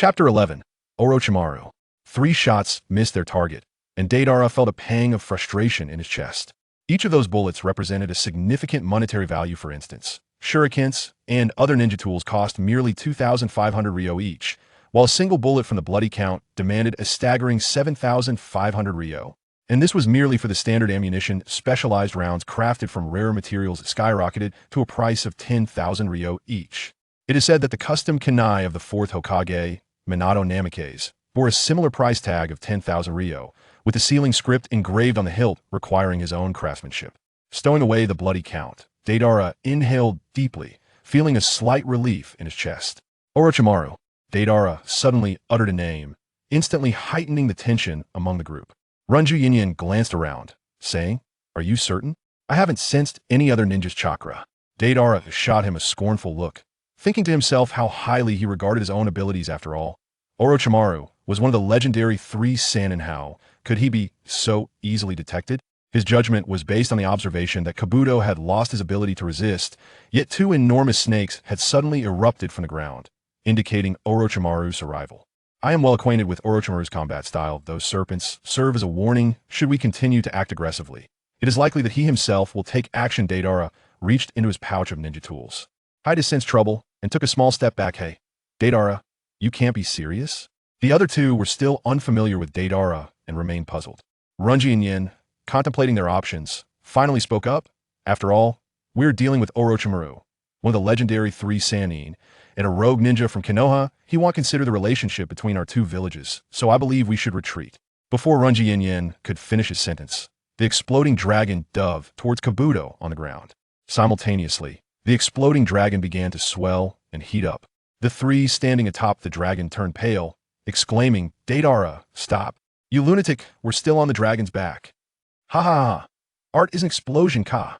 Chapter 11. Orochimaru. 3 shots missed their target, and Deidara felt a pang of frustration in his chest. Each of those bullets represented a significant monetary value. For instance, shurikens and other ninja tools cost merely 2,500 ryo each, while a single bullet from the Bloody Count demanded a staggering 7,500 ryo. And this was merely for the standard ammunition. Specialized rounds crafted from rarer materials skyrocketed to a price of 10,000 ryo each. It is said that the custom kunai of the 4th Hokage, Minato Namikaze, bore a similar price tag of 10,000 ryo, with the sealing script engraved on the hilt requiring his own craftsmanship. Stowing away the Bloody Count, Deidara inhaled deeply, feeling a slight relief in his chest. Orochimaru. Deidara suddenly uttered a name, instantly heightening the tension among the group. Ranju Yinyan glanced around, saying, "Are you certain? I haven't sensed any other ninja's chakra." Deidara shot him a scornful look, thinking to himself how highly he regarded his own abilities after all. Orochimaru was one of the legendary 3 Sannin. How could he be so easily detected? His judgment was based on the observation that Kabuto had lost his ability to resist, yet 2 enormous snakes had suddenly erupted from the ground, indicating Orochimaru's arrival. I am well acquainted with Orochimaru's combat style. Those serpents serve as a warning should we continue to act aggressively. It is likely that he himself will take action. Deidara reached into his pouch of ninja tools. Haida sensed trouble and took a small step back. Hey, Deidara, you can't be serious? The other 2 were still unfamiliar with Deidara and remained puzzled. Ranji and Yin, contemplating their options, finally spoke up. After all, we're dealing with Orochimaru, one of the legendary 3 Sannin, and a rogue ninja from Konoha. He won't consider the relationship between our 2 villages, so I believe we should retreat. Before Ranji Yin could finish his sentence, the exploding dragon dove towards Kabuto on the ground. Simultaneously, the exploding dragon began to swell and heat up. The 3 standing atop the dragon turned pale, exclaiming, "Deidara, stop. You lunatic, we're still on the dragon's back." Ha ha ha. Art is an explosion, ka.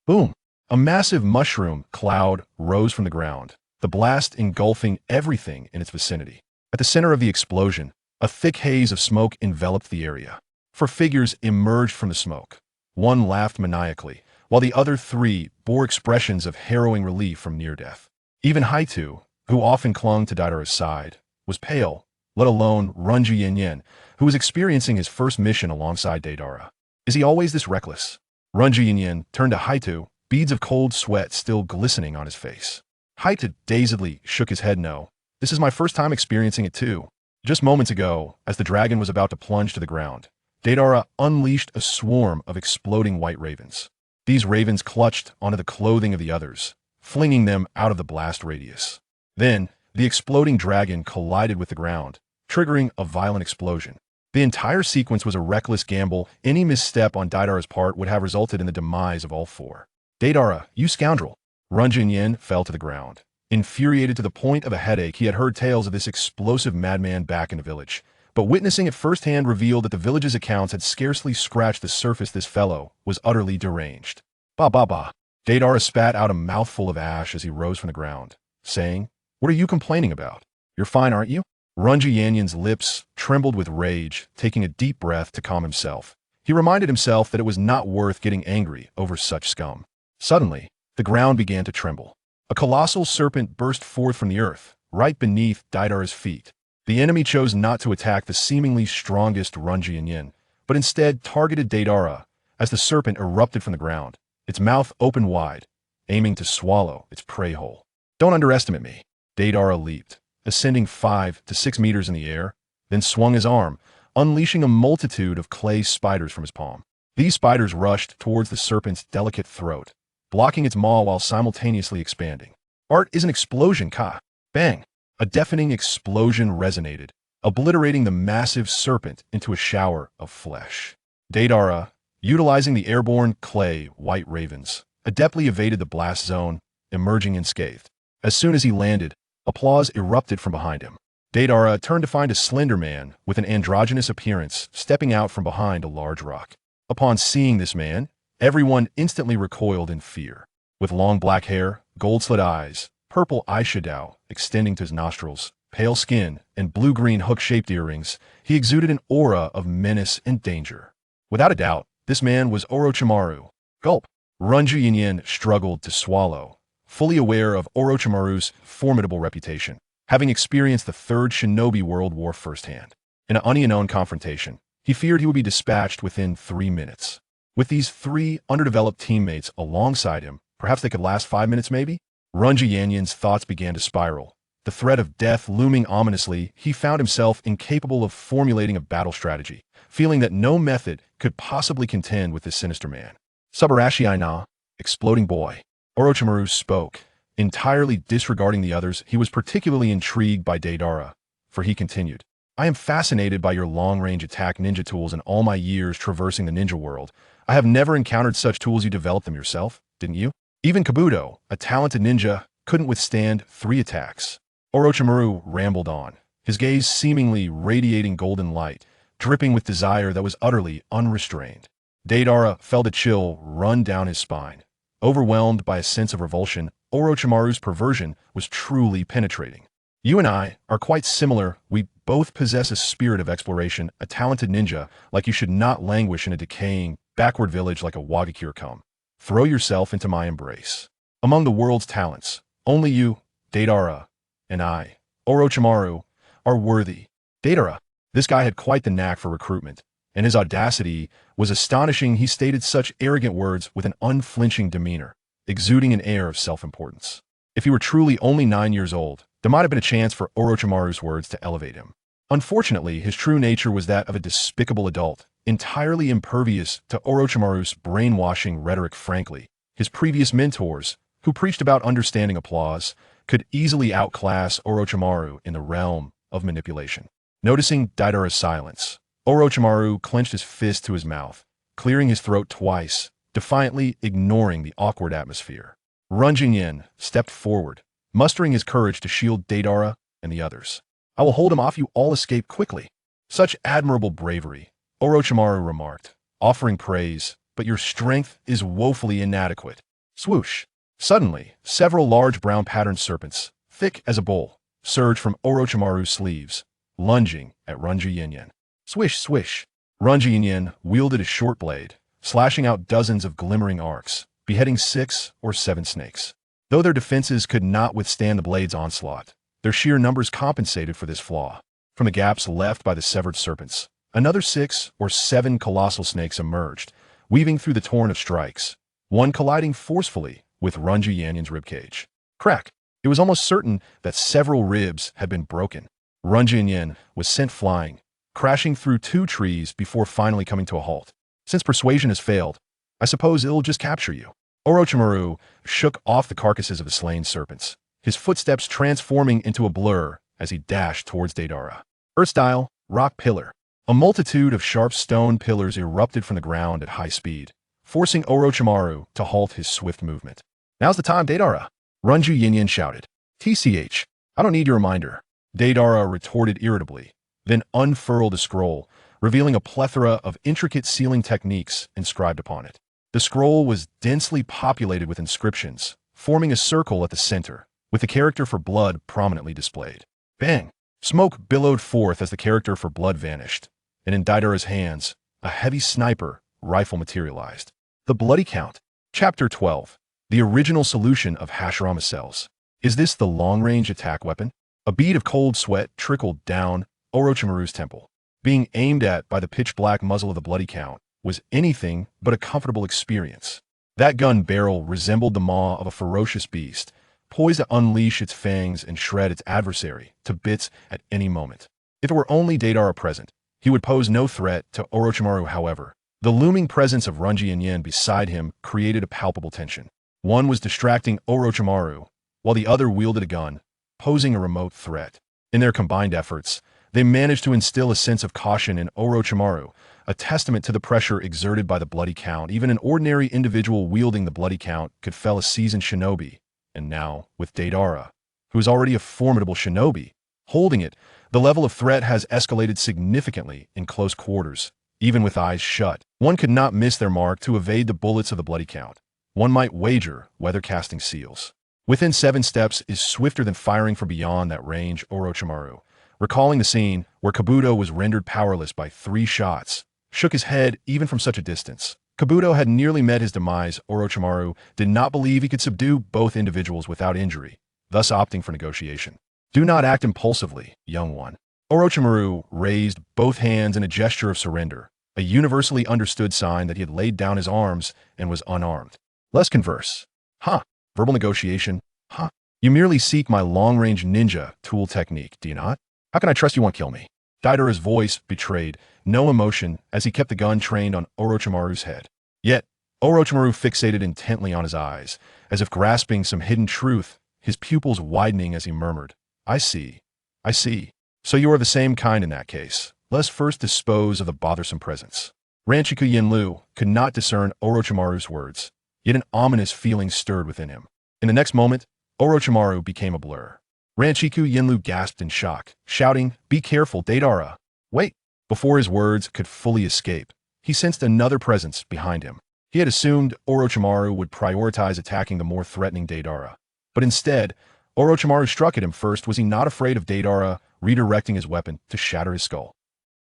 Boom. A massive mushroom cloud rose from the ground, the blast engulfing everything in its vicinity. At the center of the explosion, a thick haze of smoke enveloped the area. 4 figures emerged from the smoke. One laughed maniacally, while the other 3 bore expressions of harrowing relief from near death. Even Haitu, who often clung to Deidara's side, was pale, let alone Ranju Yin, who was experiencing his first mission alongside Deidara. Is he always this reckless? Ranju Yin turned to Haitu, beads of cold sweat still glistening on his face. Haitu dazedly shook his head. No, this is my first time experiencing it too. Just moments ago, as the dragon was about to plunge to the ground, Deidara unleashed a swarm of exploding white ravens. These ravens clutched onto the clothing of the others, flinging them out of the blast radius. Then, the exploding dragon collided with the ground, triggering a violent explosion. The entire sequence was a reckless gamble. Any misstep on Deidara's part would have resulted in the demise of all 4. "Deidara, you scoundrel!" Ranju Yin fell to the ground. Infuriated to the point of a headache, he had heard tales of this explosive madman back in the village, but witnessing it firsthand revealed that the village's accounts had scarcely scratched the surface. This fellow was utterly deranged. Ba ba ba. Deidara spat out a mouthful of ash as he rose from the ground, saying, "What are you complaining about? You're fine, aren't you?" Ranju Yin's lips trembled with rage, taking a deep breath to calm himself. He reminded himself that it was not worth getting angry over such scum. Suddenly, the ground began to tremble. A colossal serpent burst forth from the earth, right beneath Deidara's feet. The enemy chose not to attack the seemingly strongest Ranju Yin, but instead targeted Deidara as the serpent erupted from the ground, its mouth open wide, aiming to swallow its prey whole. "Don't underestimate me." Deidara leaped, ascending 5 to 6 meters in the air, then swung his arm, unleashing a multitude of clay spiders from his palm. These spiders rushed towards the serpent's delicate throat, blocking its maw while simultaneously expanding. "Art is an explosion, ka." Bang! A deafening explosion resonated, obliterating the massive serpent into a shower of flesh. Deidara, utilizing the airborne clay white ravens, adeptly evaded the blast zone, emerging unscathed. As soon as he landed, applause erupted from behind him. Deidara turned to find a slender man with an androgynous appearance stepping out from behind a large rock. Upon seeing this man, everyone instantly recoiled in fear. With long black hair, gold-slit eyes, purple eyeshadow extending to his nostrils, pale skin, and blue-green hook-shaped earrings, he exuded an aura of menace and danger. Without a doubt, this man was Orochimaru. Gulp. Ranju Yin struggled to swallow, fully aware of Orochimaru's formidable reputation. having experienced the Third Shinobi World War firsthand. In an unknown confrontation, he feared he would be dispatched within 3 minutes. With these 3 underdeveloped teammates alongside him, perhaps they could last 5 minutes maybe? Runji Yanyan's thoughts began to spiral. The threat of death looming ominously, he found himself incapable of formulating a battle strategy, feeling that no method could possibly contend with this sinister man. Subarashi Aina, exploding boy. Orochimaru spoke, entirely disregarding the others. He was particularly intrigued by Deidara, for he continued, I am fascinated by your long-range attack ninja tools in all my years traversing the ninja world. I have never encountered such tools. You developed them yourself, didn't you? Even Kabuto, a talented ninja, couldn't withstand 3 attacks. Orochimaru rambled on, his gaze seemingly radiating golden light, dripping with desire that was utterly unrestrained. Deidara felt a chill run down his spine. Overwhelmed by a sense of revulsion, Orochimaru's perversion was truly penetrating. You and I are quite similar. We both possess a spirit of exploration, a talented ninja, like you should not languish in a decaying, backward village like a Wagakure. Come, throw yourself into my embrace. Among the world's talents, only you, Deidara, and I, Orochimaru, are worthy. Deidara, this guy had quite the knack for recruitment, and his audacity was astonishing. He stated such arrogant words with an unflinching demeanor, exuding an air of self-importance. If he were truly only 9 years old, there might have been a chance for Orochimaru's words to elevate him. Unfortunately, his true nature was that of a despicable adult, entirely impervious to Orochimaru's brainwashing rhetoric. Frankly, his previous mentors, who preached about understanding applause, could easily outclass Orochimaru in the realm of manipulation. Noticing Deidara's silence, Orochimaru clenched his fist to his mouth, clearing his throat twice, defiantly ignoring the awkward atmosphere. Runji Yin stepped forward, mustering his courage to shield Deidara and the others. I will hold him off. You all escape quickly. Such admirable bravery, Orochimaru remarked, offering praise, but your strength is woefully inadequate. Swoosh. Suddenly, several large brown patterned serpents, thick as a bowl, surged from Orochimaru's sleeves, lunging at Runji Yin. Swish, swish. Runji Yin wielded a short blade, slashing out dozens of glimmering arcs, beheading 6 or 7 snakes. Though their defenses could not withstand the blade's onslaught, their sheer numbers compensated for this flaw. From the gaps left by the severed serpents, another 6 or 7 colossal snakes emerged, weaving through the torrent of strikes, one colliding forcefully with Runji Yanyan's ribcage. Crack! It was almost certain that several ribs had been broken. Runji Yan was sent flying, crashing through 2 trees before finally coming to a halt. Since persuasion has failed, I suppose it'll just capture you. Orochimaru shook off the carcasses of the slain serpents, his footsteps transforming into a blur as he dashed towards Deidara. Earth-style, rock pillar. A multitude of sharp stone pillars erupted from the ground at high speed, forcing Orochimaru to halt his swift movement. Now's the time, Deidara, Runji Yanyan shouted. TCH, I don't need your reminder, Deidara retorted irritably, then unfurled a scroll, revealing a plethora of intricate sealing techniques inscribed upon it. The scroll was densely populated with inscriptions, forming a circle at the center, with the character for blood prominently displayed. Bang! Smoke billowed forth as the character for blood vanished, and in Deidara's hands, a heavy sniper rifle materialized. The Bloody Count. Chapter 12. The original solution of Hashirama cells. Is this the long-range attack weapon? A bead of cold sweat trickled down Orochimaru's temple. Being aimed at by the pitch-black muzzle of the Bloody Count was anything but a comfortable experience. That gun barrel resembled the maw of a ferocious beast, poised to unleash its fangs and shred its adversary to bits at any moment. If it were only Deidara present, he would pose no threat to Orochimaru. However, the looming presence of Runji Yin beside him created a palpable tension. One was distracting Orochimaru, while the other wielded a gun, posing a remote threat. In their combined efforts, they managed to instill a sense of caution in Orochimaru, a testament to the pressure exerted by the Bloody Count. Even an ordinary individual wielding the Bloody Count could fell a seasoned shinobi, and now, with Deidara, who is already a formidable shinobi, holding it, the level of threat has escalated significantly in close quarters. Even with eyes shut, one could not miss their mark to evade the bullets of the Bloody Count. One might wager weather-casting seals. Within 7 steps is swifter than firing from beyond that range. Orochimaru, recalling the scene where Kabuto was rendered powerless by 3 shots, shook his head even from such a distance. Kabuto had nearly met his demise. Orochimaru did not believe he could subdue both individuals without injury, thus opting for negotiation. Do not act impulsively, young one. Orochimaru raised both hands in a gesture of surrender, a universally understood sign that he had laid down his arms and was unarmed. Let's converse. Huh. Verbal negotiation. Huh. You merely seek my long-range ninja tool technique, do you not? How can I trust you won't kill me? Deidara's voice betrayed no emotion as he kept the gun trained on Orochimaru's head. Yet, Orochimaru fixated intently on his eyes, as if grasping some hidden truth, his pupils widening as he murmured, I see. I see. So you are the same kind in that case. Let's first dispose of the bothersome presence. Ranchiku Yinlu could not discern Orochimaru's words, yet an ominous feeling stirred within him. In the next moment, Orochimaru became a blur. Ranchiku Yinlu gasped in shock, shouting, Be careful, Deidara. Wait! Before his words could fully escape, he sensed another presence behind him. He had assumed Orochimaru would prioritize attacking the more threatening Deidara. But instead, Orochimaru struck at him first. Was he not afraid of Deidara redirecting his weapon to shatter his skull?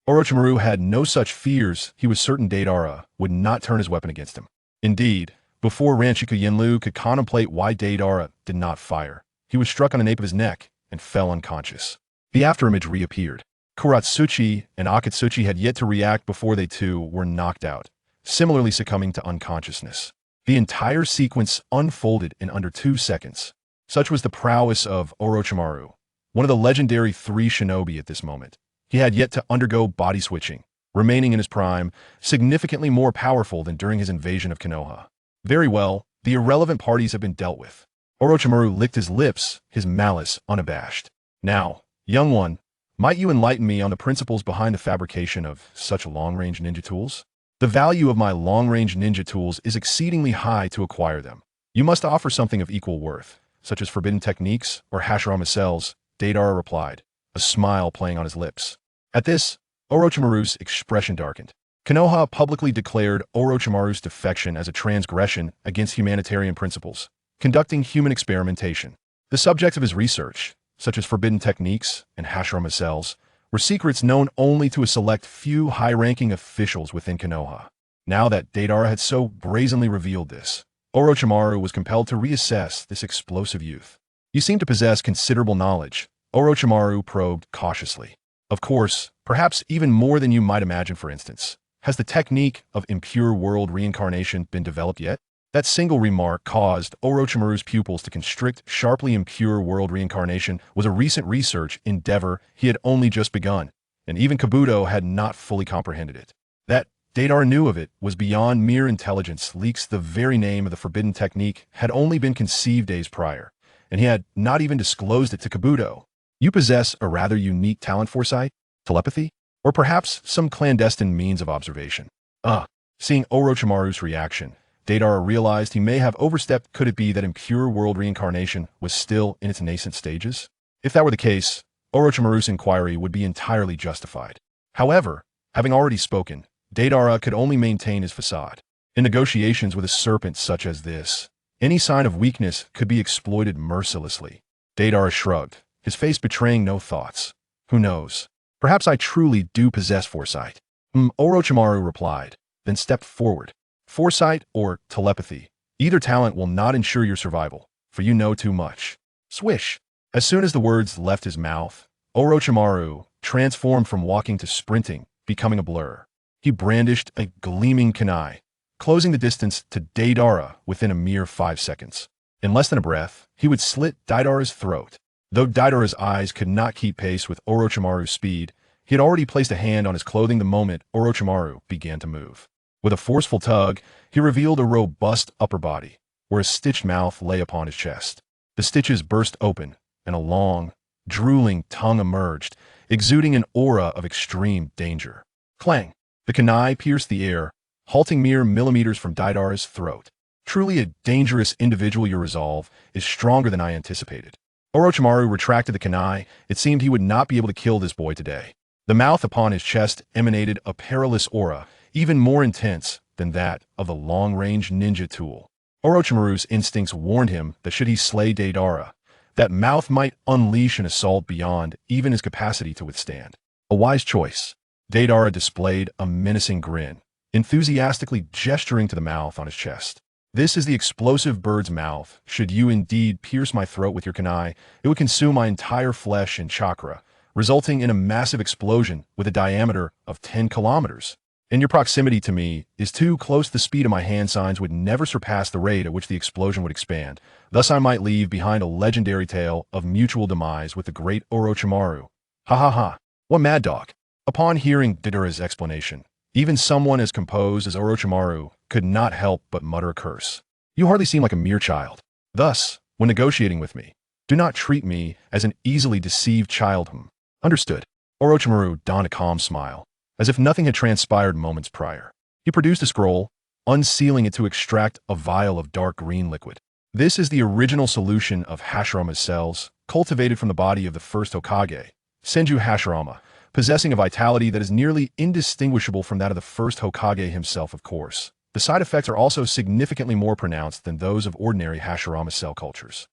Orochimaru had no such fears. He was certain Deidara would not turn his weapon against him. Indeed, before Ranchiku Yinlu could contemplate why Deidara did not fire, he was struck on the nape of his neck and fell unconscious. The afterimage reappeared. Kuratsuchi and Akatsuchi had yet to react before they too were knocked out, similarly succumbing to unconsciousness. The entire sequence unfolded in under 2 seconds. Such was the prowess of Orochimaru, one of the legendary 3 shinobi at this moment. He had yet to undergo body switching, remaining in his prime, significantly more powerful than during his invasion of Konoha. Very well, the irrelevant parties have been dealt with. Orochimaru licked his lips, his malice unabashed. Now, young one, might you enlighten me on the principles behind the fabrication of such long-range ninja tools? The value of my long-range ninja tools is exceedingly high to acquire them. You must offer something of equal worth, such as forbidden techniques or Hashirama cells, Deidara replied, a smile playing on his lips. At this, Orochimaru's expression darkened. Konoha publicly declared Orochimaru's defection as a transgression against humanitarian principles, conducting human experimentation. The subjects of his research, such as forbidden techniques and Hashirama cells, were secrets known only to a select few high-ranking officials within Konoha. Now that Deidara had so brazenly revealed this, Orochimaru was compelled to reassess this explosive youth. You seem to possess considerable knowledge, Orochimaru probed cautiously. Of course, perhaps even more than you might imagine. For instance, has the technique of impure world reincarnation been developed yet? That single remark caused Orochimaru's pupils to constrict. Sharply impure world reincarnation was a recent research endeavor he had only just begun, and even Kabuto had not fully comprehended it. That Deidara knew of it was beyond mere intelligence leaks. The very name of the forbidden technique had only been conceived days prior, and he had not even disclosed it to Kabuto. You possess a rather unique talent, foresight, telepathy, or perhaps some clandestine means of observation. Seeing Orochimaru's reaction, Deidara realized he may have overstepped. Could it be that impure world reincarnation was still in its nascent stages? If that were the case, Orochimaru's inquiry would be entirely justified. However, having already spoken, Deidara could only maintain his facade. In negotiations with a serpent such as this, any sign of weakness could be exploited mercilessly. Deidara shrugged, his face betraying no thoughts. Who knows? Perhaps I truly do possess foresight. Orochimaru replied, then stepped forward. Foresight or telepathy, either talent will not ensure your survival, for you know too much. Swish! As soon as the words left his mouth, Orochimaru transformed from walking to sprinting, becoming a blur. He brandished a gleaming kunai, closing the distance to Deidara within a mere 5 seconds. In less than a breath, he would slit Deidara's throat. Though Deidara's eyes could not keep pace with Orochimaru's speed, he had already placed a hand on his clothing the moment Orochimaru began to move. With a forceful tug, he revealed a robust upper body, where a stitched mouth lay upon his chest. The stitches burst open, and a long, drooling tongue emerged, exuding an aura of extreme danger. Clang! The kunai pierced the air, halting mere millimeters from Deidara's throat. Truly a dangerous individual. Your resolve is stronger than I anticipated. Orochimaru retracted the kunai. It seemed he would not be able to kill this boy today. The mouth upon his chest emanated a perilous aura, even more intense than that of the long-range ninja tool. Orochimaru's instincts warned him that should he slay Deidara, that mouth might unleash an assault beyond even his capacity to withstand. A wise choice. Deidara displayed a menacing grin, enthusiastically gesturing to the mouth on his chest. This is the explosive bird's mouth. Should you indeed pierce my throat with your kunai, it would consume my entire flesh and chakra, resulting in a massive explosion with a diameter of 10 kilometers. And your proximity to me is too close. The speed of my hand signs would never surpass the rate at which the explosion would expand. Thus I might leave behind a legendary tale of mutual demise with the great Orochimaru. Ha ha ha. What mad dog. Upon hearing Deidara's explanation, even someone as composed as Orochimaru could not help but mutter a curse. You hardly seem like a mere child. Thus, when negotiating with me, do not treat me as an easily deceived child. Understood. Orochimaru donned a calm smile, as if nothing had transpired moments prior. He produced a scroll, unsealing it to extract a vial of dark green liquid. This is the original solution of Hashirama's cells, cultivated from the body of the first Hokage, Senju Hashirama, possessing a vitality that is nearly indistinguishable from that of the first Hokage himself, of course. The side effects are also significantly more pronounced than those of ordinary Hashirama cell cultures.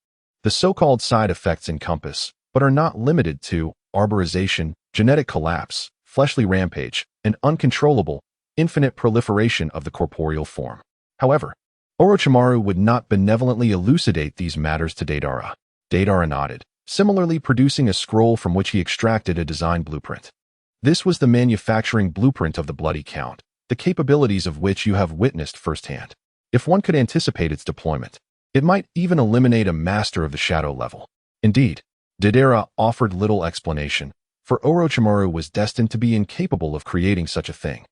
The so-called side effects encompass, but are not limited to, arborization, genetic collapse, fleshly rampage, and uncontrollable, infinite proliferation of the corporeal form. However, Orochimaru would not benevolently elucidate these matters to Deidara. Deidara nodded, similarly producing a scroll from which he extracted a design blueprint. This was the manufacturing blueprint of the Bloody Count, the capabilities of which you have witnessed firsthand. If one could anticipate its deployment, it might even eliminate a master of the shadow level. Indeed, Deidara offered little explanation, for Orochimaru was destined to be incapable of creating such a thing.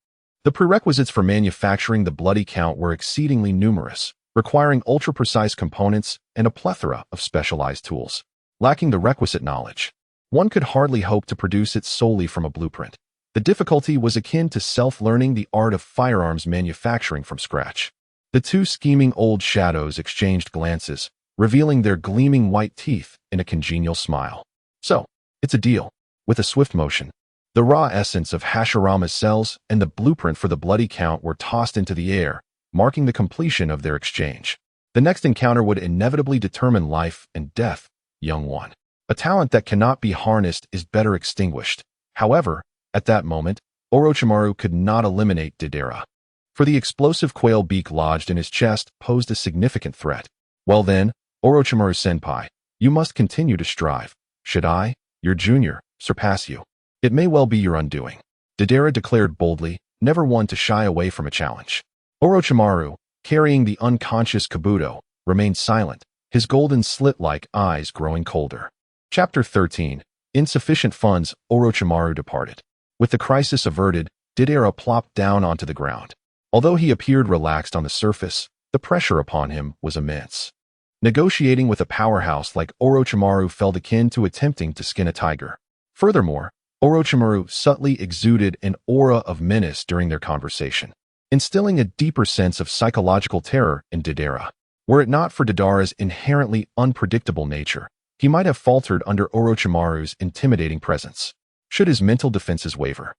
The prerequisites for manufacturing the Bloody Count were exceedingly numerous, requiring ultra-precise components and a plethora of specialized tools. Lacking the requisite knowledge, one could hardly hope to produce it solely from a blueprint. The difficulty was akin to self-learning the art of firearms manufacturing from scratch. The two scheming old shadows exchanged glances, revealing their gleaming white teeth in a congenial smile. So, it's a deal. With a swift motion, the raw essence of Hashirama's cells and the blueprint for the Bloody Count were tossed into the air, marking the completion of their exchange. The next encounter would inevitably determine life and death, young one. A talent that cannot be harnessed is better extinguished. However, at that moment, Orochimaru could not eliminate Deidara, for the explosive quail beak lodged in his chest posed a significant threat. Well then, Orochimaru-senpai, you must continue to strive. Should I, your junior, surpass you, it may well be your undoing. Deidara declared boldly, never one to shy away from a challenge. Orochimaru, carrying the unconscious Kabuto, remained silent, his golden slit-like eyes growing colder. Chapter 13. Insufficient funds. Orochimaru departed. With the crisis averted, Deidara plopped down onto the ground. Although he appeared relaxed on the surface, the pressure upon him was immense. Negotiating with a powerhouse like Orochimaru felt akin to attempting to skin a tiger. Furthermore, Orochimaru subtly exuded an aura of menace during their conversation, instilling a deeper sense of psychological terror in Deidara. Were it not for Deidara's inherently unpredictable nature, he might have faltered under Orochimaru's intimidating presence. Should his mental defenses waver,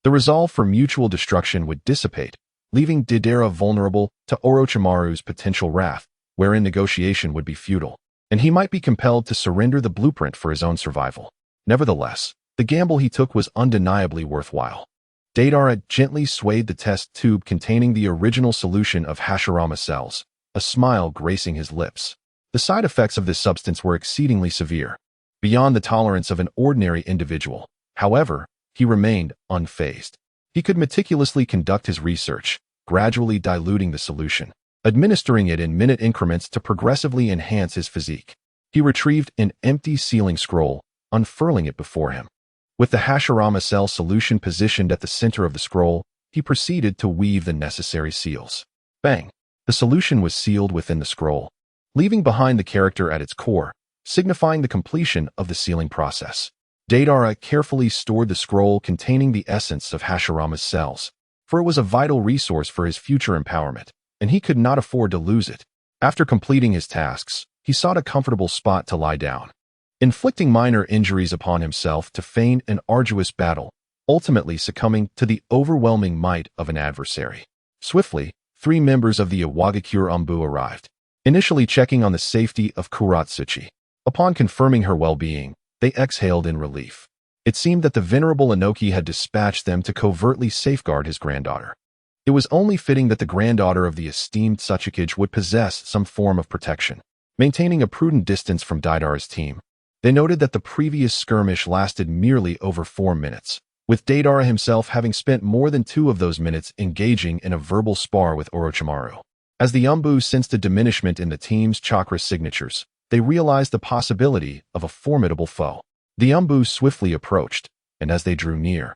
the resolve for mutual destruction would dissipate, leaving Deidara vulnerable to Orochimaru's potential wrath, wherein negotiation would be futile, and he might be compelled to surrender the blueprint for his own survival. Nevertheless, the gamble he took was undeniably worthwhile. Deidara gently swayed the test tube containing the original solution of Hashirama cells, a smile gracing his lips. The side effects of this substance were exceedingly severe, beyond the tolerance of an ordinary individual. However, he remained unfazed. He could meticulously conduct his research, gradually diluting the solution, administering it in minute increments to progressively enhance his physique. He retrieved an empty sealing scroll, unfurling it before him. With the Hashirama cell solution positioned at the center of the scroll, he proceeded to weave the necessary seals. Bang! The solution was sealed within the scroll, leaving behind the character at its core, signifying the completion of the sealing process. Deidara carefully stored the scroll containing the essence of Hashirama's cells, for it was a vital resource for his future empowerment, and he could not afford to lose it. After completing his tasks, he sought a comfortable spot to lie down, inflicting minor injuries upon himself to feign an arduous battle, ultimately succumbing to the overwhelming might of an adversary. Swiftly, 3 members of the Iwagakure Umbu arrived, initially checking on the safety of Kuratsuchi. Upon confirming her well-being, they exhaled in relief. It seemed that the venerable Inoki had dispatched them to covertly safeguard his granddaughter. It was only fitting that the granddaughter of the esteemed Tsuchikage would possess some form of protection. Maintaining a prudent distance from Deidara's team, they noted that the previous skirmish lasted merely over 4 minutes, with Deidara himself having spent more than 2 of those minutes engaging in a verbal spar with Orochimaru. As the Yumbu sensed a diminishment in the team's chakra signatures, they realized the possibility of a formidable foe. The Yumbu swiftly approached, and as they drew near,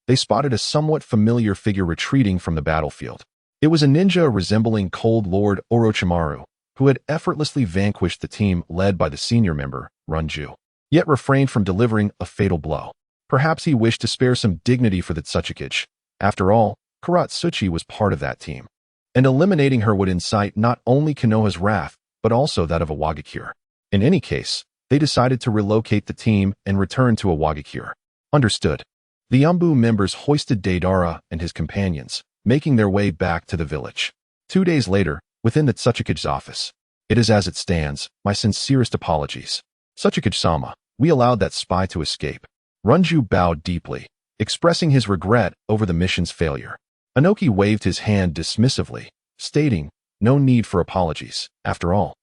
they spotted a somewhat familiar figure retreating from the battlefield. It was a ninja resembling Cold Lord Orochimaru, who had effortlessly vanquished the team led by the senior member, Runju, yet refrained from delivering a fatal blow. Perhaps he wished to spare some dignity for the Tsuchikage. After all, Kuratsuchi was part of that team, and eliminating her would incite not only Konoha's wrath, but also that of Awagakure. In any case, they decided to relocate the team and return to Awagakure. Understood. The Yumbu members hoisted Deidara and his companions, making their way back to the village. 2 days later, within the Tsuchikage's office. It is as it stands, my sincerest apologies. Tsuchikage-sama, we allowed that spy to escape. Runju bowed deeply, expressing his regret over the mission's failure. Inoki waved his hand dismissively, stating, no need for apologies, after all.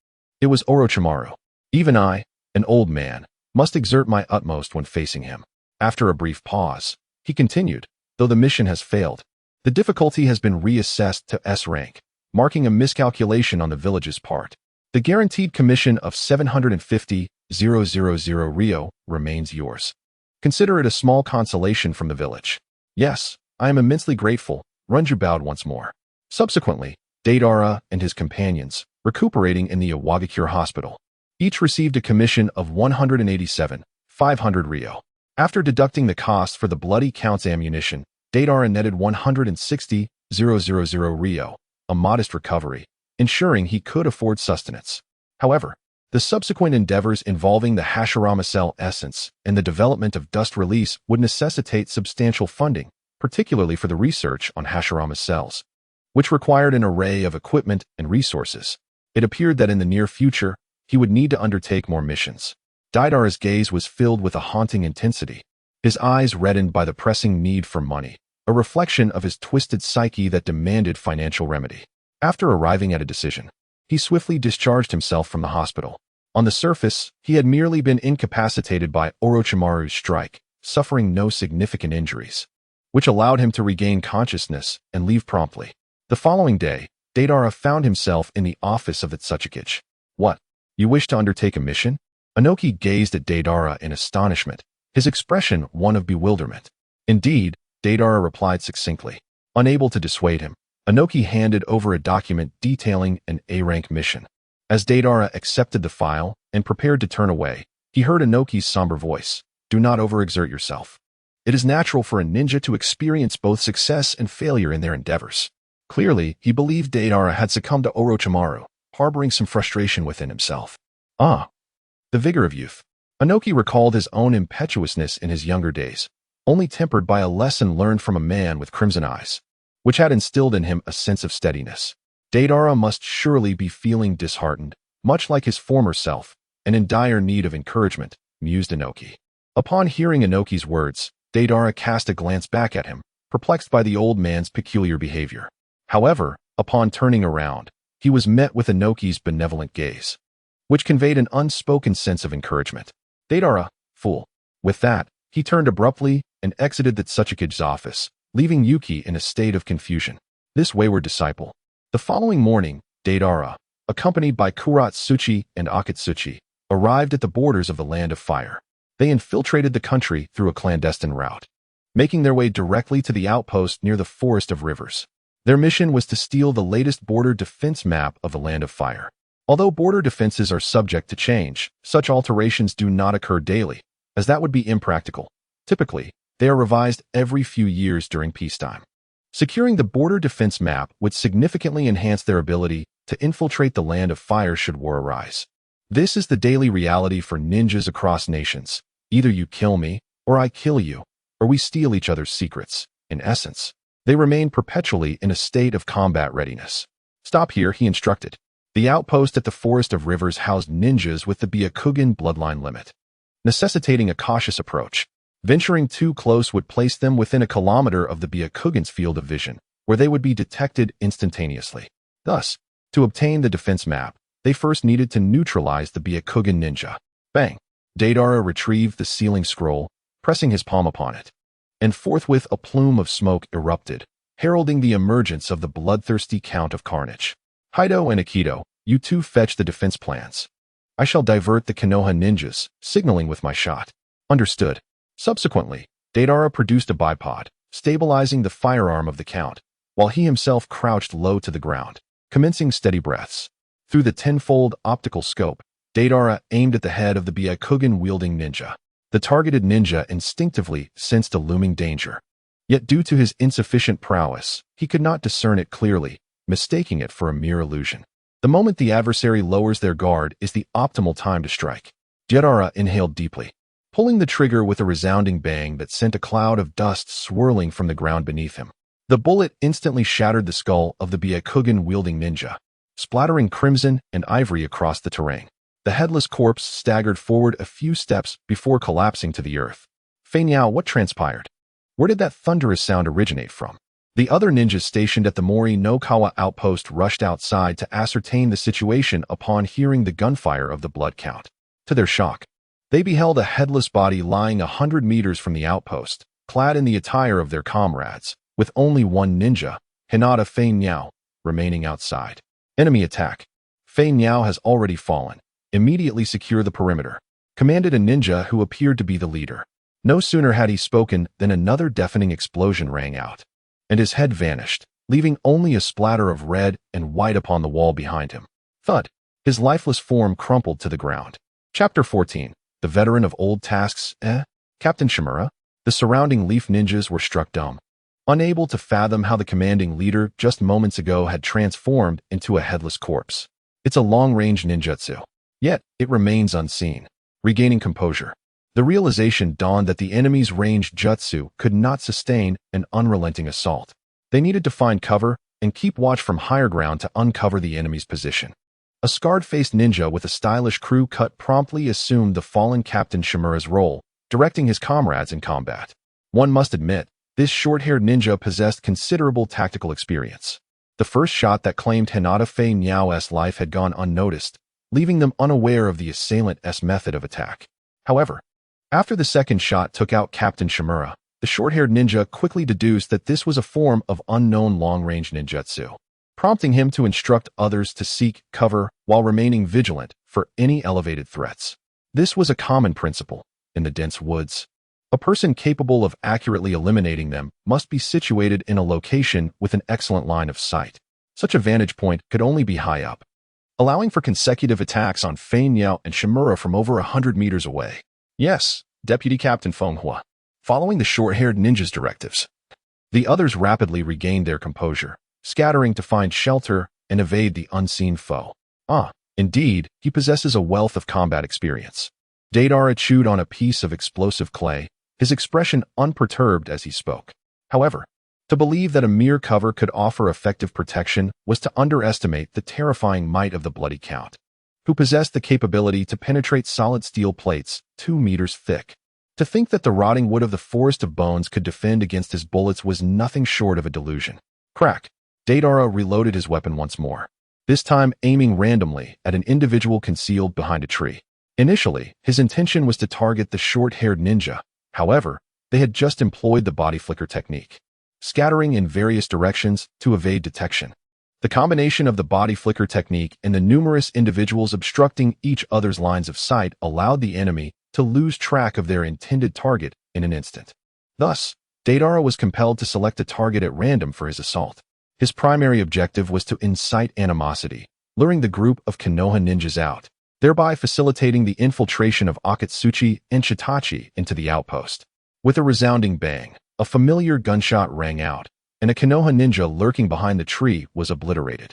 It was Orochimaru. Even I, an old man, must exert my utmost when facing him. After a brief pause, he continued, though the mission has failed, the difficulty has been reassessed to S rank, marking a miscalculation on the village's part. The guaranteed commission of 750,000 Rio remains yours. Consider it a small consolation from the village. Yes, I am immensely grateful, Runju bowed once more. Subsequently, Deidara and his companions, recuperating in the Awagakure hospital, each received a commission of 187,500 Rio. After deducting the cost for the Bloody Count's ammunition, Deidara netted 160,000 Rio, a modest recovery, ensuring he could afford sustenance. However, the subsequent endeavors involving the Hashirama cell essence and the development of dust release would necessitate substantial funding, particularly for the research on Hashirama cells, which required an array of equipment and resources. It appeared that in the near future, he would need to undertake more missions. Deidara's gaze was filled with a haunting intensity, his eyes reddened by the pressing need for money, a reflection of his twisted psyche that demanded financial remedy. After arriving at a decision, he swiftly discharged himself from the hospital. On the surface, he had merely been incapacitated by Orochimaru's strike, suffering no significant injuries, which allowed him to regain consciousness and leave promptly. The following day, Deidara found himself in the office of the Tsuchikage. What? You wish to undertake a mission? Inoki gazed at Deidara in astonishment, his expression one of bewilderment. Indeed, Deidara replied succinctly. Unable to dissuade him, Inoki handed over a document detailing an A-rank mission. As Deidara accepted the file and prepared to turn away, he heard Inoki's somber voice. Do not overexert yourself. It is natural for a ninja to experience both success and failure in their endeavors. Clearly, he believed Deidara had succumbed to Orochimaru, harboring some frustration within himself. The vigor of youth. Inoki recalled his own impetuousness in his younger days, only tempered by a lesson learned from a man with crimson eyes, which had instilled in him a sense of steadiness. Deidara must surely be feeling disheartened, much like his former self, and in dire need of encouragement, mused Inoki. Upon hearing Inoki's words, Deidara cast a glance back at him, perplexed by the old man's peculiar behavior. However, upon turning around, he was met with Inoki's benevolent gaze, which conveyed an unspoken sense of encouragement. Deidara, fool. With that, he turned abruptly and exited the Tsuchikage's office, leaving Yuki in a state of confusion. This wayward disciple. The following morning, Deidara, accompanied by Kuratsuchi and Akatsuchi, arrived at the borders of the Land of Fire. They infiltrated the country through a clandestine route, making their way directly to the outpost near the Forest of Rivers. Their mission was to steal the latest border defense map of the Land of Fire. Although border defenses are subject to change, such alterations do not occur daily, as that would be impractical. Typically, they are revised every few years during peacetime. Securing the border defense map would significantly enhance their ability to infiltrate the Land of Fire should war arise. This is the daily reality for ninjas across nations. Either you kill me, or I kill you, or we steal each other's secrets. In essence, they remain perpetually in a state of combat readiness. Stop here, he instructed. The outpost at the Forest of Rivers housed ninjas with the Byakugan bloodline limit, necessitating a cautious approach. Venturing too close would place them within a kilometer of the Byakugan's field of vision, where they would be detected instantaneously. Thus, to obtain the defense map, they first needed to neutralize the Byakugan ninja. Bang! Deidara retrieved the sealing scroll, pressing his palm upon it. And forthwith a plume of smoke erupted, heralding the emergence of the bloodthirsty Count of Carnage. Hido and Akito, you two fetch the defense plans. I shall divert the Konoha ninjas, signaling with my shot. Understood. Subsequently, Deidara produced a bipod, stabilizing the firearm of the Count, while he himself crouched low to the ground, commencing steady breaths. Through the tenfold optical scope, Deidara aimed at the head of the Byakugan-wielding ninja. The targeted ninja instinctively sensed a looming danger. Yet due to his insufficient prowess, he could not discern it clearly, mistaking it for a mere illusion. The moment the adversary lowers their guard is the optimal time to strike. Deidara inhaled deeply, pulling the trigger with a resounding bang that sent a cloud of dust swirling from the ground beneath him. The bullet instantly shattered the skull of the Byakugan-wielding ninja, splattering crimson and ivory across the terrain. The headless corpse staggered forward a few steps before collapsing to the earth. Fei Niao, what transpired? Where did that thunderous sound originate from? The other ninjas stationed at the Mori no Kawa outpost rushed outside to ascertain the situation upon hearing the gunfire of the blood count. To their shock, they beheld a headless body lying 100 meters from the outpost, clad in the attire of their comrades, with only one ninja, Hinata Fei Niao, remaining outside. Enemy attack. Fei Niao has already fallen. Immediately secure the perimeter, commanded a ninja who appeared to be the leader. No sooner had he spoken than another deafening explosion rang out, and his head vanished, leaving only a splatter of red and white upon the wall behind him. Thud! His lifeless form crumpled to the ground. Chapter 14. The veteran of old tasks, Captain Shimura? The surrounding leaf ninjas were struck dumb, unable to fathom how the commanding leader just moments ago had transformed into a headless corpse. It's a long-range ninjutsu. Yet, it remains unseen. Regaining composure, the realization dawned that the enemy's ranged jutsu could not sustain an unrelenting assault. They needed to find cover and keep watch from higher ground to uncover the enemy's position. A scarred-faced ninja with a stylish crew cut promptly assumed the fallen Captain Shimura's role, directing his comrades in combat. One must admit, this short-haired ninja possessed considerable tactical experience. The first shot that claimed Hinata Fei Niao's life had gone unnoticed, leaving them unaware of the assailant's method of attack. However, after the second shot took out Captain Shimura, the short-haired ninja quickly deduced that this was a form of unknown long-range ninjutsu, prompting him to instruct others to seek cover while remaining vigilant for any elevated threats. This was a common principle in the dense woods. A person capable of accurately eliminating them must be situated in a location with an excellent line of sight. Such a vantage point could only be high up, allowing for consecutive attacks on Fei Niao and Shimura from over 100 meters away. Yes, Deputy Captain Fenghua. Following the short-haired ninja's directives, the others rapidly regained their composure, scattering to find shelter and evade the unseen foe. Indeed, he possesses a wealth of combat experience. Deidara chewed on a piece of explosive clay, his expression unperturbed as he spoke. However, to believe that a mere cover could offer effective protection was to underestimate the terrifying might of the bloody Count, who possessed the capability to penetrate solid steel plates 2 meters thick. To think that the rotting wood of the Forest of Bones could defend against his bullets was nothing short of a delusion. Crack! Deidara reloaded his weapon once more, this time aiming randomly at an individual concealed behind a tree. Initially, his intention was to target the short-haired ninja. However, they had just employed the body flicker technique, scattering in various directions to evade detection. The combination of the body flicker technique and the numerous individuals obstructing each other's lines of sight allowed the enemy to lose track of their intended target in an instant. Thus, Deidara was compelled to select a target at random for his assault. His primary objective was to incite animosity, luring the group of Konoha ninjas out, thereby facilitating the infiltration of Akatsuchi and Shitachi into the outpost. With a resounding bang, a familiar gunshot rang out, and a Konoha ninja lurking behind the tree was obliterated.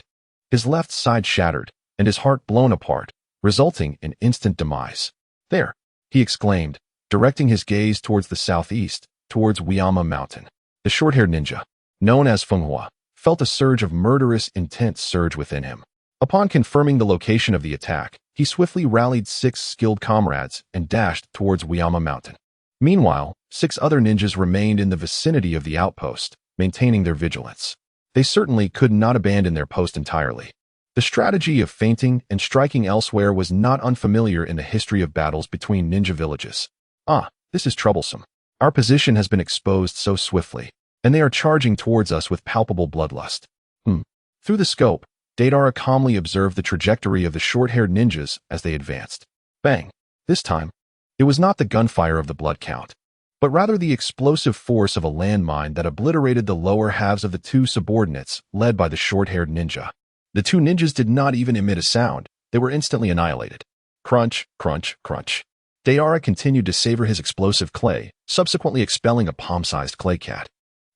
His left side shattered, and his heart blown apart, resulting in instant demise. There, he exclaimed, directing his gaze towards the southeast, towards Uyama Mountain. The short-haired ninja, known as Fenghua, felt a surge of murderous intent surge within him. Upon confirming the location of the attack, he swiftly rallied 6 skilled comrades and dashed towards Uyama Mountain. Meanwhile, 6 other ninjas remained in the vicinity of the outpost, maintaining their vigilance. they certainly could not abandon their post entirely. The strategy of feinting and striking elsewhere was not unfamiliar in the history of battles between ninja villages. This is troublesome. Our position has been exposed so swiftly, and they are charging towards us with palpable bloodlust. Through the scope, Deidara calmly observed the trajectory of the short-haired ninjas as they advanced. Bang! This time, it was not the gunfire of the blood count, but rather the explosive force of a landmine that obliterated the lower halves of the two subordinates led by the short-haired ninja. The two ninjas did not even emit a sound. They were instantly annihilated. Crunch, crunch, crunch. Deidara continued to savor his explosive clay, subsequently expelling a palm-sized clay cat.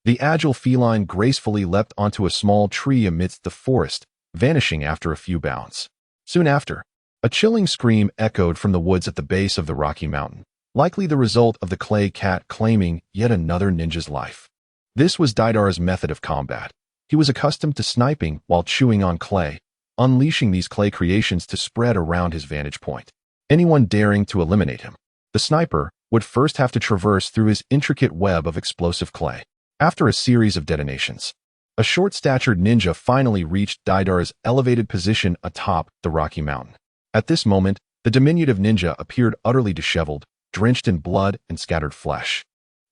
The agile feline gracefully leapt onto a small tree amidst the forest, vanishing after a few bounds. Soon after, a chilling scream echoed from the woods at the base of the rocky mountain, likely the result of the clay cat claiming yet another ninja's life. This was Deidara's method of combat. He was accustomed to sniping while chewing on clay, unleashing these clay creations to spread around his vantage point. Anyone daring to eliminate him, the sniper, would first have to traverse through his intricate web of explosive clay. After a series of detonations, a short-statured ninja finally reached Deidara's elevated position atop the rocky mountain. At this moment, the diminutive ninja appeared utterly disheveled, drenched in blood and scattered flesh.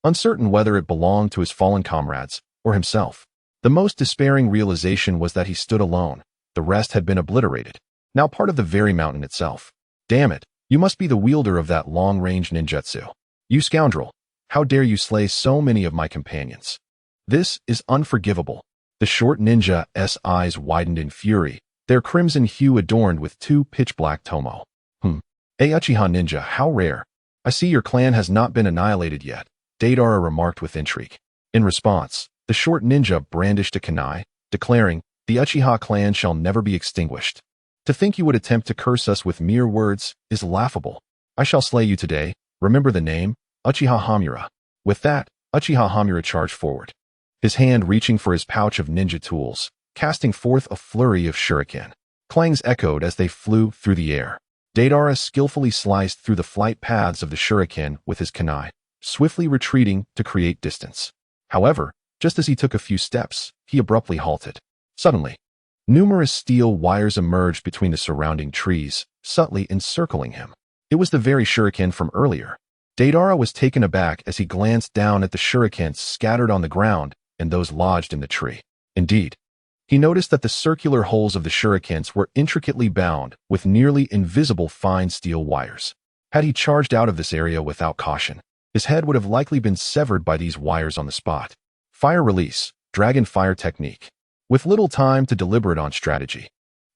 Uncertain whether it belonged to his fallen comrades or himself, the most despairing realization was that he stood alone. The rest had been obliterated, now part of the very mountain itself. Damn it, you must be the wielder of that long-range ninjutsu. You scoundrel, how dare you slay so many of my companions? This is unforgivable. The short ninja's eyes widened in fury, their crimson hue adorned with two pitch-black tomo. Uchiha ninja, how rare. I see your clan has not been annihilated yet, Deidara remarked with intrigue. In response, the short ninja brandished a kunai, declaring, the Uchiha clan shall never be extinguished. To think you would attempt to curse us with mere words is laughable. I shall slay you today. Remember the name, Uchiha Hamura. With that, Uchiha Hamura charged forward, his hand reaching for his pouch of ninja tools, casting forth a flurry of shuriken. Clangs echoed as they flew through the air. Deidara skillfully sliced through the flight paths of the shuriken with his kunai, swiftly retreating to create distance. However, just as he took a few steps, he abruptly halted. Suddenly, numerous steel wires emerged between the surrounding trees, subtly encircling him. It was the very shuriken from earlier. Deidara was taken aback as he glanced down at the shurikens scattered on the ground and those lodged in the tree. Indeed, he noticed that the circular holes of the shurikens were intricately bound with nearly invisible fine steel wires. Had he charged out of this area without caution, his head would have likely been severed by these wires on the spot. Fire release, dragon fire technique. With little time to deliberate on strategy,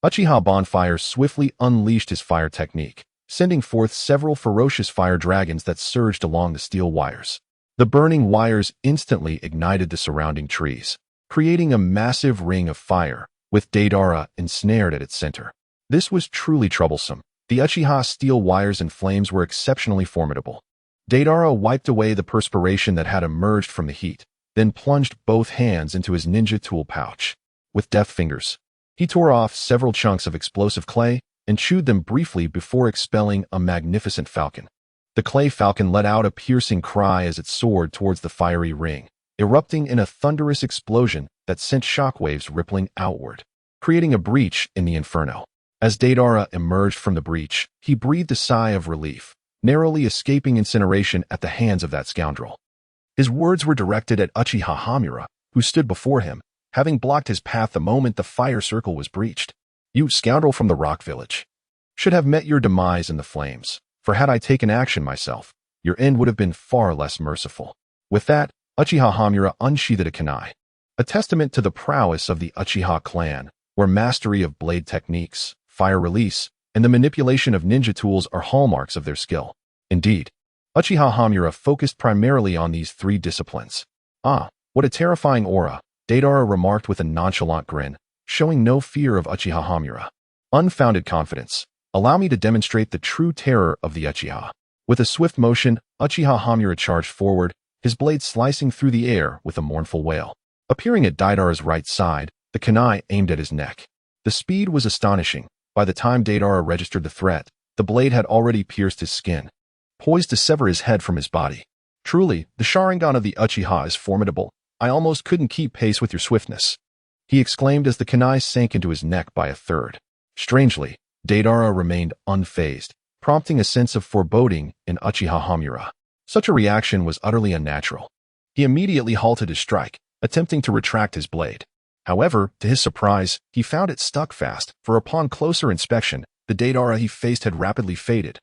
Uchiha Bonfire swiftly unleashed his fire technique, sending forth several ferocious fire dragons that surged along the steel wires. The burning wires instantly ignited the surrounding trees, creating a massive ring of fire, with Deidara ensnared at its center. This was truly troublesome. The Uchiha steel wires and flames were exceptionally formidable. Deidara wiped away the perspiration that had emerged from the heat, then plunged both hands into his ninja tool pouch. With deft fingers, he tore off several chunks of explosive clay and chewed them briefly before expelling a magnificent falcon. The clay falcon let out a piercing cry as it soared towards the fiery ring, erupting in a thunderous explosion that sent shockwaves rippling outward, creating a breach in the inferno. As Deidara emerged from the breach, he breathed a sigh of relief, narrowly escaping incineration at the hands of that scoundrel. His words were directed at Uchiha Hamura, who stood before him, having blocked his path the moment the fire circle was breached. You scoundrel from the rock village should have met your demise in the flames, for had I taken action myself, your end would have been far less merciful. With that, Uchiha Hamura unsheathed a kunai, a testament to the prowess of the Uchiha clan, where mastery of blade techniques, fire release, and the manipulation of ninja tools are hallmarks of their skill. Indeed, Uchiha Hamura focused primarily on these three disciplines. What a terrifying aura, Deidara remarked with a nonchalant grin, showing no fear of Uchiha Hamura. Unfounded confidence. Allow me to demonstrate the true terror of the Uchiha. With a swift motion, Uchiha Hamura charged forward, his blade slicing through the air with a mournful wail. Appearing at Deidara's right side, the kunai aimed at his neck. The speed was astonishing. By the time Deidara registered the threat, the blade had already pierced his skin, poised to sever his head from his body. Truly, the Sharingan of the Uchiha is formidable. I almost couldn't keep pace with your swiftness. he exclaimed as the kunai sank into his neck by a third. Strangely, Deidara remained unfazed, prompting a sense of foreboding in Uchiha Hamura. Such a reaction was utterly unnatural. He immediately halted his strike, attempting to retract his blade. However, to his surprise, he found it stuck fast, for upon closer inspection, the Deidara he faced had rapidly faded,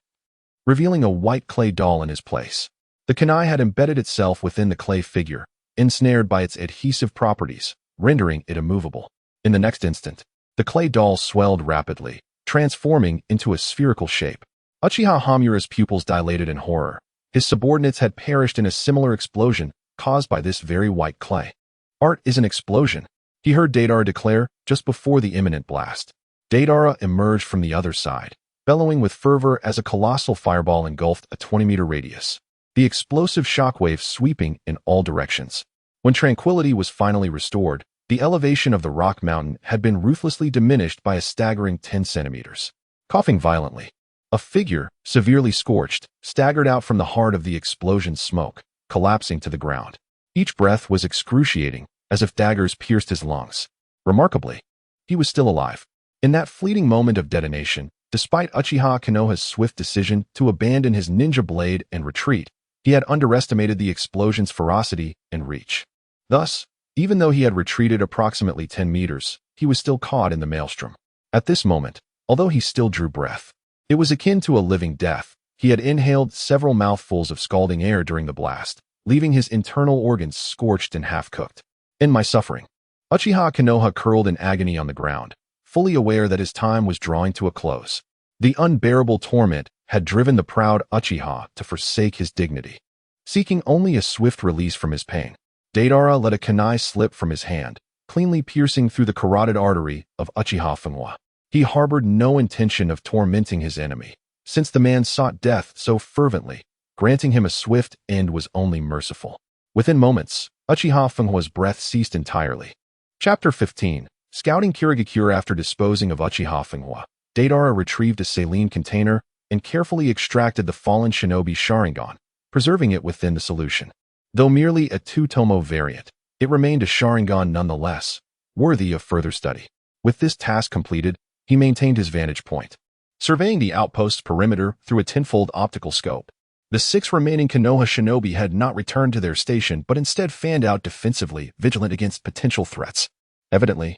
revealing a white clay doll in his place. The kunai had embedded itself within the clay figure, ensnared by its adhesive properties, rendering it immovable. In the next instant, the clay doll swelled rapidly, transforming into a spherical shape. Uchiha Hamura's pupils dilated in horror. His subordinates had perished in a similar explosion caused by this very white clay. Art is an explosion, he heard Deidara declare just before the imminent blast. Deidara emerged from the other side, bellowing with fervor as a colossal fireball engulfed a 20-meter radius, the explosive shockwave sweeping in all directions. When tranquility was finally restored, the elevation of the rock mountain had been ruthlessly diminished by a staggering 10 centimeters. Coughing violently, a figure, severely scorched, staggered out from the heart of the explosion's smoke, collapsing to the ground. Each breath was excruciating, as if daggers pierced his lungs. Remarkably, he was still alive. In that fleeting moment of detonation, despite Uchiha Konoha's swift decision to abandon his ninja blade and retreat, he had underestimated the explosion's ferocity and reach. Thus, even though he had retreated approximately 10 meters, he was still caught in the maelstrom. At this moment, although he still drew breath, it was akin to a living death. He had inhaled several mouthfuls of scalding air during the blast, leaving his internal organs scorched and half-cooked. In my suffering, Uchiha Konoha curled in agony on the ground, fully aware that his time was drawing to a close. The unbearable torment had driven the proud Uchiha to forsake his dignity. Seeking only a swift release from his pain, Deidara let a kunai slip from his hand, cleanly piercing through the carotid artery of Uchiha Fenghua. He harbored no intention of tormenting his enemy, since the man sought death so fervently. Granting him a swift end was only merciful. Within moments, Uchiha Fenghua's breath ceased entirely. Chapter 15. Scouting Kirigakure. After disposing of Uchiha Fenghua, Deidara retrieved a saline container and carefully extracted the fallen shinobi Sharingan, preserving it within the solution. Though merely a two-tomo variant, it remained a Sharingan nonetheless, worthy of further study. With this task completed, he maintained his vantage point, surveying the outpost's perimeter through a tenfold optical scope. The 6 remaining Konoha shinobi had not returned to their station but instead fanned out defensively, vigilant against potential threats. Evidently,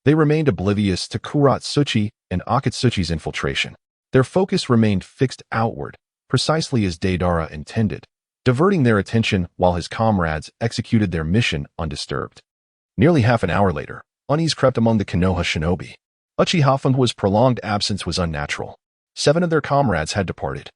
they remained oblivious to Kuratsuchi and Akatsuchi's infiltration. Their focus remained fixed outward, precisely as Deidara intended, diverting their attention while his comrades executed their mission undisturbed. Nearly half an hour later, unease crept among the Konoha shinobi. Uchiha Fenghua's prolonged absence was unnatural. 7 of their comrades had departed.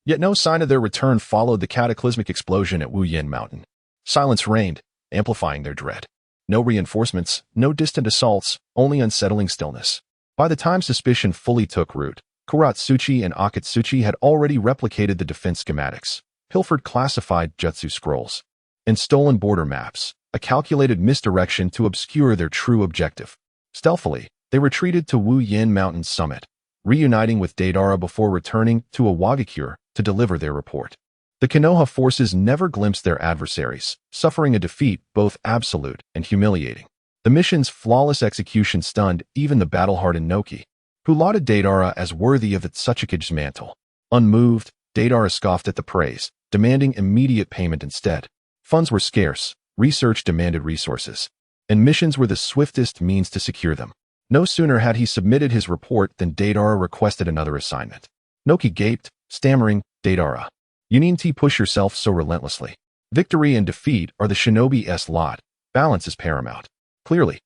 Yet no sign of their return followed the cataclysmic explosion at Wuyin Mountain. Silence reigned, amplifying their dread. No reinforcements, no distant assaults, only unsettling stillness. By the time suspicion fully took root, Kuratsuchi and Akatsuchi had already replicated the defense schematics, pilfered classified jutsu scrolls, and stolen border maps, a calculated misdirection to obscure their true objective. Stealthily, they retreated to Wuyin Mountain's summit, reuniting with Deidara before returning to Iwagakure to deliver their report. The Konoha forces never glimpsed their adversaries, suffering a defeat both absolute and humiliating. The mission's flawless execution stunned even the battle-hardened Noki, who lauded Deidara as worthy of the Tsuchikage's mantle. Unmoved, Deidara scoffed at the praise, demanding immediate payment instead. Funds were scarce, research demanded resources, and missions were the swiftest means to secure them. No sooner had he submitted his report than Deidara requested another assignment. Noki gaped, stammering, "Deidara, you needn't push yourself so relentlessly. Victory and defeat are the shinobi's lot. Balance is paramount." Clearly,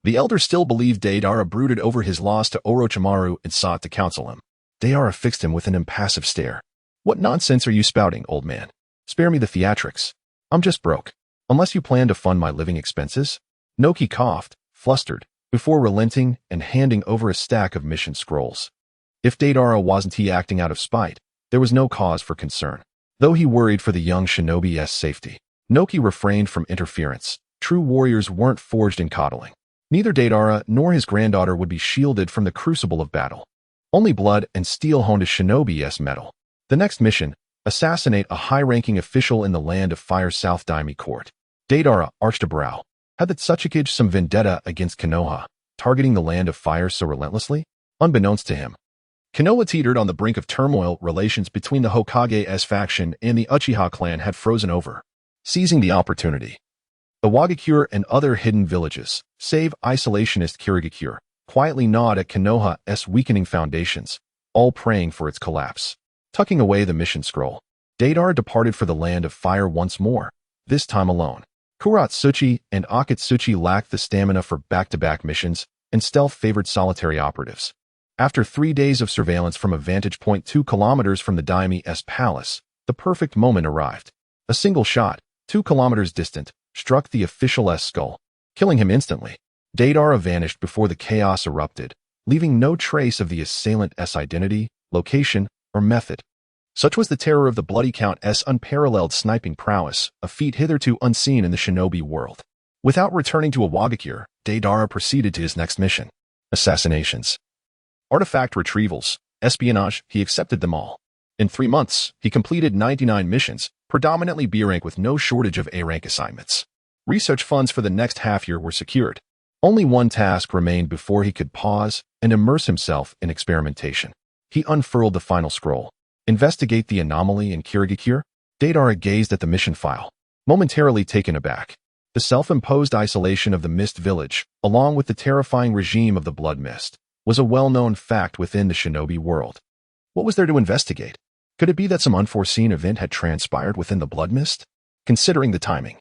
the elder still believed Deidara brooded over his loss to Orochimaru and sought to counsel him. Deidara fixed him with an impassive stare. "What nonsense are you spouting, old man? Spare me the theatrics. I'm just broke. Unless you plan to fund my living expenses?" Noki coughed, flustered, before relenting and handing over a stack of mission scrolls. If Deidara wasn't he acting out of spite, there was no cause for concern. Though he worried for the young shinobi's safety, Noki refrained from interference. True warriors weren't forged in coddling. Neither Deidara nor his granddaughter would be shielded from the crucible of battle. Only blood and steel honed a shinobi's metal. The next mission, assassinate a high-ranking official in the Land of Fire South Daime Court. Deidara arched a brow. Had the Tsuchikage some vendetta against Konoha, targeting the land of fire so relentlessly? Unbeknownst to him, Konoha teetered on the brink of turmoil. Relations between the Hokage's faction and the Uchiha clan had frozen over. Seizing the opportunity, the Wagakure and other hidden villages, save isolationist Kirigakure, quietly gnawed at Konoha's weakening foundations, all praying for its collapse. Tucking away the mission scroll, Deidara departed for the land of fire once more, this time alone. Kuratsuchi and Akatsuchi lacked the stamina for back-to-back missions, and stealth favored solitary operatives. After 3 days of surveillance from a vantage point 2 kilometers from the Daimyo's palace, the perfect moment arrived. A single shot, 2 kilometers distant, struck the official's skull, killing him instantly. Deidara vanished before the chaos erupted, leaving no trace of the assailant's identity, location, or method. Such was the terror of the Bloody Count's unparalleled sniping prowess, a feat hitherto unseen in the shinobi world. Without returning to a Wagakure, Deidara proceeded to his next mission. Assassinations. Artifact retrievals, espionage, he accepted them all. In 3 months, he completed 99 missions, predominantly B rank with no shortage of A rank assignments. Research funds for the next half-year were secured. Only one task remained before he could pause and immerse himself in experimentation. He unfurled the final scroll. Investigate the anomaly in Kirigakure? Deidara gazed at the mission file, momentarily taken aback. The self-imposed isolation of the Mist Village, along with the terrifying regime of the Blood Mist, was a well-known fact within the shinobi world. What was there to investigate? Could it be that some unforeseen event had transpired within the Blood Mist? Considering the timing,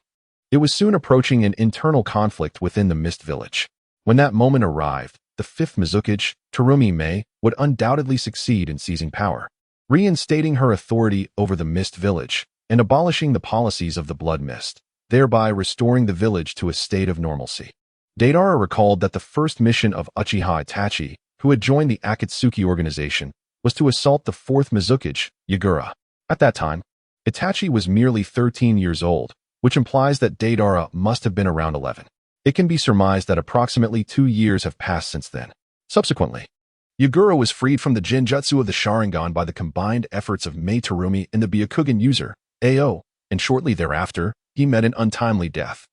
it was soon approaching an internal conflict within the Mist Village. When that moment arrived, the 5th Mizukage, Terumi Mei, would undoubtedly succeed in seizing power, reinstating her authority over the Mist Village and abolishing the policies of the Blood Mist, thereby restoring the village to a state of normalcy. Deidara recalled that the first mission of Uchiha Itachi, who had joined the Akatsuki organization, was to assault the 4th Mizukage, Yagura. At that time, Itachi was merely 13 years old, which implies that Deidara must have been around 11. It can be surmised that approximately 2 years have passed since then. Subsequently, Yagura was freed from the Jinjutsu of the Sharingan by the combined efforts of Mei Terumi and the Byakugan user, AO, and shortly thereafter, he met an untimely death,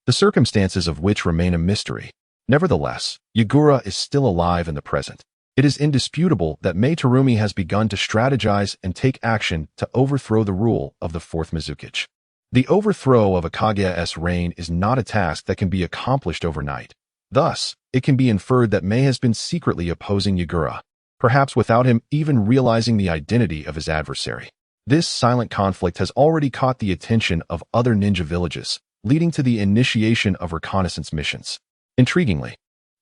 the circumstances of which remain a mystery. Nevertheless, Yagura is still alive in the present. It is indisputable that Mei Terumi has begun to strategize and take action to overthrow the rule of the 4th Mizukage. The overthrow of a Kage's reign is not a task that can be accomplished overnight. Thus, it can be inferred that Mei has been secretly opposing Yagura, perhaps without him even realizing the identity of his adversary. This silent conflict has already caught the attention of other ninja villages, leading to the initiation of reconnaissance missions. Intriguingly,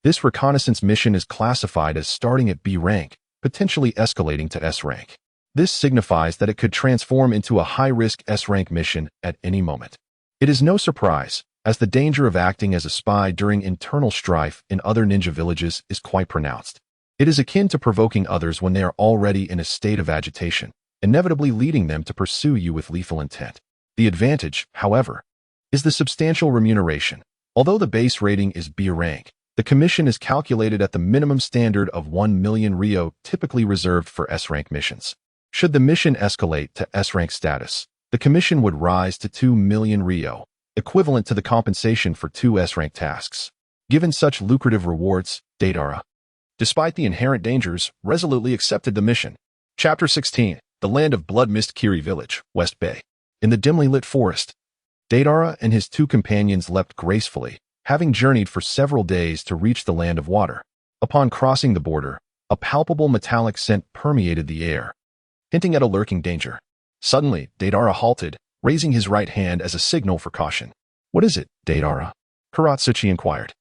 this reconnaissance mission is classified as starting at B rank, potentially escalating to S rank. This signifies that it could transform into a high-risk S rank mission at any moment. It is no surprise, as the danger of acting as a spy during internal strife in other ninja villages is quite pronounced. It is akin to provoking others when they are already in a state of agitation, inevitably leading them to pursue you with lethal intent. The advantage, however, is the substantial remuneration. Although the base rating is B rank, the commission is calculated at the minimum standard of 1 million Ryo, typically reserved for S-rank missions. Should the mission escalate to S-rank status, the commission would rise to 2 million Ryo, equivalent to the compensation for 2 S-rank tasks. Given such lucrative rewards, Deidara, despite the inherent dangers, resolutely accepted the mission. Chapter 16. The Land of Blood Mist Kiri Village, West Bay. In the dimly lit forest, Deidara and his 2 companions leapt gracefully, having journeyed for several days to reach the Land of Water. Upon crossing the border, a palpable metallic scent permeated the air, hinting at a lurking danger. Suddenly, Deidara halted, raising his right hand as a signal for caution. "What is it, Deidara?" Kuratsuchi inquired,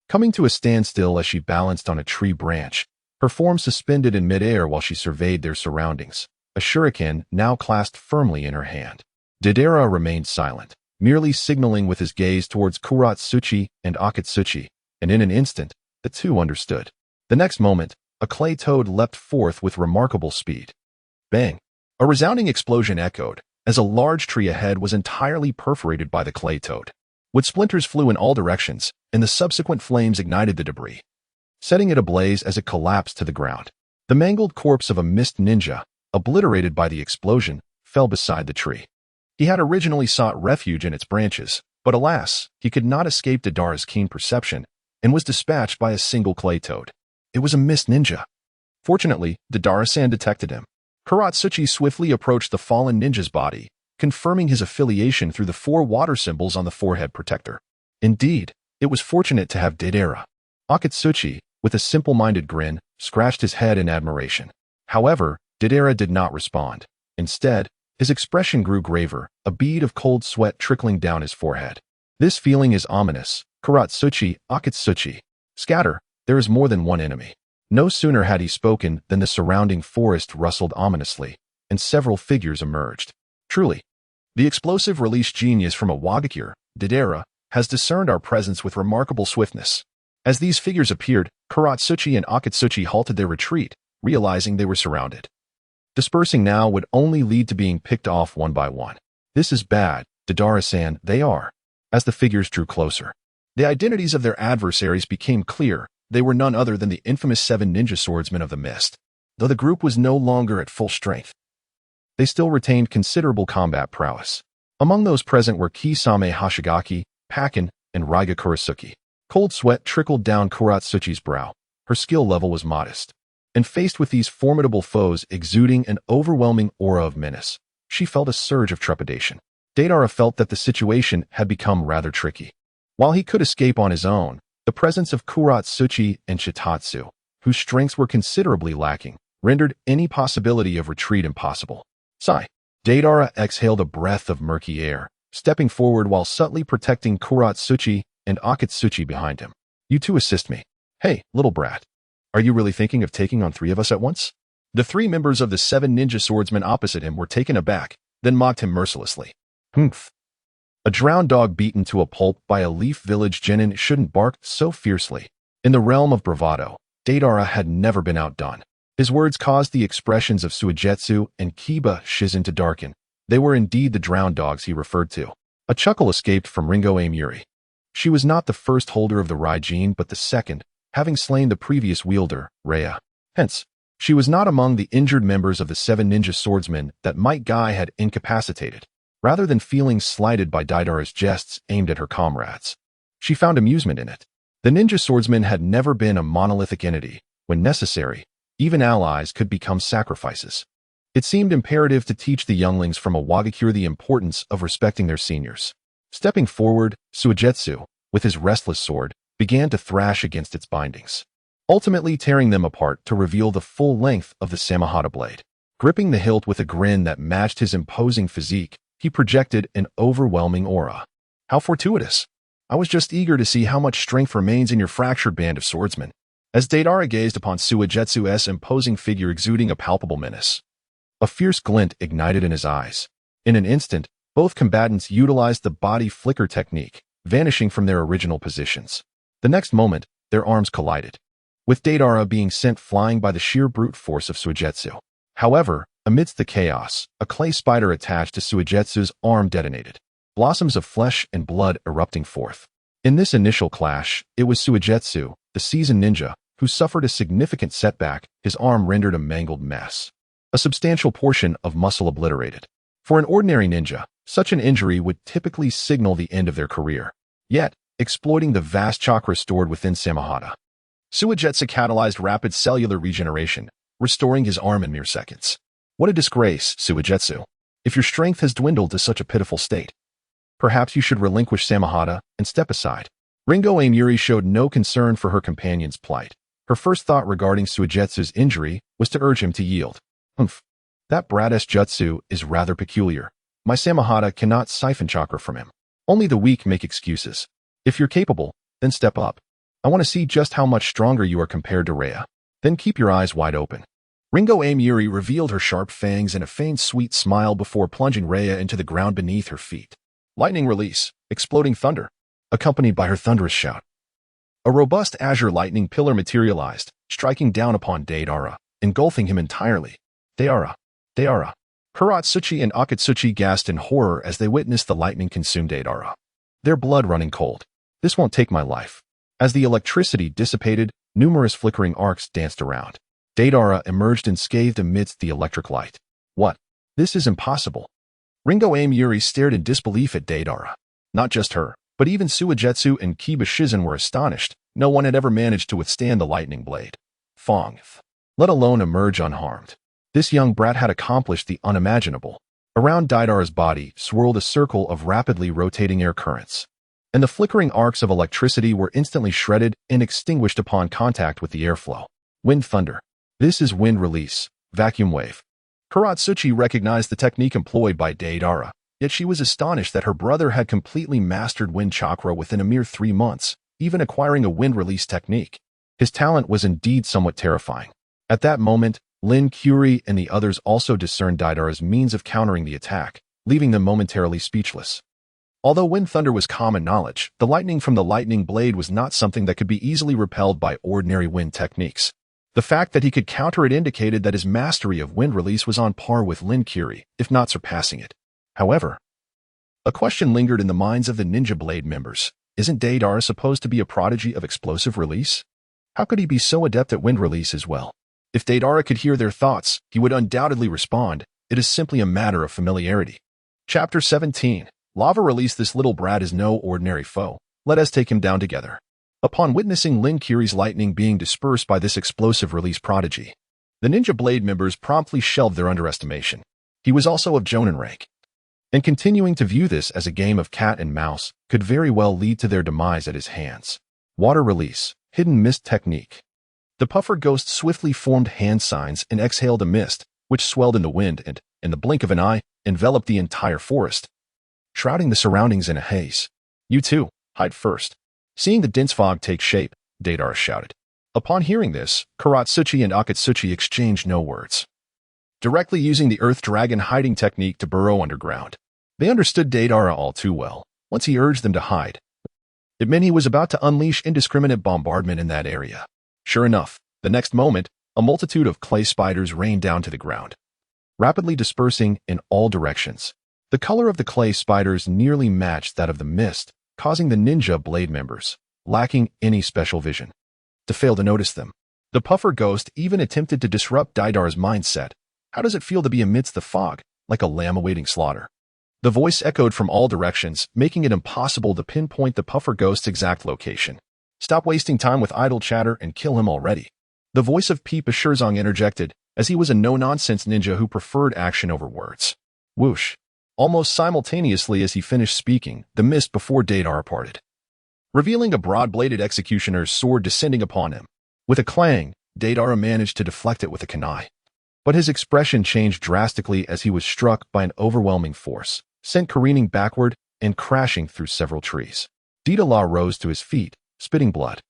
coming to a standstill as she balanced on a tree branch, her form suspended in midair while she surveyed their surroundings, a shuriken now clasped firmly in her hand. Deidara remained silent, merely signaling with his gaze towards Kuratsuchi and Akatsuchi, and in an instant, the two understood. The next moment, a clay toad leapt forth with remarkable speed. Bang! A resounding explosion echoed, as a large tree ahead was entirely perforated by the clay toad. Wood splinters flew in all directions, and the subsequent flames ignited the debris, setting it ablaze as it collapsed to the ground. The mangled corpse of a mist ninja, obliterated by the explosion, fell beside the tree. He had originally sought refuge in its branches, But alas, he could not escape Deidara's keen perception and was dispatched by a single clay toad. It was a mist ninja. Fortunately, Deidara-san detected him. Kuratsuchi swiftly approached the fallen ninja's body, confirming his affiliation through the 4 water symbols on the forehead protector. Indeed, it was fortunate to have Deidara. Akatsuchi, with a simple-minded grin, scratched his head in admiration. However, Deidara did not respond. Instead, his expression grew graver, a bead of cold sweat trickling down his forehead. This feeling is ominous. Kuratsuchi, Akatsuchi. Scatter, there is more than one enemy. No sooner had he spoken than the surrounding forest rustled ominously, and several figures emerged. Truly, the explosive release genius from a Wagakure, Deidara, has discerned our presence with remarkable swiftness. As these figures appeared, Kuratsuchi and Akatsuchi halted their retreat, realizing they were surrounded. Dispersing now would only lead to being picked off one by one. This is bad, Deidara-san, they are. As the figures drew closer, the identities of their adversaries became clear. They were none other than the infamous 7 ninja swordsmen of the mist. Though the group was no longer at full strength, they still retained considerable combat prowess. Among those present were Kisame Hashigaki, Pakin, and Raiga Kurasuki. Cold sweat trickled down Kuratsuchi's brow. Her skill level was modest. And faced with these formidable foes exuding an overwhelming aura of menace, she felt a surge of trepidation. Deidara felt that the situation had become rather tricky. While he could escape on his own, the presence of Kuratsuchi and Shitatsu, whose strengths were considerably lacking, rendered any possibility of retreat impossible. Sigh. Deidara exhaled a breath of murky air, stepping forward while subtly protecting Kuratsuchi and Akatsuchi behind him. You two assist me. Hey, little brat. Are you really thinking of taking on 3 of us at once? The 3 members of the 7 ninja swordsmen opposite him were taken aback, then mocked him mercilessly. Humph. A drowned dog beaten to a pulp by a leaf village genin shouldn't bark so fiercely. In the realm of bravado, Deidara had never been outdone. His words caused the expressions of Suigetsu and Kiba Shizen to darken. They were indeed the drowned dogs he referred to. A chuckle escaped from Ringo Amuri. She was not the first holder of the Raijin but the second, having slain the previous wielder, Rhea. Hence, she was not among the injured members of the 7 ninja swordsmen that Might Guy had incapacitated. Rather than feeling slighted by Deidara's jests aimed at her comrades, she found amusement in it. The ninja swordsmen had never been a monolithic entity. When necessary, even allies could become sacrifices. It seemed imperative to teach the younglings from a Wagakure the importance of respecting their seniors. Stepping forward, Suigetsu, with his restless sword, began to thrash against its bindings, ultimately tearing them apart to reveal the full length of the Samahata blade. Gripping the hilt with a grin that matched his imposing physique, he projected an overwhelming aura. How fortuitous! I was just eager to see how much strength remains in your fractured band of swordsmen. As Deidara gazed upon Suigetsu's imposing figure exuding a palpable menace, a fierce glint ignited in his eyes. In an instant, both combatants utilized the body flicker technique, vanishing from their original positions. The next moment, their arms collided, with Deidara being sent flying by the sheer brute force of Suigetsu. However, amidst the chaos, a clay spider attached to Suigetsu's arm detonated, blossoms of flesh and blood erupting forth. In this initial clash, it was Suigetsu, the seasoned ninja, who suffered a significant setback, his arm rendered a mangled mess. A substantial portion of muscle obliterated. For an ordinary ninja, such an injury would typically signal the end of their career. Yet, exploiting the vast chakra stored within Samahata, Suigetsu catalyzed rapid cellular regeneration, restoring his arm in mere seconds. What a disgrace, Suigetsu. If your strength has dwindled to such a pitiful state, perhaps you should relinquish Samahata and step aside. Ringo Amuri showed no concern for her companion's plight. Her first thought regarding Suigetsu's injury was to urge him to yield. Humph. That brat-ass jutsu is rather peculiar. My Samahata cannot siphon chakra from him. Only the weak make excuses. If you're capable, then step up. I want to see just how much stronger you are compared to Rhea. Then keep your eyes wide open. Ringo Amuri revealed her sharp fangs and a faint sweet smile before plunging Rhea into the ground beneath her feet. Lightning release, exploding thunder, accompanied by her thunderous shout. A robust azure lightning pillar materialized, striking down upon Deidara, engulfing him entirely. Deidara. Kuratsuchi and Akatsuchi gasped in horror as they witnessed the lightning consume Deidara, their blood running cold. This won't take my life. As the electricity dissipated, numerous flickering arcs danced around. Deidara emerged unscathed amidst the electric light. What? This is impossible. Ringo Amuri stared in disbelief at Deidara. Not just her, but even Suigetsu and Kiba Shizen were astonished. No one had ever managed to withstand the lightning blade, Fong, let alone emerge unharmed. This young brat had accomplished the unimaginable. Around Deidara's body swirled a circle of rapidly rotating air currents, and the flickering arcs of electricity were instantly shredded and extinguished upon contact with the airflow. Wind thunder. This is wind release, vacuum wave. Kuratsuchi recognized the technique employed by Deidara, yet she was astonished that her brother had completely mastered wind chakra within a mere 3 months, even acquiring a wind release technique. His talent was indeed somewhat terrifying. At that moment, Lin Curie and the others also discerned Deidara's means of countering the attack, leaving them momentarily speechless. Although wind thunder was common knowledge, the lightning from the lightning blade was not something that could be easily repelled by ordinary wind techniques. The fact that he could counter it indicated that his mastery of wind release was on par with Lin Curie, if not surpassing it. However, a question lingered in the minds of the Ninja Blade members. Isn't Deidara supposed to be a prodigy of explosive release? How could he be so adept at wind release as well? If Deidara could hear their thoughts, he would undoubtedly respond. It is simply a matter of familiarity. Chapter 17. Lava release. This little brat is no ordinary foe. Let us take him down together. Upon witnessing Lin Curie's lightning being dispersed by this explosive release prodigy, the Ninja Blade members promptly shelved their underestimation. He was also of Jonin rank, and continuing to view this as a game of cat and mouse could very well lead to their demise at his hands. Water release, hidden mist technique. The puffer ghost swiftly formed hand signs and exhaled a mist, which swelled in the wind and, in the blink of an eye, enveloped the entire forest, shrouding the surroundings in a haze. You two, hide first. Seeing the dense fog take shape, Deidara shouted. Upon hearing this, Kuratsuchi and Akatsuchi exchanged no words, directly using the Earth Dragon hiding technique to burrow underground. They understood Deidara all too well. Once he urged them to hide, it meant he was about to unleash indiscriminate bombardment in that area. Sure enough, the next moment, a multitude of clay spiders rained down to the ground, rapidly dispersing in all directions. The color of the clay spiders nearly matched that of the mist, causing the Ninja Blade members, lacking any special vision, to fail to notice them. The puffer ghost even attempted to disrupt Deidara's mindset. How does it feel to be amidst the fog, like a lamb awaiting slaughter? The voice echoed from all directions, making it impossible to pinpoint the puffer ghost's exact location. Stop wasting time with idle chatter and kill him already. The voice of Pipa Shirzong interjected, as he was a no-nonsense ninja who preferred action over words. Whoosh. Almost simultaneously as he finished speaking, the mist before Deidara parted, revealing a broad-bladed executioner's sword descending upon him. With a clang, Deidara managed to deflect it with a kunai. But his expression changed drastically as he was struck by an overwhelming force, sent careening backward and crashing through several trees. Deidara rose to his feet, spitting blood.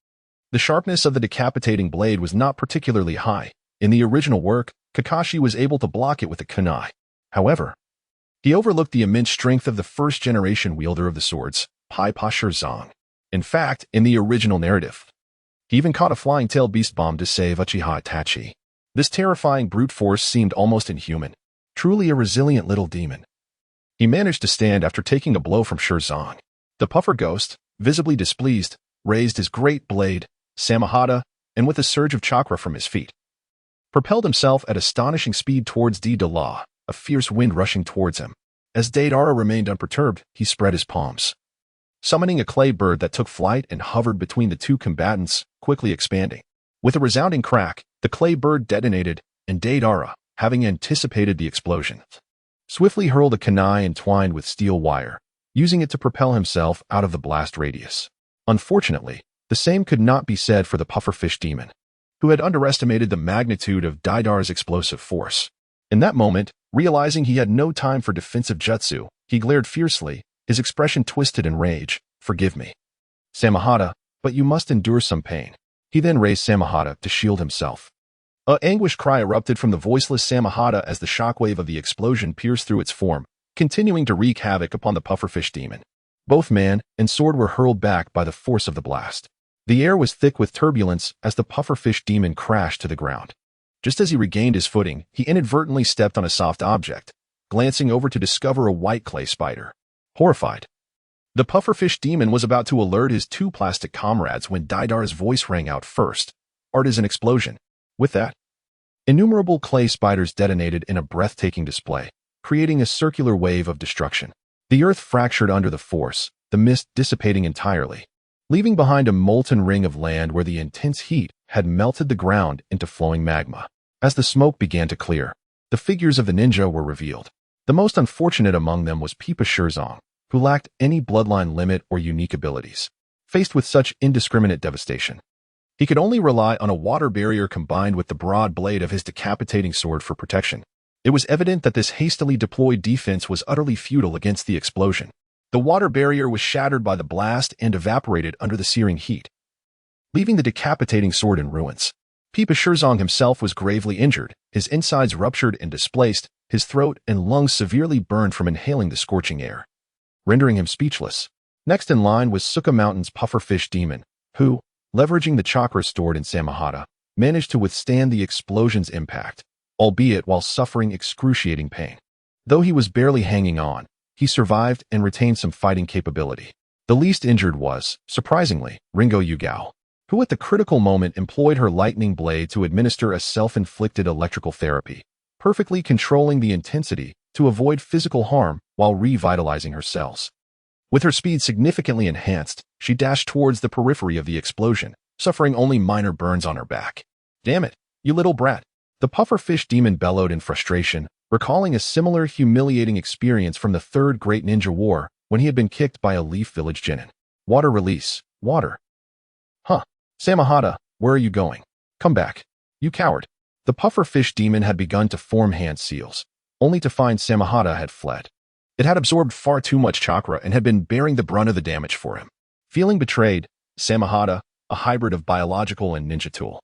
The sharpness of the decapitating blade was not particularly high. In the original work, Kakashi was able to block it with a kunai. However, he overlooked the immense strength of the first-generation wielder of the swords, Pipa Shirzong. In fact, in the original narrative, he even caught a flying-tailed beast bomb to save Uchiha Itachi. This terrifying brute force seemed almost inhuman, truly a resilient little demon. He managed to stand after taking a blow from Shirzong. The puffer ghost, visibly displeased, raised his great blade, Samahata, and with a surge of chakra from his feet, propelled himself at astonishing speed towards Deidara, a fierce wind rushing towards him. As Deidara remained unperturbed, he spread his palms, summoning a clay bird that took flight and hovered between the two combatants, quickly expanding. With a resounding crack, the clay bird detonated, and Deidara, having anticipated the explosion, swiftly hurled a kunai entwined with steel wire, using it to propel himself out of the blast radius. Unfortunately, the same could not be said for the pufferfish demon, who had underestimated the magnitude of Deidara's explosive force. In that moment, realizing he had no time for defensive jutsu, he glared fiercely, his expression twisted in rage. Forgive me, Samahata, but you must endure some pain. He then raised Samahata to shield himself. An anguished cry erupted from the voiceless Samahata as the shockwave of the explosion pierced through its form, continuing to wreak havoc upon the pufferfish demon. Both man and sword were hurled back by the force of the blast. The air was thick with turbulence as the pufferfish demon crashed to the ground. Just as he regained his footing, he inadvertently stepped on a soft object, glancing over to discover a white clay spider. Horrified, the pufferfish demon was about to alert his two plastic comrades when Deidara's voice rang out first. Art is an explosion. With that, innumerable clay spiders detonated in a breathtaking display, creating a circular wave of destruction. The earth fractured under the force, the mist dissipating entirely, leaving behind a molten ring of land where the intense heat had melted the ground into flowing magma. As the smoke began to clear, the figures of the ninja were revealed. The most unfortunate among them was Pipa Shirzong, who lacked any bloodline limit or unique abilities. Faced with such indiscriminate devastation, he could only rely on a water barrier combined with the broad blade of his decapitating sword for protection. It was evident that this hastily deployed defense was utterly futile against the explosion. The water barrier was shattered by the blast and evaporated under the searing heat, leaving the decapitating sword in ruins. Pipa Shirzong himself was gravely injured, his insides ruptured and displaced, his throat and lungs severely burned from inhaling the scorching air, rendering him speechless. Next in line was Suka Mountain's pufferfish demon, who, leveraging the chakra stored in Samahata, managed to withstand the explosion's impact, albeit while suffering excruciating pain. Though he was barely hanging on, he survived and retained some fighting capability. The least injured was, surprisingly, Ringo Yugao, who at the critical moment employed her lightning blade to administer a self-inflicted electrical therapy, perfectly controlling the intensity to avoid physical harm while revitalizing her cells. With her speed significantly enhanced, she dashed towards the periphery of the explosion, suffering only minor burns on her back. "Damn it, you little brat!" The pufferfish demon bellowed in frustration, recalling a similar humiliating experience from the Third Great Ninja War when he had been kicked by a Leaf Village genin. "Water release, water." "Huh. Samahata, where are you going? Come back. You coward." The pufferfish demon had begun to form hand seals, only to find Samahata had fled. It had absorbed far too much chakra and had been bearing the brunt of the damage for him. Feeling betrayed, Samahata, a hybrid of biological and ninja tool,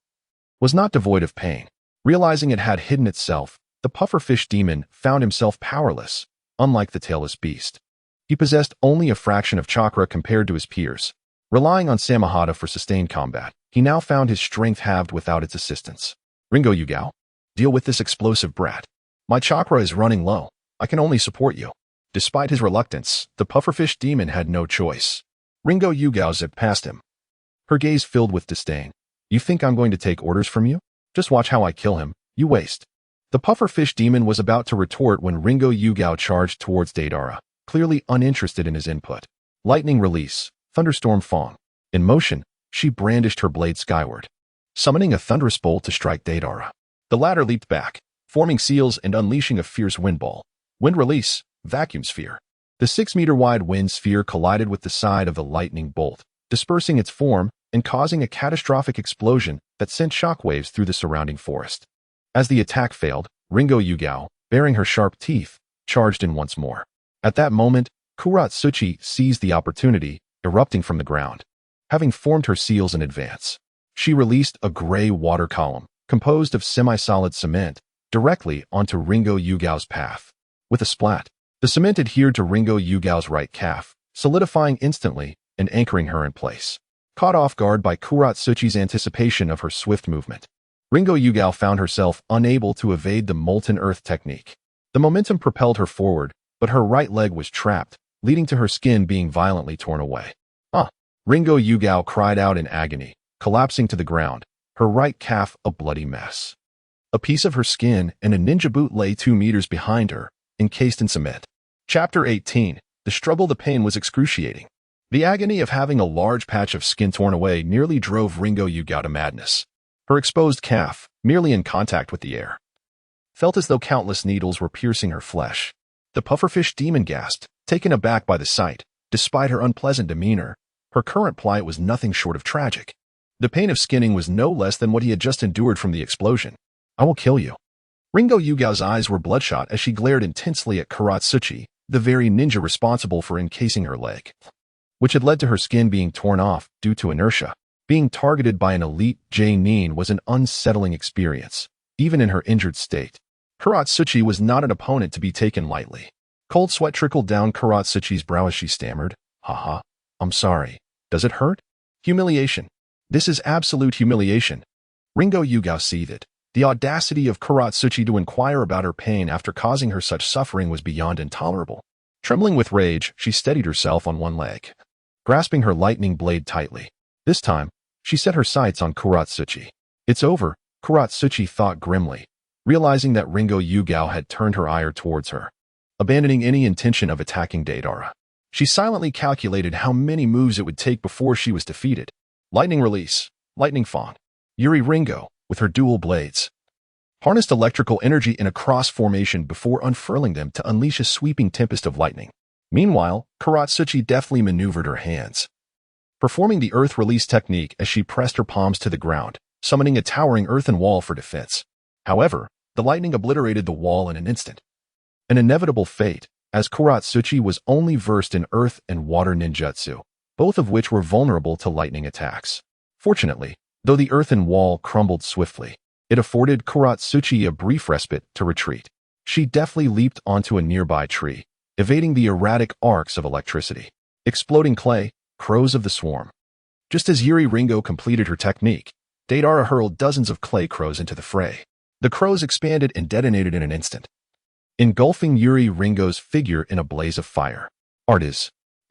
was not devoid of pain. Realizing it had hidden itself, the pufferfish demon found himself powerless, unlike the tailless beast. He possessed only a fraction of chakra compared to his peers. Relying on Samahata for sustained combat, he now found his strength halved without its assistance. "Ringo Yugao, deal with this explosive brat. My chakra is running low. I can only support you." Despite his reluctance, the pufferfish demon had no choice. Ringo Yugao zipped past him, her gaze filled with disdain. "You think I'm going to take orders from you? Just watch how I kill him, you waste." The pufferfish demon was about to retort when Ringo Yugao charged towards Deidara, clearly uninterested in his input. Lightning release, thunderstorm Fong. In motion, she brandished her blade skyward, summoning a thunderous bolt to strike Deidara. The latter leaped back, forming seals and unleashing a fierce wind ball. Wind release, vacuum sphere. The 6-meter-wide wind sphere collided with the side of the lightning bolt, dispersing its form and causing a catastrophic explosion that sent shockwaves through the surrounding forest. As the attack failed, Ringo Yugao, baring her sharp teeth, charged in once more. At that moment, Kuratsuchi seized the opportunity, erupting from the ground. Having formed her seals in advance, she released a gray water column, composed of semi-solid cement, directly onto Ringo Yugao's path. With a splat, the cement adhered to Ringo Yugao's right calf, solidifying instantly and anchoring her in place. Caught off guard by Kuratsuchi's anticipation of her swift movement, Ringo Yugao found herself unable to evade the molten earth technique. The momentum propelled her forward, but her right leg was trapped, leading to her skin being violently torn away. "Ah!" Ringo Yugao cried out in agony, collapsing to the ground, her right calf a bloody mess. A piece of her skin and a ninja boot lay 2 meters behind her, encased in cement. Chapter 18. The struggle, the pain was excruciating. The agony of having a large patch of skin torn away nearly drove Ringo Yugao to madness. Her exposed calf, merely in contact with the air, felt as though countless needles were piercing her flesh. The pufferfish demon gasped, taken aback by the sight. Despite her unpleasant demeanor, her current plight was nothing short of tragic. The pain of skinning was no less than what he had just endured from the explosion. "I will kill you." Ringo Yugao's eyes were bloodshot as she glared intensely at Kuratsuchi, the very ninja responsible for encasing her leg, which had led to her skin being torn off due to inertia. Being targeted by an elite genin was an unsettling experience, even in her injured state. Kuratsuchi was not an opponent to be taken lightly. Cold sweat trickled down Kuratsuchi's brow as she stammered, "Haha, I'm sorry. Does it hurt?" Humiliation. This is absolute humiliation. Ringo Yugao seethed. The audacity of Kuratsuchi to inquire about her pain after causing her such suffering was beyond intolerable. Trembling with rage, she steadied herself on one leg, grasping her lightning blade tightly. This time, she set her sights on Kuratsuchi. "It's over," Kuratsuchi thought grimly, realizing that Ringo Yugao had turned her ire towards her. Abandoning any intention of attacking Deidara, She silently calculated how many moves it would take before she was defeated. Lightning Release, Lightning Fawn. Yuri Ringo, with her dual blades, harnessed electrical energy in a cross formation before unfurling them to unleash a sweeping tempest of lightning. Meanwhile, Karatsuchi deftly maneuvered her hands, performing the earth release technique as she pressed her palms to the ground, summoning a towering earthen wall for defense. However, the lightning obliterated the wall in an instant. An inevitable fate, as Karatsuchi was only versed in earth and water ninjutsu, both of which were vulnerable to lightning attacks. Fortunately, though the earthen wall crumbled swiftly, it afforded Karatsuchi a brief respite to retreat. She deftly leaped onto a nearby tree, evading the erratic arcs of electricity. Exploding clay, crows of the swarm. Just as Yuri Ringo completed her technique, Deidara hurled dozens of clay crows into the fray. The crows expanded and detonated in an instant, engulfing Yuri Ringo's figure in a blaze of fire.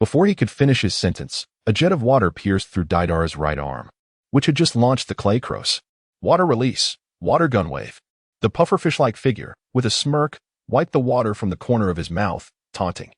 Before he could finish his sentence, a jet of water pierced through Deidara's right arm, which had just launched the clay crows. Water Release, Water Gun Wave. The pufferfish-like figure, with a smirk, wiped the water from the corner of his mouth, taunting.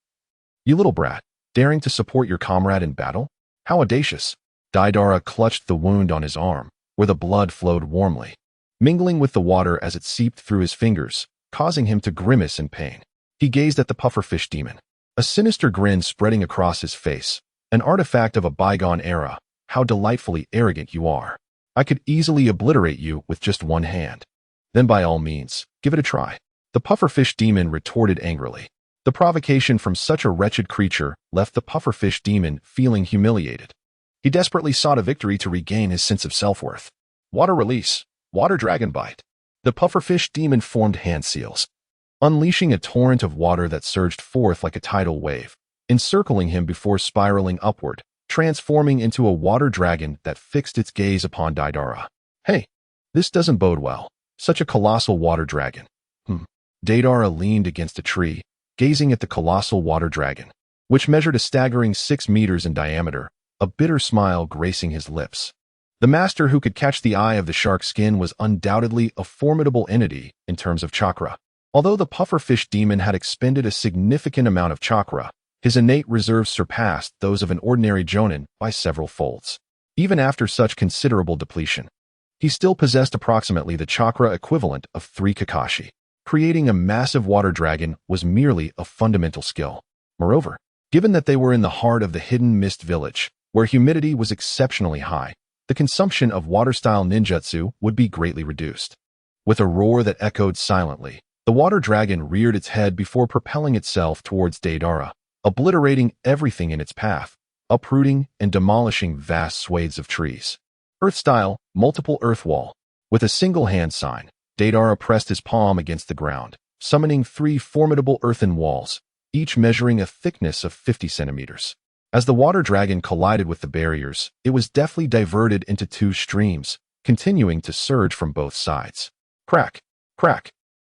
You little brat, daring to support your comrade in battle? How audacious. Deidara clutched the wound on his arm, where the blood flowed warmly, mingling with the water as it seeped through his fingers, causing him to grimace in pain. He gazed at the pufferfish demon, a sinister grin spreading across his face, an artifact of a bygone era. How delightfully arrogant you are. I could easily obliterate you with just one hand. Then by all means, give it a try. The pufferfish demon retorted angrily. The provocation from such a wretched creature left the pufferfish demon feeling humiliated. He desperately sought a victory to regain his sense of self-worth. Water Release, Water Dragon Bite. The pufferfish demon formed hand seals, unleashing a torrent of water that surged forth like a tidal wave, encircling him before spiraling upward, transforming into a water dragon that fixed its gaze upon Deidara. Hey, this doesn't bode well. Such a colossal water dragon. Deidara leaned against a tree, gazing at the colossal water dragon, which measured a staggering 6 meters in diameter, a bitter smile gracing his lips. The master who could catch the eye of the shark skin was undoubtedly a formidable entity in terms of chakra. Although the pufferfish demon had expended a significant amount of chakra, his innate reserves surpassed those of an ordinary jonin by several folds. Even after such considerable depletion, he still possessed approximately the chakra equivalent of 3 Kakashi. Creating a massive water dragon was merely a fundamental skill. Moreover, given that they were in the heart of the hidden mist village, where humidity was exceptionally high, the consumption of water-style ninjutsu would be greatly reduced. With a roar that echoed silently, the water dragon reared its head before propelling itself towards Deidara, obliterating everything in its path, uprooting and demolishing vast swathes of trees. Earth-style, multiple earth wall. With a single hand sign, Deidara pressed his palm against the ground, summoning 3 formidable earthen walls, each measuring a thickness of 50 centimeters. As the water dragon collided with the barriers, it was deftly diverted into 2 streams, continuing to surge from both sides. Crack, crack.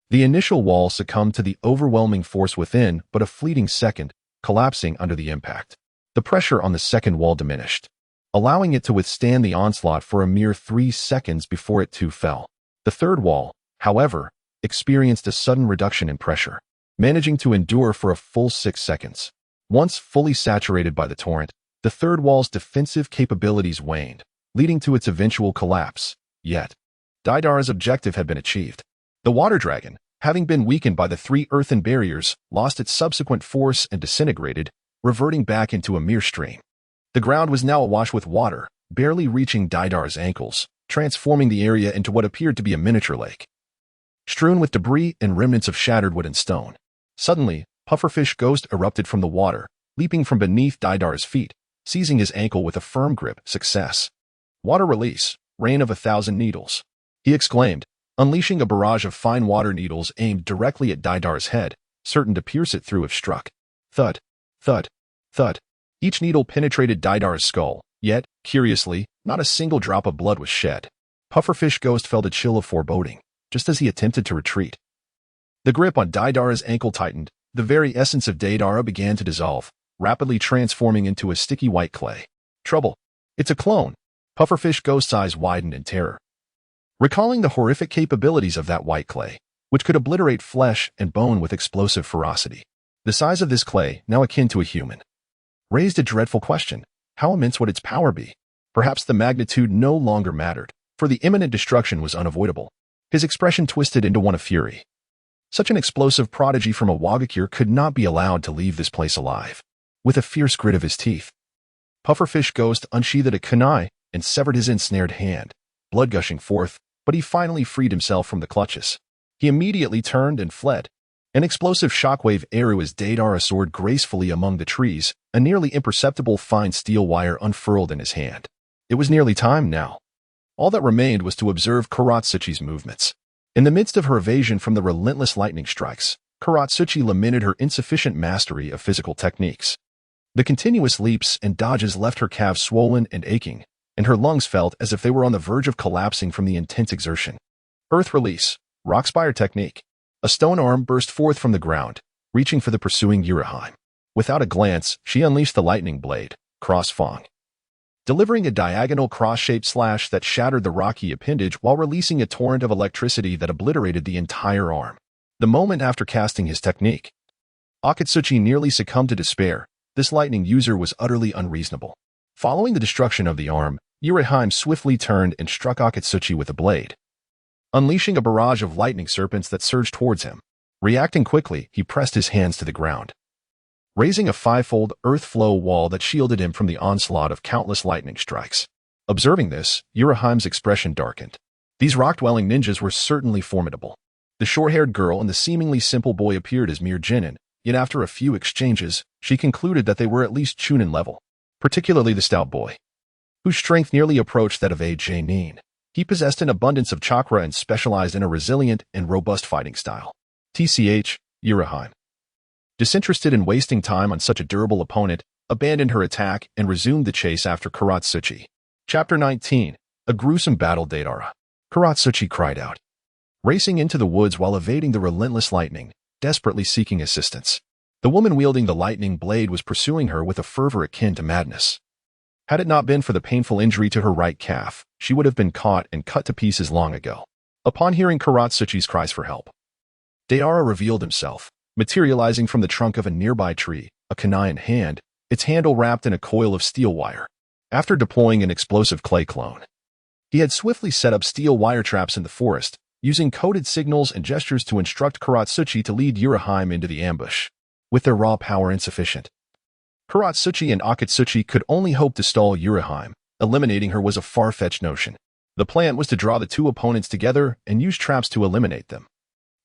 The initial wall succumbed to the overwhelming force within but a fleeting second, collapsing under the impact. The pressure on the second wall diminished, allowing it to withstand the onslaught for a mere 3 seconds before it too fell. The third wall, however, experienced a sudden reduction in pressure, managing to endure for a full 6 seconds. Once fully saturated by the torrent, the third wall's defensive capabilities waned, leading to its eventual collapse. Yet, Deidara's objective had been achieved. The water dragon, having been weakened by the 3 earthen barriers, lost its subsequent force and disintegrated, reverting back into a mere stream. The ground was now awash with water, barely reaching Deidara's ankles, transforming the area into what appeared to be a miniature lake, strewn with debris and remnants of shattered wood and stone. Suddenly, Pufferfish Ghost erupted from the water, leaping from beneath Deidara's feet, seizing his ankle with a firm grip. Success. Water Release, Rain of 1,000 Needles, he exclaimed, unleashing a barrage of fine water needles aimed directly at Deidara's head, certain to pierce it through if struck. Thud, thud, thud. Each needle penetrated Deidara's skull, yet, curiously, not a single drop of blood was shed. Pufferfish Ghost felt a chill of foreboding, just as he attempted to retreat. The grip on Deidara's ankle tightened, the very essence of Deidara began to dissolve, rapidly transforming into a sticky white clay. Trouble. It's a clone. Pufferfish Ghost's eyes widened in terror, recalling the horrific capabilities of that white clay, which could obliterate flesh and bone with explosive ferocity. The size of this clay, now akin to a human, raised a dreadful question. How immense would its power be? Perhaps the magnitude no longer mattered, for the imminent destruction was unavoidable. His expression twisted into one of fury. Such an explosive prodigy from a Wagakure could not be allowed to leave this place alive. With a fierce grit of his teeth, Pufferfish Ghost unsheathed a kunai and severed his ensnared hand, blood gushing forth, but he finally freed himself from the clutches. He immediately turned and fled. An explosive shockwave arrow as Deidara soared gracefully among the trees, a nearly imperceptible fine steel wire unfurled in his hand. It was nearly time now. All that remained was to observe Kuratsuchi's movements. In the midst of her evasion from the relentless lightning strikes, Kuratsuchi lamented her insufficient mastery of physical techniques. The continuous leaps and dodges left her calves swollen and aching, and her lungs felt as if they were on the verge of collapsing from the intense exertion. Earth release, rock spire technique. A stone arm burst forth from the ground, reaching for the pursuing Yuraheim. Without a glance, she unleashed the lightning blade, cross fang, delivering a diagonal cross-shaped slash that shattered the rocky appendage while releasing a torrent of electricity that obliterated the entire arm. The moment after casting his technique, Akatsuchi nearly succumbed to despair. This lightning user was utterly unreasonable. Following the destruction of the arm, Yuraheim swiftly turned and struck Akatsuchi with a blade, unleashing a barrage of lightning serpents that surged towards him. Reacting quickly, he pressed his hands to the ground, raising a fivefold earth flow wall that shielded him from the onslaught of countless lightning strikes. Observing this, Yuraheim's expression darkened. These rock-dwelling ninjas were certainly formidable. The short-haired girl and the seemingly simple boy appeared as mere genin, yet after a few exchanges, she concluded that they were at least chunin level, particularly the stout boy, whose strength nearly approached that of a genin. He possessed an abundance of chakra and specialized in a resilient and robust fighting style. TCH, Yuraheim, disinterested in wasting time on such a durable opponent, abandoned her attack and resumed the chase after Kuratsuchi. Chapter 19. A gruesome battle. Deidara. Kuratsuchi cried out, racing into the woods while evading the relentless lightning, desperately seeking assistance. The woman wielding the lightning blade was pursuing her with a fervor akin to madness. Had it not been for the painful injury to her right calf, she would have been caught and cut to pieces long ago. Upon hearing Kuratsuchi's cries for help, Deidara revealed himself, materializing from the trunk of a nearby tree, a kunai in hand, its handle wrapped in a coil of steel wire. After deploying an explosive clay clone, he had swiftly set up steel wire traps in the forest, using coded signals and gestures to instruct Kuratsuchi to lead Yuraheim into the ambush. With their raw power insufficient, Kuratsuchi and Akatsuchi could only hope to stall Yuraheim. Eliminating her was a far-fetched notion. The plan was to draw the two opponents together and use traps to eliminate them.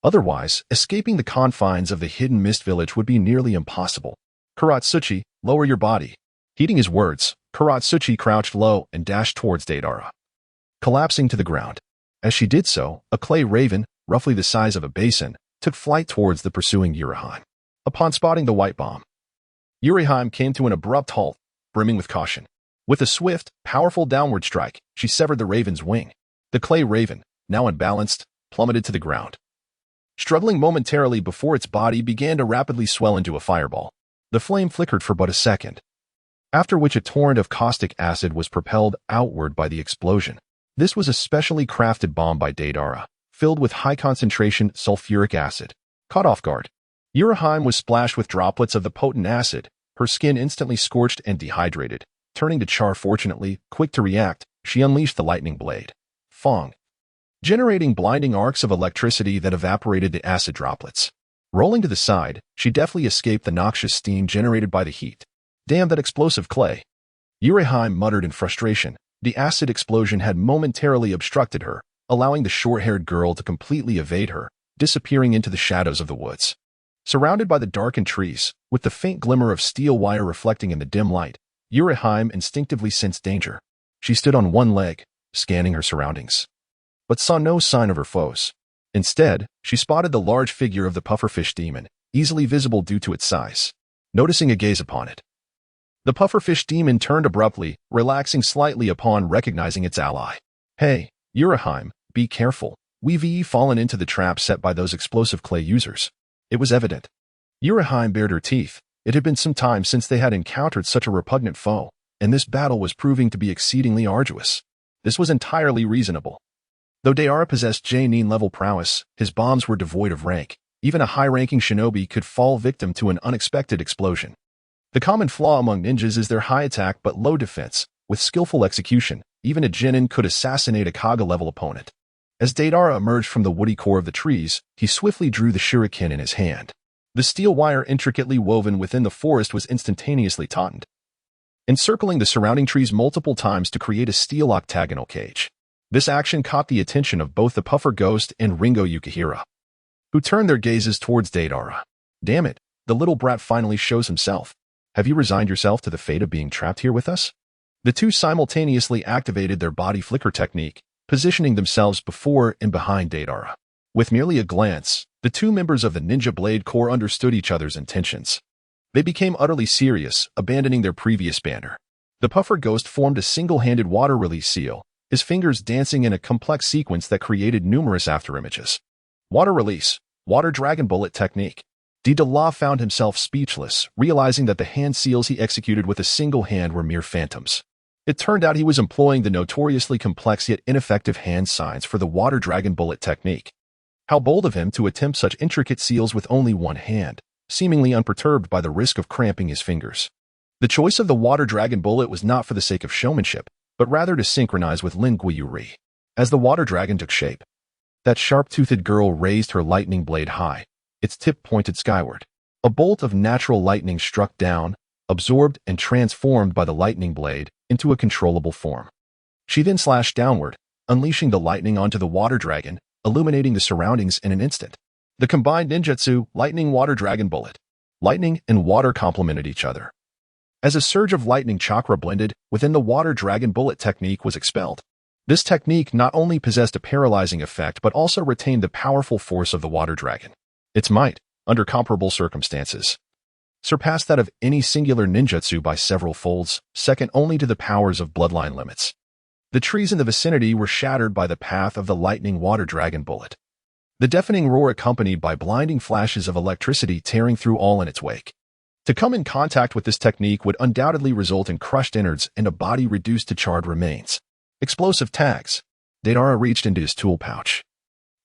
Otherwise, escaping the confines of the hidden mist village would be nearly impossible. Kuratsuchi, lower your body. Heeding his words, Kuratsuchi crouched low and dashed towards Deidara, collapsing to the ground. As she did so, a clay raven, roughly the size of a basin, took flight towards the pursuing Yuraheim. Upon spotting the white bomb, Yuraheim came to an abrupt halt, brimming with caution. With a swift, powerful downward strike, she severed the raven's wing. The clay raven, now unbalanced, plummeted to the ground, struggling momentarily before its body began to rapidly swell into a fireball. The flame flickered for but a second, after which a torrent of caustic acid was propelled outward by the explosion. This was a specially crafted bomb by Deidara, filled with high-concentration sulfuric acid. Caught off guard, Yuraheim was splashed with droplets of the potent acid, her skin instantly scorched and dehydrated. Turning to char fortunately, quick to react, she unleashed the lightning blade, fang, generating blinding arcs of electricity that evaporated the acid droplets. Rolling to the side, she deftly escaped the noxious steam generated by the heat. Damn that explosive clay! Yuraheim muttered in frustration. The acid explosion had momentarily obstructed her, allowing the short-haired girl to completely evade her, disappearing into the shadows of the woods. Surrounded by the darkened trees, with the faint glimmer of steel wire reflecting in the dim light, Yuraheim instinctively sensed danger. She stood on one leg, scanning her surroundings, but saw no sign of her foes. Instead, she spotted the large figure of the pufferfish demon, easily visible due to its size. Noticing a gaze upon it, the pufferfish demon turned abruptly, relaxing slightly upon recognizing its ally. Hey, Yuraheim, be careful. We've fallen into the trap set by those explosive clay users. It was evident. Yuraheim bared her teeth. It had been some time since they had encountered such a repugnant foe, and this battle was proving to be exceedingly arduous. This was entirely reasonable. Though Deidara possessed genin-level prowess, his bombs were devoid of rank. Even a high-ranking shinobi could fall victim to an unexpected explosion. The common flaw among ninjas is their high attack but low defense. With skillful execution, even a genin could assassinate a Kaga-level opponent. As Deidara emerged from the woody core of the trees, he swiftly drew the shuriken in his hand. The steel wire intricately woven within the forest was instantaneously tautened, encircling the surrounding trees multiple times to create a steel octagonal cage. This action caught the attention of both the Puffer Ghost and Ringo Yukihira, who turned their gazes towards Deidara. Damn it, the little brat finally shows himself. Have you resigned yourself to the fate of being trapped here with us? The two simultaneously activated their body flicker technique, positioning themselves before and behind Deidara. With merely a glance, the two members of the Ninja Blade Corps understood each other's intentions. They became utterly serious, abandoning their previous banter. The Puffer Ghost formed a single-handed water release seal, his fingers dancing in a complex sequence that created numerous afterimages. Water release, water dragon bullet technique. Deidara found himself speechless, realizing that the hand seals he executed with a single hand were mere phantoms. It turned out he was employing the notoriously complex yet ineffective hand signs for the water dragon bullet technique. How bold of him to attempt such intricate seals with only one hand, seemingly unperturbed by the risk of cramping his fingers. The choice of the water dragon bullet was not for the sake of showmanship, but rather to synchronize with Lin Guiyuri. As the water dragon took shape, that sharp-toothed girl raised her lightning blade high, its tip pointed skyward. A bolt of natural lightning struck down, absorbed and transformed by the lightning blade into a controllable form. She then slashed downward, unleashing the lightning onto the water dragon, illuminating the surroundings in an instant. The combined ninjutsu, lightning water dragon bullet. Lightning and water complemented each other. As a surge of lightning chakra blended within the water dragon bullet technique was expelled. This technique not only possessed a paralyzing effect but also retained the powerful force of the water dragon. Its might, under comparable circumstances, surpassed that of any singular ninjutsu by several folds, second only to the powers of bloodline limits. The trees in the vicinity were shattered by the path of the lightning water dragon bullet. The deafening roar accompanied by blinding flashes of electricity tearing through all in its wake. To come in contact with this technique would undoubtedly result in crushed innards and a body reduced to charred remains. Explosive tags. Deidara reached into his tool pouch,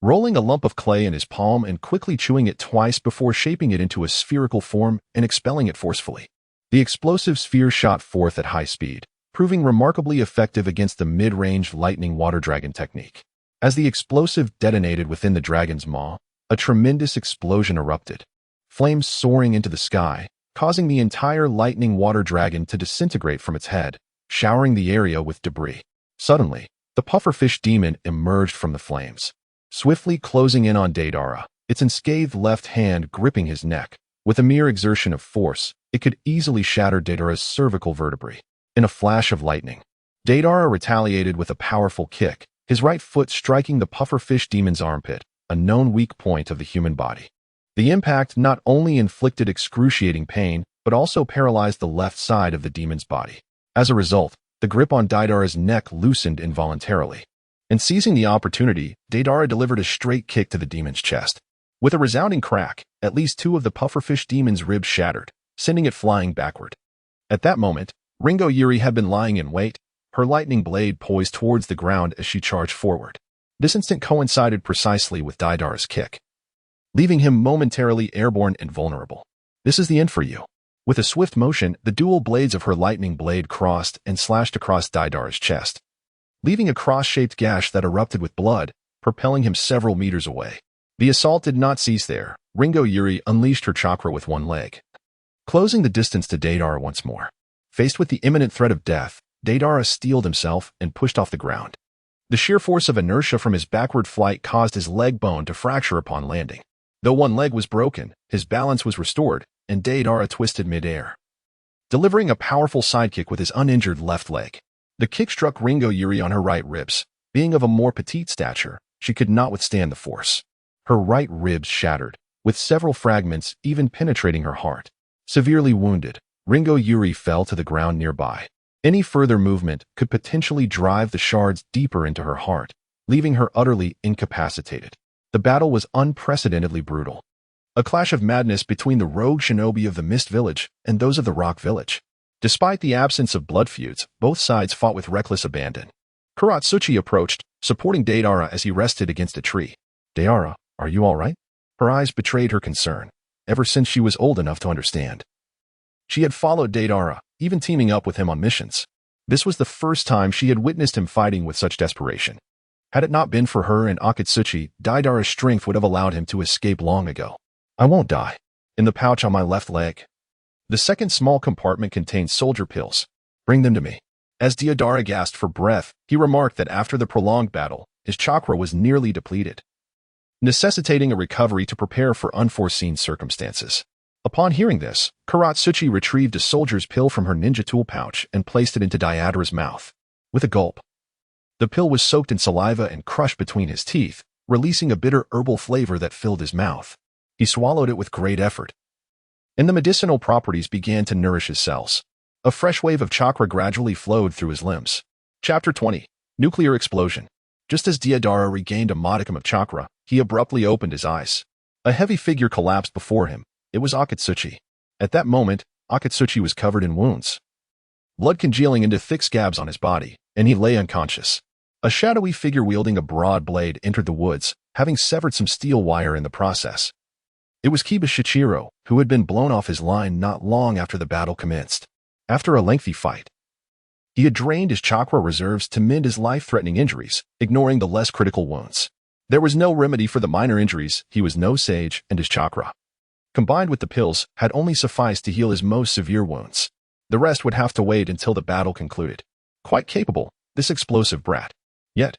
rolling a lump of clay in his palm and quickly chewing it twice before shaping it into a spherical form and expelling it forcefully. The explosive sphere shot forth at high speed, proving remarkably effective against the mid-range lightning water dragon technique. As the explosive detonated within the dragon's maw, a tremendous explosion erupted, flames soaring into the sky, causing the entire lightning water dragon to disintegrate from its head, showering the area with debris. Suddenly, the pufferfish demon emerged from the flames, swiftly closing in on Deidara, its unscathed left hand gripping his neck. With a mere exertion of force, it could easily shatter Deidara's cervical vertebrae. In a flash of lightning, Deidara retaliated with a powerful kick, his right foot striking the pufferfish demon's armpit, a known weak point of the human body. The impact not only inflicted excruciating pain, but also paralyzed the left side of the demon's body. As a result, the grip on Deidara's neck loosened involuntarily. And seizing the opportunity, Deidara delivered a straight kick to the demon's chest. With a resounding crack, at least two of the pufferfish demon's ribs shattered, sending it flying backward. At that moment, Ringo Yuri had been lying in wait, her lightning blade poised towards the ground as she charged forward. This instant coincided precisely with Deidara's kick, leaving him momentarily airborne and vulnerable. This is the end for you. With a swift motion, the dual blades of her lightning blade crossed and slashed across Deidara's chest, leaving a cross-shaped gash that erupted with blood, propelling him several meters away. The assault did not cease there. Ringo Yuri unleashed her chakra with one leg, closing the distance to Deidara once more. Faced with the imminent threat of death, Deidara steeled himself and pushed off the ground. The sheer force of inertia from his backward flight caused his leg bone to fracture upon landing. Though one leg was broken, his balance was restored, and Deidara twisted mid-air, delivering a powerful sidekick with his uninjured left leg. The kick struck Ringo Yuri on her right ribs. Being of a more petite stature, she could not withstand the force. Her right ribs shattered, with several fragments even penetrating her heart. Severely wounded, Ringo Yuri fell to the ground nearby. Any further movement could potentially drive the shards deeper into her heart, leaving her utterly incapacitated. The battle was unprecedentedly brutal. A clash of madness between the rogue shinobi of the Mist Village and those of the Rock Village. Despite the absence of blood feuds, both sides fought with reckless abandon. Kuratsuchi approached, supporting Deidara as he rested against a tree. "Deidara, are you all right?" Her eyes betrayed her concern, ever since she was old enough to understand. She had followed Deidara, even teaming up with him on missions. This was the first time she had witnessed him fighting with such desperation. Had it not been for her and Akatsuchi, Deidara's strength would have allowed him to escape long ago. I won't die. In the pouch on my left leg. The second small compartment contained soldier pills. Bring them to me. As Deidara gasped for breath, he remarked that after the prolonged battle, his chakra was nearly depleted, necessitating a recovery to prepare for unforeseen circumstances. Upon hearing this, Karatsuchi retrieved a soldier's pill from her ninja tool pouch and placed it into Deidara's mouth. With a gulp, the pill was soaked in saliva and crushed between his teeth, releasing a bitter herbal flavor that filled his mouth. He swallowed it with great effort, and the medicinal properties began to nourish his cells. A fresh wave of chakra gradually flowed through his limbs. Chapter 20. Nuclear Explosion. Just as Deidara regained a modicum of chakra, he abruptly opened his eyes. A heavy figure collapsed before him. It was Akatsuchi. At that moment, Akatsuchi was covered in wounds, blood congealing into thick scabs on his body, and he lay unconscious. A shadowy figure wielding a broad blade entered the woods, having severed some steel wire in the process. It was Kiba Shichiro, who had been blown off his line not long after the battle commenced. After a lengthy fight, he had drained his chakra reserves to mend his life-threatening injuries, ignoring the less critical wounds. There was no remedy for the minor injuries. He was no sage, and his chakra, combined with the pills, had only sufficed to heal his most severe wounds. The rest would have to wait until the battle concluded. Quite capable, this explosive brat. Yet,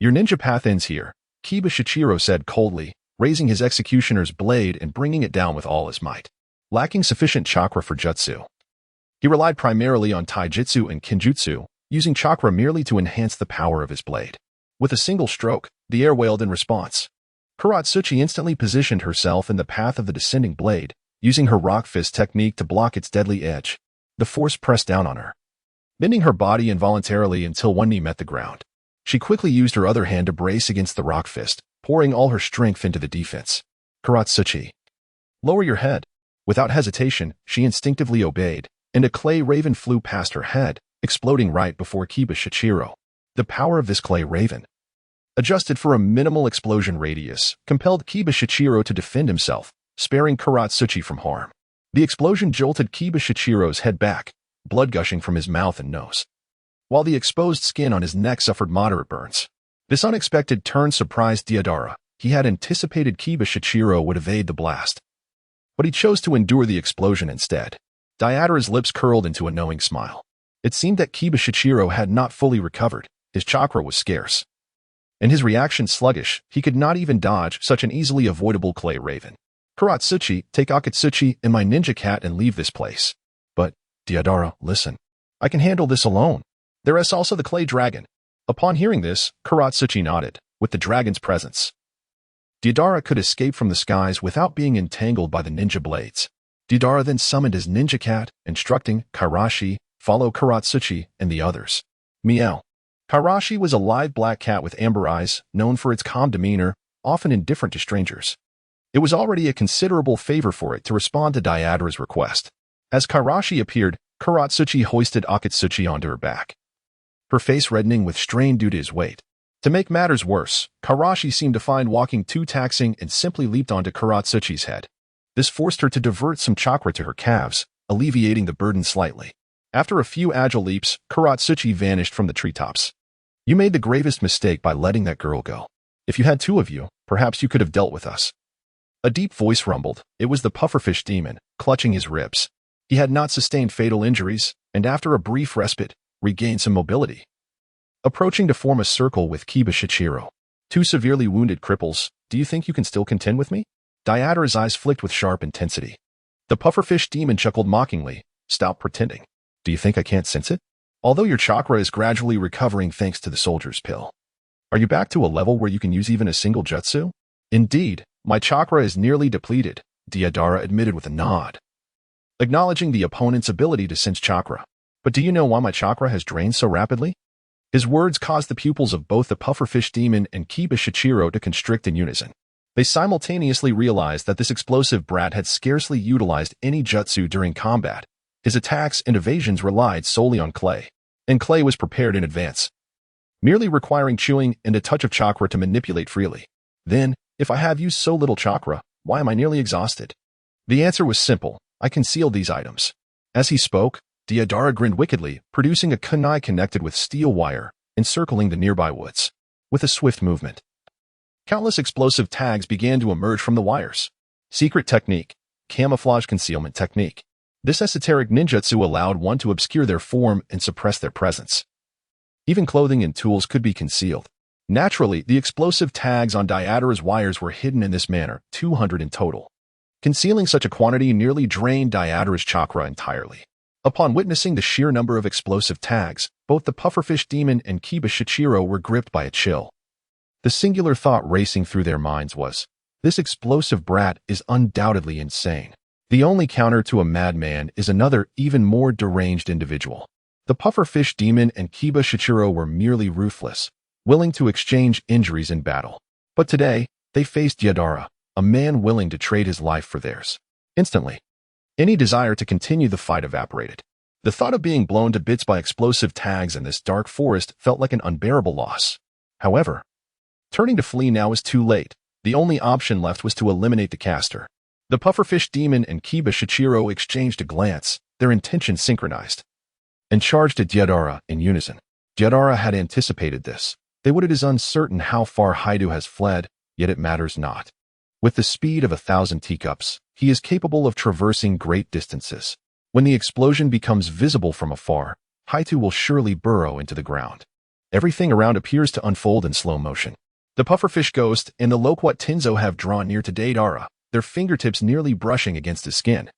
your ninja path ends here, Kiba Shichiro said coldly, raising his executioner's blade and bringing it down with all his might. Lacking sufficient chakra for jutsu, he relied primarily on taijutsu and kinjutsu, using chakra merely to enhance the power of his blade. With a single stroke, the air wailed in response. Karatsuchi instantly positioned herself in the path of the descending blade, using her rock fist technique to block its deadly edge. The force pressed down on her, bending her body involuntarily until one knee met the ground. She quickly used her other hand to brace against the rock fist, pouring all her strength into the defense. Karatsuchi, lower your head. Without hesitation, she instinctively obeyed, and a clay raven flew past her head, exploding right before Kiba Shichiro. The power of this clay raven, adjusted for a minimal explosion radius, compelled Kiba Shichiro to defend himself, sparing Karatsuchi from harm. The explosion jolted Kiba Shichiro's head back, blood gushing from his mouth and nose, while the exposed skin on his neck suffered moderate burns. This unexpected turn surprised Deidara. He had anticipated Kiba Shichiro would evade the blast, but he chose to endure the explosion instead. Deidara's lips curled into a knowing smile. It seemed that Kiba Shichiro had not fully recovered. His chakra was scarce, and his reaction sluggish. He could not even dodge such an easily avoidable clay raven. Karatsuchi, take Akatsuchi and my ninja cat and leave this place. But, Deidara, listen. I can handle this alone. There is also the clay dragon. Upon hearing this, Karatsuchi nodded. With the dragon's presence, Deidara could escape from the skies without being entangled by the ninja blades. Deidara then summoned his ninja cat, instructing Kairashi, follow Karatsuchi and the others. Meow. Kairashi was a live black cat with amber eyes, known for its calm demeanor, often indifferent to strangers. It was already a considerable favor for it to respond to Deidara's request. As Kairashi appeared, Karatsuchi hoisted Akatsuchi onto her back, her face reddening with strain due to his weight. To make matters worse, Kairashi seemed to find walking too taxing and simply leaped onto Karatsuchi's head. This forced her to divert some chakra to her calves, alleviating the burden slightly. After a few agile leaps, Karatsuchi vanished from the treetops. You made the gravest mistake by letting that girl go. If you had two of you, perhaps you could have dealt with us. A deep voice rumbled. It was the pufferfish demon, clutching his ribs. He had not sustained fatal injuries, and after a brief respite, regained some mobility. Approaching to form a circle with Kiba Shichiro. Two severely wounded cripples, do you think you can still contend with me? Deidara's eyes flicked with sharp intensity. The pufferfish demon chuckled mockingly. Stop pretending. Do you think I can't sense it? Although your chakra is gradually recovering thanks to the soldier's pill. Are you back to a level where you can use even a single jutsu? Indeed, my chakra is nearly depleted, Deidara admitted with a nod, acknowledging the opponent's ability to sense chakra. But do you know why my chakra has drained so rapidly? His words caused the pupils of both the pufferfish demon and Kiba Shichiro to constrict in unison. They simultaneously realized that this explosive brat had scarcely utilized any jutsu during combat. His attacks and evasions relied solely on clay, and clay was prepared in advance, merely requiring chewing and a touch of chakra to manipulate freely. Then, if I have used so little chakra, why am I nearly exhausted? The answer was simple. I concealed these items. As he spoke, Deidara grinned wickedly, producing a kunai connected with steel wire, encircling the nearby woods. With a swift movement, countless explosive tags began to emerge from the wires. Secret technique, camouflage concealment technique. This esoteric ninjutsu allowed one to obscure their form and suppress their presence. Even clothing and tools could be concealed. Naturally, the explosive tags on Deidara's wires were hidden in this manner, 200 in total. Concealing such a quantity nearly drained Deidara's chakra entirely. Upon witnessing the sheer number of explosive tags, both the pufferfish demon and Kiba Shichiro were gripped by a chill. The singular thought racing through their minds was, this explosive brat is undoubtedly insane. The only counter to a madman is another, even more deranged individual. The pufferfish demon and Kiba Shichiro were merely ruthless, willing to exchange injuries in battle. But today, they faced Deidara, a man willing to trade his life for theirs. Instantly, any desire to continue the fight evaporated. The thought of being blown to bits by explosive tags in this dark forest felt like an unbearable loss. However, turning to flee now was too late. The only option left was to eliminate the caster. The pufferfish demon and Kiba Shichiro exchanged a glance, their intentions synchronized, and charged at Deidara in unison. Deidara had anticipated this. It is uncertain how far Haidu has fled, yet it matters not. With the speed of 1,000 teacups, he is capable of traversing great distances. When the explosion becomes visible from afar, Haidu will surely burrow into the ground. Everything around appears to unfold in slow motion. The pufferfish ghost and the loquat Tinzo have drawn near to Deidara, their fingertips nearly brushing against his skin.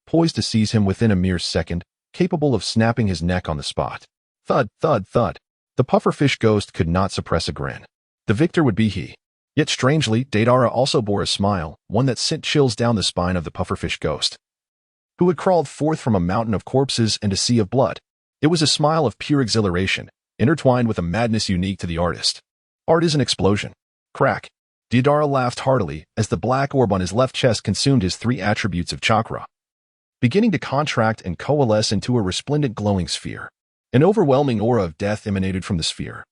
Poised to seize him within a mere second, capable of snapping his neck on the spot. Thud, thud, thud. The pufferfish ghost could not suppress a grin. The victor would be he. Yet strangely, Deidara also bore a smile, one that sent chills down the spine of the pufferfish ghost, who had crawled forth from a mountain of corpses and a sea of blood. It was a smile of pure exhilaration, intertwined with a madness unique to the artist. Art is an explosion. Crack. Deidara laughed heartily as the black orb on his left chest consumed his 3 attributes of chakra, beginning to contract and coalesce into a resplendent glowing sphere. An overwhelming aura of death emanated from the sphere,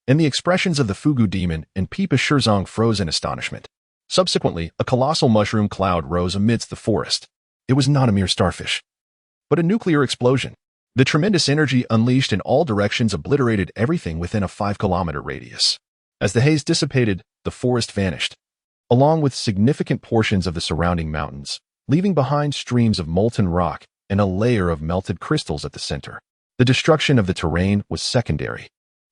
and the expressions of the Fugu demon and Pipa Shirzong froze in astonishment. Subsequently, a colossal mushroom cloud rose amidst the forest. It was not a mere starfish, but a nuclear explosion. The tremendous energy unleashed in all directions obliterated everything within a 5-kilometer radius. As the haze dissipated, the forest vanished, along with significant portions of the surrounding mountains, leaving behind streams of molten rock and a layer of melted crystals at the center. The destruction of the terrain was secondary.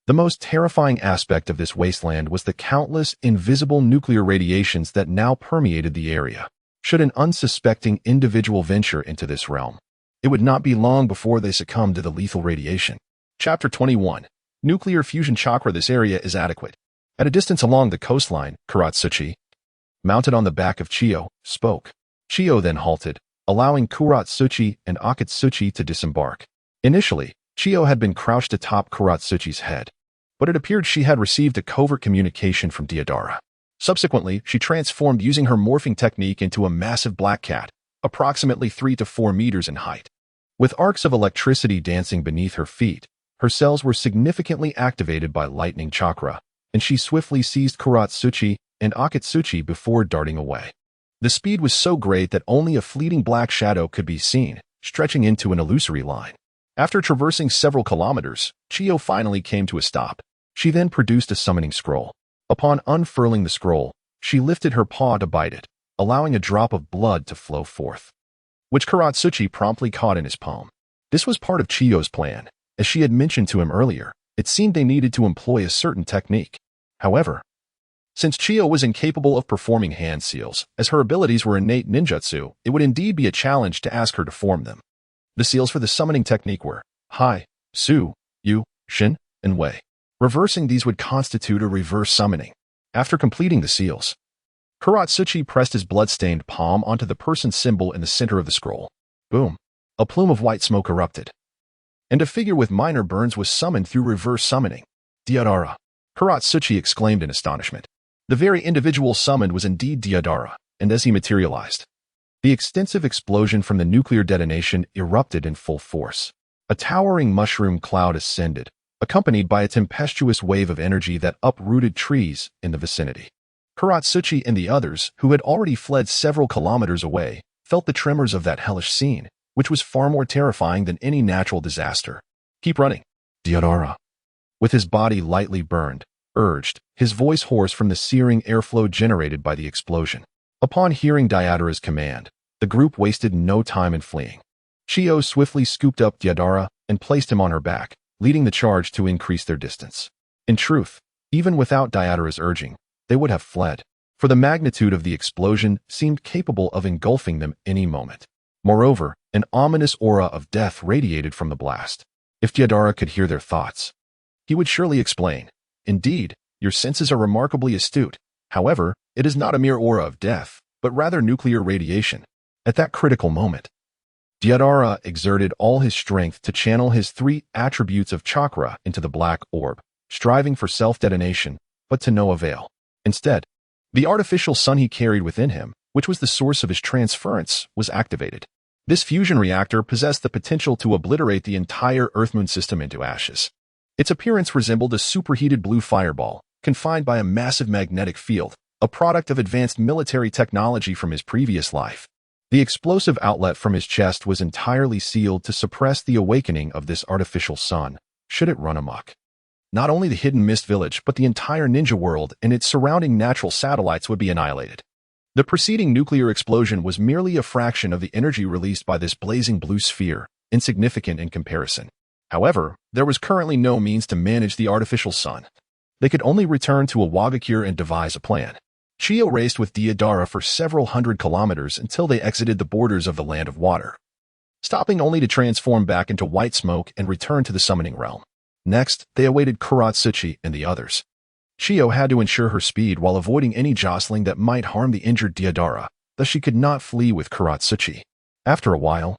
The most terrifying aspect of this wasteland was the countless invisible nuclear radiations that now permeated the area. Should an unsuspecting individual venture into this realm, it would not be long before they succumbed to the lethal radiation. Chapter 21. Nuclear fusion chakra. This area is adequate. At a distance along the coastline, Kuratsuchi, mounted on the back of Chiyo, spoke. Chiyo then halted, allowing Kuratsuchi and Akatsuchi to disembark. Initially, Chiyo had been crouched atop Kuratsuchi's head, but it appeared she had received a covert communication from Deidara. Subsequently, she transformed using her morphing technique into a massive black cat, approximately 3 to 4 meters in height. With arcs of electricity dancing beneath her feet, her cells were significantly activated by lightning chakra, and she swiftly seized Kuratsuchi and Akatsuchi before darting away. The speed was so great that only a fleeting black shadow could be seen, stretching into an illusory line. After traversing several kilometers, Chiyo finally came to a stop. She then produced a summoning scroll. Upon unfurling the scroll, she lifted her paw to bite it, allowing a drop of blood to flow forth, which Kuratsuchi promptly caught in his palm. This was part of Chiyo's plan. As she had mentioned to him earlier, it seemed they needed to employ a certain technique. However, since Chiyo was incapable of performing hand seals, as her abilities were innate ninjutsu, it would indeed be a challenge to ask her to form them. The seals for the summoning technique were Hai, Su, Yu, Shin, and Wei. Reversing these would constitute a reverse summoning. After completing the seals, Kuratsuchi pressed his blood-stained palm onto the person symbol in the center of the scroll. Boom! A plume of white smoke erupted, and a figure with minor burns was summoned through reverse summoning. Deidara! Kuratsuchi exclaimed in astonishment. The very individual summoned was indeed Deidara, and as he materialized, the extensive explosion from the nuclear detonation erupted in full force. A towering mushroom cloud ascended, accompanied by a tempestuous wave of energy that uprooted trees in the vicinity. Kuratsuchi and the others, who had already fled several kilometers away, felt the tremors of that hellish scene, which was far more terrifying than any natural disaster. Keep running, Deidara. With his body lightly burned, urged, his voice hoarse from the searing airflow generated by the explosion. Upon hearing Deidara's command, the group wasted no time in fleeing. Chio swiftly scooped up Deidara and placed him on her back, leading the charge to increase their distance. In truth, even without Deidara's urging, they would have fled, for the magnitude of the explosion seemed capable of engulfing them any moment. Moreover, an ominous aura of death radiated from the blast. If Deidara could hear their thoughts, he would surely explain. Indeed, your senses are remarkably astute. However, it is not a mere aura of death, but rather nuclear radiation. At that critical moment, Deidara exerted all his strength to channel his 3 attributes of chakra into the black orb, striving for self-detonation, but to no avail. Instead, the artificial sun he carried within him, which was the source of his transference, was activated. This fusion reactor possessed the potential to obliterate the entire Earth-Moon system into ashes. Its appearance resembled a superheated blue fireball, confined by a massive magnetic field, a product of advanced military technology from his previous life. The explosive outlet from his chest was entirely sealed to suppress the awakening of this artificial sun, should it run amok. Not only the hidden mist village, but the entire ninja world and its surrounding natural satellites would be annihilated. The preceding nuclear explosion was merely a fraction of the energy released by this blazing blue sphere, insignificant in comparison. However, there was currently no means to manage the artificial sun. They could only return to Awagakure and devise a plan. Chio raced with Deidara for several hundred kilometers until they exited the borders of the Land of Water, stopping only to transform back into white smoke and return to the summoning realm. Next, they awaited Kuratsuchi and the others. Chio had to ensure her speed while avoiding any jostling that might harm the injured Deidara, thus she could not flee with Kuratsuchi. After a while,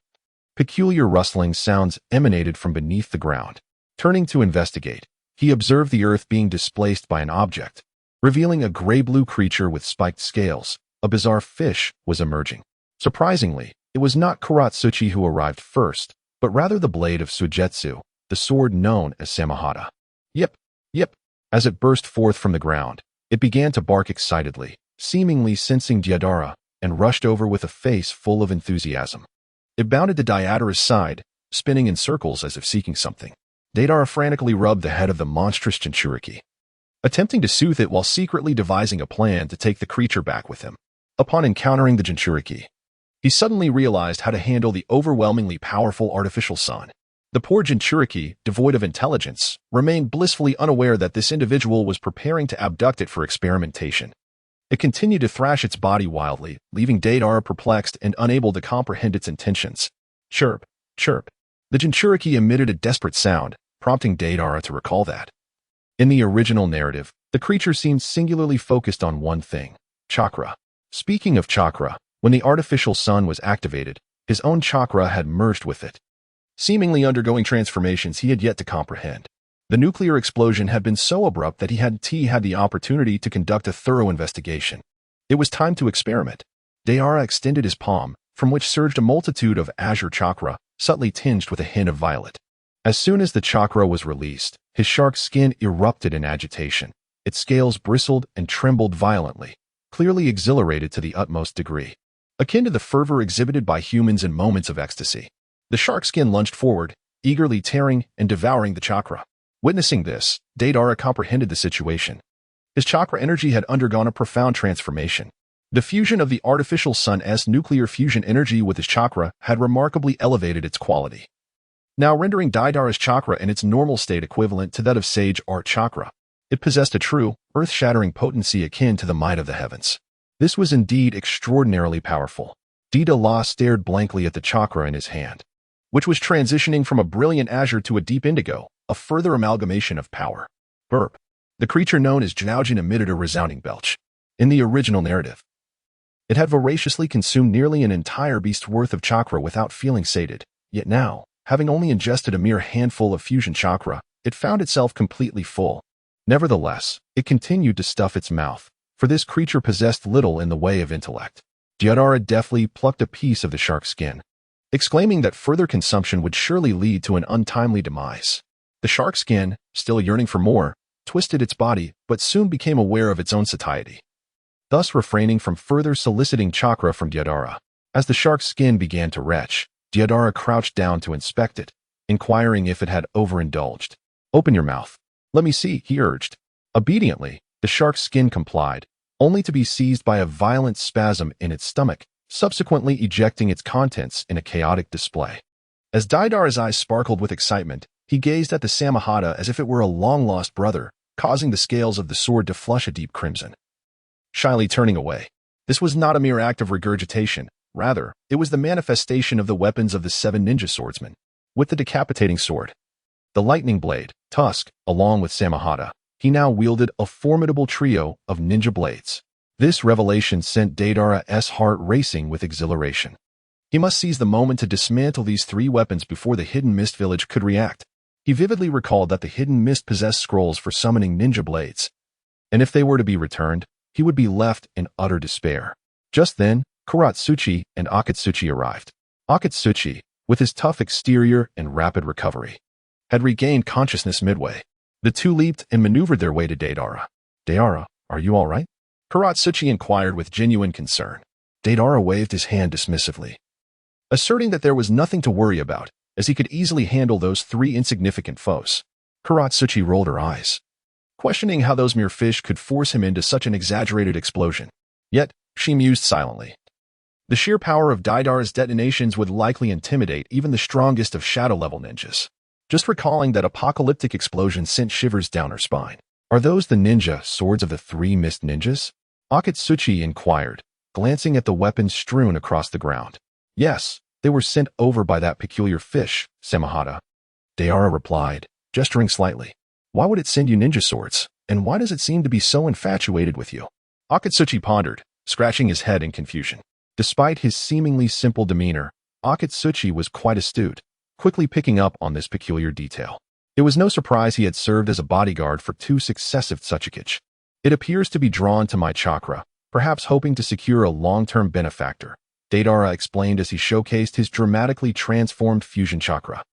peculiar rustling sounds emanated from beneath the ground. Turning to investigate, he observed the earth being displaced by an object, revealing a gray-blue creature with spiked scales. A bizarre fish was emerging. Surprisingly, it was not Kuratsuchi who arrived first, but rather the blade of Sujetsu, the sword known as Samahata. Yip, yip. As it burst forth from the ground, it began to bark excitedly, seemingly sensing Deidara, and rushed over with a face full of enthusiasm. It bounded to Deidara's side, spinning in circles as if seeking something. Deidara frantically rubbed the head of the monstrous Jinchuriki, attempting to soothe it while secretly devising a plan to take the creature back with him. Upon encountering the Jinchuriki, he suddenly realized how to handle the overwhelmingly powerful artificial sun. The poor Jinchuriki, devoid of intelligence, remained blissfully unaware that this individual was preparing to abduct it for experimentation. It continued to thrash its body wildly, leaving Deidara perplexed and unable to comprehend its intentions. Chirp, chirp. The Jinchuriki emitted a desperate sound, prompting Deidara to recall that. In the original narrative, the creature seemed singularly focused on one thing: chakra. Speaking of chakra, when the artificial sun was activated, his own chakra had merged with it, seemingly undergoing transformations he had yet to comprehend. The nuclear explosion had been so abrupt that he hadn't had the opportunity to conduct a thorough investigation. It was time to experiment. Deidara extended his palm, from which surged a multitude of azure chakra, subtly tinged with a hint of violet. As soon as the chakra was released, his shark skin erupted in agitation. Its scales bristled and trembled violently, clearly exhilarated to the utmost degree, akin to the fervor exhibited by humans in moments of ecstasy. The shark skin lunged forward, eagerly tearing and devouring the chakra. Witnessing this, Deidara comprehended the situation. His chakra energy had undergone a profound transformation. The fusion of the artificial sun's nuclear fusion energy with his chakra had remarkably elevated its quality, now rendering Deidara's chakra in its normal state equivalent to that of Sage Art chakra. It possessed a true, earth-shattering potency akin to the might of the heavens. This was indeed extraordinarily powerful. Deidara stared blankly at the chakra in his hand, which was transitioning from a brilliant azure to a deep indigo, a further amalgamation of power. Burp. The creature known as Jnaujin emitted a resounding belch. In the original narrative, it had voraciously consumed nearly an entire beast's worth of chakra without feeling sated, yet now, having only ingested a mere handful of fusion chakra, it found itself completely full. Nevertheless, it continued to stuff its mouth, for this creature possessed little in the way of intellect. Deidara deftly plucked a piece of the shark's skin, exclaiming that further consumption would surely lead to an untimely demise. The shark skin, still yearning for more, twisted its body, but soon became aware of its own satiety, thus refraining from further soliciting chakra from Deidara. As the shark's skin began to retch, Deidara crouched down to inspect it, inquiring if it had overindulged. "Open your mouth. Let me see," he urged. Obediently, the shark's skin complied, only to be seized by a violent spasm in its stomach, subsequently ejecting its contents in a chaotic display. As Deidara's eyes sparkled with excitement, he gazed at the Samahata as if it were a long-lost brother, causing the scales of the sword to flush a deep crimson. Shyly turning away, this was not a mere act of regurgitation. Rather, it was the manifestation of the weapons of the 7 ninja swordsmen. With the decapitating sword, the lightning blade, tusk, along with Samahata, he now wielded a formidable trio of ninja blades. This revelation sent Deidara's heart racing with exhilaration. He must seize the moment to dismantle these 3 weapons before the Hidden Mist village could react. He vividly recalled that the Hidden Mist possessed scrolls for summoning ninja blades, and if they were to be returned, he would be left in utter despair. Just then, Kuratsuchi and Akatsuchi arrived. Akatsuchi, with his tough exterior and rapid recovery, had regained consciousness midway. The two leaped and maneuvered their way to Deidara. "Deidara, are you all right?" Kuratsuchi inquired with genuine concern. Deidara waved his hand dismissively, asserting that there was nothing to worry about, as he could easily handle those 3 insignificant foes. Kuratsuchi rolled her eyes, questioning how those mere fish could force him into such an exaggerated explosion. Yet, she mused silently. The sheer power of Deidara's detonations would likely intimidate even the strongest of shadow-level ninjas. Just recalling that apocalyptic explosion sent shivers down her spine. "Are those the ninja swords of the 3 mist ninjas?" Akatsuchi inquired, glancing at the weapons strewn across the ground. "Yes, they were sent over by that peculiar fish, Samahata," Deidara replied, gesturing slightly. "Why would it send you ninja swords, and why does it seem to be so infatuated with you?" Akatsuchi pondered, scratching his head in confusion. Despite his seemingly simple demeanor, Akatsuchi was quite astute, quickly picking up on this peculiar detail. It was no surprise he had served as a bodyguard for 2 successive Tsuchikage. "It appears to be drawn to my chakra, perhaps hoping to secure a long-term benefactor," Deidara explained as he showcased his dramatically transformed fusion chakra.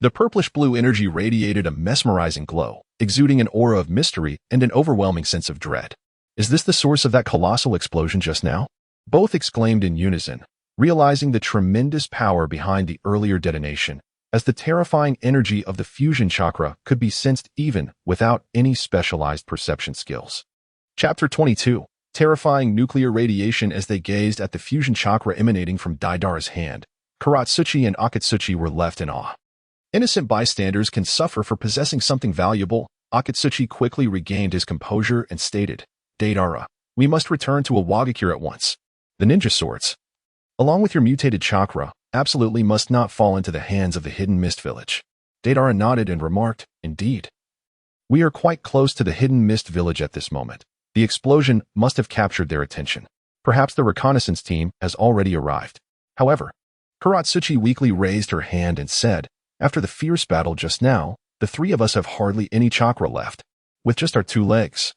The purplish-blue energy radiated a mesmerizing glow, exuding an aura of mystery and an overwhelming sense of dread. "Is this the source of that colossal explosion just now?" Both exclaimed in unison, realizing the tremendous power behind the earlier detonation, as the terrifying energy of the fusion chakra could be sensed even without any specialized perception skills. Chapter 22. Terrifying nuclear radiation. As they gazed at the fusion chakra emanating from Deidara's hand, Kuratsuchi and Akatsuchi were left in awe. "Innocent bystanders can suffer for possessing something valuable." Akatsuchi quickly regained his composure and stated, "Deidara, we must return to Awagakure at once. The ninja swords, along with your mutated chakra, absolutely must not fall into the hands of the Hidden Mist village." Deidara nodded and remarked, "Indeed. We are quite close to the Hidden Mist village at this moment. The explosion must have captured their attention. Perhaps the reconnaissance team has already arrived." However, Kuratsuchi weakly raised her hand and said, "After the fierce battle just now, the 3 of us have hardly any chakra left. With just our 2 legs,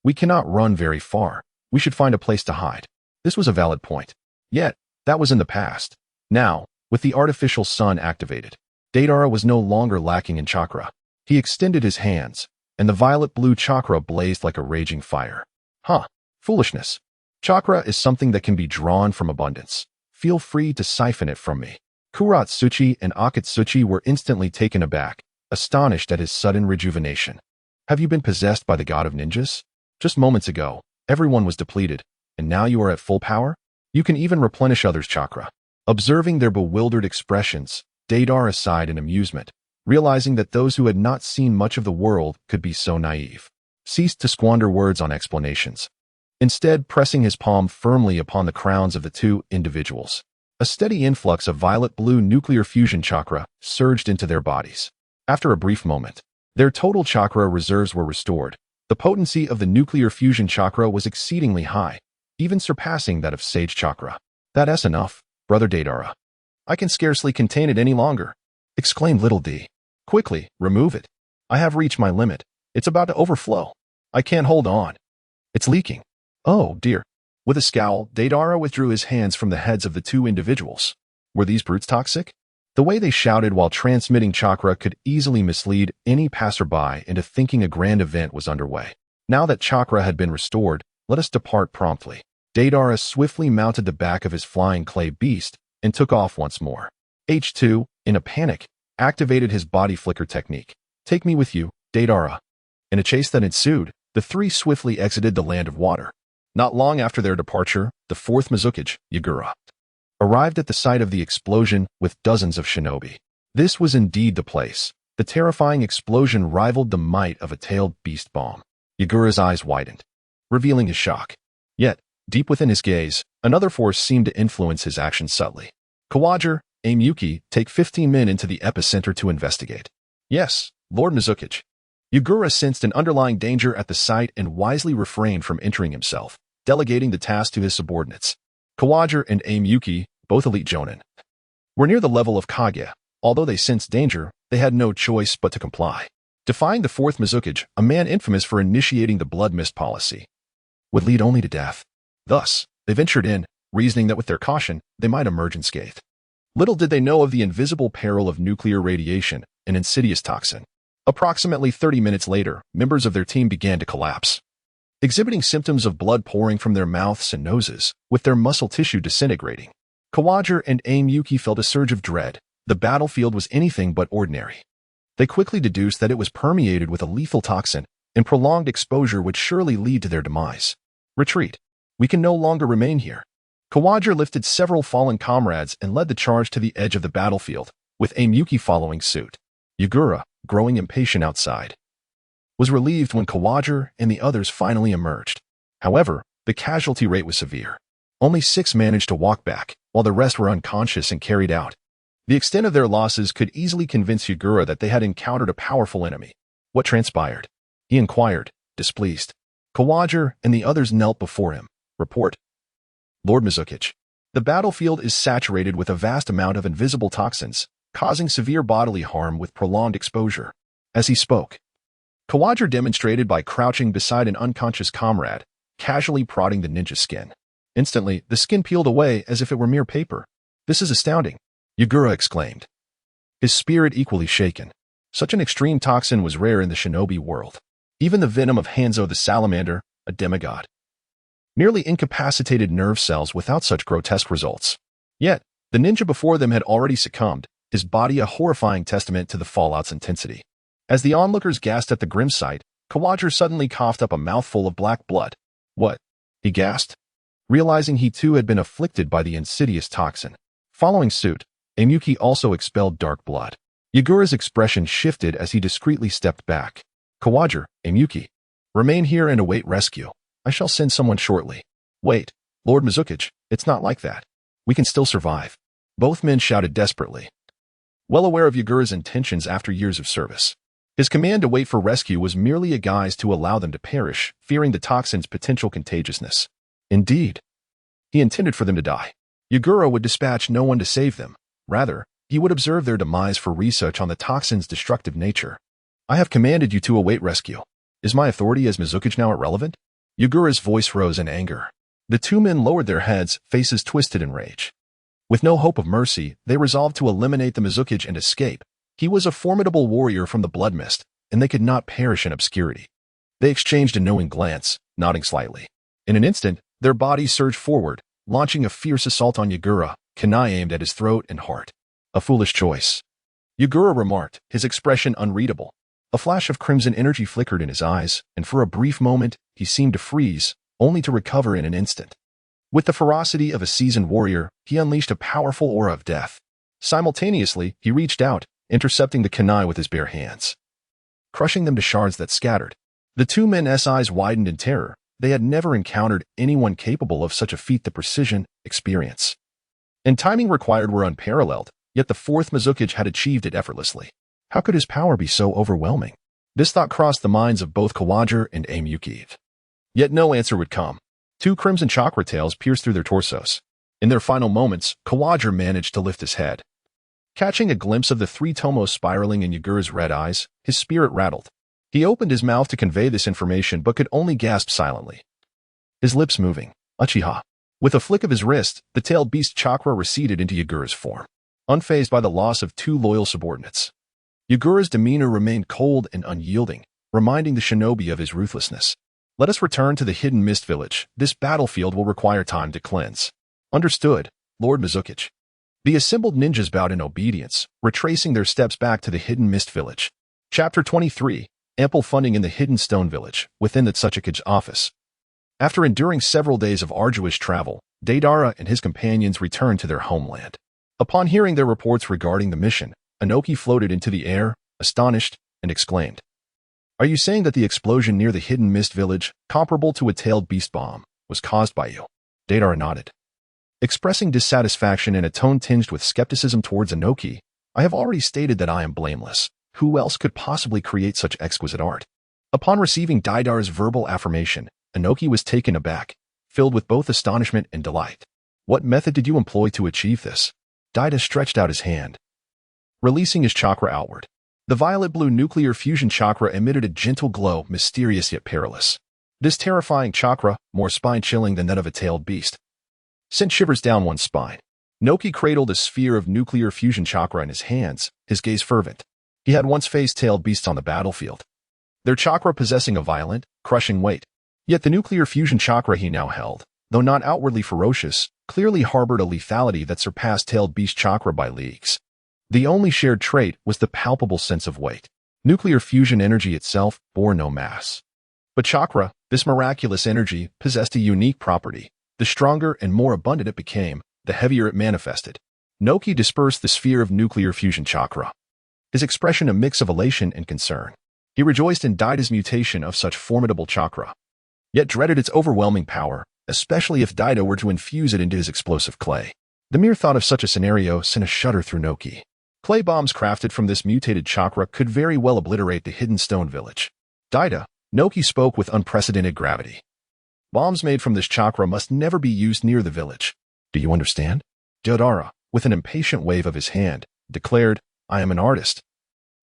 we cannot run very far. We should find a place to hide." This was a valid point. Yet, that was in the past. Now, with the artificial sun activated, Deidara was no longer lacking in chakra. He extended his hands, and the violet-blue chakra blazed like a raging fire. Foolishness. Chakra is something that can be drawn from abundance. Feel free to siphon it from me." Kuratsuchi and Akatsuchi were instantly taken aback, astonished at his sudden rejuvenation. "Have you been possessed by the god of ninjas? Just moments ago, everyone was depleted, and now you are at full power? You can even replenish others' chakra." Observing their bewildered expressions, Deidara sighed in amusement, realizing that those who had not seen much of the world could be so naive. Ceased to squander words on explanations, instead pressing his palm firmly upon the crowns of the 2 individuals. A steady influx of violet-blue nuclear fusion chakra surged into their bodies. After a brief moment, their total chakra reserves were restored. The potency of the nuclear fusion chakra was exceedingly high, even surpassing that of sage chakra. "That's enough, brother Deidara. I can scarcely contain it any longer," exclaimed little D. "Quickly, remove it. I have reached my limit. It's about to overflow. I can't hold on. It's leaking. Oh, dear." With a scowl, Deidara withdrew his hands from the heads of the 2 individuals. Were these brutes toxic? The way they shouted while transmitting chakra could easily mislead any passerby into thinking a grand event was underway. Now that chakra had been restored, let us depart promptly. Deidara swiftly mounted the back of his flying clay beast and took off once more. H2, in a panic, activated his body flicker technique. Take me with you, Deidara. In a chase that ensued, the three swiftly exited the land of water. Not long after their departure, the fourth Mizukage, Yagura, arrived at the site of the explosion with dozens of shinobi. This was indeed the place. The terrifying explosion rivaled the might of a tailed beast bomb. Yagura's eyes widened, revealing his shock. Yet, deep within his gaze, another force seemed to influence his actions subtly. Kawaja, Aimyuki, take 15 men into the epicenter to investigate. Yes, Lord Mizukage. Yagura sensed an underlying danger at the site and wisely refrained from entering himself, delegating the task to his subordinates. Kawaja and Aimyuki, both elite jonin, were near the level of Kage. Although they sensed danger, they had no choice but to comply. Defying the fourth Mizukage, a man infamous for initiating the blood mist policy, would lead only to death. Thus, they ventured in, reasoning that with their caution, they might emerge unscathed. Little did they know of the invisible peril of nuclear radiation, an insidious toxin. Approximately 30 minutes later, members of their team began to collapse, exhibiting symptoms of blood pouring from their mouths and noses, with their muscle tissue disintegrating. Kawaja and Aimyuki felt a surge of dread. The battlefield was anything but ordinary. They quickly deduced that it was permeated with a lethal toxin, and prolonged exposure would surely lead to their demise. Retreat. We can no longer remain here. Kawaja lifted several fallen comrades and led the charge to the edge of the battlefield, with Aimyuki following suit. Yagura, growing impatient outside, was relieved when Kawaja and the others finally emerged. However, the casualty rate was severe. Only 6 managed to walk back, while the rest were unconscious and carried out. The extent of their losses could easily convince Yagura that they had encountered a powerful enemy. What transpired? He inquired, displeased. Kawaja and the others knelt before him. Report. Lord Mizukage. The battlefield is saturated with a vast amount of invisible toxins, causing severe bodily harm with prolonged exposure. As he spoke, Kawaja demonstrated by crouching beside an unconscious comrade, casually prodding the ninja skin. Instantly, the skin peeled away as if it were mere paper. This is astounding, Yagura exclaimed, his spirit equally shaken. Such an extreme toxin was rare in the shinobi world. Even the venom of Hanzo the salamander, a demigod, nearly incapacitated nerve cells without such grotesque results. Yet, the ninja before them had already succumbed, his body a horrifying testament to the fallout's intensity. As the onlookers gasped at the grim sight, Kawaja suddenly coughed up a mouthful of black blood. What? He gasped, realizing he too had been afflicted by the insidious toxin. Following suit, Aimyuki also expelled dark blood. Yagura's expression shifted as he discreetly stepped back. Kawaja, Aimyuki, remain here and await rescue. I shall send someone shortly. Wait, Lord Mizukage, it's not like that. We can still survive. Both men shouted desperately, well aware of Yagura's intentions after years of service. His command to wait for rescue was merely a guise to allow them to perish, fearing the toxin's potential contagiousness. Indeed, he intended for them to die. Yagura would dispatch no one to save them. Rather, he would observe their demise for research on the toxin's destructive nature. I have commanded you to await rescue. Is my authority as Mizukage now irrelevant? Yagura's voice rose in anger. The 2 men lowered their heads, faces twisted in rage. With no hope of mercy, they resolved to eliminate the Mizukage and escape. He was a formidable warrior from the blood mist, and they could not perish in obscurity. They exchanged a knowing glance, nodding slightly. In an instant, their bodies surged forward, launching a fierce assault on Yagura, kunai aimed at his throat and heart. A foolish choice, Yagura remarked, his expression unreadable. A flash of crimson energy flickered in his eyes, and for a brief moment, he seemed to freeze, only to recover in an instant. With the ferocity of a seasoned warrior, he unleashed a powerful aura of death. Simultaneously, he reached out, intercepting the kunai with his bare hands, crushing them to shards that scattered. The 2 men's eyes widened in terror. They had never encountered anyone capable of such a feat. The precision, experience, and timing required were unparalleled, yet the fourth Mizukage had achieved it effortlessly. How could his power be so overwhelming? This thought crossed the minds of both Kawaja and Aimyuki. Yet no answer would come. 2 crimson chakra tails pierced through their torsos. In their final moments, Kawaja managed to lift his head. Catching a glimpse of the 3 tomos spiraling in Yagura's red eyes, his spirit rattled. He opened his mouth to convey this information but could only gasp silently, his lips moving. Uchiha. With a flick of his wrist, the tailed beast chakra receded into Yagura's form, unfazed by the loss of 2 loyal subordinates. Yagura's demeanor remained cold and unyielding, reminding the shinobi of his ruthlessness. Let us return to the hidden mist village. This battlefield will require time to cleanse. Understood, Lord Mizukage. The assembled ninjas bowed in obedience, retracing their steps back to the Hidden Mist Village. Chapter 23. Ample funding in the Hidden Stone Village, within the Tsuchikage office. After enduring several days of arduous travel, Deidara and his companions returned to their homeland. Upon hearing their reports regarding the mission, Inoki floated into the air, astonished, and exclaimed, "Are you saying that the explosion near the Hidden Mist Village, comparable to a tailed beast bomb, was caused by you?" Deidara nodded. Expressing dissatisfaction in a tone tinged with skepticism towards Inoki, "I have already stated that I am blameless. Who else could possibly create such exquisite art?" Upon receiving Deidara's verbal affirmation, Inoki was taken aback, filled with both astonishment and delight. "What method did you employ to achieve this?" Deidara stretched out his hand, releasing his chakra outward. The violet-blue nuclear fusion chakra emitted a gentle glow, mysterious yet perilous. This terrifying chakra, more spine-chilling than that of a tailed beast, sent shivers down one's spine. Inoki cradled a sphere of nuclear fusion chakra in his hands, his gaze fervent. He had once faced tailed beasts on the battlefield, their chakra possessing a violent, crushing weight. Yet the nuclear fusion chakra he now held, though not outwardly ferocious, clearly harbored a lethality that surpassed tailed beast chakra by leagues. The only shared trait was the palpable sense of weight. Nuclear fusion energy itself bore no mass. But chakra, this miraculous energy, possessed a unique property. The stronger and more abundant it became, the heavier it manifested. Inoki dispersed the sphere of nuclear fusion chakra, his expression a mix of elation and concern. He rejoiced in Deidara's mutation of such formidable chakra, yet dreaded its overwhelming power, especially if Deidara were to infuse it into his explosive clay. The mere thought of such a scenario sent a shudder through Inoki. Clay bombs crafted from this mutated chakra could very well obliterate the Hidden Stone Village. Deidara, Inoki spoke with unprecedented gravity. Bombs made from this chakra must never be used near the village. Do you understand? Deidara, with an impatient wave of his hand, declared, "I am an artist,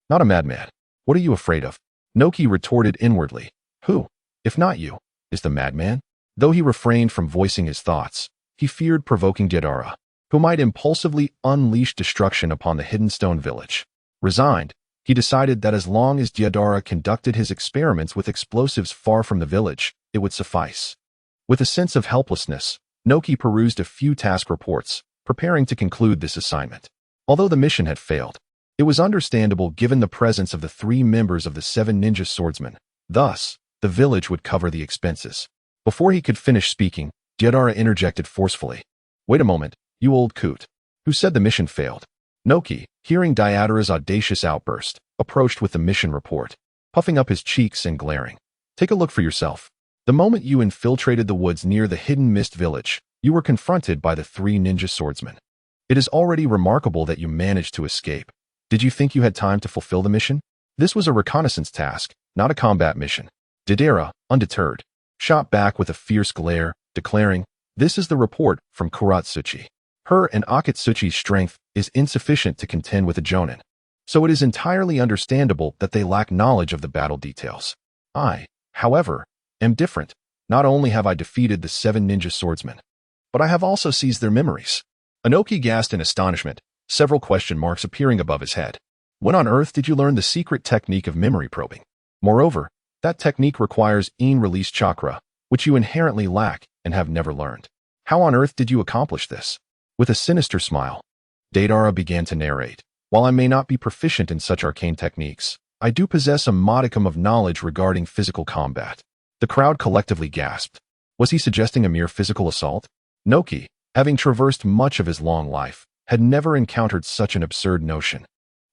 not a madman. What are you afraid of?" Inoki retorted inwardly, "Who, if not you, is the madman?" Though he refrained from voicing his thoughts, he feared provoking Deidara, who might impulsively unleash destruction upon the Hidden Stone Village. Resigned, he decided that as long as Deidara conducted his experiments with explosives far from the village, it would suffice. With a sense of helplessness, Inoki perused a few task reports, preparing to conclude this assignment. Although the mission had failed, it was understandable given the presence of the 3 members of the 7 ninja swordsmen. Thus, the village would cover the expenses. Before he could finish speaking, Deidara interjected forcefully, "Wait a moment, you old coot. Who said the mission failed?" Inoki, hearing Deidara's audacious outburst, approached with the mission report, puffing up his cheeks and glaring. "Take a look for yourself. The moment you infiltrated the woods near the Hidden Mist Village, you were confronted by the 3 ninja swordsmen. It is already remarkable that you managed to escape. Did you think you had time to fulfill the mission? This was a reconnaissance task, not a combat mission." Deidara, undeterred, shot back with a fierce glare, declaring, "This is the report from Kuratsuchi. Her and Akatsuchi's strength is insufficient to contend with a jonin, so it is entirely understandable that they lack knowledge of the battle details. I, however, am different. Not only have I defeated the 7 ninja swordsmen, but I have also seized their memories." Inoki gasped in astonishment, several question marks appearing above his head. "When on earth did you learn the secret technique of memory probing? Moreover, that technique requires in-release chakra, which you inherently lack and have never learned. How on earth did you accomplish this?" With a sinister smile, Deidara began to narrate, "While I may not be proficient in such arcane techniques, I do possess a modicum of knowledge regarding physical combat." The crowd collectively gasped. Was he suggesting a mere physical assault? Inoki, having traversed much of his long life, had never encountered such an absurd notion,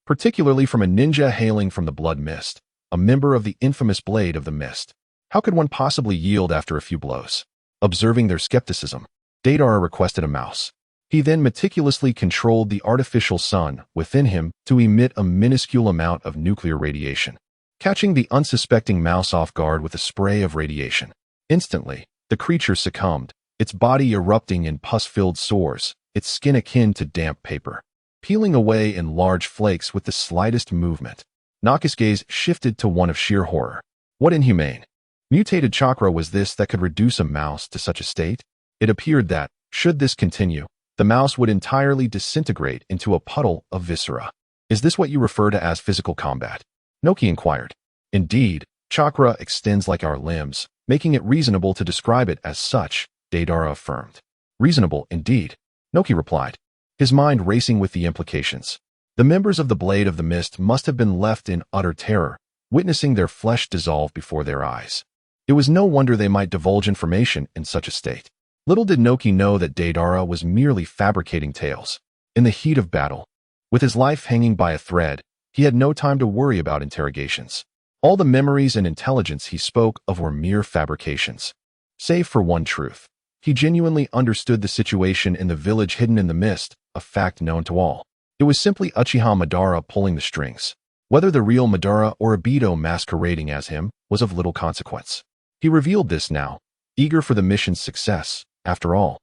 particularly from a ninja hailing from the Blood Mist, a member of the infamous Blade of the Mist. How could one possibly yield after a few blows? Observing their skepticism, Deidara requested a mouse. He then meticulously controlled the artificial sun within him to emit a minuscule amount of nuclear radiation, catching the unsuspecting mouse off guard with a spray of radiation. Instantly, the creature succumbed, its body erupting in pus-filled sores, its skin akin to damp paper, peeling away in large flakes with the slightest movement. Naka's gaze shifted to one of sheer horror. What inhumane, mutated chakra was this that could reduce a mouse to such a state? It appeared that, should this continue, the mouse would entirely disintegrate into a puddle of viscera. "Is this what you refer to as physical combat?" Inoki inquired. "Indeed, chakra extends like our limbs, making it reasonable to describe it as such," Deidara affirmed. "Reasonable, indeed," Inoki replied. his mind racing with the implications. The members of the Blade of the Mist must have been left in utter terror, witnessing their flesh dissolve before their eyes. It was no wonder they might divulge information in such a state. Little did Noki know that Deidara was merely fabricating tales. In the heat of battle, with his life hanging by a thread, he had no time to worry about interrogations. All the memories and intelligence he spoke of were mere fabrications. Save for one truth. He genuinely understood the situation in the village hidden in the mist, a fact known to all. It was simply Uchiha Madara pulling the strings. Whether the real Madara or Obito masquerading as him was of little consequence. He revealed this now, eager for the mission's success. After all,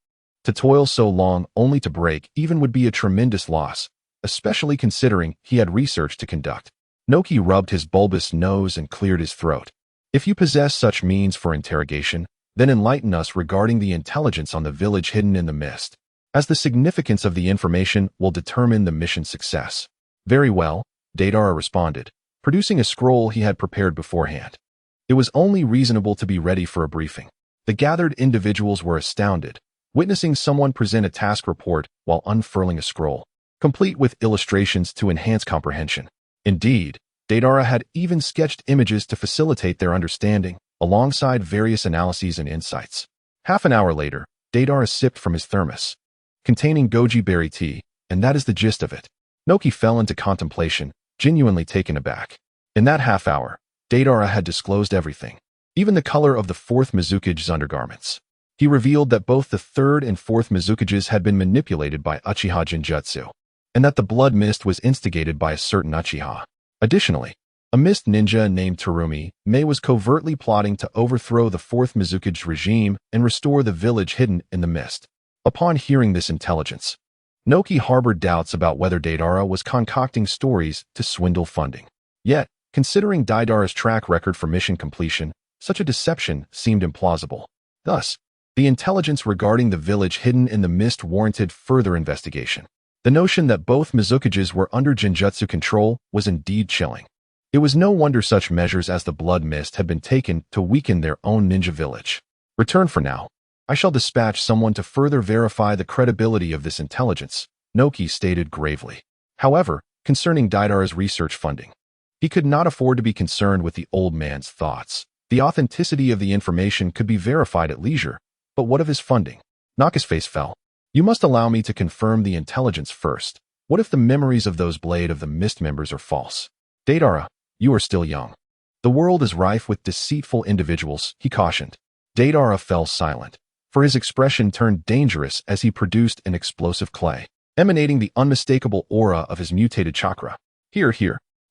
to toil so long only to break even would be a tremendous loss, especially considering he had research to conduct. Noki rubbed his bulbous nose and cleared his throat. If you possess such means for interrogation, then enlighten us regarding the intelligence on the village hidden in the mist, as the significance of the information will determine the mission's success. Very well, Deidara responded, producing a scroll he had prepared beforehand. It was only reasonable to be ready for a briefing. The gathered individuals were astounded, witnessing someone present a task report while unfurling a scroll, complete with illustrations to enhance comprehension. Indeed, Deidara had even sketched images to facilitate their understanding, alongside various analyses and insights. Half an hour later, Deidara sipped from his thermos, containing goji berry tea, and that is the gist of it. Noki fell into contemplation, genuinely taken aback. In that half hour, Deidara had disclosed everything. Even the color of the fourth Mizukage's undergarments. He revealed that both the third and fourth Mizukages had been manipulated by Uchiha Genjutsu, and that the blood mist was instigated by a certain Uchiha. Additionally, a mist ninja named Terumi Mei was covertly plotting to overthrow the fourth Mizukage regime and restore the village hidden in the mist. Upon hearing this intelligence, Noki harbored doubts about whether Deidara was concocting stories to swindle funding. Yet, considering Deidara's track record for mission completion, such a deception seemed implausible. Thus, the intelligence regarding the village hidden in the mist warranted further investigation. The notion that both Mizukages were under Genjutsu control was indeed chilling. It was no wonder such measures as the blood mist had been taken to weaken their own ninja village. Return for now. I shall dispatch someone to further verify the credibility of this intelligence, Noki stated gravely. However, concerning Deidara's research funding, he could not afford to be concerned with the old man's thoughts. The authenticity of the information could be verified at leisure, but what of his funding? Naka's face fell. You must allow me to confirm the intelligence first. What if the memories of those Blade of the Mist members are false? Deidara, you are still young. The world is rife with deceitful individuals, he cautioned. Deidara fell silent, for his expression turned dangerous as he produced an explosive clay, emanating the unmistakable aura of his mutated chakra. Here,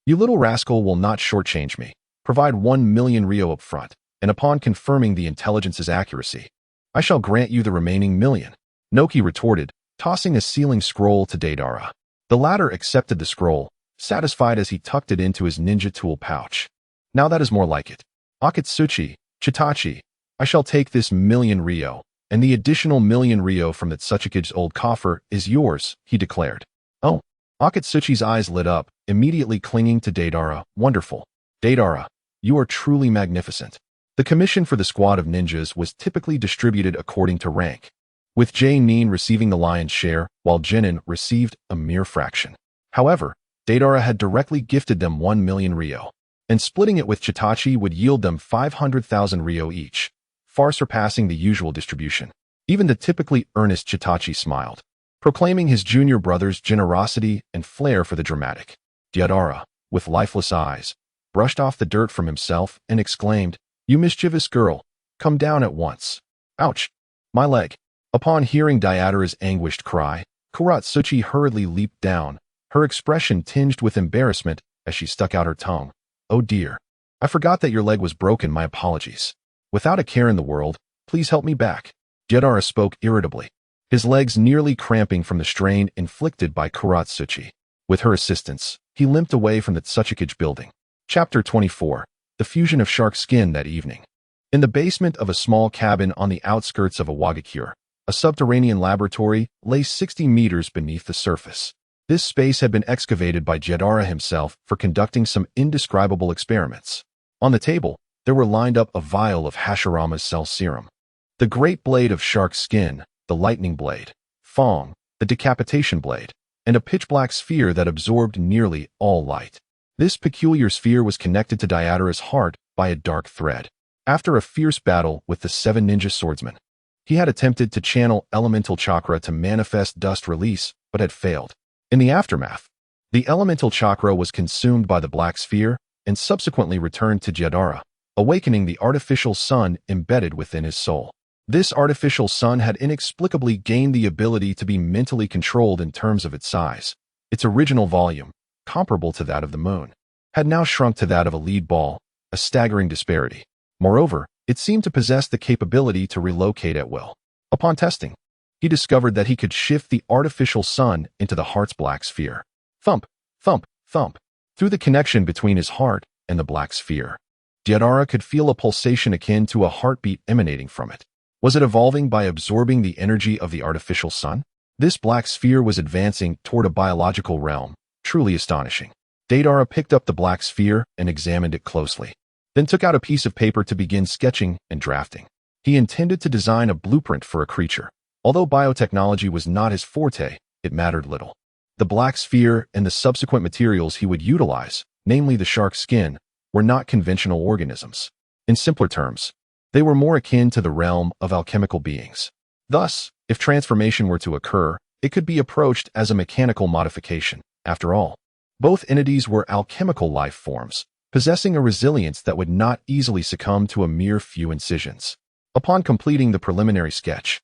you little rascal will not shortchange me. Provide 1 million Ryo up front, and upon confirming the intelligence's accuracy, I shall grant you the remaining million. Noki retorted, tossing a sealing scroll to Deidara. The latter accepted the scroll, satisfied as he tucked it into his ninja tool pouch. Now that is more like it. Akatsuchi, Chitachi, I shall take this 1 million Ryo, and the additional 1 million Ryo from the Tsuchikage's old coffer is yours, he declared. Oh, Akatsuchi's eyes lit up, immediately clinging to Deidara. Wonderful. Deidara, you are truly magnificent. The commission for the squad of ninjas was typically distributed according to rank, with J-Nin receiving the lion's share, while Jinin received a mere fraction. However, Deidara had directly gifted them 1 million Ryo, and splitting it with Chitachi would yield them 500,000 Ryo each, far surpassing the usual distribution. Even the typically earnest Chitachi smiled, proclaiming his junior brother's generosity and flair for the dramatic. Deidara, with lifeless eyes, brushed off the dirt from himself and exclaimed, "You mischievous girl, come down at once." Ouch! My leg. Upon hearing Deidara's anguished cry, Kuratsuchi hurriedly leaped down, her expression tinged with embarrassment as she stuck out her tongue. Oh dear. I forgot that your leg was broken, my apologies. Without a care in the world, please help me back. Deidara spoke irritably, his legs nearly cramping from the strain inflicted by Kuratsuchi. With her assistance, he limped away from the Tsuchikage building. Chapter 24. The fusion of shark skin that evening. In the basement of a small cabin on the outskirts of Awagakure, a subterranean laboratory lay 60 meters beneath the surface. This space had been excavated by Deidara himself for conducting some indescribable experiments. On the table, there were lined up a vial of Hashirama's cell serum, the great blade of shark skin, the lightning blade, Fong, the decapitation blade, and a pitch-black sphere that absorbed nearly all light. This peculiar sphere was connected to Deidara's heart by a dark thread. After a fierce battle with the 7 ninja swordsmen, he had attempted to channel elemental chakra to manifest dust release, but had failed. In the aftermath, the elemental chakra was consumed by the black sphere and subsequently returned to Deidara, awakening the artificial sun embedded within his soul. This artificial sun had inexplicably gained the ability to be mentally controlled in terms of its size. Its original volume, comparable to that of the moon, had now shrunk to that of a lead ball, a staggering disparity. Moreover, it seemed to possess the capability to relocate at will. Upon testing, he discovered that he could shift the artificial sun into the heart's black sphere. Thump, thump, thump. Through the connection between his heart and the black sphere, Deidara could feel a pulsation akin to a heartbeat emanating from it. Was it evolving by absorbing the energy of the artificial sun? This black sphere was advancing toward a biological realm, truly astonishing. Deidara picked up the black sphere and examined it closely, then took out a piece of paper to begin sketching and drafting. He intended to design a blueprint for a creature. Although biotechnology was not his forte, it mattered little. The black sphere and the subsequent materials he would utilize, namely the shark's skin, were not conventional organisms. In simpler terms, they were more akin to the realm of alchemical beings. Thus, if transformation were to occur, it could be approached as a mechanical modification. After all, both entities were alchemical life forms, possessing a resilience that would not easily succumb to a mere few incisions. Upon completing the preliminary sketch,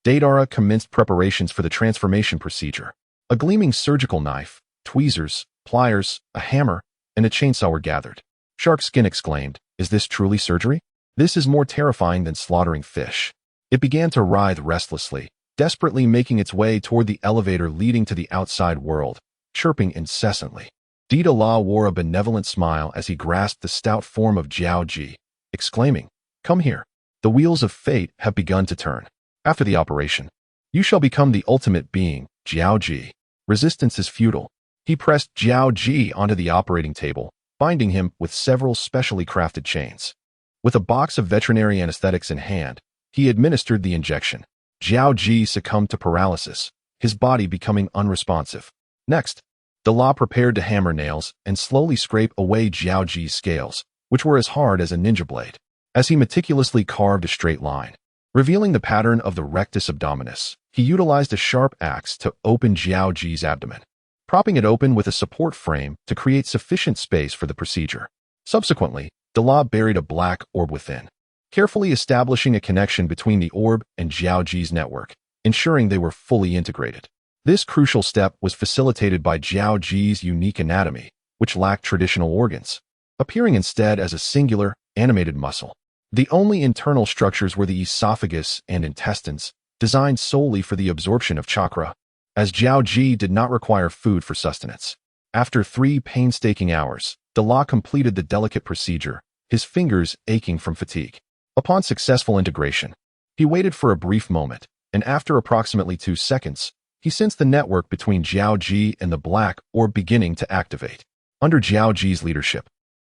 Deidara commenced preparations for the transformation procedure. A gleaming surgical knife, tweezers, pliers, a hammer, and a chainsaw were gathered. Shark Skin exclaimed, "Is this truly surgery? This is more terrifying than slaughtering fish." It began to writhe restlessly, desperately making its way toward the elevator leading to the outside world, chirping incessantly. Deidara wore a benevolent smile as he grasped the stout form of Jiao Ji, exclaiming, "Come here. The wheels of fate have begun to turn. After the operation, you shall become the ultimate being, Jiao Ji. Resistance is futile." He pressed Jiao Ji onto the operating table, binding him with several specially crafted chains. With a box of veterinary anesthetics in hand, he administered the injection. Jiao Ji succumbed to paralysis, his body becoming unresponsive. Next, Deidara prepared to hammer nails and slowly scrape away Jiao Ji's scales, which were as hard as a ninja blade. As he meticulously carved a straight line, revealing the pattern of the rectus abdominis, he utilized a sharp axe to open Jiao Ji's abdomen, propping it open with a support frame to create sufficient space for the procedure. Subsequently, Deidara buried a black orb within, carefully establishing a connection between the orb and Jiao Ji's network, ensuring they were fully integrated. This crucial step was facilitated by Jiao Ji's unique anatomy, which lacked traditional organs, appearing instead as a singular, animated muscle. The only internal structures were the esophagus and intestines, designed solely for the absorption of chakra, as Jiao Ji did not require food for sustenance. After 3 painstaking hours, Deidara completed the delicate procedure, his fingers aching from fatigue. Upon successful integration, he waited for a brief moment, and after approximately 2 seconds, he sensed the network between Jiao Ji and the black orb beginning to activate. Under Jiao Ji's leadership,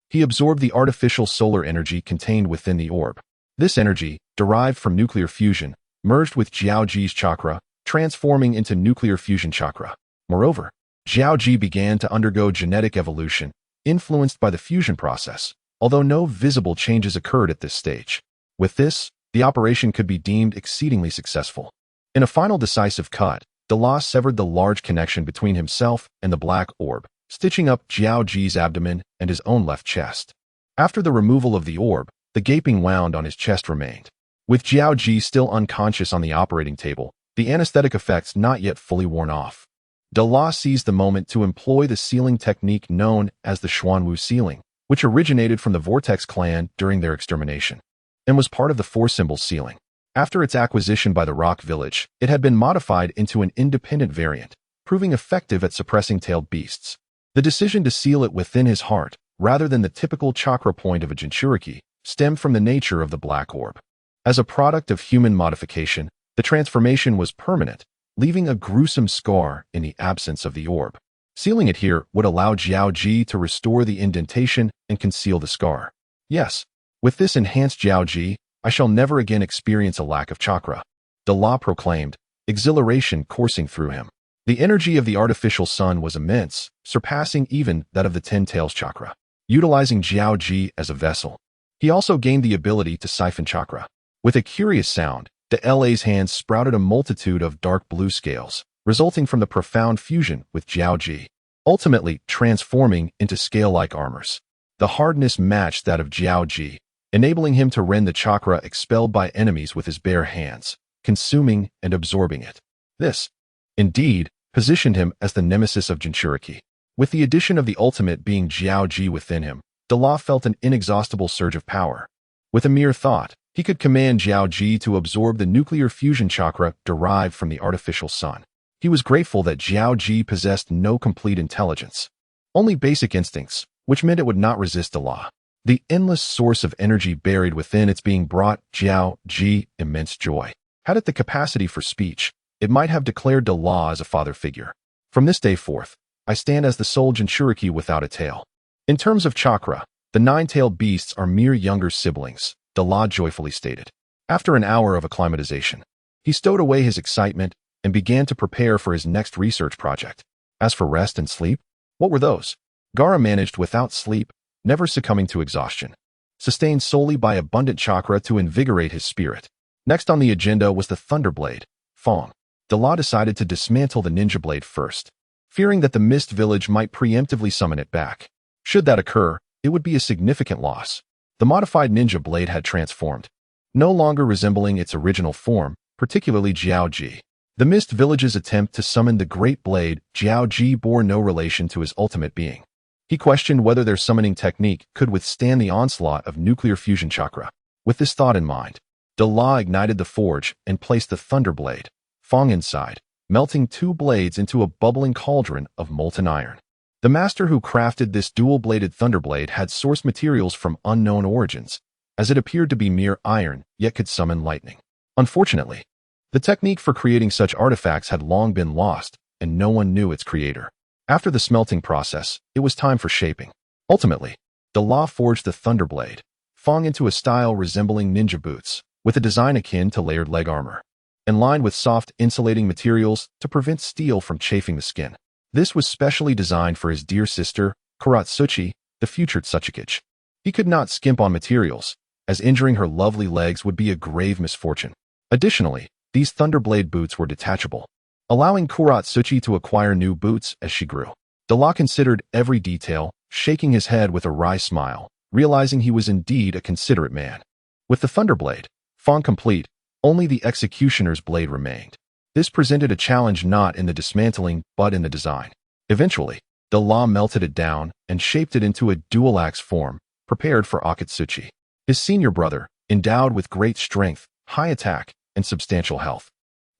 he absorbed the artificial solar energy contained within the orb. This energy, derived from nuclear fusion, merged with Jiao Ji's chakra, transforming into nuclear fusion chakra. Moreover, Jiao Ji began to undergo genetic evolution, influenced by the fusion process, although no visible changes occurred at this stage. With this, the operation could be deemed exceedingly successful. In a final decisive cut, Deidara severed the large connection between himself and the black orb, stitching up Jiao Ji's abdomen and his own left chest. After the removal of the orb, the gaping wound on his chest remained. With Jiao Ji still unconscious on the operating table, the anesthetic effects not yet fully worn off, Deidara seized the moment to employ the sealing technique known as the Xuanwu sealing, which originated from the Vortex clan during their extermination, and was part of the Four-Symbol sealing. After its acquisition by the Rock Village, it had been modified into an independent variant, proving effective at suppressing tailed beasts. The decision to seal it within his heart, rather than the typical chakra point of a Jinchuriki, stemmed from the nature of the black orb. As a product of human modification, the transformation was permanent, leaving a gruesome scar in the absence of the orb. Sealing it here would allow Jiao Ji to restore the indentation and conceal the scar. Yes, with this enhanced Jiao Ji, I shall never again experience a lack of chakra, Deidara proclaimed, exhilaration coursing through him. The energy of the artificial sun was immense, surpassing even that of the Ten Tails chakra. Utilizing Jiao Ji as a vessel, he also gained the ability to siphon chakra. With a curious sound, De La's hands sprouted a multitude of dark blue scales, resulting from the profound fusion with Jiao Ji, ultimately transforming into scale-like armors. The hardness matched that of Jiao Ji, enabling him to rend the chakra expelled by enemies with his bare hands, consuming and absorbing it. This, indeed, positioned him as the nemesis of Jinchuriki. With the addition of the ultimate being Jiao Ji within him, De La felt an inexhaustible surge of power. With a mere thought, he could command Jiao Ji to absorb the nuclear fusion chakra derived from the artificial sun. He was grateful that Jiao Ji possessed no complete intelligence, only basic instincts, which meant it would not resist De La. The endless source of energy buried within its being brought Jiao Ji immense joy. Had it the capacity for speech, it might have declared De La as a father figure. From this day forth, I stand as the sole Jinchuriki without a tail. In terms of chakra, the nine-tailed beasts are mere younger siblings, De La joyfully stated. After an hour of acclimatization, he stowed away his excitement and began to prepare for his next research project. As for rest and sleep, what were those? Gaara managed without sleep, never succumbing to exhaustion, sustained solely by abundant chakra to invigorate his spirit. Next on the agenda was the Thunderblade, Fong. De La decided to dismantle the ninja blade first, fearing that the Mist Village might preemptively summon it back. Should that occur, it would be a significant loss. The modified ninja blade had transformed, no longer resembling its original form, particularly Jiao Ji. The Mist Village's attempt to summon the Great Blade, Jiao Ji, bore no relation to his ultimate being. He questioned whether their summoning technique could withstand the onslaught of nuclear fusion chakra. With this thought in mind, De La ignited the forge and placed the Thunderblade, Fong, inside, melting two blades into a bubbling cauldron of molten iron. The master who crafted this dual-bladed Thunderblade had sourced materials from unknown origins, as it appeared to be mere iron, yet could summon lightning. Unfortunately, the technique for creating such artifacts had long been lost, and no one knew its creator. After the smelting process, it was time for shaping. Ultimately, De La forged the Thunderblade, Fong, into a style resembling ninja boots, with a design akin to layered leg armor, and lined with soft insulating materials to prevent steel from chafing the skin. This was specially designed for his dear sister, Kuratsuchi, the future Tsuchikage. He could not skimp on materials, as injuring her lovely legs would be a grave misfortune. Additionally, these Thunderblade boots were detachable, allowing Kuratsuchi to acquire new boots as she grew. De La considered every detail, shaking his head with a wry smile, realizing he was indeed a considerate man. With the Thunderblade, Fong complete, only the executioner's blade remained. This presented a challenge not in the dismantling, but in the design. Eventually, De La melted it down and shaped it into a dual-axe form, prepared for Akatsuchi, his senior brother, endowed with great strength, high attack, and substantial health,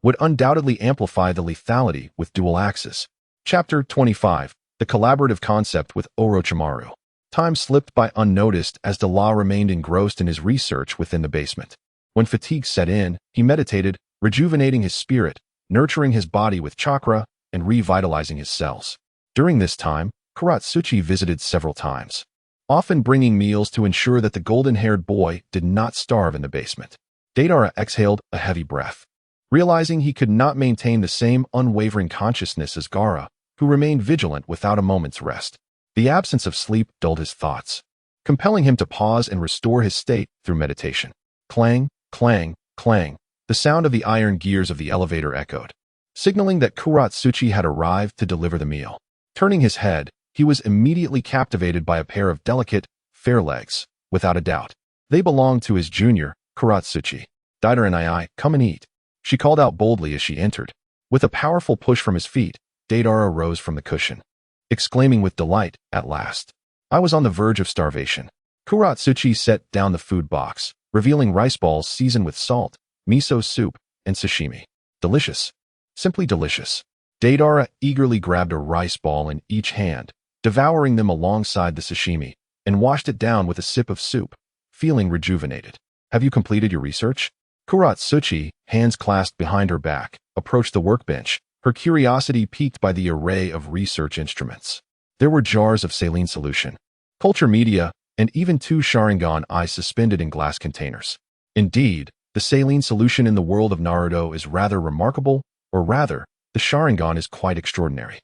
would undoubtedly amplify the lethality with dual axes. Chapter 25. The Collaborative Concept with Orochimaru. Time slipped by unnoticed as De La remained engrossed in his research within the basement. When fatigue set in, he meditated, rejuvenating his spirit, nurturing his body with chakra, and revitalizing his cells. During this time, Kuratsuchi visited several times, often bringing meals to ensure that the golden-haired boy did not starve in the basement. Deidara exhaled a heavy breath, realizing he could not maintain the same unwavering consciousness as Gaara, who remained vigilant without a moment's rest. The absence of sleep dulled his thoughts, compelling him to pause and restore his state through meditation. Clang, clang, clang. The sound of the iron gears of the elevator echoed, signaling that Kuratsuchi had arrived to deliver the meal. Turning his head, he was immediately captivated by a pair of delicate, fair legs. Without a doubt, they belonged to his junior, Kuratsuchi. Deidara and I, come and eat, she called out boldly as she entered. With a powerful push from his feet, Deidara rose from the cushion, exclaiming with delight, at last. I was on the verge of starvation. Kuratsuchi set down the food box, revealing rice balls seasoned with salt, miso soup, and sashimi. Delicious. Simply delicious. Deidara eagerly grabbed a rice ball in each hand, devouring them alongside the sashimi, and washed it down with a sip of soup, feeling rejuvenated. Have you completed your research? Kuratsuchi, hands clasped behind her back, approached the workbench, her curiosity piqued by the array of research instruments. There were jars of saline solution, culture media, and even 2 Sharingan eyes suspended in glass containers. Indeed, the saline solution in the world of Naruto is rather remarkable, or rather, the Sharingan is quite extraordinary.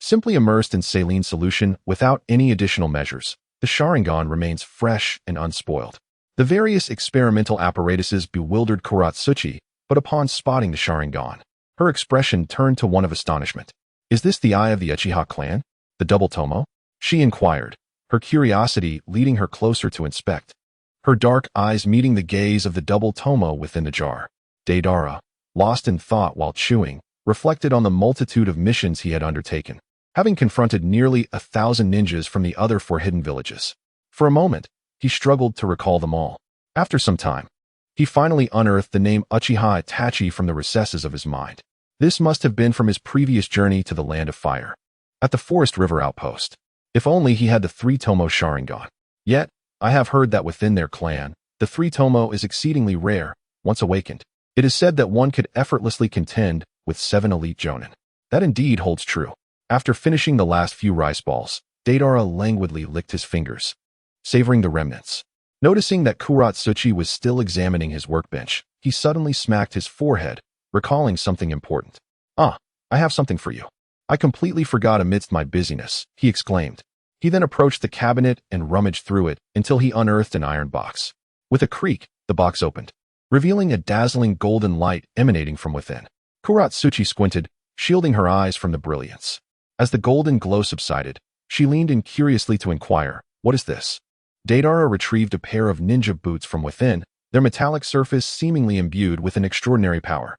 Simply immersed in saline solution without any additional measures, the Sharingan remains fresh and unspoiled. The various experimental apparatuses bewildered Kuratsuchi, but upon spotting the Sharingan, her expression turned to one of astonishment. "Is this the eye of the Uchiha clan? The double tomo?" she inquired, her curiosity leading her closer to inspect. Her dark eyes meeting the gaze of the double tomo within the jar. Deidara, lost in thought while chewing, reflected on the multitude of missions he had undertaken, having confronted nearly 1,000 ninjas from the other 4 hidden villages. For a moment, he struggled to recall them all. After some time, he finally unearthed the name Uchiha Itachi from the recesses of his mind. This must have been from his previous journey to the Land of Fire, at the Forest River outpost. If only he had the 3-tomo Sharingan. Yet, I have heard that within their clan, the 3-tomo is exceedingly rare. Once awakened, it is said that one could effortlessly contend with 7 elite jonin. That indeed holds true. After finishing the last few rice balls, Deidara languidly licked his fingers, savoring the remnants. Noticing that Kuratsuchi was still examining his workbench, he suddenly smacked his forehead, recalling something important. "Ah, I have something for you. I completely forgot amidst my busyness," he exclaimed. He then approached the cabinet and rummaged through it until he unearthed an iron box. With a creak, the box opened, revealing a dazzling golden light emanating from within. Kuratsuchi squinted, shielding her eyes from the brilliance. As the golden glow subsided, she leaned in curiously to inquire, "What is this?" Deidara retrieved a pair of ninja boots from within, their metallic surface seemingly imbued with an extraordinary power.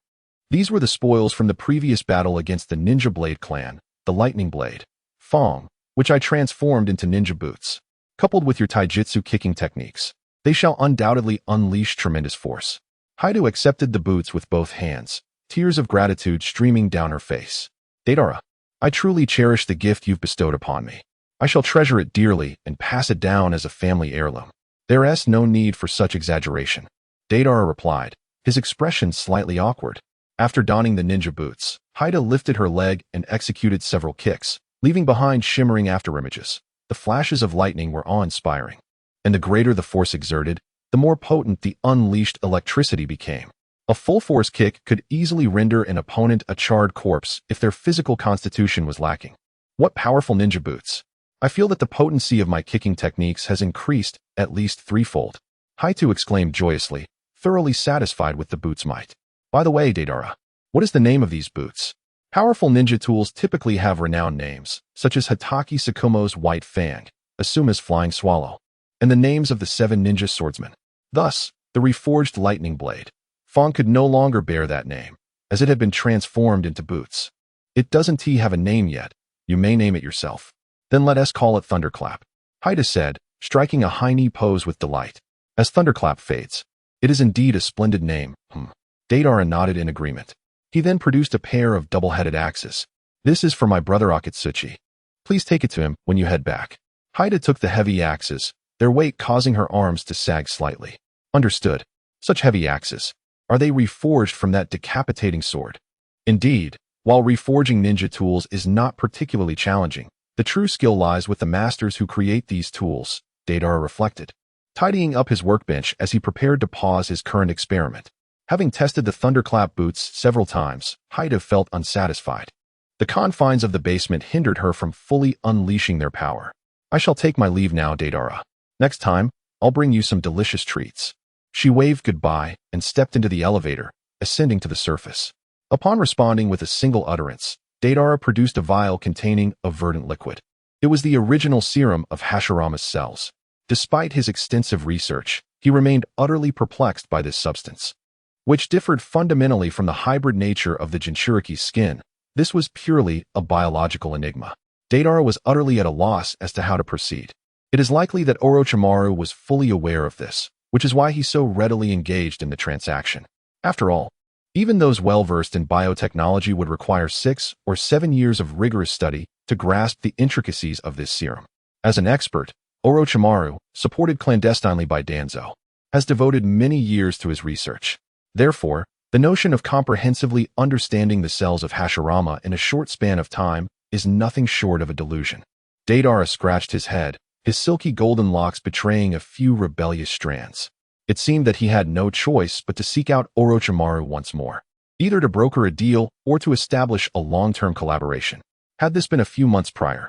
These were the spoils from the previous battle against the Ninja Blade clan, the Lightning Blade, Fong, which I transformed into ninja boots. Coupled with your taijutsu kicking techniques, they shall undoubtedly unleash tremendous force. Haido accepted the boots with both hands, tears of gratitude streaming down her face. "Deidara, I truly cherish the gift you've bestowed upon me. I shall treasure it dearly and pass it down as a family heirloom." "There is no need for such exaggeration," Deidara replied, his expression slightly awkward. After donning the ninja boots, Haida lifted her leg and executed several kicks, leaving behind shimmering afterimages. The flashes of lightning were awe-inspiring, and the greater the force exerted, the more potent the unleashed electricity became. A full-force kick could easily render an opponent a charred corpse if their physical constitution was lacking. What powerful ninja boots! I feel that the potency of my kicking techniques has increased at least threefold. Haitu exclaimed joyously, thoroughly satisfied with the boots' might. By the way, Deidara, what is the name of these boots? Powerful ninja tools typically have renowned names, such as Hataki Sakumo's White Fang, Asuma's Flying Swallow, and the names of the 7 ninja swordsmen. Thus, the reforged Lightning Blade, Fong, could no longer bear that name, as it had been transformed into boots. "It doesn't have a name yet. You may name it yourself. Then let us call it Thunderclap," Haida said, striking a high knee pose with delight. As Thunderclap fades, "It is indeed a splendid name." Deidara nodded in agreement. He then produced a pair of double-headed axes. "This is for my brother Akatsuchi. Please take it to him when you head back." Haida took the heavy axes, their weight causing her arms to sag slightly. "Understood. Such heavy axes. Are they reforged from that decapitating sword?" Indeed, while reforging ninja tools is not particularly challenging, the true skill lies with the masters who create these tools, Deidara reflected, tidying up his workbench as he prepared to pause his current experiment. Having tested the Thunderclap boots several times, Haida felt unsatisfied. The confines of the basement hindered her from fully unleashing their power. "I shall take my leave now, Deidara. Next time, I'll bring you some delicious treats." She waved goodbye and stepped into the elevator, ascending to the surface. Upon responding with a single utterance, Deidara produced a vial containing a verdant liquid. It was the original serum of Hashirama's cells. Despite his extensive research, he remained utterly perplexed by this substance, which differed fundamentally from the hybrid nature of the Jinchuriki's skin. This was purely a biological enigma. Deidara was utterly at a loss as to how to proceed. It is likely that Orochimaru was fully aware of this, which is why he so readily engaged in the transaction. After all, even those well-versed in biotechnology would require 6 or 7 years of rigorous study to grasp the intricacies of this serum. As an expert, Orochimaru, supported clandestinely by Danzo, has devoted many years to his research. Therefore, the notion of comprehensively understanding the cells of Hashirama in a short span of time is nothing short of a delusion. Deidara scratched his head, his silky golden locks betraying a few rebellious strands. It seemed that he had no choice but to seek out Orochimaru once more. either to broker a deal or to establish a long-term collaboration. Had this been a few months prior,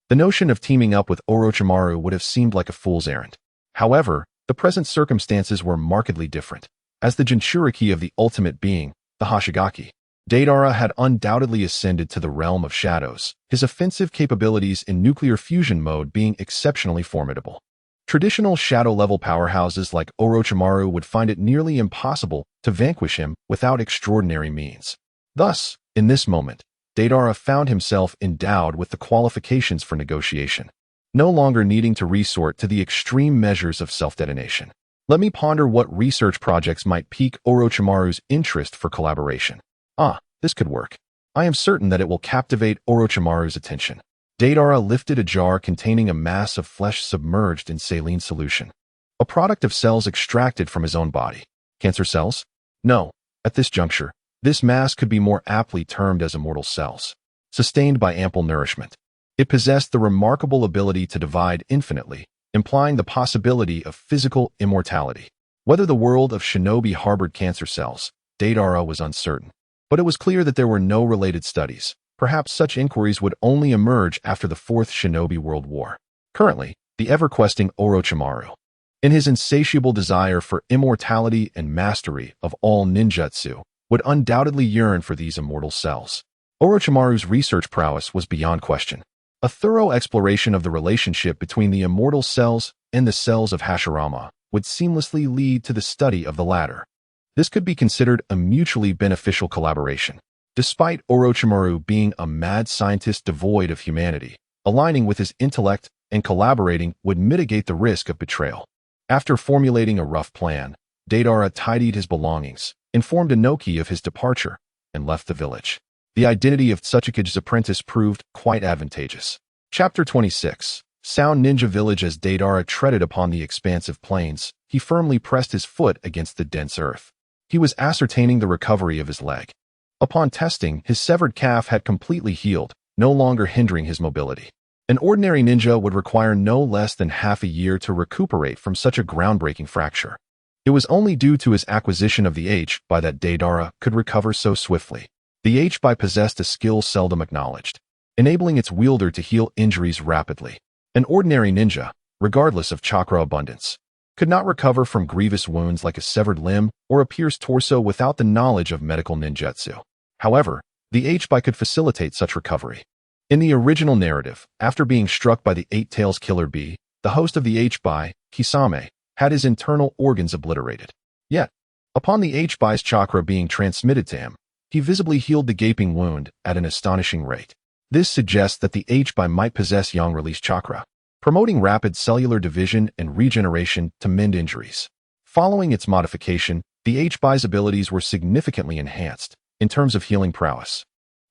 the notion of teaming up with Orochimaru would have seemed like a fool's errand. However, the present circumstances were markedly different. As the Jinchuriki of the ultimate being, the Hoshigaki, Deidara had undoubtedly ascended to the realm of shadows, his offensive capabilities in nuclear fusion mode being exceptionally formidable. Traditional shadow-level powerhouses like Orochimaru would find it nearly impossible to vanquish him without extraordinary means. Thus, in this moment, Deidara found himself endowed with the qualifications for negotiation, no longer needing to resort to the extreme measures of self-detonation. Let me ponder what research projects might pique Orochimaru's interest for collaboration. This could work. I am certain that it will captivate Orochimaru's attention. Deidara lifted a jar containing a mass of flesh submerged in saline solution, a product of cells extracted from his own body. Cancer cells? No. At this juncture, this mass could be more aptly termed as immortal cells, sustained by ample nourishment. It possessed the remarkable ability to divide infinitely, implying the possibility of physical immortality. Whether the world of shinobi harbored cancer cells, Deidara was uncertain. But it was clear that there were no related studies. Perhaps such inquiries would only emerge after the Fourth Shinobi World War. Currently, the ever-questing Orochimaru, in his insatiable desire for immortality and mastery of all ninjutsu, would undoubtedly yearn for these immortal cells. Orochimaru's research prowess was beyond question. A thorough exploration of the relationship between the immortal cells and the cells of Hashirama would seamlessly lead to the study of the latter. This could be considered a mutually beneficial collaboration. Despite Orochimaru being a mad scientist devoid of humanity, aligning with his intellect and collaborating would mitigate the risk of betrayal. After formulating a rough plan, Deidara tidied his belongings, informed Inoki of his departure, and left the village. The identity of Tsuchikage's apprentice proved quite advantageous. Chapter 26. Sound Ninja Village. As Deidara treaded upon the expansive plains, he firmly pressed his foot against the dense earth. He was ascertaining the recovery of his leg. Upon testing, his severed calf had completely healed, no longer hindering his mobility. An ordinary ninja would require no less than half a year to recuperate from such a groundbreaking fracture. It was only due to his acquisition of the H-Bai that Deidara could recover so swiftly. The H-Bai possessed a skill seldom acknowledged, enabling its wielder to heal injuries rapidly. An ordinary ninja, regardless of chakra abundance, could not recover from grievous wounds like a severed limb or a pierced torso without the knowledge of medical ninjutsu. However, the H-Bai could facilitate such recovery. In the original narrative, after being struck by the Eight-Tails Killer Bee, the host of the H-Bai, Kisame, had his internal organs obliterated. Yet, upon the H-Bai's chakra being transmitted to him, he visibly healed the gaping wound at an astonishing rate. This suggests that the H-Bai might possess yang-release chakra, promoting rapid cellular division and regeneration to mend injuries. Following its modification, the H-Bai's abilities were significantly enhanced in terms of healing prowess.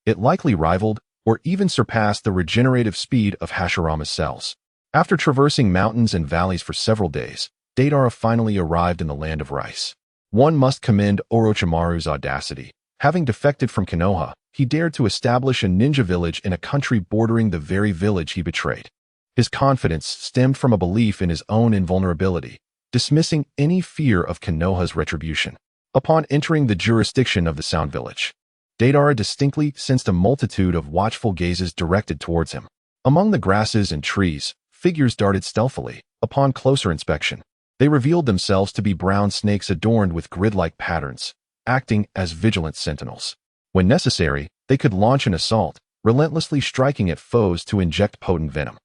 It likely rivaled or even surpassed the regenerative speed of Hashirama's cells. After traversing mountains and valleys for several days, Deidara finally arrived in the land of rice. One must commend Orochimaru's audacity. Having defected from Konoha, he dared to establish a ninja village in a country bordering the very village he betrayed. His confidence stemmed from a belief in his own invulnerability, dismissing any fear of Konoha's retribution. Upon entering the jurisdiction of the Sound Village, Deidara distinctly sensed a multitude of watchful gazes directed towards him. Among the grasses and trees, figures darted stealthily. Upon closer inspection, they revealed themselves to be brown snakes adorned with grid-like patterns, acting as vigilant sentinels. When necessary, they could launch an assault, relentlessly striking at foes to inject potent venom.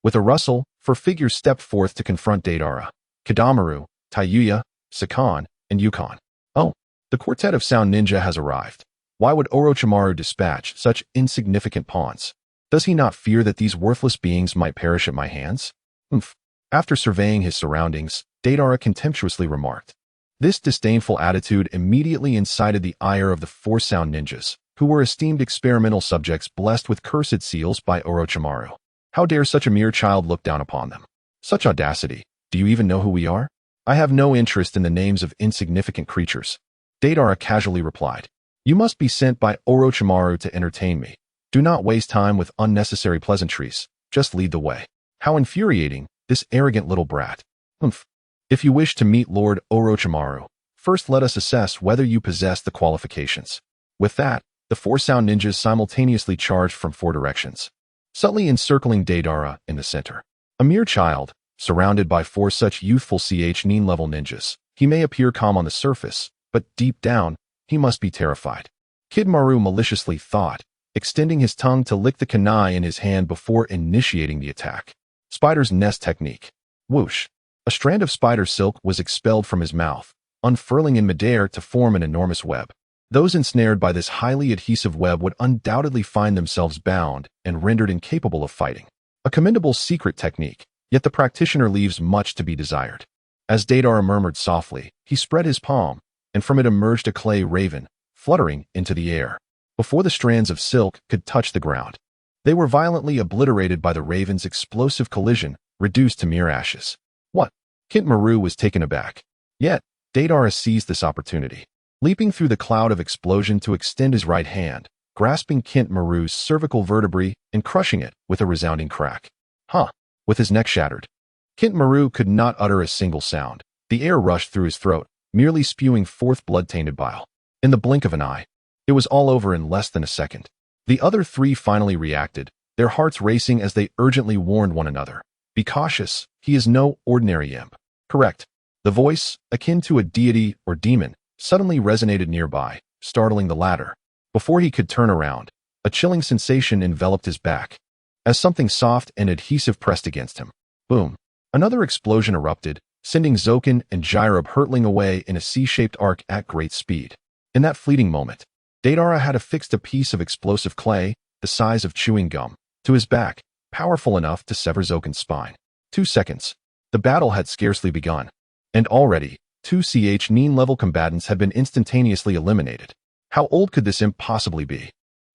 With a rustle, four figures stepped forth to confront Deidara: Kadamaru, Taiyuya, Sakan, and Yukon. Oh, the quartet of Sound Ninja has arrived. Why would Orochimaru dispatch such insignificant pawns? Does he not fear that these worthless beings might perish at my hands? After surveying his surroundings, Deidara contemptuously remarked. This disdainful attitude immediately incited the ire of the four Sound Ninjas, who were esteemed experimental subjects blessed with cursed seals by Orochimaru. How dare such a mere child look down upon them? Such audacity! Do you even know who we are? I have no interest in the names of insignificant creatures. Deidara casually replied. You must be sent by Orochimaru to entertain me. Do not waste time with unnecessary pleasantries. Just lead the way. How infuriating, this arrogant little brat. If you wish to meet Lord Orochimaru, first let us assess whether you possess the qualifications. With that, the four sound ninjas simultaneously charged from four directions, subtly encircling Deidara in the center. A mere child, surrounded by four such youthful nin-level ninjas, he may appear calm on the surface, but deep down, he must be terrified. Kid Maru maliciously thought, extending his tongue to lick the kunai in his hand before initiating the attack. Spider's nest technique. Whoosh. A strand of spider silk was expelled from his mouth, unfurling in midair to form an enormous web. Those ensnared by this highly adhesive web would undoubtedly find themselves bound and rendered incapable of fighting. A commendable secret technique, yet the practitioner leaves much to be desired. As Deidara murmured softly, he spread his palm, and from it emerged a clay raven, fluttering into the air. Before the strands of silk could touch the ground, they were violently obliterated by the raven's explosive collision, reduced to mere ashes. What? Kid Maru was taken aback. Yet, Deidara seized this opportunity, leaping through the cloud of explosion to extend his right hand, grasping Kid Maru's cervical vertebrae and crushing it with a resounding crack. Huh! With his neck shattered, Kid Maru could not utter a single sound. The air rushed through his throat, merely spewing forth blood-tainted bile. In the blink of an eye, it was all over in less than a second. The other three finally reacted, their hearts racing as they urgently warned one another. Be cautious, he is no ordinary imp. Correct. The voice, akin to a deity or demon, suddenly resonated nearby, startling the latter. Before he could turn around, a chilling sensation enveloped his back, as something soft and adhesive pressed against him. Boom. Another explosion erupted, sending Zoken and Jirub hurtling away in a C-shaped arc at great speed. In that fleeting moment, Deidara had affixed a piece of explosive clay, the size of chewing gum, to his back, powerful enough to sever Zoken's spine. 2 seconds. The battle had scarcely begun, and already, 2 nin-level combatants had been instantaneously eliminated. How old could this imp possibly be?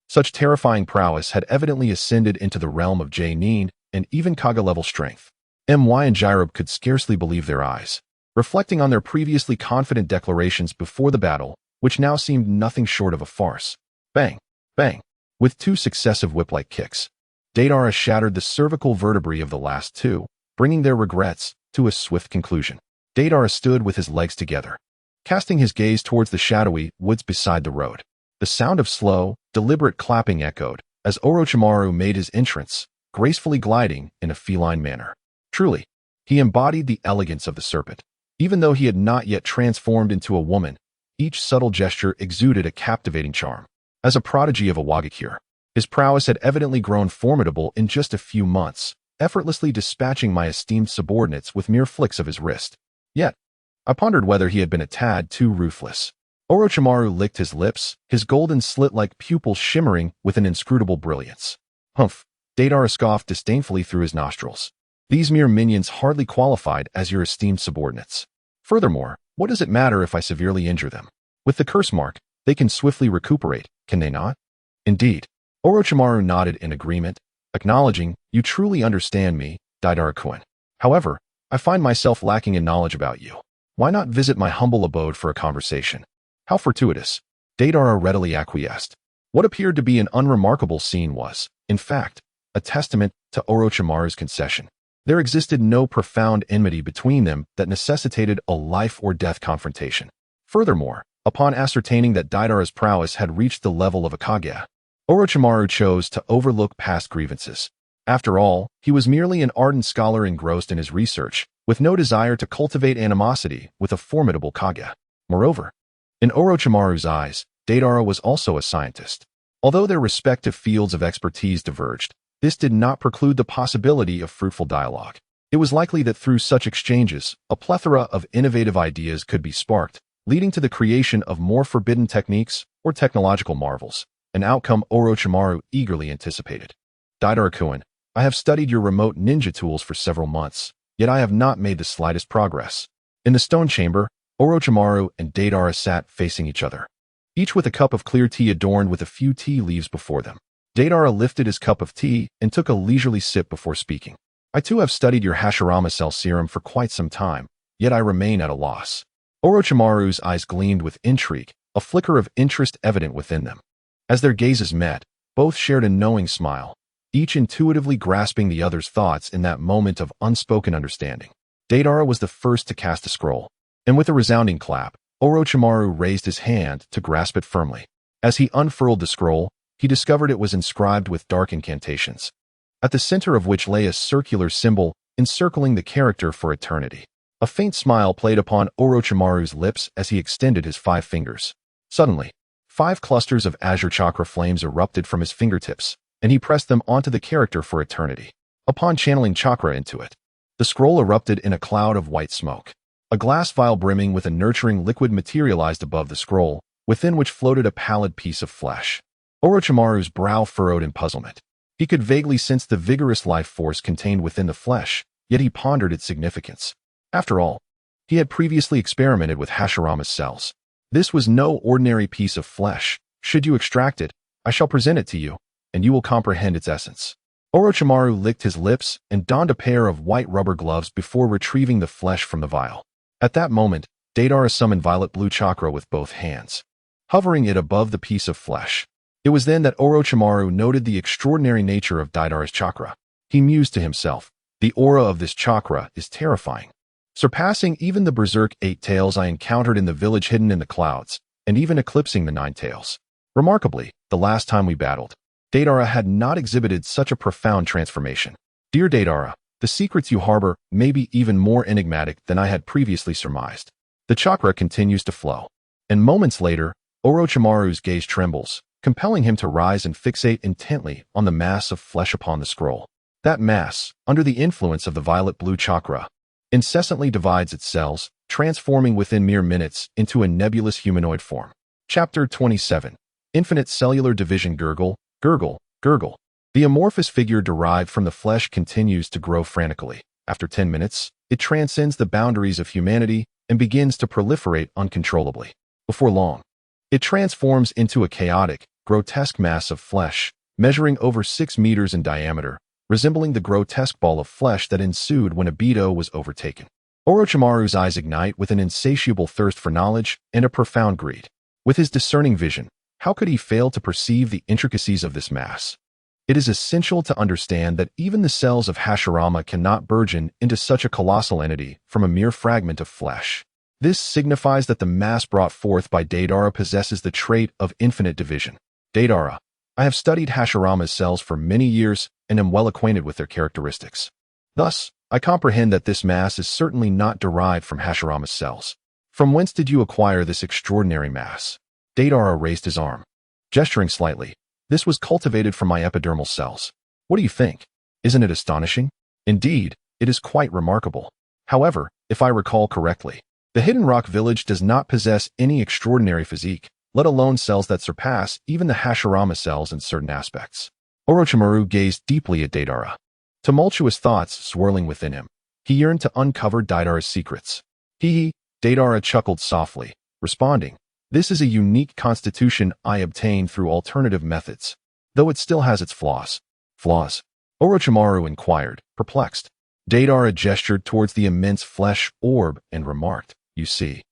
Such terrifying prowess had evidently ascended into the realm of Nin and even Kaga-level strength. My and Jirub could scarcely believe their eyes, reflecting on their previously confident declarations before the battle, which now seemed nothing short of a farce. Bang! Bang! With 2 successive whip-like kicks, Deidara shattered the cervical vertebrae of the last 2, bringing their regrets to a swift conclusion. Deidara stood with his legs together, casting his gaze towards the shadowy woods beside the road. The sound of slow, deliberate clapping echoed as Orochimaru made his entrance, gracefully gliding in a feline manner. Truly, he embodied the elegance of the serpent. Even though he had not yet transformed into a woman, each subtle gesture exuded a captivating charm. As a prodigy of a Wagakure, his prowess had evidently grown formidable in just a few months, effortlessly dispatching my esteemed subordinates with mere flicks of his wrist. Yet, I pondered whether he had been a tad too ruthless. Orochimaru licked his lips, his golden slit-like pupils shimmering with an inscrutable brilliance. Humph! Deidara scoffed disdainfully through his nostrils. These mere minions hardly qualified as your esteemed subordinates. Furthermore, what does it matter if I severely injure them? With the curse mark, they can swiftly recuperate, can they not? Indeed. Orochimaru nodded in agreement, acknowledging, you truly understand me, Deidara-kun. However, I find myself lacking in knowledge about you. Why not visit my humble abode for a conversation? How fortuitous. Deidara readily acquiesced. What appeared to be an unremarkable scene was, in fact, a testament to Orochimaru's concession. There existed no profound enmity between them that necessitated a life-or-death confrontation. Furthermore, upon ascertaining that Deidara's prowess had reached the level of a Kage, Orochimaru chose to overlook past grievances. After all, he was merely an ardent scholar engrossed in his research, with no desire to cultivate animosity with a formidable Kage. Moreover, in Orochimaru's eyes, Deidara was also a scientist. Although their respective fields of expertise diverged, this did not preclude the possibility of fruitful dialogue. It was likely that through such exchanges, a plethora of innovative ideas could be sparked, leading to the creation of more forbidden techniques or technological marvels, an outcome Orochimaru eagerly anticipated. Deidara-kun, I have studied your remote ninja tools for several months, yet I have not made the slightest progress. In the stone chamber, Orochimaru and Deidara sat facing each other, each with a cup of clear tea adorned with a few tea leaves before them. Deidara lifted his cup of tea and took a leisurely sip before speaking. I too have studied your Hashirama cell serum for quite some time, yet I remain at a loss. Orochimaru's eyes gleamed with intrigue, a flicker of interest evident within them. As their gazes met, both shared a knowing smile, each intuitively grasping the other's thoughts in that moment of unspoken understanding. Deidara was the first to cast a scroll, and with a resounding clap, Orochimaru raised his hand to grasp it firmly. As he unfurled the scroll, he discovered it was inscribed with dark incantations, at the center of which lay a circular symbol encircling the character for eternity. A faint smile played upon Orochimaru's lips as he extended his 5 fingers. Suddenly, 5 clusters of azure chakra flames erupted from his fingertips, and he pressed them onto the character for eternity. Upon channeling chakra into it, the scroll erupted in a cloud of white smoke. A glass vial brimming with a nurturing liquid materialized above the scroll, within which floated a pallid piece of flesh. Orochimaru's brow furrowed in puzzlement. He could vaguely sense the vigorous life force contained within the flesh, yet he pondered its significance. After all, he had previously experimented with Hashirama's cells. This was no ordinary piece of flesh. Should you extract it, I shall present it to you, and you will comprehend its essence. Orochimaru licked his lips and donned a pair of white rubber gloves before retrieving the flesh from the vial. At that moment, Deidara summoned violet blue chakra with both hands, hovering it above the piece of flesh. It was then that Orochimaru noted the extraordinary nature of Deidara's chakra. He mused to himself, the aura of this chakra is terrifying, surpassing even the berserk 8 tails I encountered in the village hidden in the clouds, and even eclipsing the 9 tails. Remarkably, the last time we battled, Deidara had not exhibited such a profound transformation. Dear Deidara, the secrets you harbor may be even more enigmatic than I had previously surmised. The chakra continues to flow, and moments later, Orochimaru's gaze trembles, compelling him to rise and fixate intently on the mass of flesh upon the scroll. That mass, under the influence of the violet blue chakra, incessantly divides its cells, transforming within mere minutes into a nebulous humanoid form. Chapter 27. Infinite Cellular Division. Gurgle, gurgle, gurgle. The amorphous figure derived from the flesh continues to grow frantically. After 10 minutes, it transcends the boundaries of humanity and begins to proliferate uncontrollably. Before long, it transforms into a chaotic, grotesque mass of flesh, measuring over 6 meters in diameter, resembling the grotesque ball of flesh that ensued when Obito was overtaken. Orochimaru's eyes ignite with an insatiable thirst for knowledge and a profound greed. With his discerning vision, how could he fail to perceive the intricacies of this mass? It is essential to understand that even the cells of Hashirama cannot burgeon into such a colossal entity from a mere fragment of flesh. This signifies that the mass brought forth by Deidara possesses the trait of infinite division. Deidara, I have studied Hashirama's cells for many years and am well acquainted with their characteristics. Thus, I comprehend that this mass is certainly not derived from Hashirama's cells. From whence did you acquire this extraordinary mass? Deidara raised his arm, gesturing slightly. This was cultivated from my epidermal cells. What do you think? Isn't it astonishing? Indeed, it is quite remarkable. However, if I recall correctly, the Hidden Rock Village does not possess any extraordinary physique, let alone cells that surpass even the Hashirama cells in certain aspects. Orochimaru gazed deeply at Deidara, tumultuous thoughts swirling within him. He yearned to uncover Deidara's secrets. Deidara chuckled softly, responding, this is a unique constitution I obtained through alternative methods, though it still has its flaws. Flaws? Orochimaru inquired, perplexed. Deidara gestured towards the immense flesh orb and remarked, you see,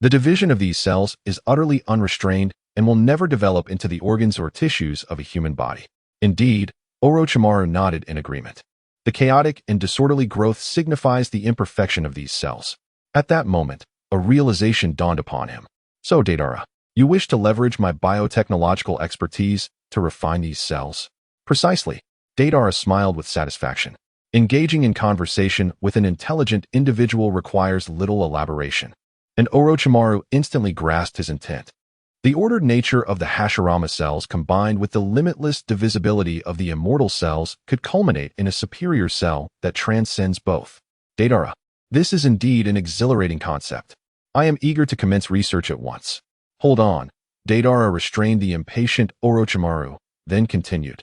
the division of these cells is utterly unrestrained and will never develop into the organs or tissues of a human body. Indeed, Orochimaru nodded in agreement. The chaotic and disorderly growth signifies the imperfection of these cells. At that moment, a realization dawned upon him. So, Deidara, you wish to leverage my biotechnological expertise to refine these cells? Precisely. Deidara smiled with satisfaction. Engaging in conversation with an intelligent individual requires little elaboration, and Orochimaru instantly grasped his intent. The ordered nature of the Hashirama cells combined with the limitless divisibility of the immortal cells could culminate in a superior cell that transcends both. Deidara, this is indeed an exhilarating concept. I am eager to commence research at once. Hold on. Deidara restrained the impatient Orochimaru, then continued.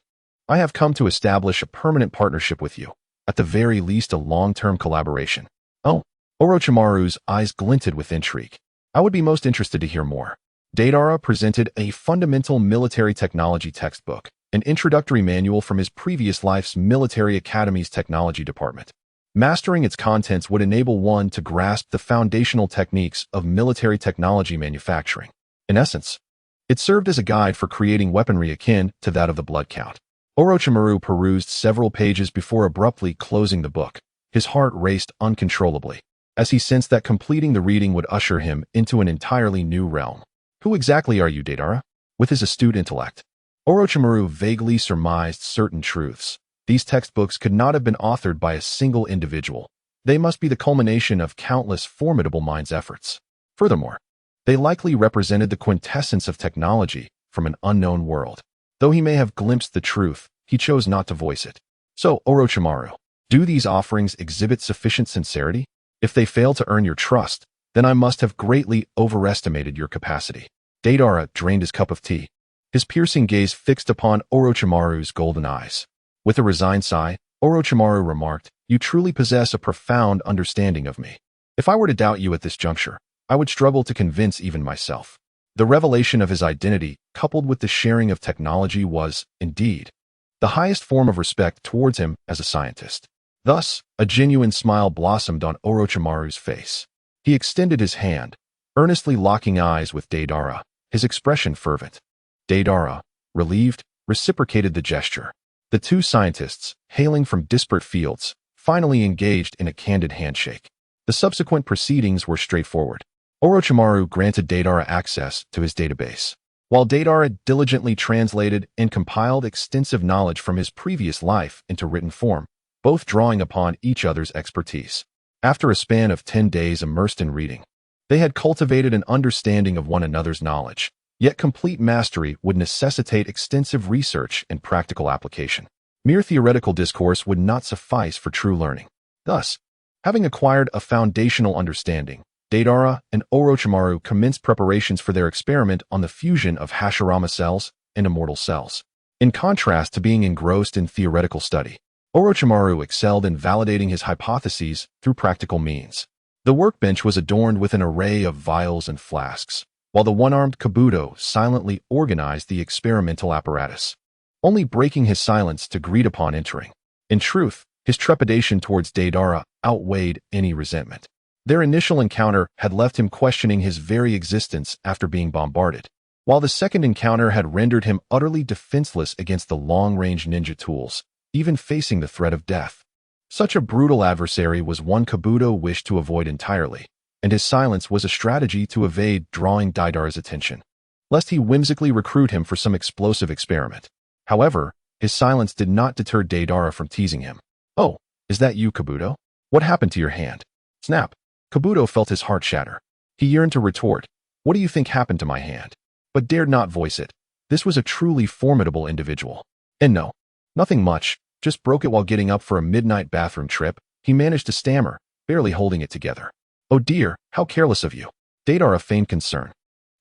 I have come to establish a permanent partnership with you, at the very least a long-term collaboration. Oh, Orochimaru's eyes glinted with intrigue. I would be most interested to hear more. Deidara presented a fundamental military technology textbook, an introductory manual from his previous life's military academy's technology department. Mastering its contents would enable one to grasp the foundational techniques of military technology manufacturing. In essence, it served as a guide for creating weaponry akin to that of the blood count. Orochimaru perused several pages before abruptly closing the book. His heart raced uncontrollably, as he sensed that completing the reading would usher him into an entirely new realm. Who exactly are you, Deidara? With his astute intellect, Orochimaru vaguely surmised certain truths. These textbooks could not have been authored by a single individual. They must be the culmination of countless formidable minds' efforts. Furthermore, they likely represented the quintessence of technology from an unknown world. Though he may have glimpsed the truth, he chose not to voice it. So, Orochimaru, do these offerings exhibit sufficient sincerity? If they fail to earn your trust, then I must have greatly overestimated your capacity. Deidara drained his cup of tea, his piercing gaze fixed upon Orochimaru's golden eyes. With a resigned sigh, Orochimaru remarked, "You truly possess a profound understanding of me. If I were to doubt you at this juncture, I would struggle to convince even myself." The revelation of his identity, coupled with the sharing of technology, was, indeed, the highest form of respect towards him as a scientist. Thus, a genuine smile blossomed on Orochimaru's face. He extended his hand, earnestly locking eyes with Deidara, his expression fervent. Deidara, relieved, reciprocated the gesture. The two scientists, hailing from disparate fields, finally engaged in a candid handshake. The subsequent proceedings were straightforward. Orochimaru granted Deidara access to his database, while Deidara diligently translated and compiled extensive knowledge from his previous life into written form, both drawing upon each other's expertise. After a span of 10 days immersed in reading, they had cultivated an understanding of one another's knowledge, yet complete mastery would necessitate extensive research and practical application. Mere theoretical discourse would not suffice for true learning. Thus, having acquired a foundational understanding, Deidara and Orochimaru commenced preparations for their experiment on the fusion of Hashirama cells and immortal cells. In contrast to being engrossed in theoretical study, Orochimaru excelled in validating his hypotheses through practical means. The workbench was adorned with an array of vials and flasks, while the one-armed Kabuto silently organized the experimental apparatus, only breaking his silence to greet upon entering. In truth, his trepidation towards Deidara outweighed any resentment. Their initial encounter had left him questioning his very existence after being bombarded, while the second encounter had rendered him utterly defenseless against the long-range ninja tools, even facing the threat of death. Such a brutal adversary was one Kabuto wished to avoid entirely, and his silence was a strategy to evade drawing Deidara's attention, lest he whimsically recruit him for some explosive experiment. However, his silence did not deter Deidara from teasing him. "Oh, is that you, Kabuto? What happened to your hand?" Snap! Kabuto felt his heart shatter. He yearned to retort, "What do you think happened to my hand?" but dared not voice it. This was a truly formidable individual. And no, nothing much, just broke it while getting up for a midnight bathroom trip, he managed to stammer, barely holding it together. "Oh dear, how careless of you." Deidara feigned concern.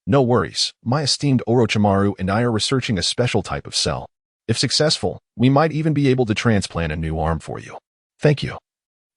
"No worries, my esteemed Orochimaru and I are researching a special type of cell. If successful, we might even be able to transplant a new arm for you." "Thank you,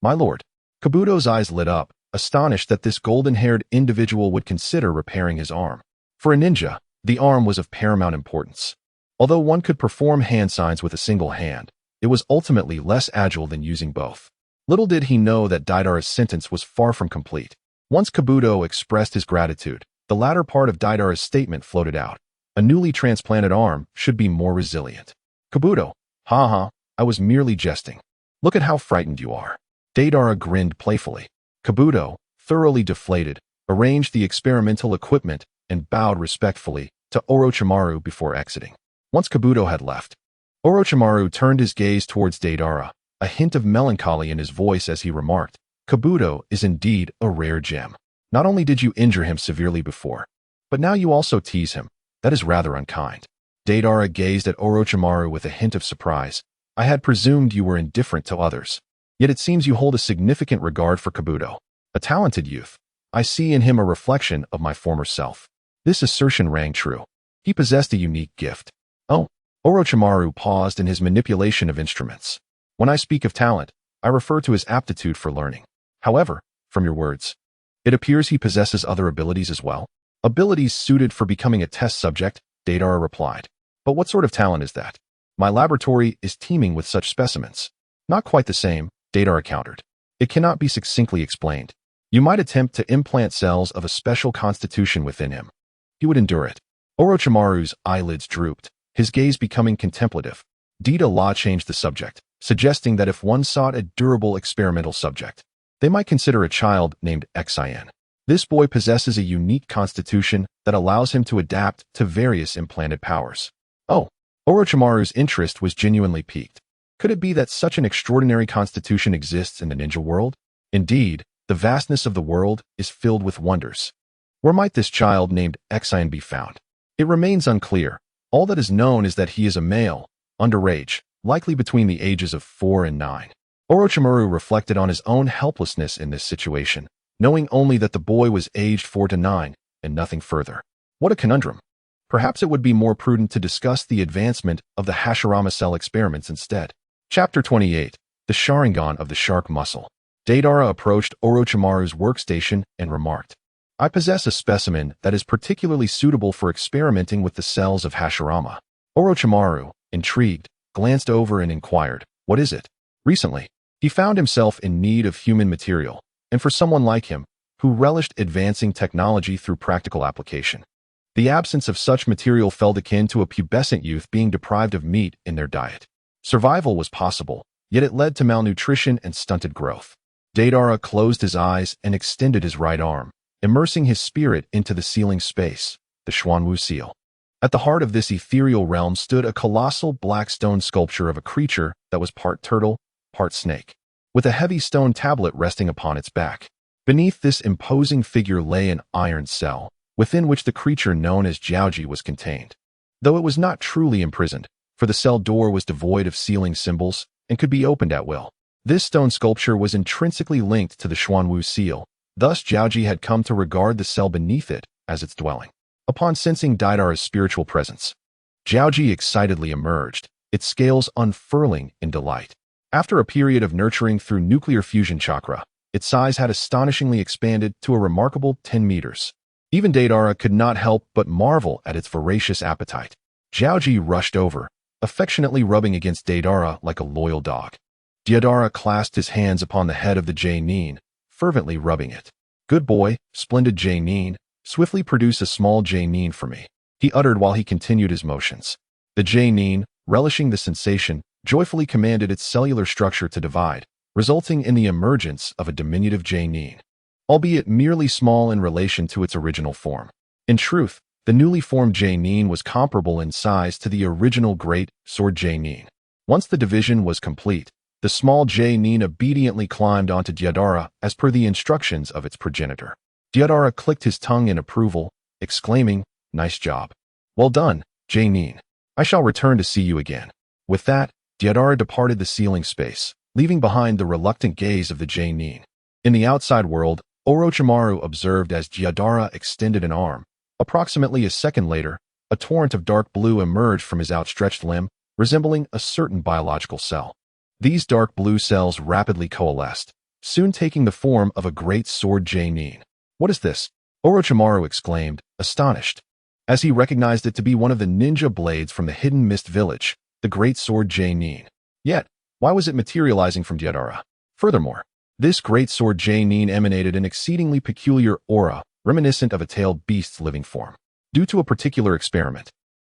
my lord." Kabuto's eyes lit up, astonished that this golden-haired individual would consider repairing his arm. For a ninja, the arm was of paramount importance. Although one could perform hand signs with a single hand, it was ultimately less agile than using both. Little did he know that Deidara's sentence was far from complete. Once Kabuto expressed his gratitude, the latter part of Deidara's statement floated out. A newly transplanted arm should be more resilient. "Kabuto, haha, I was merely jesting. Look at how frightened you are." Deidara grinned playfully. Kabuto, thoroughly deflated, arranged the experimental equipment and bowed respectfully to Orochimaru before exiting. Once Kabuto had left, Orochimaru turned his gaze towards Deidara, a hint of melancholy in his voice as he remarked, "Kabuto is indeed a rare gem. Not only did you injure him severely before, but now you also tease him. That is rather unkind." Deidara gazed at Orochimaru with a hint of surprise. "I had presumed you were indifferent to others. Yet it seems you hold a significant regard for Kabuto. A talented youth. I see in him a reflection of my former self." This assertion rang true. He possessed a unique gift. "Oh." Orochimaru paused in his manipulation of instruments. "When I speak of talent, I refer to his aptitude for learning. However, from your words, it appears he possesses other abilities as well." "Abilities suited for becoming a test subject," Deidara replied. "But what sort of talent is that? My laboratory is teeming with such specimens." "Not quite the same," Deidara countered. "It cannot be succinctly explained. You might attempt to implant cells of a special constitution within him. He would endure it." Orochimaru's eyelids drooped, his gaze becoming contemplative. Deidara changed the subject, suggesting that if one sought a durable experimental subject, they might consider a child named Xin. This boy possesses a unique constitution that allows him to adapt to various implanted powers. Oh, Orochimaru's interest was genuinely piqued. Could it be that such an extraordinary constitution exists in the ninja world? Indeed, the vastness of the world is filled with wonders. Where might this child named Exine be found? It remains unclear. All that is known is that he is a male, underage, likely between the ages of 4 and 9. Orochimaru reflected on his own helplessness in this situation, knowing only that the boy was aged 4 to 9 and nothing further. What a conundrum. Perhaps it would be more prudent to discuss the advancement of the Hashirama cell experiments instead. Chapter 28. The Sharingan of the Shark Muscle. Deidara approached Orochimaru's workstation and remarked, I possess a specimen that is particularly suitable for experimenting with the cells of Hashirama. Orochimaru, intrigued, glanced over and inquired, what is it? Recently, he found himself in need of human material, and for someone like him, who relished advancing technology through practical application. The absence of such material felt akin to a pubescent youth being deprived of meat in their diet. Survival was possible, yet it led to malnutrition and stunted growth. Deidara closed his eyes and extended his right arm, immersing his spirit into the sealing space, the Xuanwu seal. At the heart of this ethereal realm stood a colossal black stone sculpture of a creature that was part turtle, part snake, with a heavy stone tablet resting upon its back. Beneath this imposing figure lay an iron cell, within which the creature known as Jiaoji was contained. Though it was not truly imprisoned, for the cell door was devoid of sealing symbols and could be opened at will. This stone sculpture was intrinsically linked to the Xuanwu seal, thus Jiaoji had come to regard the cell beneath it as its dwelling. Upon sensing Deidara's spiritual presence, Jiaoji excitedly emerged, its scales unfurling in delight. After a period of nurturing through nuclear fusion chakra, its size had astonishingly expanded to a remarkable 10 meters. Even Deidara could not help but marvel at its voracious appetite. Jiaoji rushed over, affectionately rubbing against Deidara like a loyal dog. Deidara clasped his hands upon the head of the Jainin, fervently rubbing it. Good boy, splendid Jainin, swiftly produce a small Jainin for me, he uttered while he continued his motions. The Jainin, relishing the sensation, joyfully commanded its cellular structure to divide, resulting in the emergence of a diminutive Jainin, albeit merely small in relation to its original form. In truth, the newly formed Jainin was comparable in size to the original Great Sword Jainin. Once the division was complete, the small Jainin obediently climbed onto Deidara as per the instructions of its progenitor. Deidara clicked his tongue in approval, exclaiming, nice job. Well done, Jainin. I shall return to see you again. With that, Deidara departed the sealing space, leaving behind the reluctant gaze of the Jainin. In the outside world, Orochimaru observed as Deidara extended an arm. Approximately a second later, a torrent of dark blue emerged from his outstretched limb, resembling a certain biological cell. These dark blue cells rapidly coalesced, soon taking the form of a great sword Jainin. What is this? Orochimaru exclaimed, astonished, as he recognized it to be one of the ninja blades from the hidden mist village, the great sword Jainin. Yet, why was it materializing from Deidara? Furthermore, this great sword Jainin emanated an exceedingly peculiar aura, reminiscent of a tailed beast's living form. Due to a particular experiment,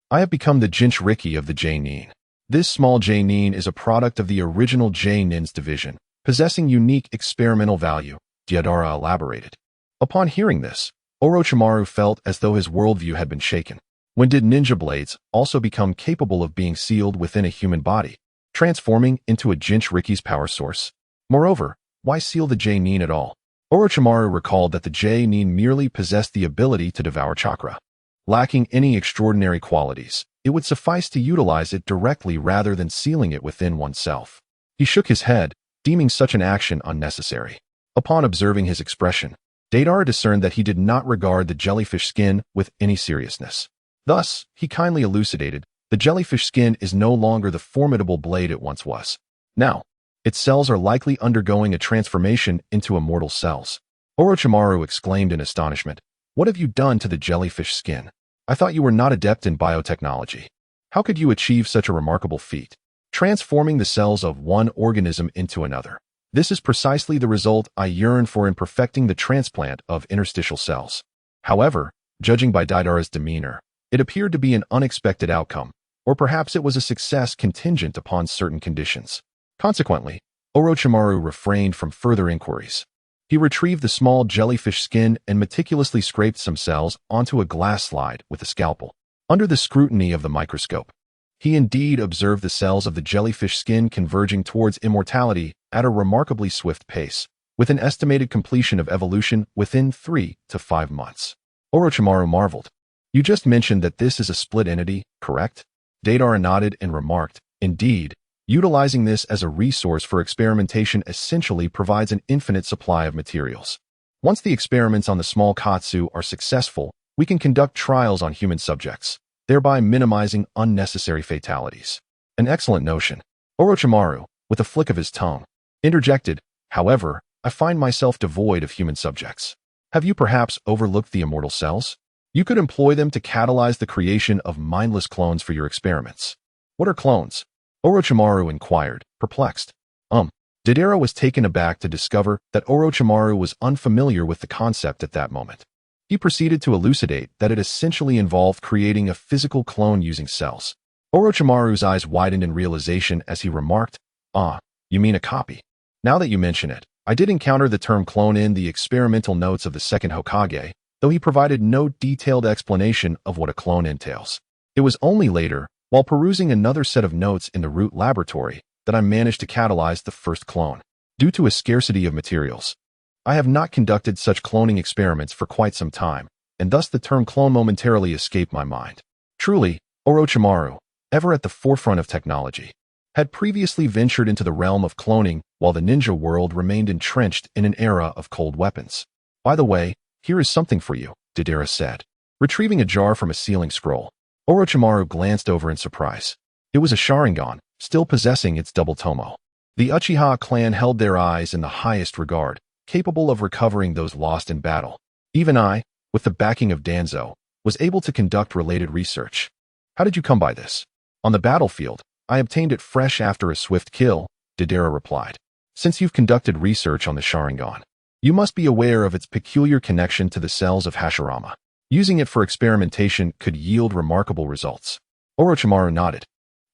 I have become the Jinchuriki of the Jainin. This small Jainin is a product of the original Jainins division, possessing unique experimental value, Deidara elaborated. Upon hearing this, Orochimaru felt as though his worldview had been shaken. When did ninja blades also become capable of being sealed within a human body, transforming into a Jinchuriki's power source? Moreover, why seal the Jainin at all? Orochimaru recalled that the Jainin merely possessed the ability to devour chakra. Lacking any extraordinary qualities, it would suffice to utilize it directly rather than sealing it within oneself. He shook his head, deeming such an action unnecessary. Upon observing his expression, Deidara discerned that he did not regard the jellyfish skin with any seriousness. Thus, he kindly elucidated, the jellyfish skin is no longer the formidable blade it once was. Now, its cells are likely undergoing a transformation into immortal cells. Orochimaru exclaimed in astonishment, what have you done to the jellyfish skin? I thought you were not adept in biotechnology. How could you achieve such a remarkable feat? Transforming the cells of one organism into another. This is precisely the result I yearn for in perfecting the transplant of interstitial cells. However, judging by Deidara's demeanor, it appeared to be an unexpected outcome, or perhaps it was a success contingent upon certain conditions. Consequently, Orochimaru refrained from further inquiries. He retrieved the small jellyfish skin and meticulously scraped some cells onto a glass slide with a scalpel. Under the scrutiny of the microscope, he indeed observed the cells of the jellyfish skin converging towards immortality at a remarkably swift pace, with an estimated completion of evolution within 3 to 5 months. Orochimaru marveled. You just mentioned that this is a split entity, correct? Deidara nodded and remarked, indeed, utilizing this as a resource for experimentation essentially provides an infinite supply of materials. Once the experiments on the small Katsu are successful, we can conduct trials on human subjects, thereby minimizing unnecessary fatalities. An excellent notion. Orochimaru, with a flick of his tongue, interjected, however, I find myself devoid of human subjects. Have you perhaps overlooked the immortal cells? You could employ them to catalyze the creation of mindless clones for your experiments. What are clones? Orochimaru inquired, perplexed. Deidara was taken aback to discover that Orochimaru was unfamiliar with the concept at that moment. He proceeded to elucidate that it essentially involved creating a physical clone using cells. Orochimaru's eyes widened in realization as he remarked, you mean a copy? Now that you mention it, I did encounter the term clone in the experimental notes of the second Hokage, though he provided no detailed explanation of what a clone entails. It was only later, while perusing another set of notes in the Root Laboratory, that I managed to catalyze the first clone. Due to a scarcity of materials, I have not conducted such cloning experiments for quite some time, and thus the term clone momentarily escaped my mind. Truly, Orochimaru, ever at the forefront of technology, had previously ventured into the realm of cloning while the ninja world remained entrenched in an era of cold weapons. By the way, here is something for you, Deidara said. Retrieving a jar from a sealing scroll, Orochimaru glanced over in surprise. It was a Sharingan, still possessing its double tomo. The Uchiha clan held their eyes in the highest regard, capable of recovering those lost in battle. Even I, with the backing of Danzo, was able to conduct related research. How did you come by this? On the battlefield, I obtained it fresh after a swift kill, Deidara replied. Since you've conducted research on the Sharingan, you must be aware of its peculiar connection to the cells of Hashirama. Using it for experimentation could yield remarkable results. Orochimaru nodded,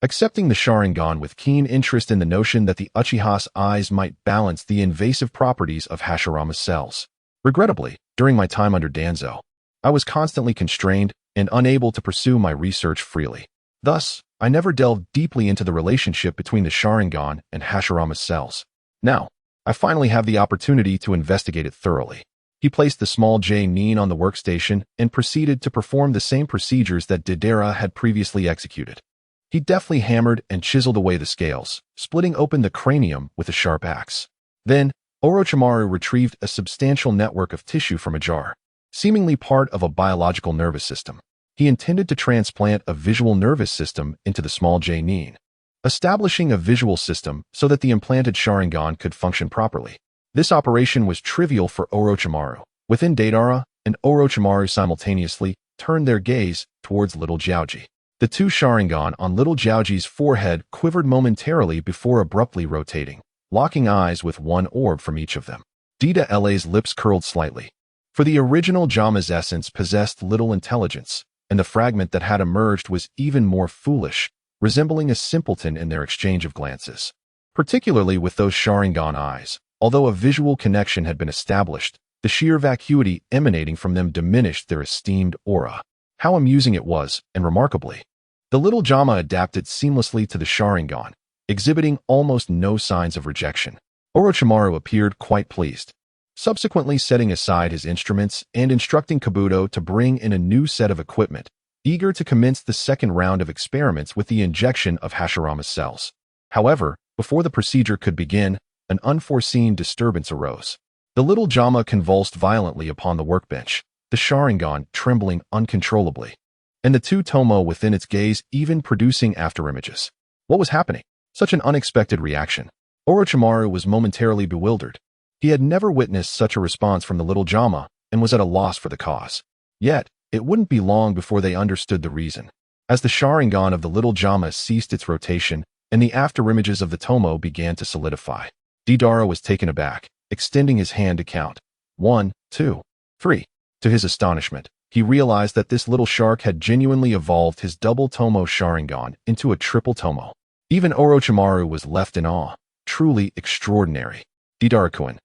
accepting the Sharingan with keen interest in the notion that the Uchiha's eyes might balance the invasive properties of Hashirama's cells. Regrettably, during my time under Danzo, I was constantly constrained and unable to pursue my research freely. Thus, I never delved deeply into the relationship between the Sharingan and Hashirama's cells. Now, I finally have the opportunity to investigate it thoroughly. He placed the small J-Nin on the workstation and proceeded to perform the same procedures that Deidara had previously executed. He deftly hammered and chiseled away the scales, splitting open the cranium with a sharp axe. Then, Orochimaru retrieved a substantial network of tissue from a jar, seemingly part of a biological nervous system. He intended to transplant a visual nervous system into the small J-Nin, establishing a visual system so that the implanted Sharingan could function properly. This operation was trivial for Orochimaru. Within Deidara and Orochimaru simultaneously turned their gaze towards little Jiaoji. The two Sharingan on little Jiaoji's forehead quivered momentarily before abruptly rotating, locking eyes with one orb from each of them. Daida's lips curled slightly, for the original Jama's essence possessed little intelligence, and the fragment that had emerged was even more foolish, resembling a simpleton in their exchange of glances. Particularly with those Sharingan eyes, although a visual connection had been established, the sheer vacuity emanating from them diminished their esteemed aura. How amusing it was, and remarkably, the little Jama adapted seamlessly to the Sharingan, exhibiting almost no signs of rejection. Orochimaru appeared quite pleased, subsequently setting aside his instruments and instructing Kabuto to bring in a new set of equipment, eager to commence the second round of experiments with the injection of Hashirama's cells. However, before the procedure could begin, an unforeseen disturbance arose. The little Jama convulsed violently upon the workbench, the Sharingan trembling uncontrollably, and the two tomo within its gaze even producing afterimages. What was happening? Such an unexpected reaction. Orochimaru was momentarily bewildered. He had never witnessed such a response from the little Jama and was at a loss for the cause. Yet, it wouldn't be long before they understood the reason. As the Sharingan of the little Jama ceased its rotation and the afterimages of the tomo began to solidify, Deidara was taken aback, extending his hand to count. 1, 2, 3. To his astonishment, he realized that this little shark had genuinely evolved his double tomo Sharingan into a triple tomo. Even Orochimaru was left in awe. Truly extraordinary. Deidara-kun,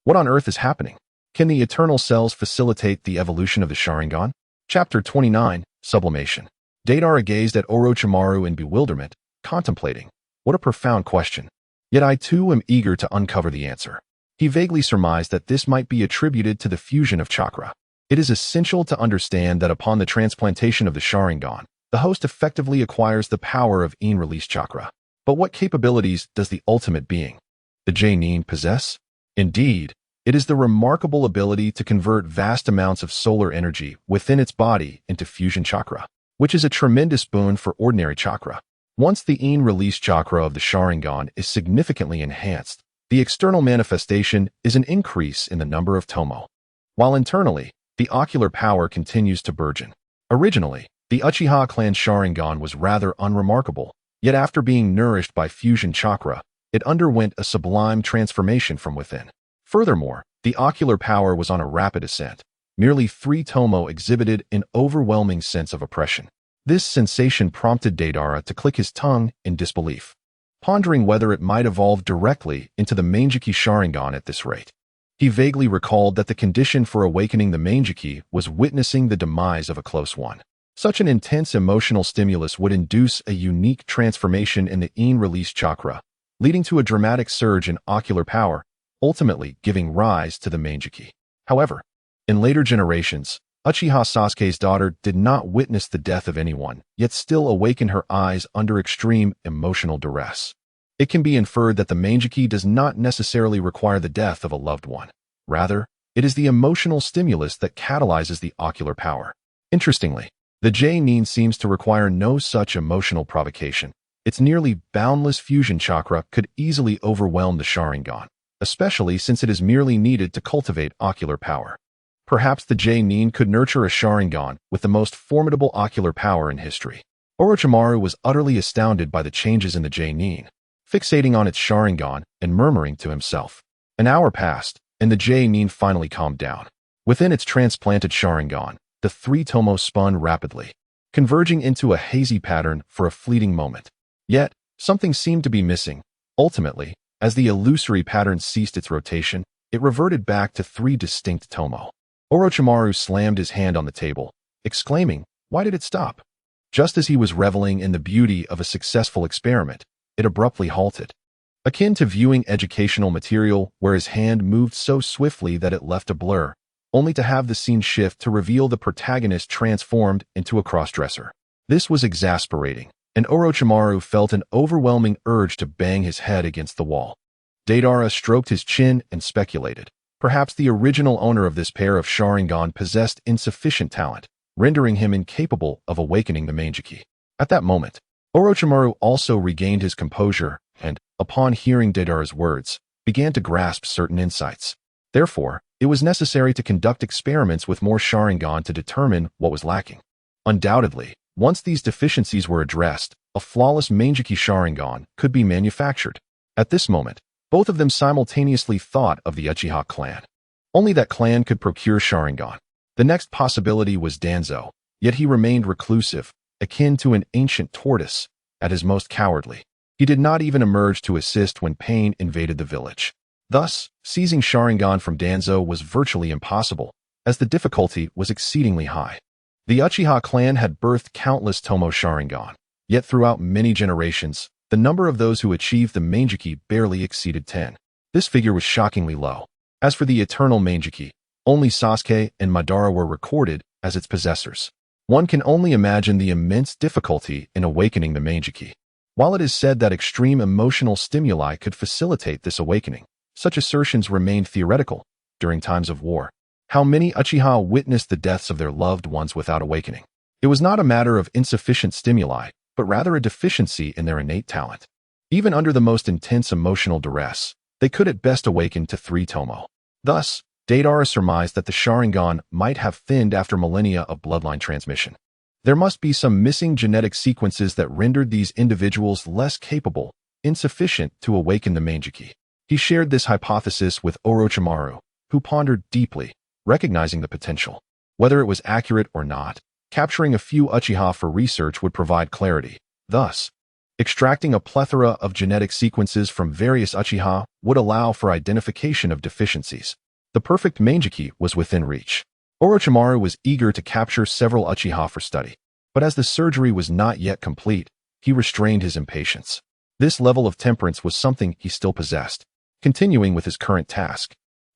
What on earth is happening? Can the eternal cells facilitate the evolution of the Sharingan? Chapter 29, Sublimation. Deidara gazed at Orochimaru in bewilderment, contemplating. What a profound question. Yet I too am eager to uncover the answer. He vaguely surmised that this might be attributed to the fusion of chakra. It is essential to understand that upon the transplantation of the Sharingan, the host effectively acquires the power of in-release chakra. But what capabilities does the ultimate being, the J-Nin, possess? Indeed, it is the remarkable ability to convert vast amounts of solar energy within its body into fusion chakra, which is a tremendous boon for ordinary chakra. Once the in-release chakra of the Sharingan is significantly enhanced, the external manifestation is an increase in the number of tomo, while internally, the ocular power continues to burgeon. Originally, the Uchiha clan Sharingan was rather unremarkable, yet after being nourished by fusion chakra, it underwent a sublime transformation from within. Furthermore, the ocular power was on a rapid ascent. Merely 3 tomo exhibited an overwhelming sense of oppression. This sensation prompted Deidara to click his tongue in disbelief, pondering whether it might evolve directly into the Manjiki Sharingan at this rate. He vaguely recalled that the condition for awakening the Manjiki was witnessing the demise of a close one. Such an intense emotional stimulus would induce a unique transformation in the in-release chakra, leading to a dramatic surge in ocular power, ultimately giving rise to the Manjiki. However, in later generations, Uchiha Sasuke's daughter did not witness the death of anyone, yet still awakened her eyes under extreme emotional duress. It can be inferred that the Manjiki does not necessarily require the death of a loved one. Rather, it is the emotional stimulus that catalyzes the ocular power. Interestingly, the J-Nin seems to require no such emotional provocation. Its nearly boundless fusion chakra could easily overwhelm the Sharingan, especially since it is merely needed to cultivate ocular power. Perhaps the J-Nin could nurture a Sharingan with the most formidable ocular power in history. Orochimaru was utterly astounded by the changes in the J-Nin, fixating on its Sharingan and murmuring to himself. An hour passed, and the J-Nin finally calmed down. Within its transplanted Sharingan, the 3 tomo spun rapidly, converging into a hazy pattern for a fleeting moment. Yet, something seemed to be missing. Ultimately, as the illusory pattern ceased its rotation, it reverted back to 3 distinct tomo. Orochimaru slammed his hand on the table, exclaiming, "Why did it stop?" Just as he was reveling in the beauty of a successful experiment, it abruptly halted. Akin to viewing educational material where his hand moved so swiftly that it left a blur, only to have the scene shift to reveal the protagonist transformed into a crossdresser. This was exasperating, and Orochimaru felt an overwhelming urge to bang his head against the wall. Deidara stroked his chin and speculated. Perhaps the original owner of this pair of Sharingan possessed insufficient talent, rendering him incapable of awakening the Manjiki. At that moment, Orochimaru also regained his composure and, upon hearing Deidara's words, began to grasp certain insights. Therefore, it was necessary to conduct experiments with more Sharingan to determine what was lacking. Undoubtedly, once these deficiencies were addressed, a flawless Manjiki Sharingan could be manufactured. At this moment, both of them simultaneously thought of the Uchiha clan. Only that clan could procure Sharingan. The next possibility was Danzo, yet he remained reclusive, akin to an ancient tortoise, at his most cowardly. He did not even emerge to assist when pain invaded the village. Thus, seizing Sharingan from Danzo was virtually impossible, as the difficulty was exceedingly high. The Uchiha clan had birthed countless Tomo Sharingan, yet throughout many generations, the number of those who achieved the Manjiki barely exceeded 10. This figure was shockingly low. As for the eternal Manjiki, only Sasuke and Madara were recorded as its possessors. One can only imagine the immense difficulty in awakening the Manjiki. While it is said that extreme emotional stimuli could facilitate this awakening, such assertions remained theoretical during times of war. How many Uchiha witnessed the deaths of their loved ones without awakening? It was not a matter of insufficient stimuli, but rather a deficiency in their innate talent. Even under the most intense emotional duress, they could at best awaken to 3 tomo. Thus, Deidara surmised that the Sharingan might have thinned after millennia of bloodline transmission. There must be some missing genetic sequences that rendered these individuals less capable, insufficient to awaken the Manjiki. He shared this hypothesis with Orochimaru, who pondered deeply, recognizing the potential. Whether it was accurate or not, capturing a few Uchiha for research would provide clarity. Thus, Extracting a plethora of genetic sequences from various Uchiha would allow for identification of deficiencies. The perfect Manjiki was within reach. Orochimaru was eager to capture several Uchiha for study, but as the surgery was not yet complete, he restrained his impatience. This level of temperance was something he still possessed. Continuing with his current task,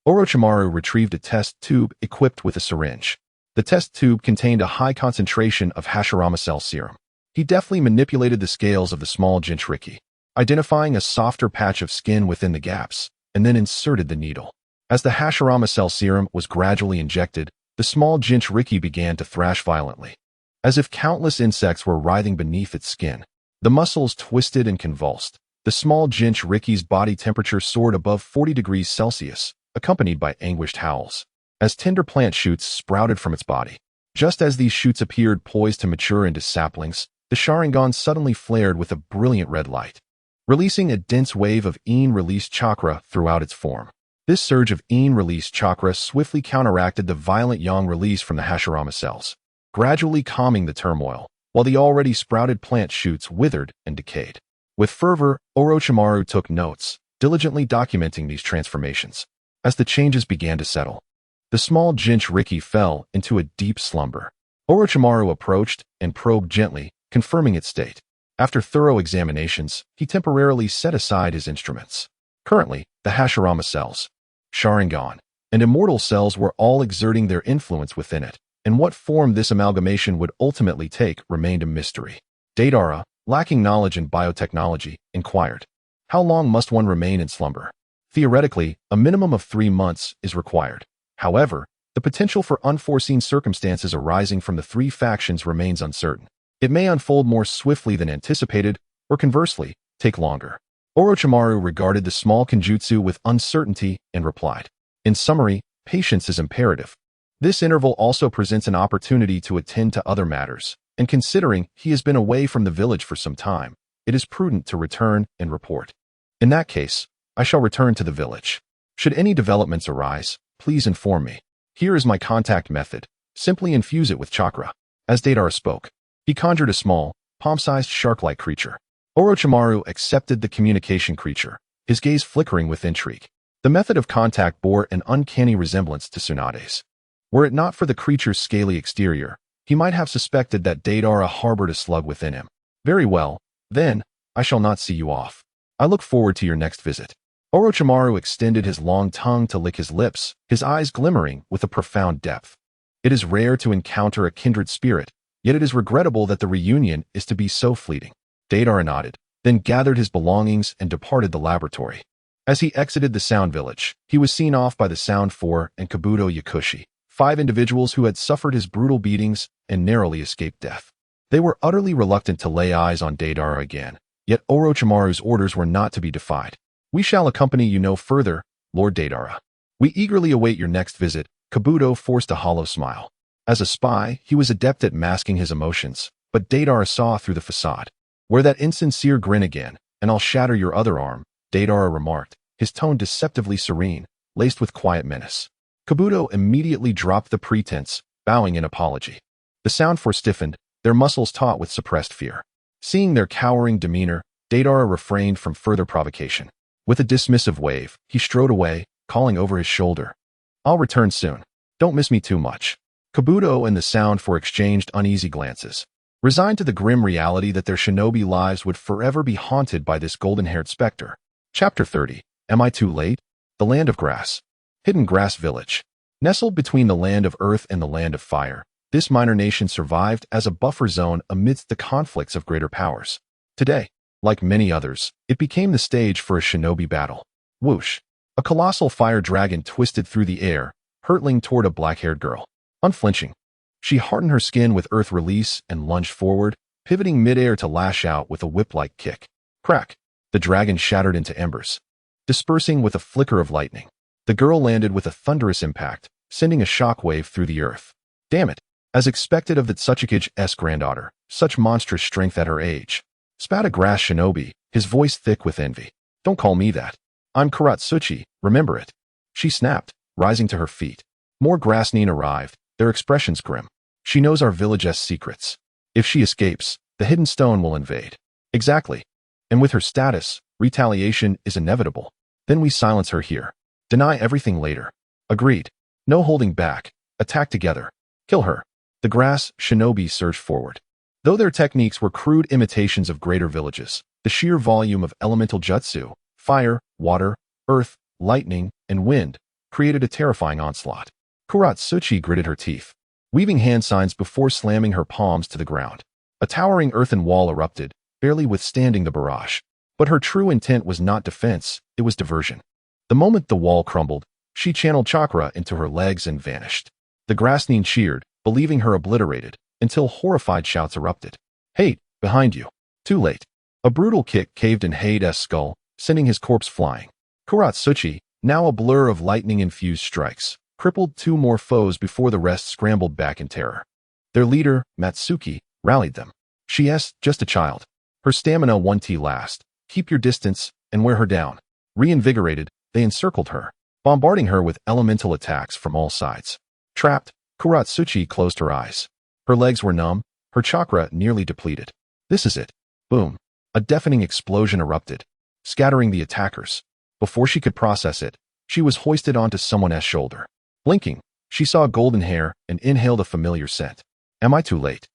Orochimaru retrieved a test tube equipped with a syringe. The test tube contained a high concentration of Hashirama cell serum. He deftly manipulated the scales of the small Jinchuriki, identifying a softer patch of skin within the gaps, and then inserted the needle. As the Hashirama cell serum was gradually injected, the small Jinchuriki began to thrash violently. As if countless insects were writhing beneath its skin, the muscles twisted and convulsed. The small Jinchuriki's body temperature soared above 40 degrees Celsius, accompanied by anguished howls, as tender plant shoots sprouted from its body. Just as these shoots appeared poised to mature into saplings, the Sharingan suddenly flared with a brilliant red light, releasing a dense wave of Yin-released chakra throughout its form. This surge of Yin-released chakra swiftly counteracted the violent Yang release from the Hashirama cells, gradually calming the turmoil, while the already sprouted plant shoots withered and decayed. With fervor, Orochimaru took notes, diligently documenting these transformations. As the changes began to settle, the small Jinchuriki fell into a deep slumber. Orochimaru approached and probed gently, confirming its state. After thorough examinations, he temporarily set aside his instruments. Currently, the Hashirama cells, Sharingan, and Immortal cells were all exerting their influence within it, and what form this amalgamation would ultimately take remained a mystery. Deidara, lacking knowledge in biotechnology, inquired, "How long must one remain in slumber?" Theoretically, a minimum of 3 months is required. However, the potential for unforeseen circumstances arising from the three factions remains uncertain. It may unfold more swiftly than anticipated, or conversely, take longer. Orochimaru regarded the small Kenjutsu with uncertainty and replied, "In summary, patience is imperative. This interval also presents an opportunity to attend to other matters, and considering he has been away from the village for some time, it is prudent to return and report. In that case, I shall return to the village. Should any developments arise, please inform me. Here is my contact method. Simply infuse it with chakra." As Deidara spoke, he conjured a small, palm-sized shark-like creature. Orochimaru accepted the communication creature, his gaze flickering with intrigue. The method of contact bore an uncanny resemblance to Tsunade's. Were it not for the creature's scaly exterior, he might have suspected that Deidara harbored a slug within him. "Very well, then, I shall not see you off. I look forward to your next visit." Orochimaru extended his long tongue to lick his lips, his eyes glimmering with a profound depth. It is rare to encounter a kindred spirit, yet it is regrettable that the reunion is to be so fleeting. Deidara nodded, then gathered his belongings and departed the laboratory. As he exited the Sound Village, he was seen off by the Sound Four and Kabuto Yakushi, 5 individuals who had suffered his brutal beatings and narrowly escaped death. They were utterly reluctant to lay eyes on Deidara again, yet Orochimaru's orders were not to be defied. "We shall accompany you no further, Lord Deidara. We eagerly await your next visit." Kabuto forced a hollow smile. As a spy, he was adept at masking his emotions, but Deidara saw through the facade. "Wear that insincere grin again, and I'll shatter your other arm," Deidara remarked, his tone deceptively serene, laced with quiet menace. Kabuto immediately dropped the pretense, bowing in apology. The Sound Four stiffened, their muscles taut with suppressed fear. Seeing their cowering demeanor, Deidara refrained from further provocation. With a dismissive wave, he strode away, calling over his shoulder, "I'll return soon. Don't miss me too much." Kabuto and the Sound Four exchanged uneasy glances, resigned to the grim reality that their shinobi lives would forever be haunted by this golden-haired specter. Chapter 30. Am I Too Late? The Land of Grass. Hidden Grass Village. Nestled between the Land of Earth and the Land of Fire, this minor nation survived as a buffer zone amidst the conflicts of greater powers. Today, like many others, it became the stage for a shinobi battle. Whoosh! A colossal fire dragon twisted through the air, hurtling toward a black-haired girl. Unflinching, she hardened her skin with earth release and lunged forward, pivoting midair to lash out with a whip-like kick. Crack! The dragon shattered into embers, dispersing with a flicker of lightning. The girl landed with a thunderous impact, sending a shockwave through the earth. Damn it! As expected of the Tsuchikige's granddaughter, such monstrous strength at her age. Spat a grass shinobi, his voice thick with envy. "Don't call me that. I'm Karatsuchi, remember it." She snapped, rising to her feet. More grass nin arrived, their expressions grim. "She knows our village's secrets. If she escapes, the hidden stone will invade." Exactly. And with her status, retaliation is inevitable. Then we silence her here. Deny everything later. Agreed. No holding back. Attack together. Kill her. The grass shinobi surged forward. Though their techniques were crude imitations of greater villages, the sheer volume of elemental jutsu, fire, water, earth, lightning, and wind, created a terrifying onslaught. Kuratsuchi gritted her teeth, weaving hand signs before slamming her palms to the ground. A towering earthen wall erupted, barely withstanding the barrage. But her true intent was not defense, it was diversion. The moment the wall crumbled, she channeled chakra into her legs and vanished. The grass nin cheered, believing her obliterated, until horrified shouts erupted. Hate, behind you. Too late. A brutal kick caved in Hade's skull, sending his corpse flying. Kuratsuchi, now a blur of lightning-infused strikes, crippled two more foes before the rest scrambled back in terror. Their leader, Matsuki, rallied them. She's just a child. Her stamina won't last. Keep your distance and wear her down. Reinvigorated, they encircled her, bombarding her with elemental attacks from all sides. Trapped, Kuratsuchi closed her eyes. Her legs were numb, her chakra nearly depleted. This is it. Boom. A deafening explosion erupted, scattering the attackers. Before she could process it, she was hoisted onto someone's shoulder. Blinking, she saw golden hair and inhaled a familiar scent. Am I too late?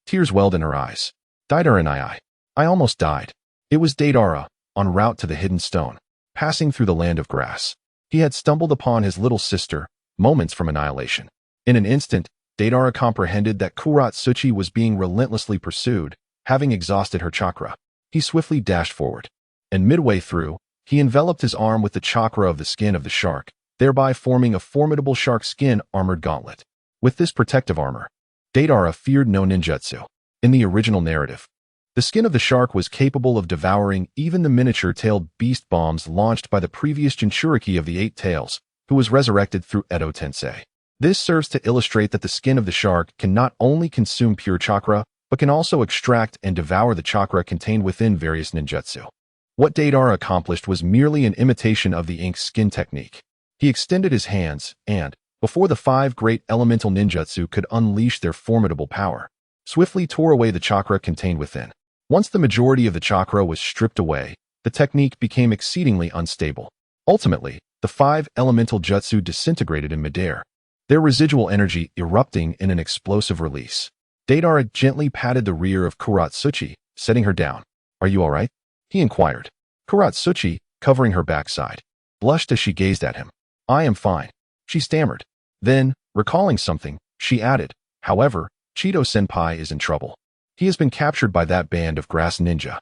Tears welled in her eyes. Deidara and I almost died. It was Deidara, en route to the hidden stone, passing through the land of grass. He had stumbled upon his little sister, moments from annihilation. In an instant, Deidara comprehended that Kuratsuchi was being relentlessly pursued, having exhausted her chakra. He swiftly dashed forward, and midway through, he enveloped his arm with the chakra of the skin of the shark, thereby forming a formidable shark skin armored gauntlet. With this protective armor, Deidara feared no ninjutsu. In the original narrative, the skin of the shark was capable of devouring even the miniature-tailed beast bombs launched by the previous Jinchuriki of the Eight Tails, who was resurrected through Edo Tensei. This serves to illustrate that the skin of the shark can not only consume pure chakra, but can also extract and devour the chakra contained within various ninjutsu. What Deidara accomplished was merely an imitation of the ink skin technique. He extended his hands and, before the 5 great elemental ninjutsu could unleash their formidable power, swiftly tore away the chakra contained within. Once the majority of the chakra was stripped away, the technique became exceedingly unstable. Ultimately, the 5 elemental jutsu disintegrated in midair, their residual energy erupting in an explosive release. Deidara gently patted the rear of Kuratsuchi, setting her down. Are you all right? He inquired. Kuratsuchi, covering her backside, blushed as she gazed at him. I am fine, she stammered. Then, recalling something, she added, however, Chido-senpai is in trouble. He has been captured by that band of grass ninja.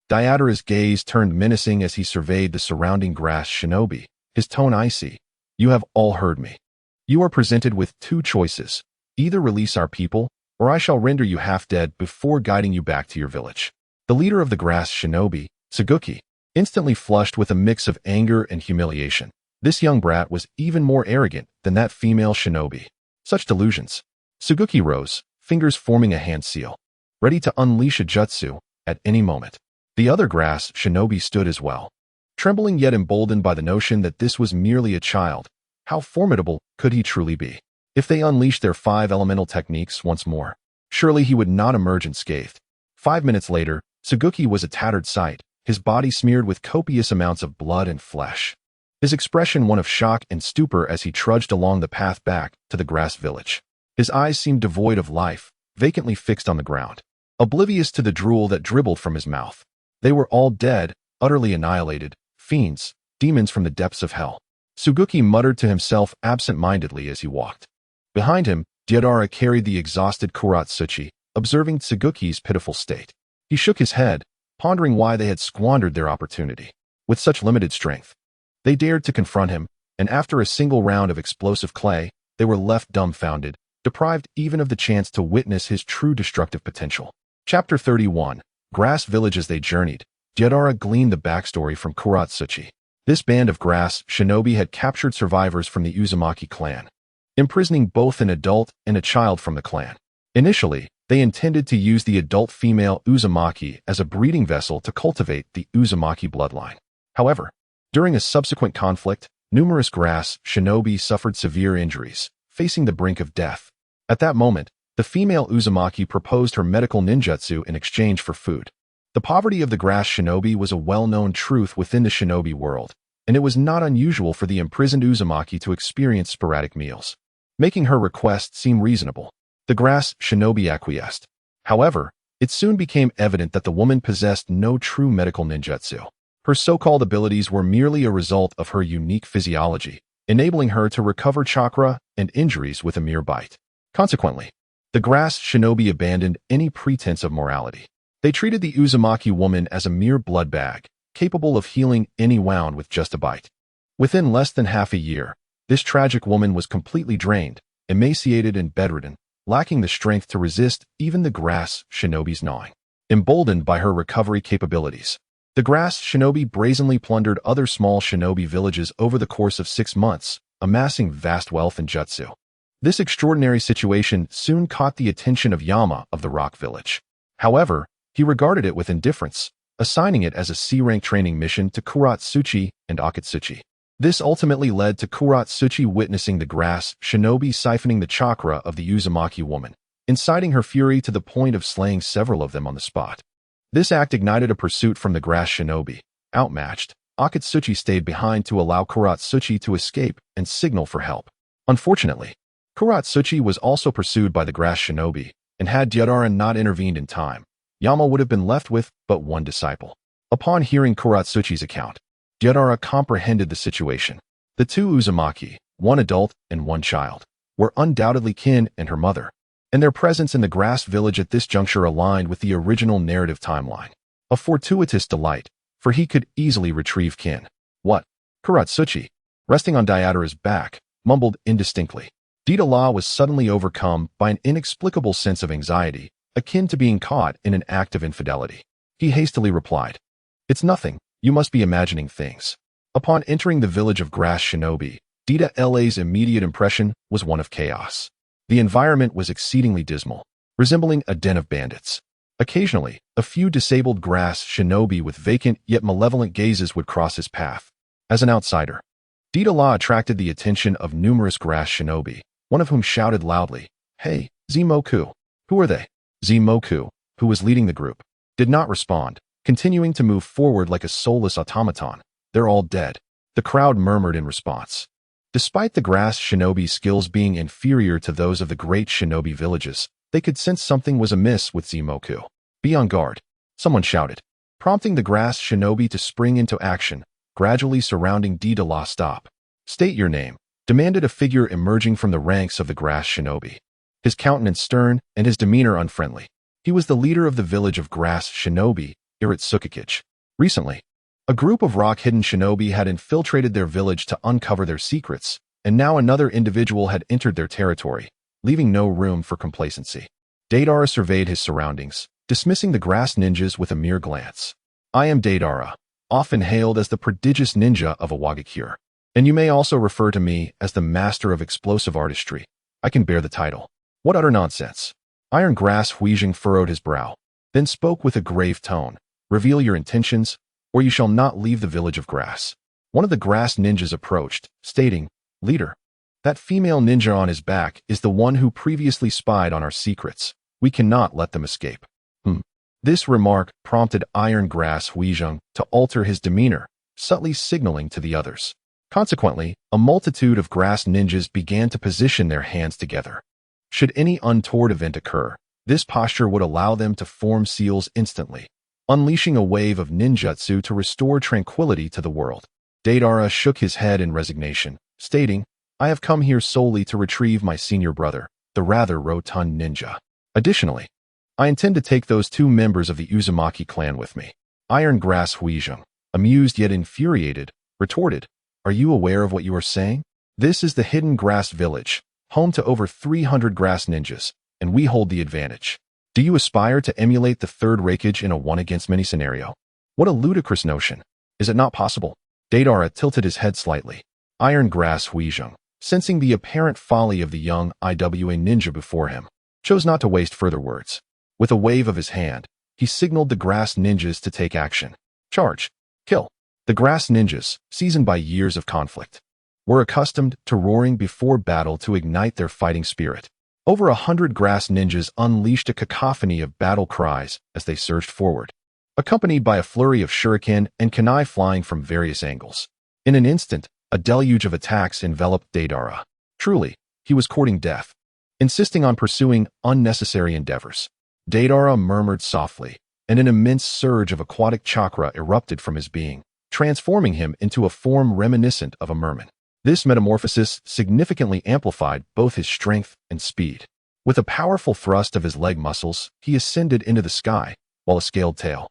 Deidara's gaze turned menacing as he surveyed the surrounding grass shinobi, his tone icy. You have all heard me. You are presented with 2 choices. Either release our people, or I shall render you half-dead before guiding you back to your village. The leader of the grass shinobi, Tsuguki, instantly flushed with a mix of anger and humiliation. This young brat was even more arrogant than that female shinobi. Such delusions. Tsuguki rose, fingers forming a hand seal, ready to unleash a jutsu at any moment. The other grass shinobi stood as well, trembling yet emboldened by the notion that this was merely a child. How formidable could he truly be? If they unleashed their 5 elemental techniques once more, surely he would not emerge unscathed. 5 minutes later, Tsuguki was a tattered sight, his body smeared with copious amounts of blood and flesh. His expression one of shock and stupor as he trudged along the path back to the grass village. His eyes seemed devoid of life, vacantly fixed on the ground, oblivious to the drool that dribbled from his mouth. They were all dead, utterly annihilated, fiends, demons from the depths of hell. Tsuguki muttered to himself absent-mindedly as he walked. Behind him, Deidara carried the exhausted Kuratsuchi, observing Tsuguki's pitiful state. He shook his head, pondering why they had squandered their opportunity. With such limited strength, they dared to confront him, and after a single round of explosive clay, they were left dumbfounded, deprived even of the chance to witness his true destructive potential. Chapter 31. Grass Village. As they journeyed, Deidara gleaned the backstory from Kuratsuchi. This band of grass shinobi had captured survivors from the Uzumaki clan, imprisoning both an adult and a child from the clan. Initially, they intended to use the adult female Uzumaki as a breeding vessel to cultivate the Uzumaki bloodline. However, during a subsequent conflict, numerous grass shinobi suffered severe injuries, facing the brink of death. At that moment, the female Uzumaki proposed her medical ninjutsu in exchange for food. The poverty of the grass shinobi was a well-known truth within the shinobi world, and it was not unusual for the imprisoned Uzumaki to experience sporadic meals, making her request seem reasonable. The grass shinobi acquiesced. However, it soon became evident that the woman possessed no true medical ninjutsu. Her so-called abilities were merely a result of her unique physiology, enabling her to recover chakra and injuries with a mere bite. Consequently, the grass shinobi abandoned any pretense of morality. They treated the Uzumaki woman as a mere blood bag, capable of healing any wound with just a bite. Within less than half a year, this tragic woman was completely drained, emaciated and bedridden, lacking the strength to resist even the grass shinobi's gnawing. Emboldened by her recovery capabilities, the grass shinobi brazenly plundered other small shinobi villages over the course of 6 months, amassing vast wealth and jutsu. This extraordinary situation soon caught the attention of Yama of the Rock Village. However, he regarded it with indifference, assigning it as a C-rank training mission to Kuratsuchi and Akatsuchi. This ultimately led to Kuratsuchi witnessing the grass shinobi siphoning the chakra of the Uzumaki woman, inciting her fury to the point of slaying several of them on the spot. This act ignited a pursuit from the grass shinobi. Outmatched, Akatsuchi stayed behind to allow Kuratsuchi to escape and signal for help. Unfortunately, Kuratsuchi was also pursued by the grass shinobi, and had Deidara not intervened in time, Yama would have been left with but one disciple. Upon hearing Kuratsuchi's account, Deidara comprehended the situation. The two Uzumaki, one adult and one child, were undoubtedly Kin and her mother, and their presence in the grass village at this juncture aligned with the original narrative timeline. A fortuitous delight, for he could easily retrieve Kin. What? Kuratsuchi, resting on Deidara's back, mumbled indistinctly. Deidara was suddenly overcome by an inexplicable sense of anxiety, akin to being caught in an act of infidelity. He hastily replied, "It's nothing, you must be imagining things." Upon entering the village of grass shinobi, Deidara's immediate impression was one of chaos. The environment was exceedingly dismal, resembling a den of bandits. Occasionally, a few disabled grass shinobi with vacant yet malevolent gazes would cross his path. As an outsider, Deidara attracted the attention of numerous grass shinobi, one of whom shouted loudly, "Hey, Zimoku!" "Who are they?" Zimoku, who was leading the group, did not respond, continuing to move forward like a soulless automaton. "They're all dead," the crowd murmured in response. Despite the grass shinobi's skills being inferior to those of the great shinobi villages, they could sense something was amiss with Zimoku. "Be on guard," someone shouted, prompting the grass shinobi to spring into action, gradually surrounding Deidara. "Stop. State your name," demanded a figure emerging from the ranks of the grass shinobi. His countenance stern and his demeanor unfriendly. He was the leader of the village of grass shinobi, Iritsukikichi. Recently, a group of rock-hidden shinobi had infiltrated their village to uncover their secrets, and now another individual had entered their territory, leaving no room for complacency. Deidara surveyed his surroundings, dismissing the grass ninjas with a mere glance. "I am Deidara, often hailed as the prodigious ninja of Awagakure, and you may also refer to me as the master of explosive artistry. I can bear the title." "What utter nonsense!" Iron Grass Huijing furrowed his brow, then spoke with a grave tone. "Reveal your intentions, or you shall not leave the village of grass." One of the grass ninjas approached, stating, "Leader, that female ninja on his back is the one who previously spied on our secrets. We cannot let them escape." This remark prompted Iron Grass Huijing to alter his demeanor, subtly signaling to the others. Consequently, a multitude of grass ninjas began to position their hands together. Should any untoward event occur, this posture would allow them to form seals instantly, unleashing a wave of ninjutsu to restore tranquility to the world. Deidara shook his head in resignation, stating, "I have come here solely to retrieve my senior brother, the rather rotund ninja. Additionally, I intend to take those 2 members of the Uzumaki clan with me." Iron Grass Huijing, amused yet infuriated, retorted, "Are you aware of what you are saying? This is the Hidden Grass Village, home to over 300 grass ninjas, and we hold the advantage. Do you aspire to emulate the third Raikage in a one-against-many scenario? What a ludicrous notion. Is it not possible?" Deidara tilted his head slightly. Iron Grass Huijing, sensing the apparent folly of the young IWA ninja before him, chose not to waste further words. With a wave of his hand, he signaled the grass ninjas to take action. "Charge! Kill!" The grass ninjas, seasoned by years of conflict, were accustomed to roaring before battle to ignite their fighting spirit. Over 100 grass ninjas unleashed a cacophony of battle cries as they surged forward. accompanied by a flurry of shuriken and kunai flying from various angles. In an instant, a deluge of attacks enveloped Deidara. Truly, he was courting death, insisting on pursuing unnecessary endeavors. Deidara murmured softly, and an immense surge of aquatic chakra erupted from his being, transforming him into a form reminiscent of a merman. This metamorphosis significantly amplified both his strength and speed. With a powerful thrust of his leg muscles, he ascended into the sky, while a scaled tail,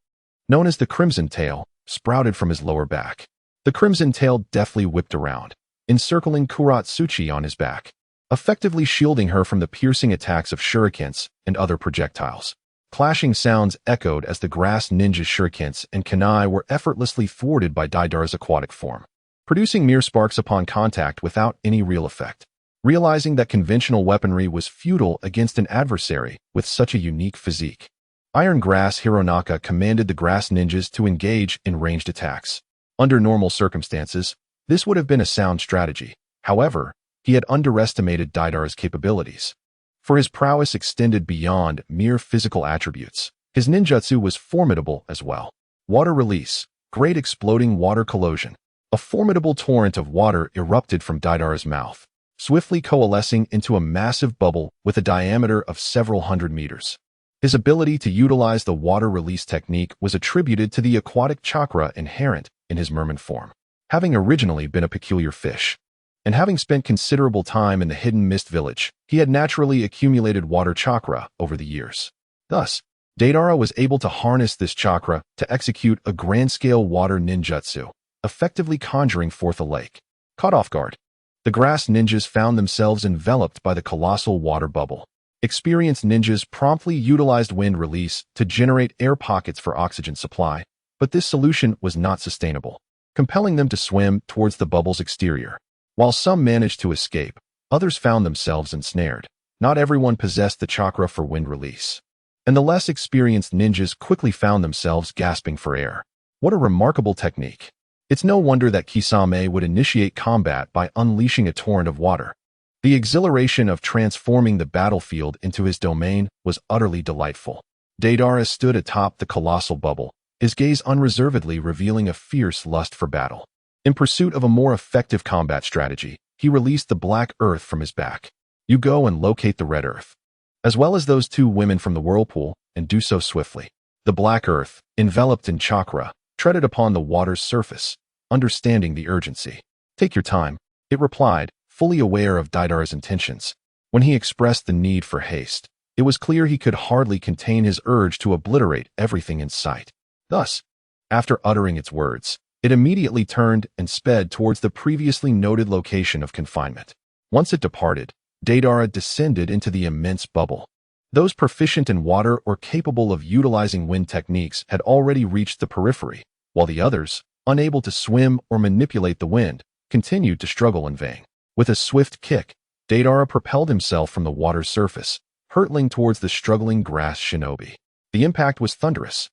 known as the Crimson Tail, sprouted from his lower back. The Crimson Tail deftly whipped around, encircling Kuratsuchi on his back, effectively shielding her from the piercing attacks of shurikens and other projectiles. Clashing sounds echoed as the grass ninja's shurikens and kunai were effortlessly thwarted by Deidara's aquatic form, producing mere sparks upon contact without any real effect. Realizing that conventional weaponry was futile against an adversary with such a unique physique, Iron Grass Hironaka commanded the grass ninjas to engage in ranged attacks. Under normal circumstances, this would have been a sound strategy. However, he had underestimated Deidara's capabilities. For his prowess extended beyond mere physical attributes. His ninjutsu was formidable as well. Water release, great exploding water collision. A formidable torrent of water erupted from Deidara's mouth, swiftly coalescing into a massive bubble with a diameter of several hundred meters. His ability to utilize the water release technique was attributed to the aquatic chakra inherent in his merman form, having originally been a peculiar fish. And having spent considerable time in the hidden mist village, he had naturally accumulated water chakra over the years. Thus, Deidara was able to harness this chakra to execute a grand-scale water ninjutsu, effectively conjuring forth a lake. Caught off guard, the grass ninjas found themselves enveloped by the colossal water bubble. Experienced ninjas promptly utilized wind release to generate air pockets for oxygen supply, but this solution was not sustainable, compelling them to swim towards the bubble's exterior. While some managed to escape, others found themselves ensnared. Not everyone possessed the chakra for wind release, and the less experienced ninjas quickly found themselves gasping for air. What a remarkable technique! It's no wonder that Kisame would initiate combat by unleashing a torrent of water. The exhilaration of transforming the battlefield into his domain was utterly delightful. Deidara stood atop the colossal bubble, his gaze unreservedly revealing a fierce lust for battle. In pursuit of a more effective combat strategy, he released the black earth from his back. You go and locate the red earth, as well as those two women from the whirlpool, and do so swiftly. The black earth, enveloped in chakra, treaded upon the water's surface, understanding the urgency. Take your time, it replied, fully aware of Deidara's intentions. When he expressed the need for haste, it was clear he could hardly contain his urge to obliterate everything in sight. Thus, after uttering its words, it immediately turned and sped towards the previously noted location of confinement. Once it departed, Deidara descended into the immense bubble. Those proficient in water or capable of utilizing wind techniques had already reached the periphery, while the others, unable to swim or manipulate the wind, continued to struggle in vain. With a swift kick, Deidara propelled himself from the water's surface, hurtling towards the struggling grass shinobi. The impact was thunderous.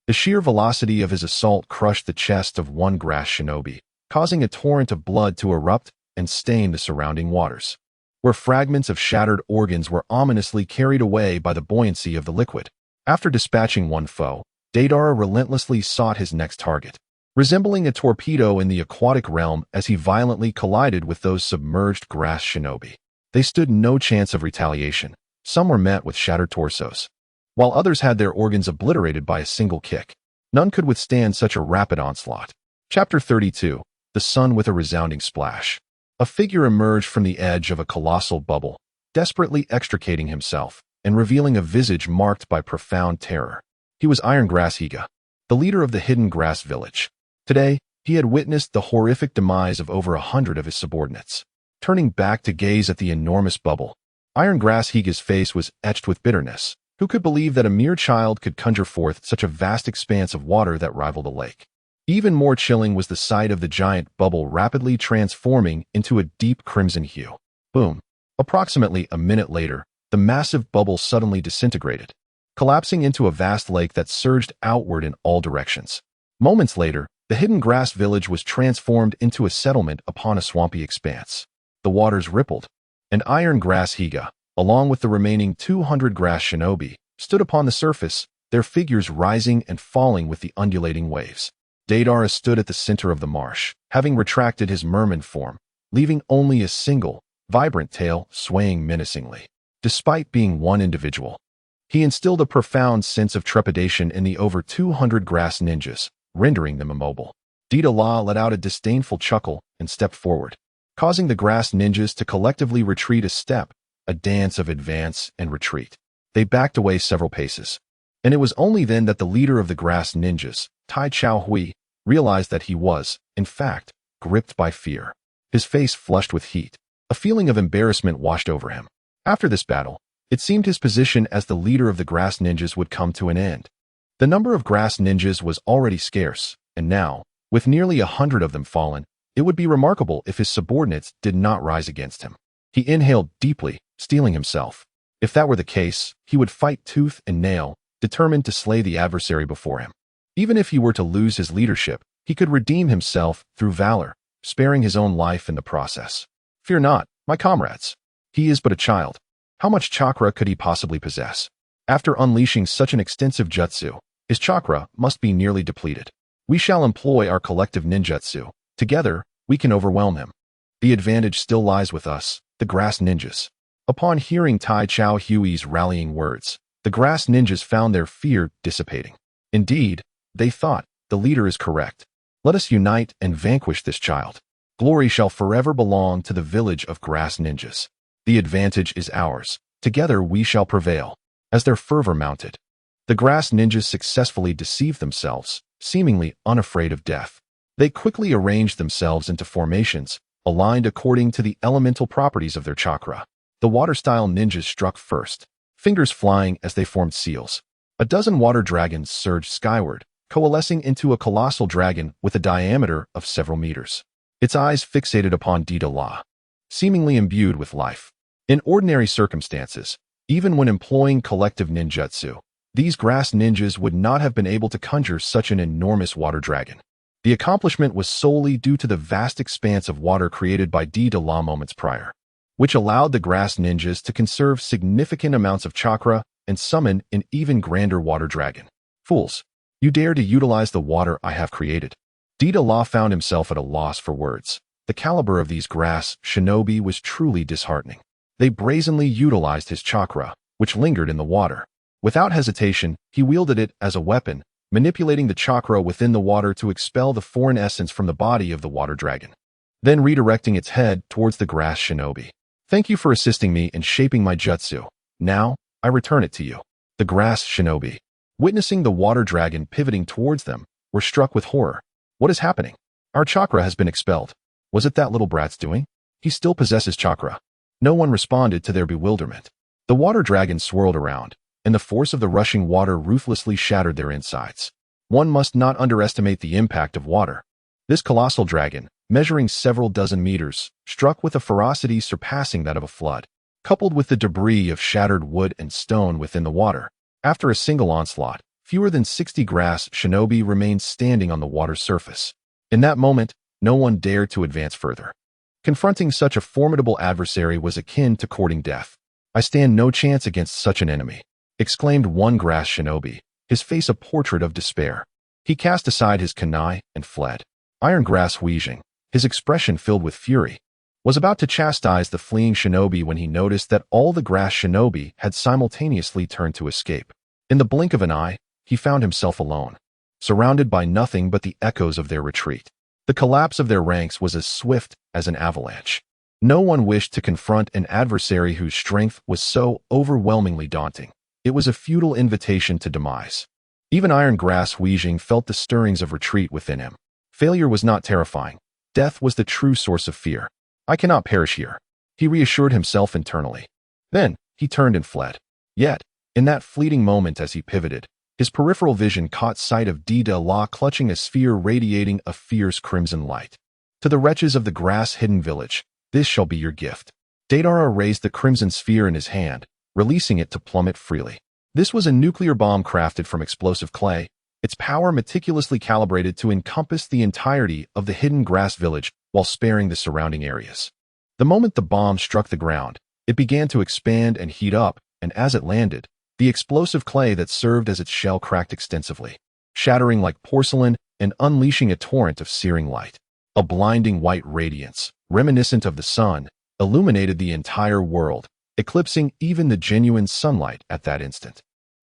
The sheer velocity of his assault crushed the chest of one grass shinobi, causing a torrent of blood to erupt and stain the surrounding waters, where fragments of shattered organs were ominously carried away by the buoyancy of the liquid. After dispatching one foe, Deidara relentlessly sought his next target, resembling a torpedo in the aquatic realm as he violently collided with those submerged grass shinobi. They stood no chance of retaliation. Some were met with shattered torsos, while others had their organs obliterated by a single kick. None could withstand such a rapid onslaught. Chapter 32. The Sun with a Resounding Splash. A figure emerged from the edge of a colossal bubble, desperately extricating himself, and revealing a visage marked by profound terror. He was Iron Grass Higa, the leader of the hidden grass village. Today, he had witnessed the horrific demise of over 100 of his subordinates. Turning back to gaze at the enormous bubble, Iron Grass Higa's face was etched with bitterness. Who could believe that a mere child could conjure forth such a vast expanse of water that rivaled a lake? Even more chilling was the sight of the giant bubble rapidly transforming into a deep crimson hue. Boom. Approximately a minute later, the massive bubble suddenly disintegrated, collapsing into a vast lake that surged outward in all directions. Moments later, the hidden grass village was transformed into a settlement upon a swampy expanse. The waters rippled, and Iron Grass Higa, along with the remaining 200 grass shinobi, stood upon the surface, their figures rising and falling with the undulating waves. Deidara stood at the center of the marsh, having retracted his merman form, leaving only a single, vibrant tail swaying menacingly. Despite being one individual, he instilled a profound sense of trepidation in the over 200 grass ninjas, rendering them immobile. Deidara let out a disdainful chuckle and stepped forward, causing the grass ninjas to collectively retreat a step, a dance of advance and retreat. They backed away several paces, and it was only then that the leader of the grass ninjas, Tai Chao Hui, realized that he was, in fact, gripped by fear. His face flushed with heat. A feeling of embarrassment washed over him. After this battle, it seemed his position as the leader of the grass ninjas would come to an end. The number of grass ninjas was already scarce, and now, with nearly 100 of them fallen, it would be remarkable if his subordinates did not rise against him. He inhaled deeply, steeling himself. If that were the case, he would fight tooth and nail, determined to slay the adversary before him. Even if he were to lose his leadership, he could redeem himself through valor, sparing his own life in the process. Fear not, my comrades. He is but a child. How much chakra could he possibly possess? After unleashing such an extensive jutsu, his chakra must be nearly depleted. We shall employ our collective ninjutsu. Together, we can overwhelm him. The advantage still lies with us, the grass ninjas. Upon hearing Tai Chao Hui's rallying words, the grass ninjas found their fear dissipating. Indeed, they thought, the leader is correct. Let us unite and vanquish this child. Glory shall forever belong to the village of grass ninjas. The advantage is ours. Together we shall prevail. As their fervor mounted, the grass ninjas successfully deceived themselves, seemingly unafraid of death. They quickly arranged themselves into formations, aligned according to the elemental properties of their chakra. The water-style ninjas struck first, fingers flying as they formed seals. A dozen water dragons surged skyward, coalescing into a colossal dragon with a diameter of several meters. Its eyes fixated upon Deidara, seemingly imbued with life. In ordinary circumstances, even when employing collective ninjutsu, these grass ninjas would not have been able to conjure such an enormous water dragon. The accomplishment was solely due to the vast expanse of water created by Deidara moments prior, which allowed the grass ninjas to conserve significant amounts of chakra and summon an even grander water dragon. Fools, you dare to utilize the water I have created. Deidara found himself at a loss for words. The caliber of these grass shinobi was truly disheartening. They brazenly utilized his chakra, which lingered in the water. Without hesitation, he wielded it as a weapon, manipulating the chakra within the water to expel the foreign essence from the body of the water dragon, then redirecting its head towards the grass shinobi. Thank you for assisting me in shaping my jutsu. Now, I return it to you. The grass shinobi, witnessing the water dragon pivoting towards them, were struck with horror. What is happening? Our chakra has been expelled. Was it that little brat's doing? He still possesses chakra. No one responded to their bewilderment. The water dragon swirled around, and the force of the rushing water ruthlessly shattered their insides. One must not underestimate the impact of water. This colossal dragon, measuring several dozen meters, struck with a ferocity surpassing that of a flood. Coupled with the debris of shattered wood and stone within the water, after a single onslaught, fewer than 60 grass shinobi remained standing on the water's surface. In that moment, no one dared to advance further. Confronting such a formidable adversary was akin to courting death. I stand no chance against such an enemy, exclaimed one grass shinobi, his face a portrait of despair. He cast aside his kunai and fled. Iron Grass Weijing, his expression filled with fury, was about to chastise the fleeing shinobi when he noticed that all the grass shinobi had simultaneously turned to escape. In the blink of an eye, he found himself alone, surrounded by nothing but the echoes of their retreat. The collapse of their ranks was as swift as an avalanche. No one wished to confront an adversary whose strength was so overwhelmingly daunting. It was a futile invitation to demise. Even Iron Grass Weijing felt the stirrings of retreat within him. Failure was not terrifying. Death was the true source of fear. I cannot perish here, he reassured himself internally. Then, he turned and fled. Yet, in that fleeting moment as he pivoted, his peripheral vision caught sight of Deidara clutching a sphere radiating a fierce crimson light. To the wretches of the grass-hidden village, this shall be your gift. Deidara raised the crimson sphere in his hand, releasing it to plummet freely. This was a nuclear bomb crafted from explosive clay, its power meticulously calibrated to encompass the entirety of the hidden grass village while sparing the surrounding areas. The moment the bomb struck the ground, it began to expand and heat up, and as it landed, The explosive clay that served as its shell cracked extensively, shattering like porcelain and unleashing a torrent of searing light. A blinding white radiance, reminiscent of the sun, illuminated the entire world, eclipsing even the genuine sunlight at that instant.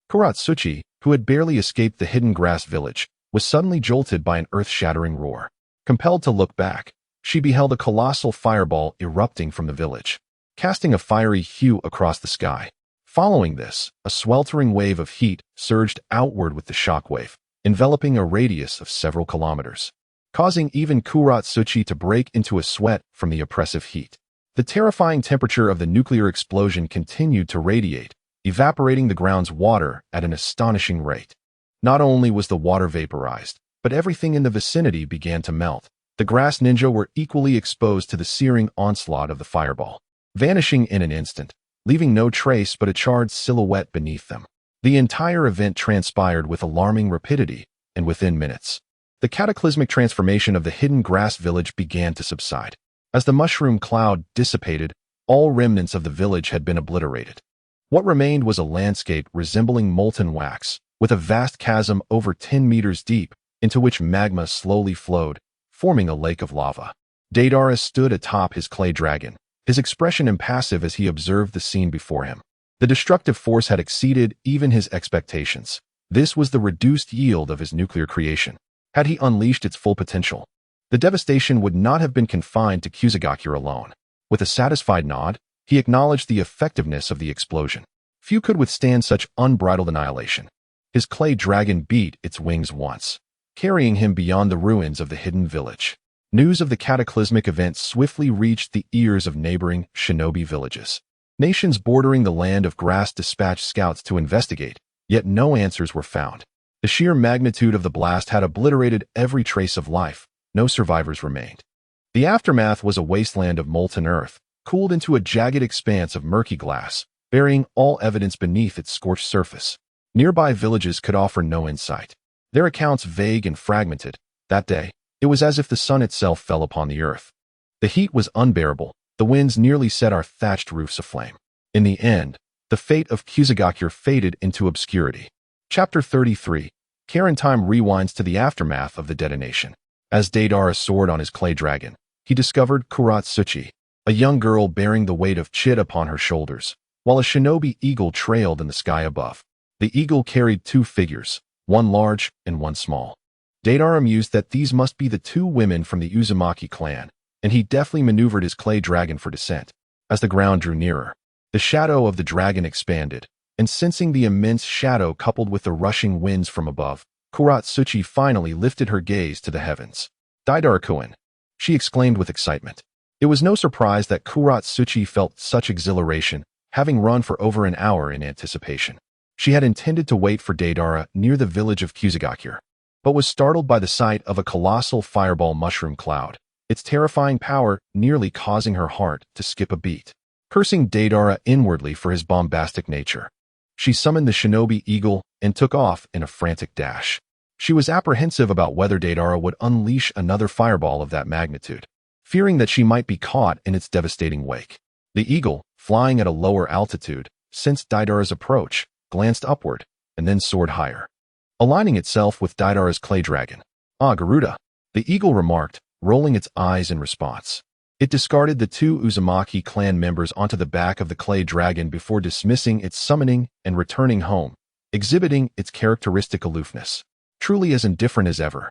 Kuratsuchi, who had barely escaped the hidden grass village, was suddenly jolted by an earth-shattering roar. Compelled to look back, she beheld a colossal fireball erupting from the village, casting a fiery hue across the sky. Following this, a sweltering wave of heat surged outward with the shockwave, enveloping a radius of several kilometers, causing even Kuratsuchi to break into a sweat from the oppressive heat. The terrifying temperature of the nuclear explosion continued to radiate, evaporating the ground's water at an astonishing rate. Not only was the water vaporized, but everything in the vicinity began to melt. The grass ninja were equally exposed to the searing onslaught of the fireball, vanishing in an instant, leaving no trace but a charred silhouette beneath them. The entire event transpired with alarming rapidity, and within minutes, the cataclysmic transformation of the hidden grass village began to subside. As the mushroom cloud dissipated, all remnants of the village had been obliterated. What remained was a landscape resembling molten wax, with a vast chasm over 10 meters deep, into which magma slowly flowed, forming a lake of lava. Deidara stood atop his clay dragon, his expression impassive as he observed the scene before him. The destructive force had exceeded even his expectations. This was the reduced yield of his nuclear creation. Had he unleashed its full potential, the devastation would not have been confined to Kusagakure alone. With a satisfied nod, he acknowledged the effectiveness of the explosion. Few could withstand such unbridled annihilation. His clay dragon beat its wings once, carrying him beyond the ruins of the hidden village. News of the cataclysmic event swiftly reached the ears of neighboring shinobi villages. Nations bordering the land of grass dispatched scouts to investigate, yet no answers were found. The sheer magnitude of the blast had obliterated every trace of life. No survivors remained. The aftermath was a wasteland of molten earth, cooled into a jagged expanse of murky glass, burying all evidence beneath its scorched surface. Nearby villages could offer no insight, their accounts vague and fragmented. That day, it was as if the sun itself fell upon the earth. The heat was unbearable, the winds nearly set our thatched roofs aflame. In the end, the fate of Kusagakure faded into obscurity. Chapter 33. Karen Time rewinds to the aftermath of the detonation. As Deidara soared on his clay dragon, he discovered Kuratsuchi, a young girl bearing the weight of Chit upon her shoulders, while a shinobi eagle trailed in the sky above. The eagle carried two figures, one large and one small. Deidara mused that these must be the two women from the Uzumaki clan, and he deftly maneuvered his clay dragon for descent. As the ground drew nearer, the shadow of the dragon expanded, and sensing the immense shadow coupled with the rushing winds from above, Kuratsuchi finally lifted her gaze to the heavens. Deidara-kun, she exclaimed with excitement. It was no surprise that Kuratsuchi felt such exhilaration, having run for over an hour in anticipation. She had intended to wait for Deidara near the village of Kusagakure, but was startled by the sight of a colossal fireball mushroom cloud, its terrifying power nearly causing her heart to skip a beat. Cursing Deidara inwardly for his bombastic nature, she summoned the shinobi eagle and took off in a frantic dash. She was apprehensive about whether Deidara would unleash another fireball of that magnitude, fearing that she might be caught in its devastating wake. The eagle, flying at a lower altitude, sensed Deidara's approach, glanced upward, and then soared higher, aligning itself with Deidara's clay dragon. "Ah, Garuda," the eagle remarked, rolling its eyes in response. It discarded the two Uzumaki clan members onto the back of the clay dragon before dismissing its summoning and returning home, exhibiting its characteristic aloofness. Truly as indifferent as ever,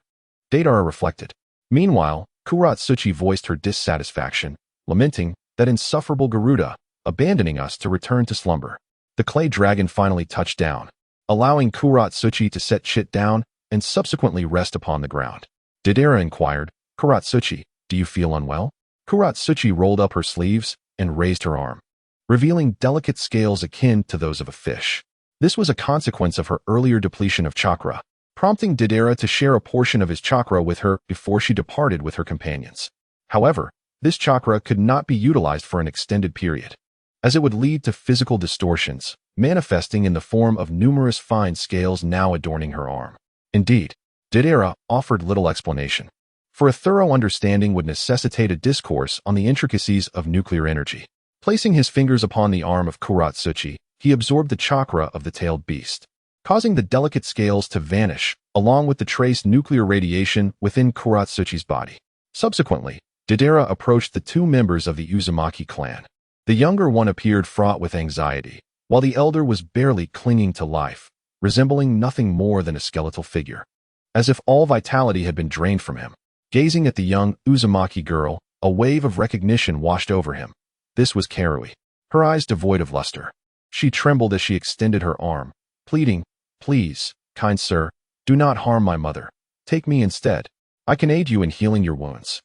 Deidara reflected. Meanwhile, Kuratsuchi voiced her dissatisfaction, lamenting that insufferable Garuda, abandoning us to return to slumber. The clay dragon finally touched down, allowing Kuratsuchi to set Chit down and subsequently rest upon the ground. Deidara inquired, "Kuratsuchi, do you feel unwell?" Kuratsuchi rolled up her sleeves and raised her arm, revealing delicate scales akin to those of a fish. This was a consequence of her earlier depletion of chakra, prompting Deidara to share a portion of his chakra with her before she departed with her companions. However, this chakra could not be utilized for an extended period, as it would lead to physical distortions, manifesting in the form of numerous fine scales now adorning her arm. Indeed, Deidara offered little explanation, for a thorough understanding would necessitate a discourse on the intricacies of nuclear energy. Placing his fingers upon the arm of Kuratsuchi, he absorbed the chakra of the tailed beast, causing the delicate scales to vanish, along with the trace nuclear radiation within Kuratsuchi's body. Subsequently, Deidara approached the two members of the Uzumaki clan. The younger one appeared fraught with anxiety, while the elder was barely clinging to life, resembling nothing more than a skeletal figure, as if all vitality had been drained from him. Gazing at the young Uzumaki girl, a wave of recognition washed over him. This was Karui, her eyes devoid of luster. She trembled as she extended her arm, pleading, "Please, kind sir, do not harm my mother. Take me instead. I can aid you in healing your wounds."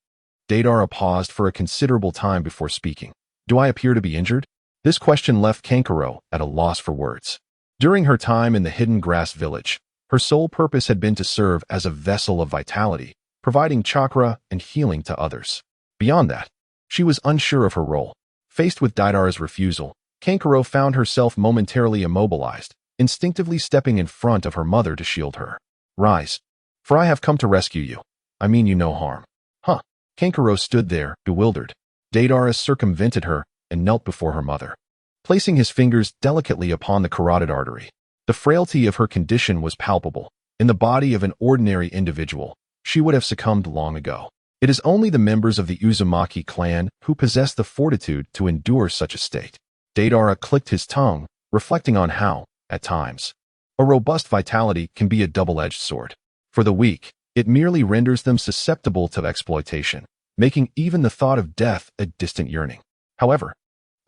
Deidara paused for a considerable time before speaking. "Do I appear to be injured?" This question left Kankuro at a loss for words. During her time in the hidden grass village, her sole purpose had been to serve as a vessel of vitality, providing chakra and healing to others. Beyond that, she was unsure of her role. Faced with Deidara's refusal, Kankuro found herself momentarily immobilized, instinctively stepping in front of her mother to shield her. "Rise, for I have come to rescue you. I mean you no harm." Huh. Kankuro stood there, bewildered. Deidara circumvented her and knelt before her mother, placing his fingers delicately upon the carotid artery. The frailty of her condition was palpable. In the body of an ordinary individual, she would have succumbed long ago. It is only the members of the Uzumaki clan who possess the fortitude to endure such a state. Deidara clicked his tongue, reflecting on how, at times, a robust vitality can be a double-edged sword. For the weak, it merely renders them susceptible to exploitation, making even the thought of death a distant yearning. However,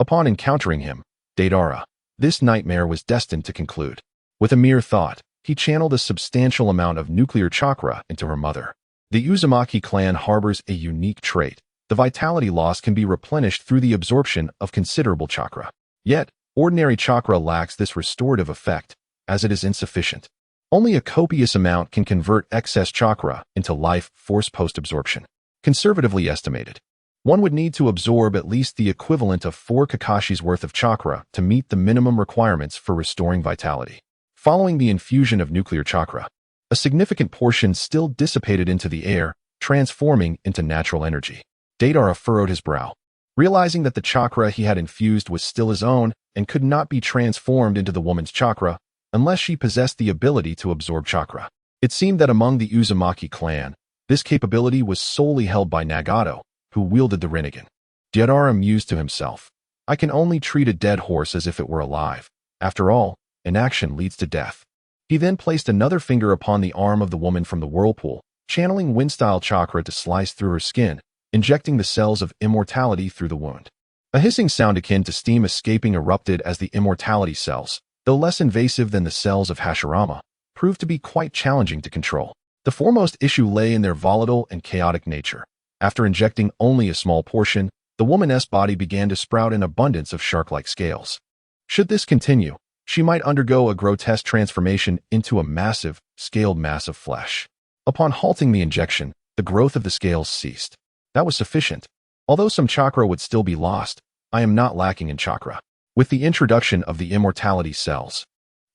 upon encountering him, Deidara, this nightmare was destined to conclude. With a mere thought, he channeled a substantial amount of nuclear chakra into her mother. The Uzumaki clan harbors a unique trait. The vitality loss can be replenished through the absorption of considerable chakra. Yet, ordinary chakra lacks this restorative effect, as it is insufficient. Only a copious amount can convert excess chakra into life force post-absorption. Conservatively estimated, one would need to absorb at least the equivalent of 4 Kakashi's worth of chakra to meet the minimum requirements for restoring vitality. Following the infusion of nuclear chakra, a significant portion still dissipated into the air, transforming into natural energy. Deidara furrowed his brow, realizing that the chakra he had infused was still his own and could not be transformed into the woman's chakra unless she possessed the ability to absorb chakra. It seemed that among the Uzumaki clan, this capability was solely held by Nagato, who wielded the Rinnegan. Deidara mused to himself, "I can only treat a dead horse as if it were alive. After all, inaction leads to death." He then placed another finger upon the arm of the woman from the whirlpool, channeling wind-style chakra to slice through her skin, injecting the cells of immortality through the wound. A hissing sound akin to steam escaping erupted as the immortality cells, though less invasive than the cells of Hashirama, proved to be quite challenging to control. The foremost issue lay in their volatile and chaotic nature. After injecting only a small portion, the woman's body began to sprout an abundance of shark-like scales. Should this continue, she might undergo a grotesque transformation into a massive, scaled mass of flesh. Upon halting the injection, the growth of the scales ceased. That was sufficient. Although some chakra would still be lost, I am not lacking in chakra. With the introduction of the immortality cells,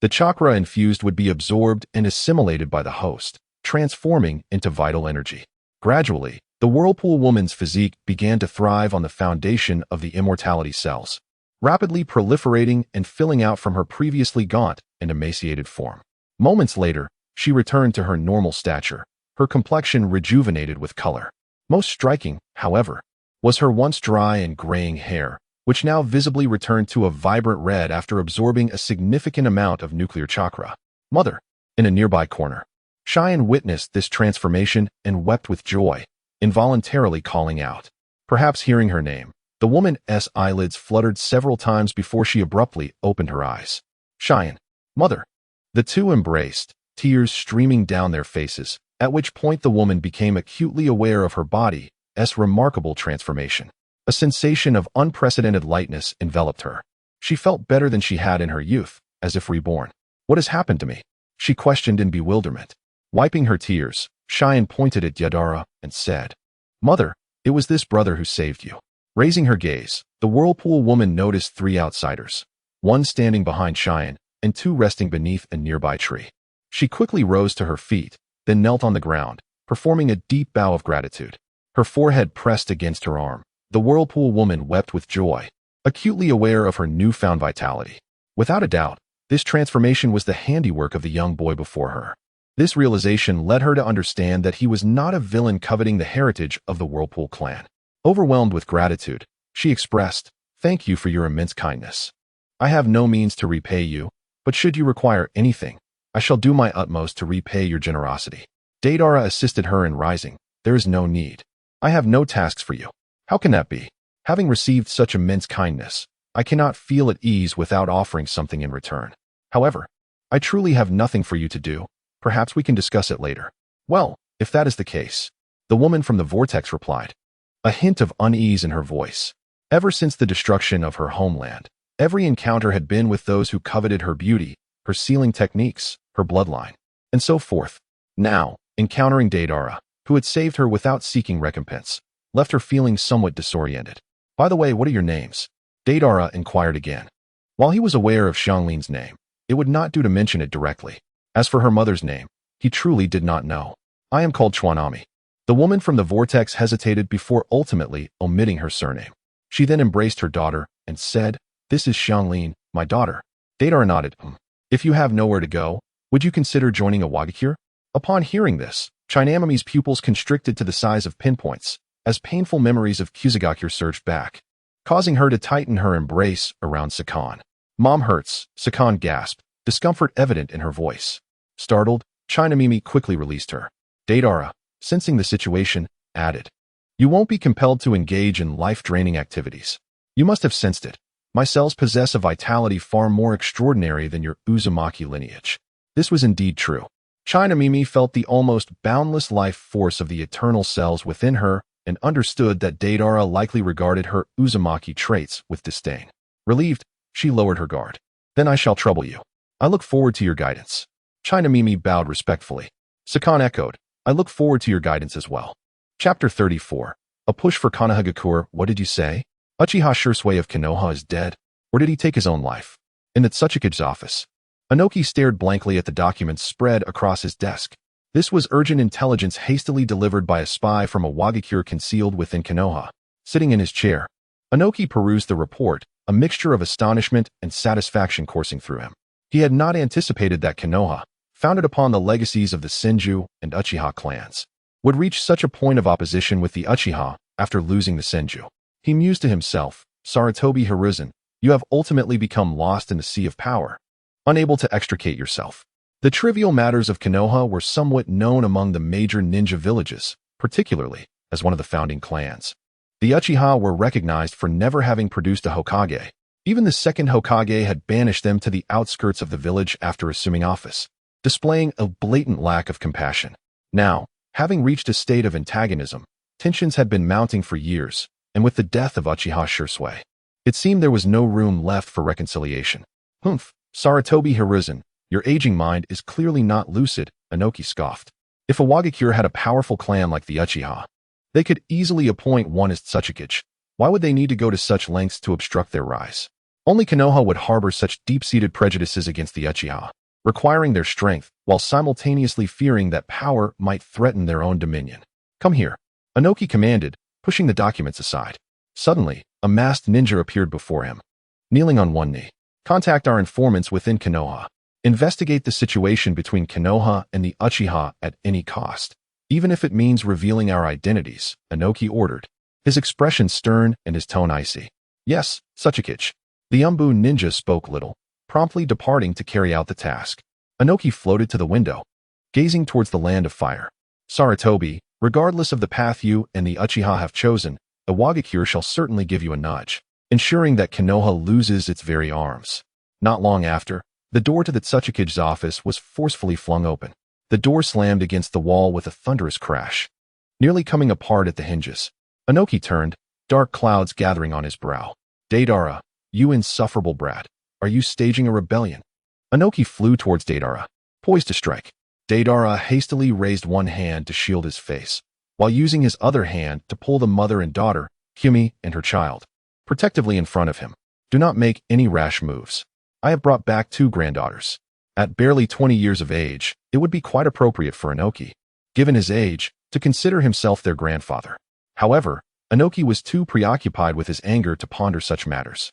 the chakra infused would be absorbed and assimilated by the host, transforming into vital energy. Gradually, the whirlpool woman's physique began to thrive on the foundation of the immortality cells, rapidly proliferating and filling out from her previously gaunt and emaciated form. Moments later, she returned to her normal stature, her complexion rejuvenated with color. Most striking, however, was her once dry and graying hair, which now visibly returned to a vibrant red after absorbing a significant amount of nuclear chakra. "Mother," in a nearby corner, Cheyenne witnessed this transformation and wept with joy, involuntarily calling out. Perhaps hearing her name, the woman's eyelids fluttered several times before she abruptly opened her eyes. "Cheyenne, mother." The two embraced, tears streaming down their faces, at which point the woman became acutely aware of her body's remarkable transformation. A sensation of unprecedented lightness enveloped her. She felt better than she had in her youth, as if reborn. "What has happened to me?" she questioned in bewilderment. Wiping her tears, Cheyenne pointed at Deidara and said, "Mother, it was this brother who saved you." Raising her gaze, the whirlpool woman noticed 3 outsiders, one standing behind Cheyenne and 2 resting beneath a nearby tree. She quickly rose to her feet, then knelt on the ground, performing a deep bow of gratitude. Her forehead pressed against her arm. The whirlpool woman wept with joy, acutely aware of her newfound vitality. Without a doubt, this transformation was the handiwork of the young boy before her. This realization led her to understand that he was not a villain coveting the heritage of the Whirlpool clan. Overwhelmed with gratitude, she expressed, "Thank you for your immense kindness. I have no means to repay you, but should you require anything, I shall do my utmost to repay your generosity." Deidara assisted her in rising. "There is no need. I have no tasks for you." "How can that be? Having received such immense kindness, I cannot feel at ease without offering something in return. However, I truly have nothing for you to do. Perhaps we can discuss it later." "Well, if that is the case," the woman from the vortex replied, a hint of unease in her voice. Ever since the destruction of her homeland, every encounter had been with those who coveted her beauty, her sealing techniques, her bloodline, and so forth. Now, encountering Deidara, who had saved her without seeking recompense, left her feeling somewhat disoriented. "By the way, what are your names?" Deidara inquired again. While he was aware of Xiangling's name, it would not do to mention it directly. As for her mother's name, he truly did not know. "I am called Chuanami." The woman from the vortex hesitated before ultimately omitting her surname. She then embraced her daughter and said, "This is Xiangling, my daughter." Deidara nodded. "If you have nowhere to go, would you consider joining a Wagakure?" Upon hearing this, Chinamami's pupils constricted to the size of pinpoints, as painful memories of Kusagakure surged back, causing her to tighten her embrace around Sakan. "Mom hurts," Sakan gasped, discomfort evident in her voice. Startled, Chinamimi quickly released her. Deidara, sensing the situation, added, "You won't be compelled to engage in life-draining activities. You must have sensed it. My cells possess a vitality far more extraordinary than your Uzumaki lineage." This was indeed true. Chinamimi felt the almost boundless life force of the eternal cells within her and understood that Deidara likely regarded her Uzumaki traits with disdain. Relieved, she lowered her guard. "Then I shall trouble you. I look forward to your guidance." Chinamimi bowed respectfully. Sakan echoed, "I look forward to your guidance as well." Chapter 34. A push for Konohagakure. What did you say? Uchiha Shursui of Konoha is dead, or did he take his own life? In the Tsuchikage's office, Inoki stared blankly at the documents spread across his desk. This was urgent intelligence hastily delivered by a spy from a Wagakure concealed within Konoha. Sitting in his chair, Inoki perused the report, a mixture of astonishment and satisfaction coursing through him. He had not anticipated that Konoha, founded upon the legacies of the Senju and Uchiha clans, would reach such a point of opposition with the Uchiha after losing the Senju. He mused to himself, "Sarutobi Hiruzen, you have ultimately become lost in the sea of power, unable to extricate yourself." The trivial matters of Konoha were somewhat known among the major ninja villages, particularly as one of the founding clans. The Uchiha were recognized for never having produced a Hokage. Even the second Hokage had banished them to the outskirts of the village after assuming office, displaying a blatant lack of compassion. Now, having reached a state of antagonism, tensions had been mounting for years, and with the death of Uchiha Shursui, it seemed there was no room left for reconciliation. "Humph, Sarutobi Hiruzen, your aging mind is clearly not lucid," Inoki scoffed. If a Wagakure had a powerful clan like the Uchiha, they could easily appoint one as Tsuchikage. Why would they need to go to such lengths to obstruct their rise? Only Konoha would harbor such deep-seated prejudices against the Uchiha, requiring their strength while simultaneously fearing that power might threaten their own dominion. "Come here," Inoki commanded, pushing the documents aside. Suddenly, a masked ninja appeared before him, kneeling on one knee. "Contact our informants within Konoha. Investigate the situation between Konoha and the Uchiha at any cost, even if it means revealing our identities," Inoki ordered, his expression stern and his tone icy. "Yes, Tsuchikage." The Umbu ninja spoke little, promptly departing to carry out the task. Inoki floated to the window, gazing towards the land of fire. "Sarutobi, regardless of the path you and the Uchiha have chosen, a Wagakure shall certainly give you a nudge, ensuring that Konoha loses its very arms." Not long after, the door to the Tsuchikage's office was forcefully flung open. The door slammed against the wall with a thunderous crash, nearly coming apart at the hinges. Inoki turned, dark clouds gathering on his brow. "Deidara, you insufferable brat, are you staging a rebellion?" Inoki flew towards Deidara, poised to strike. Deidara hastily raised one hand to shield his face, while using his other hand to pull the mother and daughter, Humi and her child, protectively in front of him. "Do not make any rash moves. I have brought back 2 granddaughters." At barely 20 years of age, it would be quite appropriate for Inoki, given his age, to consider himself their grandfather. However, Inoki was too preoccupied with his anger to ponder such matters.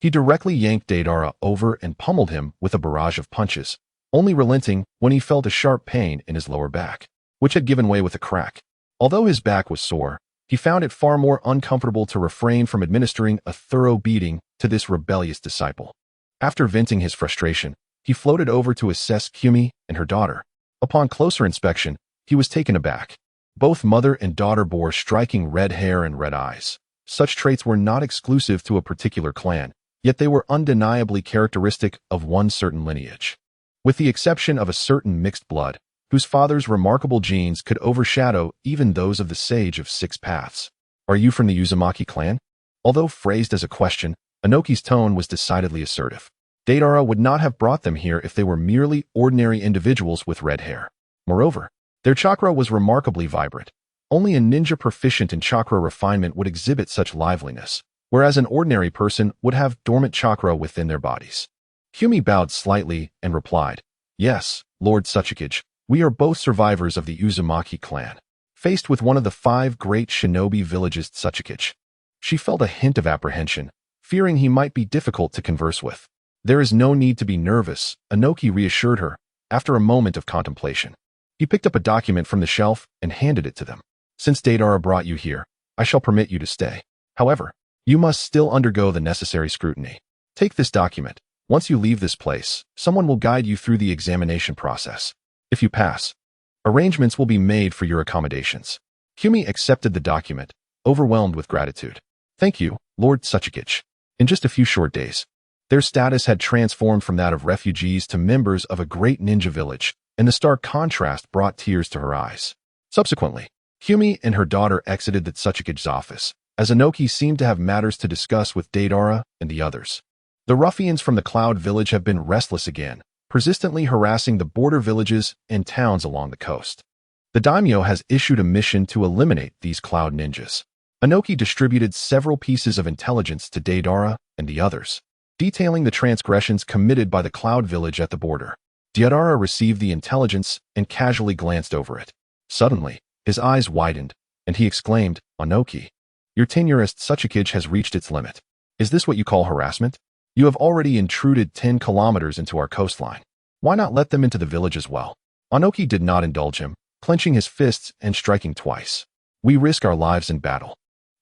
He directly yanked Deidara over and pummeled him with a barrage of punches, only relenting when he felt a sharp pain in his lower back, which had given way with a crack. Although his back was sore, he found it far more uncomfortable to refrain from administering a thorough beating to this rebellious disciple. After venting his frustration, he floated over to assess Kyumi and her daughter. Upon closer inspection, he was taken aback. Both mother and daughter bore striking red hair and red eyes. Such traits were not exclusive to a particular clan, yet they were undeniably characteristic of one certain lineage. With the exception of a certain mixed blood, whose father's remarkable genes could overshadow even those of the Sage of Six Paths. Are you from the Uzumaki clan? Although phrased as a question, Inoki's tone was decidedly assertive. Deidara would not have brought them here if they were merely ordinary individuals with red hair. Moreover, their chakra was remarkably vibrant. Only a ninja proficient in chakra refinement would exhibit such liveliness, whereas an ordinary person would have dormant chakra within their bodies. Kyumi bowed slightly and replied, "Yes, Lord Tsuchikage, we are both survivors of the Uzumaki clan." Faced with one of the 5 great shinobi villages Tsuchikage, she felt a hint of apprehension, fearing he might be difficult to converse with. "There is no need to be nervous," Inoki reassured her, after a moment of contemplation. He picked up a document from the shelf and handed it to them. "Since Deidara brought you here, I shall permit you to stay. However, you must still undergo the necessary scrutiny. Take this document. Once you leave this place, someone will guide you through the examination process. If you pass, arrangements will be made for your accommodations." Kyumi accepted the document, overwhelmed with gratitude. "Thank you, Lord Tsuchikage." In just a few short days, their status had transformed from that of refugees to members of a great ninja village, and the stark contrast brought tears to her eyes. Subsequently, Kyumi and her daughter exited the Tsuchikage's office, as Inoki seemed to have matters to discuss with Deidara and the others. The ruffians from the Cloud Village have been restless again, persistently harassing the border villages and towns along the coast. The daimyo has issued a mission to eliminate these Cloud ninjas. Inoki distributed several pieces of intelligence to Deidara and the others, detailing the transgressions committed by the Cloud Village at the border. Deidara received the intelligence and casually glanced over it. Suddenly, his eyes widened, and he exclaimed, "Inoki, your tenure as Tsuchikage has reached its limit. Is this what you call harassment? You have already intruded 10 kilometers into our coastline. Why not let them into the village as well?" Inoki did not indulge him, clenching his fists and striking twice. "We risk our lives in battle.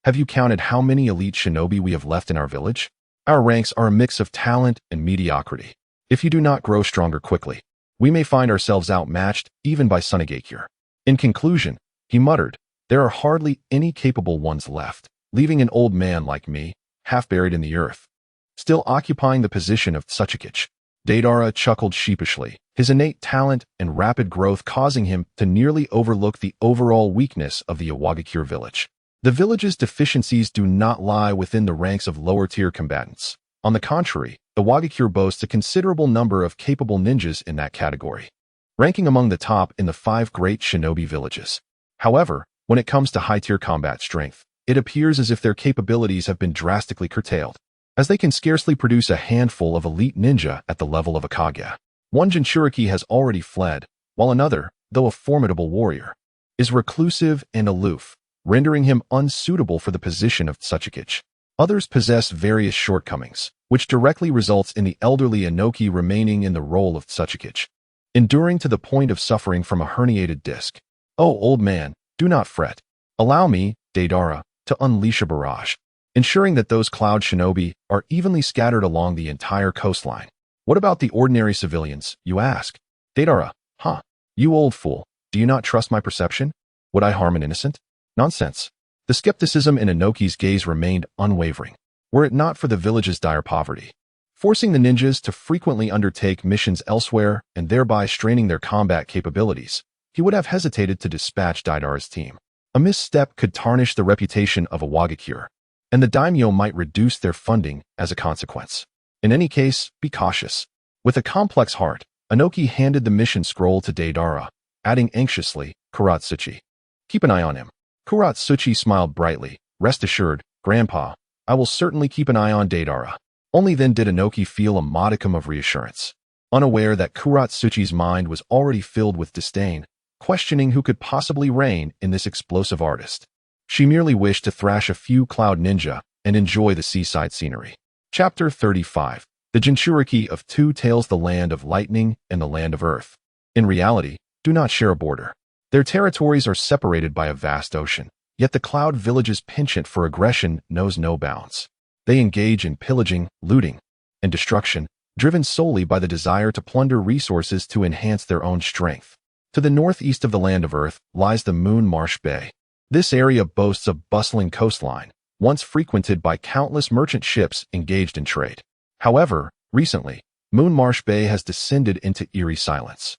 Have you counted how many elite shinobi we have left in our village? Our ranks are a mix of talent and mediocrity. If you do not grow stronger quickly, we may find ourselves outmatched even by Sunigakure." In conclusion, he muttered, "There are hardly any capable ones left, leaving an old man like me, half buried in the earth, still occupying the position of Tsuchikage." Deidara chuckled sheepishly, his innate talent and rapid growth causing him to nearly overlook the overall weakness of the Iwagakure village. The village's deficiencies do not lie within the ranks of lower-tier combatants. On the contrary, Iwagakure boasts a considerable number of capable ninjas in that category, ranking among the top in the 5 great shinobi villages. However, when it comes to high-tier combat strength, it appears as if their capabilities have been drastically curtailed, as they can scarcely produce a handful of elite ninja at the level of a Kage. One Jinchuriki has already fled, while another, though a formidable warrior, is reclusive and aloof, rendering him unsuitable for the position of Tsuchikage. Others possess various shortcomings, which directly results in the elderly Inoki remaining in the role of Tsuchikage, enduring to the point of suffering from a herniated disc. "Oh, old man, do not fret. Allow me, Deidara, to unleash a barrage, ensuring that those Cloud shinobi are evenly scattered along the entire coastline." "What about the ordinary civilians, you ask?" Deidara, "Huh, you old fool, do you not trust my perception? Would I harm an innocent? Nonsense." The skepticism in Inoki's gaze remained unwavering, were it not for the village's dire poverty, forcing the ninjas to frequently undertake missions elsewhere and thereby straining their combat capabilities. He would have hesitated to dispatch Deidara's team. A misstep could tarnish the reputation of Iwagakure, and the daimyo might reduce their funding as a consequence. In any case, be cautious. With a complex heart, Inoki handed the mission scroll to Deidara, adding anxiously, "Kuratsuchi. Keep an eye on him." Kuratsuchi smiled brightly. "Rest assured, Grandpa, I will certainly keep an eye on Deidara." Only then did Inoki feel a modicum of reassurance, unaware that Kuratsuchi's mind was already filled with disdain, questioning who could possibly reign in this explosive artist. She merely wished to thrash a few Cloud ninja and enjoy the seaside scenery. Chapter 35. The Jinchuriki of Two Tails, the Land of Lightning and the Land of Earth, in reality, do not share a border. Their territories are separated by a vast ocean, yet the Cloud Village's penchant for aggression knows no bounds. They engage in pillaging, looting, and destruction, driven solely by the desire to plunder resources to enhance their own strength. To the northeast of the Land of Earth lies the Moon Marsh Bay. This area boasts a bustling coastline, once frequented by countless merchant ships engaged in trade. However, recently, Moon Marsh Bay has descended into eerie silence,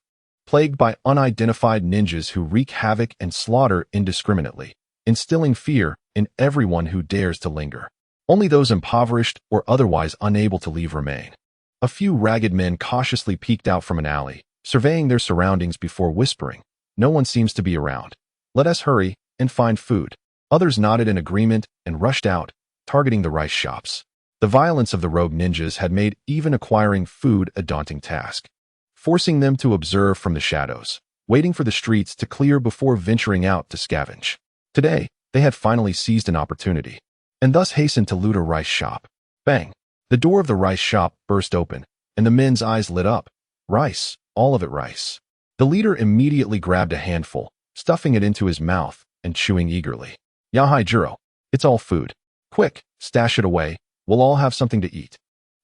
plagued by unidentified ninjas who wreak havoc and slaughter indiscriminately, instilling fear in everyone who dares to linger. Only those impoverished or otherwise unable to leave remain. A few ragged men cautiously peeked out from an alley, surveying their surroundings before whispering, "No one seems to be around. Let us hurry and find food." Others nodded in agreement and rushed out, targeting the rice shops. The violence of the rogue ninjas had made even acquiring food a daunting task, forcing them to observe from the shadows, waiting for the streets to clear before venturing out to scavenge. Today, they had finally seized an opportunity, and thus hastened to loot a rice shop. Bang! The door of the rice shop burst open, and the men's eyes lit up. Rice, all of it rice. The leader immediately grabbed a handful, stuffing it into his mouth and chewing eagerly. "Yahai Juro, it's all food. Quick, stash it away. We'll all have something to eat."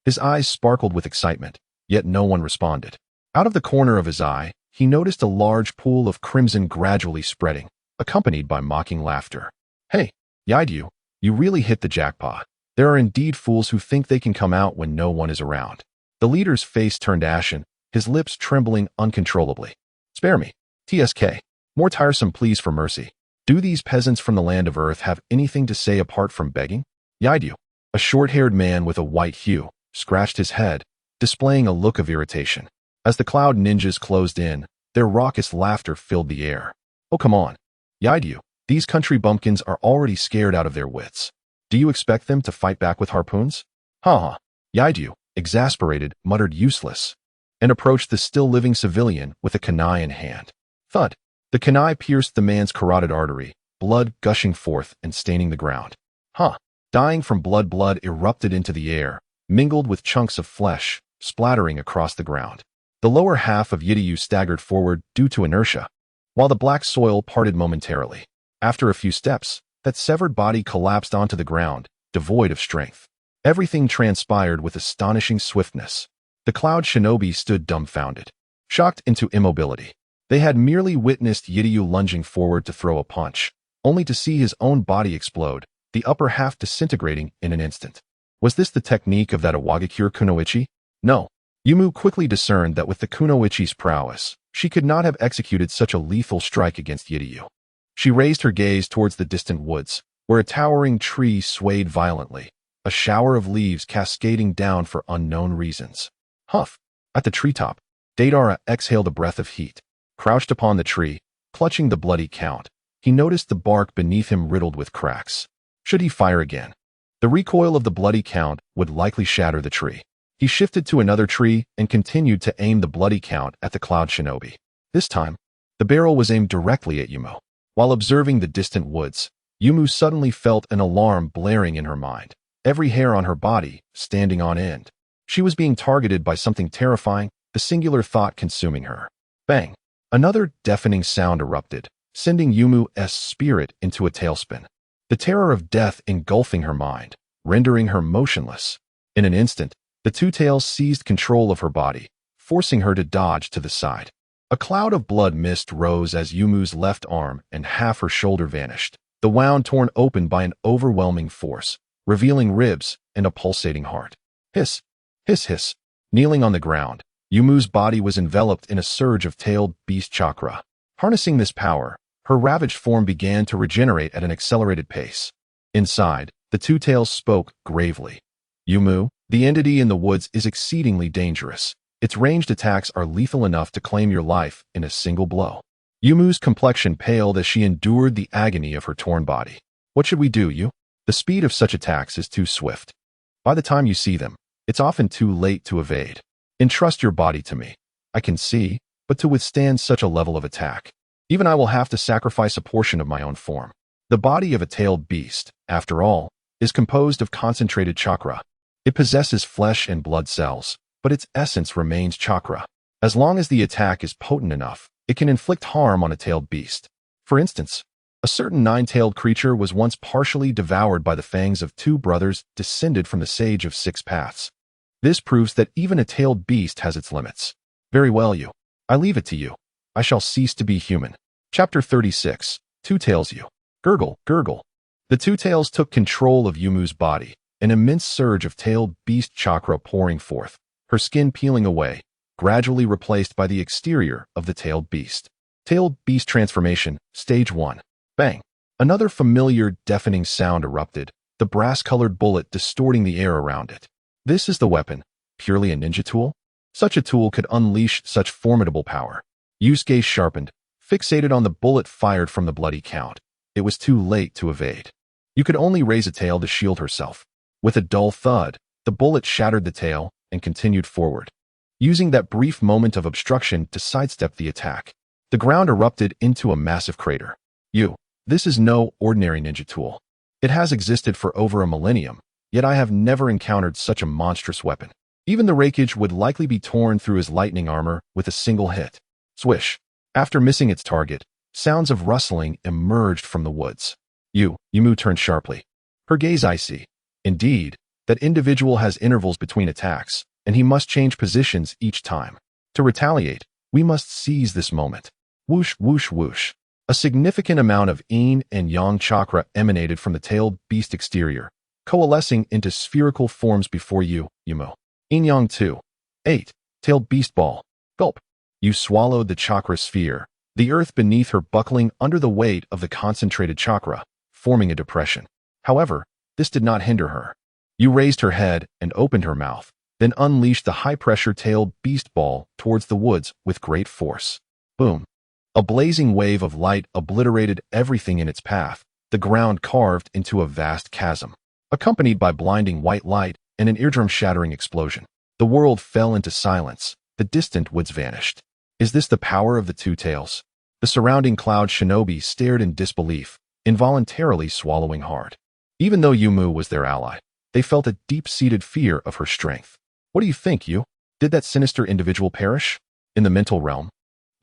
His eyes sparkled with excitement, yet no one responded. Out of the corner of his eye, he noticed a large pool of crimson gradually spreading, accompanied by mocking laughter. "Hey, Yaidu, you really hit the jackpot. There are indeed fools who think they can come out when no one is around." The leader's face turned ashen, his lips trembling uncontrollably. "Spare me. TSK. More tiresome pleas for mercy. Do these peasants from the Land of Earth have anything to say apart from begging?" Yaidu, a short-haired man with a white hue, scratched his head, displaying a look of irritation. As the Cloud Ninjas closed in, their raucous laughter filled the air. "Oh, come on. Yaidu, these country bumpkins are already scared out of their wits. Do you expect them to fight back with harpoons?" "Ha." Yaidu, exasperated, muttered useless, and approached the still-living civilian with a kunai in hand. Thud! The kunai pierced the man's carotid artery, blood gushing forth and staining the ground. "Huh." Dying from blood erupted into the air, mingled with chunks of flesh, splattering across the ground. The lower half of Yidyu staggered forward due to inertia, while the black soil parted momentarily. After a few steps, that severed body collapsed onto the ground, devoid of strength. Everything transpired with astonishing swiftness. The Cloud Shinobi stood dumbfounded, shocked into immobility. They had merely witnessed Yidyu lunging forward to throw a punch, only to see his own body explode, the upper half disintegrating in an instant. Was this the technique of that Awagakure kunoichi? No. Yumu quickly discerned that with the kunoichi's prowess, she could not have executed such a lethal strike against Yidyu. She raised her gaze towards the distant woods, where a towering tree swayed violently, a shower of leaves cascading down for unknown reasons. Huff! At the treetop, Deidara exhaled a breath of heat. Crouched upon the tree, clutching the bloody count, he noticed the bark beneath him riddled with cracks. Should he fire again? The recoil of the bloody count would likely shatter the tree. He shifted to another tree and continued to aim the bloody count at the Cloud Shinobi. This time, the barrel was aimed directly at Yumu. While observing the distant woods, Yumu suddenly felt an alarm blaring in her mind, every hair on her body standing on end. She was being targeted by something terrifying, the singular thought consuming her. Bang! Another deafening sound erupted, sending Yumu's spirit into a tailspin. The terror of death engulfing her mind, rendering her motionless. In an instant, the two tails seized control of her body, forcing her to dodge to the side. A cloud of blood mist rose as Yumu's left arm and half her shoulder vanished, the wound torn open by an overwhelming force, revealing ribs and a pulsating heart. Hiss! Hiss hiss! Kneeling on the ground, Yumu's body was enveloped in a surge of tailed beast chakra. Harnessing this power, her ravaged form began to regenerate at an accelerated pace. Inside, the two tails spoke gravely. "Yumu, the entity in the woods is exceedingly dangerous. Its ranged attacks are lethal enough to claim your life in a single blow." Yumu's complexion paled as she endured the agony of her torn body. "What should we do, Yu? The speed of such attacks is too swift. By the time you see them, it's often too late to evade. Entrust your body to me. I can see, but to withstand such a level of attack, even I will have to sacrifice a portion of my own form. The body of a tailed beast, after all, is composed of concentrated chakra. It possesses flesh and blood cells, but its essence remains chakra. As long as the attack is potent enough, it can inflict harm on a tailed beast. For instance, a certain nine-tailed creature was once partially devoured by the fangs of two brothers descended from the Sage of Six Paths. This proves that even a tailed beast has its limits. Very well, you. I leave it to you. I shall cease to be human. Chapter 36. Two Tails You. Gurgle, gurgle. The two tails took control of Yumu's body, an immense surge of tailed beast chakra pouring forth, her skin peeling away, gradually replaced by the exterior of the tailed beast. Tailed beast transformation, stage 1. Bang! Another familiar, deafening sound erupted, the brass-colored bullet distorting the air around it. This is the weapon, purely a ninja tool? Such a tool could unleash such formidable power. Yu's gaze sharpened, fixated on the bullet fired from the bloody count. It was too late to evade. You could only raise a tail to shield herself. With a dull thud, the bullet shattered the tail and continued forward, using that brief moment of obstruction to sidestep the attack. The ground erupted into a massive crater. This is no ordinary ninja tool. It has existed for over a millennium, yet I have never encountered such a monstrous weapon. Even the Raikage would likely be torn through his lightning armor with a single hit. Swish. After missing its target, sounds of rustling emerged from the woods. Yumu turned sharply, her gaze icy. Indeed, that individual has intervals between attacks, and he must change positions each time. To retaliate, we must seize this moment. Whoosh, whoosh, whoosh. A significant amount of yin and yang chakra emanated from the tailed beast exterior, coalescing into spherical forms before Yumu. Yin Yang 2. 8. Tailed beast ball. Gulp. You swallowed the chakra sphere, the earth beneath her buckling under the weight of the concentrated chakra, forming a depression. However, this did not hinder her. You raised her head and opened her mouth, then unleashed the high-pressure tailed beast ball towards the woods with great force. Boom. A blazing wave of light obliterated everything in its path, the ground carved into a vast chasm, accompanied by blinding white light and an eardrum-shattering explosion. The world fell into silence. The distant woods vanished. Is this the power of the two tails? The surrounding cloud shinobi stared in disbelief, involuntarily swallowing hard. Even though Yumu was their ally, they felt a deep-seated fear of her strength. What do you think, Yu? Did that sinister individual perish? In the mental realm?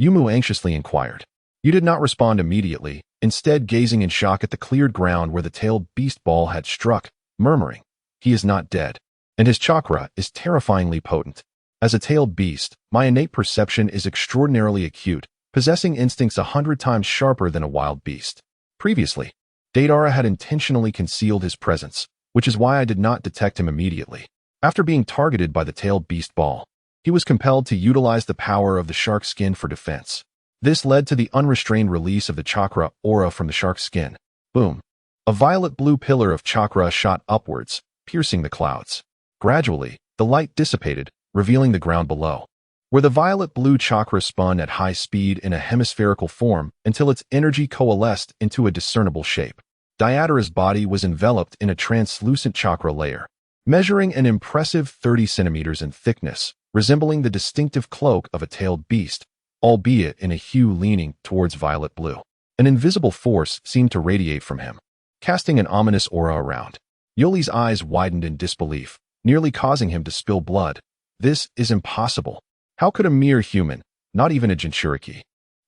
Yumu anxiously inquired. You did not respond immediately, instead gazing in shock at the cleared ground where the tailed beast ball had struck, murmuring, "He is not dead, and his chakra is terrifyingly potent. As a tailed beast, my innate perception is extraordinarily acute, possessing instincts 100 times sharper than a wild beast." Previously, Deidara had intentionally concealed his presence, which is why I did not detect him immediately. After being targeted by the tailed beast ball, he was compelled to utilize the power of the shark skin for defense. This led to the unrestrained release of the chakra aura from the shark's skin. Boom. A violet-blue pillar of chakra shot upwards, piercing the clouds. Gradually, the light dissipated, revealing the ground below, where the violet-blue chakra spun at high speed in a hemispherical form until its energy coalesced into a discernible shape. Deidara's body was enveloped in a translucent chakra layer, measuring an impressive 30 centimeters in thickness, resembling the distinctive cloak of a tailed beast, albeit in a hue leaning towards violet blue. An invisible force seemed to radiate from him, casting an ominous aura around. Yoli's eyes widened in disbelief, nearly causing him to spill blood. This is impossible. How could a mere human, not even a Jinchuriki,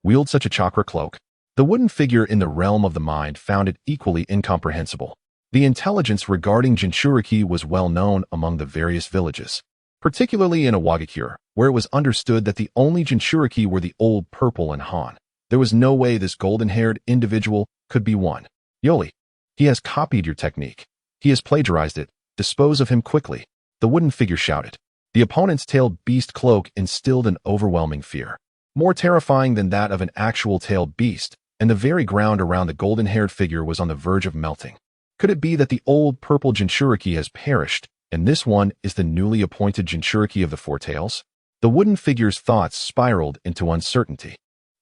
wield such a chakra cloak? The wooden figure in the realm of the mind found it equally incomprehensible. The intelligence regarding Jinchuriki was well known among the various villages, particularly in Awagakure, where it was understood that the only Jinchuriki were the old purple and Han. There was no way this golden-haired individual could be one. Yoli, he has copied your technique. He has plagiarized it. Dispose of him quickly. The wooden figure shouted. The opponent's tailed beast cloak instilled an overwhelming fear, more terrifying than that of an actual tailed beast, and the very ground around the golden-haired figure was on the verge of melting. Could it be that the old purple Jinchuriki has perished, and this one is the newly appointed Jinchuriki of the Four Tails? The wooden figure's thoughts spiraled into uncertainty.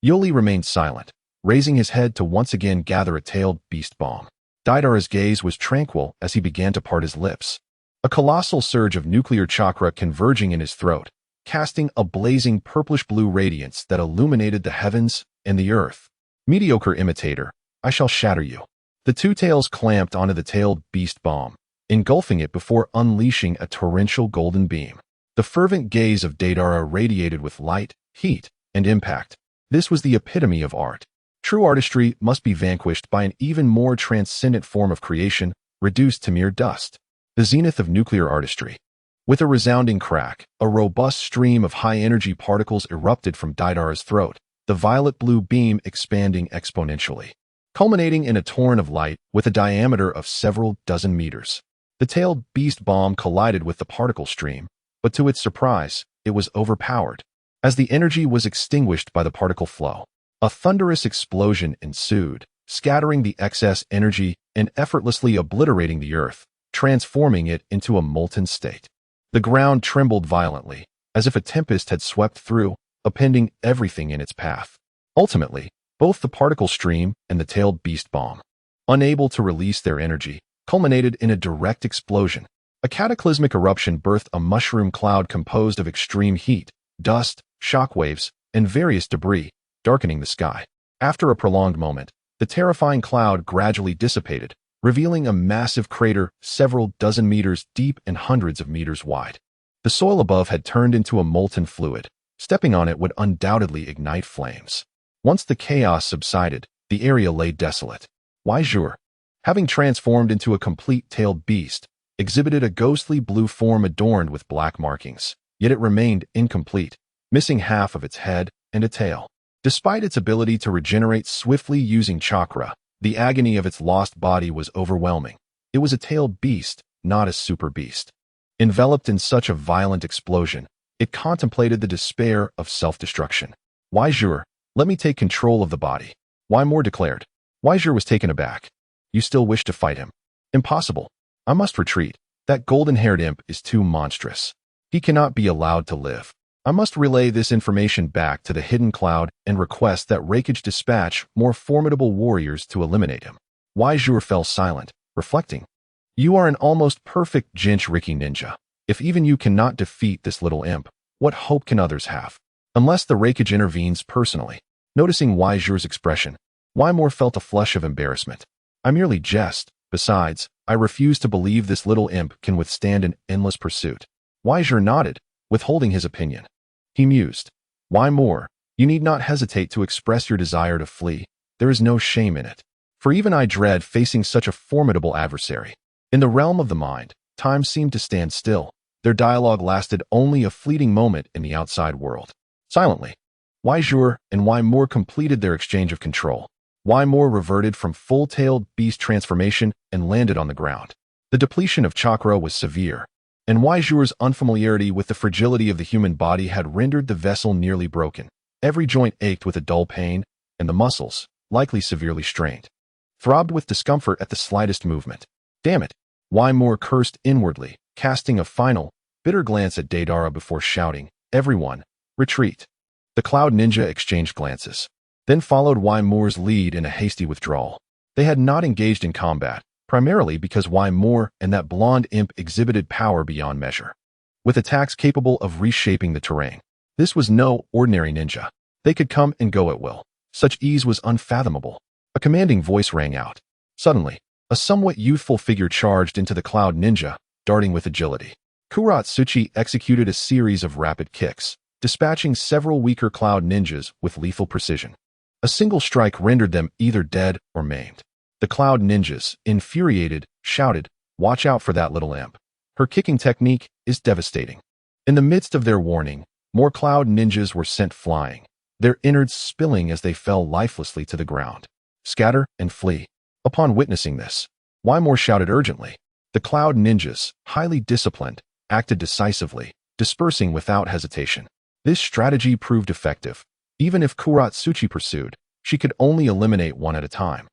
Yoli remained silent, raising his head to once again gather a tailed beast bomb. Deidara's gaze was tranquil as he began to part his lips, a colossal surge of nuclear chakra converging in his throat, casting a blazing purplish-blue radiance that illuminated the heavens and the earth. Mediocre imitator, I shall shatter you. The two tails clamped onto the tailed beast bomb, engulfing it before unleashing a torrential golden beam. The fervent gaze of Deidara radiated with light, heat, and impact. This was the epitome of art. True artistry must be vanquished by an even more transcendent form of creation, reduced to mere dust. The zenith of nuclear artistry. With a resounding crack, a robust stream of high-energy particles erupted from Deidara's throat, the violet-blue beam expanding exponentially, culminating in a torrent of light with a diameter of several dozen meters. The tailed beast bomb collided with the particle stream, but to its surprise, it was overpowered. As the energy was extinguished by the particle flow, a thunderous explosion ensued, scattering the excess energy and effortlessly obliterating the earth, transforming it into a molten state. The ground trembled violently, as if a tempest had swept through, upending everything in its path. Ultimately, both the particle stream and the tailed beast bomb, unable to release their energy, culminated in a direct explosion. A cataclysmic eruption birthed a mushroom cloud composed of extreme heat, dust, shockwaves, and various debris, darkening the sky. After a prolonged moment, the terrifying cloud gradually dissipated, revealing a massive crater several dozen meters deep and hundreds of meters wide. The soil above had turned into a molten fluid. Stepping on it would undoubtedly ignite flames. Once the chaos subsided, the area lay desolate. Waizhur, having transformed into a complete tailed beast, exhibited a ghostly blue form adorned with black markings, yet it remained incomplete, missing half of its head and a tail. Despite its ability to regenerate swiftly using chakra, the agony of its lost body was overwhelming. It was a tailed beast, not a super beast. Enveloped in such a violent explosion, it contemplated the despair of self-destruction. Waizhur, let me take control of the body. Waimor declared. Waizhur was taken aback. You still wish to fight him? Impossible. I must retreat. That golden-haired imp is too monstrous. He cannot be allowed to live. I must relay this information back to the hidden cloud and request that Raikage dispatch more formidable warriors to eliminate him. Waizhur fell silent, reflecting. You are an almost perfect Jinchuriki ninja. If even you cannot defeat this little imp, what hope can others have? Unless the Raikage intervenes personally. Noticing Waizhur's expression, Waimor felt a flush of embarrassment. I merely jest. Besides, I refuse to believe this little imp can withstand an endless pursuit. Waizhur nodded, withholding his opinion. He mused. Waimor, you need not hesitate to express your desire to flee. There is no shame in it. For even I dread facing such a formidable adversary. In the realm of the mind, time seemed to stand still. Their dialogue lasted only a fleeting moment in the outside world. Silently, Waizhur and Waimor completed their exchange of control. Waimor reverted from full-tailed beast transformation and landed on the ground. The depletion of chakra was severe, and Waizhur's unfamiliarity with the fragility of the human body had rendered the vessel nearly broken. Every joint ached with a dull pain, and the muscles, likely severely strained, throbbed with discomfort at the slightest movement. Damn it! Waimor cursed inwardly, casting a final, bitter glance at Deidara before shouting, Everyone, retreat. The Cloud Ninja exchanged glances, then followed Waimor's lead in a hasty withdrawal. They had not engaged in combat, primarily because Waimor and that blonde imp exhibited power beyond measure, with attacks capable of reshaping the terrain. This was no ordinary ninja. They could come and go at will. Such ease was unfathomable. A commanding voice rang out. Suddenly, a somewhat youthful figure charged into the Cloud Ninja, darting with agility. Kuratsuchi executed a series of rapid kicks, dispatching several weaker Cloud Ninjas with lethal precision. A single strike rendered them either dead or maimed. The Cloud Ninjas, infuriated, shouted, Watch out for that little imp. Her kicking technique is devastating. In the midst of their warning, more Cloud Ninjas were sent flying, their innards spilling as they fell lifelessly to the ground. Scatter and flee. Upon witnessing this, Waimor shouted urgently. The Cloud Ninjas, highly disciplined, acted decisively, dispersing without hesitation. This strategy proved effective. Even if Kuratsuchi pursued, she could only eliminate one at a time,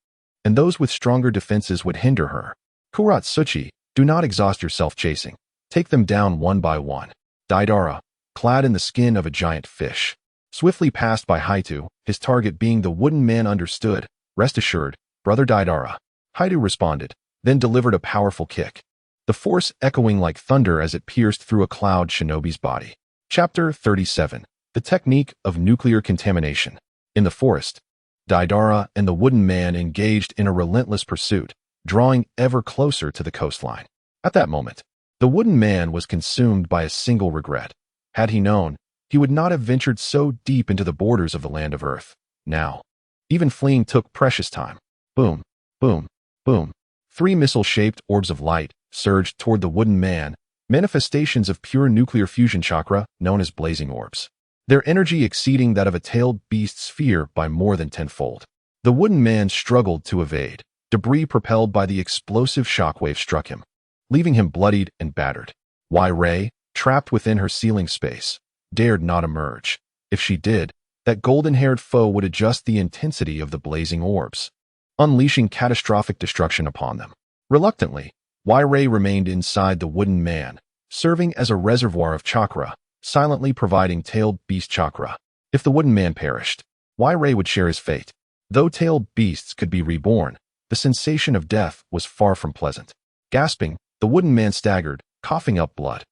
and those with stronger defenses would hinder her. Kuratsuchi, do not exhaust yourself chasing. Take them down one by one. Deidara, clad in the skin of a giant fish, swiftly passed by Haitu, his target being the wooden man. Understood. Rest assured, Brother Deidara. Haitu responded, then delivered a powerful kick, the force echoing like thunder as it pierced through a Cloud Shinobi's body. Chapter 37. The Technique of Nuclear Contamination. In the forest, Deidara and the wooden man engaged in a relentless pursuit, drawing ever closer to the coastline. At that moment, the wooden man was consumed by a single regret. Had he known, he would not have ventured so deep into the borders of the land of Earth. Now, even fleeing took precious time. Boom, boom, boom. 3 missile-shaped orbs of light surged toward the wooden man, manifestations of pure nuclear fusion chakra known as blazing orbs, their energy exceeding that of a tailed beast sphere by more than tenfold. The wooden man struggled to evade. Debris propelled by the explosive shockwave struck him, leaving him bloodied and battered. Y-Ray, trapped within her ceiling space, dared not emerge. If she did, that golden-haired foe would adjust the intensity of the blazing orbs, unleashing catastrophic destruction upon them. Reluctantly, Y-Ray remained inside the wooden man, serving as a reservoir of chakra, silently providing tailed beast chakra. If the wooden man perished, Y-Ray would share his fate. Though tailed beasts could be reborn, the sensation of death was far from pleasant. Gasping, the wooden man staggered, coughing up blood.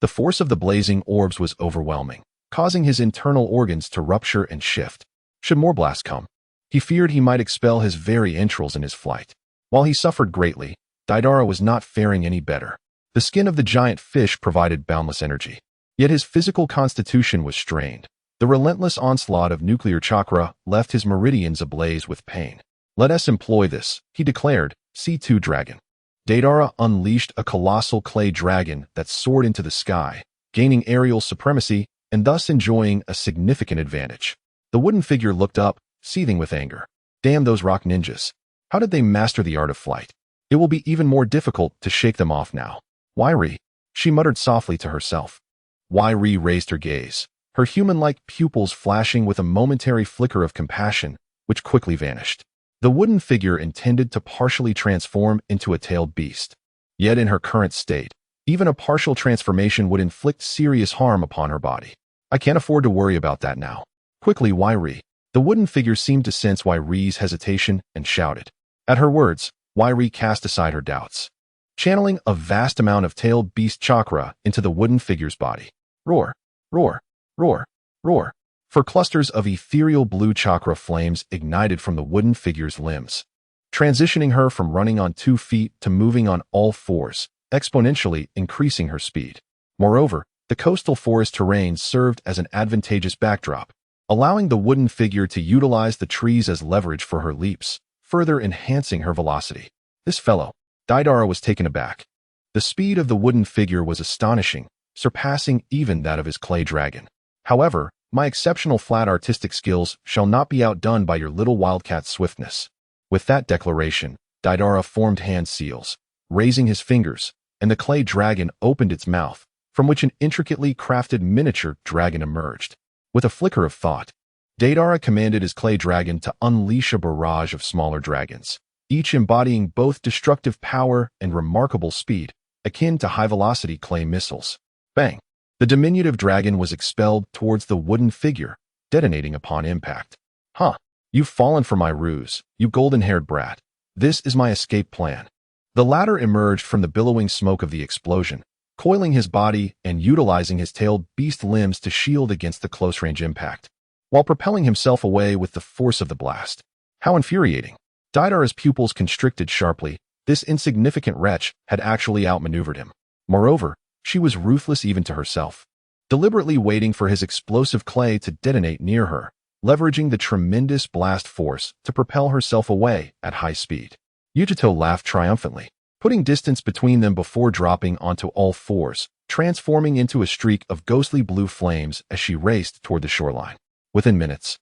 The force of the blazing orbs was overwhelming, causing his internal organs to rupture and shift. Should more blasts come, he feared he might expel his very entrails in his flight. While he suffered greatly, Deidara was not faring any better. The skin of the giant fish provided boundless energy. Yet his physical constitution was strained. The relentless onslaught of nuclear chakra left his meridians ablaze with pain. "Let us employ this," he declared. C2 Dragon. Deidara unleashed a colossal clay dragon that soared into the sky, gaining aerial supremacy and thus enjoying a significant advantage. The wooden figure looked up, seething with anger. Damn those rock ninjas. How did they master the art of flight? It will be even more difficult to shake them off now. "Why-Ree," she muttered softly to herself. Why-Ree raised her gaze, her human-like pupils flashing with a momentary flicker of compassion, which quickly vanished. The wooden figure intended to partially transform into a tailed beast. Yet in her current state, even a partial transformation would inflict serious harm upon her body. "I can't afford to worry about that now." Quickly, Y-Ree. The wooden figure seemed to sense Y-Ree's hesitation and shouted. At her words, Y-Ree cast aside her doubts, channeling a vast amount of tailed beast chakra into the wooden figure's body. Roar, roar, roar, roar. For clusters of ethereal blue chakra flames ignited from the wooden figure's limbs, transitioning her from running on 2 feet to moving on all 4s, exponentially increasing her speed. Moreover, the coastal forest terrain served as an advantageous backdrop, allowing the wooden figure to utilize the trees as leverage for her leaps, further enhancing her velocity. This fellow, Deidara was taken aback. The speed of the wooden figure was astonishing, surpassing even that of his clay dragon. However, my exceptional flat artistic skills shall not be outdone by your little wildcat's swiftness. With that declaration, Deidara formed hand seals, raising his fingers, and the clay dragon opened its mouth, from which an intricately crafted miniature dragon emerged. With a flicker of thought, Deidara commanded his clay dragon to unleash a barrage of smaller dragons, each embodying both destructive power and remarkable speed, akin to high-velocity clay missiles. Bang! The diminutive dragon was expelled towards the wooden figure, detonating upon impact. "Huh, you've fallen for my ruse, you golden-haired brat. This is my escape plan." The latter emerged from the billowing smoke of the explosion, coiling his body and utilizing his tailed beast limbs to shield against the close-range impact, while propelling himself away with the force of the blast. How infuriating! Deidara's pupils constricted sharply. This insignificant wretch had actually outmaneuvered him. Moreover, she was ruthless even to herself, deliberately waiting for his explosive clay to detonate near her, leveraging the tremendous blast force to propel herself away at high speed. Yujito laughed triumphantly, putting distance between them before dropping onto all 4s, transforming into a streak of ghostly blue flames as she raced toward the shoreline. Within minutes,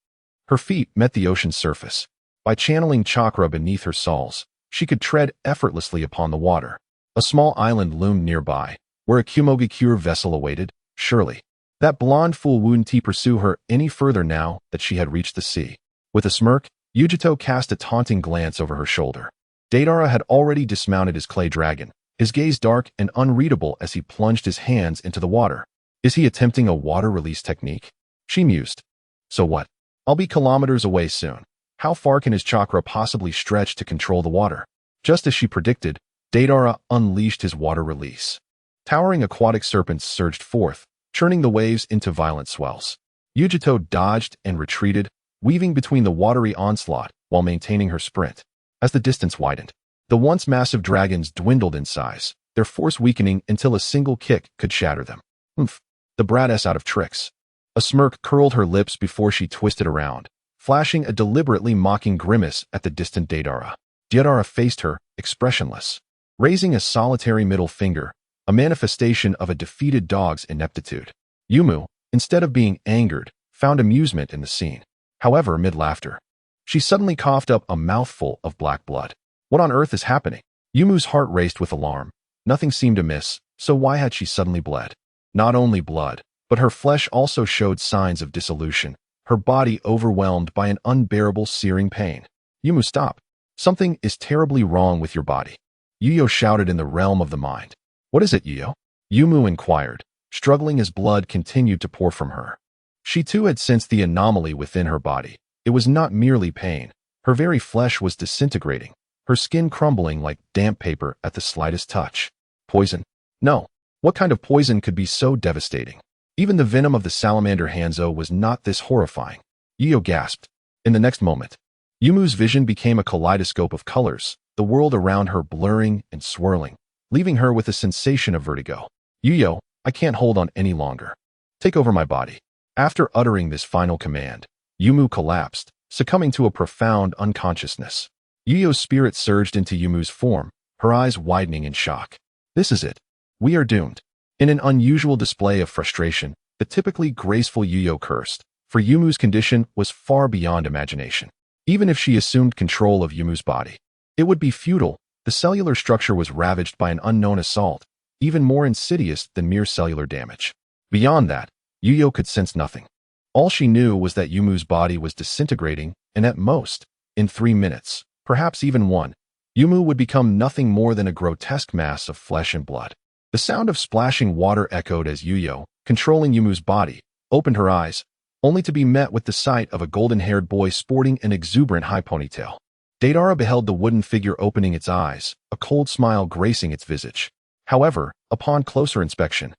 her feet met the ocean's surface. By channeling chakra beneath her soles, she could tread effortlessly upon the water. A small island loomed nearby, where a Kumogakure vessel awaited. Surely, that blonde fool wouldn't pursue her any further now that she had reached the sea. With a smirk, Yujito cast a taunting glance over her shoulder. Deidara had already dismounted his clay dragon, his gaze dark and unreadable as he plunged his hands into the water. Is he attempting a water release technique? She mused. So what? I'll be kilometers away soon. How far can his chakra possibly stretch to control the water? Just as she predicted, Deidara unleashed his water release. Towering aquatic serpents surged forth, churning the waves into violent swells. Yujito dodged and retreated, weaving between the watery onslaught while maintaining her sprint. As the distance widened, the once massive dragons dwindled in size, their force weakening until a single kick could shatter them. Oomph, the brat out of tricks. A smirk curled her lips before she twisted around, flashing a deliberately mocking grimace at the distant Deidara. Deidara faced her, expressionless, raising a solitary middle finger, a manifestation of a defeated dog's ineptitude. Yumu, instead of being angered, found amusement in the scene. However, mid-laughter, she suddenly coughed up a mouthful of black blood. What on earth is happening? Yumu's heart raced with alarm. Nothing seemed amiss, so why had she suddenly bled? Not only blood, but her flesh also showed signs of dissolution, her body overwhelmed by an unbearable searing pain. Yumu, stop. Something is terribly wrong with your body. Yuyo shouted in the realm of the mind. What is it, Yuyo? Yumu inquired, struggling as blood continued to pour from her. She too had sensed the anomaly within her body. It was not merely pain. Her very flesh was disintegrating, her skin crumbling like damp paper at the slightest touch. Poison? No. What kind of poison could be so devastating? Even the venom of the salamander Hanzo was not this horrifying. Yuyo gasped. In the next moment, Yumu's vision became a kaleidoscope of colors, the world around her blurring and swirling, leaving her with a sensation of vertigo. Yuyo, I can't hold on any longer. Take over my body. After uttering this final command, Yumu collapsed, succumbing to a profound unconsciousness. Yuyo's spirit surged into Yumu's form, her eyes widening in shock. This is it. We are doomed. In an unusual display of frustration, the typically graceful Yuyo cursed, for Yumu's condition was far beyond imagination. Even if she assumed control of Yumu's body, it would be futile. The cellular structure was ravaged by an unknown assault, even more insidious than mere cellular damage. Beyond that, Yuyo could sense nothing. All she knew was that Yumu's body was disintegrating, and at most, in 3 minutes, perhaps even 1, Yumu would become nothing more than a grotesque mass of flesh and blood. The sound of splashing water echoed as Yuyo, controlling Yumu's body, opened her eyes, only to be met with the sight of a golden-haired boy sporting an exuberant high ponytail. Deidara beheld the wooden figure opening its eyes, a cold smile gracing its visage. However, upon closer inspection,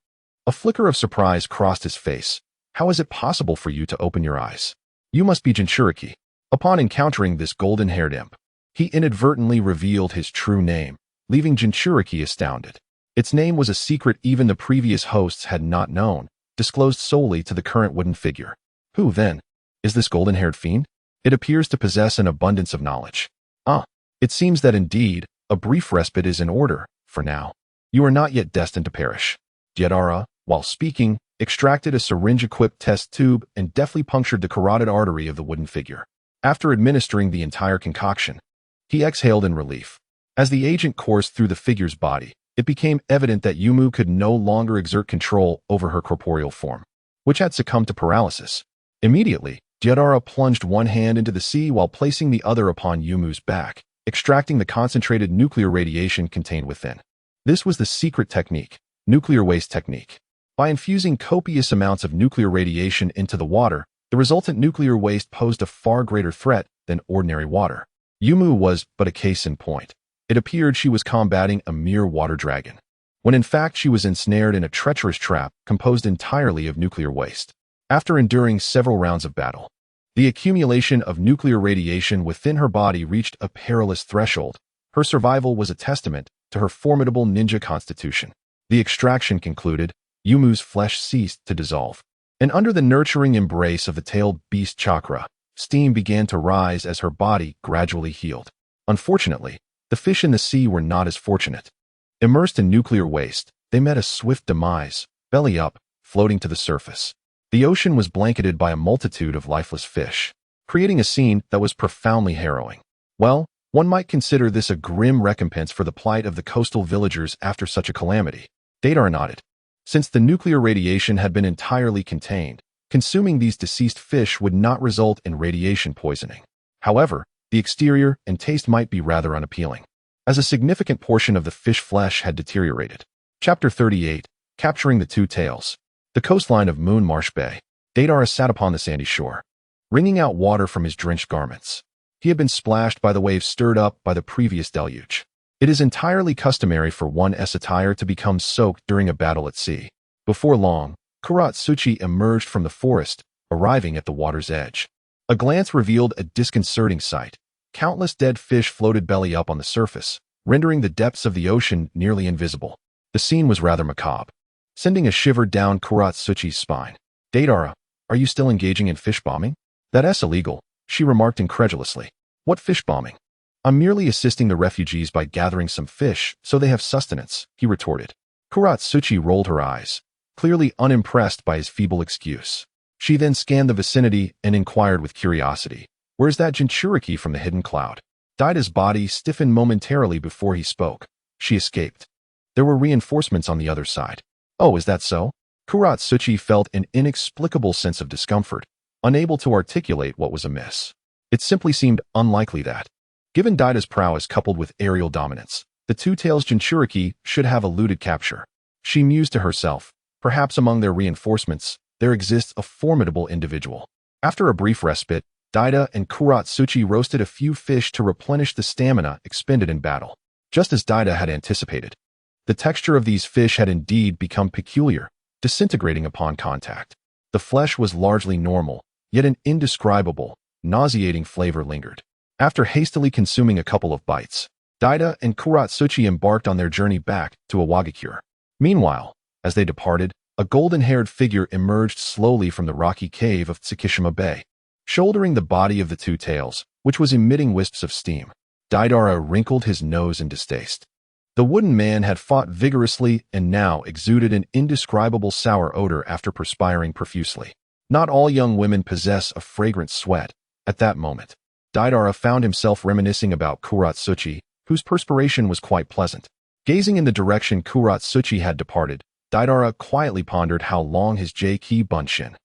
a flicker of surprise crossed his face. How is it possible for you to open your eyes? You must be Jinchuriki. Upon encountering this golden-haired imp, he inadvertently revealed his true name, leaving Jinchuriki astounded. Its name was a secret even the previous hosts had not known, disclosed solely to the current wooden figure. Who, then, is this golden-haired fiend? It appears to possess an abundance of knowledge. It seems that indeed, a brief respite is in order, for now. You are not yet destined to perish. Deidara, while speaking, extracted a syringe-equipped test tube and deftly punctured the carotid artery of the wooden figure. After administering the entire concoction, he exhaled in relief. As the agent coursed through the figure's body, it became evident that Yumu could no longer exert control over her corporeal form, which had succumbed to paralysis. Immediately, Deidara plunged one hand into the sea while placing the other upon Yumu's back, extracting the concentrated nuclear radiation contained within. This was the secret technique, nuclear waste technique. By infusing copious amounts of nuclear radiation into the water, the resultant nuclear waste posed a far greater threat than ordinary water. Yumu was but a case in point. It appeared she was combating a mere water dragon, when in fact she was ensnared in a treacherous trap composed entirely of nuclear waste. After enduring several rounds of battle, the accumulation of nuclear radiation within her body reached a perilous threshold. Her survival was a testament to her formidable ninja constitution. The extraction concluded, Yumu's flesh ceased to dissolve, and under the nurturing embrace of the tailed beast chakra, steam began to rise as her body gradually healed. Unfortunately, the fish in the sea were not as fortunate. Immersed in nuclear waste, they met a swift demise, belly up, floating to the surface. The ocean was blanketed by a multitude of lifeless fish, creating a scene that was profoundly harrowing. Well, one might consider this a grim recompense for the plight of the coastal villagers after such a calamity. Deidara nodded. Since the nuclear radiation had been entirely contained, consuming these deceased fish would not result in radiation poisoning. However, the exterior and taste might be rather unappealing, as a significant portion of the fish flesh had deteriorated. Chapter 38, Capturing the Two Tails. The coastline of Moon Marsh Bay. Deidara sat upon the sandy shore, wringing out water from his drenched garments. He had been splashed by the waves stirred up by the previous deluge. It is entirely customary for one's attire to become soaked during a battle at sea. Before long, Kuratsuchi emerged from the forest, arriving at the water's edge. A glance revealed a disconcerting sight. Countless dead fish floated belly up on the surface, rendering the depths of the ocean nearly invisible. The scene was rather macabre, sending a shiver down Kuratsuchi's spine. Deidara, are you still engaging in fish bombing? That's illegal, she remarked incredulously. What fish bombing? I'm merely assisting the refugees by gathering some fish so they have sustenance, he retorted. Kuratsuchi rolled her eyes, clearly unimpressed by his feeble excuse. She then scanned the vicinity and inquired with curiosity, where's that Jinchuriki from the hidden cloud? Daida's body stiffened momentarily before he spoke. She escaped. There were reinforcements on the other side. Oh, is that so? Kuratsuchi felt an inexplicable sense of discomfort, unable to articulate what was amiss. It simply seemed unlikely that, given Daida's prowess coupled with aerial dominance, the two-tails Jinchuriki should have eluded capture. She mused to herself, perhaps among their reinforcements, there exists a formidable individual. After a brief respite, Daida and Kuratsuchi roasted a few fish to replenish the stamina expended in battle. Just as Daida had anticipated, the texture of these fish had indeed become peculiar, disintegrating upon contact. The flesh was largely normal, yet an indescribable, nauseating flavor lingered. After hastily consuming a couple of bites, Daida and Kuratsuchi embarked on their journey back to Awagakure. Meanwhile, as they departed, a golden-haired figure emerged slowly from the rocky cave of Tsukishima Bay, shouldering the body of the two tails, which was emitting wisps of steam. Deidara wrinkled his nose in distaste. The wooden man had fought vigorously and now exuded an indescribable sour odor after perspiring profusely. Not all young women possess a fragrant sweat. At that moment, Deidara found himself reminiscing about Kuratsuchi, whose perspiration was quite pleasant. Gazing in the direction Kuratsuchi had departed, Deidara quietly pondered how long his J-Ki Bunshin,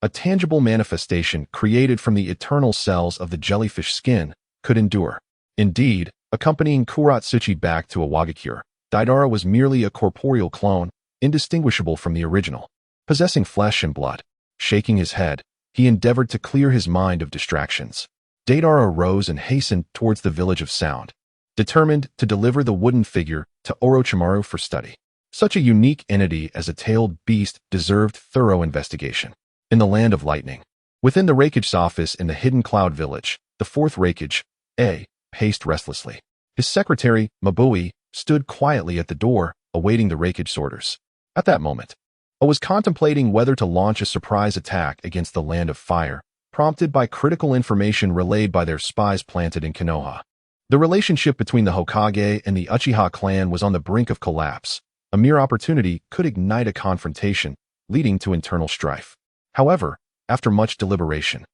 a tangible manifestation created from the eternal cells of the jellyfish skin, could endure. Indeed, accompanying Kuratsuchi back to Awagakure, Deidara was merely a corporeal clone, indistinguishable from the original. Possessing flesh and blood, shaking his head, he endeavored to clear his mind of distractions. Deidara rose and hastened towards the village of sound, determined to deliver the wooden figure to Orochimaru for study. Such a unique entity as a tailed beast deserved thorough investigation. In the land of lightning, within the Raikage's office in the hidden cloud village, the fourth Raikage, A, paced restlessly. His secretary, Mabui, stood quietly at the door, awaiting the Raikage's orders. At that moment, A was contemplating whether to launch a surprise attack against the Land of Fire, prompted by critical information relayed by their spies planted in Konoha. The relationship between the Hokage and the Uchiha clan was on the brink of collapse. A mere opportunity could ignite a confrontation, leading to internal strife. However, after much deliberation,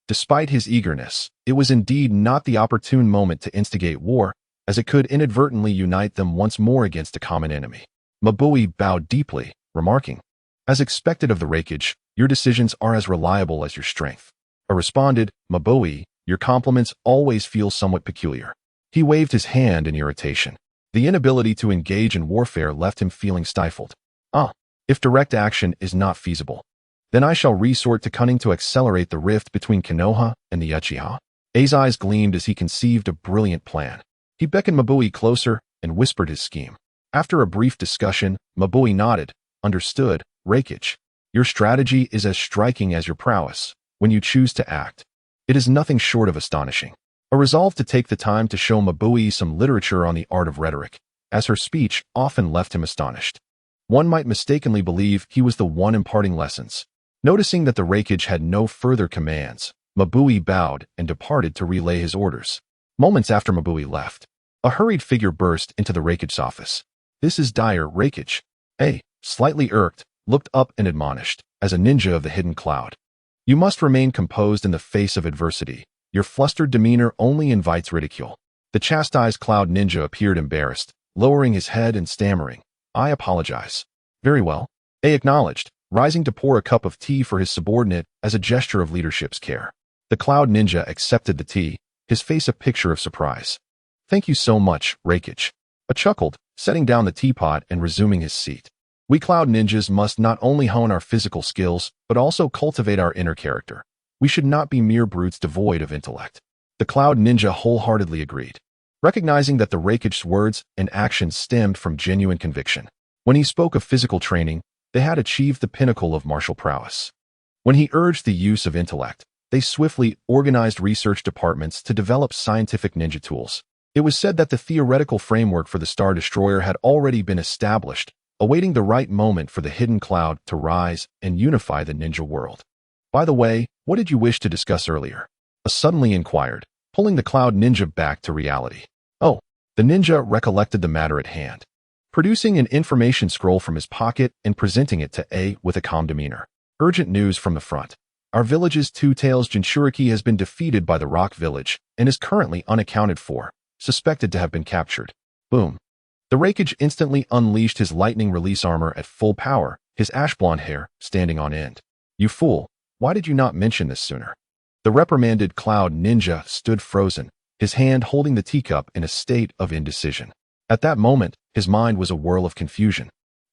despite his eagerness, it was indeed not the opportune moment to instigate war, as it could inadvertently unite them once more against a common enemy. Mabui bowed deeply, remarking, "As expected of the Raikage, your decisions are as reliable as your strength." A responded, "Mabui, your compliments always feel somewhat peculiar." He waved his hand in irritation. The inability to engage in warfare left him feeling stifled. If direct action is not feasible, then I shall resort to cunning to accelerate the rift between Konoha and the Uchiha. A's eyes gleamed as he conceived a brilliant plan. He beckoned Mabui closer and whispered his scheme. After a brief discussion, Mabui nodded. "Understood, Raikage. Your strategy is as striking as your prowess. When you choose to act, it is nothing short of astonishing." A resolve to take the time to show Mabui some literature on the art of rhetoric, as her speech often left him astonished. One might mistakenly believe he was the one imparting lessons. Noticing that the Raikage had no further commands, Mabui bowed and departed to relay his orders. Moments after Mabui left, a hurried figure burst into the Raikage's office. "This is Dire, Raikage." A, slightly irked, looked up and admonished, as a ninja of the hidden cloud, "You must remain composed in the face of adversity. Your flustered demeanor only invites ridicule." The chastised cloud ninja appeared embarrassed, lowering his head and stammering, "I apologize." "Very well," A acknowledged, rising to pour a cup of tea for his subordinate as a gesture of leadership's care. The cloud ninja accepted the tea, his face a picture of surprise. "Thank you so much, Raikage." A chuckled, setting down the teapot and resuming his seat. "We cloud ninjas must not only hone our physical skills, but also cultivate our inner character. We should not be mere brutes devoid of intellect." The cloud ninja wholeheartedly agreed, recognizing that the Raikage's words and actions stemmed from genuine conviction. When he spoke of physical training, they had achieved the pinnacle of martial prowess. When he urged the use of intellect, they swiftly organized research departments to develop scientific ninja tools. It was said that the theoretical framework for the Star Destroyer had already been established, awaiting the right moment for the hidden cloud to rise and unify the ninja world. By the way, what did you wish to discuss earlier? A suddenly inquired, pulling the cloud ninja back to reality. Oh, the ninja recollected the matter at hand, producing an information scroll from his pocket and presenting it to A with a calm demeanor. Urgent news from the front. Our village's Two-Tails Jinchuriki has been defeated by the Rock Village and is currently unaccounted for, suspected to have been captured. Boom. The Rakage instantly unleashed his lightning release armor at full power, his ash-blonde hair standing on end. You fool, why did you not mention this sooner? The reprimanded cloud ninja stood frozen, his hand holding the teacup in a state of indecision. At that moment, his mind was a whirl of confusion,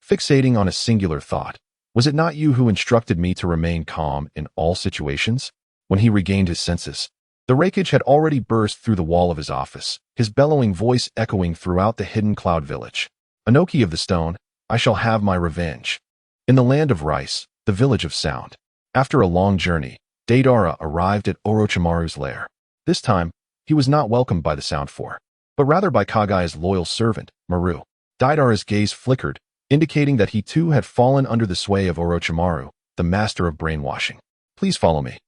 fixating on a singular thought. Was it not you who instructed me to remain calm in all situations? When he regained his senses, the Rakage had already burst through the wall of his office, his bellowing voice echoing throughout the hidden cloud village. Anoki of the Stone, I shall have my revenge. In the land of rice, the village of sound. After a long journey, Deidara arrived at Orochimaru's lair. This time, he was not welcomed by the Sound Four, but rather by Kagaya's loyal servant, Maru. Deidara's gaze flickered, indicating that he too had fallen under the sway of Orochimaru, the master of brainwashing. Please follow me,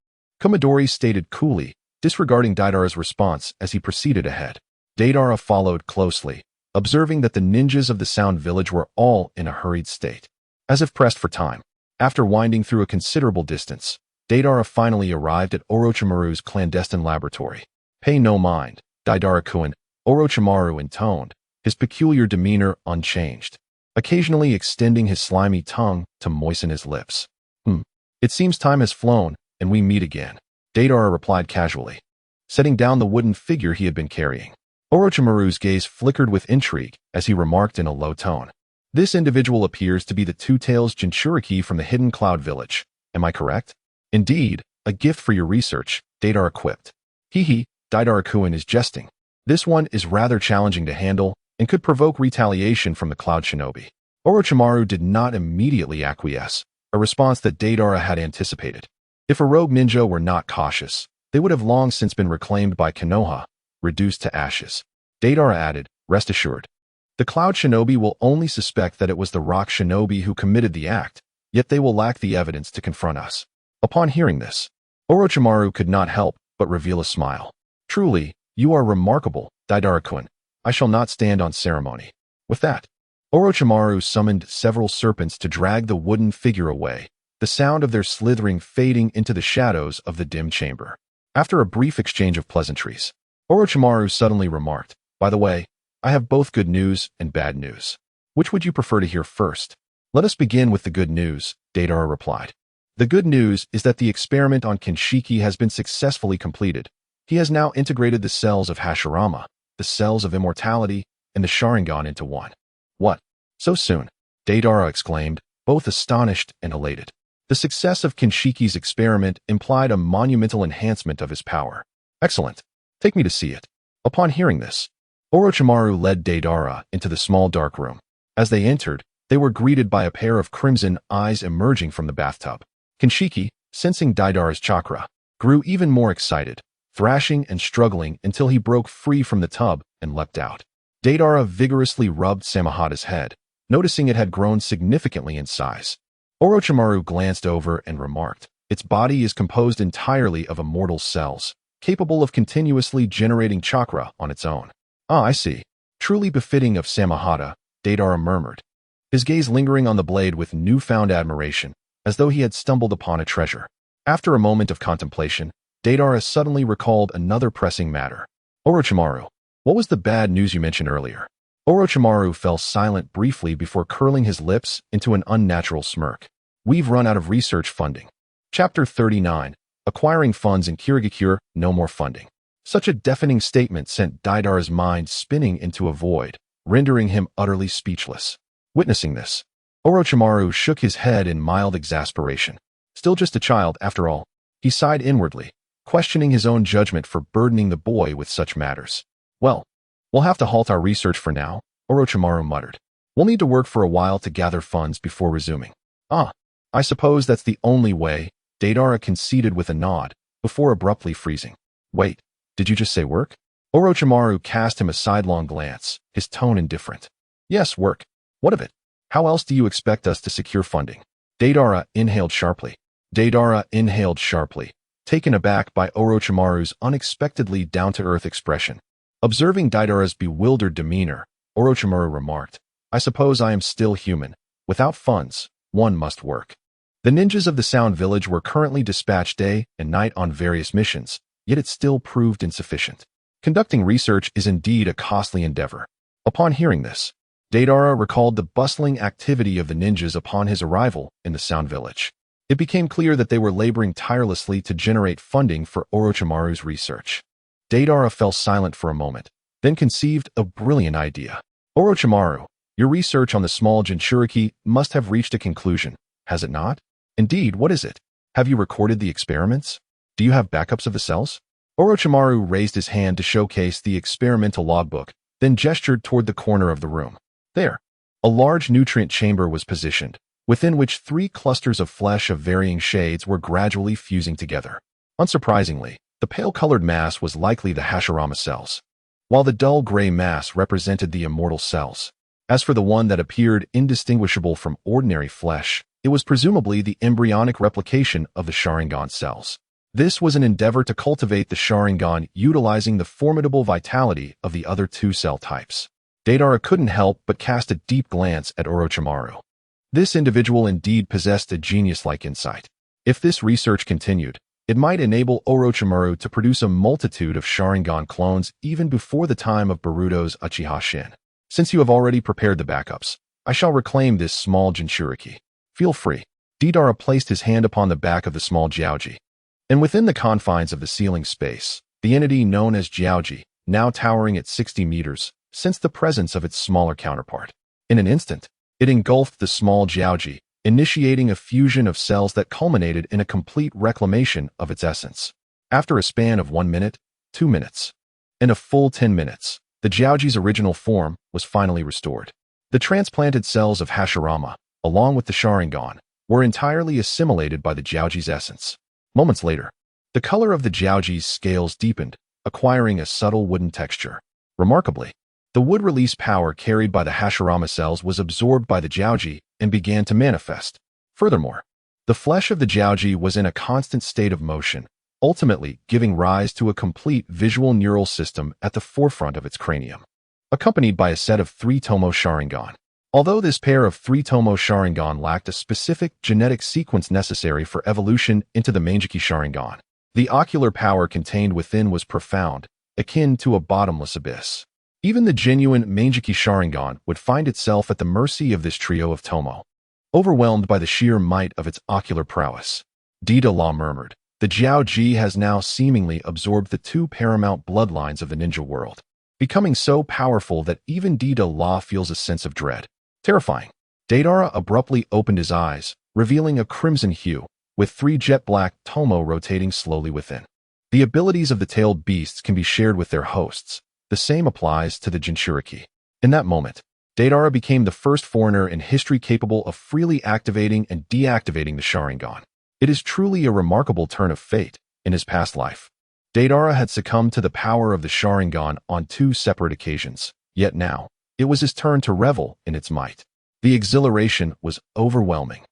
Kumadori stated coolly, disregarding Deidara's response as he proceeded ahead. Deidara followed closely, observing that the ninjas of the Sound Village were all in a hurried state, as if pressed for time. After winding through a considerable distance, Deidara finally arrived at Orochimaru's clandestine laboratory. Pay no mind, Deidara-kun, Orochimaru intoned, his peculiar demeanor unchanged, occasionally extending his slimy tongue to moisten his lips. It seems time has flown, and we meet again, Deidara replied casually, setting down the wooden figure he had been carrying. Orochimaru's gaze flickered with intrigue as he remarked in a low tone. This individual appears to be the Two-Tails Jinchuriki from the Hidden Cloud Village. Am I correct? Indeed, a gift for your research, Deidara quipped. Hee, Deidara-kun is jesting. This one is rather challenging to handle and could provoke retaliation from the Cloud Shinobi. Orochimaru did not immediately acquiesce, a response that Deidara had anticipated. If a rogue ninja were not cautious, they would have long since been reclaimed by Konoha, reduced to ashes. Deidara added, rest assured. The Cloud Shinobi will only suspect that it was the Rock Shinobi who committed the act, yet they will lack the evidence to confront us. Upon hearing this, Orochimaru could not help but reveal a smile. Truly, you are remarkable, Deidara-kun. I shall not stand on ceremony. With that, Orochimaru summoned several serpents to drag the wooden figure away, the sound of their slithering fading into the shadows of the dim chamber. After a brief exchange of pleasantries, Orochimaru suddenly remarked, by the way, I have both good news and bad news. Which would you prefer to hear first? Let us begin with the good news, Deidara replied. The good news is that the experiment on Kinshiki has been successfully completed. He has now integrated the cells of Hashirama, the cells of immortality, and the Sharingan into one. What? So soon? Deidara exclaimed, both astonished and elated. The success of Kinshiki's experiment implied a monumental enhancement of his power. Excellent. Take me to see it. Upon hearing this, Orochimaru led Deidara into the small dark room. As they entered, they were greeted by a pair of crimson eyes emerging from the bathtub. Kinshiki, sensing Deidara's chakra, grew even more excited, thrashing and struggling until he broke free from the tub and leapt out. Deidara vigorously rubbed Samahata's head, noticing it had grown significantly in size. Orochimaru glanced over and remarked, its body is composed entirely of immortal cells, capable of continuously generating chakra on its own. Ah, I see. Truly befitting of Samahata, Deidara murmured, his gaze lingering on the blade with newfound admiration, as though he had stumbled upon a treasure. After a moment of contemplation, Deidara suddenly recalled another pressing matter. Orochimaru, what was the bad news you mentioned earlier? Orochimaru fell silent briefly before curling his lips into an unnatural smirk. We've run out of research funding. Chapter 39, Acquiring Funds in Kirigakure, No More Funding. Such a deafening statement sent Deidara's mind spinning into a void, rendering him utterly speechless. Witnessing this, Orochimaru shook his head in mild exasperation. Still just a child, after all. He sighed inwardly, questioning his own judgment for burdening the boy with such matters. Well, we'll have to halt our research for now, Orochimaru muttered. We'll need to work for a while to gather funds before resuming. Ah, I suppose that's the only way, Deidara conceded with a nod, before abruptly freezing. Wait, did you just say work? Orochimaru cast him a sidelong glance, his tone indifferent. Yes, work. What of it? How else do you expect us to secure funding? Deidara inhaled sharply. Taken aback by Orochimaru's unexpectedly down-to-earth expression. Observing Deidara's bewildered demeanor, Orochimaru remarked, I suppose I am still human. Without funds, one must work. The ninjas of the Sound Village were currently dispatched day and night on various missions, yet it still proved insufficient. Conducting research is indeed a costly endeavor. Upon hearing this, Deidara recalled the bustling activity of the ninjas upon his arrival in the Sound Village. It became clear that they were laboring tirelessly to generate funding for Orochimaru's research. Deidara fell silent for a moment, then conceived a brilliant idea. Orochimaru, your research on the small Jinchuriki must have reached a conclusion, has it not? Indeed, what is it? Have you recorded the experiments? Do you have backups of the cells? Orochimaru raised his hand to showcase the experimental logbook, then gestured toward the corner of the room. There, a large nutrient chamber was positioned, within which 3 clusters of flesh of varying shades were gradually fusing together. Unsurprisingly, the pale-colored mass was likely the Hashirama cells, while the dull gray mass represented the immortal cells. As for the one that appeared indistinguishable from ordinary flesh, it was presumably the embryonic replication of the Sharingan cells. This was an endeavor to cultivate the Sharingan utilizing the formidable vitality of the other 2 cell types. Deidara couldn't help but cast a deep glance at Orochimaru. This individual indeed possessed a genius-like insight. If this research continued, it might enable Orochimaru to produce a multitude of Sharingan clones even before the time of Boruto's Uchiha Shin. Since you have already prepared the backups, I shall reclaim this small Jinchuriki. Feel free. Deidara placed his hand upon the back of the small Jiaoji. And within the confines of the ceiling space, the entity known as Jiaoji, now towering at 60 meters, sensed the presence of its smaller counterpart. In an instant, it engulfed the small Jiaoji, initiating a fusion of cells that culminated in a complete reclamation of its essence. After a span of 1 minute, 2 minutes, and a full 10 minutes, the Jiaoji's original form was finally restored. The transplanted cells of Hashirama, along with the Sharingan, were entirely assimilated by the Jiaoji's essence. Moments later, the color of the Jiaoji's scales deepened, acquiring a subtle wooden texture. Remarkably, the wood release power carried by the Hashirama cells was absorbed by the Jiaoji and began to manifest. Furthermore, the flesh of the Jiaoji was in a constant state of motion, ultimately giving rise to a complete visual neural system at the forefront of its cranium, accompanied by a set of 3 Tomo Sharingan. Although this pair of 3 Tomo Sharingan lacked a specific genetic sequence necessary for evolution into the Manjiki Sharingan, the ocular power contained within was profound, akin to a bottomless abyss. Even the genuine Manjiki Sharingan would find itself at the mercy of this trio of Tomo, overwhelmed by the sheer might of its ocular prowess. Deidara murmured, the Jiaoji has now seemingly absorbed the 2 paramount bloodlines of the ninja world, becoming so powerful that even Deidara feels a sense of dread. Terrifying. Deidara abruptly opened his eyes, revealing a crimson hue, with 3 jet-black Tomo rotating slowly within. The abilities of the tailed beasts can be shared with their hosts. The same applies to the Jinchuriki. In that moment, Deidara became the first foreigner in history capable of freely activating and deactivating the Sharingan. It is truly a remarkable turn of fate. In his past life, Deidara had succumbed to the power of the Sharingan on 2 separate occasions, yet now, it was his turn to revel in its might. The exhilaration was overwhelming.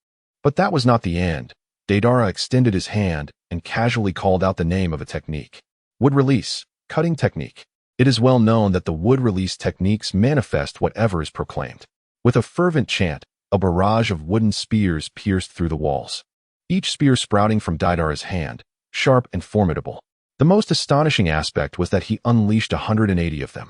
But that was not the end. Deidara extended his hand and casually called out the name of a technique. Wood release, cutting technique. It is well known that the wood release techniques manifest whatever is proclaimed. With a fervent chant, a barrage of wooden spears pierced through the walls, each spear sprouting from Deidara's hand, sharp and formidable. The most astonishing aspect was that he unleashed 180 of them,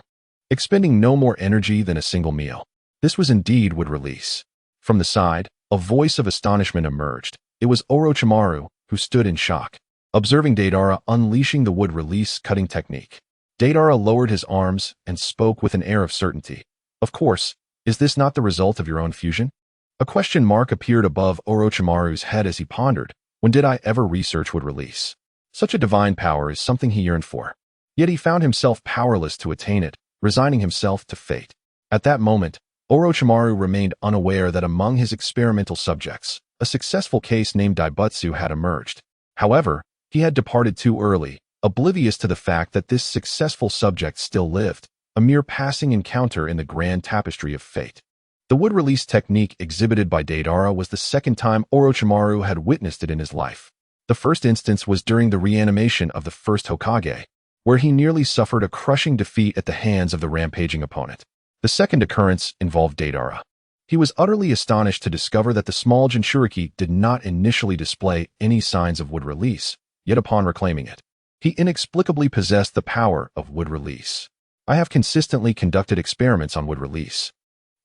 expending no more energy than a single meal. This was indeed wood release. From the side, a voice of astonishment emerged. It was Orochimaru, who stood in shock, observing Deidara unleashing the wood release cutting technique. Deidara lowered his arms and spoke with an air of certainty. Of course, is this not the result of your own fusion? A question mark appeared above Orochimaru's head as he pondered, when did I ever research wood release? Such a divine power is something he yearned for. Yet he found himself powerless to attain it, resigning himself to fate. At that moment, Orochimaru remained unaware that among his experimental subjects, a successful case named Daibutsu had emerged. However, he had departed too early, oblivious to the fact that this successful subject still lived, a mere passing encounter in the grand tapestry of fate. The wood release technique exhibited by Deidara was the second time Orochimaru had witnessed it in his life. The first instance was during the reanimation of the first Hokage, where he nearly suffered a crushing defeat at the hands of the rampaging opponent. The second occurrence involved Deidara. He was utterly astonished to discover that the small Jinchuriki did not initially display any signs of wood release, yet upon reclaiming it, he inexplicably possessed the power of wood release. I have consistently conducted experiments on wood release,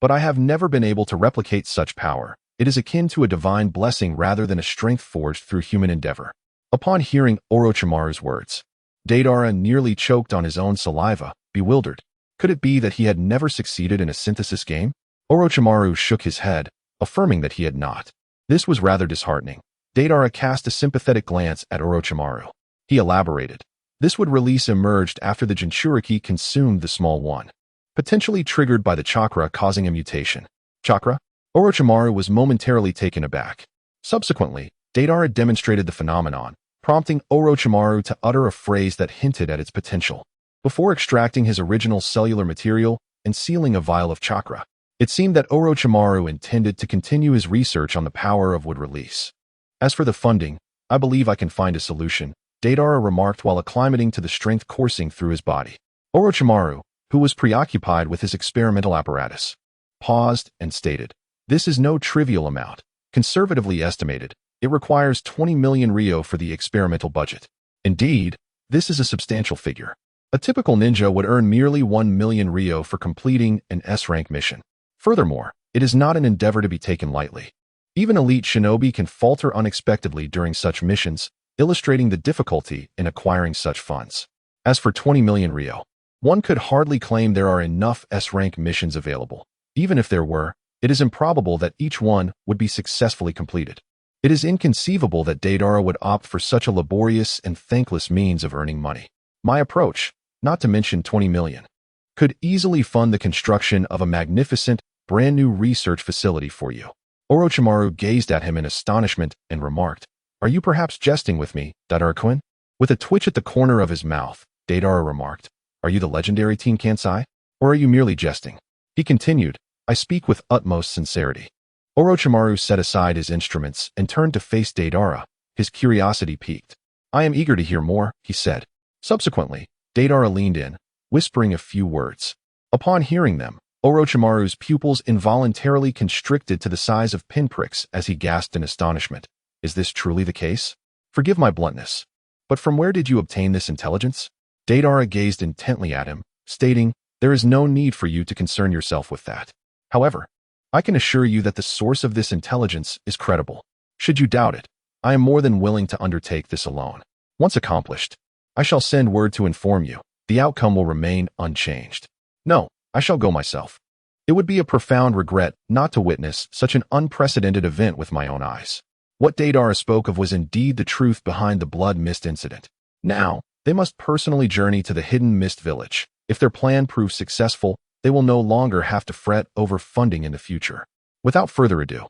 but I have never been able to replicate such power. It is akin to a divine blessing rather than a strength forged through human endeavor. Upon hearing Orochimaru's words, Deidara nearly choked on his own saliva, bewildered. Could it be that he had never succeeded in a synthesis game? Orochimaru shook his head, affirming that he had not. This was rather disheartening. Deidara cast a sympathetic glance at Orochimaru. He elaborated. This wood release emerged after the Jinchuriki consumed the small one, potentially triggered by the chakra causing a mutation. Chakra? Orochimaru was momentarily taken aback. Subsequently, Deidara demonstrated the phenomenon, prompting Orochimaru to utter a phrase that hinted at its potential. Before extracting his original cellular material and sealing a vial of chakra, it seemed that Orochimaru intended to continue his research on the power of wood release. As for the funding, I believe I can find a solution, Deidara remarked while acclimating to the strength coursing through his body. Orochimaru, who was preoccupied with his experimental apparatus, paused and stated, "This is no trivial amount. Conservatively estimated, it requires 20 million ryo for the experimental budget. Indeed, this is a substantial figure. A typical ninja would earn merely 1 million ryo for completing an S-rank mission. Furthermore, it is not an endeavor to be taken lightly. Even elite shinobi can falter unexpectedly during such missions, illustrating the difficulty in acquiring such funds. As for 20 million ryo, one could hardly claim there are enough S-rank missions available. Even if there were, it is improbable that each one would be successfully completed. It is inconceivable that Deidara would opt for such a laborious and thankless means of earning money. My approach, not to mention 20 million, could easily fund the construction of a magnificent, brand-new research facility for you." Orochimaru gazed at him in astonishment and remarked, "Are you perhaps jesting with me, Deidara-kun?" With a twitch at the corner of his mouth, Deidara remarked, "Are you the legendary Teen Kansai? Or are you merely jesting?" He continued, "I speak with utmost sincerity." Orochimaru set aside his instruments and turned to face Deidara, his curiosity piqued. "I am eager to hear more," he said. Subsequently, Deidara leaned in, whispering a few words. Upon hearing them, Orochimaru's pupils involuntarily constricted to the size of pinpricks as he gasped in astonishment. "Is this truly the case? Forgive my bluntness, but from where did you obtain this intelligence?" Deidara gazed intently at him, stating, "There is no need for you to concern yourself with that. However, I can assure you that the source of this intelligence is credible. Should you doubt it, I am more than willing to undertake this alone. Once accomplished, I shall send word to inform you. The outcome will remain unchanged. No, I shall go myself. It would be a profound regret not to witness such an unprecedented event with my own eyes." What Deidara spoke of was indeed the truth behind the Blood Mist incident. Now, they must personally journey to the hidden Mist village. If their plan proves successful, they will no longer have to fret over funding in the future. Without further ado,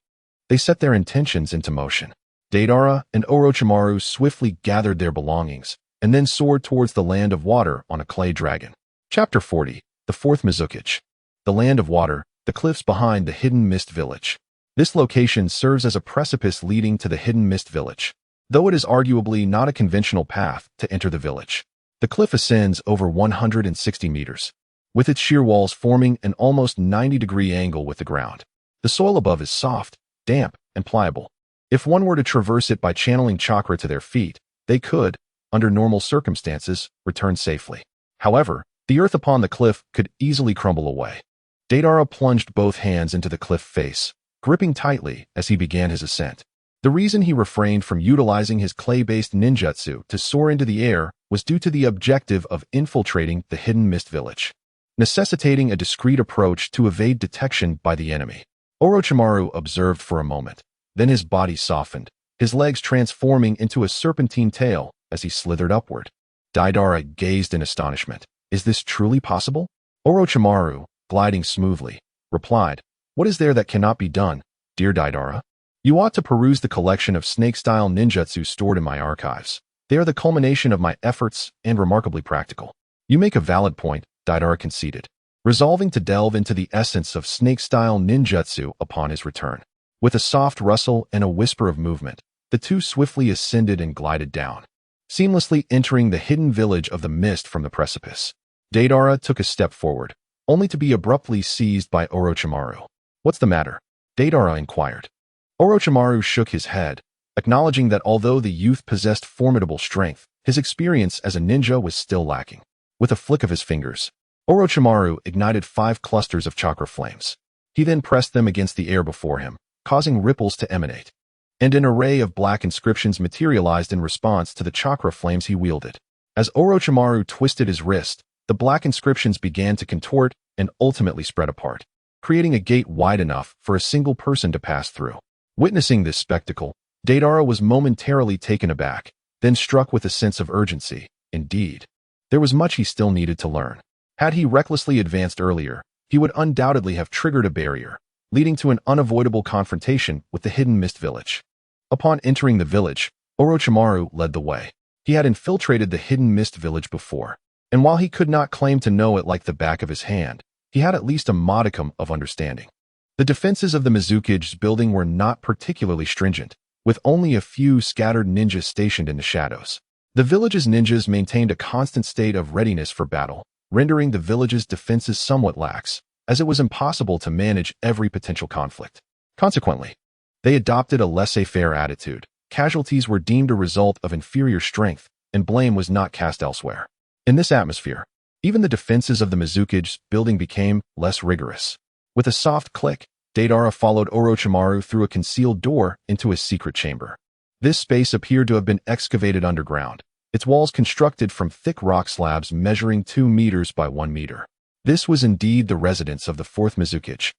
they set their intentions into motion. Deidara and Orochimaru swiftly gathered their belongings, and then soared towards the land of water on a clay dragon. Chapter 40, The Fourth Mizukage. The land of water, the cliffs behind the hidden Mist village. This location serves as a precipice leading to the hidden Mist village, though it is arguably not a conventional path to enter the village. The cliff ascends over 160 meters, with its sheer walls forming an almost 90-degree angle with the ground. The soil above is soft, damp, and pliable. If one were to traverse it by channeling chakra to their feet, they could, under normal circumstances, return safely. However, the earth upon the cliff could easily crumble away. Deidara plunged both hands into the cliff face, gripping tightly as he began his ascent. The reason he refrained from utilizing his clay-based ninjutsu to soar into the air was due to the objective of infiltrating the hidden Mist village, necessitating a discreet approach to evade detection by the enemy. Orochimaru observed for a moment, then his body softened, his legs transforming into a serpentine tail as he slithered upward. Deidara gazed in astonishment. "Is this truly possible?" Orochimaru, gliding smoothly, replied, "What is there that cannot be done, dear Deidara? You ought to peruse the collection of snake-style ninjutsu stored in my archives. They are the culmination of my efforts and remarkably practical. You make a valid point, Deidara conceded, resolving to delve into the essence of snake-style ninjutsu upon his return. With a soft rustle and a whisper of movement, the two swiftly ascended and glided down, seamlessly entering the hidden village of the mist from the precipice. Deidara took a step forward, only to be abruptly seized by Orochimaru. "What's the matter?" Deidara inquired. Orochimaru shook his head, acknowledging that although the youth possessed formidable strength, his experience as a ninja was still lacking. With a flick of his fingers, Orochimaru ignited 5 clusters of chakra flames. He then pressed them against the air before him, causing ripples to emanate, and an array of black inscriptions materialized in response to the chakra flames he wielded. As Orochimaru twisted his wrist, the black inscriptions began to contort and ultimately spread apart, creating a gate wide enough for a single person to pass through. Witnessing this spectacle, Deidara was momentarily taken aback, then struck with a sense of urgency. Indeed, there was much he still needed to learn. Had he recklessly advanced earlier, he would undoubtedly have triggered a barrier, leading to an unavoidable confrontation with the hidden mist village. Upon entering the village, Orochimaru led the way. He had infiltrated the hidden mist village before, and while he could not claim to know it like the back of his hand, he had at least a modicum of understanding. The defenses of the Mizuki's building were not particularly stringent, with only a few scattered ninjas stationed in the shadows. The village's ninjas maintained a constant state of readiness for battle, rendering the village's defenses somewhat lax, as it was impossible to manage every potential conflict. Consequently, they adopted a laissez-faire attitude. Casualties were deemed a result of inferior strength, and blame was not cast elsewhere. In this atmosphere, even the defenses of the Mizuki's building became less rigorous. With a soft click, Deidara followed Orochimaru through a concealed door into a secret chamber. This space appeared to have been excavated underground, its walls constructed from thick rock slabs measuring 2 meters by 1 meter. This was indeed the residence of the 4th Mizuki,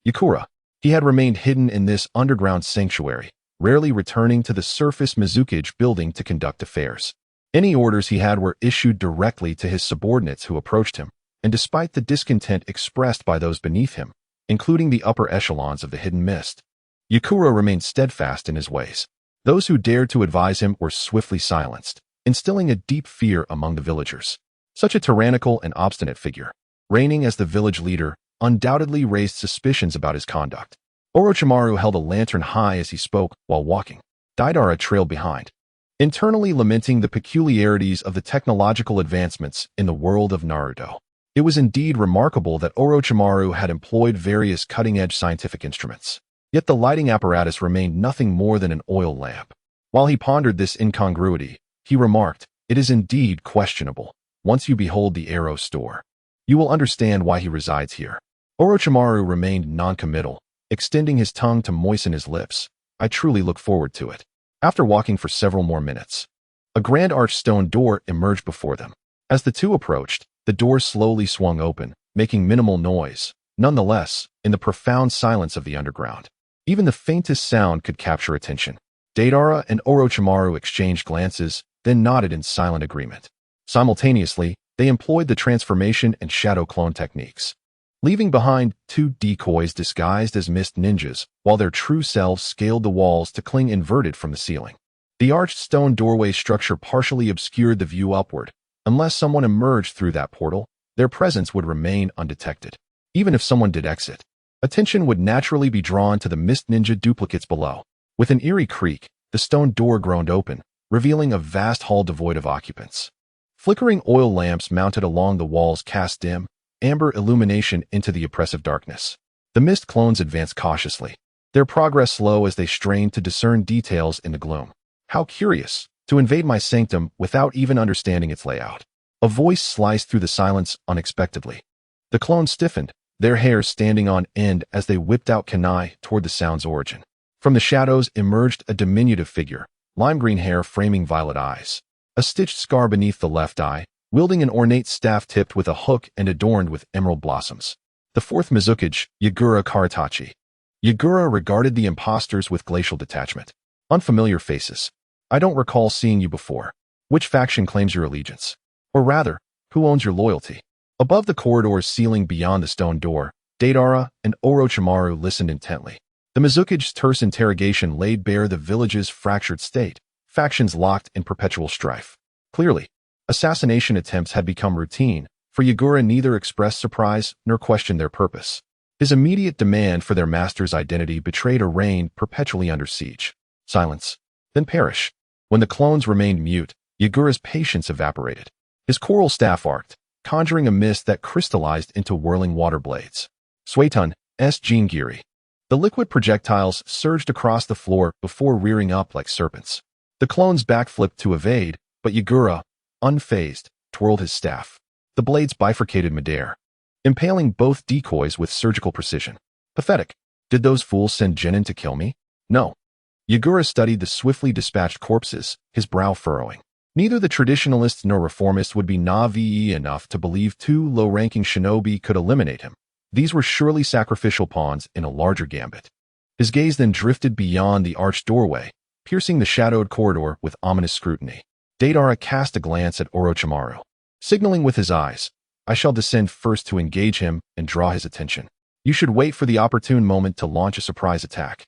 Yakura. He had remained hidden in this underground sanctuary, rarely returning to the surface Mizuki building to conduct affairs. Any orders he had were issued directly to his subordinates who approached him, and despite the discontent expressed by those beneath him, including the upper echelons of the hidden mist, Yakura remained steadfast in his ways. Those who dared to advise him were swiftly silenced, instilling a deep fear among the villagers. Such a tyrannical and obstinate figure, reigning as the village leader, undoubtedly raised suspicions about his conduct. Orochimaru held a lantern high as he spoke while walking. Deidara trailed behind, internally lamenting the peculiarities of the technological advancements in the world of Naruto. It was indeed remarkable that Orochimaru had employed various cutting-edge scientific instruments, yet the lighting apparatus remained nothing more than an oil lamp. While he pondered this incongruity, he remarked, "It is indeed questionable. Once you behold the arrow store, you will understand why he resides here." Orochimaru remained non-committal, extending his tongue to moisten his lips. "I truly look forward to it." After walking for several more minutes, a grand arched stone door emerged before them. As the two approached, the door slowly swung open, making minimal noise. Nonetheless, in the profound silence of the underground, even the faintest sound could capture attention. Deidara and Orochimaru exchanged glances, then nodded in silent agreement. Simultaneously, they employed the transformation and shadow clone techniques, leaving behind 2 decoys disguised as mist ninjas, while their true selves scaled the walls to cling inverted from the ceiling. The arched stone doorway structure partially obscured the view upward. Unless someone emerged through that portal, their presence would remain undetected. Even if someone did exit, attention would naturally be drawn to the mist ninja duplicates below. With an eerie creak, the stone door groaned open, revealing a vast hall devoid of occupants. Flickering oil lamps mounted along the walls cast dim, amber illumination into the oppressive darkness. The mist clones advanced cautiously, their progress slow as they strained to discern details in the gloom. "How curious, to invade my sanctum without even understanding its layout." A voice sliced through the silence unexpectedly. The clones stiffened, their hair standing on end as they whipped out kunai toward the sound's origin. From the shadows emerged a diminutive figure, lime green hair framing violet eyes, a stitched scar beneath the left eye, wielding an ornate staff tipped with a hook and adorned with emerald blossoms. The 4th Mizuki, Yagura Karatachi. Yagura regarded the impostors with glacial detachment. "Unfamiliar faces. I don't recall seeing you before. Which faction claims your allegiance? Or rather, who owns your loyalty?" Above the corridor's ceiling beyond the stone door, Deidara and Orochimaru listened intently. The Mizuki's terse interrogation laid bare the village's fractured state, factions locked in perpetual strife. Clearly, assassination attempts had become routine, for Yagura neither expressed surprise nor questioned their purpose. His immediate demand for their master's identity betrayed a reign perpetually under siege. Silence, then perish. When the clones remained mute, Yagura's patience evaporated. His coral staff arced, conjuring a mist that crystallized into whirling water blades. Suetun, S. Jingiri. The liquid projectiles surged across the floor before rearing up like serpents. The clones backflipped to evade, but Yagura, unfazed, twirled his staff. The blades bifurcated midair, impaling both decoys with surgical precision. Pathetic. Did those fools send Genin to kill me? No. Yagura studied the swiftly dispatched corpses, his brow furrowing. Neither the traditionalists nor reformists would be naive enough to believe two low-ranking shinobi could eliminate him. These were surely sacrificial pawns in a larger gambit. His gaze then drifted beyond the arched doorway, piercing the shadowed corridor with ominous scrutiny. Deidara cast a glance at Orochimaru, signaling with his eyes, "I shall descend first to engage him and draw his attention. You should wait for the opportune moment to launch a surprise attack,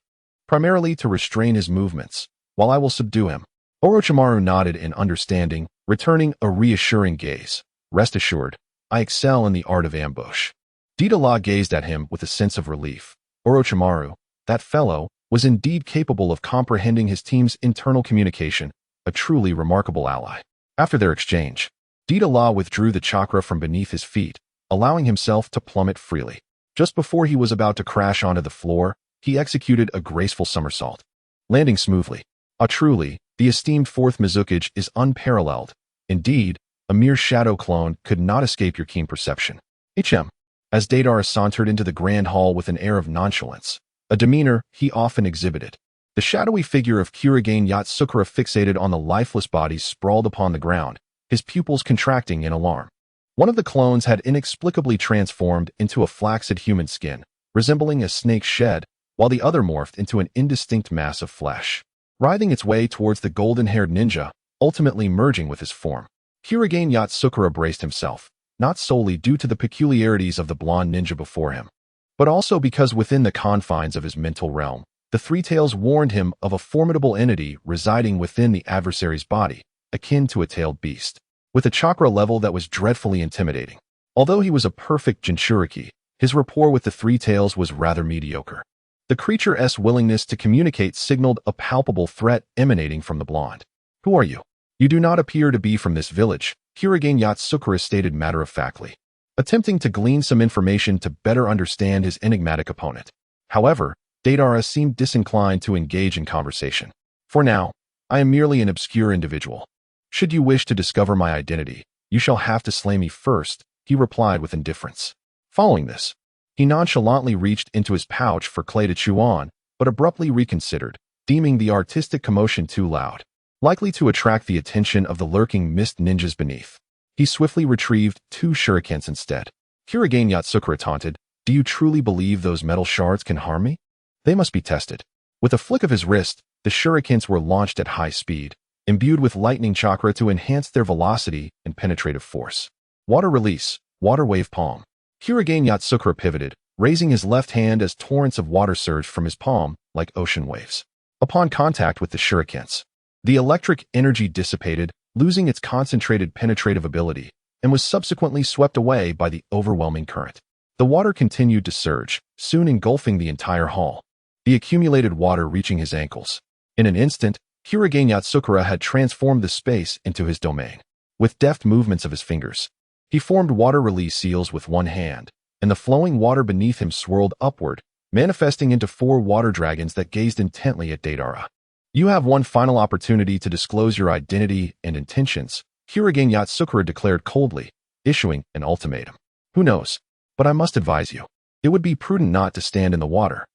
primarily to restrain his movements, while I will subdue him." Orochimaru nodded in understanding, returning a reassuring gaze. "Rest assured, I excel in the art of ambush." Deidara gazed at him with a sense of relief. Orochimaru, that fellow, was indeed capable of comprehending his team's internal communication, a truly remarkable ally. After their exchange, Deidara withdrew the chakra from beneath his feet, allowing himself to plummet freely. Just before he was about to crash onto the floor, he executed a graceful somersault, landing smoothly. Truly, the esteemed fourth Mizukage is unparalleled. Indeed, a mere shadow clone could not escape your keen perception. As Deidara sauntered into the grand hall with an air of nonchalance, a demeanor he often exhibited, the shadowy figure of Kurogane Yatsukura fixated on the lifeless bodies sprawled upon the ground, his pupils contracting in alarm. One of the clones had inexplicably transformed into a flaccid human skin, resembling a snake's shed, while the other morphed into an indistinct mass of flesh, writhing its way towards the golden-haired ninja, ultimately merging with his form. Kurogane Yatsukura braced himself, not solely due to the peculiarities of the blonde ninja before him, but also because within the confines of his mental realm, the Three Tails warned him of a formidable entity residing within the adversary's body, akin to a tailed beast, with a chakra level that was dreadfully intimidating. Although he was a perfect Jinchuriki, his rapport with the Three Tails was rather mediocre. The creature's willingness to communicate signaled a palpable threat emanating from the blonde. "Who are you? You do not appear to be from this village," Kurogane Yatsukura stated matter-of-factly, attempting to glean some information to better understand his enigmatic opponent. However, Deidara seemed disinclined to engage in conversation. "For now, I am merely an obscure individual. Should you wish to discover my identity, you shall have to slay me first," he replied with indifference. Following this, he nonchalantly reached into his pouch for clay to chew on, but abruptly reconsidered, deeming the artistic commotion too loud, likely to attract the attention of the lurking mist ninjas beneath. He swiftly retrieved 2 shurikens instead. Kurogane Yatsukura taunted, "Do you truly believe those metal shards can harm me? They must be tested." With a flick of his wrist, the shurikens were launched at high speed, imbued with lightning chakra to enhance their velocity and penetrative force. Water release, water wave palm. Kurogane Yatsukura pivoted, raising his left hand as torrents of water surged from his palm like ocean waves. Upon contact with the shurikens, the electric energy dissipated, losing its concentrated penetrative ability, and was subsequently swept away by the overwhelming current. The water continued to surge, soon engulfing the entire hall, the accumulated water reaching his ankles. In an instant, Kurogane Yatsukura had transformed the space into his domain. With deft movements of his fingers, he formed water release seals with one hand, and the flowing water beneath him swirled upward, manifesting into 4 water dragons that gazed intently at Deidara. "You have one final opportunity to disclose your identity and intentions," Kurogane Yatsukura declared coldly, issuing an ultimatum. "Who knows? But I must advise you. It would be prudent not to stand in the water."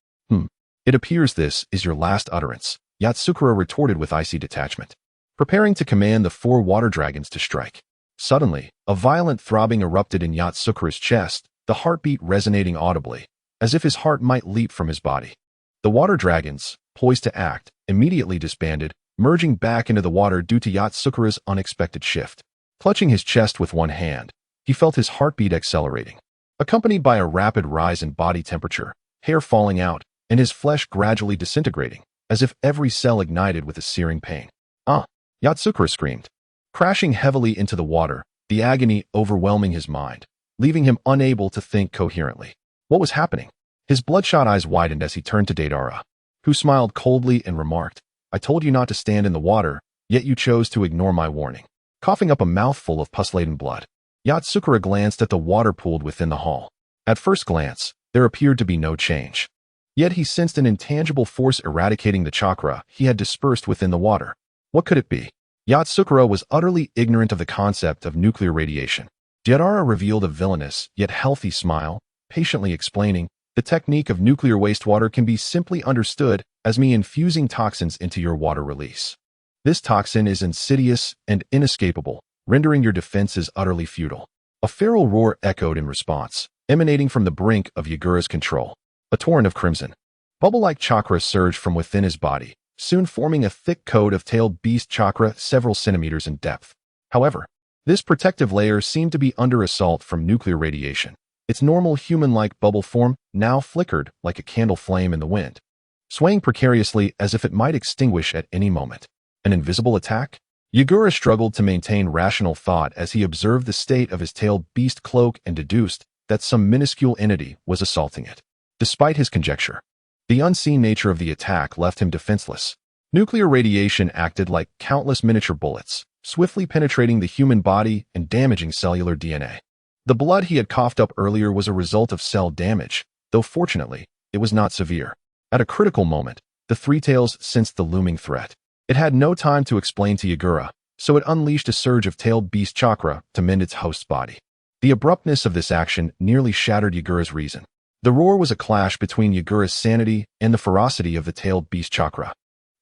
It appears this is your last utterance," Yatsukura retorted with icy detachment, preparing to command the 4 water dragons to strike. Suddenly, a violent throbbing erupted in Yatsukura's chest, the heartbeat resonating audibly, as if his heart might leap from his body. The water dragons, poised to act, immediately disbanded, merging back into the water due to Yatsukura's unexpected shift. Clutching his chest with one hand, he felt his heartbeat accelerating, accompanied by a rapid rise in body temperature, hair falling out, and his flesh gradually disintegrating, as if every cell ignited with a searing pain. Ah! Yatsukura screamed, crashing heavily into the water, the agony overwhelming his mind, leaving him unable to think coherently. What was happening? His bloodshot eyes widened as he turned to Deidara, who smiled coldly and remarked, "I told you not to stand in the water, yet you chose to ignore my warning." Coughing up a mouthful of pus-laden blood, Yatsukura glanced at the water pooled within the hall. At first glance, there appeared to be no change. Yet he sensed an intangible force eradicating the chakra he had dispersed within the water. What could it be? Yatsukura was utterly ignorant of the concept of nuclear radiation. Deidara revealed a villainous, yet healthy smile, patiently explaining, "The technique of nuclear wastewater can be simply understood as me infusing toxins into your water release. This toxin is insidious and inescapable, rendering your defenses utterly futile." A feral roar echoed in response, emanating from the brink of Yagura's control. A torrent of crimson, bubble-like chakra surged from within his body, soon forming a thick coat of tailed beast chakra several centimeters in depth. However, this protective layer seemed to be under assault from nuclear radiation. Its normal human-like bubble form now flickered like a candle flame in the wind, swaying precariously as if it might extinguish at any moment. An invisible attack? Yagura struggled to maintain rational thought as he observed the state of his tailed beast cloak and deduced that some minuscule entity was assaulting it. Despite his conjecture, the unseen nature of the attack left him defenseless. Nuclear radiation acted like countless miniature bullets, swiftly penetrating the human body and damaging cellular DNA. The blood he had coughed up earlier was a result of cell damage, though fortunately, it was not severe. At a critical moment, the Three Tails sensed the looming threat. It had no time to explain to Yagura, so it unleashed a surge of tailed beast chakra to mend its host's body. The abruptness of this action nearly shattered Yagura's reason. The roar was a clash between Yagura's sanity and the ferocity of the tailed beast chakra.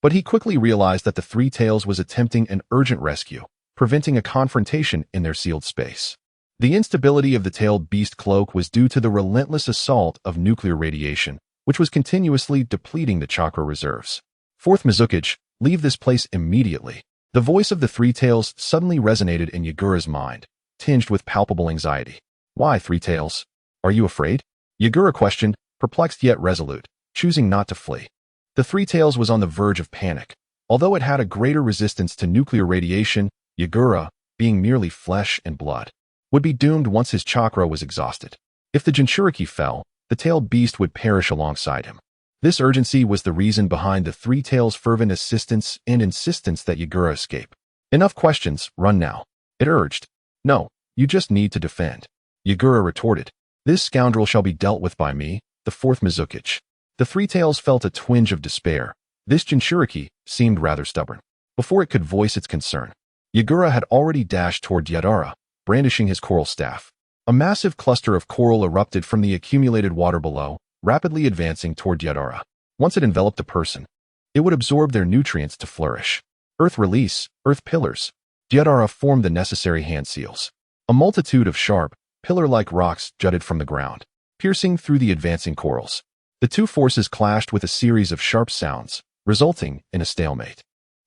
But he quickly realized that the Three Tails was attempting an urgent rescue, preventing a confrontation in their sealed space. The instability of the tailed beast cloak was due to the relentless assault of nuclear radiation, which was continuously depleting the chakra reserves. "Fourth Mizukage, leave this place immediately." The voice of the Three Tails suddenly resonated in Yagura's mind, tinged with palpable anxiety. "Why, Three Tails? Are you afraid?" Yagura questioned, perplexed yet resolute, choosing not to flee. The Three Tails was on the verge of panic. Although it had a greater resistance to nuclear radiation, Yagura, being merely flesh and blood, would be doomed once his chakra was exhausted. If the Jinchuriki fell, the tailed beast would perish alongside him. This urgency was the reason behind the Three Tails' fervent assistance and insistence that Yagura escape. "Enough questions, run now," it urged. "No, you just need to defend," Yagura retorted. "This scoundrel shall be dealt with by me, the Fourth Mizukage." The Three Tails felt a twinge of despair. This Jinchuriki seemed rather stubborn. Before it could voice its concern, Yagura had already dashed toward Deidara, brandishing his coral staff. A massive cluster of coral erupted from the accumulated water below, rapidly advancing toward Deidara. Once it enveloped a person, it would absorb their nutrients to flourish. Earth release, earth pillars. Deidara formed the necessary hand seals. A multitude of sharp, pillar-like rocks jutted from the ground, piercing through the advancing corals. The two forces clashed with a series of sharp sounds, resulting in a stalemate.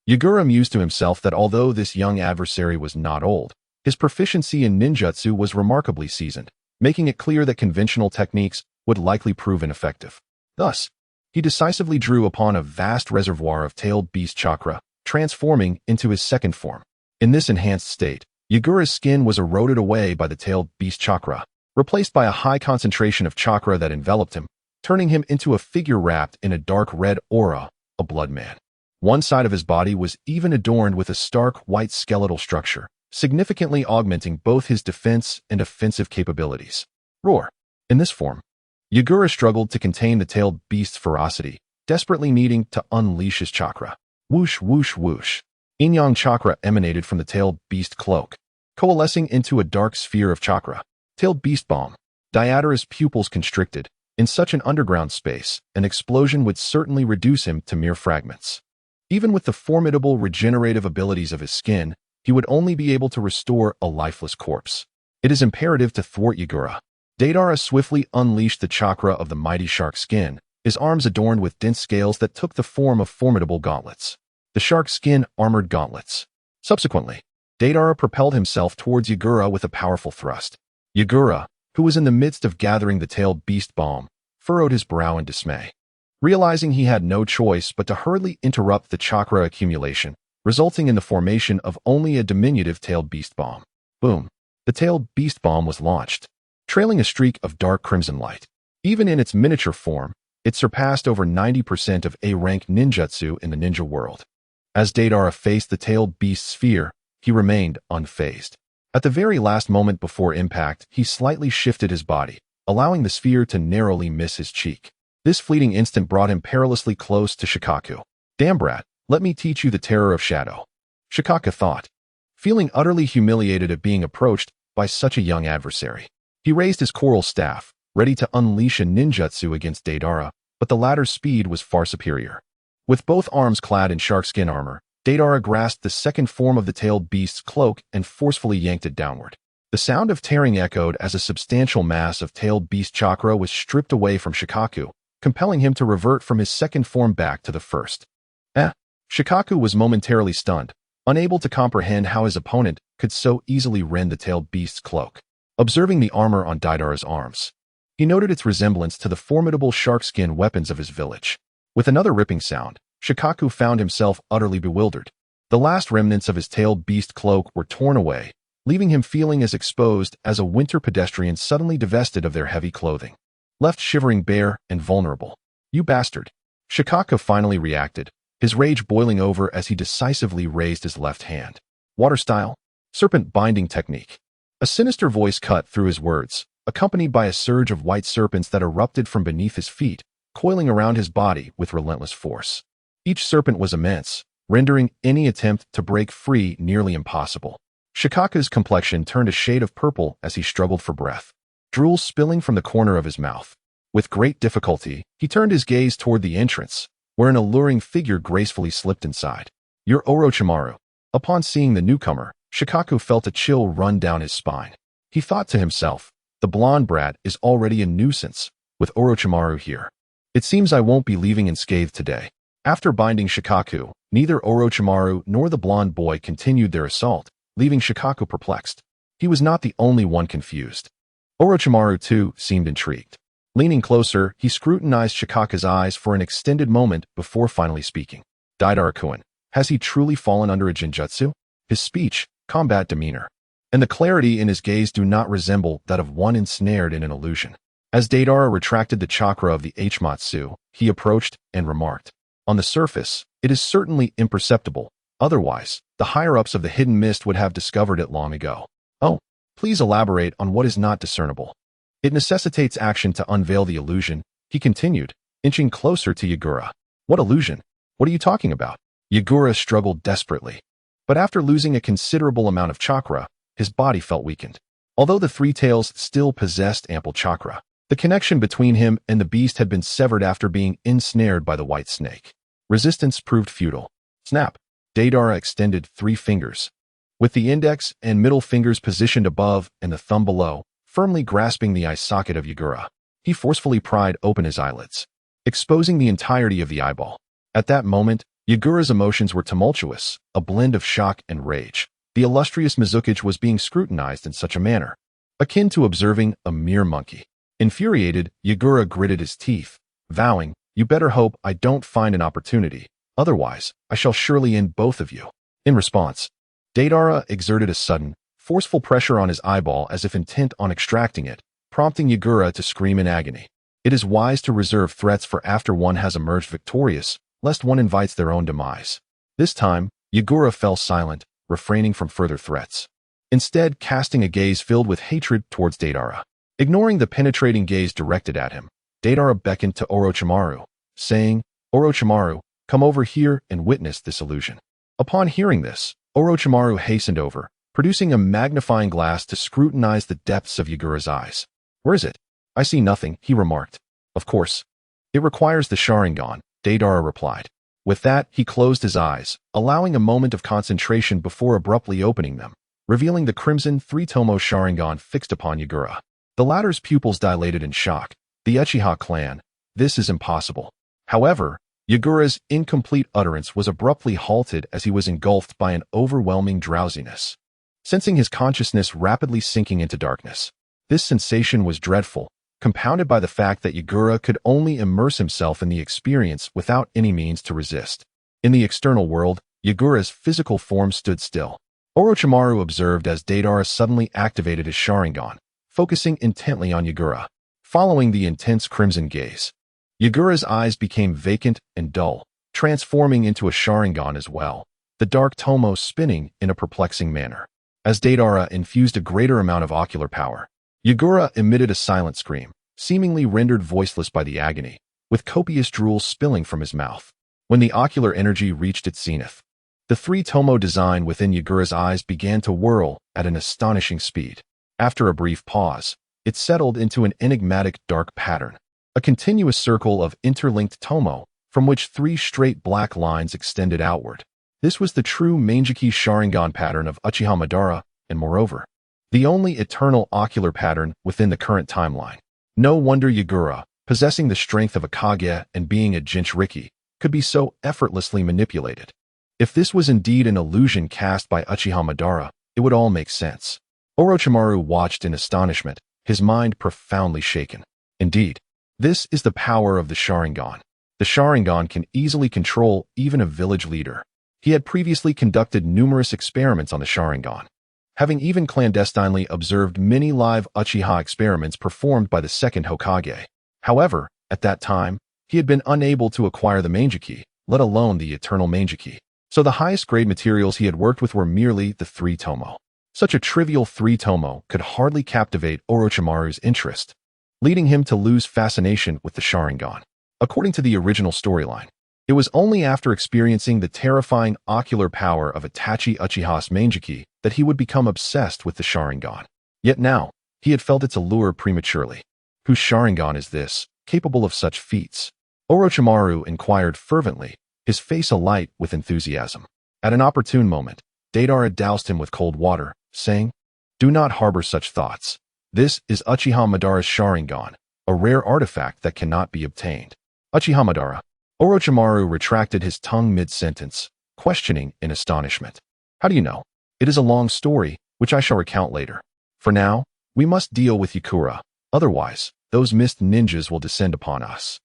Yagura mused to himself that although this young adversary was not old, his proficiency in ninjutsu was remarkably seasoned, making it clear that conventional techniques would likely prove ineffective. Thus, he decisively drew upon a vast reservoir of tailed beast chakra, transforming into his second form. In this enhanced state, Yagura's skin was eroded away by the tailed beast chakra, replaced by a high concentration of chakra that enveloped him, turning him into a figure wrapped in a dark red aura, a blood man. One side of his body was even adorned with a stark white skeletal structure, significantly augmenting both his defense and offensive capabilities. Roar. In this form, Yagura struggled to contain the tailed beast's ferocity, desperately needing to unleash his chakra. Whoosh, whoosh, whoosh. Yin-yang chakra emanated from the tailed beast cloak, coalescing into a dark sphere of chakra. Tailed beast bomb. Deidara's pupils constricted. In such an underground space, an explosion would certainly reduce him to mere fragments. Even with the formidable regenerative abilities of his skin, he would only be able to restore a lifeless corpse. It is imperative to thwart Yagura. Deidara swiftly unleashed the chakra of the mighty shark skin, his arms adorned with dense scales that took the form of formidable gauntlets. The shark skin armored gauntlets. Subsequently, Deidara propelled himself towards Yagura with a powerful thrust. Yagura, who was in the midst of gathering the tailed beast bomb, furrowed his brow in dismay. Realizing he had no choice but to hurriedly interrupt the chakra accumulation, resulting in the formation of only a diminutive tailed beast bomb. Boom. The tailed beast bomb was launched, trailing a streak of dark crimson light. Even in its miniature form, it surpassed over 90% of A-rank ninjutsu in the ninja world. As Deidara faced the tailed beast sphere, he remained unfazed. At the very last moment before impact, he slightly shifted his body, allowing the sphere to narrowly miss his cheek. This fleeting instant brought him perilously close to Shikaku. Damn brat, let me teach you the terror of shadow, Shikaku thought, feeling utterly humiliated at being approached by such a young adversary. He raised his coral staff, ready to unleash a ninjutsu against Deidara, but the latter's speed was far superior. With both arms clad in sharkskin armor, Deidara grasped the second form of the tailed beast's cloak and forcefully yanked it downward. The sound of tearing echoed as a substantial mass of tailed beast chakra was stripped away from Shikaku, compelling him to revert from his second form back to the first. Shikaku was momentarily stunned, unable to comprehend how his opponent could so easily rend the tailed beast's cloak. Observing the armor on Deidara's arms, he noted its resemblance to the formidable sharkskin weapons of his village. With another ripping sound, Shikaku found himself utterly bewildered. The last remnants of his tailed beast cloak were torn away, leaving him feeling as exposed as a winter pedestrian suddenly divested of their heavy clothing. Left shivering bare and vulnerable. You bastard. Shikaku finally reacted, his rage boiling over as he decisively raised his left hand. Water style? Serpent binding technique. A sinister voice cut through his words, accompanied by a surge of white serpents that erupted from beneath his feet, coiling around his body with relentless force. Each serpent was immense, rendering any attempt to break free nearly impossible. Shikaku's complexion turned a shade of purple as he struggled for breath, drool spilling from the corner of his mouth. With great difficulty, he turned his gaze toward the entrance, where an alluring figure gracefully slipped inside. You're Orochimaru. Upon seeing the newcomer, Shikaku felt a chill run down his spine. He thought to himself, the blonde brat is already a nuisance, with Orochimaru here. It seems I won't be leaving unscathed today. After binding Shikaku, neither Orochimaru nor the blonde boy continued their assault, leaving Shikaku perplexed. He was not the only one confused. Orochimaru, too, seemed intrigued. Leaning closer, he scrutinized Shikaku's eyes for an extended moment before finally speaking. Deidara-kun, has he truly fallen under a genjutsu? His speech, combat demeanor, and the clarity in his gaze do not resemble that of one ensnared in an illusion. As Deidara retracted the chakra of the Hmatsu, he approached and remarked, on the surface, it is certainly imperceptible. Otherwise, the higher-ups of the hidden mist would have discovered it long ago. Oh, please elaborate on what is not discernible. It necessitates action to unveil the illusion, he continued, inching closer to Yagura. What illusion? What are you talking about? Yagura struggled desperately. But after losing a considerable amount of chakra, his body felt weakened. Although the three tails still possessed ample chakra, the connection between him and the beast had been severed after being ensnared by the white snake. Resistance proved futile. Snap. Deidara extended 3 fingers, with the index and middle fingers positioned above and the thumb below, firmly grasping the eye socket of Yagura. He forcefully pried open his eyelids, exposing the entirety of the eyeball. At that moment, Yagura's emotions were tumultuous, a blend of shock and rage. The illustrious Mizukage was being scrutinized in such a manner, akin to observing a mere monkey. Infuriated, Yagura gritted his teeth, vowing, you better hope I don't find an opportunity. Otherwise, I shall surely end both of you. In response, Deidara exerted a sudden, forceful pressure on his eyeball as if intent on extracting it, prompting Yagura to scream in agony. It is wise to reserve threats for after one has emerged victorious, lest one invites their own demise. This time, Yagura fell silent, refraining from further threats, instead casting a gaze filled with hatred towards Deidara. Ignoring the penetrating gaze directed at him, Deidara beckoned to Orochimaru, saying, Orochimaru, come over here and witness this illusion. Upon hearing this, Orochimaru hastened over, producing a magnifying glass to scrutinize the depths of Yagura's eyes. Where is it? I see nothing, he remarked. Of course. It requires the Sharingan, Deidara replied. With that, he closed his eyes, allowing a moment of concentration before abruptly opening them, revealing the crimson 3-tomo Sharingan fixed upon Yagura. The latter's pupils dilated in shock. The Uchiha clan, this is impossible. However, Yagura's incomplete utterance was abruptly halted as he was engulfed by an overwhelming drowsiness, sensing his consciousness rapidly sinking into darkness. This sensation was dreadful, compounded by the fact that Yagura could only immerse himself in the experience without any means to resist. In the external world, Yagura's physical form stood still. Orochimaru observed as Deidara suddenly activated his Sharingan, focusing intently on Yagura. Following the intense crimson gaze, Yagura's eyes became vacant and dull, transforming into a Sharingan as well, the dark tomo spinning in a perplexing manner. As Deidara infused a greater amount of ocular power, Yagura emitted a silent scream, seemingly rendered voiceless by the agony, with copious drool spilling from his mouth. When the ocular energy reached its zenith, the three-tomo design within Yagura's eyes began to whirl at an astonishing speed. After a brief pause, it settled into an enigmatic dark pattern, a continuous circle of interlinked tomo, from which three straight black lines extended outward. This was the true Manjiki Sharingan pattern of Uchiha Madara, and moreover, the only eternal ocular pattern within the current timeline. No wonder Yagura, possessing the strength of a Kage and being a Jinchuriki, could be so effortlessly manipulated. If this was indeed an illusion cast by Uchiha Madara, it would all make sense. Orochimaru watched in astonishment, his mind profoundly shaken. Indeed, this is the power of the Sharingan. The Sharingan can easily control even a village leader. He had previously conducted numerous experiments on the Sharingan, having even clandestinely observed many live Uchiha experiments performed by the second Hokage. However, at that time, he had been unable to acquire the Manjiki, let alone the eternal Manjiki. So the highest grade materials he had worked with were merely the three-tomo. Such a trivial three-tomo could hardly captivate Orochimaru's interest, leading him to lose fascination with the Sharingan. According to the original storyline, it was only after experiencing the terrifying ocular power of Itachi Uchiha's Manjiki that he would become obsessed with the Sharingan. Yet now, he had felt its allure prematurely. Whose Sharingan is this, capable of such feats? Orochimaru inquired fervently, his face alight with enthusiasm. At an opportune moment, Deidara doused him with cold water, saying, "Do not harbor such thoughts. This is Uchiha Madara's Sharingan, a rare artifact that cannot be obtained." Uchiha Madara. Orochimaru retracted his tongue mid-sentence, questioning in astonishment. "How do you know?" "It is a long story, which I shall recount later. For now, we must deal with Yakura. Otherwise, those mist ninjas will descend upon us."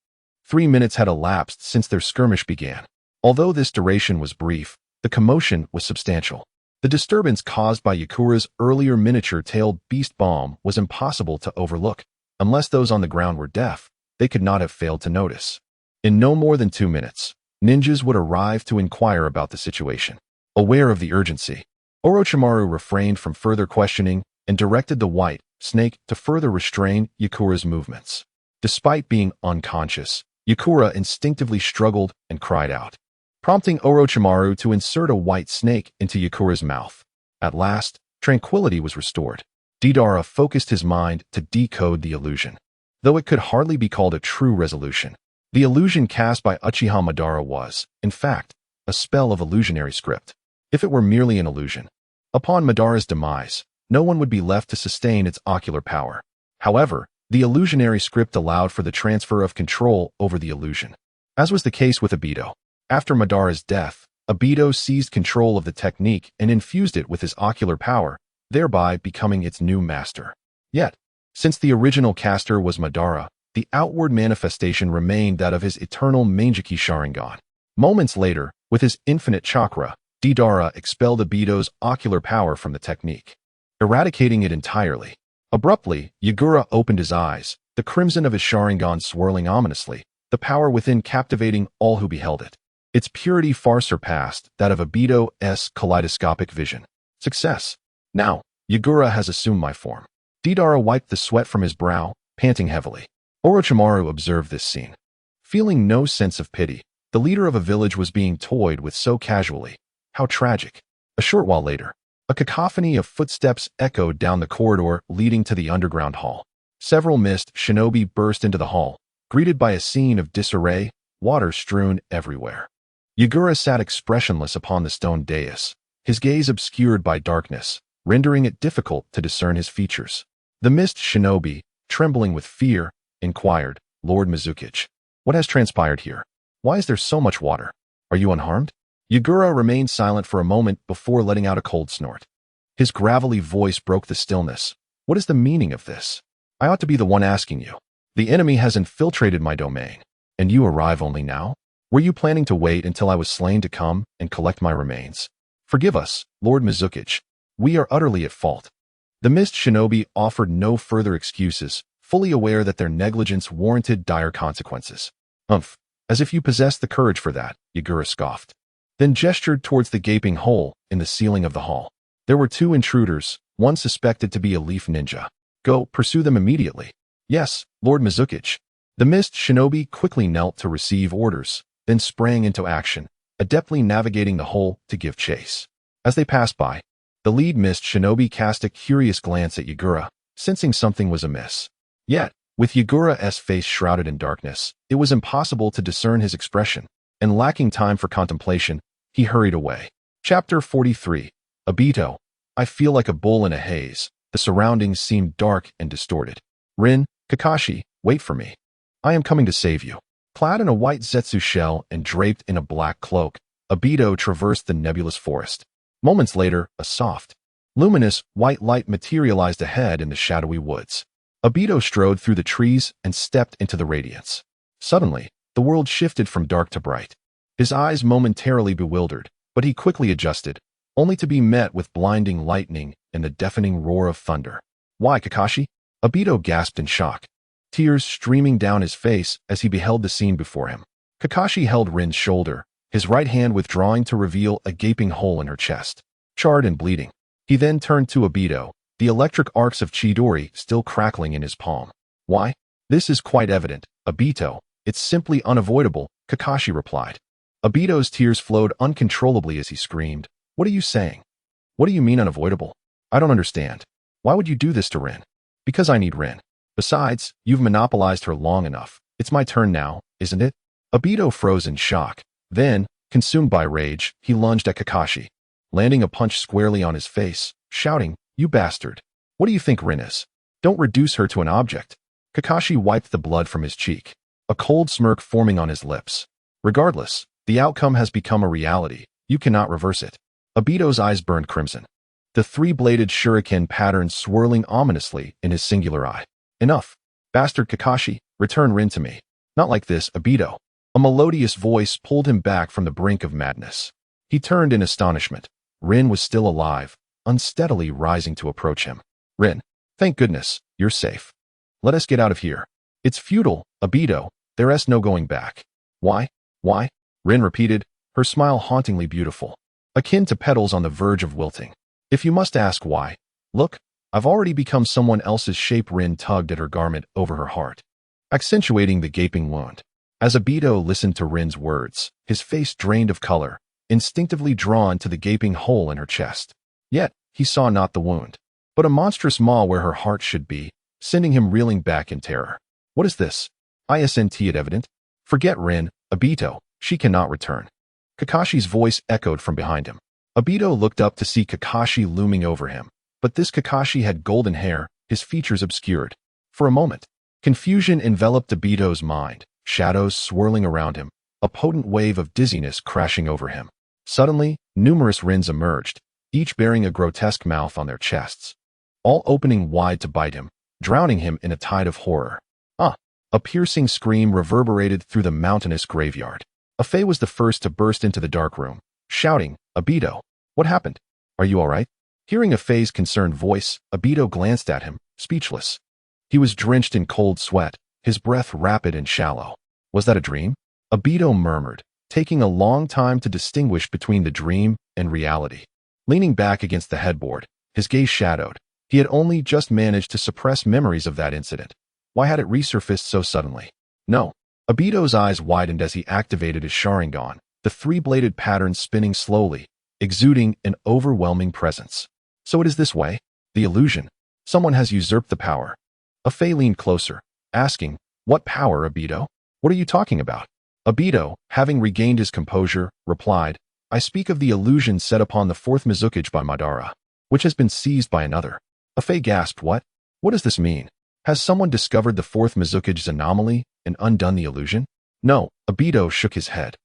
3 minutes had elapsed since their skirmish began. Although this duration was brief, the commotion was substantial. The disturbance caused by Yakura's earlier miniature-tailed beast bomb was impossible to overlook. Unless those on the ground were deaf, they could not have failed to notice. In no more than 2 minutes, ninjas would arrive to inquire about the situation. Aware of the urgency, Orochimaru refrained from further questioning and directed the white snake to further restrain Yakura's movements. Despite being unconscious, Yakura instinctively struggled and cried out, prompting Orochimaru to insert a white snake into Yakura's mouth. At last, tranquility was restored. Deidara focused his mind to decode the illusion. Though it could hardly be called a true resolution, the illusion cast by Uchiha Madara was, in fact, a spell of illusionary script. If it were merely an illusion, upon Madara's demise, no one would be left to sustain its ocular power. However, the illusionary script allowed for the transfer of control over the illusion. As was the case with Obito, after Madara's death, Obito seized control of the technique and infused it with his ocular power, thereby becoming its new master. Yet, since the original caster was Madara, the outward manifestation remained that of his eternal Manjiki Sharingan. Moments later, with his infinite chakra, Deidara expelled Obito's ocular power from the technique, eradicating it entirely. Abruptly, Yagura opened his eyes, the crimson of his Sharingan swirling ominously, the power within captivating all who beheld it. Its purity far surpassed that of Obito's kaleidoscopic vision. Success. Now, Yagura has assumed my form. Deidara wiped the sweat from his brow, panting heavily. Orochimaru observed this scene. Feeling no sense of pity, the leader of a village was being toyed with so casually. How tragic. A short while later, a cacophony of footsteps echoed down the corridor leading to the underground hall. Several mist shinobi burst into the hall, greeted by a scene of disarray, water strewn everywhere. Yagura sat expressionless upon the stone dais, his gaze obscured by darkness, rendering it difficult to discern his features. The mist shinobi, trembling with fear, inquired, "Lord Mizukichi, what has transpired here? Why is there so much water? Are you unharmed?" Yagura remained silent for a moment before letting out a cold snort. His gravelly voice broke the stillness. "What is the meaning of this? I ought to be the one asking you. The enemy has infiltrated my domain, and you arrive only now? Were you planning to wait until I was slain to come and collect my remains? Forgive us, Lord Mizukichi. We are utterly at fault. The Mist Shinobi offered no further excuses, fully aware that their negligence warranted dire consequences. Umph, as if you possessed the courage for that, Yagura scoffed. Then gestured towards the gaping hole in the ceiling of the hall. There were 2 intruders, one suspected to be a leaf ninja. Go, pursue them immediately. Yes, Lord Mizukichi. The Mist Shinobi quickly knelt to receive orders, then sprang into action, adeptly navigating the hole to give chase. As they passed by, the lead Mist Shinobi cast a curious glance at Yagura, sensing something was amiss. Yet, with Yagura's face shrouded in darkness, it was impossible to discern his expression, and lacking time for contemplation, he hurried away. Chapter 43. Obito. I feel like a bull in a haze. The surroundings seemed dark and distorted. Rin, Kakashi, wait for me. I am coming to save you. Clad in a white zetsu shell and draped in a black cloak, Obito traversed the nebulous forest. Moments later, a soft, luminous, white light materialized ahead in the shadowy woods. Obito strode through the trees and stepped into the radiance. Suddenly, the world shifted from dark to bright. His eyes momentarily bewildered, but he quickly adjusted, only to be met with blinding lightning and the deafening roar of thunder. Why, Kakashi? Obito gasped in shock, tears streaming down his face as he beheld the scene before him. Kakashi held Rin's shoulder, his right hand withdrawing to reveal a gaping hole in her chest, charred and bleeding. He then turned to Obito, the electric arcs of Chidori still crackling in his palm. Why? This is quite evident, Obito. It's simply unavoidable, Kakashi replied. Obito's tears flowed uncontrollably as he screamed. What are you saying? What do you mean unavoidable? I don't understand. Why would you do this to Rin? Because I need Rin. Besides, you've monopolized her long enough. It's my turn now, isn't it? Obito froze in shock. Then, consumed by rage, he lunged at Kakashi, landing a punch squarely on his face, shouting, You bastard. What do you think Rin is? Don't reduce her to an object. Kakashi wiped the blood from his cheek, a cold smirk forming on his lips. Regardless, the outcome has become a reality. You cannot reverse it. Obito's eyes burned crimson, the 3-bladed shuriken pattern swirling ominously in his singular eye. Enough. Bastard Kakashi, return Rin to me. Not like this, Obito. A melodious voice pulled him back from the brink of madness. He turned in astonishment. Rin was still alive, unsteadily rising to approach him. Rin, thank goodness, you're safe. Let us get out of here. It's futile, Obito. There's no going back. Why? Why? Rin repeated, her smile hauntingly beautiful, akin to petals on the verge of wilting. If you must ask why, look, I've already become someone else's shape. Rin tugged at her garment over her heart, accentuating the gaping wound. As Obito listened to Rin's words, his face drained of color, instinctively drawn to the gaping hole in her chest. Yet, he saw not the wound, but a monstrous maw where her heart should be, sending him reeling back in terror. What is this? Isn't it evident? Forget Rin, Obito, she cannot return. Kakashi's voice echoed from behind him. Obito looked up to see Kakashi looming over him, but this Kakashi had golden hair, his features obscured. For a moment, confusion enveloped Obito's mind, shadows swirling around him, a potent wave of dizziness crashing over him. Suddenly, numerous Rins emerged, each bearing a grotesque mouth on their chests, all opening wide to bite him, drowning him in a tide of horror. A piercing scream reverberated through the mountainous graveyard. Afei was the first to burst into the dark room, shouting, Obito, what happened? Are you all right? Hearing Afei's concerned voice, Obito glanced at him, speechless. He was drenched in cold sweat, his breath rapid and shallow. Was that a dream? Obito murmured, taking a long time to distinguish between the dream and reality. Leaning back against the headboard, his gaze shadowed. He had only just managed to suppress memories of that incident. Why had it resurfaced so suddenly? No. Obito's eyes widened as he activated his Sharingan, the 3-bladed pattern spinning slowly, exuding an overwhelming presence. So it is this way? The illusion. Someone has usurped the power. Afei leaned closer, asking, What power, Obito? What are you talking about? Obito, having regained his composure, replied, I speak of the illusion set upon the 4th Mizukichi by Madara, which has been seized by another. Afei gasped, What? What does this mean? Has someone discovered the 4th Mizukichi's anomaly and undone the illusion? No, Obito shook his head.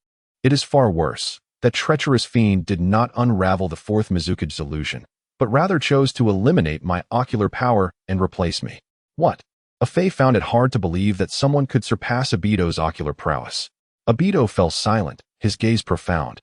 It is far worse. That treacherous fiend did not unravel the 4th Mizukichi's illusion, but rather chose to eliminate my ocular power and replace me. What? Afei found it hard to believe that someone could surpass Obito's ocular prowess. Obito fell silent, his gaze profound,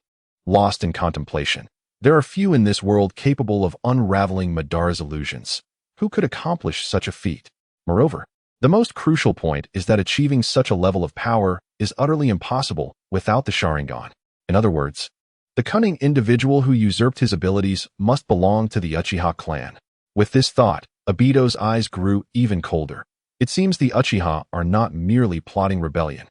lost in contemplation. There are few in this world capable of unraveling Madara's illusions. Who could accomplish such a feat? Moreover, the most crucial point is that achieving such a level of power is utterly impossible without the Sharingan. In other words, the cunning individual who usurped his abilities must belong to the Uchiha clan. With this thought, Obito's eyes grew even colder. It seems the Uchiha are not merely plotting rebellion.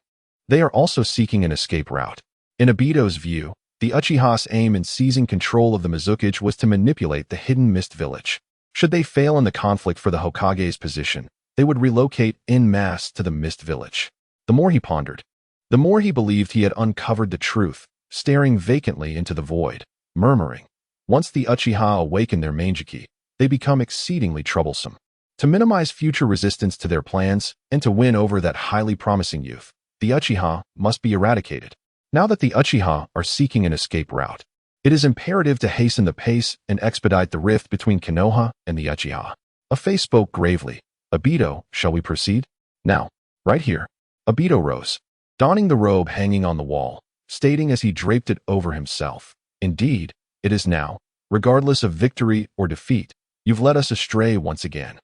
They are also seeking an escape route. In Obito's view, the Uchiha's aim in seizing control of the Mizukage was to manipulate the hidden Mist Village. Should they fail in the conflict for the Hokage's position, they would relocate en masse to the Mist Village. The more he pondered, the more he believed he had uncovered the truth, staring vacantly into the void, murmuring, once the Uchiha awaken their Manjiki, they become exceedingly troublesome. To minimize future resistance to their plans and to win over that highly promising youth, the Uchiha must be eradicated. Now that the Uchiha are seeking an escape route, it is imperative to hasten the pace and expedite the rift between Konoha and the Uchiha. Afei spoke gravely. Obito, shall we proceed? Now, right here. Obito rose, donning the robe hanging on the wall, stating as he draped it over himself, indeed, it is now, regardless of victory or defeat, you've led us astray once again.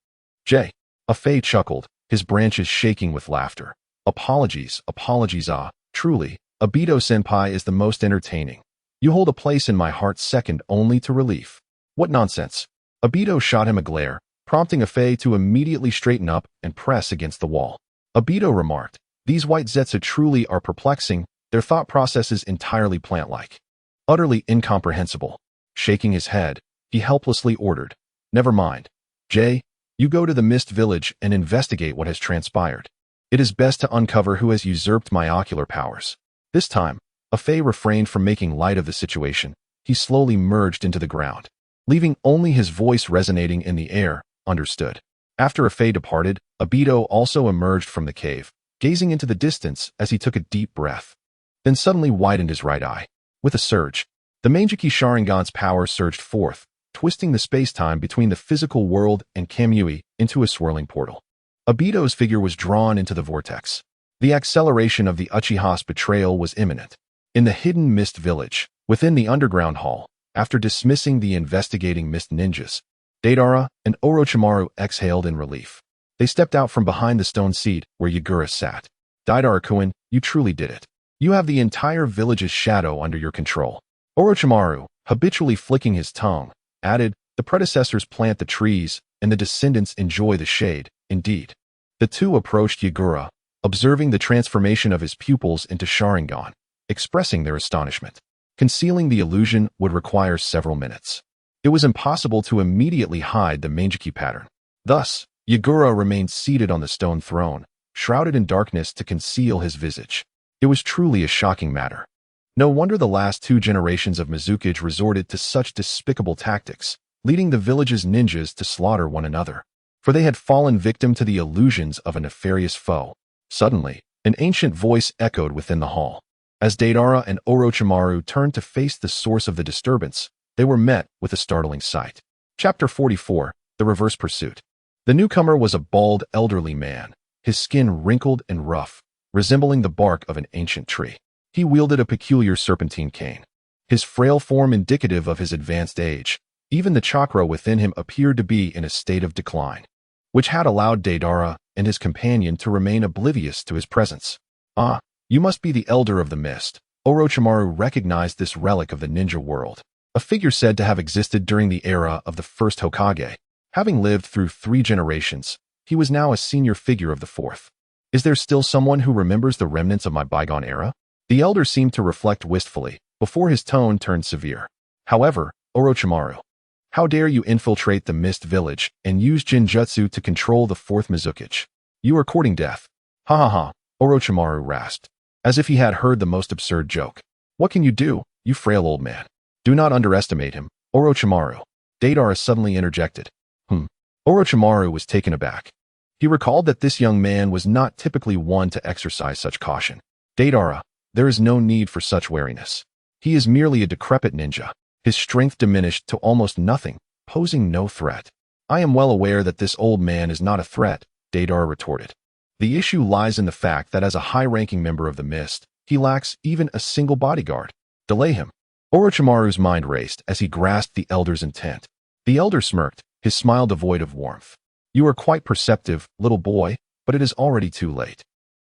Afei chuckled, his branches shaking with laughter. Apologies, truly, Obito-senpai is the most entertaining. You hold a place in my heart second only to relief. What nonsense. Obito shot him a glare, prompting Afei to immediately straighten up and press against the wall. Obito remarked, these white Zetsu truly are perplexing, their thought processes entirely plant-like. Utterly incomprehensible. Shaking his head, he helplessly ordered, never mind. You go to the Mist Village and investigate what has transpired. It is best to uncover who has usurped my ocular powers. This time, Afei refrained from making light of the situation. He slowly merged into the ground, leaving only his voice resonating in the air, understood. After Afei departed, Obito also emerged from the cave, gazing into the distance as he took a deep breath. Then suddenly widened his right eye. With a surge, the Manjiki Sharingan's power surged forth, twisting the space-time between the physical world and Kamui into a swirling portal. Obito's figure was drawn into the vortex. The acceleration of the Uchiha's betrayal was imminent. In the hidden Mist Village, within the underground hall, after dismissing the investigating Mist Ninjas, Deidara and Orochimaru exhaled in relief. They stepped out from behind the stone seat where Yagura sat. Deidara-kun, you truly did it. You have the entire village's shadow under your control. Orochimaru, habitually flicking his tongue, added, the predecessors plant the trees, and the descendants enjoy the shade, indeed. The two approached Yagura, observing the transformation of his pupils into Sharingan, expressing their astonishment. Concealing the illusion would require several minutes. It was impossible to immediately hide the Manjiki pattern. Thus, Yagura remained seated on the stone throne, shrouded in darkness to conceal his visage. It was truly a shocking matter. No wonder the last two generations of Mizukage resorted to such despicable tactics, leading the village's ninjas to slaughter one another, for they had fallen victim to the illusions of a nefarious foe. Suddenly, an ancient voice echoed within the hall. As Deidara and Orochimaru turned to face the source of the disturbance, they were met with a startling sight. Chapter 44, The Reverse Pursuit. The newcomer was a bald, elderly man, his skin wrinkled and rough, resembling the bark of an ancient tree. He wielded a peculiar serpentine cane, his frail form indicative of his advanced age. Even the chakra within him appeared to be in a state of decline, which had allowed Deidara and his companion to remain oblivious to his presence. Ah, you must be the Elder of the Mist. Orochimaru recognized this relic of the ninja world, a figure said to have existed during the era of the first Hokage. Having lived through 3 generations, he was now a senior figure of the 4th. Is there still someone who remembers the remnants of my bygone era? The elder seemed to reflect wistfully, before his tone turned severe. However, Orochimaru, how dare you infiltrate the Mist Village and use Jinjutsu to control the 4th Mizukage? You are courting death. Ha ha ha, Orochimaru rasped, as if he had heard the most absurd joke. What can you do, you frail old man? Do not underestimate him, Orochimaru. Deidara suddenly interjected. Orochimaru was taken aback. He recalled that this young man was not typically one to exercise such caution. Deidara, there is no need for such wariness. He is merely a decrepit ninja, his strength diminished to almost nothing, posing no threat. I am well aware that this old man is not a threat, Deidara retorted. The issue lies in the fact that as a high-ranking member of the Mist, He lacks even a single bodyguard. Delay him. Orochimaru's mind raced as he grasped the elder's intent. The elder smirked, his smile devoid of warmth. You are quite perceptive, little boy, but it is already too late.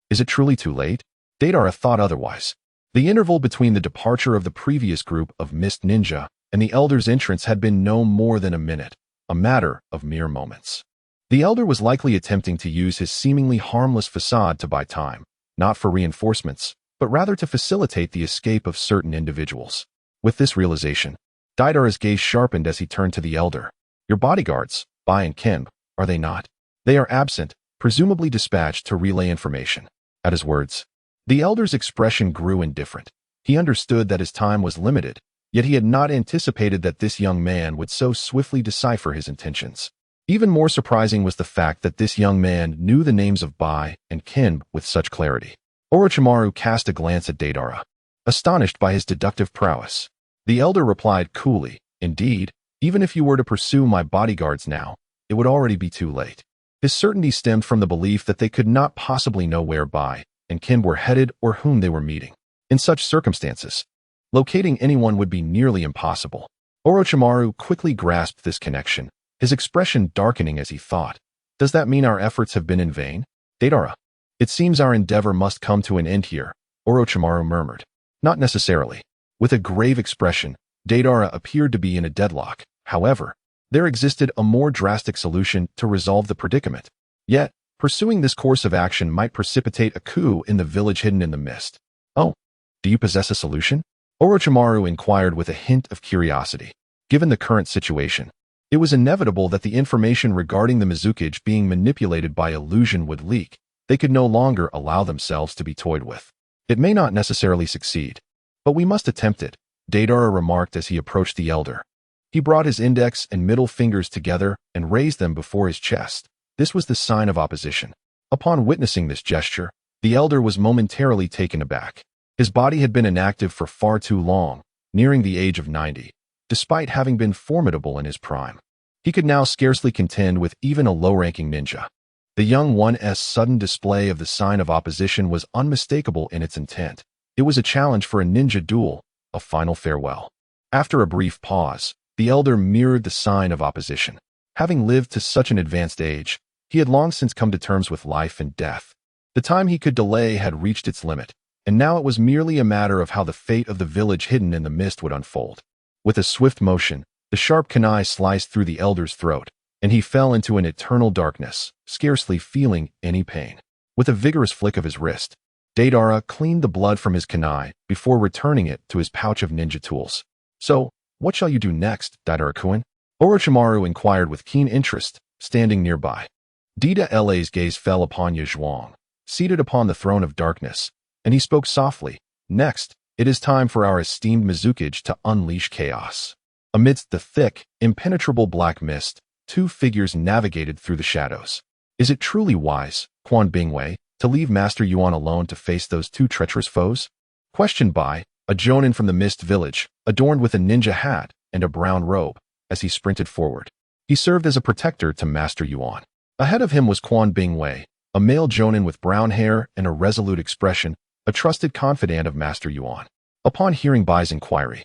Is it truly too late? Deidara thought otherwise. The interval between the departure of the previous group of Mist Ninja and the elder's entrance had been no more than a minute, a matter of mere moments. The elder was likely attempting to use his seemingly harmless facade to buy time, not for reinforcements, but rather to facilitate the escape of certain individuals. With this realization, Deidara's gaze sharpened as he turned to the elder. Your bodyguards, Bai and Ken, are they not? They are absent, presumably dispatched to relay information. At his words, the elder's expression grew indifferent. He understood that his time was limited, yet he had not anticipated that this young man would so swiftly decipher his intentions. Even more surprising was the fact that this young man knew the names of Bai and Ken with such clarity. Orochimaru cast a glance at Deidara, astonished by his deductive prowess. The elder replied coolly, Indeed, even if you were to pursue my bodyguards now, it would already be too late. His certainty stemmed from the belief that they could not possibly know where Bai and Ken were headed or whom they were meeting. In such circumstances, locating anyone would be nearly impossible. Orochimaru quickly grasped this connection, his expression darkening as he thought. Does that mean our efforts have been in vain? Deidara, it seems our endeavor must come to an end here, Orochimaru murmured. Not necessarily. With a grave expression, Deidara appeared to be in a deadlock. However, there existed a more drastic solution to resolve the predicament. Yet, pursuing this course of action might precipitate a coup in the village hidden in the mist. Oh, do you possess a solution? Orochimaru inquired with a hint of curiosity. Given the current situation, it was inevitable that the information regarding the Mizukage being manipulated by illusion would leak. They could no longer allow themselves to be toyed with. It may not necessarily succeed, but we must attempt it, Deidara remarked as he approached the elder. He brought his index and middle fingers together and raised them before his chest. This was the sign of opposition. Upon witnessing this gesture, the elder was momentarily taken aback. His body had been inactive for far too long, nearing the age of 90, despite having been formidable in his prime. He could now scarcely contend with even a low-ranking ninja. The young one's sudden display of the sign of opposition was unmistakable in its intent. It was a challenge for a ninja duel, a final farewell. After a brief pause, the elder mirrored the sign of opposition. Having lived to such an advanced age, he had long since come to terms with life and death. The time he could delay had reached its limit, and now it was merely a matter of how the fate of the village hidden in the mist would unfold. With a swift motion, the sharp kunai sliced through the elder's throat, and he fell into an eternal darkness, scarcely feeling any pain. With a vigorous flick of his wrist, Deidara cleaned the blood from his kunai before returning it to his pouch of ninja tools. So, what shall you do next, Deidara-kun? Orochimaru inquired with keen interest, standing nearby. Daida's gaze fell upon Yezhuang, seated upon the throne of darkness, and he spoke softly. Next, it is time for our esteemed Mizukage to unleash chaos. Amidst the thick, impenetrable black mist, two figures navigated through the shadows. Is it truly wise, Quan Bingwei, to leave Master Yuan alone to face those two treacherous foes? Questioned by a jonin from the Mist Village, adorned with a ninja hat and a brown robe, as he sprinted forward. He served as a protector to Master Yuan. Ahead of him was Quan Bingwei, a male jonin with brown hair and a resolute expression, a trusted confidant of Master Yuan. Upon hearing Bai's inquiry,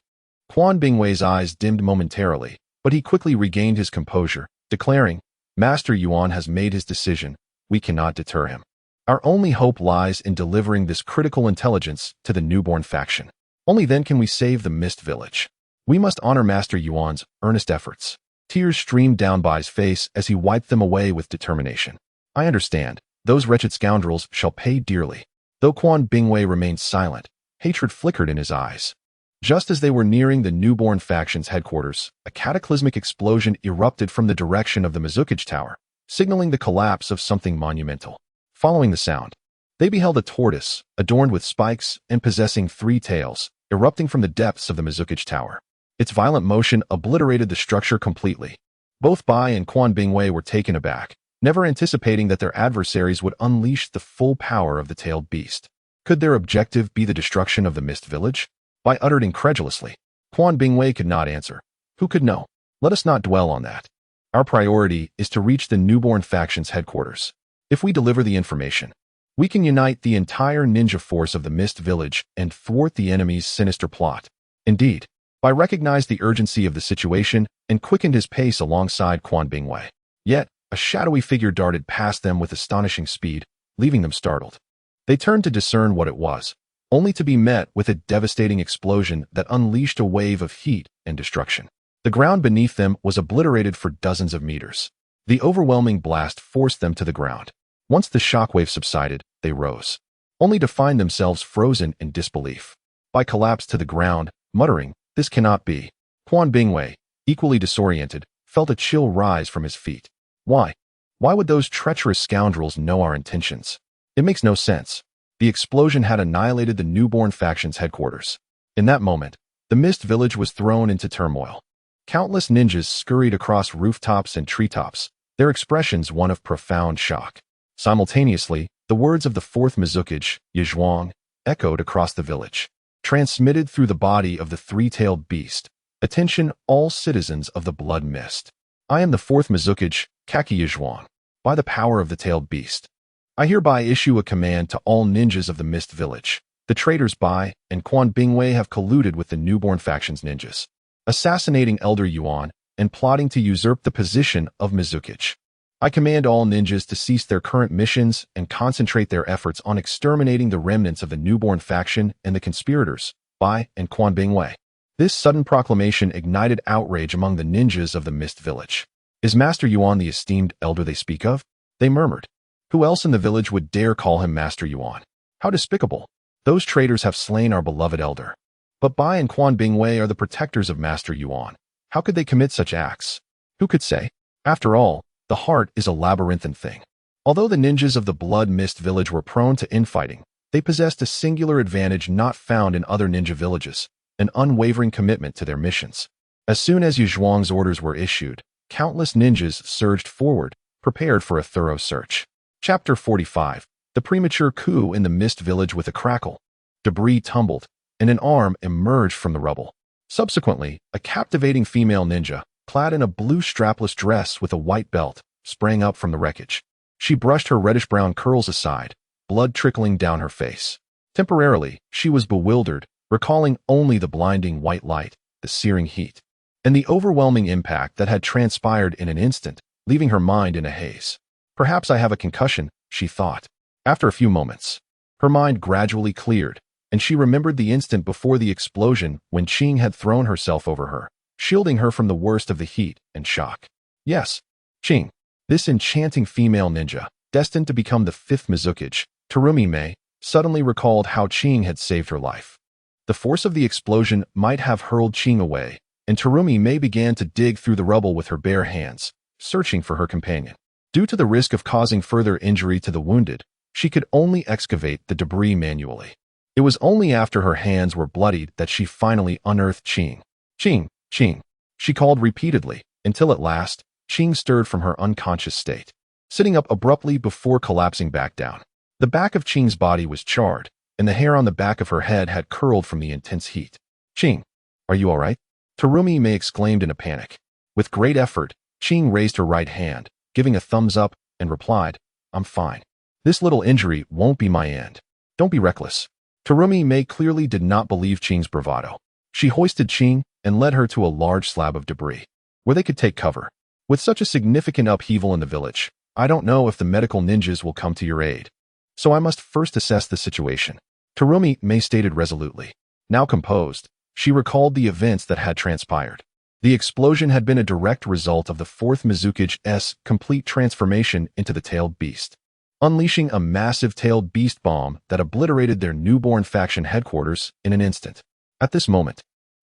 Quan Bingwei's eyes dimmed momentarily, but he quickly regained his composure, declaring, Master Yuan has made his decision. We cannot deter him. Our only hope lies in delivering this critical intelligence to the newborn faction. Only then can we save the Mist Village. We must honor Master Yuan's earnest efforts. Tears streamed down Bai's face as he wiped them away with determination. I understand. Those wretched scoundrels shall pay dearly. Though Quan Bingwei remained silent, hatred flickered in his eyes. Just as they were nearing the newborn faction's headquarters, a cataclysmic explosion erupted from the direction of the Mizukage Tower, signaling the collapse of something monumental. Following the sound, they beheld a tortoise, adorned with spikes and possessing 3 tails, erupting from the depths of the Mizukage Tower. Its violent motion obliterated the structure completely. Both Bai and Quan Bingwei were taken aback, never anticipating that their adversaries would unleash the full power of the tailed beast. Could their objective be the destruction of the Mist Village? Bai uttered incredulously. Quan Bingwei could not answer. Who could know? Let us not dwell on that. Our priority is to reach the newborn faction's headquarters. If we deliver the information, We can unite the entire ninja force of the Mist Village and thwart the enemy's sinister plot. Indeed, Bai recognized the urgency of the situation and quickened his pace alongside Quan Bingwei. Yet, a shadowy figure darted past them with astonishing speed, leaving them startled. They turned to discern what it was, only to be met with a devastating explosion that unleashed a wave of heat and destruction. The ground beneath them was obliterated for dozens of meters. The overwhelming blast forced them to the ground. Once the shockwave subsided, they rose, only to find themselves frozen in disbelief. Bai collapsed to the ground, muttering, "This cannot be." Quan Bingwei, equally disoriented, felt a chill rise from his feet. Why? Why would those treacherous scoundrels know our intentions? It makes no sense. The explosion had annihilated the newborn faction's headquarters. In that moment, the Mist Village was thrown into turmoil. Countless ninjas scurried across rooftops and treetops, their expressions one of profound shock. Simultaneously, the words of the fourth Mizukage, Yizhuang, echoed across the village, transmitted through the body of the three-tailed beast. Attention, all citizens of the Blood Mist. I am the fourth Mizukage, Kaki Yizhuang. By the power of the tailed beast, I hereby issue a command to all ninjas of the Mist Village. The traitors Bai and Quan Bingwei have colluded with the newborn faction's ninjas, assassinating Elder Yuan and plotting to usurp the position of Mizukage. I command all ninjas to cease their current missions and concentrate their efforts on exterminating the remnants of the newborn faction and the conspirators, Bai and Quan Bingwei. This sudden proclamation ignited outrage among the ninjas of the Mist Village. Is Master Yuan the esteemed elder they speak of? They murmured. Who else in the village would dare call him Master Yuan? How despicable! Those traitors have slain our beloved elder. But Bai and Quan Bingwei are the protectors of Master Yuan. How could they commit such acts? Who could say? After all, the heart is a labyrinthine thing. Although the ninjas of the Blood Mist Village were prone to infighting, they possessed a singular advantage not found in other ninja villages, an unwavering commitment to their missions. As soon as Yizhuang's orders were issued, countless ninjas surged forward, prepared for a thorough search. Chapter 45. The premature coup in the Mist Village. With a crackle, debris tumbled, and an arm emerged from the rubble. Subsequently, a captivating female ninja, clad in a blue strapless dress with a white belt, sprang up from the wreckage. She brushed her reddish-brown curls aside, blood trickling down her face. Temporarily, she was bewildered, recalling only the blinding white light, the searing heat, and the overwhelming impact that had transpired in an instant, leaving her mind in a haze. Perhaps I have a concussion, she thought. After a few moments, her mind gradually cleared, and she remembered the instant before the explosion when Qing had thrown herself over her, shielding her from the worst of the heat and shock. Yes, Qing, this enchanting female ninja, destined to become the fifth Mizukage, Terumi Mei, suddenly recalled how Qing had saved her life. The force of the explosion might have hurled Qing away, and Terumi Mei began to dig through the rubble with her bare hands, searching for her companion. Due to the risk of causing further injury to the wounded, she could only excavate the debris manually. It was only after her hands were bloodied that she finally unearthed Qing. Qing, Qing, she called repeatedly, until at last, Qing stirred from her unconscious state, sitting up abruptly before collapsing back down. The back of Qing's body was charred, and the hair on the back of her head had curled from the intense heat. Qing, are you all right? Terumi Mei exclaimed in a panic. With great effort, Qing raised her right hand, giving a thumbs up, and replied, I'm fine. This little injury won't be my end. Don't be reckless. Terumi Mei clearly did not believe Qing's bravado. She hoisted Qing and led her to a large slab of debris, where they could take cover. With such a significant upheaval in the village, I don't know if the medical ninjas will come to your aid. So I must first assess the situation. Terumi Mei stated resolutely. Now composed, she recalled the events that had transpired. The explosion had been a direct result of the fourth Mizukage's complete transformation into the tailed beast, unleashing a massive tailed beast bomb that obliterated their newborn faction headquarters in an instant. At this moment,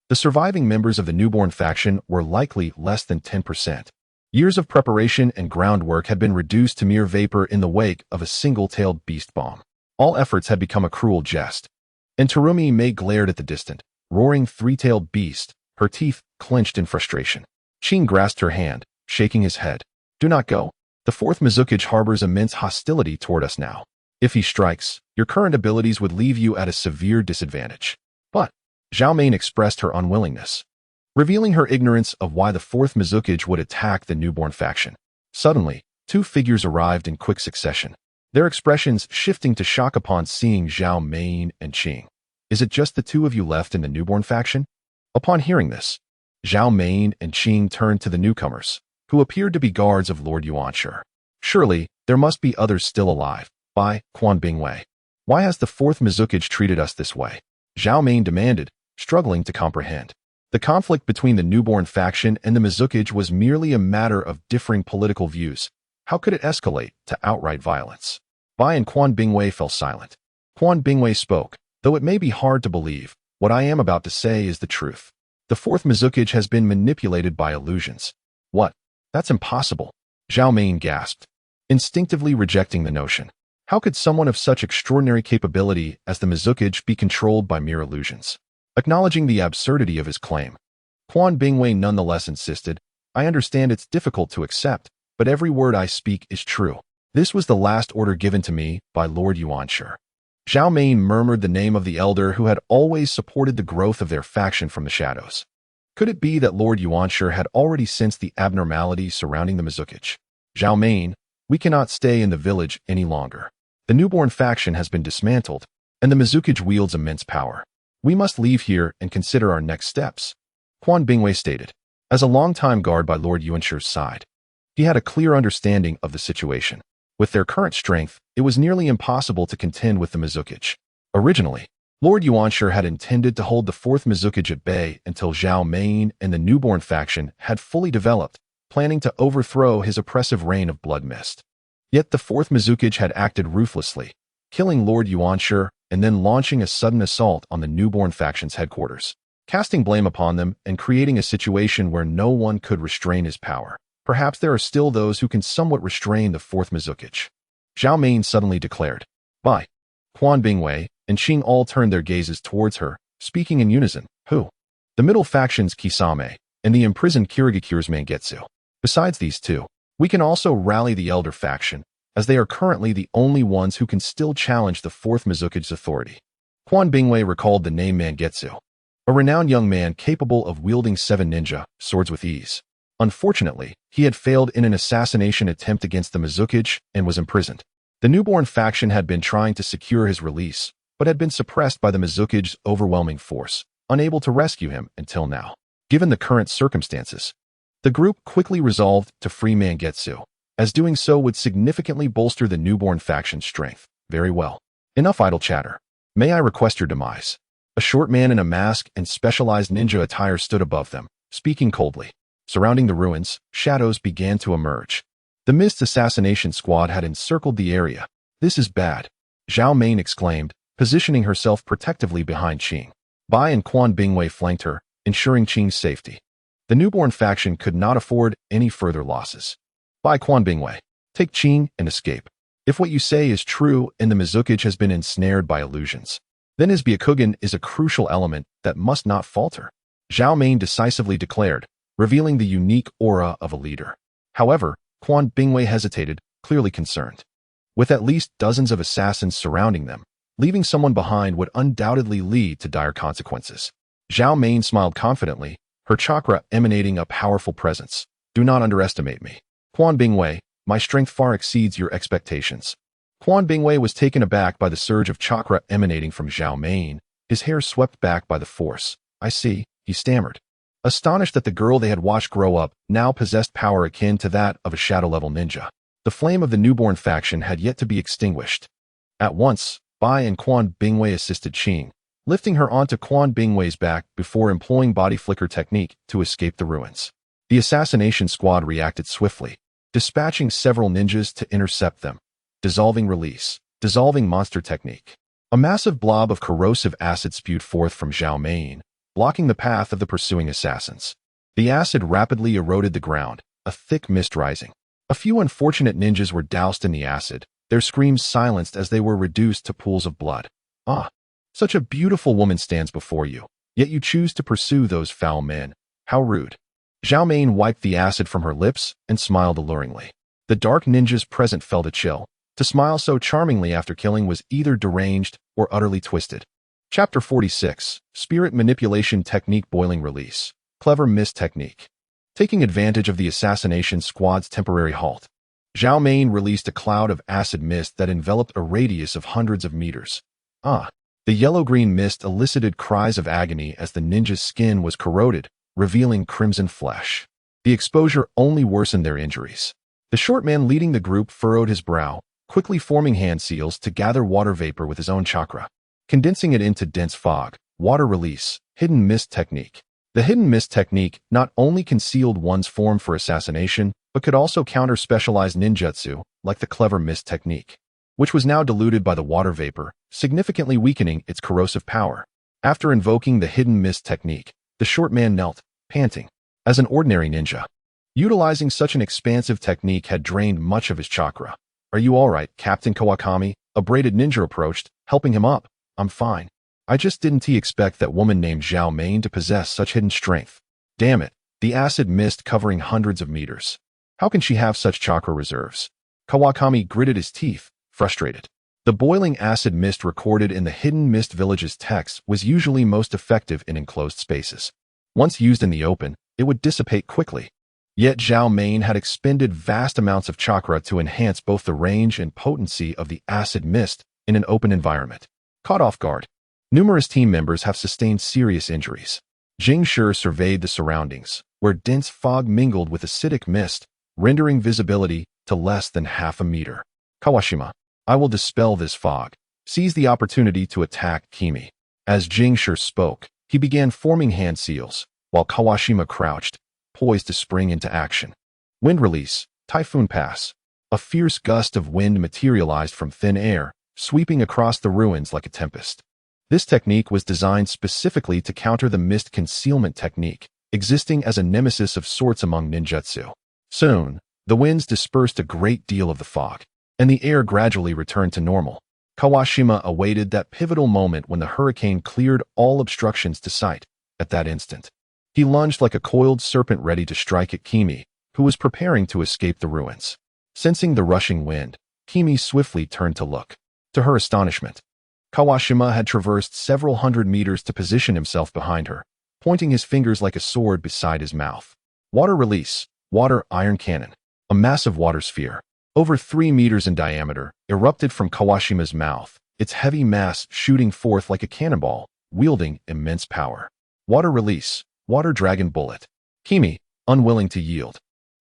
the surviving members of the newborn faction were likely less than 10%. Years of preparation and groundwork had been reduced to mere vapor in the wake of a single-tailed beast bomb. All efforts had become a cruel jest. And Terumi Mei glared at the distant, roaring three-tailed beast, her teeth clenched in frustration. Qing grasped her hand, shaking his head. Do not go. The fourth Mizukage harbors immense hostility toward us now. If he strikes, your current abilities would leave you at a severe disadvantage. But Zhao Mein expressed her unwillingness, revealing her ignorance of why the fourth Mizukage would attack the newborn faction. Suddenly, two figures arrived in quick succession. their expressions shifting to shock upon seeing Zhao Mei and Qing. Is it just the two of you left in the newborn faction? Upon hearing this, Zhao Mei and Qing turned to the newcomers, who appeared to be guards of Lord Yuanshi. Surely, there must be others still alive. By Quan Bingwei. Why has the fourth Mizukage treated us this way? Zhao Mei demanded, struggling to comprehend. The conflict between the newborn faction and the Mizukage was merely a matter of differing political views. How could it escalate to outright violence? Bai and Quan Bingwei fell silent. Quan Bingwei spoke, though it may be hard to believe, what I am about to say is the truth. The fourth Mizukage has been manipulated by illusions. What? That's impossible. Zhao Mei gasped, instinctively rejecting the notion. How could someone of such extraordinary capability as the Mizukage be controlled by mere illusions? Acknowledging the absurdity of his claim, Quan Bingwei nonetheless insisted, I understand it's difficult to accept, but every word I speak is true. This was the last order given to me by Lord Yuanshi. Zhao Mei murmured the name of the elder who had always supported the growth of their faction from the shadows. Could it be that Lord Yuanshi had already sensed the abnormality surrounding the Mizukage? Zhao Mei, we cannot stay in the village any longer. The newborn faction has been dismantled, and the Mizukage wields immense power. We must leave here and consider our next steps, Quan Bingwei stated. As a longtime guard by Lord Yuanshi's side, he had a clear understanding of the situation. With their current strength, it was nearly impossible to contend with the Mizukage. Originally, Lord Yuanshi had intended to hold the fourth Mizukage at bay until Zhao Mei and the newborn faction had fully developed, planning to overthrow his oppressive reign of blood mist. Yet the fourth Mizukage had acted ruthlessly, killing Lord Yuanshi and then launching a sudden assault on the newborn faction's headquarters, casting blame upon them and creating a situation where no one could restrain his power. Perhaps there are still those who can somewhat restrain the fourth Mizukage, Zhao Mei suddenly declared. Bai, Quan Bingwei, and Qing all turned their gazes towards her, speaking in unison. Who? The middle faction's Kisame, and the imprisoned Kirigakure's Mangetsu. Besides these two, we can also rally the elder faction, as they are currently the only ones who can still challenge the fourth Mizukage's authority. Quan Bingwei recalled the name Mangetsu, a renowned young man capable of wielding 7 ninja swords with ease. Unfortunately, he had failed in an assassination attempt against the Mizukage and was imprisoned. The newborn faction had been trying to secure his release, but had been suppressed by the Mizukage's overwhelming force, unable to rescue him until now. Given the current circumstances, the group quickly resolved to free Mangetsu, as doing so would significantly bolster the newborn faction's strength. Very well. Enough idle chatter. May I request your demise? A short man in a mask and specialized ninja attire stood above them, speaking coldly. Surrounding the ruins, shadows began to emerge. The Mist assassination squad had encircled the area. This is bad, Zhao Mei exclaimed, positioning herself protectively behind Qing. Bai and Quan Bingwei flanked her, ensuring Qing's safety. The newborn faction could not afford any further losses. Bai Quan Bingwei, take Qing and escape. If what you say is true and the Mizukage has been ensnared by illusions, then his Byakugan is a crucial element that must not falter, Zhao Mei decisively declared, revealing the unique aura of a leader. However, Quan Bingwei hesitated, clearly concerned. With at least dozens of assassins surrounding them, leaving someone behind would undoubtedly lead to dire consequences. Zhao Mei smiled confidently, her chakra emanating a powerful presence. Do not underestimate me. Quan Bingwei, my strength far exceeds your expectations. Quan Bingwei was taken aback by the surge of chakra emanating from Zhao Mei, his hair swept back by the force. I see, he stammered. Astonished that the girl they had watched grow up now possessed power akin to that of a shadow-level ninja. The flame of the newborn faction had yet to be extinguished. At once, Bai and Quan Bingwei assisted Qing, lifting her onto Quan Bingwei's back before employing body flicker technique to escape the ruins. The assassination squad reacted swiftly, dispatching several ninjas to intercept them. Dissolving release, dissolving monster technique. A massive blob of corrosive acid spewed forth from Zhao Mei, blocking the path of the pursuing assassins. The acid rapidly eroded the ground, a thick mist rising. A few unfortunate ninjas were doused in the acid, their screams silenced as they were reduced to pools of blood. Ah, such a beautiful woman stands before you, yet you choose to pursue those foul men. How rude. Zhao Mei wiped the acid from her lips and smiled alluringly. The dark ninjas present felt a chill. To smile so charmingly after killing was either deranged or utterly twisted. Chapter 46, Spirit Manipulation Technique Boiling Release. Clever Mist Technique. Taking advantage of the assassination squad's temporary halt, Zhao Main released a cloud of acid mist that enveloped a radius of hundreds of meters. Ah! The yellow-green mist elicited cries of agony as the ninja's skin was corroded, revealing crimson flesh. The exposure only worsened their injuries. The short man leading the group furrowed his brow, quickly forming hand seals to gather water vapor with his own chakra, condensing it into dense fog. Water release, hidden mist technique. The hidden mist technique not only concealed one's form for assassination, but could also counter specialized ninjutsu, like the clever mist technique, which was now diluted by the water vapor, significantly weakening its corrosive power. After invoking the hidden mist technique, the short man knelt, panting. As an ordinary ninja, utilizing such an expansive technique had drained much of his chakra. Are you all right, Captain Kawakami? A braided ninja approached, helping him up. I'm fine. I just didn't expect that woman named Zhao Main to possess such hidden strength. Damn it, the acid mist covering hundreds of meters. How can she have such chakra reserves? Kawakami gritted his teeth, frustrated. The boiling acid mist recorded in the Hidden Mist Village's text was usually most effective in enclosed spaces. Once used in the open, it would dissipate quickly. Yet Zhao Main had expended vast amounts of chakra to enhance both the range and potency of the acid mist in an open environment. Caught off guard, numerous team members have sustained serious injuries. Jing Shi surveyed the surroundings, where dense fog mingled with acidic mist, rendering visibility to less than half a meter. Kawashima, I will dispel this fog. Seize the opportunity to attack Kimi. As Jing Shi spoke, he began forming hand seals, while Kawashima crouched, poised to spring into action. Wind release, Typhoon Pass. A fierce gust of wind materialized from thin air, sweeping across the ruins like a tempest. This technique was designed specifically to counter the mist concealment technique, existing as a nemesis of sorts among ninjutsu. Soon, the winds dispersed a great deal of the fog, and the air gradually returned to normal. Kawashima awaited that pivotal moment when the hurricane cleared all obstructions to sight. At that instant, he lunged like a coiled serpent ready to strike at Kimi, who was preparing to escape the ruins. Sensing the rushing wind, Kimi swiftly turned to look. To her astonishment, Kawashima had traversed several hundred meters to position himself behind her, pointing his fingers like a sword beside his mouth. Water release, water iron cannon. A massive water sphere, over 3 meters in diameter, erupted from Kawashima's mouth, its heavy mass shooting forth like a cannonball, wielding immense power. Water release, water dragon bullet. Kimi, unwilling to yield,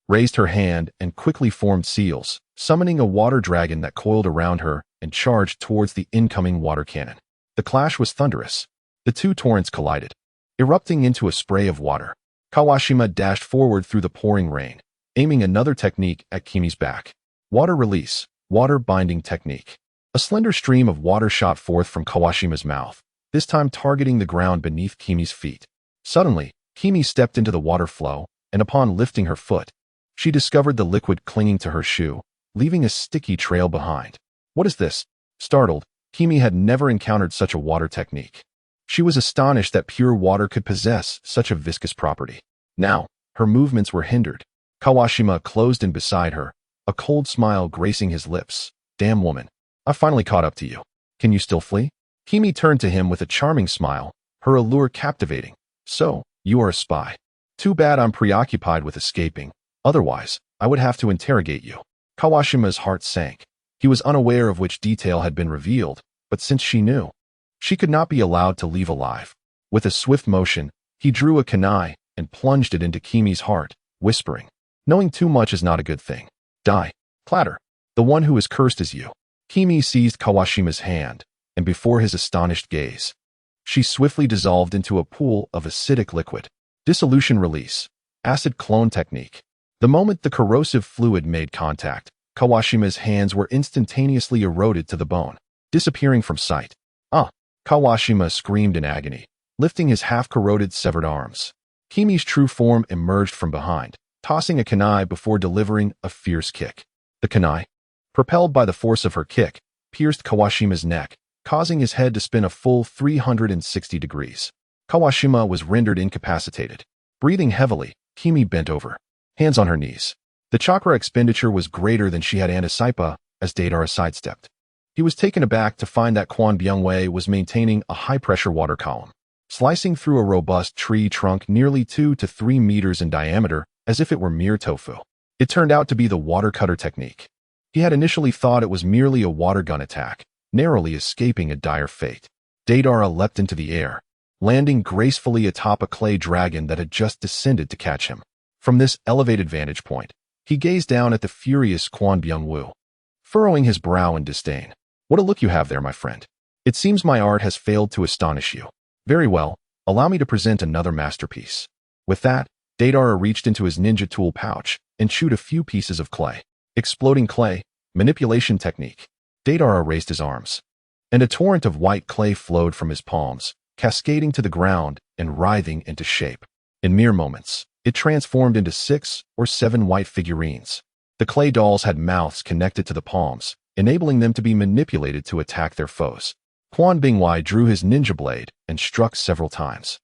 raised her hand and quickly formed seals, summoning a water dragon that coiled around her and charged towards the incoming water cannon. The clash was thunderous. The two torrents collided, erupting into a spray of water. Kawashima dashed forward through the pouring rain, aiming another technique at Kimi's back. Water release, water binding technique. A slender stream of water shot forth from Kawashima's mouth, this time targeting the ground beneath Kimi's feet. Suddenly, Kimi stepped into the water flow, and upon lifting her foot, she discovered the liquid clinging to her shoe, leaving a sticky trail behind. What is this? Startled, Kimi had never encountered such a water technique. She was astonished that pure water could possess such a viscous property. Now, her movements were hindered. Kawashima closed in beside her, a cold smile gracing his lips. Damn woman, I finally caught up to you. Can you still flee? Kimi turned to him with a charming smile, her allure captivating. So, you are a spy. Too bad I'm preoccupied with escaping. Otherwise, I would have to interrogate you. Kawashima's heart sank. He was unaware of which detail had been revealed, but since she knew, she could not be allowed to leave alive. With a swift motion, he drew a kunai and plunged it into Kimi's heart, whispering, knowing too much is not a good thing. Die. Clatter. The one who is cursed is you. Kimi seized Kawashima's hand, and before his astonished gaze, she swiftly dissolved into a pool of acidic liquid. Dissolution release. Acid clone technique. The moment the corrosive fluid made contact, Kawashima's hands were instantaneously eroded to the bone, disappearing from sight. Ah! Kawashima screamed in agony, lifting his half-corroded severed arms. Kimi's true form emerged from behind, tossing a kunai before delivering a fierce kick. The kunai, propelled by the force of her kick, pierced Kawashima's neck, causing his head to spin a full 360 degrees. Kawashima was rendered incapacitated. Breathing heavily, Kimi bent over, hands on her knees. The chakra expenditure was greater than she had anticipated as Deidara sidestepped. He was taken aback to find that Quan Byungwei was maintaining a high-pressure water column, slicing through a robust tree trunk nearly 2 to 3 meters in diameter as if it were mere tofu. It turned out to be the water cutter technique. He had initially thought it was merely a water gun attack, narrowly escaping a dire fate. Deidara leapt into the air, landing gracefully atop a clay dragon that had just descended to catch him. From this elevated vantage point, he gazed down at the furious Quan Byung-woo, furrowing his brow in disdain. What a look you have there, my friend. It seems my art has failed to astonish you. Very well, allow me to present another masterpiece. With that, Deidara reached into his ninja tool pouch and chewed a few pieces of clay. Exploding clay, manipulation technique. Deidara raised his arms, and a torrent of white clay flowed from his palms, cascading to the ground and writhing into shape. In mere moments, it transformed into 6 or 7 white figurines. The clay dolls had mouths connected to the palms, enabling them to be manipulated to attack their foes. Quan Bingwei drew his ninja blade and struck several times.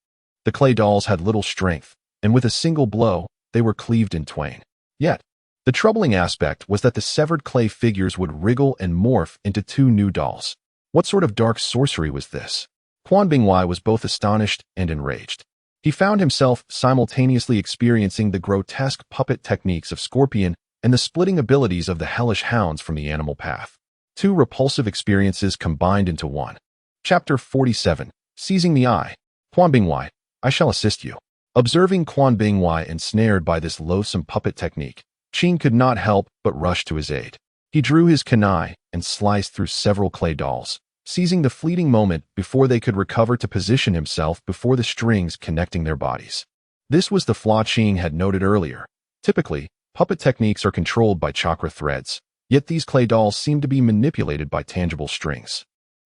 The clay dolls had little strength, and with a single blow, they were cleaved in twain. Yet, the troubling aspect was that the severed clay figures would wriggle and morph into 2 new dolls. What sort of dark sorcery was this? Quan Bingwei was both astonished and enraged. He found himself simultaneously experiencing the grotesque puppet techniques of Scorpion and the splitting abilities of the hellish hounds from the animal path. 2 repulsive experiences combined into one. Chapter 47. Seizing the Eye. Quan Bingwei, I shall assist you. Observing Quan Bingwei ensnared by this loathsome puppet technique, Qing could not help but rush to his aid. He drew his kunai and sliced through several clay dolls, seizing the fleeting moment before they could recover to position himself before the strings connecting their bodies. This was the flaw Qing had noted earlier. Typically, puppet techniques are controlled by chakra threads, yet these clay dolls seem to be manipulated by tangible strings.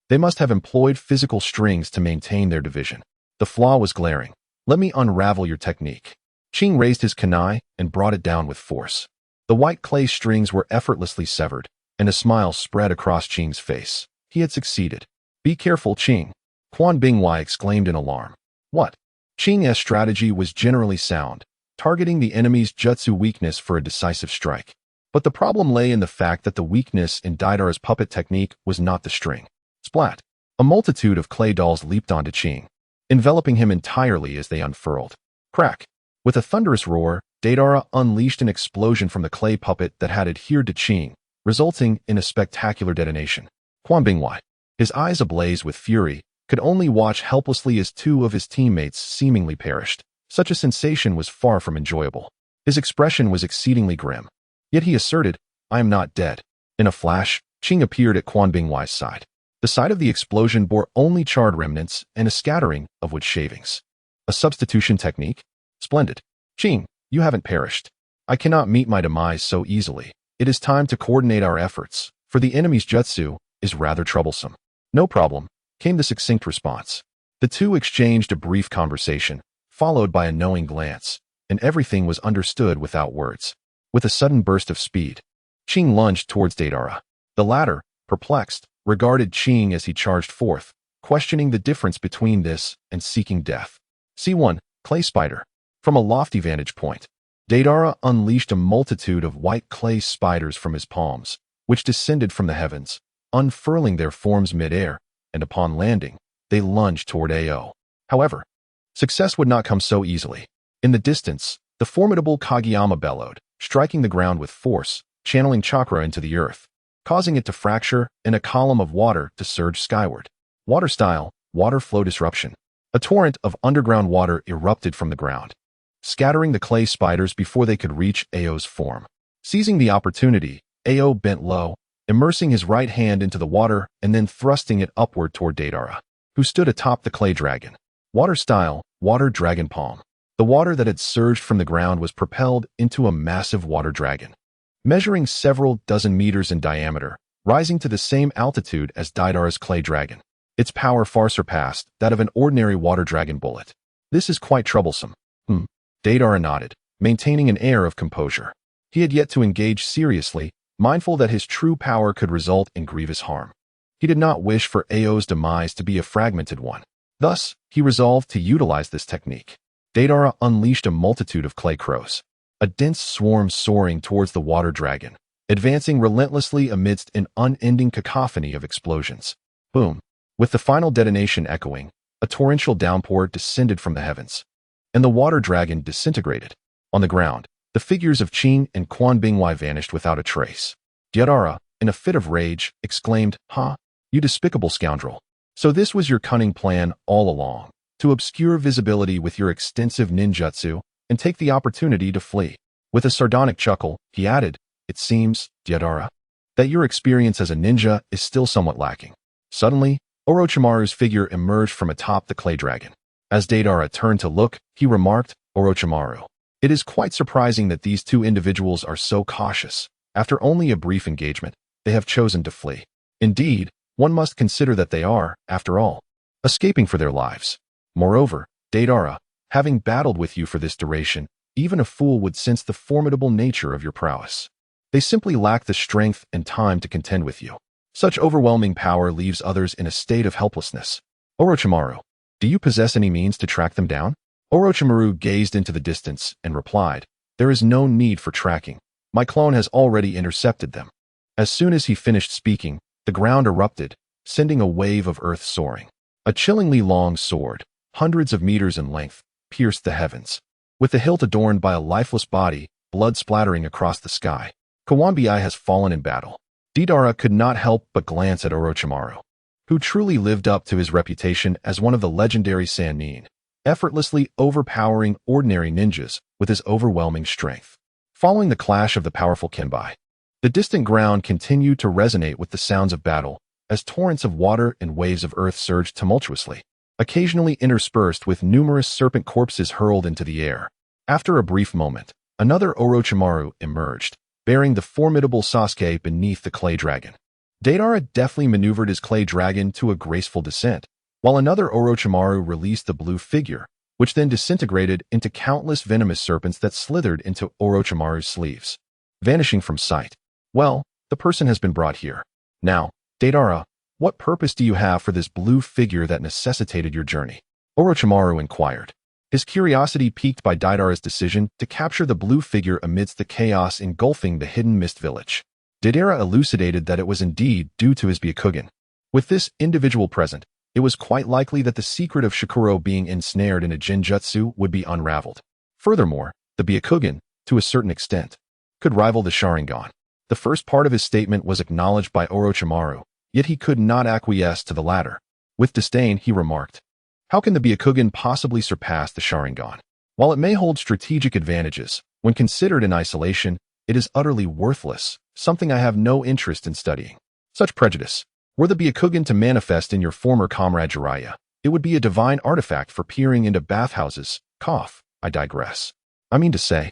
They must have employed physical strings to maintain their division. The flaw was glaring. Let me unravel your technique. Qing raised his kunai and brought it down with force. The white clay strings were effortlessly severed, and a smile spread across Qing's face. He had succeeded. Be careful, Qing. Quan Bingwei exclaimed in alarm. What? Qing's strategy was generally sound, targeting the enemy's jutsu weakness for a decisive strike. But the problem lay in the fact that the weakness in Deidara's puppet technique was not the string. Splat! A multitude of clay dolls leaped onto Qing, enveloping him entirely as they unfurled. Crack! With a thunderous roar, Deidara unleashed an explosion from the clay puppet that had adhered to Qing, resulting in a spectacular detonation. Quan Bingwei, his eyes ablaze with fury, could only watch helplessly as 2 of his teammates seemingly perished. Such a sensation was far from enjoyable. His expression was exceedingly grim. Yet he asserted, I am not dead. In a flash, Qing appeared at Quan Bingwei's side. The site of the explosion bore only charred remnants and a scattering of wood shavings. A substitution technique? Splendid. Qing, you haven't perished. I cannot meet my demise so easily. It is time to coordinate our efforts, for the enemy's jutsu is rather troublesome. No problem, came the succinct response. The 2 exchanged a brief conversation, followed by a knowing glance, and everything was understood without words. With a sudden burst of speed, Qing lunged towards Deidara. The latter, perplexed, regarded Qing as he charged forth, questioning the difference between this and seeking death. C1, Clay Spider. From a lofty vantage point, Deidara unleashed a multitude of white clay spiders from his palms, which descended from the heavens, unfurling their forms mid-air, and upon landing, they lunged toward AO. However, success would not come so easily. In the distance, the formidable Kageyama bellowed, striking the ground with force, channeling chakra into the earth, causing it to fracture and a column of water to surge skyward. Water style, water flow disruption. A torrent of underground water erupted from the ground, scattering the clay spiders before they could reach AO's form. Seizing the opportunity, AO bent low, immersing his right hand into the water and then thrusting it upward toward Deidara, who stood atop the clay dragon. Water style, water dragon palm. The water that had surged from the ground was propelled into a massive water dragon, measuring several dozen meters in diameter, rising to the same altitude as Deidara's clay dragon. Its power far surpassed that of an ordinary water dragon bullet. This is quite troublesome. Deidara nodded, maintaining an air of composure. He had yet to engage seriously, mindful that his true power could result in grievous harm. He did not wish for AO's demise to be a fragmented one. Thus, he resolved to utilize this technique. Deidara unleashed a multitude of clay crows, a dense swarm soaring towards the water dragon, advancing relentlessly amidst an unending cacophony of explosions. Boom! With the final detonation echoing, a torrential downpour descended from the heavens, and the water dragon disintegrated. On the ground, The figures of Qing and Quan Bingwei vanished without a trace. Deidara, in a fit of rage, exclaimed, "Ha! You despicable scoundrel! So this was your cunning plan all along, to obscure visibility with your extensive ninjutsu and take the opportunity to flee." With a sardonic chuckle, he added, "It seems, Deidara, that your experience as a ninja is still somewhat lacking." Suddenly, Orochimaru's figure emerged from atop the clay dragon. As Deidara turned to look, he remarked, "Orochimaru, it is quite surprising that these two individuals are so cautious. After only a brief engagement, they have chosen to flee. Indeed, one must consider that they are, after all, escaping for their lives. Moreover, Deidara, having battled with you for this duration, even a fool would sense the formidable nature of your prowess. They simply lack the strength and time to contend with you. Such overwhelming power leaves others in a state of helplessness. Orochimaru, do you possess any means to track them down?" Orochimaru gazed into the distance and replied, "There is no need for tracking. My clone has already intercepted them." As soon as he finished speaking, the ground erupted, sending a wave of earth soaring. A chillingly long sword, hundreds of meters in length, pierced the heavens. With the hilt adorned by a lifeless body, blood splattering across the sky. Kawambi has fallen in battle. Deidara could not help but glance at Orochimaru, who truly lived up to his reputation as one of the legendary Sannin, effortlessly overpowering ordinary ninjas with his overwhelming strength. Following the clash of the powerful Kenbai, the distant ground continued to resonate with the sounds of battle as torrents of water and waves of earth surged tumultuously, occasionally interspersed with numerous serpent corpses hurled into the air. After a brief moment, another Orochimaru emerged, bearing the formidable Sasuke beneath the clay dragon. Deidara deftly maneuvered his clay dragon to a graceful descent, while another Orochimaru released the blue figure, which then disintegrated into countless venomous serpents that slithered into Orochimaru's sleeves. Vanishing from sight. Well, the person has been brought here. Now, Deidara, what purpose do you have for this blue figure that necessitated your journey? Orochimaru inquired, his curiosity piqued by Deidara's decision to capture the blue figure amidst the chaos engulfing the hidden mist village. Deidara elucidated that it was indeed due to his Byakugan. With this individual present, it was quite likely that the secret of Shikuro being ensnared in a Jinjutsu would be unraveled. Furthermore, the Byakugan, to a certain extent, could rival the Sharingan. The first part of his statement was acknowledged by Orochimaru, yet he could not acquiesce to the latter. With disdain, he remarked, "How can the Byakugan possibly surpass the Sharingan? While it may hold strategic advantages, when considered in isolation, it is utterly worthless, something I have no interest in studying. Such prejudice. Were the Byakugan to manifest in your former comrade Jiraiya, it would be a divine artifact for peering into bathhouses. I digress. I mean to say,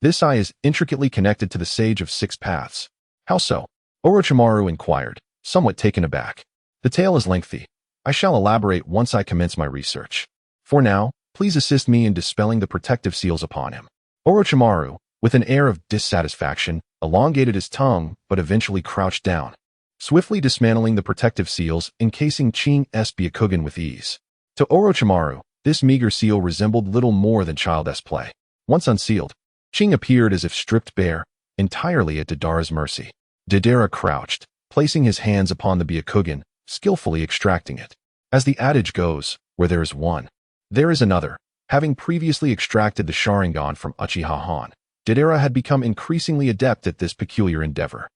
this eye is intricately connected to the Sage of Six Paths." "How so?" Orochimaru inquired, somewhat taken aback. "The tale is lengthy. I shall elaborate once I commence my research. For now, please assist me in dispelling the protective seals upon him." Orochimaru, with an air of dissatisfaction, elongated his tongue but eventually crouched down, swiftly dismantling the protective seals encasing Qing's Byakugan with ease. To Orochimaru, this meager seal resembled little more than childish play. Once unsealed, Qing appeared as if stripped bare, entirely at Deidara's mercy. Deidara crouched, placing his hands upon the Byakugan, skillfully extracting it. As the adage goes, where there is one, there is another. Having previously extracted the Sharingan from Uchiha Han, Deidara had become increasingly adept at this peculiar endeavor.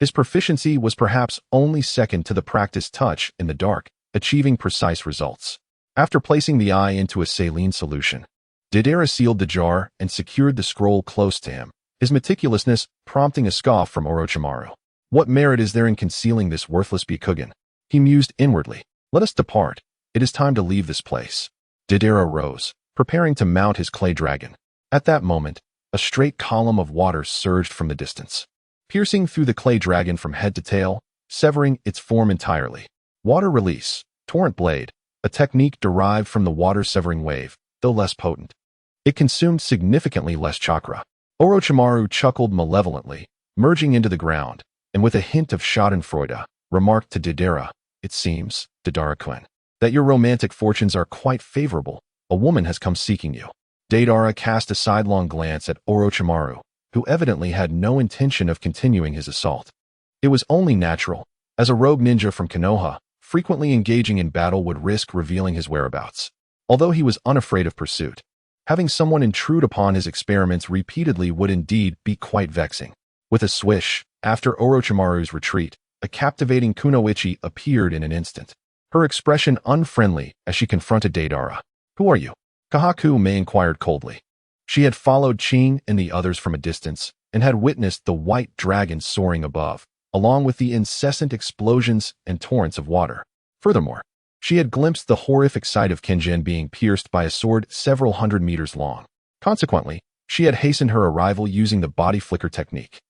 His proficiency was perhaps only second to the practiced touch in the dark, achieving precise results. After placing the eye into a saline solution, Deidara sealed the jar and secured the scroll close to him, his meticulousness prompting a scoff from Orochimaru. "What merit is there in concealing this worthless Byakugan?" he mused inwardly. "Let us depart. It is time to leave this place." Deidara rose, preparing to mount his clay dragon. At that moment, a straight column of water surged from the distance, piercing through the clay dragon from head to tail, severing its form entirely. Water release, torrent blade, a technique derived from the water-severing wave, though less potent. It consumed significantly less chakra. Orochimaru chuckled malevolently, merging into the ground, and with a hint of schadenfreude, remarked to Deidara, "It seems, Deidara-kun, that your romantic fortunes are quite favorable. A woman has come seeking you." Deidara cast a sidelong glance at Orochimaru, who evidently had no intention of continuing his assault. It was only natural, as a rogue ninja from Konoha, frequently engaging in battle would risk revealing his whereabouts. Although he was unafraid of pursuit, Having someone intrude upon his experiments repeatedly would indeed be quite vexing. With a swish, after Orochimaru's retreat, a captivating kunoichi appeared in an instant. Her expression unfriendly as she confronted Deidara. "Who are you?" Kahaku-Mei inquired coldly. She had followed Ching and the others from a distance and had witnessed the white dragon soaring above, along with the incessant explosions and torrents of water. Furthermore, she had glimpsed the horrific sight of Kenjin being pierced by a sword several hundred meters long. Consequently, she had hastened her arrival using the body flicker technique.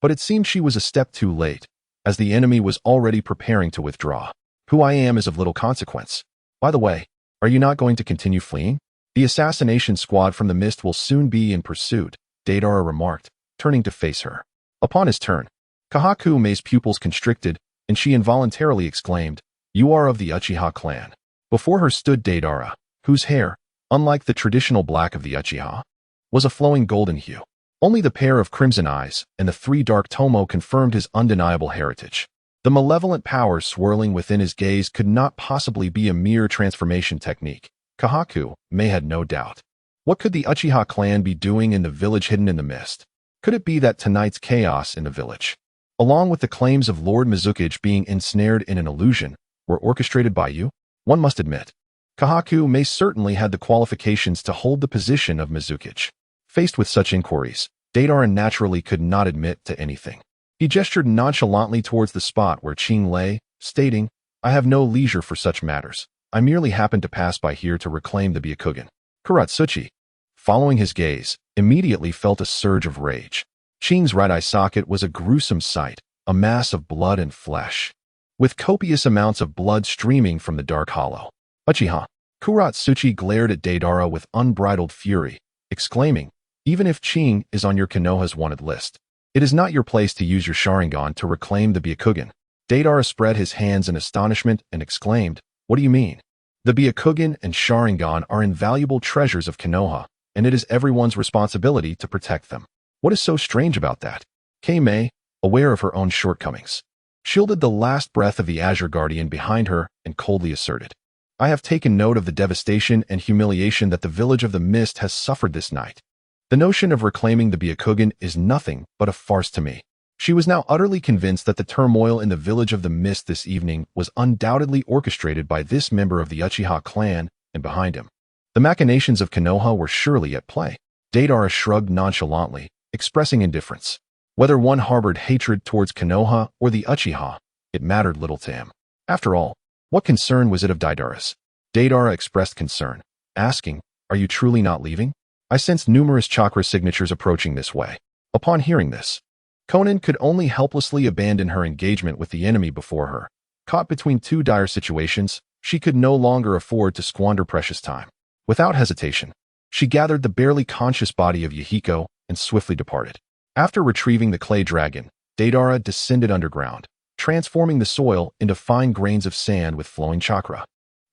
But it seemed she was a step too late, as the enemy was already preparing to withdraw. "Who I am is of little consequence. By the way, are you not going to continue fleeing? The assassination squad from the mist will soon be in pursuit," Deidara remarked, turning to face her. Upon his turn, Kahaku-Mei's pupils constricted, and she involuntarily exclaimed, "You are of the Uchiha clan." Before her stood Deidara, whose hair, unlike the traditional black of the Uchiha, was a flowing golden hue. Only the pair of crimson eyes and the three dark tomo confirmed his undeniable heritage. The malevolent power swirling within his gaze could not possibly be a mere transformation technique. Kahaku-Mei had no doubt. What could the Uchiha clan be doing in the village hidden in the mist? Could it be that tonight's chaos in the village, along with the claims of Lord Mizukage being ensnared in an illusion, were orchestrated by you? One must admit, Kahaku-Mei certainly had the qualifications to hold the position of Mizukage. Faced with such inquiries, Deidara naturally could not admit to anything. He gestured nonchalantly towards the spot where Ching lay, stating, "I have no leisure for such matters. I merely happened to pass by here to reclaim the Byakugan." Kuratsuchi, following his gaze, immediately felt a surge of rage. Ching's right eye socket was a gruesome sight, a mass of blood and flesh, with copious amounts of blood streaming from the dark hollow. "Uchiha!" Kuratsuchi glared at Deidara with unbridled fury, exclaiming, "Even if Ching is on your Konoha's wanted list, it is not your place to use your Sharingan to reclaim the Byakugan." Deidara spread his hands in astonishment and exclaimed, "What do you mean? The Byakugan and Sharingan are invaluable treasures of Konoha, and it is everyone's responsibility to protect them. What is so strange about that?" Kei-Mei, aware of her own shortcomings, shielded the last breath of the Azure Guardian behind her and coldly asserted, "I have taken note of the devastation and humiliation that the village of the mist has suffered this night. The notion of reclaiming the Byakugan is nothing but a farce to me." She was now utterly convinced that the turmoil in the village of the mist this evening was undoubtedly orchestrated by this member of the Uchiha clan and behind him. The machinations of Konoha were surely at play. Deidara shrugged nonchalantly, expressing indifference. Whether one harbored hatred towards Konoha or the Uchiha, it mattered little to him. After all, what concern was it of Deidara's? Deidara expressed concern, asking, "Are you truly not leaving? I sense numerous chakra signatures approaching this way." Upon hearing this, Conan could only helplessly abandon her engagement with the enemy before her. Caught between two dire situations, she could no longer afford to squander precious time. Without hesitation, she gathered the barely conscious body of Yahiko and swiftly departed. After retrieving the clay dragon, Deidara descended underground, transforming the soil into fine grains of sand with flowing chakra.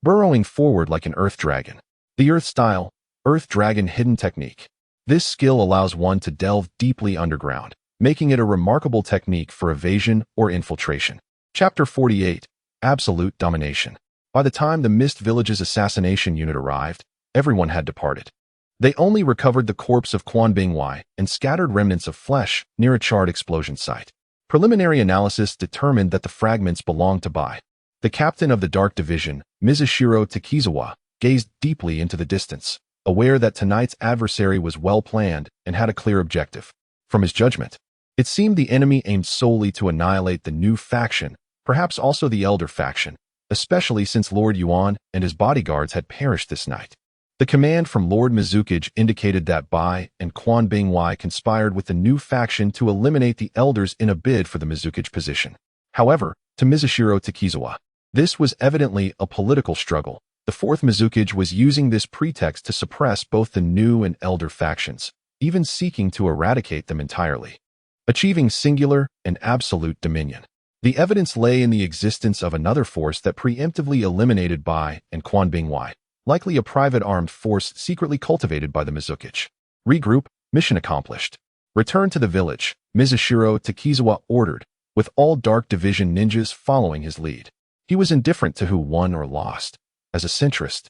Burrowing forward like an earth dragon. The earth style, earth dragon hidden technique. This skill allows one to delve deeply underground, making it a remarkable technique for evasion or infiltration. Chapter 48, Absolute Domination. By the time the Mist Village's assassination unit arrived, everyone had departed. They only recovered the corpse of Quan Bingwei and scattered remnants of flesh near a charred explosion site. Preliminary analysis determined that the fragments belonged to Bai. The captain of the Dark Division, Mizushiro Takizawa, gazed deeply into the distance, aware that tonight's adversary was well planned and had a clear objective. From his judgment, it seemed the enemy aimed solely to annihilate the new faction, perhaps also the elder faction, especially since Lord Yuan and his bodyguards had perished this night. The command from Lord Mizukage indicated that Bai and Quan Bingwei conspired with the new faction to eliminate the elders in a bid for the Mizukage position. However, to Mizushiro Takizawa, this was evidently a political struggle. The fourth Mizukage was using this pretext to suppress both the new and elder factions, even seeking to eradicate them entirely, achieving singular and absolute dominion. The evidence lay in the existence of another force that preemptively eliminated Bai and Quan Bingwei, likely a private armed force secretly cultivated by the Mizukage. Regroup, mission accomplished. Return to the village, Mizushiro Takizawa ordered, with all Dark Division ninjas following his lead. He was indifferent to who won or lost. As a centrist,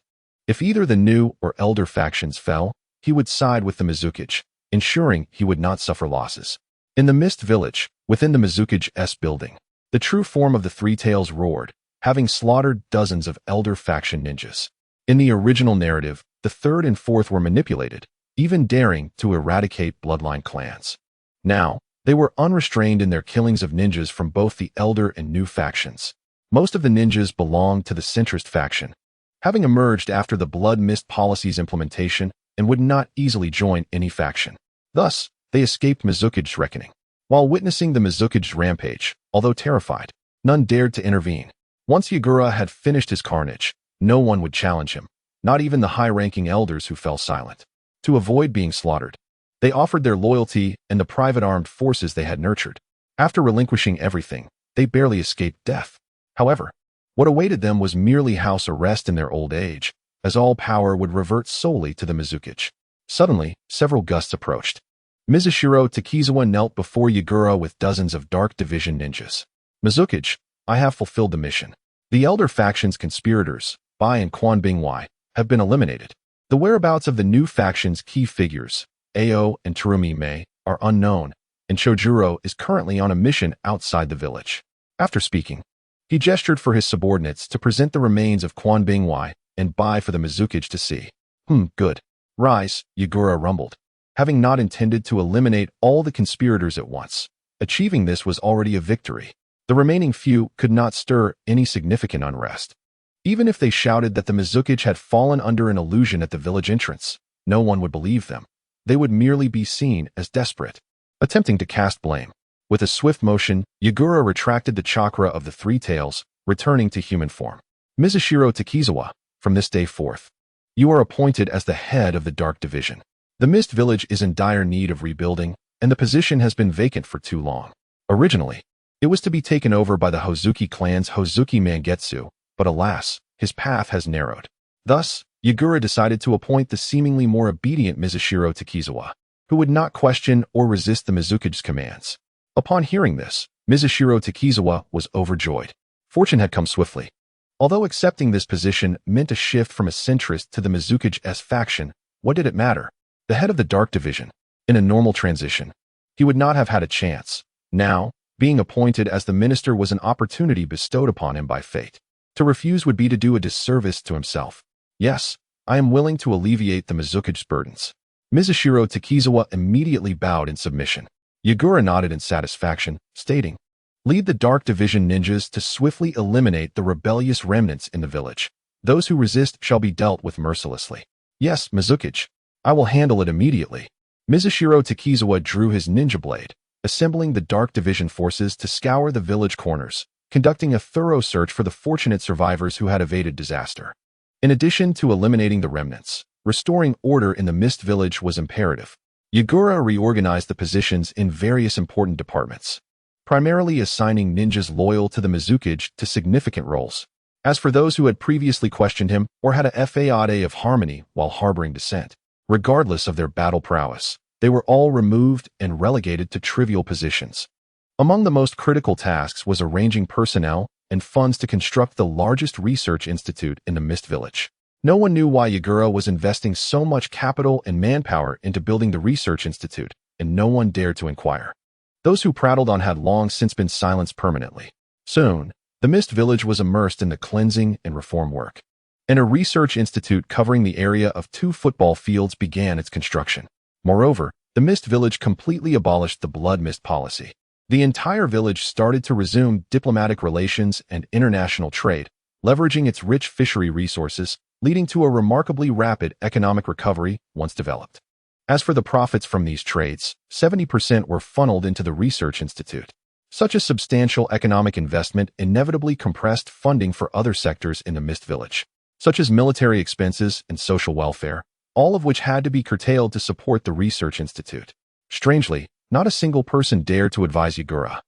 if either the new or elder factions fell, he would side with the Mizukage, ensuring he would not suffer losses. In the Mist Village, within the Mizukage's building, the true form of the Three Tails roared, having slaughtered dozens of elder faction ninjas. In the original narrative, the third and fourth were manipulated, even daring to eradicate bloodline clans. Now, they were unrestrained in their killings of ninjas from both the elder and new factions. Most of the ninjas belonged to the centrist faction, having emerged after the Blood Mist policy's implementation and would not easily join any faction. Thus, they escaped Mizukage's reckoning. While witnessing the Mizukage's rampage, although terrified, none dared to intervene. Once Yagura had finished his carnage, no one would challenge him, not even the high-ranking elders who fell silent. To avoid being slaughtered, they offered their loyalty and the private armed forces they had nurtured. After relinquishing everything, they barely escaped death. However, what awaited them was merely house arrest in their old age, as all power would revert solely to the Mizukage. Suddenly, several gusts approached. Mizushiro Takizawa knelt before Yagura with dozens of Dark Division ninjas. Mizukage, I have fulfilled the mission. The elder faction's conspirators, Bai and Quan Bingwei, have been eliminated. The whereabouts of the new faction's key figures, Ao and Terumi Mei, are unknown, and Chojuro is currently on a mission outside the village. After speaking, he gestured for his subordinates to present the remains of Quan Bingwei and Bai for the Mizukage to see. Good. Rise, Yagura rumbled, having not intended to eliminate all the conspirators at once. Achieving this was already a victory. The remaining few could not stir any significant unrest. Even if they shouted that the Mizukage had fallen under an illusion at the village entrance, no one would believe them. They would merely be seen as desperate, attempting to cast blame. With a swift motion, Yagura retracted the chakra of the Three Tails, returning to human form. Mizushiro Takizawa, from this day forth, you are appointed as the head of the Dark Division. The Mist Village is in dire need of rebuilding, and the position has been vacant for too long. Originally, it was to be taken over by the Hozuki clan's Hozuki Mangetsu, but alas, his path has narrowed. Thus, Yagura decided to appoint the seemingly more obedient Mizushiro Takizawa, who would not question or resist the Mizukage's commands. Upon hearing this, Mizushiro Takizawa was overjoyed. Fortune had come swiftly. Although accepting this position meant a shift from a centrist to the Mizukage's faction, what did it matter? The head of the Dark Division, in a normal transition, he would not have had a chance. Now, being appointed as the minister was an opportunity bestowed upon him by fate. To refuse would be to do a disservice to himself. Yes, I am willing to alleviate the Mizukage's burdens. Mizushiro Takizawa immediately bowed in submission. Yagura nodded in satisfaction, stating, lead the Dark Division ninjas to swiftly eliminate the rebellious remnants in the village. Those who resist shall be dealt with mercilessly. Yes, Mizukage, I will handle it immediately. Mizushiro Takizawa drew his ninja blade, assembling the Dark Division forces to scour the village corners, conducting a thorough search for the fortunate survivors who had evaded disaster. In addition to eliminating the remnants, restoring order in the Mist Village was imperative. Yagura reorganized the positions in various important departments, primarily assigning ninjas loyal to the Mizukage to significant roles. As for those who had previously questioned him or had a fade of harmony while harboring dissent, regardless of their battle prowess, they were all removed and relegated to trivial positions. Among the most critical tasks was arranging personnel and funds to construct the largest research institute in the Mist Village. No one knew why Yagura was investing so much capital and manpower into building the research institute, and no one dared to inquire. Those who prattled on had long since been silenced permanently. Soon, the Mist Village was immersed in the cleansing and reform work, and a research institute covering the area of 2 football fields began its construction. Moreover, the Mist Village completely abolished the Blood Mist policy. The entire village started to resume diplomatic relations and international trade, leveraging its rich fishery resources, leading to a remarkably rapid economic recovery once developed. As for the profits from these trades, 70% were funneled into the Research Institute. Such a substantial economic investment inevitably compressed funding for other sectors in the Mist Village, such as military expenses and social welfare, all of which had to be curtailed to support the Research Institute. Strangely, not a single person dared to advise Yagura.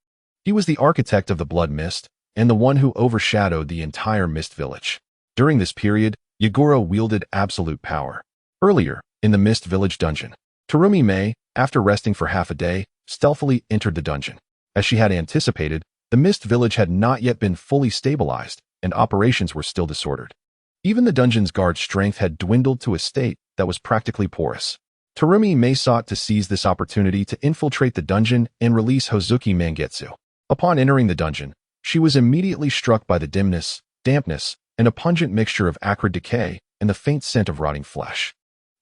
He was the architect of the Blood Mist, and the one who overshadowed the entire Mist Village. During this period, Yagura wielded absolute power. Earlier, in the Mist Village dungeon, Terumi Mei, after resting for half a day, stealthily entered the dungeon. As she had anticipated, the Mist Village had not yet been fully stabilized, and operations were still disordered. Even the dungeon's guard strength had dwindled to a state that was practically porous. Terumi Mei sought to seize this opportunity to infiltrate the dungeon and release Hozuki Mangetsu. Upon entering the dungeon, she was immediately struck by the dimness, dampness, and a pungent mixture of acrid decay and the faint scent of rotting flesh,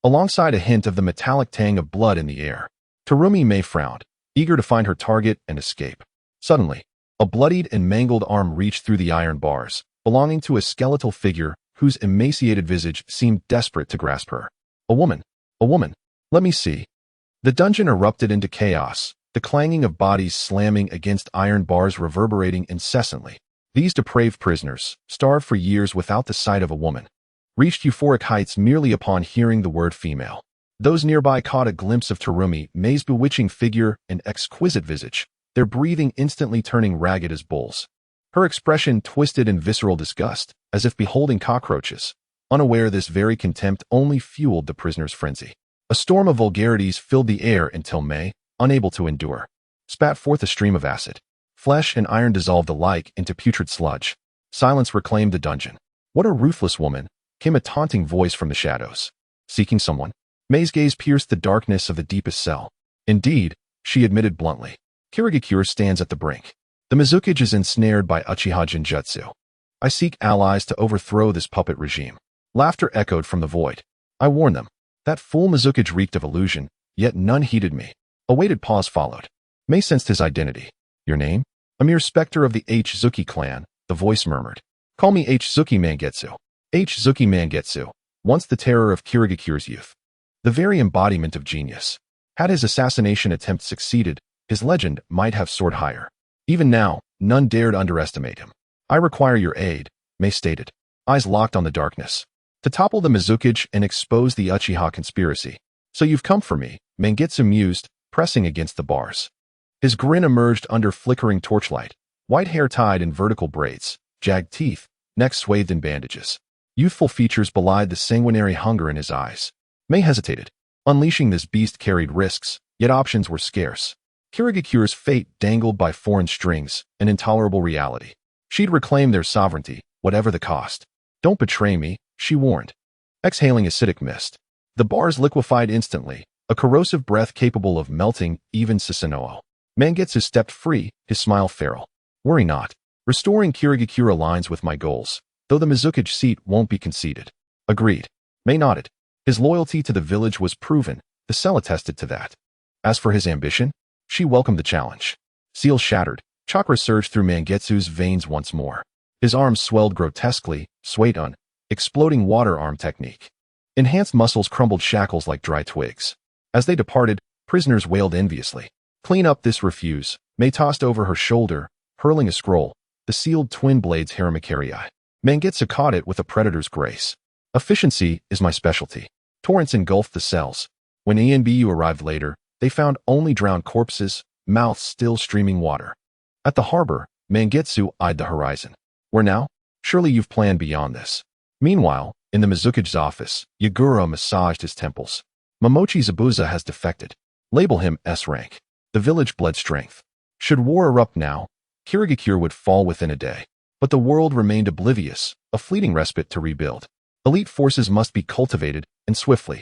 alongside a hint of the metallic tang of blood in the air. Terumi Mei frowned, eager to find her target and escape. Suddenly, a bloodied and mangled arm reached through the iron bars, belonging to a skeletal figure whose emaciated visage seemed desperate to grasp her. A woman! A woman! Let me see. The dungeon erupted into chaos, the clanging of bodies slamming against iron bars reverberating incessantly. These depraved prisoners, starved for years without the sight of a woman, reached euphoric heights merely upon hearing the word female. Those nearby caught a glimpse of Terumi Mei's bewitching figure and exquisite visage, their breathing instantly turning ragged as bulls. Her expression twisted in visceral disgust, as if beholding cockroaches, unaware this very contempt only fueled the prisoner's frenzy. A storm of vulgarities filled the air until Mei, unable to endure, spat forth a stream of acid. Flesh and iron dissolved alike into putrid sludge. Silence reclaimed the dungeon. "What a ruthless woman," came a taunting voice from the shadows. "Seeking someone?" Mei's gaze pierced the darkness of the deepest cell. "Indeed," she admitted bluntly. "Kirigakure stands at the brink. The Mizukage is ensnared by Uchiha Genjutsu. I seek allies to overthrow this puppet regime." Laughter echoed from the void. "I warned them. That fool Mizukage reeked of illusion, yet none heeded me." A weighted pause followed. Mei sensed his identity. "Your name?" "A mere specter of the H-Zuki clan," the voice murmured. "Call me H-Zuki Mangetsu." H-Zuki Mangetsu, once the terror of Kirigakure's youth. The very embodiment of genius. Had his assassination attempt succeeded, his legend might have soared higher. Even now, none dared underestimate him. "I require your aid," Mei stated, eyes locked on the darkness. "To topple the Mizukage and expose the Uchiha conspiracy. So you've come for me," Mangetsu mused, pressing against the bars. His grin emerged under flickering torchlight, white hair tied in vertical braids, jagged teeth, neck swathed in bandages. Youthful features belied the sanguinary hunger in his eyes. Mei hesitated. Unleashing this beast carried risks, yet options were scarce. Kirigakure's fate dangled by foreign strings, an intolerable reality. She'd reclaim their sovereignty, whatever the cost. "Don't betray me," she warned. Exhaling acidic mist. The bars liquefied instantly, a corrosive breath capable of melting even Susanoo. Mangetsu stepped free, his smile feral. "Worry not. Restoring Kirigakure aligns with my goals, though the Mizukage seat won't be conceded." "Agreed." Mei nodded. His loyalty to the village was proven, the cell attested to that. As for his ambition, she welcomed the challenge. Seals shattered, chakra surged through Mangetsu's veins once more. His arms swelled grotesquely, swayed on, exploding water arm technique. Enhanced muscles crumbled shackles like dry twigs. As they departed, prisoners wailed enviously. "Clean up this refuse," Mei tossed over her shoulder, hurling a scroll, the sealed twin blades Haramakarei. Mangetsu caught it with a predator's grace. "Efficiency is my specialty." Torrents engulfed the cells. When ENBU arrived later, they found only drowned corpses, mouths still streaming water. At the harbor, Mangetsu eyed the horizon. "Where now? Surely you've planned beyond this." Meanwhile, in the Mizukage's office, Yagura massaged his temples. "Momochi Zabuza has defected. Label him S-rank." The village bled strength. Should war erupt now, Kirigakure would fall within a day. But the world remained oblivious, a fleeting respite to rebuild. Elite forces must be cultivated, and swiftly.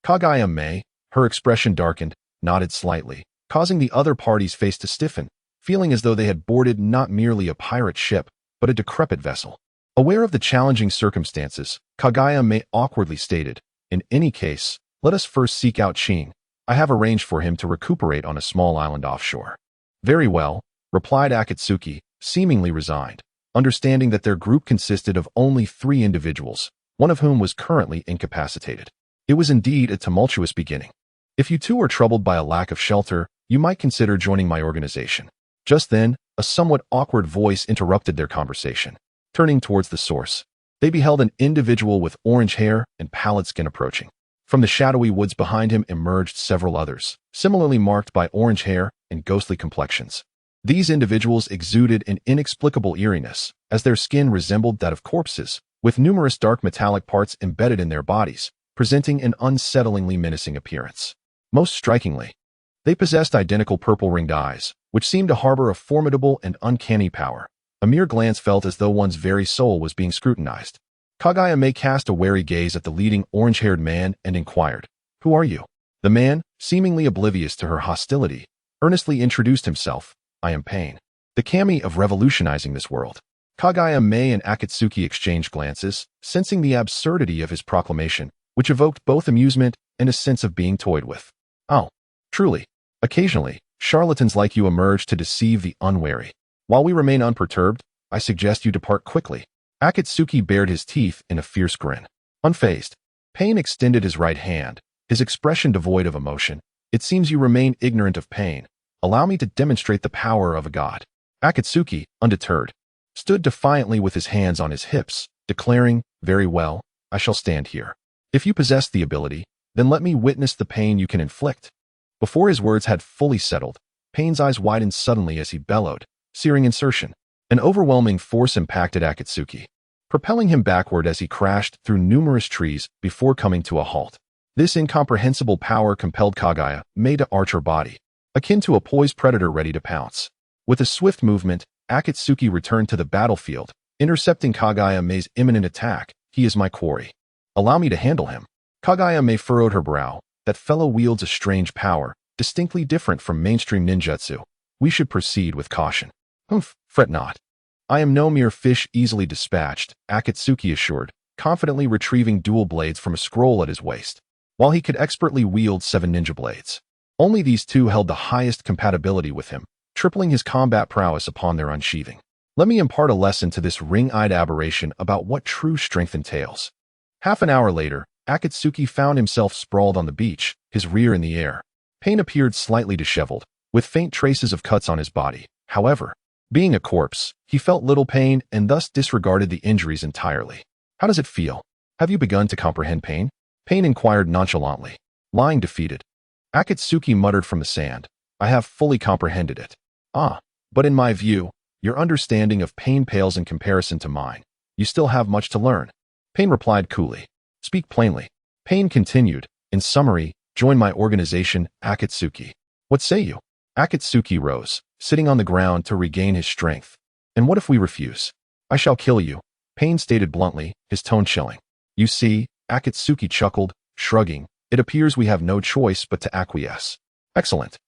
Kagaya Mei, her expression darkened, nodded slightly, causing the other party's face to stiffen, feeling as though they had boarded not merely a pirate ship, but a decrepit vessel. Aware of the challenging circumstances, Kagaya Mei awkwardly stated, "In any case, let us first seek out Ching. I have arranged for him to recuperate on a small island offshore." "Very well," replied Akatsuki, seemingly resigned, understanding that their group consisted of only 3 individuals, one of whom was currently incapacitated. It was indeed a tumultuous beginning. "If you two are troubled by a lack of shelter, you might consider joining my organization." Just then, a somewhat awkward voice interrupted their conversation. Turning towards the source, they beheld an individual with orange hair and pallid skin approaching. From the shadowy woods behind him emerged several others, similarly marked by orange hair and ghostly complexions. These individuals exuded an inexplicable eeriness, as their skin resembled that of corpses, with numerous dark metallic parts embedded in their bodies, presenting an unsettlingly menacing appearance. Most strikingly, they possessed identical purple-ringed eyes, which seemed to harbor a formidable and uncanny power. A mere glance felt as though one's very soul was being scrutinized. Kagayame cast a wary gaze at the leading orange-haired man and inquired, "Who are you?" The man, seemingly oblivious to her hostility, earnestly introduced himself, "I am Pain, the kami of revolutionizing this world." Kagayame and Akatsuki exchanged glances, sensing the absurdity of his proclamation, which evoked both amusement and a sense of being toyed with. "Oh, truly. Occasionally, charlatans like you emerge to deceive the unwary. While we remain unperturbed, I suggest you depart quickly." Akatsuki bared his teeth in a fierce grin. Unfazed, Pain extended his right hand, his expression devoid of emotion. "It seems you remain ignorant of pain. Allow me to demonstrate the power of a god." Akatsuki, undeterred, stood defiantly with his hands on his hips, declaring, "Very well, I shall stand here. If you possess the ability, then let me witness the pain you can inflict." Before his words had fully settled, Pain's eyes widened suddenly as he bellowed, searing insertion. An overwhelming force impacted Akatsuki, propelling him backward as he crashed through numerous trees before coming to a halt. This incomprehensible power compelled Kagayame to arch her body, akin to a poised predator ready to pounce. With a swift movement, Akatsuki returned to the battlefield, intercepting Kagayame's imminent attack. "He is my quarry. Allow me to handle him." Kagayame furrowed her brow. "That fellow wields a strange power, distinctly different from mainstream ninjutsu. We should proceed with caution." "Humph, fret not. I am no mere fish easily dispatched," Akatsuki assured, confidently retrieving dual blades from a scroll at his waist. While he could expertly wield 7 ninja blades, only these 2 held the highest compatibility with him, tripling his combat prowess upon their unsheathing. "Let me impart a lesson to this ring-eyed aberration about what true strength entails." Half an hour later, Akatsuki found himself sprawled on the beach, his rear in the air. Pain appeared slightly disheveled, with faint traces of cuts on his body. However, being a corpse, he felt little pain and thus disregarded the injuries entirely. "How does it feel? Have you begun to comprehend pain?" Pain inquired nonchalantly. Lying defeated, Akatsuki muttered from the sand, "I have fully comprehended it." "Ah, but in my view, your understanding of pain pales in comparison to mine. You still have much to learn." Pain replied coolly. "Speak plainly." Pain continued, "In summary, join my organization, Akatsuki. What say you?" Akatsuki rose, sitting on the ground to regain his strength. "And what if we refuse?" "I shall kill you," Pain stated bluntly, his tone chilling. "You see," Akatsuki chuckled, shrugging, "it appears we have no choice but to acquiesce." "Excellent.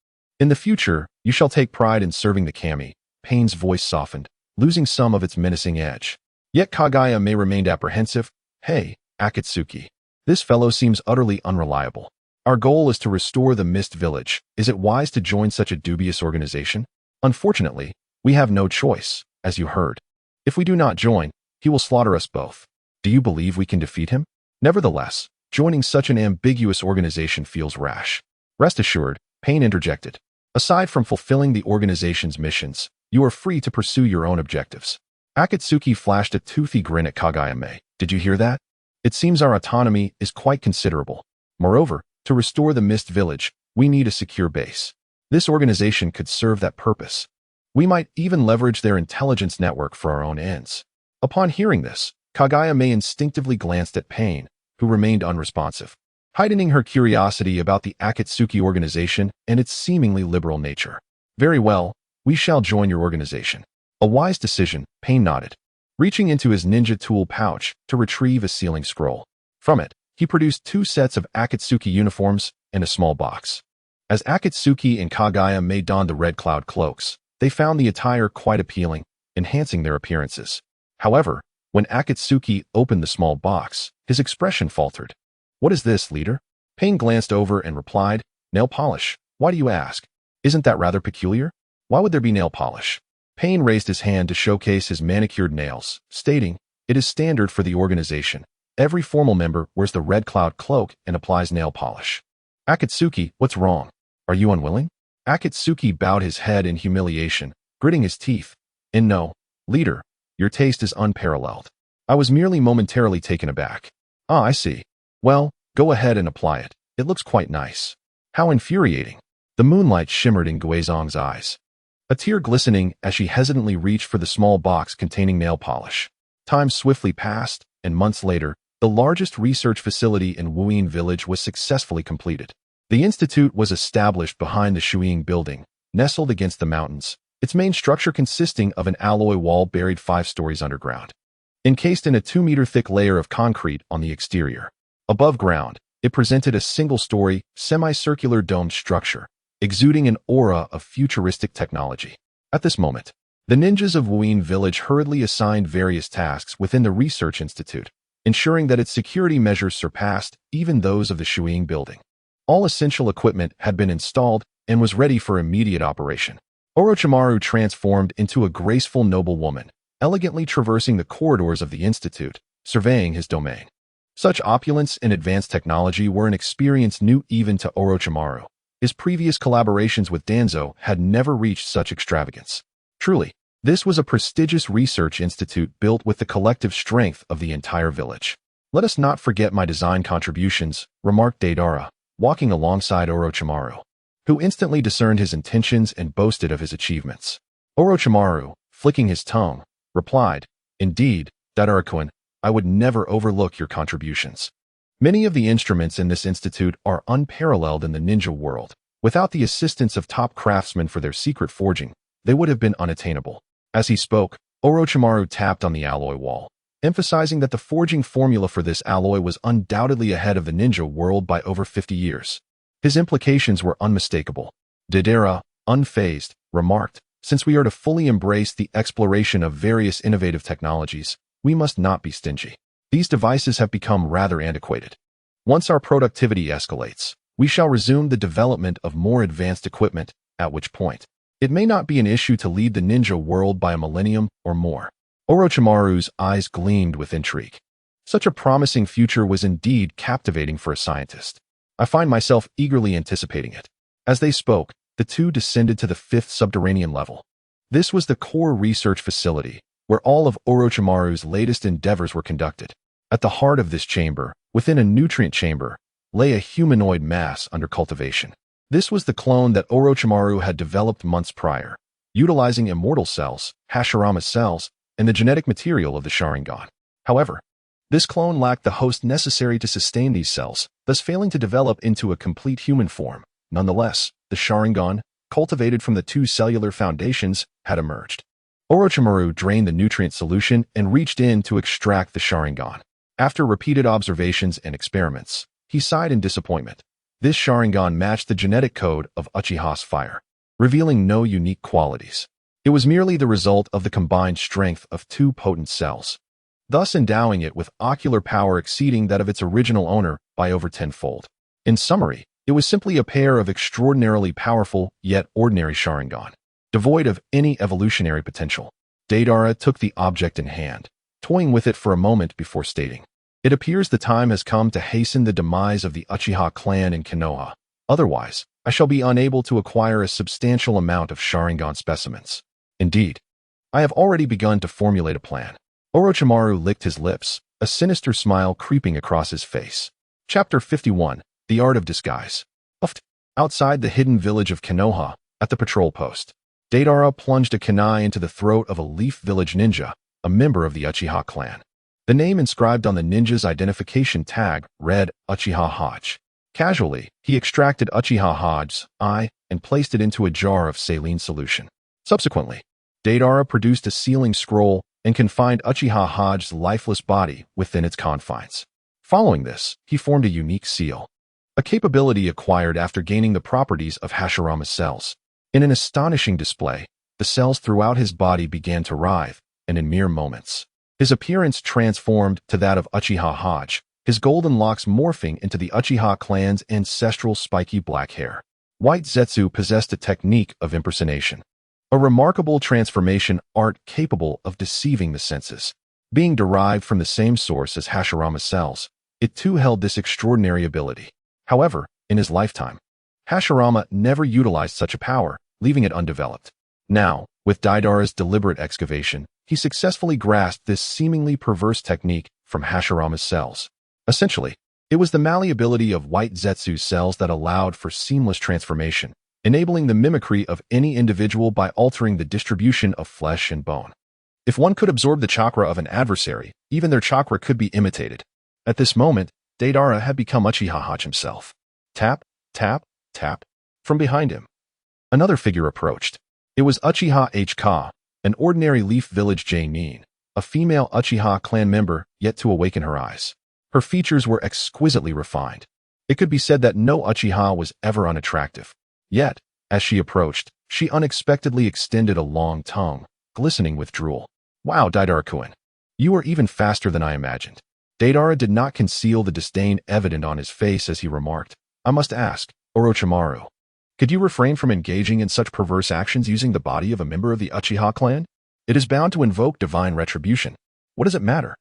In the future, you shall take pride in serving the kami." Pain's voice softened, losing some of its menacing edge. Yet Kagayame remained apprehensive. "Hey, Akatsuki. This fellow seems utterly unreliable. Our goal is to restore the Mist Village. Is it wise to join such a dubious organization?" "Unfortunately, we have no choice, as you heard. If we do not join, he will slaughter us both. Do you believe we can defeat him?" "Nevertheless, joining such an ambiguous organization feels rash." "Rest assured," Pain interjected. "Aside from fulfilling the organization's missions, you are free to pursue your own objectives." Akatsuki flashed a toothy grin at Kagayame. "Did you hear that? It seems our autonomy is quite considerable. Moreover, to restore the Mist Village, we need a secure base. This organization could serve that purpose. We might even leverage their intelligence network for our own ends." Upon hearing this, Kagayame instinctively glanced at Pain, who remained unresponsive, heightening her curiosity about the Akatsuki organization and its seemingly liberal nature. "Very well, we shall join your organization." "A wise decision," Pain nodded, reaching into his ninja tool pouch to retrieve a sealing scroll. From it, he produced 2 sets of Akatsuki uniforms and a small box. As Akatsuki and Kagayame donned the red cloud cloaks, they found the attire quite appealing, enhancing their appearances. However, when Akatsuki opened the small box, his expression faltered. "What is this, leader?" Pain glanced over and replied, "Nail polish. Why do you ask? Isn't that rather peculiar? Why would there be nail polish?" Pain raised his hand to showcase his manicured nails, stating, "It is standard for the organization. Every formal member wears the red cloud cloak and applies nail polish." "Akatsuki, what's wrong? Are you unwilling?" Akatsuki bowed his head in humiliation, gritting his teeth. "No, leader, your taste is unparalleled. I was merely momentarily taken aback." "Ah, I see. Well, go ahead and apply it. It looks quite nice." "How infuriating." The moonlight shimmered in Guizong's eyes, a tear glistening as she hesitantly reached for the small box containing nail polish. Time swiftly passed, and months later, the largest research facility in Wuyin Village was successfully completed. The institute was established behind the Shuiying building, nestled against the mountains, its main structure consisting of an alloy wall buried 5 stories underground. encased in a 2-meter-thick layer of concrete on the exterior. Above ground, it presented a single-story, semicircular domed structure, exuding an aura of futuristic technology. At this moment, the ninjas of Wuyin Village hurriedly assigned various tasks within the Research Institute, ensuring that its security measures surpassed even those of the Shuiying building. All essential equipment had been installed and was ready for immediate operation. Orochimaru transformed into a graceful noblewoman, elegantly traversing the corridors of the Institute, surveying his domain. Such opulence and advanced technology were an experience new even to Orochimaru. His previous collaborations with Danzo had never reached such extravagance. Truly, this was a prestigious research institute built with the collective strength of the entire village. "Let us not forget my design contributions," remarked Deidara, walking alongside Orochimaru, who instantly discerned his intentions and boasted of his achievements. Orochimaru, flicking his tongue, replied, "Indeed, Deidara-kun, I would never overlook your contributions. Many of the instruments in this institute are unparalleled in the ninja world. Without the assistance of top craftsmen for their secret forging, they would have been unattainable." As he spoke, Orochimaru tapped on the alloy wall, emphasizing that the forging formula for this alloy was undoubtedly ahead of the ninja world by over 50 years. His implications were unmistakable. Deidara, unfazed, remarked, "Since we are to fully embrace the exploration of various innovative technologies, we must not be stingy. These devices have become rather antiquated. Once our productivity escalates, we shall resume the development of more advanced equipment, at which point it may not be an issue to lead the ninja world by a millennium or more." Orochimaru's eyes gleamed with intrigue. Such a promising future was indeed captivating for a scientist. "I find myself eagerly anticipating it." As they spoke, the two descended to the 5th subterranean level. This was the core research facility, where all of Orochimaru's latest endeavors were conducted. At the heart of this chamber, within a nutrient chamber, lay a humanoid mass under cultivation. This was the clone that Orochimaru had developed months prior, utilizing immortal cells, Hashirama cells, and the genetic material of the Sharingan. However, this clone lacked the host necessary to sustain these cells, thus failing to develop into a complete human form. Nonetheless, the Sharingan, cultivated from the two cellular foundations, had emerged. Orochimaru drained the nutrient solution and reached in to extract the Sharingan. After repeated observations and experiments, he sighed in disappointment. This Sharingan matched the genetic code of Uchiha's fire, revealing no unique qualities. It was merely the result of the combined strength of two potent cells, thus endowing it with ocular power exceeding that of its original owner by over 10-fold. In summary, it was simply a pair of extraordinarily powerful yet ordinary Sharingan, devoid of any evolutionary potential. Deidara took the object in hand, toying with it for a moment before stating, "It appears the time has come to hasten the demise of the Uchiha clan in Konoha. Otherwise, I shall be unable to acquire a substantial amount of Sharingan specimens. Indeed, I have already begun to formulate a plan." Orochimaru licked his lips, a sinister smile creeping across his face. Chapter 51, The Art of Disguise. Outside the hidden village of Konoha, at the patrol post, Deidara plunged a kunai into the throat of a Leaf Village ninja, a member of the Uchiha clan. The name inscribed on the ninja's identification tag read Uchiha Hodge. Casually, he extracted Uchiha Hodge's eye and placed it into a jar of saline solution. Subsequently, Deidara produced a sealing scroll and confined Uchiha Hodge's lifeless body within its confines. Following this, he formed a unique seal, a capability acquired after gaining the properties of Hashirama cells. In an astonishing display, the cells throughout his body began to writhe, and in mere moments, his appearance transformed to that of Uchiha Hodge, his golden locks morphing into the Uchiha clan's ancestral spiky black hair. White Zetsu possessed a technique of impersonation, a remarkable transformation art capable of deceiving the senses. Being derived from the same source as Hashirama cells, it too held this extraordinary ability. However, in his lifetime, Hashirama never utilized such a power, leaving it undeveloped. Now, with Deidara's deliberate excavation, he successfully grasped this seemingly perverse technique from Hashirama's cells. Essentially, it was the malleability of White Zetsu's cells that allowed for seamless transformation, enabling the mimicry of any individual by altering the distribution of flesh and bone. If one could absorb the chakra of an adversary, even their chakra could be imitated. At this moment, Deidara had become Uchiha Hodge himself. Tap, tap, tap. From behind him, another figure approached. It was Uchiha H. Ka, an ordinary Leaf Village Jainin, a female Uchiha clan member yet to awaken her eyes. Her features were exquisitely refined. It could be said that no Uchiha was ever unattractive. Yet, as she approached, she unexpectedly extended a long tongue, glistening with drool. Wow, Deidara-kun. You are even faster than I imagined. Deidara did not conceal the disdain evident on his face as he remarked, I must ask, Orochimaru, could you refrain from engaging in such perverse actions using the body of a member of the Uchiha clan? It is bound to invoke divine retribution. What does it matter?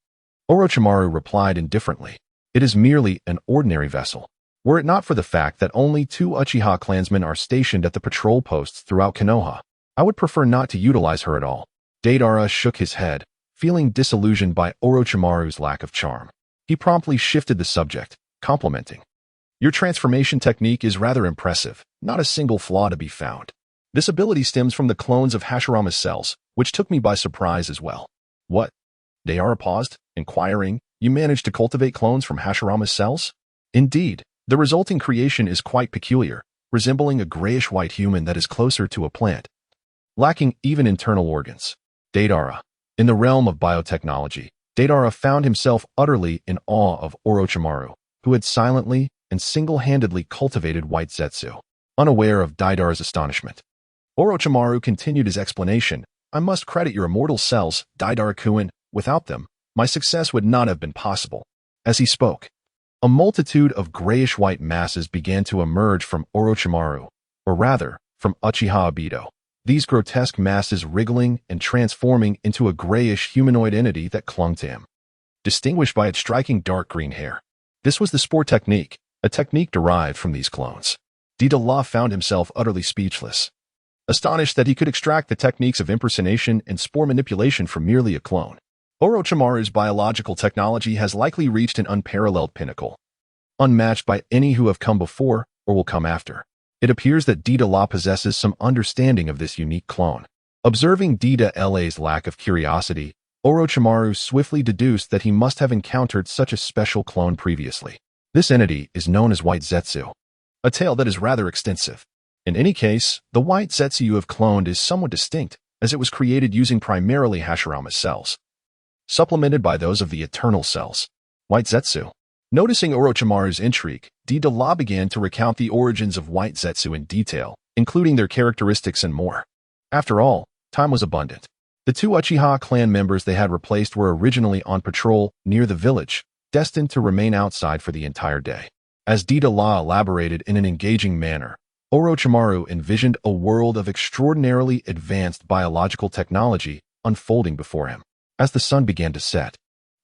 Orochimaru replied indifferently. It is merely an ordinary vessel. Were it not for the fact that only 2 Uchiha clansmen are stationed at the patrol posts throughout Konoha, I would prefer not to utilize her at all. Deidara shook his head, feeling disillusioned by Orochimaru's lack of charm. He promptly shifted the subject, complimenting. Your transformation technique is rather impressive, not a single flaw to be found. This ability stems from the clones of Hashirama's cells, which took me by surprise as well. What? Deidara paused, inquiring, you managed to cultivate clones from Hashirama's cells? Indeed, the resulting creation is quite peculiar, resembling a grayish-white human that is closer to a plant, lacking even internal organs. Deidara. In the realm of biotechnology, Deidara found himself utterly in awe of Orochimaru, who had silently and single-handedly cultivated white Zetsu. Unaware of Deidara's astonishment, Orochimaru continued his explanation. I must credit your immortal cells, Deidara-kun. Without them, my success would not have been possible. As he spoke, a multitude of grayish-white masses began to emerge from Orochimaru, or rather, from Uchiha Obito. These grotesque masses wriggling and transforming into a grayish humanoid entity that clung to him, distinguished by its striking dark green hair. This was the spore technique, a technique derived from these clones. Deidara found himself utterly speechless, astonished that he could extract the techniques of impersonation and spore manipulation from merely a clone. Orochimaru's biological technology has likely reached an unparalleled pinnacle, unmatched by any who have come before or will come after. It appears that Deidara possesses some understanding of this unique clone. Observing Deidara's lack of curiosity, Orochimaru swiftly deduced that he must have encountered such a special clone previously. This entity is known as White Zetsu, a tale that is rather extensive. In any case, the White Zetsu you have cloned is somewhat distinct, as it was created using primarily Hashirama's cells, supplemented by those of the Eternal cells. White Zetsu. Noticing Orochimaru's intrigue, Deidara began to recount the origins of White Zetsu in detail, including their characteristics and more. After all, time was abundant. The 2 Uchiha clan members they had replaced were originally on patrol near the village, destined to remain outside for the entire day. As Deidara elaborated in an engaging manner, Orochimaru envisioned a world of extraordinarily advanced biological technology unfolding before him. As the sun began to set,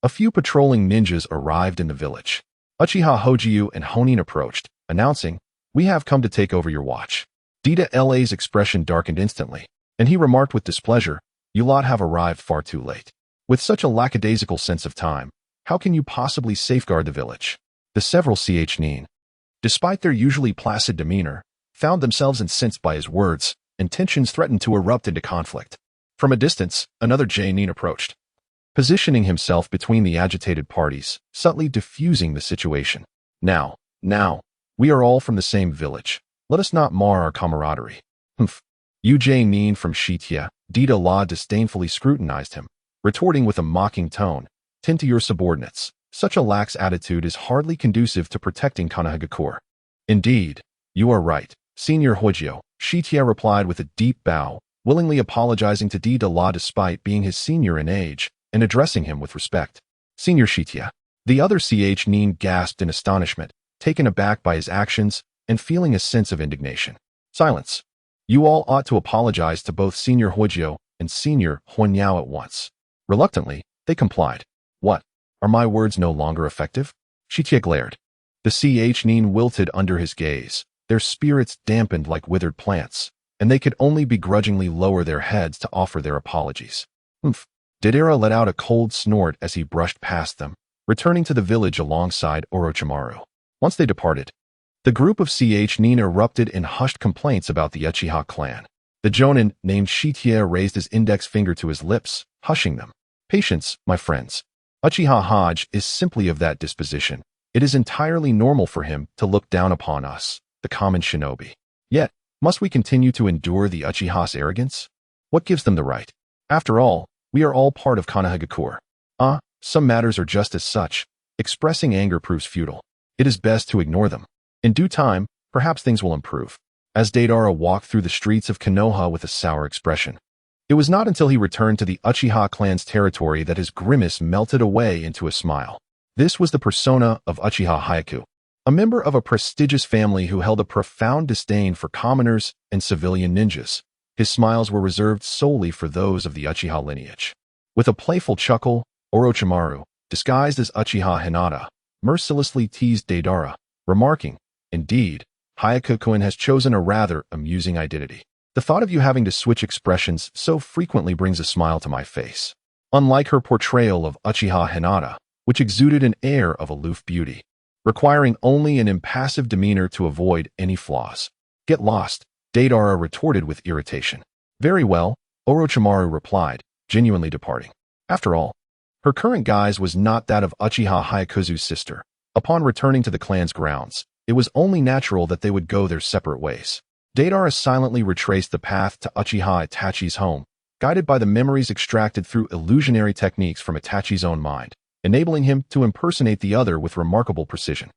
a few patrolling ninjas arrived in the village. Uchiha Hojiu and Honin approached, announcing, we have come to take over your watch. Deidara's expression darkened instantly, and he remarked with displeasure, you lot have arrived far too late. With such a lackadaisical sense of time, how can you possibly safeguard the village? The several Nin, despite their usually placid demeanor, found themselves incensed by his words, and tensions threatened to erupt into conflict. From a distance, another Nin approached, positioning himself between the agitated parties, subtly diffusing the situation. Now, we are all from the same village. Let us not mar our camaraderie. Humph. You Nin from Shitia, Deidara disdainfully scrutinized him, retorting with a mocking tone, tend to your subordinates. Such a lax attitude is hardly conducive to protecting Konohagakure. Indeed, you are right, Senior Hojo, Shitia replied with a deep bow, willingly apologizing to Deidara despite being his senior in age, and addressing him with respect. Senior Shitia. The other Nin gasped in astonishment, taken aback by his actions and feeling a sense of indignation. Silence. You all ought to apologize to both Senior Hojo and Senior Huanyao at once. Reluctantly, they complied. What? Are my words no longer effective? Shitia glared. The Nin wilted under his gaze, their spirits dampened like withered plants, and they could only begrudgingly lower their heads to offer their apologies. Humph. Deidara let out a cold snort as he brushed past them, returning to the village alongside Orochimaru. Once they departed, the group of Nin erupted in hushed complaints about the Uchiha clan. The Jonin, named Shitia, raised his index finger to his lips, hushing them. Patience, my friends. Uchiha Haj is simply of that disposition. It is entirely normal for him to look down upon us, the common shinobi. Yet, must we continue to endure the Uchiha's arrogance? What gives them the right? After all, We are all part of Konohagakure. Some matters are just as such. Expressing anger proves futile. It is best to ignore them. In due time, perhaps things will improve. As Deidara walked through the streets of Konoha with a sour expression. It was not until he returned to the Uchiha clan's territory that his grimace melted away into a smile. This was the persona of Uchiha Hyaku, a member of a prestigious family who held a profound disdain for commoners and civilian ninjas. His smiles were reserved solely for those of the Uchiha lineage. With a playful chuckle, Orochimaru, disguised as Uchiha Hinata, mercilessly teased Deidara, remarking, "Indeed, Hyaku-kun has chosen a rather amusing identity. The thought of you having to switch expressions so frequently brings a smile to my face." Unlike her portrayal of Uchiha Hinata, which exuded an air of aloof beauty, requiring only an impassive demeanor to avoid any flaws. "Get lost," Deidara retorted with irritation. "Very well," Orochimaru replied, genuinely departing. After all, her current guise was not that of Uchiha Hyakuzu's sister. Upon returning to the clan's grounds, it was only natural that they would go their separate ways. Deidara silently retraced the path to Uchiha Itachi's home, guided by the memories extracted through illusionary techniques from Itachi's own mind, enabling him to impersonate the other with remarkable precision.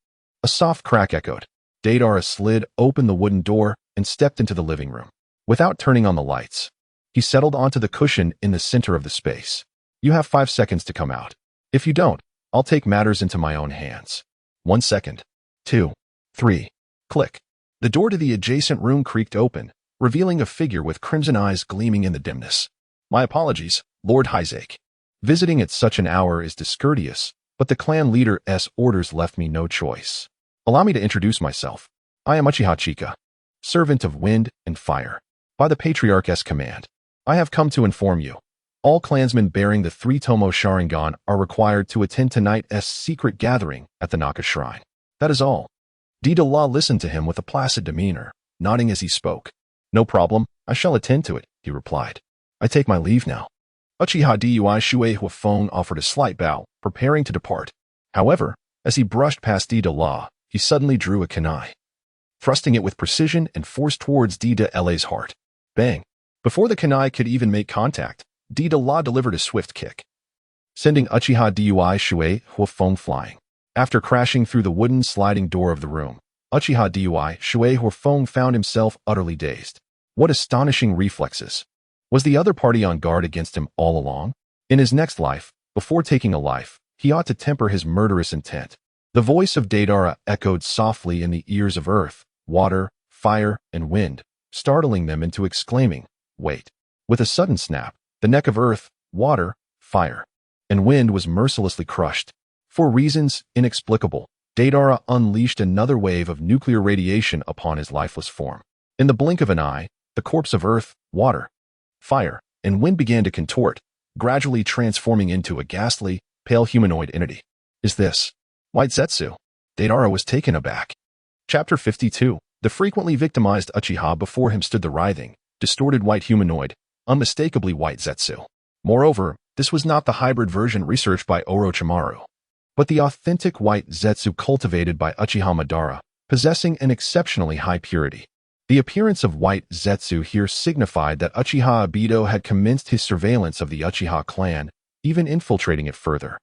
A soft crack echoed. Deidara slid open the wooden door and stepped into the living room. Without turning on the lights, he settled onto the cushion in the center of the space. "You have 5 seconds to come out. If you don't, I'll take matters into my own hands." 1 second. 2. 3. Click. The door to the adjacent room creaked open, revealing a figure with crimson eyes gleaming in the dimness. "My apologies, Lord Hyzake. Visiting at such an hour is discourteous, but the clan leader's orders left me no choice. Allow me to introduce myself. I am Uchiha Chika, servant of wind and fire. By the Patriarch's command, I have come to inform you. All clansmen bearing the 3-tomo Sharingan are required to attend tonight's secret gathering at the Naka Shrine. That is all." Deidara listened to him with a placid demeanor, nodding as he spoke. "No problem, I shall attend to it," he replied. "I take my leave now." Uchiha Dui Shui Huafeng offered a slight bow, preparing to depart. However, as he brushed past Deidara, he suddenly drew a kunai, thrusting it with precision and force towards Deidara's heart. Bang! Before the kunai could even make contact, Deidara delivered a swift kick, sending Uchiha Dui Shui Huafeng flying. After crashing through the wooden sliding door of the room, Uchiha Dui Shui Huafeng found himself utterly dazed. What astonishing reflexes! Was the other party on guard against him all along? In his next life, before taking a life, he ought to temper his murderous intent. The voice of Deidara echoed softly in the ears of earth, water, fire, and wind, startling them into exclaiming, "Wait." With a sudden snap, the neck of earth, water, fire, and wind was mercilessly crushed. For reasons inexplicable, Deidara unleashed another wave of nuclear radiation upon his lifeless form. In the blink of an eye, the corpse of earth, water, fire, and wind began to contort, gradually transforming into a ghastly, pale humanoid entity. "Is this White Zetsu?" Deidara was taken aback. Chapter 52. The frequently victimized Uchiha. Before him stood the writhing, distorted white humanoid, unmistakably White Zetsu. Moreover, this was not the hybrid version researched by Orochimaru, but the authentic White Zetsu cultivated by Uchiha Madara, possessing an exceptionally high purity. The appearance of White Zetsu here signified that Uchiha Obito had commenced his surveillance of the Uchiha clan, even infiltrating it further.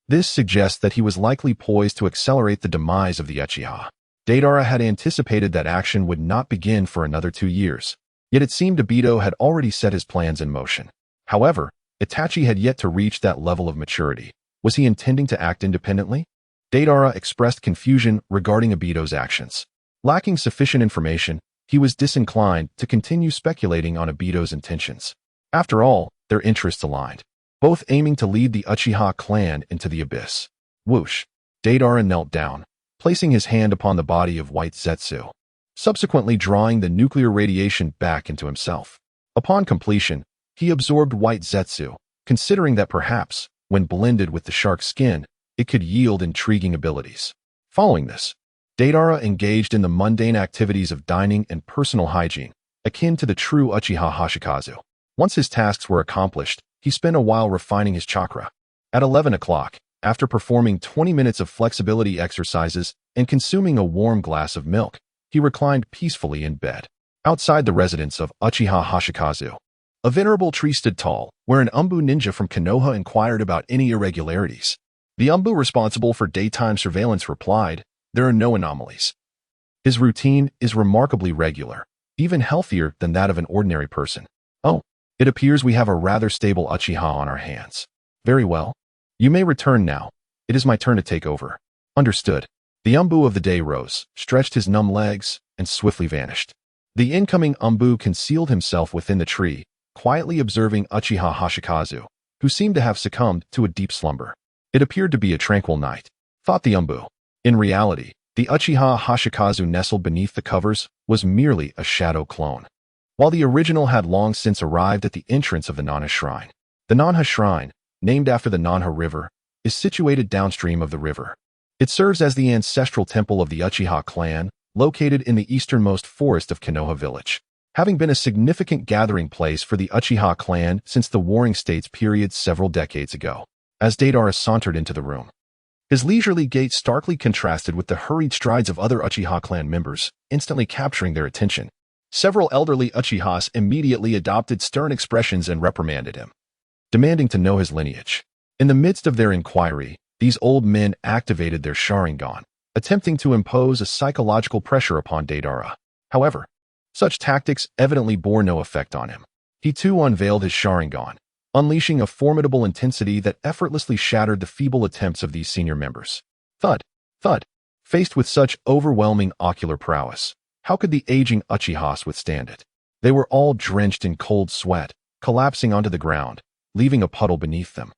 This suggests that he was likely poised to accelerate the demise of the Uchiha. Deidara had anticipated that action would not begin for another 2 years, yet it seemed Obito had already set his plans in motion. However, Itachi had yet to reach that level of maturity. Was he intending to act independently? Deidara expressed confusion regarding Obito's actions. Lacking sufficient information, he was disinclined to continue speculating on Obito's intentions. After all, their interests aligned, both aiming to lead the Uchiha clan into the abyss. Whoosh! Deidara knelt down, placing his hand upon the body of White Zetsu, subsequently drawing the nuclear radiation back into himself. Upon completion, he absorbed White Zetsu, considering that perhaps, when blended with the shark's skin, it could yield intriguing abilities. Following this, Deidara engaged in the mundane activities of dining and personal hygiene, akin to the true Uchiha Hashikazu. Once his tasks were accomplished, he spent a while refining his chakra. At 11 o'clock, after performing 20 minutes of flexibility exercises and consuming a warm glass of milk, he reclined peacefully in bed. Outside the residence of Uchiha Hashikazu, A venerable tree stood tall, where an Umbu ninja from Konoha inquired about any irregularities. The Umbu responsible for daytime surveillance replied, "There are no anomalies. His routine is remarkably regular, even healthier than that of an ordinary person." "Oh, it appears we have a rather stable Uchiha on our hands." "Very well. You may return now. It is my turn to take over." "Understood." The Umbu of the day rose, stretched his numb legs, and swiftly vanished. The incoming Umbu concealed himself within the tree, quietly observing Uchiha Hashikazu, who seemed to have succumbed to a deep slumber. It appeared to be a tranquil night, thought the Umbu. In reality, the Uchiha Hashikazu nestled beneath the covers was merely a shadow clone. While the original had long since arrived at the entrance of the Nanha Shrine. The Nanha Shrine, named after the Nanha River, is situated downstream of the river. It serves as the ancestral temple of the Uchiha clan, located in the easternmost forest of Konoha village. Having been a significant gathering place for the Uchiha clan since the Warring States period several decades ago. As Deidara sauntered into the room, his leisurely gait starkly contrasted with the hurried strides of other Uchiha clan members, instantly capturing their attention. Several elderly Uchihas immediately adopted stern expressions and reprimanded him, demanding to know his lineage. In the midst of their inquiry, these old men activated their Sharingan, attempting to impose a psychological pressure upon Deidara. However, such tactics evidently bore no effect on him. He too unveiled his Sharingan, unleashing a formidable intensity that effortlessly shattered the feeble attempts of these senior members. Thud, thud. Faced with such overwhelming ocular prowess, how could the aging Uchihas withstand it? They were all drenched in cold sweat, collapsing onto the ground, leaving a puddle beneath them.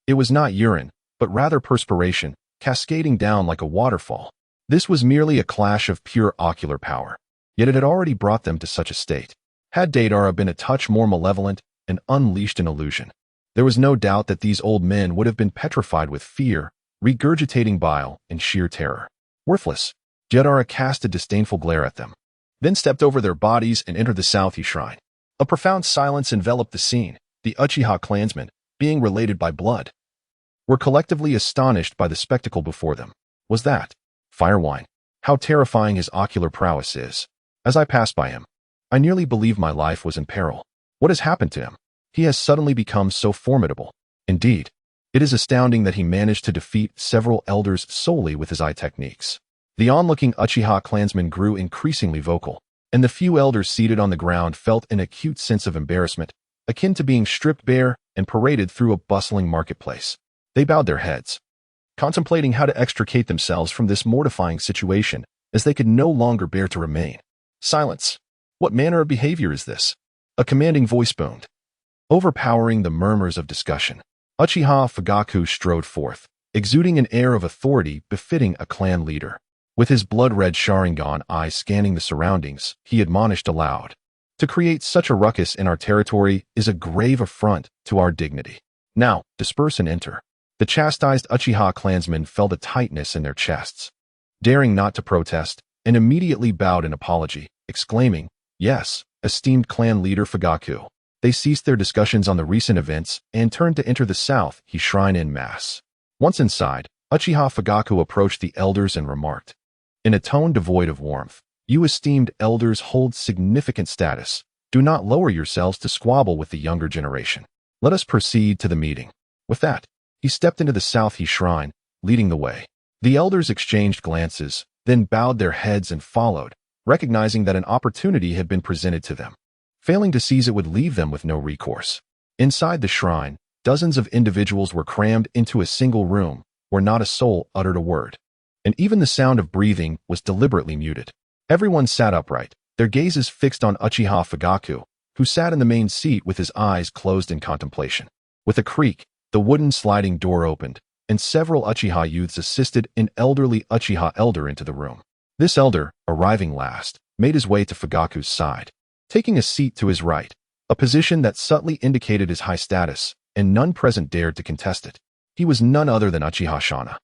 It was not urine, but rather perspiration, cascading down like a waterfall. This was merely a clash of pure ocular power. Yet it had already brought them to such a state. Had Deidara been a touch more malevolent and unleashed an illusion, there was no doubt that these old men would have been petrified with fear, regurgitating bile in sheer terror. Worthless. Deidara cast a disdainful glare at them, then stepped over their bodies and entered the Southie Shrine. A profound silence enveloped the scene. The Uchiha clansmen, being related by blood, were collectively astonished by the spectacle before them. Was that Firewine? How terrifying his ocular prowess is. As I passed by him, I nearly believed my life was in peril. What has happened to him? He has suddenly become so formidable. Indeed, it is astounding that he managed to defeat several elders solely with his eye techniques. The onlooking Uchiha clansmen grew increasingly vocal, and the few elders seated on the ground felt an acute sense of embarrassment, akin to being stripped bare and paraded through a bustling marketplace. They bowed their heads, contemplating how to extricate themselves from this mortifying situation, as they could no longer bear to remain. Silence. What manner of behavior is this? A commanding voice boomed, overpowering the murmurs of discussion. Uchiha Fugaku strode forth, exuding an air of authority befitting a clan leader. With his blood-red Sharingan eyes scanning the surroundings, he admonished aloud. To create such a ruckus in our territory is a grave affront to our dignity. Now, disperse and enter. The chastised Uchiha clansmen felt a tightness in their chests, daring not to protest, and immediately bowed in apology, exclaiming, "Yes, esteemed clan leader Fugaku." They ceased their discussions on the recent events and turned to enter the Southie Shrine en masse. Once inside, Uchiha Fugaku approached the elders and remarked, in a tone devoid of warmth, "You esteemed elders hold significant status. Do not lower yourselves to squabble with the younger generation. Let us proceed to the meeting." With that, he stepped into the Southie Shrine, leading the way. The elders exchanged glances, then bowed their heads and followed, recognizing that an opportunity had been presented to them. Failing to seize it would leave them with no recourse. Inside the shrine, dozens of individuals were crammed into a single room, where not a soul uttered a word. And even the sound of breathing was deliberately muted. Everyone sat upright, their gazes fixed on Uchiha Fugaku, who sat in the main seat with his eyes closed in contemplation. With a creak, the wooden sliding door opened, and several Uchiha youths assisted an elderly Uchiha elder into the room. This elder, arriving last, made his way to Fugaku's side, taking a seat to his right, a position that subtly indicated his high status, and none present dared to contest it. He was none other than Uchiha Shana,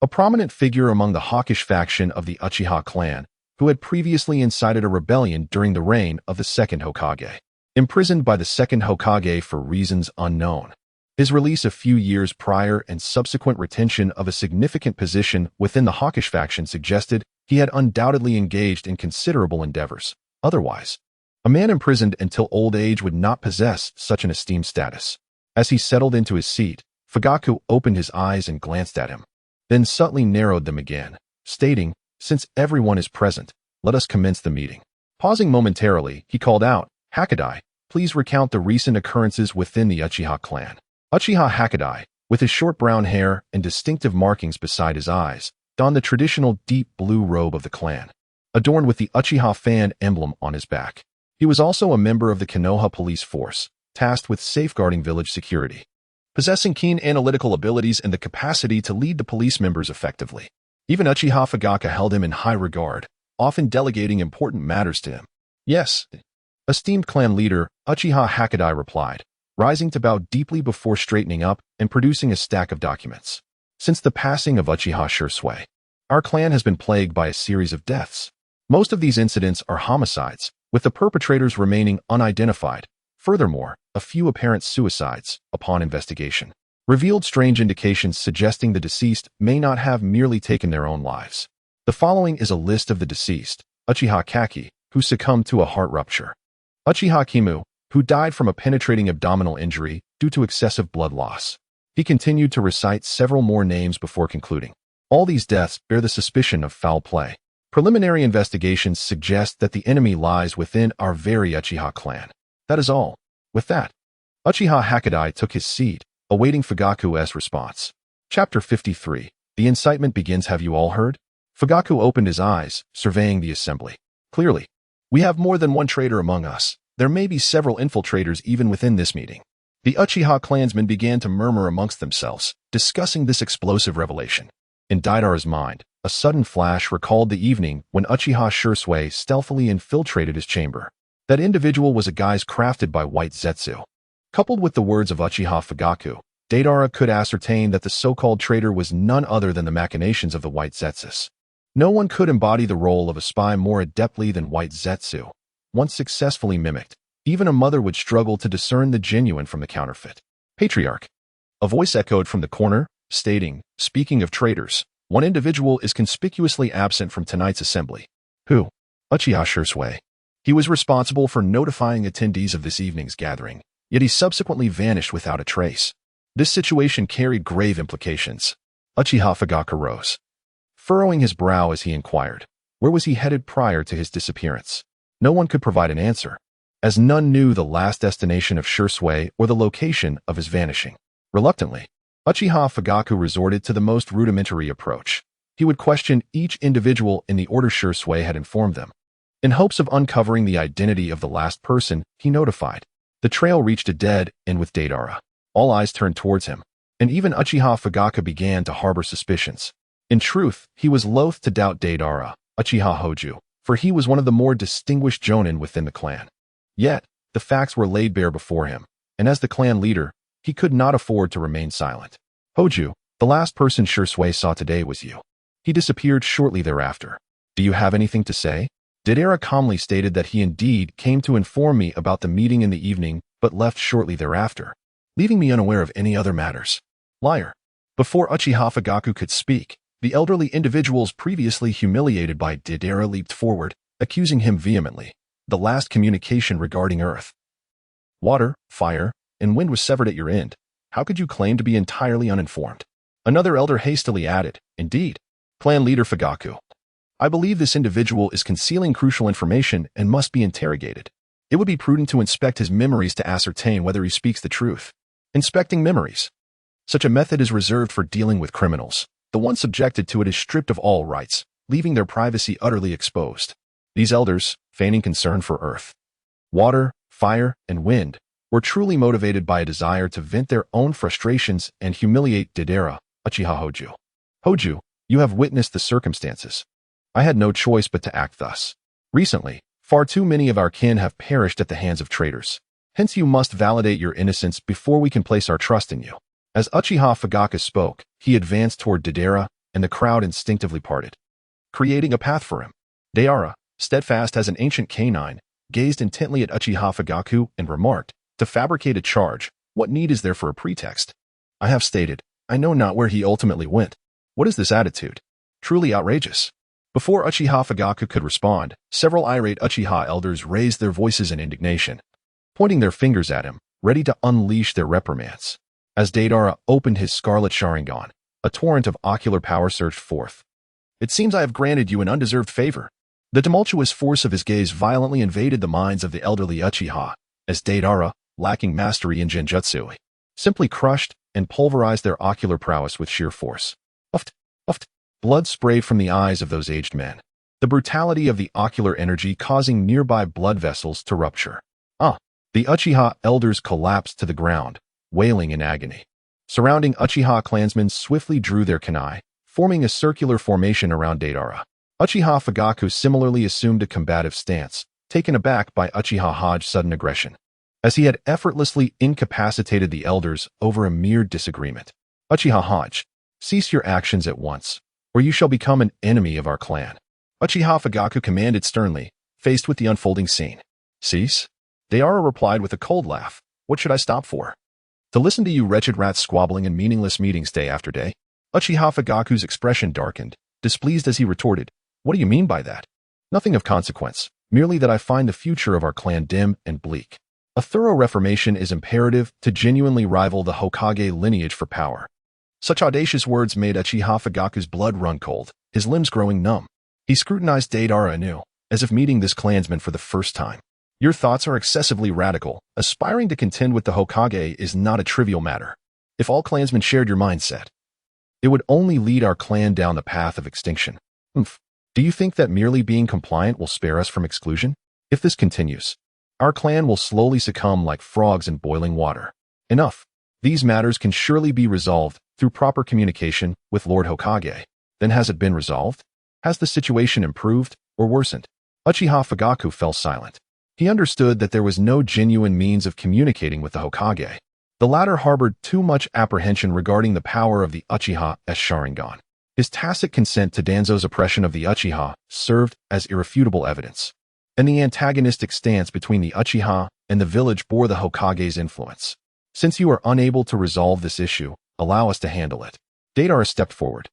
a prominent figure among the hawkish faction of the Uchiha clan, who had previously incited a rebellion during the reign of the second Hokage. Imprisoned by the second Hokage for reasons unknown, his release a few years prior and subsequent retention of a significant position within the hawkish faction suggested he had undoubtedly engaged in considerable endeavors. Otherwise, A man imprisoned until old age would not possess such an esteemed status. As he settled into his seat, Fugaku opened his eyes and glanced at him, then subtly narrowed them again, stating, "Since everyone is present, let us commence the meeting." Pausing momentarily, he called out, "Hakadai, please recount the recent occurrences within the Uchiha clan." Uchiha Hakadai, with his short brown hair and distinctive markings beside his eyes, donned the traditional deep blue robe of the clan, adorned with the Uchiha fan emblem on his back. He was also a member of the Konoha police force, tasked with safeguarding village security, possessing keen analytical abilities and the capacity to lead the police members effectively. Even Uchiha Fugaku held him in high regard, often delegating important matters to him. "Yes, esteemed clan leader," Uchiha Hakadai replied, rising to bow deeply before straightening up and producing a stack of documents. "Since the passing of Uchiha Shursui, our clan has been plagued by a series of deaths. Most of these incidents are homicides, with the perpetrators remaining unidentified. Furthermore, a few apparent suicides, upon investigation, revealed strange indications suggesting the deceased may not have merely taken their own lives. The following is a list of the deceased: Uchiha Kaki, who succumbed to a heart rupture; Uchiha Kimu, who died from a penetrating abdominal injury due to excessive blood loss." He continued to recite several more names before concluding, "All these deaths bear the suspicion of foul play. Preliminary investigations suggest that the enemy lies within our very Uchiha clan. That is all." With that, Uchiha Hakadai took his seat, awaiting Fugaku's response. Chapter 53. The incitement begins. "Have you all heard?" Fugaku opened his eyes, surveying the assembly. "Clearly, we have more than one traitor among us. There may be several infiltrators even within this meeting." The Uchiha clansmen began to murmur amongst themselves, discussing this explosive revelation. In Deidara's mind, a sudden flash recalled the evening when Uchiha Shursui stealthily infiltrated his chamber. That individual was a guise crafted by White Zetsu. Coupled with the words of Uchiha Fugaku, Deidara could ascertain that the so-called traitor was none other than the machinations of the White Zetsus. No one could embody the role of a spy more adeptly than White Zetsu. Once successfully mimicked, even a mother would struggle to discern the genuine from the counterfeit. "Patriarch." A voice echoed from the corner, stating, "Speaking of traitors, one individual is conspicuously absent from tonight's assembly." "Who?" "Uchiha Shursui. He was responsible for notifying attendees of this evening's gathering, yet he subsequently vanished without a trace. This situation carried grave implications." Uchiha Fugaku rose, furrowing his brow as he inquired, where was he headed prior to his disappearance? No one could provide an answer, as none knew the last destination of Shursui or the location of his vanishing. Reluctantly, Uchiha Fugaku resorted to the most rudimentary approach. He would question each individual in the order Shursui had informed them. In hopes of uncovering the identity of the last person he notified, the trail reached a dead end with Deidara. All eyes turned towards him, and even Uchiha Fugaku began to harbor suspicions. In truth, he was loath to doubt Deidara, Uchiha Hoju, for he was one of the more distinguished jonin within the clan. Yet, the facts were laid bare before him, and as the clan leader, he could not afford to remain silent. "Hoju, the last person Shursui saw today was you. He disappeared shortly thereafter. Do you have anything to say?" Deidara calmly stated that he indeed came to inform me about the meeting in the evening, but left shortly thereafter, leaving me unaware of any other matters. "Liar." Before Uchiha Fugaku could speak, the elderly individuals previously humiliated by Deidara leaped forward, accusing him vehemently. "The last communication regarding earth, water, fire, and wind was severed at your end. How could you claim to be entirely uninformed?" Another elder hastily added, "Indeed, clan leader Fugaku, I believe this individual is concealing crucial information and must be interrogated. It would be prudent to inspect his memories to ascertain whether he speaks the truth." Inspecting memories. Such a method is reserved for dealing with criminals. The one subjected to it is stripped of all rights, leaving their privacy utterly exposed. These elders, feigning concern for earth, water, fire, and wind, were truly motivated by a desire to vent their own frustrations and humiliate Deidara, Uchiha Hoju. "Hoju, you have witnessed the circumstances. I had no choice but to act thus. Recently, far too many of our kin have perished at the hands of traitors. Hence you must validate your innocence before we can place our trust in you." As Uchiha Fugaku spoke, he advanced toward Deidara, and the crowd instinctively parted, creating a path for him. Deidara, steadfast as an ancient canine, gazed intently at Uchiha Fugaku and remarked, "To fabricate a charge, what need is there for a pretext? I have stated, I know not where he ultimately went. What is this attitude? Truly outrageous." Before Uchiha Fugaku could respond, several irate Uchiha elders raised their voices in indignation, pointing their fingers at him, ready to unleash their reprimands. As Deidara opened his scarlet Sharingan, a torrent of ocular power surged forth. "It seems I have granted you an undeserved favor." The tumultuous force of his gaze violently invaded the minds of the elderly Uchiha, as Deidara, lacking mastery in genjutsu, simply crushed and pulverized their ocular prowess with sheer force. Uft, uft. Blood sprayed from the eyes of those aged men, the brutality of the ocular energy causing nearby blood vessels to rupture. The Uchiha elders collapsed to the ground, wailing in agony. Surrounding Uchiha clansmen swiftly drew their kunai, forming a circular formation around Deidara. Uchiha Fugaku similarly assumed a combative stance, taken aback by Uchiha Hojo's sudden aggression, as he had effortlessly incapacitated the elders over a mere disagreement. "Uchiha Hojo, cease your actions at once, or you shall become an enemy of our clan." Uchiha Fugaku commanded sternly, faced with the unfolding scene. "Cease?" Deidara replied with a cold laugh. "What should I stop for? To listen to you wretched rats squabbling in meaningless meetings day after day?" Uchiha Fugaku's expression darkened, displeased as he retorted, "What do you mean by that?" "Nothing of consequence, merely that I find the future of our clan dim and bleak. A thorough reformation is imperative to genuinely rival the Hokage lineage for power." Such audacious words made Uchiha Fugaku's blood run cold, his limbs growing numb. He scrutinized Deidara anew, as if meeting this clansman for the first time. "Your thoughts are excessively radical. Aspiring to contend with the Hokage is not a trivial matter. If all clansmen shared your mindset, it would only lead our clan down the path of extinction." "Do you think that merely being compliant will spare us from exclusion? If this continues, our clan will slowly succumb like frogs in boiling water." "Enough. These matters can surely be resolved through proper communication with Lord Hokage." "Then has it been resolved? Has the situation improved or worsened?" Uchiha Fugaku fell silent. He understood that there was no genuine means of communicating with the Hokage. The latter harbored too much apprehension regarding the power of the Uchiha's Sharingan. His tacit consent to Danzo's oppression of the Uchiha served as irrefutable evidence, and the antagonistic stance between the Uchiha and the village bore the Hokage's influence. "Since you are unable to resolve this issue, allow us to handle it." Deidara stepped forward.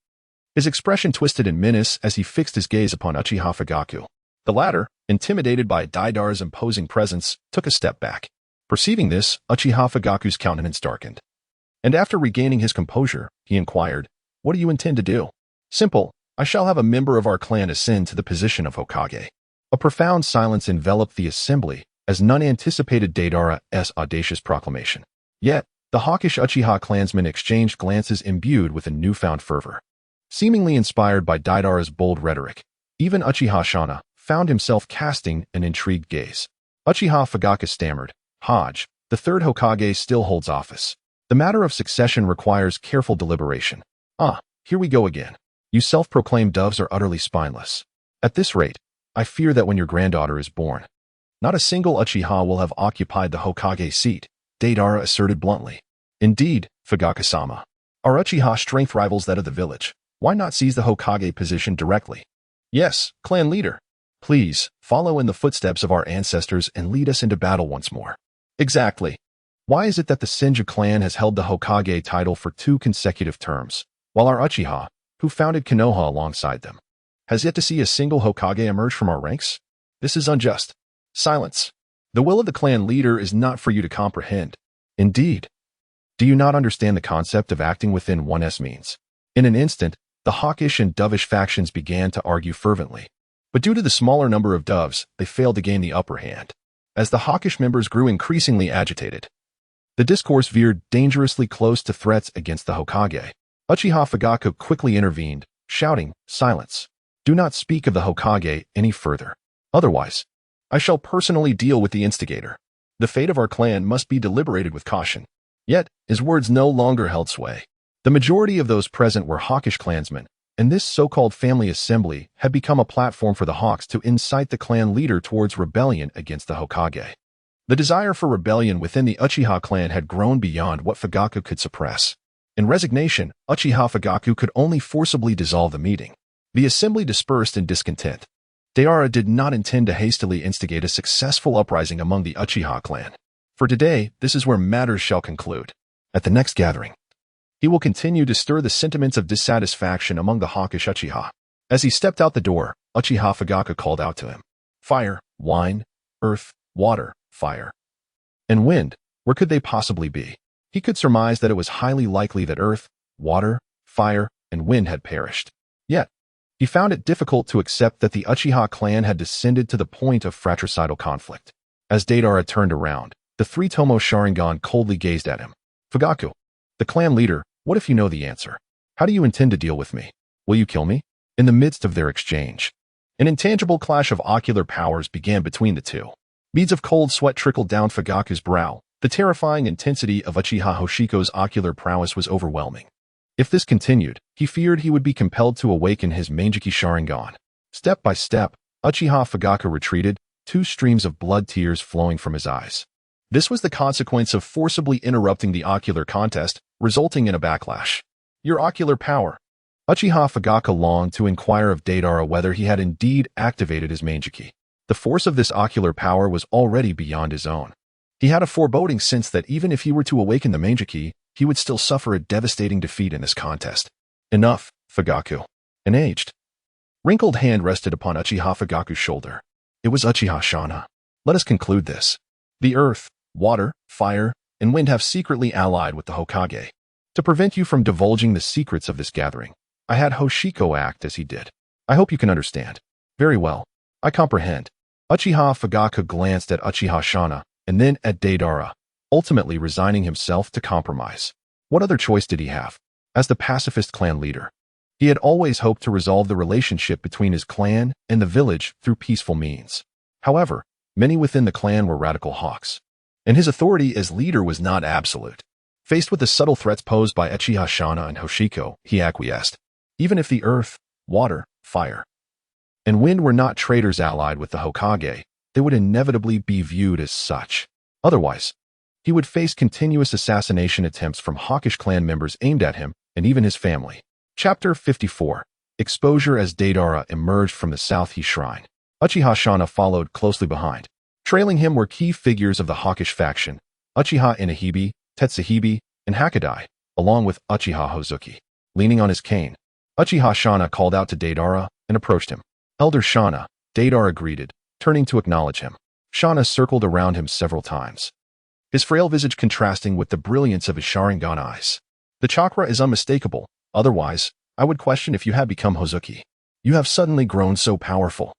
His expression twisted in menace as he fixed his gaze upon Uchiha Fugaku. The latter, intimidated by Deidara's imposing presence, took a step back. Perceiving this, Uchiha Fugaku's countenance darkened. And after regaining his composure, he inquired, "What do you intend to do?" "Simple. I shall have a member of our clan ascend to the position of Hokage." A profound silence enveloped the assembly, as none anticipated Deidara's audacious proclamation. Yet, the hawkish Uchiha clansmen exchanged glances imbued with a newfound fervor. Seemingly inspired by Deidara's bold rhetoric, even Uchiha Shana found himself casting an intrigued gaze. Uchiha Fugaku stammered, "Hojo, the third Hokage still holds office. The matter of succession requires careful deliberation." Here we go again. You self-proclaimed doves are utterly spineless. At this rate, I fear that when your granddaughter is born, not a single Uchiha will have occupied the Hokage seat," Deidara asserted bluntly. "Indeed, Fugaku-sama. Our Uchiha strength rivals that of the village. Why not seize the Hokage position directly?" "Yes, clan leader. Please, follow in the footsteps of our ancestors and lead us into battle once more." "Exactly. Why is it that the Senju clan has held the Hokage title for 2 consecutive terms, while our Uchiha, who founded Konoha alongside them, has yet to see a single Hokage emerge from our ranks? This is unjust." "Silence. The will of the clan leader is not for you to comprehend." "Indeed. Do you not understand the concept of acting within one's means?" In an instant, the hawkish and dovish factions began to argue fervently. But due to the smaller number of doves, they failed to gain the upper hand. As the hawkish members grew increasingly agitated, the discourse veered dangerously close to threats against the Hokage. Uchiha Fugaku quickly intervened, shouting, "Silence. Do not speak of the Hokage any further. Otherwise, I shall personally deal with the instigator. The fate of our clan must be deliberated with caution." Yet, his words no longer held sway. The majority of those present were hawkish clansmen, and this so-called family assembly had become a platform for the Hawks to incite the clan leader towards rebellion against the Hokage. The desire for rebellion within the Uchiha clan had grown beyond what Fugaku could suppress. In resignation, Uchiha Fugaku could only forcibly dissolve the meeting. The assembly dispersed in discontent. Deidara did not intend to hastily instigate a successful uprising among the Uchiha clan. For today, this is where matters shall conclude. At the next gathering, he will continue to stir the sentiments of dissatisfaction among the hawkish Uchiha. As he stepped out the door, Uchiha Fugaka called out to him. Fire, wine, earth, water, fire, and wind. Where could they possibly be? He could surmise that it was highly likely that earth, water, fire, and wind had perished. Yet, he found it difficult to accept that the Uchiha clan had descended to the point of fratricidal conflict. As Deidara turned around, the three-tomo Sharingan coldly gazed at him. Fugaku, the clan leader, what if you know the answer? How do you intend to deal with me? Will you kill me? In the midst of their exchange, an intangible clash of ocular powers began between the two. Beads of cold sweat trickled down Fugaku's brow. The terrifying intensity of Uchiha Hoshiko's ocular prowess was overwhelming. If this continued, he feared he would be compelled to awaken his Manjiki Sharingan. Step by step, Uchiha Fugaku retreated, two streams of blood tears flowing from his eyes. This was the consequence of forcibly interrupting the ocular contest, resulting in a backlash. Your ocular power. Uchiha Fugaku longed to inquire of Deidara whether he had indeed activated his Manjiki. The force of this ocular power was already beyond his own. He had a foreboding sense that even if he were to awaken the Manjiki, he would still suffer a devastating defeat in this contest. Enough, Fugaku. An aged, wrinkled hand rested upon Uchiha Fugaku's shoulder. It was Uchiha Shana. Let us conclude this. The earth, water, fire, and wind have secretly allied with the Hokage. To prevent you from divulging the secrets of this gathering, I had Hoshiko act as he did. I hope you can understand. Very well. I comprehend. Uchiha Fugaku glanced at Uchiha Shana and then at Deidara, ultimately resigning himself to compromise. What other choice did he have? As the pacifist clan leader, he had always hoped to resolve the relationship between his clan and the village through peaceful means. However, many within the clan were radical hawks, and his authority as leader was not absolute. Faced with the subtle threats posed by Uchiha Shana and Hoshiko, he acquiesced. Even if the earth, water, fire, and wind were not traitors allied with the Hokage, they would inevitably be viewed as such. Otherwise, he would face continuous assassination attempts from hawkish clan members aimed at him and even his family. Chapter 54. Exposure. As Deidara emerged from the South He Shrine, Uchiha Shana followed closely behind. Trailing him were key figures of the hawkish faction, Uchiha Inahibe, Tetsuhibe, and Hakadai, along with Uchiha Hozuki. Leaning on his cane, Uchiha Shana called out to Deidara and approached him. Elder Shana, Deidara greeted, turning to acknowledge him. Shana circled around him several times, his frail visage contrasting with the brilliance of his Sharingan eyes. The chakra is unmistakable, otherwise, I would question if you had become Hozuki. You have suddenly grown so powerful.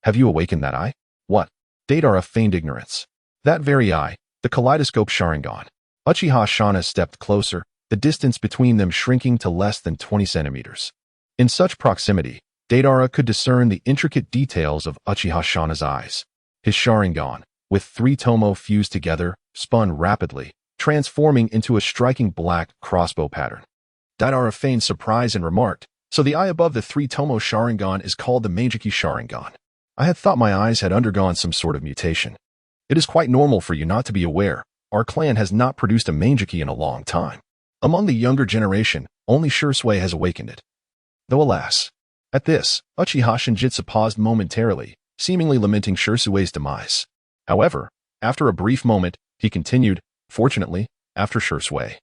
Have you awakened that eye? What? Deidara feigned ignorance. That very eye, the kaleidoscope Sharingan. Uchiha Shana stepped closer, the distance between them shrinking to less than 20 centimeters. In such proximity, Deidara could discern the intricate details of Uchiha Shana's eyes. His Sharingan, with three tomo fused together, spun rapidly, transforming into a striking black crossbow pattern. Deidara feigned surprise and remarked, so the eye above the three tomo Sharingan is called the Manjiki Sharingan. I had thought my eyes had undergone some sort of mutation. It is quite normal for you not to be aware. Our clan has not produced a Manjiki in a long time. Among the younger generation, only Shursui has awakened it. Though alas. At this, Uchiha Shinjitsu paused momentarily, seemingly lamenting Shursui's demise. However, after a brief moment, he continued, fortunately, after Shursui.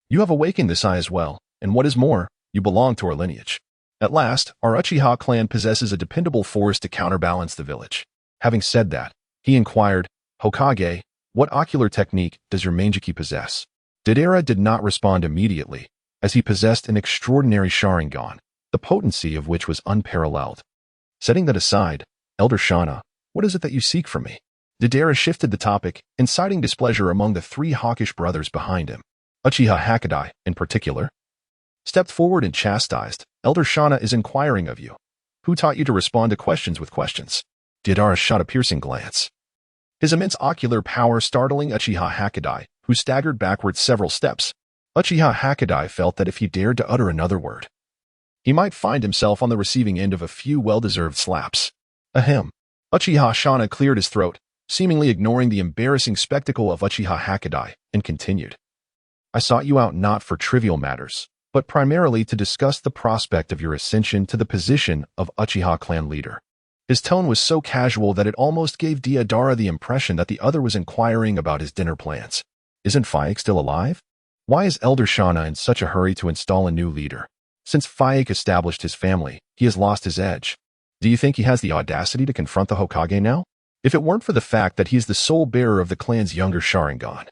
You have awakened this eye as well, and what is more, you belong to our lineage. At last, our Uchiha clan possesses a dependable force to counterbalance the village. Having said that, he inquired, Hokage, what ocular technique does your Manjiki possess? Deidara did not respond immediately, as he possessed an extraordinary Sharingan, the potency of which was unparalleled. Setting that aside, Elder Shana, what is it that you seek from me? Deidara shifted the topic, inciting displeasure among the three hawkish brothers behind him. Uchiha Hakadai, in particular, stepped forward and chastised. Elder Shana is inquiring of you. Who taught you to respond to questions with questions? Deidara shot a piercing glance, his immense ocular power startling Uchiha Hakadai, who staggered backward several steps. Uchiha Hakadai felt that if he dared to utter another word, he might find himself on the receiving end of a few well-deserved slaps. Ahem. Uchiha Shana cleared his throat, seemingly ignoring the embarrassing spectacle of Uchiha Hakadai, and continued. I sought you out not for trivial matters, but primarily to discuss the prospect of your ascension to the position of Uchiha clan leader. His tone was so casual that it almost gave Deidara the impression that the other was inquiring about his dinner plans. Isn't Faik still alive? Why is Elder Shana in such a hurry to install a new leader? Since Faik established his family, he has lost his edge. Do you think he has the audacity to confront the Hokage now? If it weren't for the fact that he is the sole bearer of the clan's younger Sharingan,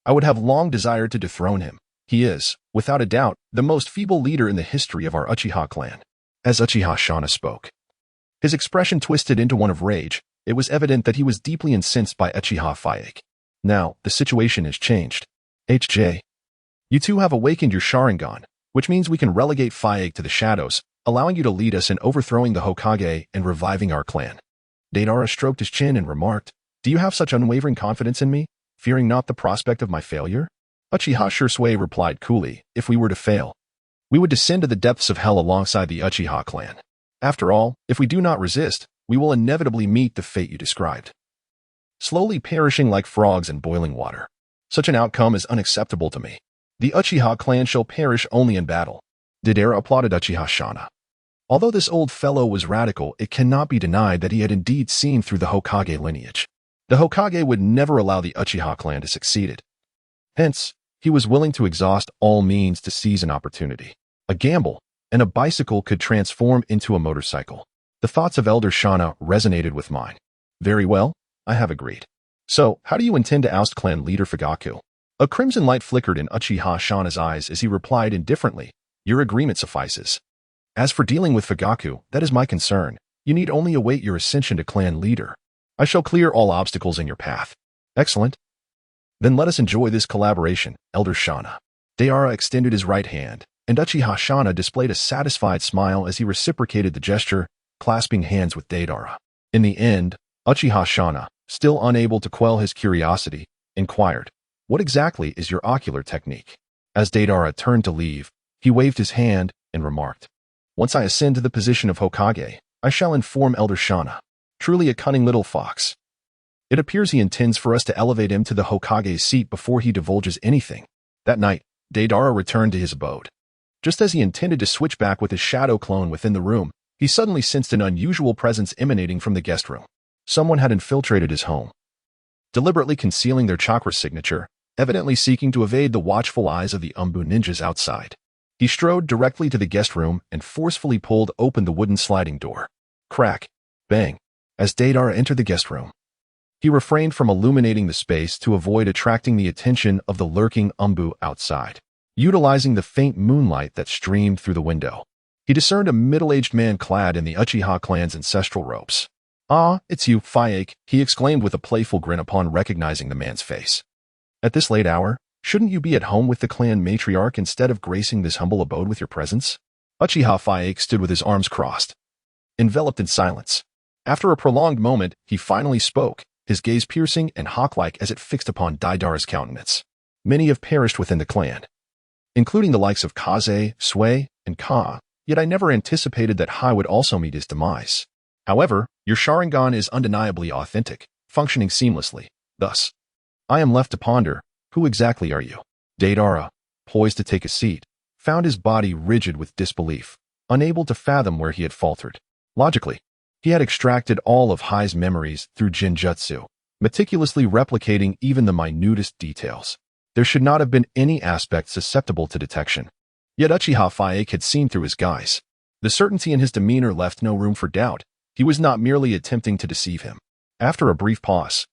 I would have long desired to dethrone him. He is, without a doubt, the most feeble leader in the history of our Uchiha clan. As Uchiha Shana spoke, his expression twisted into one of rage. It was evident that he was deeply incensed by Uchiha Faik. Now, the situation has changed. HJ, you two have awakened your Sharingan, which means we can relegate Faik to the shadows, allowing you to lead us in overthrowing the Hokage and reviving our clan. Deidara stroked his chin and remarked, do you have such unwavering confidence in me, fearing not the prospect of my failure? Uchiha Shursui replied coolly, if we were to fail, we would descend to the depths of hell alongside the Uchiha clan. After all, if we do not resist, we will inevitably meet the fate you described. Slowly perishing like frogs in boiling water. Such an outcome is unacceptable to me. The Uchiha clan shall perish only in battle. Deidara applauded Uchiha Shana. Although this old fellow was radical, it cannot be denied that he had indeed seen through the Hokage lineage. The Hokage would never allow the Uchiha clan to succeed. Hence, he was willing to exhaust all means to seize an opportunity. A gamble, and a bicycle could transform into a motorcycle. The thoughts of Elder Shana resonated with mine. Very well, I have agreed. So, how do you intend to oust clan leader Fugaku? A crimson light flickered in Uchiha Shana's eyes as he replied indifferently, your agreement suffices. As for dealing with Fugaku, that is my concern. You need only await your ascension to clan leader. I shall clear all obstacles in your path. Excellent. Then let us enjoy this collaboration, Elder Shana. Deidara extended his right hand, and Uchiha Shana displayed a satisfied smile as he reciprocated the gesture, clasping hands with Deidara. In the end, Uchiha Shana, still unable to quell his curiosity, inquired, what exactly is your ocular technique? As Deidara turned to leave, he waved his hand and remarked, once I ascend to the position of Hokage, I shall inform Elder Shana. Truly a cunning little fox. It appears he intends for us to elevate him to the Hokage's seat before he divulges anything. That night, Deidara returned to his abode. Just as he intended to switch back with his shadow clone within the room, he suddenly sensed an unusual presence emanating from the guest room. Someone had infiltrated his home, deliberately concealing their chakra signature, evidently seeking to evade the watchful eyes of the Umbu ninjas outside. He strode directly to the guest room and forcefully pulled open the wooden sliding door. Crack, bang, as Deidara entered the guest room. He refrained from illuminating the space to avoid attracting the attention of the lurking Umbu outside. Utilizing the faint moonlight that streamed through the window, he discerned a middle-aged man clad in the Uchiha clan's ancestral robes. Ah, it's you, Faik, he exclaimed with a playful grin upon recognizing the man's face. At this late hour, shouldn't you be at home with the clan matriarch instead of gracing this humble abode with your presence? Uchiha Faik stood with his arms crossed, enveloped in silence. After a prolonged moment, he finally spoke, his gaze piercing and hawk-like as it fixed upon Deidara's countenance. Many have perished within the clan, including the likes of Kaze, Sui, and Ka, yet I never anticipated that Hai would also meet his demise. However, your Sharingan is undeniably authentic, functioning seamlessly. Thus, I am left to ponder, who exactly are you? Deidara, poised to take a seat, found his body rigid with disbelief, unable to fathom where he had faltered. Logically, he had extracted all of Hai's memories through ninjutsu, meticulously replicating even the minutest details. There should not have been any aspect susceptible to detection. Yet Uchiha Faik had seen through his guise. The certainty in his demeanor left no room for doubt. He was not merely attempting to deceive him. After a brief pause,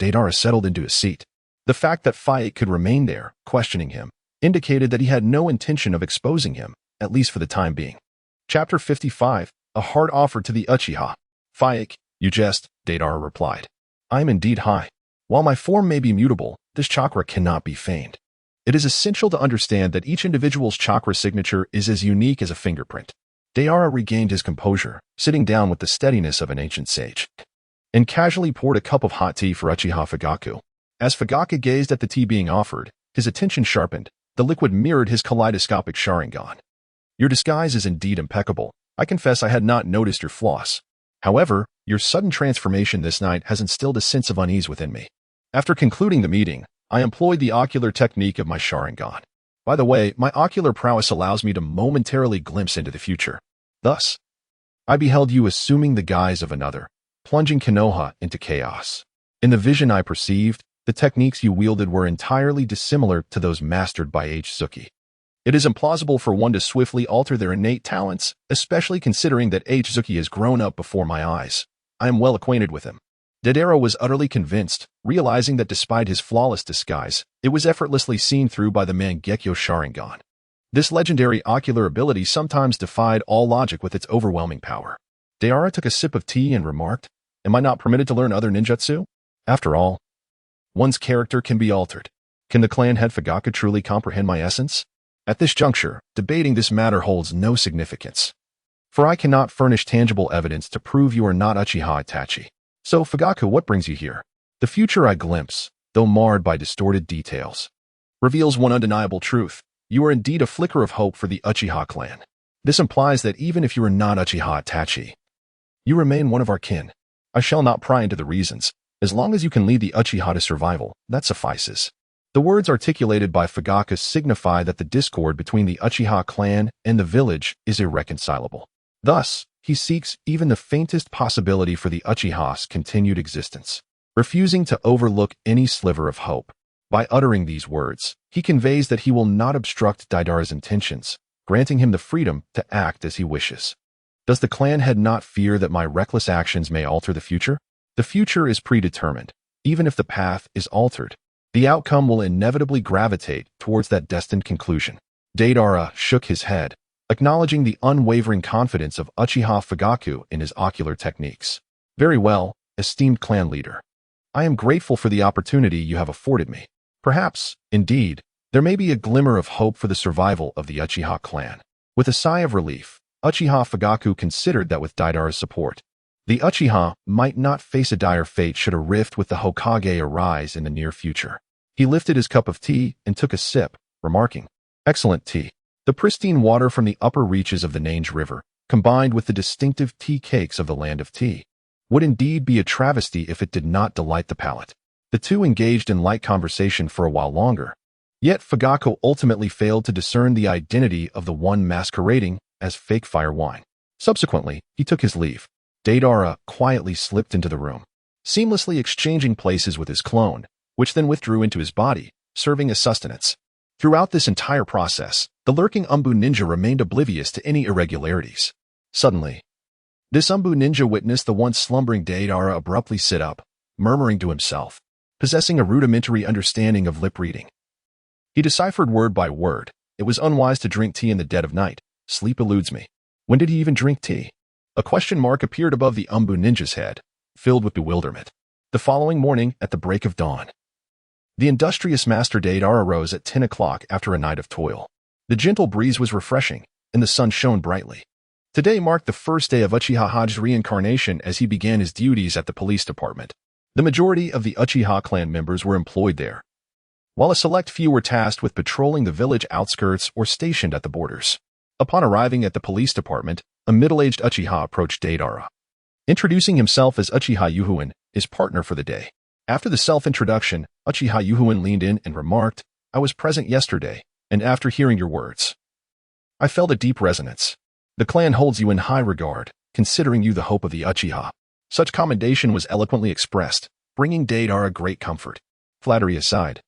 Deidara settled into his seat. The fact that Faik could remain there, questioning him, indicated that he had no intention of exposing him, at least for the time being. Chapter 55, A Hard Offer to the Uchiha. Faik, you jest, Deidara replied. I am indeed Hai. While my form may be mutable, this chakra cannot be feigned. It is essential to understand that each individual's chakra signature is as unique as a fingerprint. Deidara regained his composure, sitting down with the steadiness of an ancient sage, and casually poured a cup of hot tea for Uchiha Fugaku. As Fugaku gazed at the tea being offered, his attention sharpened. The liquid mirrored his kaleidoscopic Sharingan. Your disguise is indeed impeccable. I confess I had not noticed your flaws. However, your sudden transformation this night has instilled a sense of unease within me. After concluding the meeting, I employed the ocular technique of my Sharingan. By the way, my ocular prowess allows me to momentarily glimpse into the future. Thus, I beheld you assuming the guise of another, plunging Konoha into chaos. In the vision I perceived, the techniques you wielded were entirely dissimilar to those mastered by Suki. It is implausible for one to swiftly alter their innate talents, especially considering that Zuki has grown up before my eyes. I am well acquainted with him. Deidara was utterly convinced, realizing that despite his flawless disguise, it was effortlessly seen through by the Mangekyo Sharingan. This legendary ocular ability sometimes defied all logic with its overwhelming power. Deidara took a sip of tea and remarked, "Am I not permitted to learn other ninjutsu? After all, one's character can be altered. Can the clan head Fugaku truly comprehend my essence?" At this juncture, debating this matter holds no significance. For I cannot furnish tangible evidence to prove you are not Uchiha Itachi. So, Fugaku, what brings you here? The future I glimpse, though marred by distorted details, reveals one undeniable truth. You are indeed a flicker of hope for the Uchiha clan. This implies that even if you are not Uchiha Itachi, you remain one of our kin. I shall not pry into the reasons. As long as you can lead the Uchiha to survival, that suffices. The words articulated by Fugaku signify that the discord between the Uchiha clan and the village is irreconcilable. Thus, he seeks even the faintest possibility for the Uchiha's continued existence, refusing to overlook any sliver of hope. By uttering these words, he conveys that he will not obstruct Deidara's intentions, granting him the freedom to act as he wishes. Does the clan head not fear that my reckless actions may alter the future? The future is predetermined. Even if the path is altered, the outcome will inevitably gravitate towards that destined conclusion. Deidara shook his head, acknowledging the unwavering confidence of Uchiha Fugaku in his ocular techniques. Very well, esteemed clan leader. I am grateful for the opportunity you have afforded me. Perhaps, indeed, there may be a glimmer of hope for the survival of the Uchiha clan. With a sigh of relief, Uchiha Fugaku considered that with Deidara's support, the Uchiha might not face a dire fate should a rift with the Hokage arise in the near future. He lifted his cup of tea and took a sip, remarking, "Excellent tea." The pristine water from the upper reaches of the Nange River, combined with the distinctive tea cakes of the land of tea, would indeed be a travesty if it did not delight the palate. The two engaged in light conversation for a while longer, yet Fugaku ultimately failed to discern the identity of the one masquerading as fake fire wine. Subsequently, he took his leave. Deidara quietly slipped into the room, seamlessly exchanging places with his clone, which then withdrew into his body, serving as sustenance. Throughout this entire process, the lurking Umbu ninja remained oblivious to any irregularities. Suddenly, this Umbu ninja witnessed the once slumbering Deidara abruptly sit up, murmuring to himself, possessing a rudimentary understanding of lip reading. He deciphered word by word. It was unwise to drink tea in the dead of night. Sleep eludes me. When did he even drink tea? A question mark appeared above the Umbu ninja's head, filled with bewilderment. The following morning, at the break of dawn, the industrious Master Deidara rose at 10 o'clock after a night of toil. The gentle breeze was refreshing, and the sun shone brightly. Today marked the first day of Uchiha Haji's reincarnation as he began his duties at the police department. The majority of the Uchiha clan members were employed there, while a select few were tasked with patrolling the village outskirts or stationed at the borders. Upon arriving at the police department, a middle-aged Uchiha approached Deidara, introducing himself as Uchiha Yuhuin, his partner for the day. After the self-introduction, Uchiha Yuhuin leaned in and remarked, "I was present yesterday, and after hearing your words, I felt a deep resonance. The clan holds you in high regard, considering you the hope of the Uchiha." Such commendation was eloquently expressed, bringing Deidara great comfort. Flattery aside,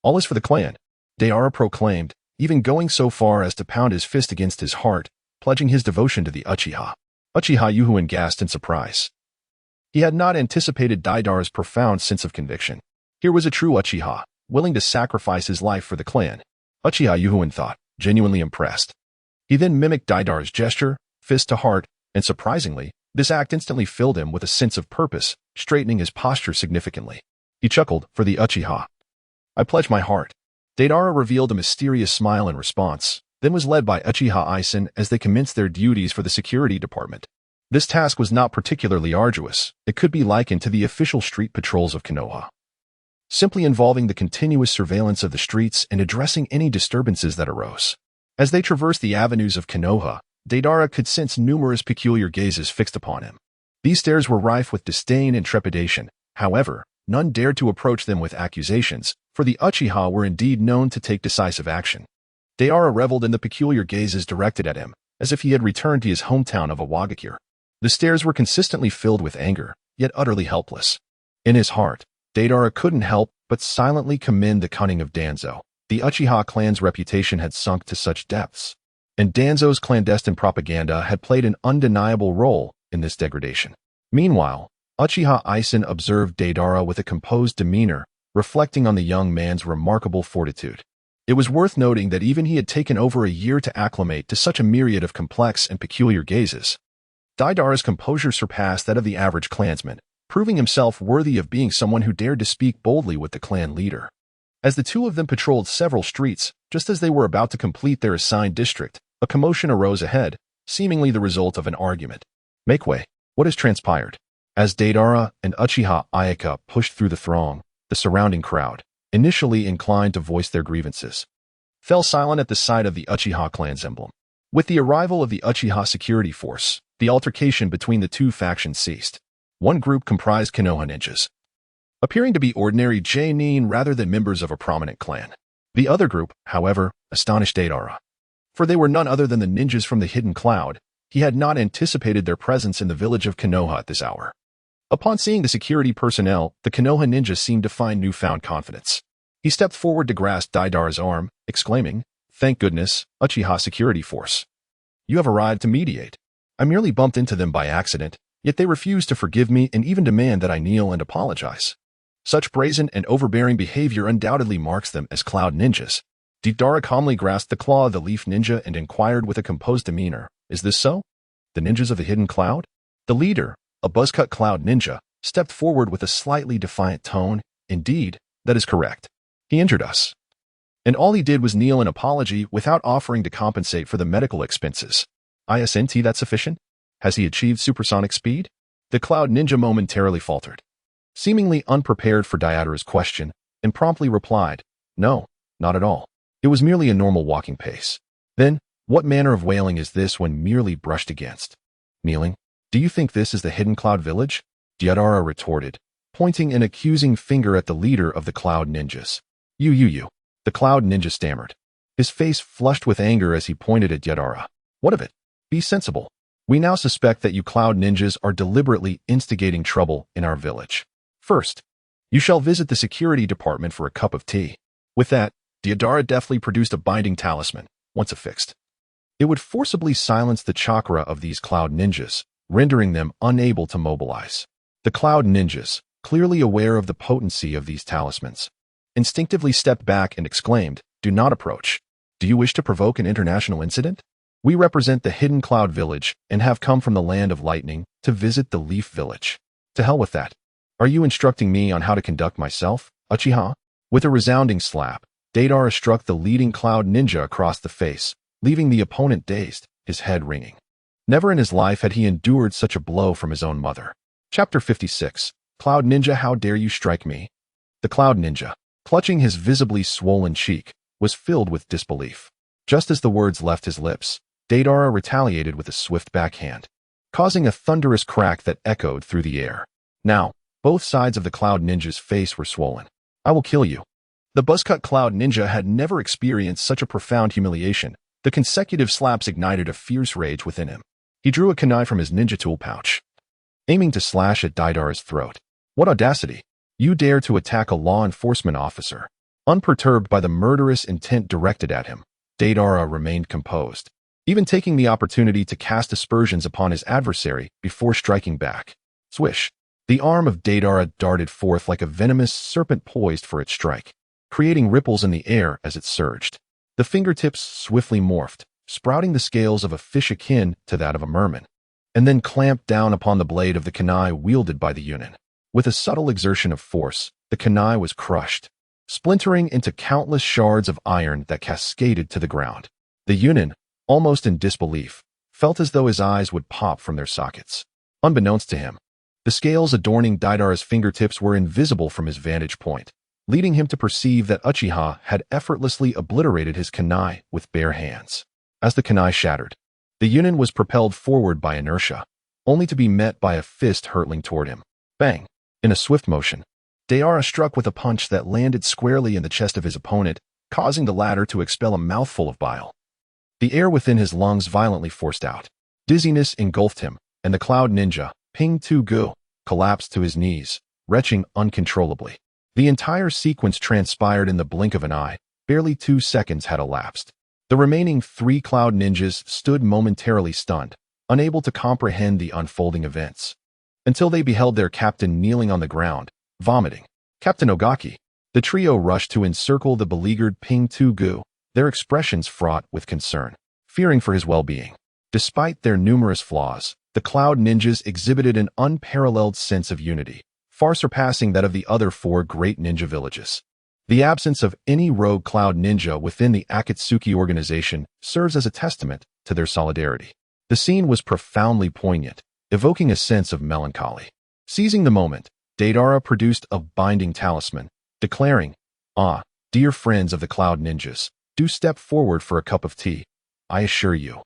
all is for the clan, Deidara proclaimed, even going so far as to pound his fist against his heart, pledging his devotion to the Uchiha. Uchiha Yuhuin gasped in surprise. He had not anticipated Deidara's profound sense of conviction. Here was a true Uchiha, willing to sacrifice his life for the clan. Uchiha Yuhuin thought, genuinely impressed. He then mimicked Deidara's gesture, fist to heart, and surprisingly, this act instantly filled him with a sense of purpose, straightening his posture significantly. He chuckled, "For the Uchiha, I pledge my heart." Deidara revealed a mysterious smile in response, then was led by Uchiha Isen as they commenced their duties for the security department. This task was not particularly arduous. It could be likened to the official street patrols of Konoha, simply involving the continuous surveillance of the streets and addressing any disturbances that arose. As they traversed the avenues of Konoha, Deidara could sense numerous peculiar gazes fixed upon him. These stares were rife with disdain and trepidation. However, none dared to approach them with accusations, for the Uchiha were indeed known to take decisive action. Deidara reveled in the peculiar gazes directed at him, as if he had returned to his hometown of Awagakure. The stares were consistently filled with anger, yet utterly helpless. In his heart, Deidara couldn't help but silently commend the cunning of Danzo. The Uchiha clan's reputation had sunk to such depths, and Danzo's clandestine propaganda had played an undeniable role in this degradation. Meanwhile, Uchiha Aizen observed Deidara with a composed demeanor, reflecting on the young man's remarkable fortitude. It was worth noting that even he had taken over a year to acclimate to such a myriad of complex and peculiar gazes. Deidara's composure surpassed that of the average clansman, proving himself worthy of being someone who dared to speak boldly with the clan leader. As the two of them patrolled several streets, just as they were about to complete their assigned district, a commotion arose ahead, seemingly the result of an argument. Make way. What has transpired? As Deidara and Uchiha Ayaka pushed through the throng, the surrounding crowd, initially inclined to voice their grievances, fell silent at the sight of the Uchiha clan's emblem. With the arrival of the Uchiha security force, the altercation between the two factions ceased. One group comprised Konoha ninjas, appearing to be ordinary Jonin rather than members of a prominent clan. The other group, however, astonished Deidara, for they were none other than the ninjas from the Hidden Cloud. He had not anticipated their presence in the village of Konoha at this hour. Upon seeing the security personnel, the Konoha ninja seemed to find newfound confidence. He stepped forward to grasp Deidara's arm, exclaiming, "Thank goodness, Uchiha security force. You have arrived to mediate. I merely bumped into them by accident, yet they refuse to forgive me and even demand that I kneel and apologize. Such brazen and overbearing behavior undoubtedly marks them as Cloud ninjas." Deidara calmly grasped the claw of the Leaf Ninja and inquired with a composed demeanor, "Is this so? The ninjas of the Hidden Cloud?" The leader, a buzzcut Cloud ninja, stepped forward with a slightly defiant tone. "Indeed, that is correct. He injured us, and all he did was kneel in apology without offering to compensate for the medical expenses. Isn't that sufficient? Has he achieved supersonic speed?" The Cloud ninja momentarily faltered, seemingly unprepared for Deidara's question, and promptly replied, "No, not at all. It was merely a normal walking pace." "Then, what manner of wailing is this when merely brushed against? Kneeling? Do you think this is the Hidden Cloud village?" Deidara retorted, pointing an accusing finger at the leader of the Cloud ninjas. You. The Cloud ninja stammered, his face flushed with anger as he pointed at Deidara. "What of it? Be sensible. We now suspect that you Cloud ninjas are deliberately instigating trouble in our village. First, you shall visit the security department for a cup of tea." With that, Deidara deftly produced a binding talisman. Once affixed, it would forcibly silence the chakra of these Cloud ninjas, rendering them unable to mobilize. The Cloud ninjas, clearly aware of the potency of these talismans, instinctively stepped back and exclaimed, "Do not approach. Do you wish to provoke an international incident? We represent the Hidden Cloud village and have come from the land of lightning to visit the Leaf village. To hell with that. Are you instructing me on how to conduct myself, Uchiha?" With a resounding slap, Deidara struck the leading Cloud ninja across the face, leaving the opponent dazed, his head ringing. Never in his life had he endured such a blow from his own mother. Chapter 56. Cloud Ninja, how dare you strike me? The Cloud ninja, clutching his visibly swollen cheek, was filled with disbelief. Just as the words left his lips, Deidara retaliated with a swift backhand, causing a thunderous crack that echoed through the air. Now, both sides of the Cloud ninja's face were swollen. "I will kill you." The buzzcut Cloud ninja had never experienced such a profound humiliation. The consecutive slaps ignited a fierce rage within him. He drew a kunai from his ninja tool pouch, aiming to slash at Deidara's throat. "What audacity! You dare to attack a law enforcement officer." Unperturbed by the murderous intent directed at him, Deidara remained composed, even taking the opportunity to cast aspersions upon his adversary before striking back. Swish! The arm of Deidara darted forth like a venomous serpent poised for its strike, creating ripples in the air as it surged. The fingertips swiftly morphed, sprouting the scales of a fish akin to that of a merman, and then clamped down upon the blade of the kunai wielded by the Yunin. With a subtle exertion of force, the kunai was crushed, splintering into countless shards of iron that cascaded to the ground. The Yunin, almost in disbelief, felt as though his eyes would pop from their sockets. Unbeknownst to him, the scales adorning Deidara's fingertips were invisible from his vantage point, leading him to perceive that Uchiha had effortlessly obliterated his kunai with bare hands. As the kunai shattered, the Yunin was propelled forward by inertia, only to be met by a fist hurtling toward him. Bang! In a swift motion, Deidara struck with a punch that landed squarely in the chest of his opponent, causing the latter to expel a mouthful of bile. The air within his lungs violently forced out. Dizziness engulfed him, and the Cloud ninja, Ping Tu Gu, collapsed to his knees, retching uncontrollably. The entire sequence transpired in the blink of an eye, Barely 2 seconds had elapsed. The remaining 3 cloud ninjas stood momentarily stunned, unable to comprehend the unfolding events, until they beheld their captain kneeling on the ground, vomiting. Captain Ogaki. The trio rushed to encircle the beleaguered Ping Tu Gu, their expressions fraught with concern, fearing for his well-being. Despite their numerous flaws, the cloud ninjas exhibited an unparalleled sense of unity, far surpassing that of the other 4 great ninja villages. The absence of any rogue cloud ninja within the Akatsuki organization serves as a testament to their solidarity. The scene was profoundly poignant, evoking a sense of melancholy. Seizing the moment, Deidara produced a binding talisman, declaring, "Ah, dear friends of the cloud ninjas, do step forward for a cup of tea. I assure you,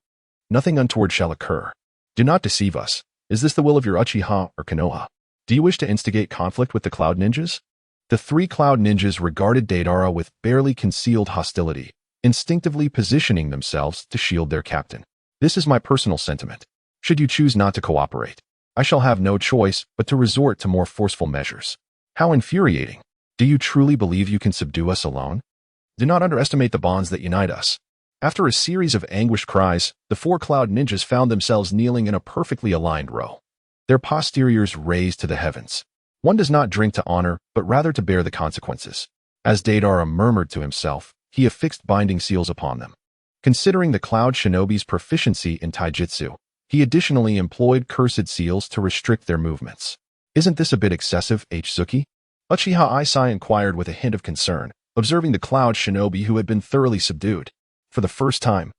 nothing untoward shall occur. Do not deceive us. Is this the will of your Uchiha or Konoha? Do you wish to instigate conflict with the cloud ninjas?" The 3 cloud ninjas regarded Deidara with barely concealed hostility, instinctively positioning themselves to shield their captain. "This is my personal sentiment. Should you choose not to cooperate, I shall have no choice but to resort to more forceful measures." How infuriating. Do you truly believe you can subdue us alone? Do not underestimate the bonds that unite us. After a series of anguished cries, the 4 cloud ninjas found themselves kneeling in a perfectly aligned row, their posteriors raised to the heavens. One does not drink to honor, but rather to bear the consequences. As Deidara murmured to himself, he affixed binding seals upon them. Considering the cloud shinobi's proficiency in taijutsu, he additionally employed cursed seals to restrict their movements. "Isn't this a bit excessive, Suki?" Uchiha Aisai inquired with a hint of concern, observing the cloud shinobi who had been thoroughly subdued. For the first time,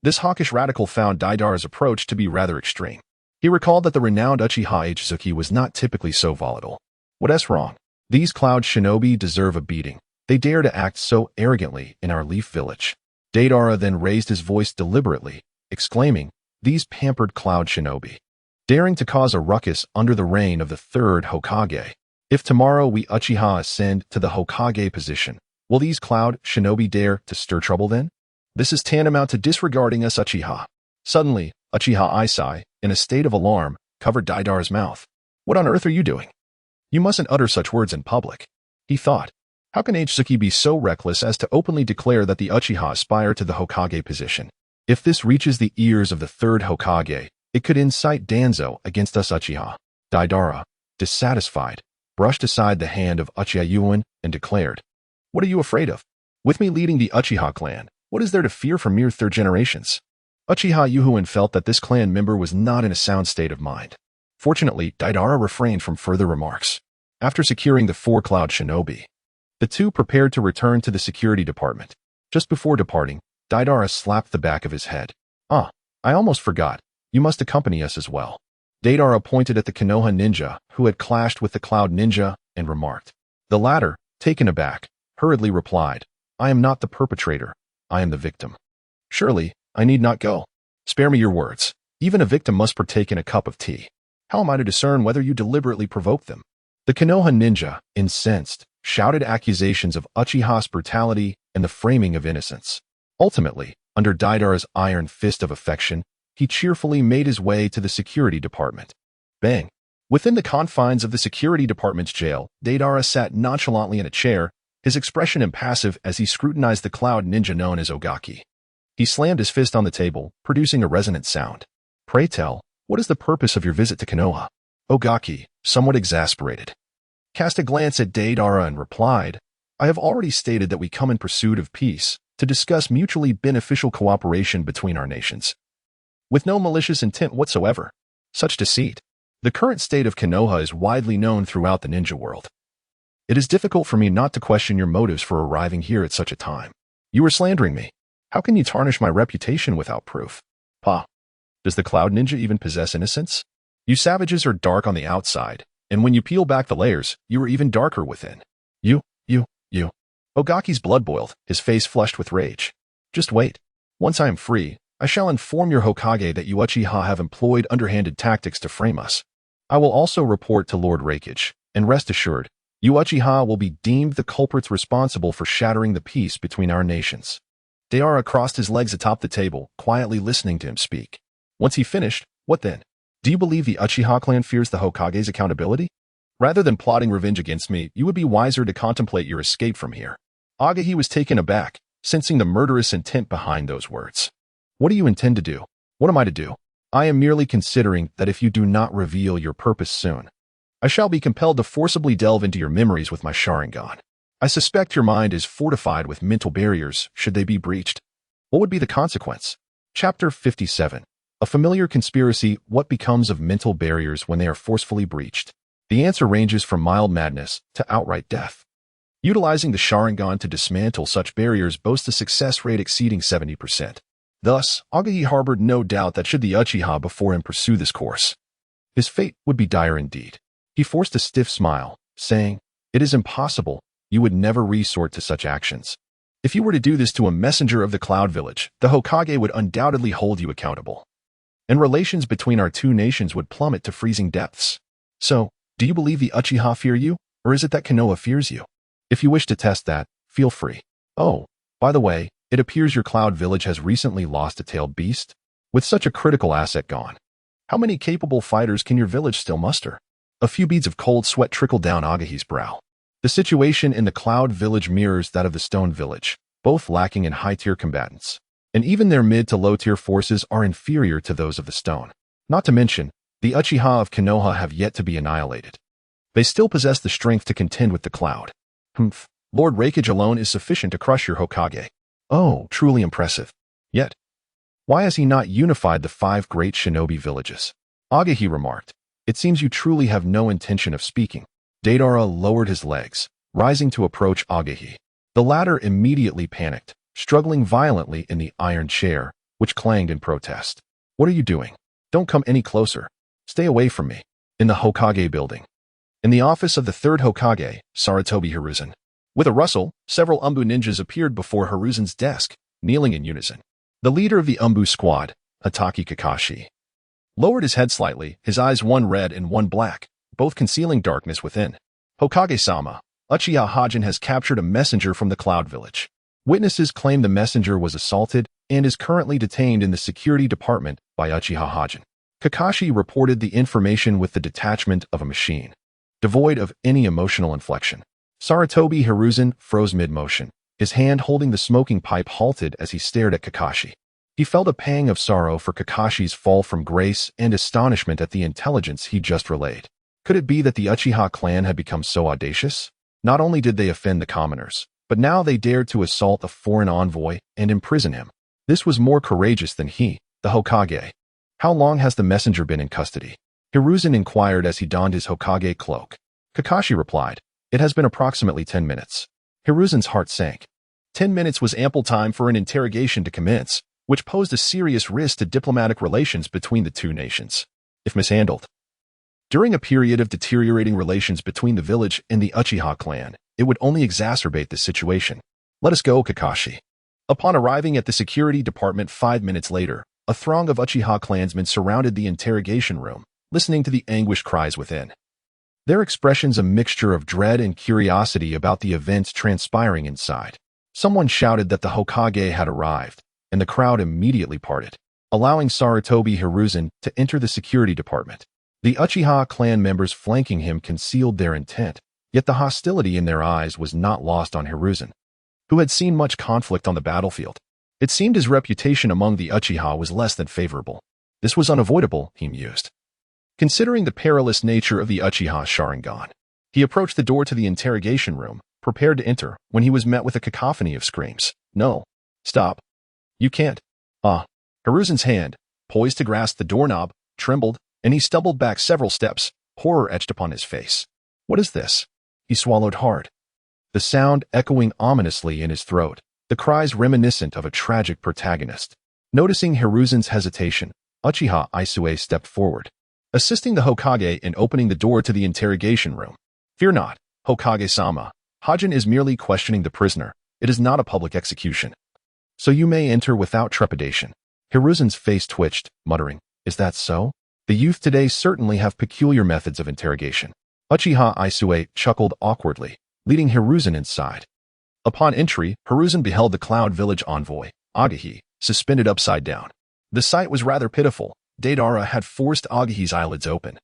this hawkish radical found Deidara's approach to be rather extreme. He recalled that the renowned Uchiha Suki was not typically so volatile. What's wrong? These cloud shinobi deserve a beating. They dare to act so arrogantly in our leaf village. Deidara then raised his voice deliberately, exclaiming, "These pampered cloud shinobi, daring to cause a ruckus under the reign of the 3rd Hokage. If tomorrow we Uchiha ascend to the Hokage position, will these cloud shinobi dare to stir trouble then? This is tantamount to disregarding us Uchiha." Suddenly, Uchiha Aisai, in a state of alarm, covered Deidara's mouth. "What on earth are you doing? You mustn't utter such words in public," he thought. How can Suki be so reckless as to openly declare that the Uchiha aspire to the Hokage position? If this reaches the ears of the 3rd Hokage, it could incite Danzo against us Uchiha. Deidara, dissatisfied, brushed aside the hand of Uchiha Yuan and declared, "What are you afraid of? With me leading the Uchiha clan, what is there to fear from mere 3rd generations?" Uchiha Yuan felt that this clan member was not in a sound state of mind. Fortunately, Deidara refrained from further remarks. After securing the 4 cloud shinobi, the 2 prepared to return to the security department. Just before departing, Deidara slapped the back of his head. "Ah, I almost forgot. You must accompany us as well." Deidara pointed at the Konoha ninja, who had clashed with the cloud ninja, and remarked. The latter, taken aback, hurriedly replied, "I am not the perpetrator. I am the victim." "Surely, I need not go. Spare me your words. Even a victim must partake in a cup of tea. How am I to discern whether you deliberately provoked them?" The Konoha ninja, incensed, shouted accusations of Uchiha's brutality and the framing of innocence. Ultimately, under Deidara's iron fist of affection, he cheerfully made his way to the security department. Bang! Within the confines of the security department's jail, Deidara sat nonchalantly in a chair, his expression impassive as he scrutinized the cloud ninja known as Ogaki. He slammed his fist on the table, producing a resonant sound. "Pray tell, what is the purpose of your visit to Konoha?" Ogaki, somewhat exasperated, cast a glance at Deidara and replied, "I have already stated that we come in pursuit of peace, to discuss mutually beneficial cooperation between our nations, with no malicious intent whatsoever. Such deceit. The current state of Konoha is widely known throughout the ninja world. It is difficult for me not to question your motives for arriving here at such a time. You are slandering me. How can you tarnish my reputation without proof? Pa, does the cloud ninja even possess innocence? You savages are dark on the outside, and when you peel back the layers, you are even darker within. You. Ogaki's blood boiled, his face flushed with rage. Just wait. Once I am free, I shall inform your Hokage that you Uchiha have employed underhanded tactics to frame us. I will also report to Lord Raikage, and rest assured, you Uchiha will be deemed the culprits responsible for shattering the peace between our nations." Deidara crossed his legs atop the table, quietly listening to him speak. Once he finished, "What then? Do you believe the Uchiha clan fears the Hokage's accountability? Rather than plotting revenge against me, you would be wiser to contemplate your escape from here. Agahi was taken aback, sensing the murderous intent behind those words. What do you intend to do? What am I to do? I am merely considering that if you do not reveal your purpose soon, I shall be compelled to forcibly delve into your memories with my Sharingan. I suspect your mind is fortified with mental barriers should they be breached. What would be the consequence? Chapter 57. A familiar conspiracy, what becomes of mental barriers when they are forcefully breached? The answer ranges from mild madness to outright death. Utilizing the Sharingan to dismantle such barriers boasts a success rate exceeding 70%. Thus, Agahi harbored no doubt that should the Uchiha before him pursue this course, his fate would be dire indeed. He forced a stiff smile, saying, "It is impossible. You would never resort to such actions. If you were to do this to a messenger of the Cloud Village, the Hokage would undoubtedly hold you accountable, and relations between our two nations would plummet to freezing depths. So, do you believe the Uchiha fear you, or is it that Konoha fears you? If you wish to test that, feel free. Oh, by the way, it appears your Cloud Village has recently lost a tailed beast. With such a critical asset gone, how many capable fighters can your village still muster?" A few beads of cold sweat trickled down Agahi's brow. The situation in the Cloud Village mirrors that of the Stone Village, both lacking in high-tier combatants, and even their mid to low-tier forces are inferior to those of the Stone. Not to mention, the Uchiha of Konoha have yet to be annihilated. They still possess the strength to contend with the Cloud. Lord Raikage alone is sufficient to crush your Hokage. Oh, truly impressive. Yet, why has he not unified the 5 great shinobi villages? Agahi remarked, "It seems you truly have no intention of speaking." Deidara lowered his legs, rising to approach Agahi. The latter immediately panicked, struggling violently in the iron chair, which clanged in protest. "What are you doing? Don't come any closer. Stay away from me." In the Hokage building. In the office of the 3rd Hokage, Sarutobi Hiruzen. With a rustle, several Umbu ninjas appeared before Hiruzen's desk, kneeling in unison. The leader of the Umbu squad, Hatake Kakashi, lowered his head slightly, his eyes one red and one black, both concealing darkness within. "Hokage-sama, Uchiha Hajin has captured a messenger from the Cloud Village. Witnesses claim the messenger was assaulted and is currently detained in the security department by Uchiha Hajin." Kakashi reported the information with the detachment of a machine, devoid of any emotional inflection. Sarutobi Hiruzen froze mid-motion, his hand holding the smoking pipe halted as he stared at Kakashi. He felt a pang of sorrow for Kakashi's fall from grace and astonishment at the intelligence he just relayed. Could it be that the Uchiha clan had become so audacious? Not only did they offend the commoners, but now they dared to assault a foreign envoy and imprison him. This was more courageous than he, the Hokage. "How long has the messenger been in custody?" Hiruzen inquired as he donned his Hokage cloak. Kakashi replied, "It has been approximately 10 minutes. Hiruzen's heart sank. 10 minutes was ample time for an interrogation to commence, which posed a serious risk to diplomatic relations between the two nations, if mishandled. During a period of deteriorating relations between the village and the Uchiha clan, it would only exacerbate the situation. Let us go, Kakashi." Upon arriving at the security department 5 minutes later, a throng of Uchiha clansmen surrounded the interrogation room, listening to the anguished cries within. Their expressions a mixture of dread and curiosity about the events transpiring inside. Someone shouted that the Hokage had arrived, and the crowd immediately parted, allowing Sarutobi Hiruzen to enter the security department. The Uchiha clan members flanking him concealed their intent, yet the hostility in their eyes was not lost on Hiruzen, who had seen much conflict on the battlefield. It seemed his reputation among the Uchiha was less than favorable. This was unavoidable, he mused, considering the perilous nature of the Uchiha Sharingan. He approached the door to the interrogation room, prepared to enter, when he was met with a cacophony of screams. "No. Stop. You can't." Hiruzen's hand, poised to grasp the doorknob, trembled, and he stumbled back several steps, horror etched upon his face. "What is this?" He swallowed hard, the sound echoing ominously in his throat, the cries reminiscent of a tragic protagonist. Noticing Hiruzen's hesitation, Uchiha Isue stepped forward, assisting the Hokage in opening the door to the interrogation room. "Fear not, Hokage-sama. Hajin is merely questioning the prisoner. It is not a public execution. So you may enter without trepidation." Hiruzen's face twitched, muttering, "Is that so? The youth today certainly have peculiar methods of interrogation." Uchiha Isue chuckled awkwardly, leading Hiruzen inside. Upon entry, Hiruzen beheld the Cloud Village envoy, Agahi, suspended upside down. The sight was rather pitiful. Deidara had forced Agahi's eyelids open,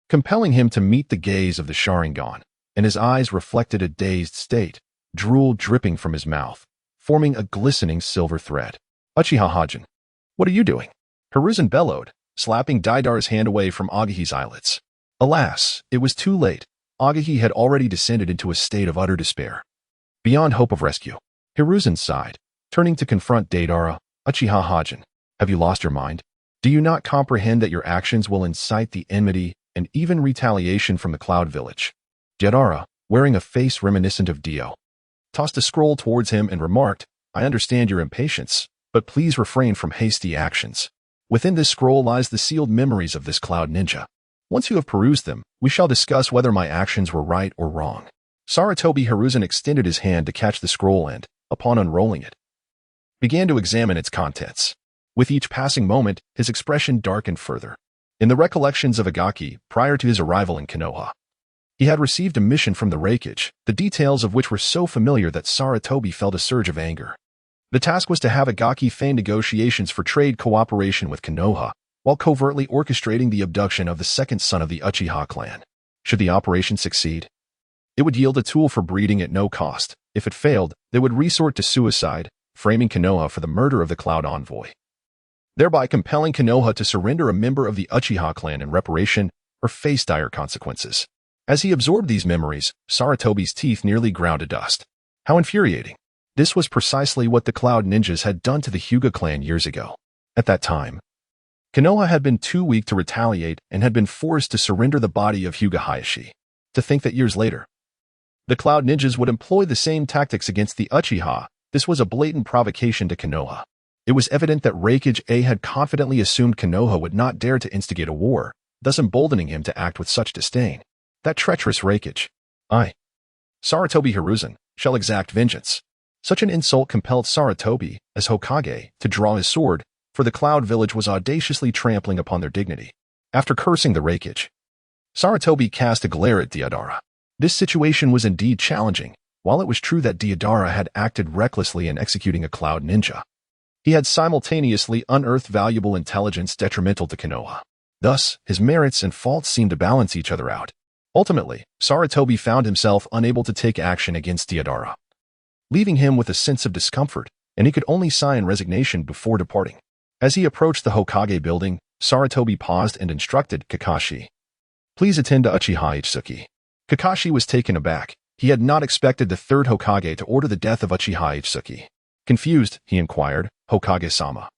compelling him to meet the gaze of the Sharingan, and his eyes reflected a dazed state. drool dripping from his mouth, forming a glistening silver thread. Uchiha Hajin, what are you doing? Hiruzen bellowed, slapping Deidara's hand away from Agahi's eyelids. Alas, it was too late. Agahi had already descended into a state of utter despair. Beyond hope of rescue, Hiruzen sighed, turning to confront Deidara. Uchiha Hajin, have you lost your mind? Do you not comprehend that your actions will incite the enmity and even retaliation from the Cloud Village? Deidara, wearing a face reminiscent of Dio, tossed a scroll towards him and remarked, I understand your impatience, but please refrain from hasty actions. Within this scroll lies the sealed memories of this cloud ninja. Once you have perused them, we shall discuss whether my actions were right or wrong. Sarutobi Hiruzen extended his hand to catch the scroll and, upon unrolling it, began to examine its contents. With each passing moment, his expression darkened further. In the recollections of Agaki, prior to his arrival in Konoha, he had received a mission from the Reikage, the details of which were so familiar that Sarutobi felt a surge of anger. The task was to have Agaki feign negotiations for trade cooperation with Konoha, while covertly orchestrating the abduction of the second son of the Uchiha clan. Should the operation succeed, it would yield a tool for breeding at no cost. If it failed, they would resort to suicide, framing Konoha for the murder of the Cloud Envoy, thereby compelling Konoha to surrender a member of the Uchiha clan in reparation or face dire consequences. As he absorbed these memories, Sarutobi's teeth nearly ground to dust. How infuriating. This was precisely what the Cloud Ninjas had done to the Hyuga clan years ago. At that time, Konoha had been too weak to retaliate and had been forced to surrender the body of Hyuga Hayashi. To think that years later, the Cloud Ninjas would employ the same tactics against the Uchiha, this was a blatant provocation to Konoha. It was evident that Reikage A had confidently assumed Konoha would not dare to instigate a war, thus emboldening him to act with such disdain. That treacherous Reikage, Sarutobi Hiruzen, shall exact vengeance. Such an insult compelled Sarutobi, as Hokage, to draw his sword, for the Cloud Village was audaciously trampling upon their dignity. After cursing the Reikage, Sarutobi cast a glare at Deidara. This situation was indeed challenging. While it was true that Deidara had acted recklessly in executing a Cloud Ninja, he had simultaneously unearthed valuable intelligence detrimental to Konoha. Thus, his merits and faults seemed to balance each other out. Ultimately, Sarutobi found himself unable to take action against Deidara, leaving him with a sense of discomfort, and he could only sigh in resignation before departing. As he approached the Hokage building, Sarutobi paused and instructed Kakashi, please attend to Uchiha Itsuki. Kakashi was taken aback. He had not expected the third Hokage to order the death of Uchiha Itsuki. Confused, he inquired, Hokage-sama,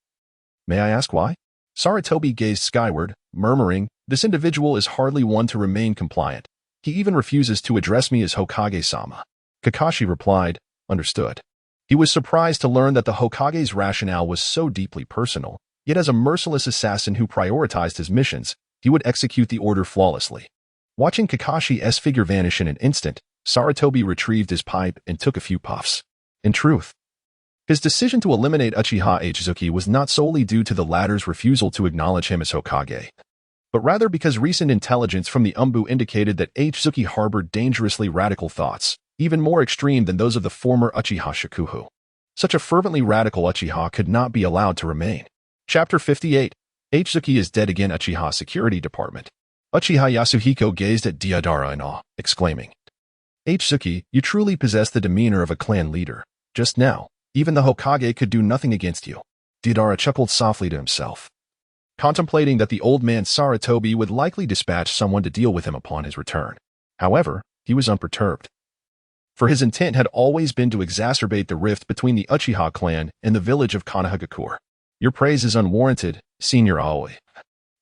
may I ask why? Sarutobi gazed skyward, murmuring, this individual is hardly one to remain compliant. He even refuses to address me as Hokage-sama. Kakashi replied, understood. He was surprised to learn that the Hokage's rationale was so deeply personal, yet as a merciless assassin who prioritized his missions, he would execute the order flawlessly. Watching Kakashi's figure vanish in an instant, Sarutobi retrieved his pipe and took a few puffs. In truth, his decision to eliminate Uchiha Itsuki was not solely due to the latter's refusal to acknowledge him as Hokage, but rather because recent intelligence from the Umbu indicated that Itsuki harbored dangerously radical thoughts, even more extreme than those of the former Uchiha Shikuhu. Such a fervently radical Uchiha could not be allowed to remain. Chapter 58. Itsuki is dead again. Uchiha Security Department. Uchiha Yasuhiko gazed at Deidara in awe, exclaiming, Itsuki, you truly possess the demeanor of a clan leader. Just now, even the Hokage could do nothing against you. Deidara chuckled softly to himself, contemplating that the old man Sarutobi would likely dispatch someone to deal with him upon his return. However, he was unperturbed, for his intent had always been to exacerbate the rift between the Uchiha clan and the village of Konohagakure. Your praise is unwarranted, Senior Aoi.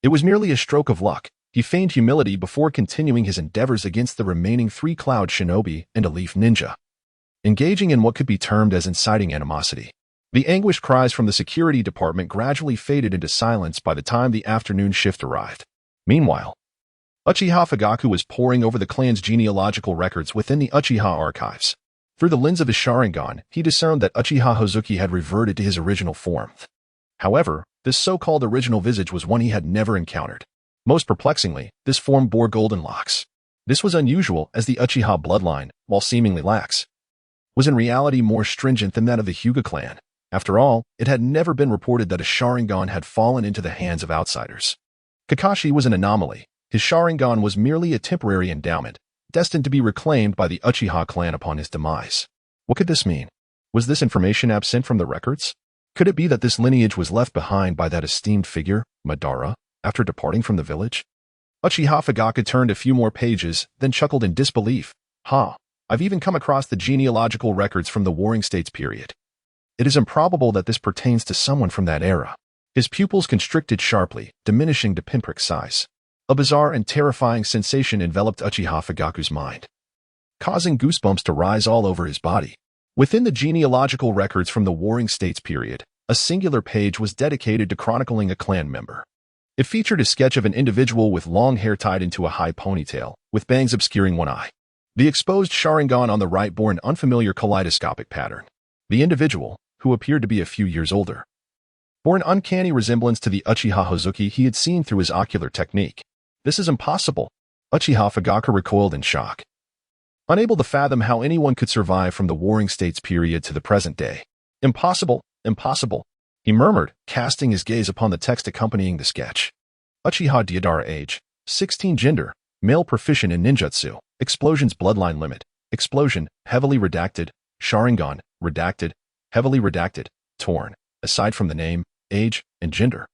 It was merely a stroke of luck. He feigned humility before continuing his endeavors against the remaining 3 Cloud Shinobi and a Leaf Ninja, engaging in what could be termed as inciting animosity. The anguished cries from the security department gradually faded into silence by the time the afternoon shift arrived. Meanwhile, Uchiha Fugaku was poring over the clan's genealogical records within the Uchiha archives. Through the lens of his Sharingan, he discerned that Uchiha Hozuki had reverted to his original form. However, this so-called original visage was one he had never encountered. Most perplexingly, this form bore golden locks. This was unusual as the Uchiha bloodline, while seemingly lax, was in reality more stringent than that of the Hyuga clan. After all, it had never been reported that a Sharingan had fallen into the hands of outsiders. Kakashi was an anomaly. His Sharingan was merely a temporary endowment, destined to be reclaimed by the Uchiha clan upon his demise. What could this mean? Was this information absent from the records? Could it be that this lineage was left behind by that esteemed figure, Madara, after departing from the village? Uchiha Fugaku turned a few more pages, then chuckled in disbelief. I've even come across the genealogical records from the Warring States period. It is improbable that this pertains to someone from that era. His pupils constricted sharply, diminishing to pinprick size. A bizarre and terrifying sensation enveloped Uchiha Fugaku's mind, causing goosebumps to rise all over his body. Within the genealogical records from the Warring States period, a singular page was dedicated to chronicling a clan member. It featured a sketch of an individual with long hair tied into a high ponytail, with bangs obscuring one eye. The exposed Sharingan on the right bore an unfamiliar kaleidoscopic pattern. The individual, who appeared to be a few years older, bore an uncanny resemblance to the Uchiha Hozuki he had seen through his ocular technique. This is impossible. Uchiha Fugaku recoiled in shock, unable to fathom how anyone could survive from the Warring States period to the present day. Impossible, impossible, he murmured, casting his gaze upon the text accompanying the sketch. Uchiha Deidara, age 16, gender male, proficient in ninjutsu, explosions, bloodline limit, explosion, heavily redacted, Sharingan, redacted, heavily redacted, torn, aside from the name, age, and gender.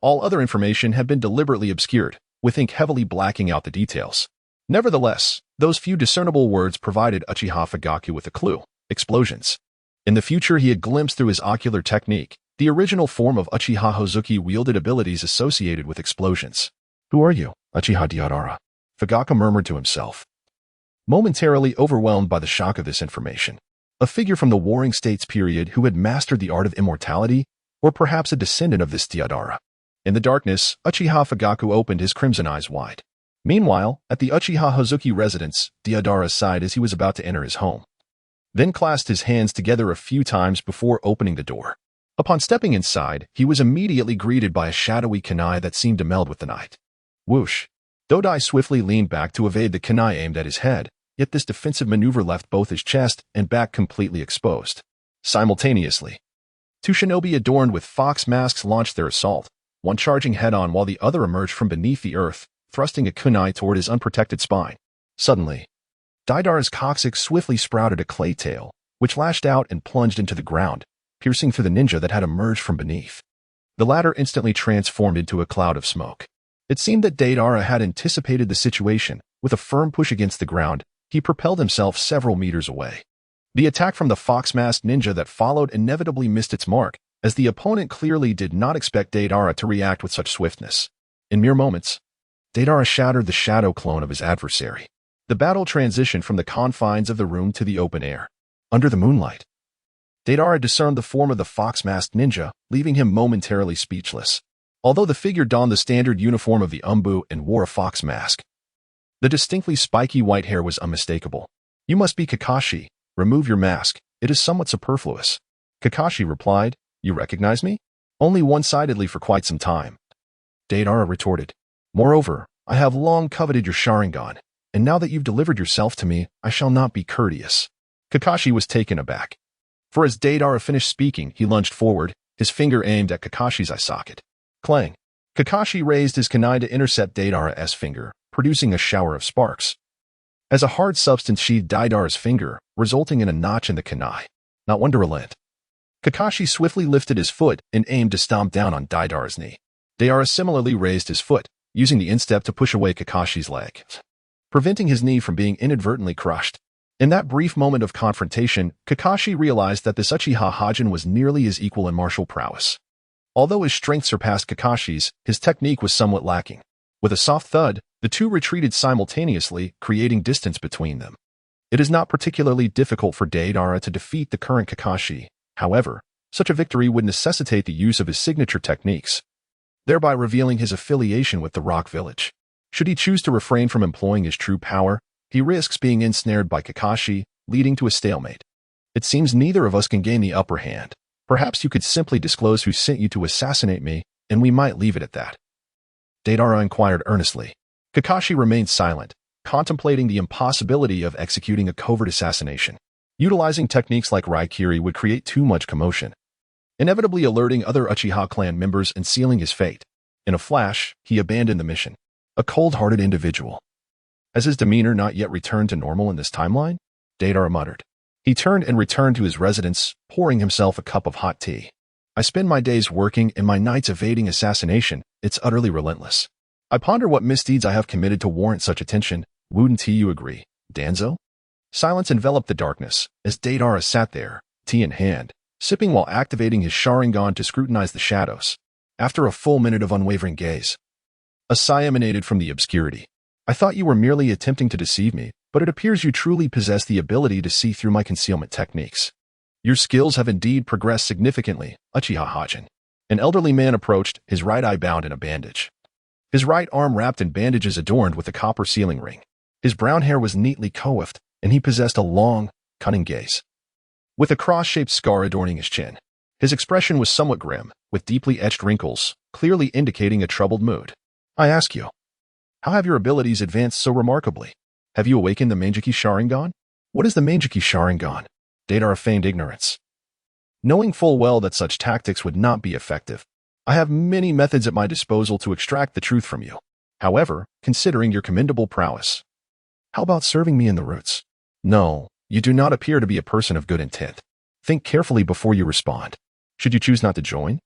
All other information had been deliberately obscured, with ink heavily blacking out the details. Nevertheless, those few discernible words provided Uchiha Fugaku with a clue: explosions. In the future, he had glimpsed through his ocular technique the original form of Uchiha Hozuki wielded abilities associated with explosions. Who are you, Uchiha Deidara? Fugaku murmured to himself, momentarily overwhelmed by the shock of this information. A figure from the Warring States period who had mastered the art of immortality, or perhaps a descendant of this Deidara. In the darkness, Uchiha Fugaku opened his crimson eyes wide. Meanwhile, at the Uchiha Hozuki residence, Deidara sighed as he was about to enter his home, then clasped his hands together a few times before opening the door. Upon stepping inside, he was immediately greeted by a shadowy kunai that seemed to meld with the night. Whoosh! Dodai swiftly leaned back to evade the kunai aimed at his head, yet this defensive maneuver left both his chest and back completely exposed. Simultaneously, two shinobi adorned with fox masks launched their assault, one charging head-on while the other emerged from beneath the earth, thrusting a kunai toward his unprotected spine. Suddenly, Deidara's coccyx swiftly sprouted a clay tail, which lashed out and plunged into the ground, piercing through the ninja that had emerged from beneath. The latter instantly transformed into a cloud of smoke. It seemed that Deidara had anticipated the situation. With a firm push against the ground, he propelled himself several meters away. The attack from the fox-masked ninja that followed inevitably missed its mark, as the opponent clearly did not expect Deidara to react with such swiftness. In mere moments, Deidara shattered the shadow clone of his adversary. The battle transitioned from the confines of the room to the open air. Under the moonlight, Deidara discerned the form of the fox-masked ninja, leaving him momentarily speechless. Although the figure donned the standard uniform of the Umbu and wore a fox mask, the distinctly spiky white hair was unmistakable. You must be Kakashi. Remove your mask. It is somewhat superfluous. Kakashi replied, You recognize me? Only one-sidedly for quite some time. Deidara retorted, Moreover, I have long coveted your Sharingan, and now that you've delivered yourself to me, I shall not be courteous. Kakashi was taken aback. For as Deidara finished speaking, he lunged forward, his finger aimed at Kakashi's eye socket. Clang! Kakashi raised his kunai to intercept Deidara's finger, producing a shower of sparks, as a hard substance sheathed Deidara's finger, resulting in a notch in the kunai. Not one to relent. Kakashi swiftly lifted his foot and aimed to stomp down on Deidara's knee. Deidara similarly raised his foot, using the instep to push away Kakashi's leg, preventing his knee from being inadvertently crushed. In that brief moment of confrontation, Kakashi realized that this Uchiha Hajin was nearly his equal in martial prowess. Although his strength surpassed Kakashi's, his technique was somewhat lacking. With a soft thud, the two retreated simultaneously, creating distance between them. It is not particularly difficult for Deidara to defeat the current Kakashi. However, such a victory would necessitate the use of his signature techniques, thereby revealing his affiliation with the Rock Village. Should he choose to refrain from employing his true power, he risks being ensnared by Kakashi, leading to a stalemate. It seems neither of us can gain the upper hand. Perhaps you could simply disclose who sent you to assassinate me, and we might leave it at that. Deidara inquired earnestly. Kakashi remained silent, contemplating the impossibility of executing a covert assassination. Utilizing techniques like Raikiri would create too much commotion, inevitably alerting other Uchiha clan members and sealing his fate. In a flash, he abandoned the mission. A cold-hearted individual. Has his demeanor not yet returned to normal in this timeline? Deidara muttered. He turned and returned to his residence, pouring himself a cup of hot tea. I spend my days working and my nights evading assassination. It's utterly relentless. I ponder what misdeeds I have committed to warrant such attention. Wouldn't you agree, Danzo? Silence enveloped the darkness as Deidara sat there, tea in hand, sipping while activating his Sharingan to scrutinize the shadows. After a full minute of unwavering gaze, a sigh emanated from the obscurity. I thought you were merely attempting to deceive me, but it appears you truly possess the ability to see through my concealment techniques. Your skills have indeed progressed significantly, Uchiha Hajin. An elderly man approached, his right eye bound in a bandage. His right arm wrapped in bandages adorned with a copper sealing ring. His brown hair was neatly coiffed, and he possessed a long, cunning gaze, with a cross-shaped scar adorning his chin. His expression was somewhat grim, with deeply etched wrinkles, clearly indicating a troubled mood. I ask you, how have your abilities advanced so remarkably? Have you awakened the Manjiki Sharingan? What is the Manjiki Sharingan? Deidara feigned ignorance. Knowing full well that such tactics would not be effective, I have many methods at my disposal to extract the truth from you. However, considering your commendable prowess, how about serving me in the roots? No, you do not appear to be a person of good intent. Think carefully before you respond. Should you choose not to join,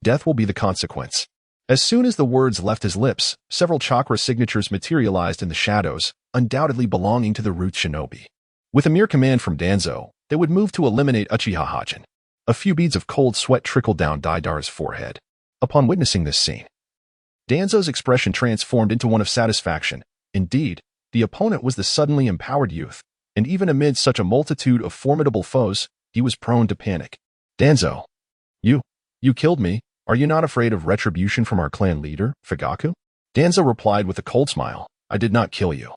death will be the consequence. As soon as the words left his lips, several chakra signatures materialized in the shadows, undoubtedly belonging to the root shinobi. With a mere command from Danzo, they would move to eliminate Uchiha Hajin. A few beads of cold sweat trickled down Deidara's forehead. Upon witnessing this scene, Danzo's expression transformed into one of satisfaction. Indeed, the opponent was the suddenly empowered youth, and even amid such a multitude of formidable foes, he was prone to panic. Danzo, you killed me. Are you not afraid of retribution from our clan leader, Fugaku? Danzo replied with a cold smile. I did not kill you.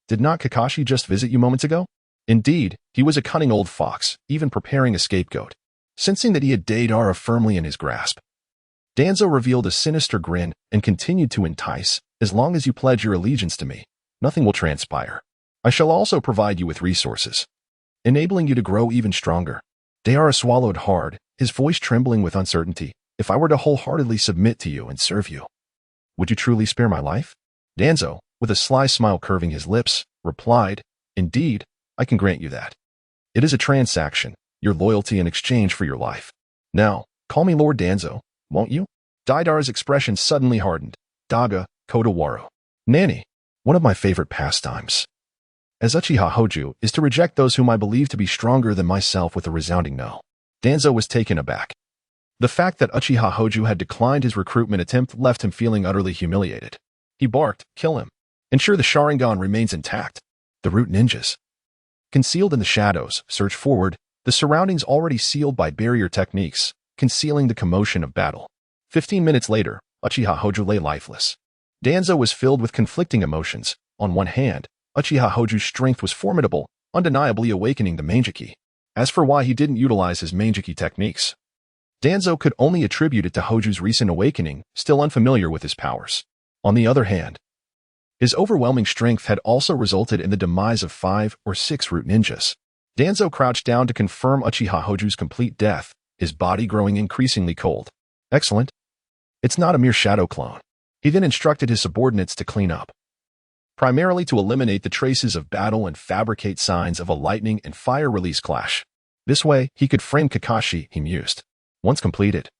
Did not Kakashi just visit you moments ago? Indeed, he was a cunning old fox, even preparing a scapegoat. Sensing that he had Deidara firmly in his grasp, Danzo revealed a sinister grin and continued to entice. As long as you pledge your allegiance to me, nothing will transpire. I shall also provide you with resources, enabling you to grow even stronger. Deidara swallowed hard, his voice trembling with uncertainty. If I were to wholeheartedly submit to you and serve you, would you truly spare my life? Danzo, with a sly smile curving his lips, replied, Indeed, I can grant you that. It is a transaction, your loyalty in exchange for your life. Now, call me Lord Danzo, won't you? Deidara's expression suddenly hardened. Daga, Kodawaru. Nani, one of my favorite pastimes as Uchiha Hoju is to reject those whom I believe to be stronger than myself with a resounding no. Danzo was taken aback. The fact that Uchiha Hoju had declined his recruitment attempt left him feeling utterly humiliated. He barked, kill him. Ensure the Sharingan remains intact. The root ninjas, concealed in the shadows, surged forward, the surroundings already sealed by barrier techniques, concealing the commotion of battle. 15 minutes later, Uchiha Hoju lay lifeless. Danzo was filled with conflicting emotions. On one hand, Uchiha Hoju's strength was formidable, undeniably awakening the Manjiki. As for why he didn't utilize his Manjiki techniques, Danzo could only attribute it to Hoju's recent awakening, still unfamiliar with his powers. On the other hand, his overwhelming strength had also resulted in the demise of 5 or 6 root ninjas. Danzo crouched down to confirm Uchiha Hoju's complete death, his body growing increasingly cold. Excellent. It's not a mere shadow clone. He then instructed his subordinates to clean up, primarily to eliminate the traces of battle and fabricate signs of a lightning and fire release clash. This way, he could frame Kakashi, he mused. Once completed,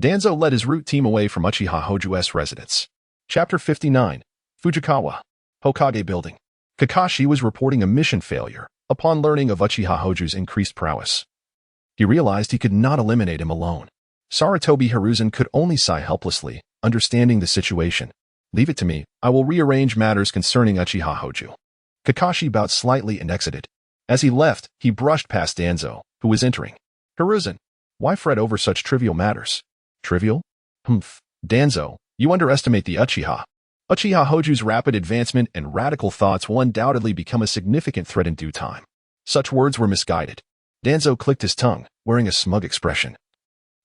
Danzo led his root team away from Uchiha Hoju's residence. Chapter 59, Fujikawa, Hokage Building. Kakashi was reporting a mission failure upon learning of Uchiha Hoju's increased prowess. He realized he could not eliminate him alone. Sarutobi Hiruzen could only sigh helplessly, understanding the situation. Leave it to me, I will rearrange matters concerning Uchiha Hoju. Kakashi bowed slightly and exited. As he left, he brushed past Danzo, who was entering. Hiruzen, why fret over such trivial matters? Trivial? Humph. Danzo, you underestimate the Uchiha. Uchiha Hoju's rapid advancement and radical thoughts will undoubtedly become a significant threat in due time. Such words were misguided. Danzo clicked his tongue, wearing a smug expression,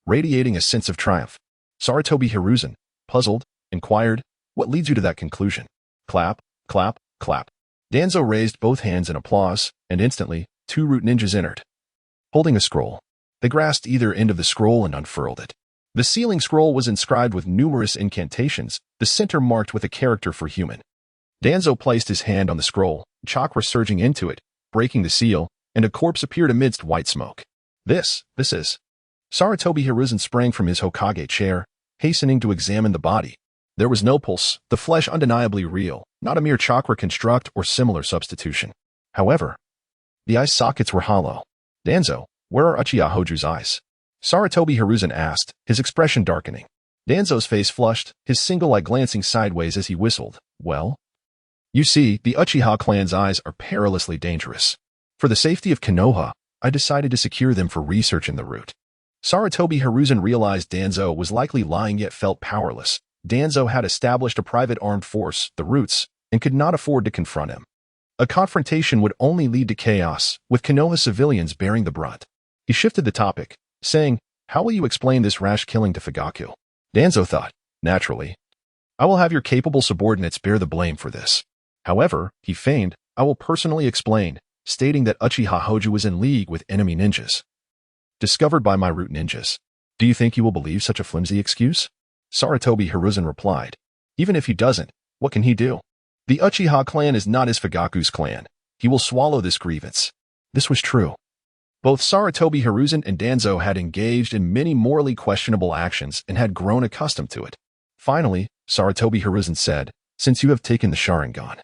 radiating a sense of triumph. Sarutobi Hiruzen, puzzled, inquired, what leads you to that conclusion? Clap, clap, clap. Danzo raised both hands in applause, and instantly, 2 root ninjas entered, holding a scroll. They grasped either end of the scroll and unfurled it. The sealing scroll was inscribed with numerous incantations, the center marked with a character for human. Danzo placed his hand on the scroll, chakra surging into it, breaking the seal. and a corpse appeared amidst white smoke. This is... Sarutobi Hiruzen sprang from his Hokage chair, hastening to examine the body. There was no pulse, the flesh undeniably real, not a mere chakra construct or similar substitution. However, the eye sockets were hollow. Danzo, where are Uchiha Hoju's eyes? Sarutobi Hiruzen asked, his expression darkening. Danzo's face flushed, his single eye glancing sideways as he whistled. Well? You see, the Uchiha clan's eyes are perilously dangerous. For the safety of Konoha, I decided to secure them for research in the root. Sarutobi Hiruzen realized Danzo was likely lying yet felt powerless. Danzo had established a private armed force, the Roots, and could not afford to confront him. A confrontation would only lead to chaos, with Konoha civilians bearing the brunt. He shifted the topic, saying, how will you explain this rash killing to Fugaku? Danzo thought, naturally. I will have your capable subordinates bear the blame for this. However, he feigned, I will personally explain, stating that Uchiha Hoju was in league with enemy ninjas. Discovered by my root ninjas. Do you think he will believe such a flimsy excuse? Sarutobi Hiruzen replied. Even if he doesn't, what can he do? The Uchiha clan is not his Fugaku's clan. He will swallow this grievance. This was true. Both Sarutobi Hiruzen and Danzo had engaged in many morally questionable actions and had grown accustomed to it. Finally, Sarutobi Hiruzen said, since you have taken the Sharingan,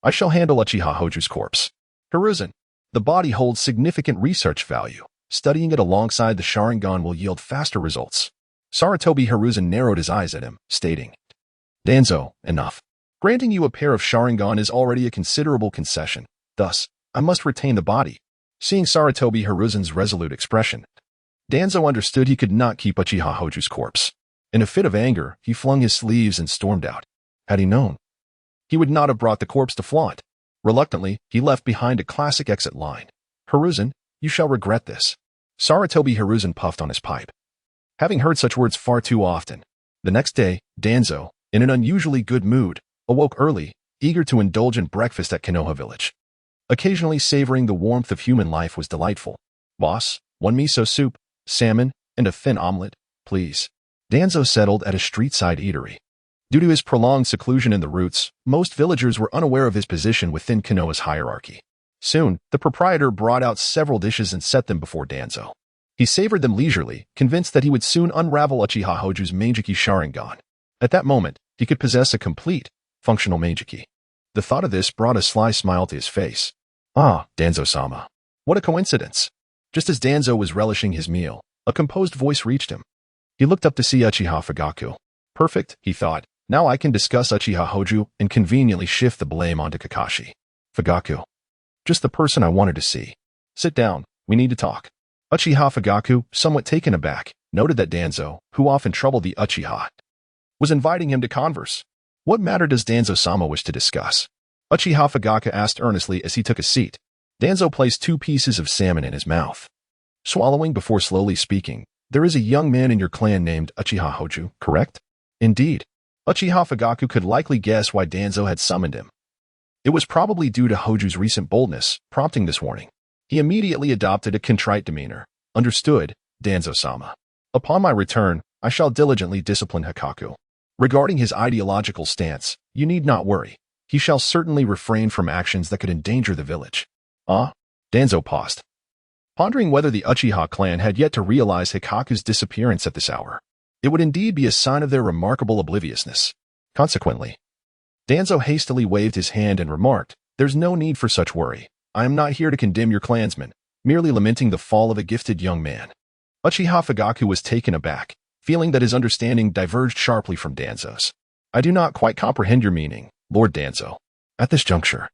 I shall handle Uchiha Hoju's corpse. Hiruzen, the body holds significant research value. Studying it alongside the Sharingan will yield faster results. Sarutobi Hiruzen narrowed his eyes at him, stating, Danzo, enough. Granting you a pair of Sharingan is already a considerable concession. Thus, I must retain the body. Seeing Sarutobi Hiruzen's resolute expression, Danzo understood he could not keep Uchiha Hoju's corpse. In a fit of anger, he flung his sleeves and stormed out. Had he known, he would not have brought the corpse to flaunt. Reluctantly, he left behind a classic exit line. Hiruzen, you shall regret this. Sarutobi Hiruzen puffed on his pipe. Having heard such words far too often, the next day, Danzo, in an unusually good mood, awoke early, eager to indulge in breakfast at Konoha village. Occasionally savoring the warmth of human life was delightful. Boss, one miso soup, salmon, and a thin omelet, please. Danzo settled at a street-side eatery. Due to his prolonged seclusion in the roots, most villagers were unaware of his position within Konoha's hierarchy. Soon, the proprietor brought out several dishes and set them before Danzo. He savored them leisurely, convinced that he would soon unravel Uchiha Hoju's Meijiki Sharingan. At that moment, he could possess a complete, functional Meijiki. The thought of this brought a sly smile to his face. Ah, Danzo-sama. What a coincidence. Just as Danzo was relishing his meal, a composed voice reached him. He looked up to see Uchiha Fugaku. Perfect, he thought. Now I can discuss Uchiha Hoju and conveniently shift the blame onto Kakashi. Fugaku. Just the person I wanted to see. Sit down, we need to talk. Uchiha Fugaku, somewhat taken aback, noted that Danzo, who often troubled the Uchiha, was inviting him to converse. What matter does Danzo-sama wish to discuss? Uchiha Fugaku asked earnestly as he took a seat. Danzo placed 2 pieces of salmon in his mouth. Swallowing before slowly speaking, there is a young man in your clan named Uchiha Hoju, correct? Indeed. Uchiha Fugaku could likely guess why Danzo had summoned him. It was probably due to Hoju's recent boldness, prompting this warning. He immediately adopted a contrite demeanor. Understood, Danzo-sama. Upon my return, I shall diligently discipline Hikaku. Regarding his ideological stance, you need not worry. He shall certainly refrain from actions that could endanger the village. Ah? Danzo paused, pondering whether the Uchiha clan had yet to realize Hikaku's disappearance at this hour. It would indeed be a sign of their remarkable obliviousness. Consequently, Danzo hastily waved his hand and remarked, there's no need for such worry. I am not here to condemn your clansmen, merely lamenting the fall of a gifted young man. Uchiha Fugaku was taken aback, feeling that his understanding diverged sharply from Danzo's. I do not quite comprehend your meaning, Lord Danzo. At this juncture,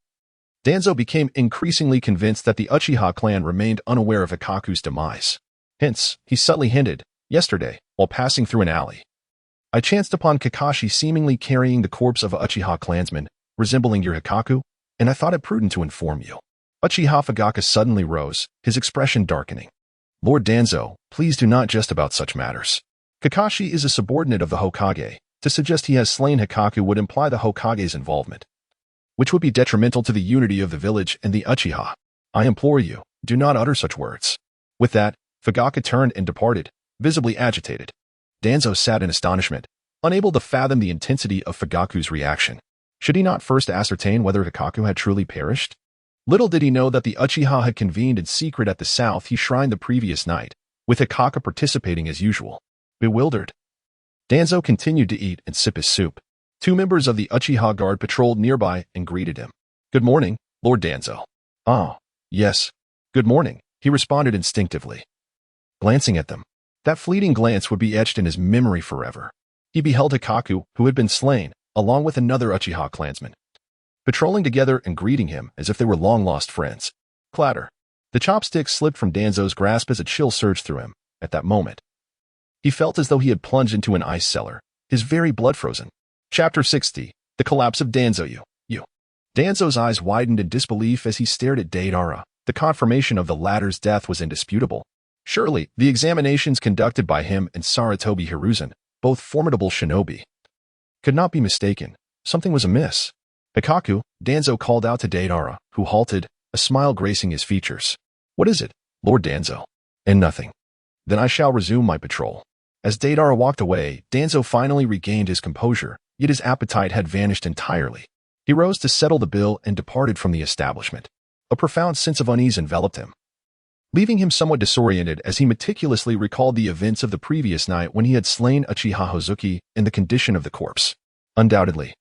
Danzo became increasingly convinced that the Uchiha clan remained unaware of Hikaku's demise. Hence, he subtly hinted, yesterday, while passing through an alley, I chanced upon Kakashi seemingly carrying the corpse of a Uchiha clansman, resembling your Hikaku, and I thought it prudent to inform you. Uchiha Fugaku suddenly rose, his expression darkening. Lord Danzo, please do not jest about such matters. Kakashi is a subordinate of the Hokage. To suggest he has slain Hikaku would imply the Hokage's involvement, which would be detrimental to the unity of the village and the Uchiha. I implore you, do not utter such words. With that, Fugaku turned and departed, visibly agitated. Danzo sat in astonishment, unable to fathom the intensity of Fugaku's reaction. Should he not first ascertain whether Hikaku had truly perished? Little did he know that the Uchiha had convened in secret at the South Shrine the previous night, with Hikaka participating as usual. Bewildered, Danzo continued to eat and sip his soup. Two members of the Uchiha Guard patrolled nearby and greeted him. "Good morning, Lord Danzo." "Ah, yes. Good morning," he responded instinctively. Glancing at them, that fleeting glance would be etched in his memory forever. He beheld Hikaku, who had been slain, along with another Uchiha clansman, patrolling together and greeting him as if they were long-lost friends. Clatter. The chopsticks slipped from Danzo's grasp as a chill surged through him. At that moment, he felt as though he had plunged into an ice cellar, his very blood frozen. Chapter 60. The Collapse of Danzo. Danzo's eyes widened in disbelief as he stared at Deidara. The confirmation of the latter's death was indisputable. Surely, the examinations conducted by him and Sarutobi Hiruzen, both formidable shinobi, could not be mistaken. Something was amiss. "Hikaku," Danzo called out to Deidara, who halted, a smile gracing his features. "What is it, Lord Danzo?" "And nothing." "Then I shall resume my patrol." As Deidara walked away, Danzo finally regained his composure, yet his appetite had vanished entirely. He rose to settle the bill and departed from the establishment. A profound sense of unease enveloped him, leaving him somewhat disoriented as he meticulously recalled the events of the previous night when he had slain Uchiha Hozuki and the condition of the corpse. Undoubtedly,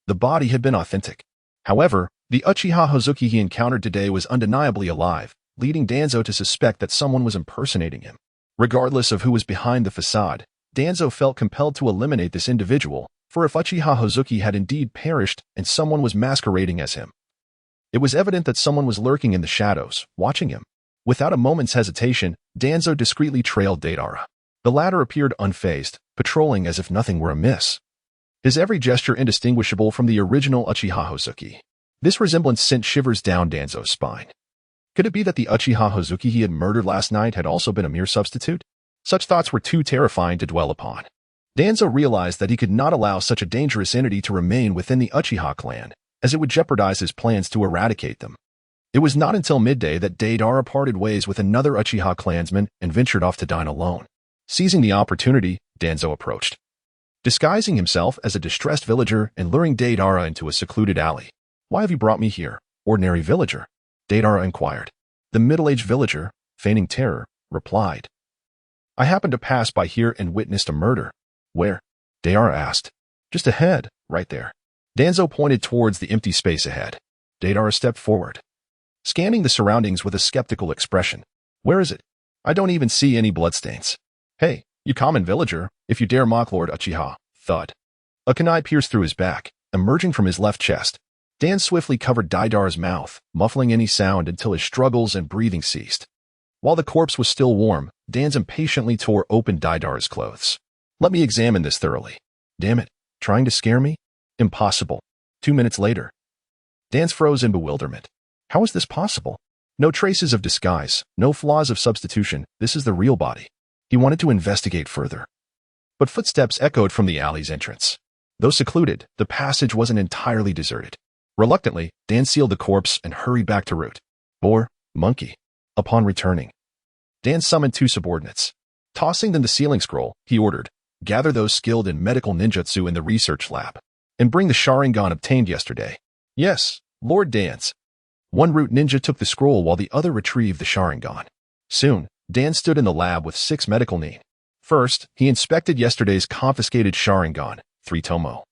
the body had been authentic. However, the Uchiha Hozuki he encountered today was undeniably alive, leading Danzo to suspect that someone was impersonating him. Regardless of who was behind the facade, Danzo felt compelled to eliminate this individual, for if Uchiha Hozuki had indeed perished and someone was masquerading as him, it was evident that someone was lurking in the shadows, watching him. Without a moment's hesitation, Danzo discreetly trailed Deidara. The latter appeared unfazed, patrolling as if nothing were amiss, his every gesture indistinguishable from the original Uchiha Hozuki. This resemblance sent shivers down Danzo's spine. Could it be that the Uchiha Hozuki he had murdered last night had also been a mere substitute? Such thoughts were too terrifying to dwell upon. Danzo realized that he could not allow such a dangerous entity to remain within the Uchiha clan, as it would jeopardize his plans to eradicate them. It was not until midday that Deidara parted ways with another Uchiha clansman and ventured off to dine alone. Seizing the opportunity, Danzo approached, disguising himself as a distressed villager and luring Deidara into a secluded alley. "Why have you brought me here, ordinary villager?" Deidara inquired. The middle-aged villager, feigning terror, replied, "I happened to pass by here and witnessed a murder." "Where?" Deidara asked. "Just ahead, right there." Danzo pointed towards the empty space ahead. Deidara stepped forward, scanning the surroundings with a skeptical expression. "Where is it? I don't even see any bloodstains." "Hey, you common villager, if you dare mock Lord Uchiha." Thud. A kunai pierced through his back, emerging from his left chest. Dan swiftly covered Deidara's mouth, muffling any sound until his struggles and breathing ceased. While the corpse was still warm, Dan impatiently tore open Deidara's clothes. "Let me examine this thoroughly." "Damn it, trying to scare me?" "Impossible." 2 minutes later, Dan froze in bewilderment. How is this possible? No traces of disguise, no flaws of substitution. This is the real body. He wanted to investigate further, but footsteps echoed from the alley's entrance. Though secluded, the passage wasn't entirely deserted. Reluctantly, Dan sealed the corpse and hurried back to root. Boar, monkey. Upon returning, Dan summoned 2 subordinates. Tossing them the sealing scroll, he ordered, "Gather those skilled in medical ninjutsu in the research lab, and bring the Sharingan obtained yesterday." "Yes, Lord Dan's." One root ninja took the scroll while the other retrieved the Sharingan. Soon, Dan stood in the lab with 6 medical nin. First, he inspected yesterday's confiscated Sharingan, 3 tomo.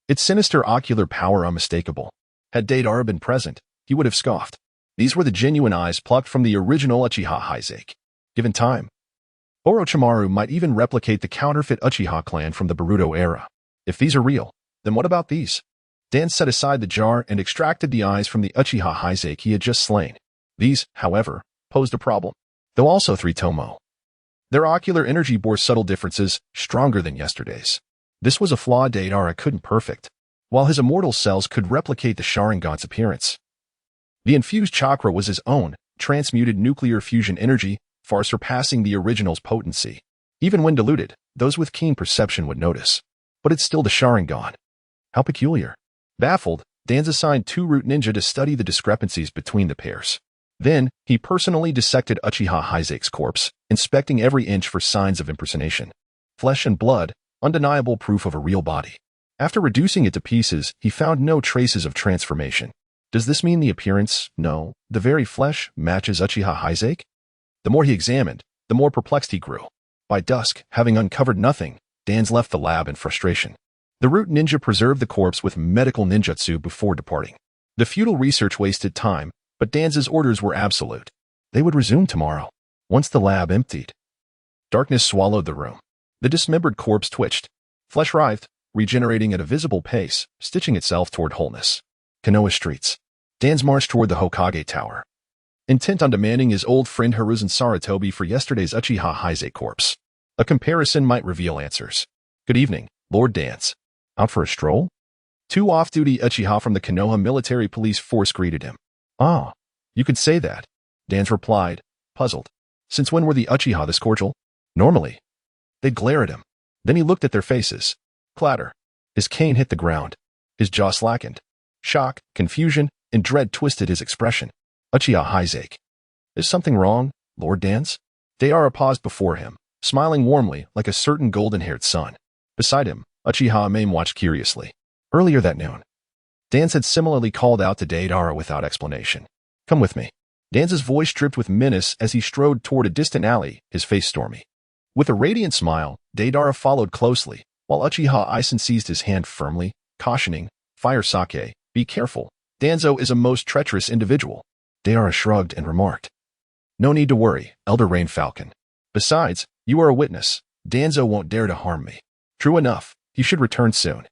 Its sinister ocular power unmistakable. Had Deidara been present, he would have scoffed. These were the genuine eyes plucked from the original Uchiha Heizake. Given time, Orochimaru might even replicate the counterfeit Uchiha clan from the Boruto era. If these are real, then what about these? Dan set aside the jar and extracted the eyes from the Uchiha Heizake he had just slain. These, however, posed a problem, though also 3 tomo. Their ocular energy bore subtle differences, stronger than yesterday's. This was a flaw Deidara couldn't perfect, while his immortal cells could replicate the Sharingan's appearance. The infused chakra was his own, transmuted nuclear fusion energy, far surpassing the original's potency. Even when diluted, those with keen perception would notice. But it's still the Sharingan. How peculiar. Baffled, Dan assigned 2 root ninja to study the discrepancies between the pairs. Then, he personally dissected Uchiha Heizake's corpse, inspecting every inch for signs of impersonation. Flesh and blood, undeniable proof of a real body. After reducing it to pieces, he found no traces of transformation. Does this mean the appearance, no, the very flesh, matches Uchiha Heisake? The more he examined, the more perplexed he grew. By dusk, having uncovered nothing, Dan's left the lab in frustration. The root ninja preserved the corpse with medical ninjutsu before departing. The futile research wasted time, but Dan's orders were absolute. They would resume tomorrow, once the lab emptied. Darkness swallowed the room. The dismembered corpse twitched. Flesh writhed, regenerating at a visible pace, stitching itself toward wholeness. Konoha streets. Dan's marched toward the Hokage Tower, intent on demanding his old friend Hiruzen Sarutobi for yesterday's Uchiha Heisei corpse. A comparison might reveal answers. Good evening, Lord Dan's. Out for a stroll? Two off-duty Uchiha from the Konoha military police force greeted him. Ah, you could say that. Dan's replied, puzzled. Since when were the Uchiha this cordial? Normally. They'd glare at him. Then he looked at their faces. Clatter. His cane hit the ground. His jaw slackened. Shock, confusion, and dread twisted his expression. Uchiha Heisake. Is something wrong, Lord Dan's? Deidara paused before him, smiling warmly like a certain golden-haired son. Beside him, Uchiha Mame watched curiously. Earlier that noon, Dan's had similarly called out to Deidara without explanation. Come with me. Dan's voice dripped with menace as he strode toward a distant alley, his face stormy. With a radiant smile, Deidara followed closely, while Uchiha Isen seized his hand firmly, cautioning, Fire Sake, be careful. Danzo is a most treacherous individual. Deidara shrugged and remarked. No need to worry, Elder Rain Falcon. Besides, you are a witness. Danzo won't dare to harm me. True enough, he should return soon.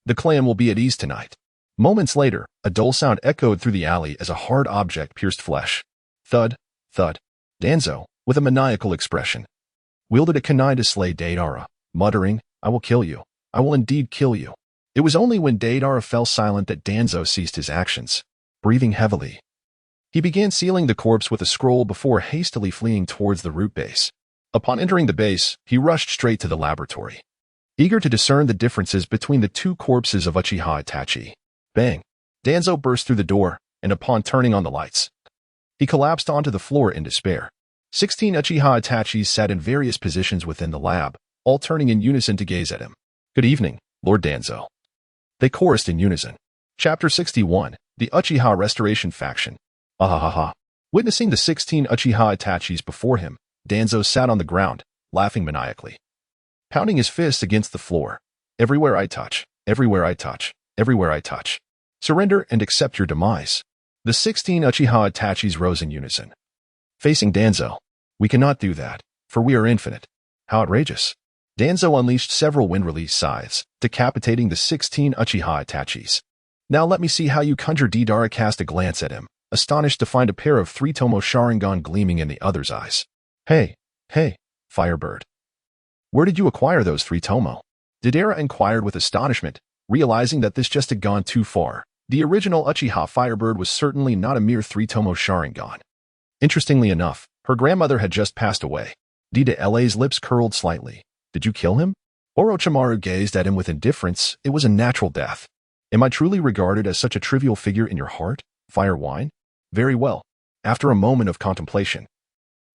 The clan will be at ease tonight. Moments later, a dull sound echoed through the alley as a hard object pierced flesh. Thud, thud. Danzo, with a maniacal expression, wielded a kunai to slay Deidara, muttering, I will kill you. I will indeed kill you. It was only when Deidara fell silent that Danzo ceased his actions. Breathing heavily, he began sealing the corpse with a scroll before hastily fleeing towards the root base. Upon entering the base, he rushed straight to the laboratory, eager to discern the differences between the two corpses of Uchiha Itachi. Bang! Danzo burst through the door, and upon turning on the lights, he collapsed onto the floor in despair. 16 Uchiha Itachis sat in various positions within the lab, all turning in unison to gaze at him. Good evening, Lord Danzo. They chorused in unison. Chapter 61, The Uchiha Restoration Faction. Ahahaha. Witnessing the 16 Uchiha Itachis before him, Danzo sat on the ground, laughing maniacally, pounding his fists against the floor. Everywhere I touch, everywhere I touch, everywhere I touch. Surrender and accept your demise. The 16 Uchiha Itachis rose in unison. Facing Danzo. We cannot do that, for we are infinite. How outrageous. Danzo unleashed several wind-release scythes, decapitating the 16 Uchiha Itachis. Now let me see how you conjure. Deidara cast a glance at him, astonished to find a pair of 3-tomo Sharingan gleaming in the other's eyes. Hey, Firebird. Where did you acquire those 3-tomo? Deidara inquired with astonishment, realizing that this just had gone too far. The original Uchiha Firebird was certainly not a mere 3-tomo Sharingan. Interestingly enough, her grandmother had just passed away. Deidara's lips curled slightly. Did you kill him? Orochimaru gazed at him with indifference. It was a natural death. Am I truly regarded as such a trivial figure in your heart, Fire Wine? Very well. After a moment of contemplation,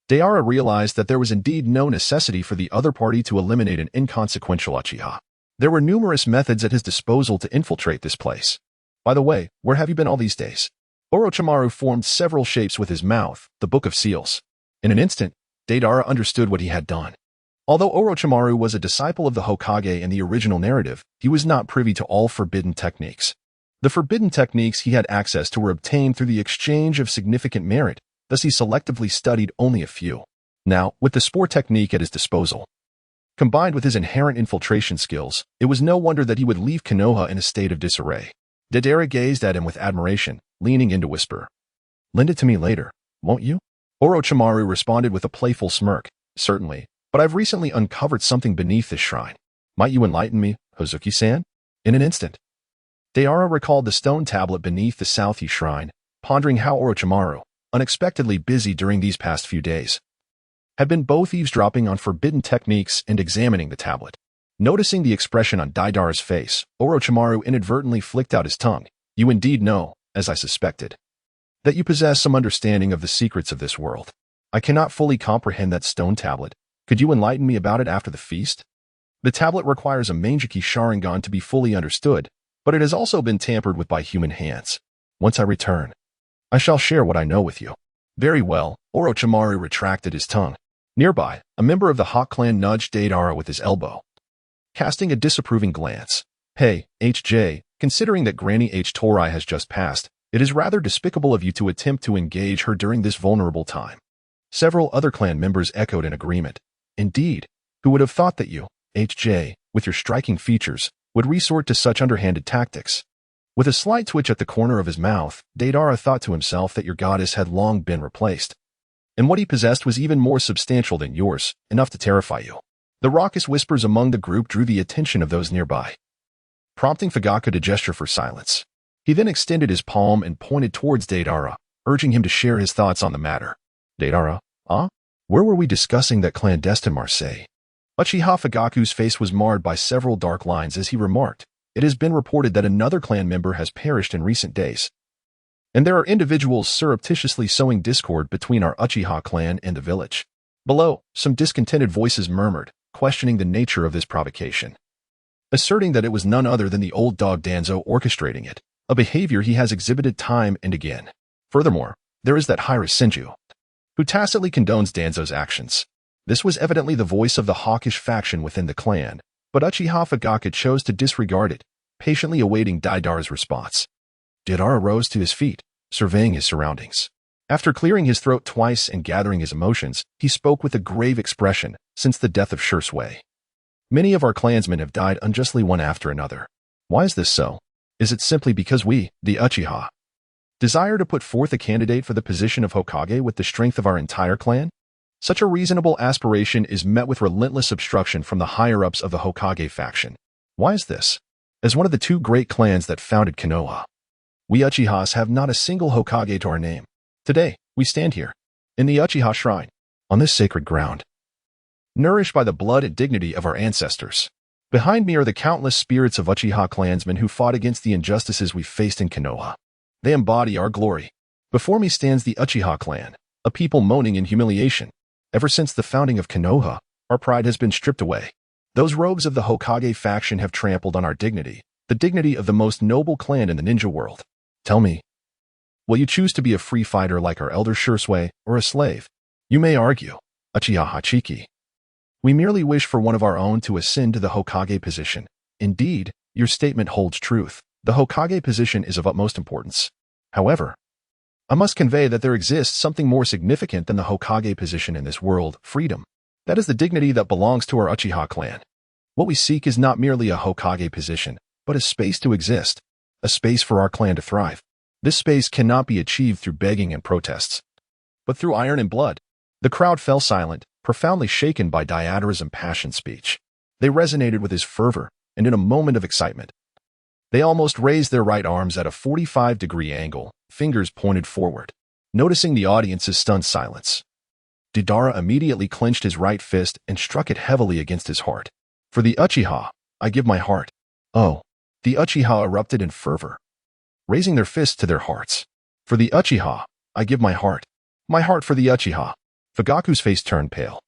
Deidara realized that there was indeed no necessity for the other party to eliminate an inconsequential Uchiha. There were numerous methods at his disposal to infiltrate this place. By the way, where have you been all these days? Orochimaru formed several shapes with his mouth, the Book of Seals. In an instant, Deidara understood what he had done. Although Orochimaru was a disciple of the Hokage in the original narrative, he was not privy to all forbidden techniques. The forbidden techniques he had access to were obtained through the exchange of significant merit, thus he selectively studied only a few. Now, with the spore technique at his disposal, combined with his inherent infiltration skills, it was no wonder that he would leave Konoha in a state of disarray. Deidara gazed at him with admiration, leaning in to whisper, Lend it to me later, won't you? Orochimaru responded with a playful smirk, Certainly, but I've recently uncovered something beneath this shrine. Might you enlighten me, Hozuki-san? In an instant. Deidara recalled the stone tablet beneath the Southie shrine, pondering how Orochimaru, unexpectedly busy during these past few days, had been both eavesdropping on forbidden techniques and examining the tablet. Noticing the expression on Deidara's face, Orochimaru inadvertently flicked out his tongue. You indeed know, as I suspected, that you possess some understanding of the secrets of this world. I cannot fully comprehend that stone tablet. Could you enlighten me about it after the feast? The tablet requires a Mangeki Sharingan to be fully understood, but it has also been tampered with by human hands. Once I return, I shall share what I know with you. Very well, Orochimaru retracted his tongue. Nearby, a member of the Hawk clan nudged Deidara with his elbow, casting a disapproving glance. Hey, HJ, considering that Granny H. Torai has just passed, it is rather despicable of you to attempt to engage her during this vulnerable time. Several other clan members echoed in agreement. Indeed, who would have thought that you, HJ, with your striking features, would resort to such underhanded tactics? With a slight twitch at the corner of his mouth, Deidara thought to himself that your goddess had long been replaced. And what he possessed was even more substantial than yours, enough to terrify you. The raucous whispers among the group drew the attention of those nearby, prompting Fugaku to gesture for silence. He then extended his palm and pointed towards Deidara, urging him to share his thoughts on the matter. Deidara, where were we discussing that clandestine Marseille? Uchiha Fugaku's face was marred by several dark lines as he remarked, it has been reported that another clan member has perished in recent days. And there are individuals surreptitiously sowing discord between our Uchiha clan and the village. Below, some discontented voices murmured, questioning the nature of this provocation, asserting that it was none other than the old dog Danzo orchestrating it, a behavior he has exhibited time and again. Furthermore, there is that Hira Senju, who tacitly condones Danzo's actions. This was evidently the voice of the hawkish faction within the clan, but Uchiha Fugaku chose to disregard it, patiently awaiting Deidara's response. Deidara rose to his feet, surveying his surroundings. After clearing his throat twice and gathering his emotions, he spoke with a grave expression. Since the death of Shursui, many of our clansmen have died unjustly one after another. Why is this so? Is it simply because we, the Uchiha, desire to put forth a candidate for the position of Hokage with the strength of our entire clan? Such a reasonable aspiration is met with relentless obstruction from the higher-ups of the Hokage faction. Why is this? As one of the two great clans that founded Konoha, we Uchihas have not a single Hokage to our name. Today, we stand here, in the Uchiha Shrine, on this sacred ground, nourished by the blood and dignity of our ancestors. Behind me are the countless spirits of Uchiha clansmen who fought against the injustices we faced in Konoha. They embody our glory. Before me stands the Uchiha clan, a people moaning in humiliation. Ever since the founding of Konoha, our pride has been stripped away. Those rogues of the Hokage faction have trampled on our dignity, the dignity of the most noble clan in the ninja world. Tell me, will you choose to be a free fighter like our elder Shursui, or a slave? You may argue, Uchiha Hachiki, we merely wish for one of our own to ascend to the Hokage position. Indeed, your statement holds truth. The Hokage position is of utmost importance. However, I must convey that there exists something more significant than the Hokage position in this world, freedom. That is the dignity that belongs to our Uchiha clan. What we seek is not merely a Hokage position, but a space to exist, a space for our clan to thrive. This space cannot be achieved through begging and protests, but through iron and blood. The crowd fell silent, profoundly shaken by Deidara's impassioned speech. They resonated with his fervor, and in a moment of excitement, they almost raised their right arms at a 45-degree angle, fingers pointed forward. Noticing the audience's stunned silence, Deidara immediately clenched his right fist and struck it heavily against his heart. For the Uchiha, I give my heart. Oh, the Uchiha erupted in fervor, raising their fists to their hearts. For the Uchiha, I give my heart. My heart for the Uchiha. Fugaku's face turned pale.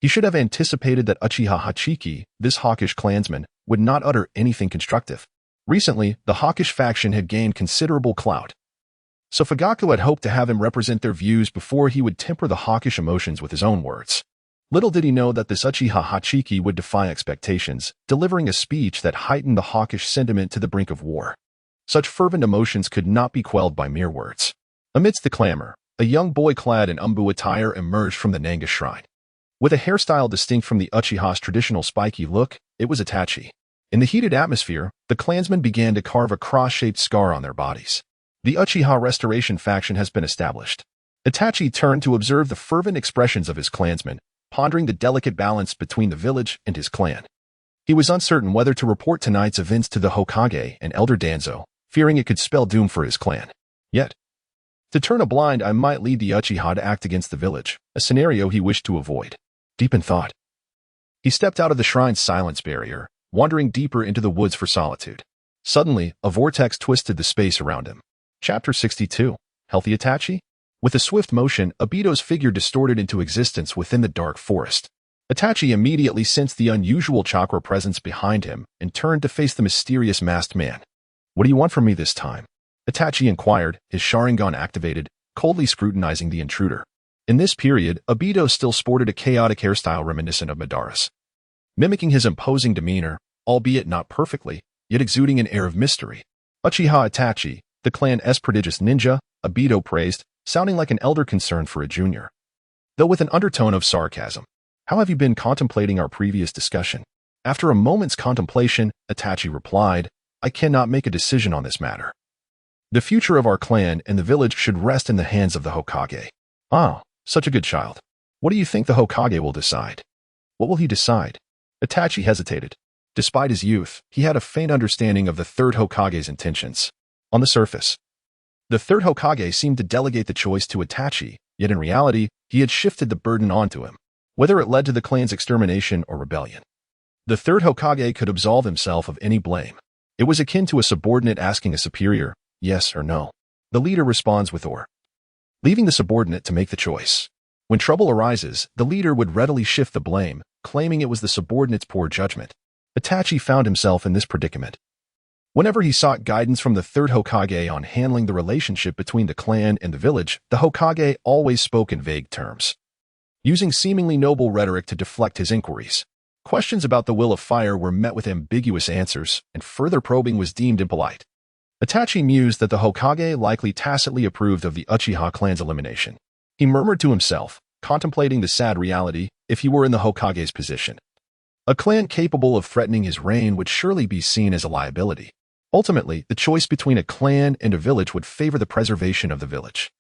He should have anticipated that Uchiha Hachiki, this hawkish clansman, would not utter anything constructive. Recently, the hawkish faction had gained considerable clout, so Fugaku had hoped to have him represent their views before he would temper the hawkish emotions with his own words. Little did he know that this Uchiha Hachiki would defy expectations, delivering a speech that heightened the hawkish sentiment to the brink of war. Such fervent emotions could not be quelled by mere words. Amidst the clamor, a young boy clad in umbu attire emerged from the Nanga shrine. With a hairstyle distinct from the Uchiha's traditional spiky look, it was Itachi. In the heated atmosphere, the clansmen began to carve a cross-shaped scar on their bodies. The Uchiha Restoration faction has been established. Itachi turned to observe the fervent expressions of his clansmen, pondering the delicate balance between the village and his clan. He was uncertain whether to report tonight's events to the Hokage and Elder Danzo, fearing it could spell doom for his clan. Yet, to turn a blind eye might lead the Uchiha to act against the village, a scenario he wished to avoid. Deep in thought, he stepped out of the shrine's silence barrier, wandering deeper into the woods for solitude. Suddenly, a vortex twisted the space around him. Chapter 62. Healthy Itachi? With a swift motion, Obito's figure distorted into existence within the dark forest. Itachi immediately sensed the unusual chakra presence behind him and turned to face the mysterious masked man. What do you want from me this time? Itachi inquired, his Sharingan activated, coldly scrutinizing the intruder. In this period, Obito still sported a chaotic hairstyle reminiscent of Madara's. Mimicking his imposing demeanor, albeit not perfectly, yet exuding an air of mystery. Uchiha Itachi, the clan's prodigious ninja, Obito praised, sounding like an elder concerned for a junior. Though with an undertone of sarcasm. How have you been contemplating our previous discussion? After a moment's contemplation, Itachi replied, I cannot make a decision on this matter. The future of our clan and the village should rest in the hands of the Hokage. Ah, such a good child. What do you think the Hokage will decide? What will he decide? Itachi hesitated. Despite his youth, he had a faint understanding of the third Hokage's intentions. On the surface, the third Hokage seemed to delegate the choice to Itachi, yet in reality, he had shifted the burden onto him, whether it led to the clan's extermination or rebellion. The third Hokage could absolve himself of any blame. It was akin to a subordinate asking a superior, yes or no. The leader responds with or, leaving the subordinate to make the choice. When trouble arises, the leader would readily shift the blame, claiming it was the subordinate's poor judgment. Itachi found himself in this predicament. Whenever he sought guidance from the third Hokage on handling the relationship between the clan and the village, the Hokage always spoke in vague terms, using seemingly noble rhetoric to deflect his inquiries. Questions about the will of fire were met with ambiguous answers, and further probing was deemed impolite. Itachi mused that the Hokage likely tacitly approved of the Uchiha clan's elimination. He murmured to himself, contemplating the sad reality if he were in the Hokage's position. A clan capable of threatening his reign would surely be seen as a liability. Ultimately, the choice between a clan and a village would favor the preservation of the village,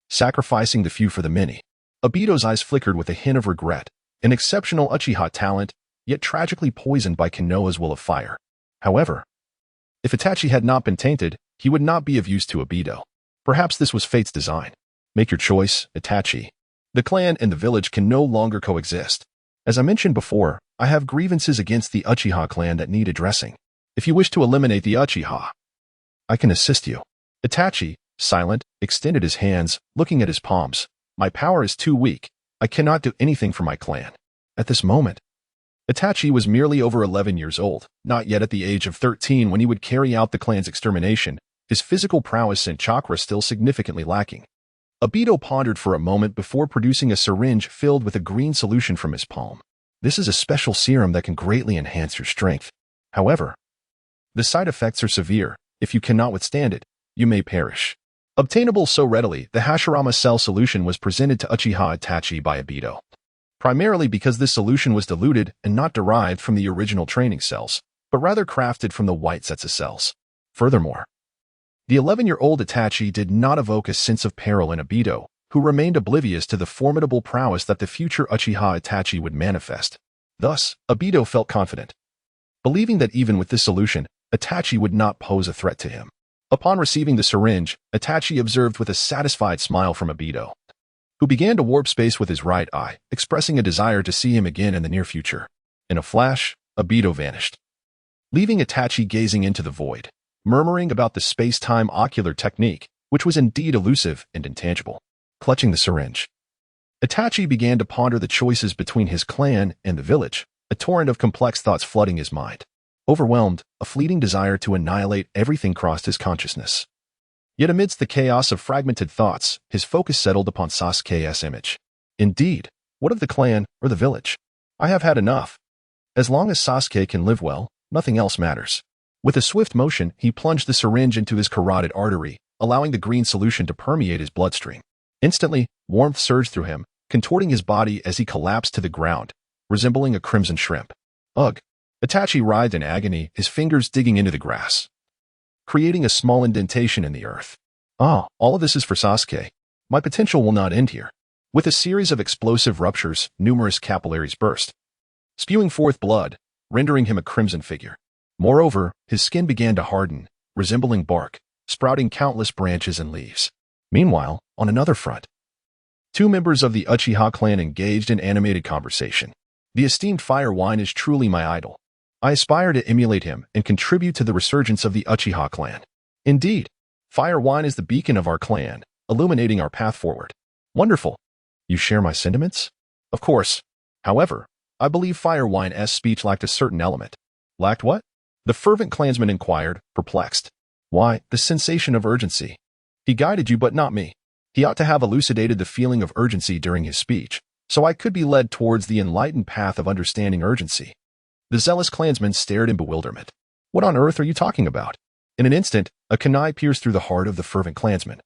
sacrificing the few for the many. Obito's eyes flickered with a hint of regret, an exceptional Uchiha talent, yet tragically poisoned by Konoha's will of fire. However, if Itachi had not been tainted, he would not be of use to Obito. Perhaps this was fate's design. Make your choice, Itachi. The clan and the village can no longer coexist. As I mentioned before, I have grievances against the Uchiha clan that need addressing. If you wish to eliminate the Uchiha, I can assist you. Itachi, silent, extended his hands, looking at his palms. My power is too weak. I cannot do anything for my clan. At this moment, Itachi was merely over 11 years old, not yet at the age of 13 when he would carry out the clan's extermination, his physical prowess and chakra still significantly lacking. Obito pondered for a moment before producing a syringe filled with a green solution from his palm. This is a special serum that can greatly enhance your strength. However, the side effects are severe. If you cannot withstand it, you may perish. Obtainable so readily, the Hashirama cell solution was presented to Uchiha Itachi by Obito, primarily because this solution was diluted and not derived from the original training cells, but rather crafted from the white sets of cells. Furthermore, the 11-year-old Itachi did not evoke a sense of peril in Obito, who remained oblivious to the formidable prowess that the future Uchiha Itachi would manifest. Thus, Obito felt confident, believing that even with this solution, Itachi would not pose a threat to him. Upon receiving the syringe, Itachi observed with a satisfied smile from Obito, who began to warp space with his right eye, expressing a desire to see him again in the near future. In a flash, Obito vanished, leaving Itachi gazing into the void, murmuring about the space-time ocular technique, which was indeed elusive and intangible. Clutching the syringe, Itachi began to ponder the choices between his clan and the village, a torrent of complex thoughts flooding his mind. Overwhelmed, a fleeting desire to annihilate everything crossed his consciousness. Yet amidst the chaos of fragmented thoughts, his focus settled upon Sasuke's image. Indeed, what of the clan or the village? I have had enough. As long as Sasuke can live well, nothing else matters. With a swift motion, he plunged the syringe into his carotid artery, allowing the green solution to permeate his bloodstream. Instantly, warmth surged through him, contorting his body as he collapsed to the ground, resembling a crimson shrimp. Ugh! Itachi writhed in agony, his fingers digging into the grass, creating a small indentation in the earth. Ah, all of this is for Sasuke. My potential will not end here. With a series of explosive ruptures, numerous capillaries burst, spewing forth blood, rendering him a crimson figure. Moreover, his skin began to harden, resembling bark, sprouting countless branches and leaves. Meanwhile, on another front, two members of the Uchiha clan engaged in animated conversation. The esteemed Fire Wine is truly my idol. I aspire to emulate him and contribute to the resurgence of the Uchiha clan. Indeed, Fire Wine is the beacon of our clan, illuminating our path forward. Wonderful. You share my sentiments? Of course. However, I believe Fire Wine's speech lacked a certain element. Lacked what? The fervent clansman inquired, perplexed. Why, the sensation of urgency. He guided you but not me. He ought to have elucidated the feeling of urgency during his speech, so I could be led towards the enlightened path of understanding urgency. The zealous clansman stared in bewilderment. What on earth are you talking about? In an instant, a kunai pierced through the heart of the fervent clansman,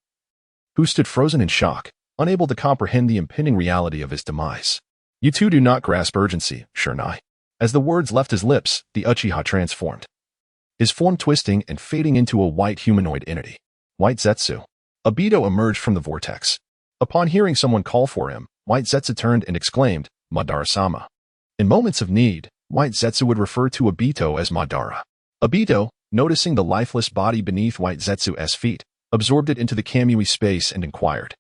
who stood frozen in shock, unable to comprehend the impending reality of his demise. You too do not grasp urgency, Shernai. As the words left his lips, the Uchiha transformed, his form twisting and fading into a white humanoid entity. White Zetsu. Obito emerged from the vortex. Upon hearing someone call for him, White Zetsu turned and exclaimed, Madara-sama. In moments of need, White Zetsu would refer to Obito as Madara. Obito, noticing the lifeless body beneath White Zetsu's feet, absorbed it into the Kamui space and inquired,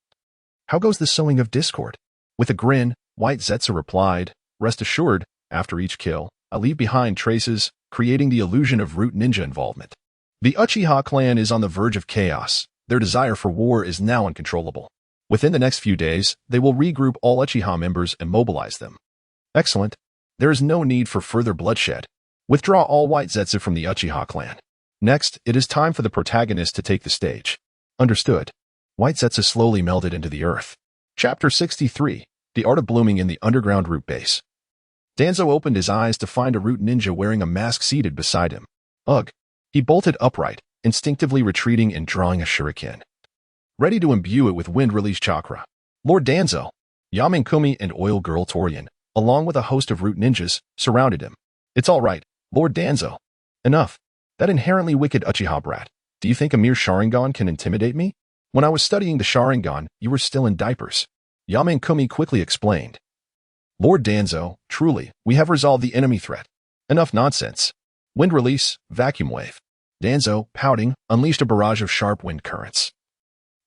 How goes the sowing of discord? With a grin, White Zetsu replied, Rest assured, after each kill, I leave behind traces, creating the illusion of root ninja involvement. The Uchiha clan is on the verge of chaos. Their desire for war is now uncontrollable. Within the next few days, they will regroup all Uchiha members and mobilize them. Excellent. There is no need for further bloodshed. Withdraw all White Zetsu from the Uchiha clan. Next, it is time for the protagonist to take the stage. Understood. White Zetsu slowly melded into the earth. Chapter 63. The Art of Blooming in the Underground Root Base. Danzo opened his eyes to find a root ninja wearing a mask seated beside him. Ugh. He bolted upright, instinctively retreating and drawing a shuriken, ready to imbue it with wind-release chakra. Lord Danzo, Yamen Kumi and Oil Girl Torian, along with a host of root ninjas, surrounded him. It's all right, Lord Danzo. Enough. That inherently wicked Uchiha brat. Do you think a mere Sharingan can intimidate me? When I was studying the Sharingan, you were still in diapers. Yamen Kumi quickly explained. Lord Danzo, truly, we have resolved the enemy threat. Enough nonsense. Wind release, vacuum wave. Danzo, pouting, unleashed a barrage of sharp wind currents,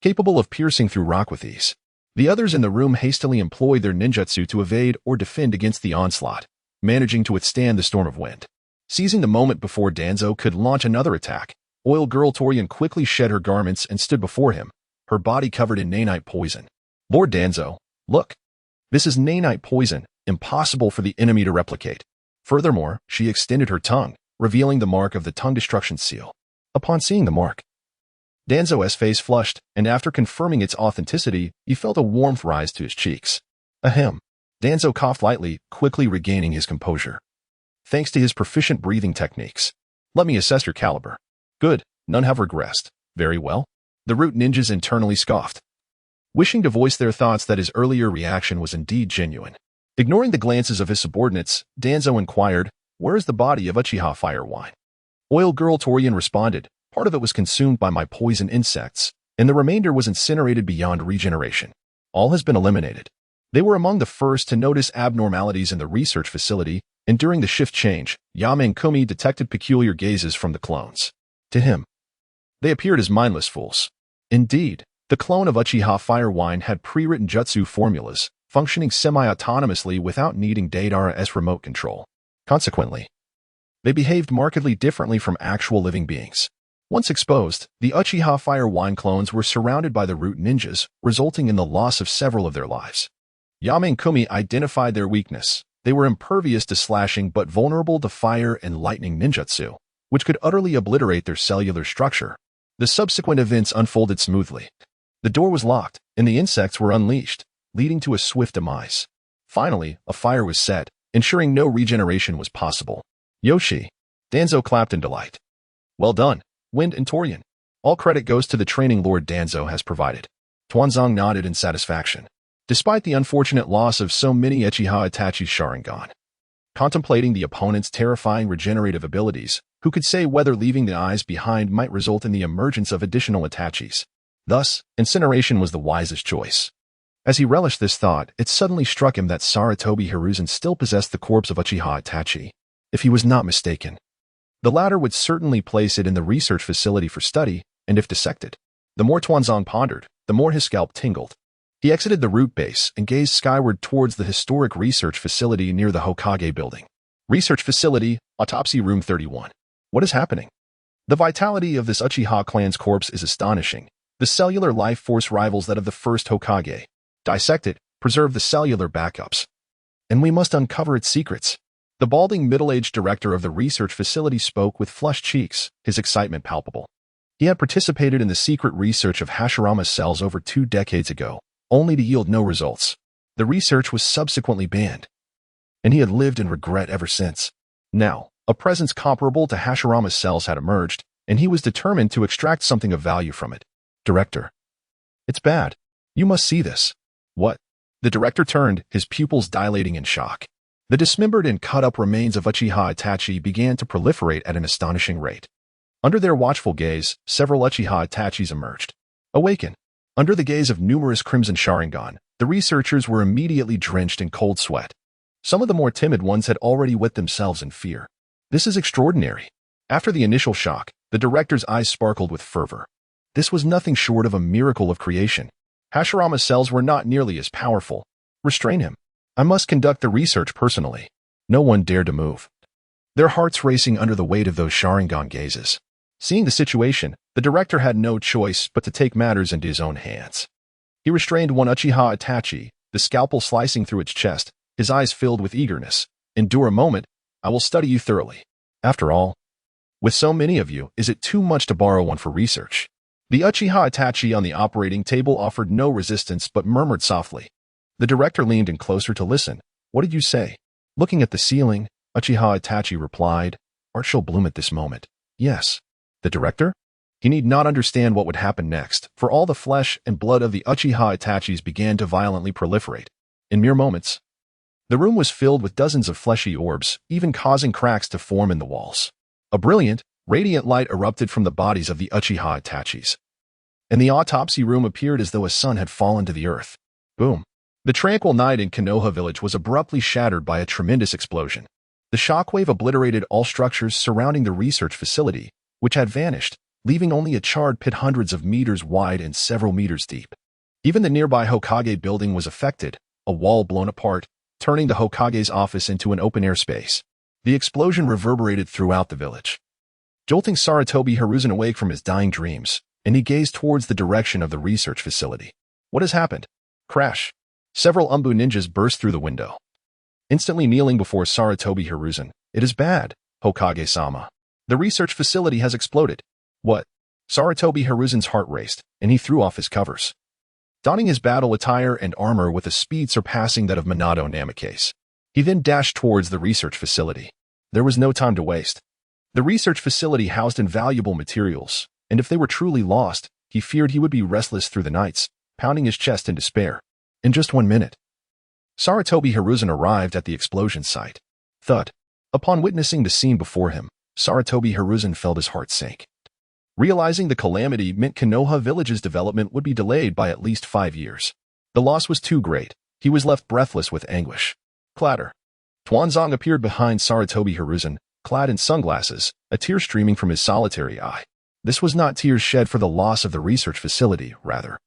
capable of piercing through rock with ease. The others in the room hastily employed their ninjutsu to evade or defend against the onslaught, managing to withstand the storm of wind. Seizing the moment before Danzo could launch another attack, Oil Girl Torian quickly shed her garments and stood before him, her body covered in nanite poison. Lord Danzo, look. This is nanite poison, impossible for the enemy to replicate. Furthermore, she extended her tongue, revealing the mark of the tongue destruction seal. Upon seeing the mark, Danzo's face flushed, and after confirming its authenticity, he felt a warmth rise to his cheeks. Ahem. Danzo coughed lightly, quickly regaining his composure. Thanks to his proficient breathing techniques. Let me assess your caliber. Good, none have regressed. Very well. The root ninjas internally scoffed, wishing to voice their thoughts that his earlier reaction was indeed genuine. Ignoring the glances of his subordinates, Danzo inquired, Where is the body of Uchiha Fire Wine? Oil Girl Torian responded, Part of it was consumed by my poison insects, and the remainder was incinerated beyond regeneration. All has been eliminated. They were among the first to notice abnormalities in the research facility, and during the shift change, Yamen Kumi detected peculiar gazes from the clones. To him, they appeared as mindless fools. Indeed, the clone of Uchiha Fire Wine had pre-written jutsu formulas, functioning semi-autonomously without needing Deidara's remote control. Consequently, they behaved markedly differently from actual living beings. Once exposed, the Uchiha Fire Wine clones were surrounded by the root ninjas, resulting in the loss of several of their lives. Yamen Kumi identified their weakness. They were impervious to slashing but vulnerable to fire and lightning ninjutsu, which could utterly obliterate their cellular structure. The subsequent events unfolded smoothly. The door was locked, and the insects were unleashed, leading to a swift demise. Finally, a fire was set, ensuring no regeneration was possible. Yoshi. Danzo clapped in delight. Well done, Wind and Torian. All credit goes to the training Lord Danzo has provided. Tuanzong nodded in satisfaction, despite the unfortunate loss of so many Uchiha Itachi's Sharingan. Contemplating the opponent's terrifying regenerative abilities, who could say whether leaving the eyes behind might result in the emergence of additional Itachis. Thus, incineration was the wisest choice. As he relished this thought, it suddenly struck him that Sarutobi Hiruzen still possessed the corpse of Uchiha Itachi. If he was not mistaken, the latter would certainly place it in the research facility for study, and if dissected. The more Tuanzong pondered, the more his scalp tingled. He exited the root base and gazed skyward towards the historic research facility near the Hokage building. Research facility, autopsy room 31. What is happening? The vitality of this Uchiha clan's corpse is astonishing. The cellular life force rivals that of the first Hokage. Dissect it, preserve the cellular backups, and we must uncover its secrets. The balding middle-aged director of the research facility spoke with flushed cheeks, his excitement palpable. He had participated in the secret research of Hashirama's cells over 2 decades ago, only to yield no results. The research was subsequently banned, and he had lived in regret ever since. Now, a presence comparable to Hashirama's cells had emerged, and he was determined to extract something of value from it. Director. It's bad. You must see this. What? The director turned, his pupils dilating in shock. The dismembered and cut-up remains of Uchiha Itachi began to proliferate at an astonishing rate. Under their watchful gaze, several Uchiha Itachis emerged. Awaken. Under the gaze of numerous Crimson Sharingan, the researchers were immediately drenched in cold sweat. Some of the more timid ones had already wet themselves in fear. This is extraordinary. After the initial shock, the director's eyes sparkled with fervor. This was nothing short of a miracle of creation. Hashirama's cells were not nearly as powerful. Restrain him. I must conduct the research personally. No one dared to move, their hearts racing under the weight of those Sharingan gazes. Seeing the situation, the director had no choice but to take matters into his own hands. He restrained one Uchiha Itachi, the scalpel slicing through its chest, his eyes filled with eagerness. Endure a moment. I will study you thoroughly. After all, with so many of you, is it too much to borrow one for research? The Uchiha Itachi on the operating table offered no resistance but murmured softly. The director leaned in closer to listen. What did you say? Looking at the ceiling, Uchiha Itachi replied, Art shall bloom at this moment. Yes. The director? He need not understand what would happen next, for all the flesh and blood of the Uchiha Itachis began to violently proliferate. In mere moments, the room was filled with dozens of fleshy orbs, even causing cracks to form in the walls. A brilliant, radiant light erupted from the bodies of the Uchiha Itachis, and the autopsy room appeared as though a sun had fallen to the earth. Boom. The tranquil night in Konoha village was abruptly shattered by a tremendous explosion. The shockwave obliterated all structures surrounding the research facility, which had vanished, leaving only a charred pit hundreds of meters wide and several meters deep. Even the nearby Hokage building was affected, a wall blown apart, turning the Hokage's office into an open-air space. The explosion reverberated throughout the village, jolting Sarutobi Hiruzen awake from his dying dreams, and he gazed towards the direction of the research facility. What has happened? Crash. Several Umbu ninjas burst through the window, instantly kneeling before Sarutobi Hiruzen. It is bad, Hokage-sama. The research facility has exploded. What? Sarutobi Hiruzen's heart raced, and he threw off his covers, donning his battle attire and armor with a speed surpassing that of Minato Namikaze. He then dashed towards the research facility. There was no time to waste. The research facility housed invaluable materials, and if they were truly lost, he feared he would be restless through the nights, pounding his chest in despair. In just 1 minute, Sarutobi Hiruzen arrived at the explosion site. Thud. Upon witnessing the scene before him, Sarutobi Hiruzen felt his heart sink. Realizing the calamity meant Konoha village's development would be delayed by at least 5 years. The loss was too great. He was left breathless with anguish. Clatter. Tuanzong appeared behind Sarutobi Hiruzen, clad in sunglasses, a tear streaming from his solitary eye. This was not tears shed for the loss of the research facility, rather.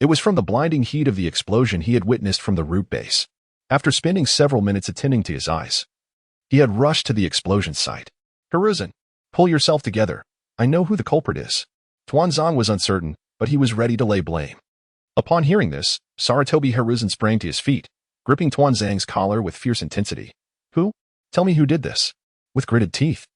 It was from the blinding heat of the explosion he had witnessed from the root base. After spending several minutes attending to his eyes, he had rushed to the explosion site. Hiruzen, pull yourself together. I know who the culprit is. Tuanzong was uncertain, but he was ready to lay blame. Upon hearing this, Sarutobi Hiruzen sprang to his feet, gripping Tuanzang's collar with fierce intensity. Who? Tell me who did this. With gritted teeth,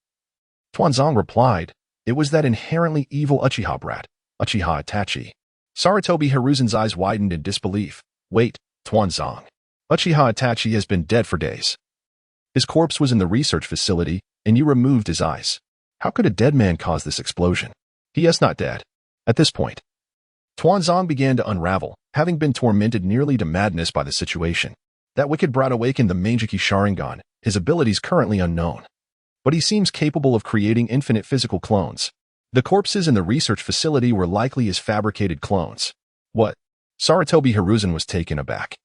Tuanzong replied, it was that inherently evil Uchiha brat, Uchiha Itachi. Sarutobi Hiruzen's eyes widened in disbelief. Wait, Tuanzong. Uchiha Itachi has been dead for days. His corpse was in the research facility, and you removed his eyes. How could a dead man cause this explosion? He is not dead. At this point, Tuanzong began to unravel, having been tormented nearly to madness by the situation. That wicked brat awakened the Mangeki Sharingan, his abilities currently unknown. But he seems capable of creating infinite physical clones. The corpses in the research facility were likely his fabricated clones. What? Sarutobi Hiruzen was taken aback,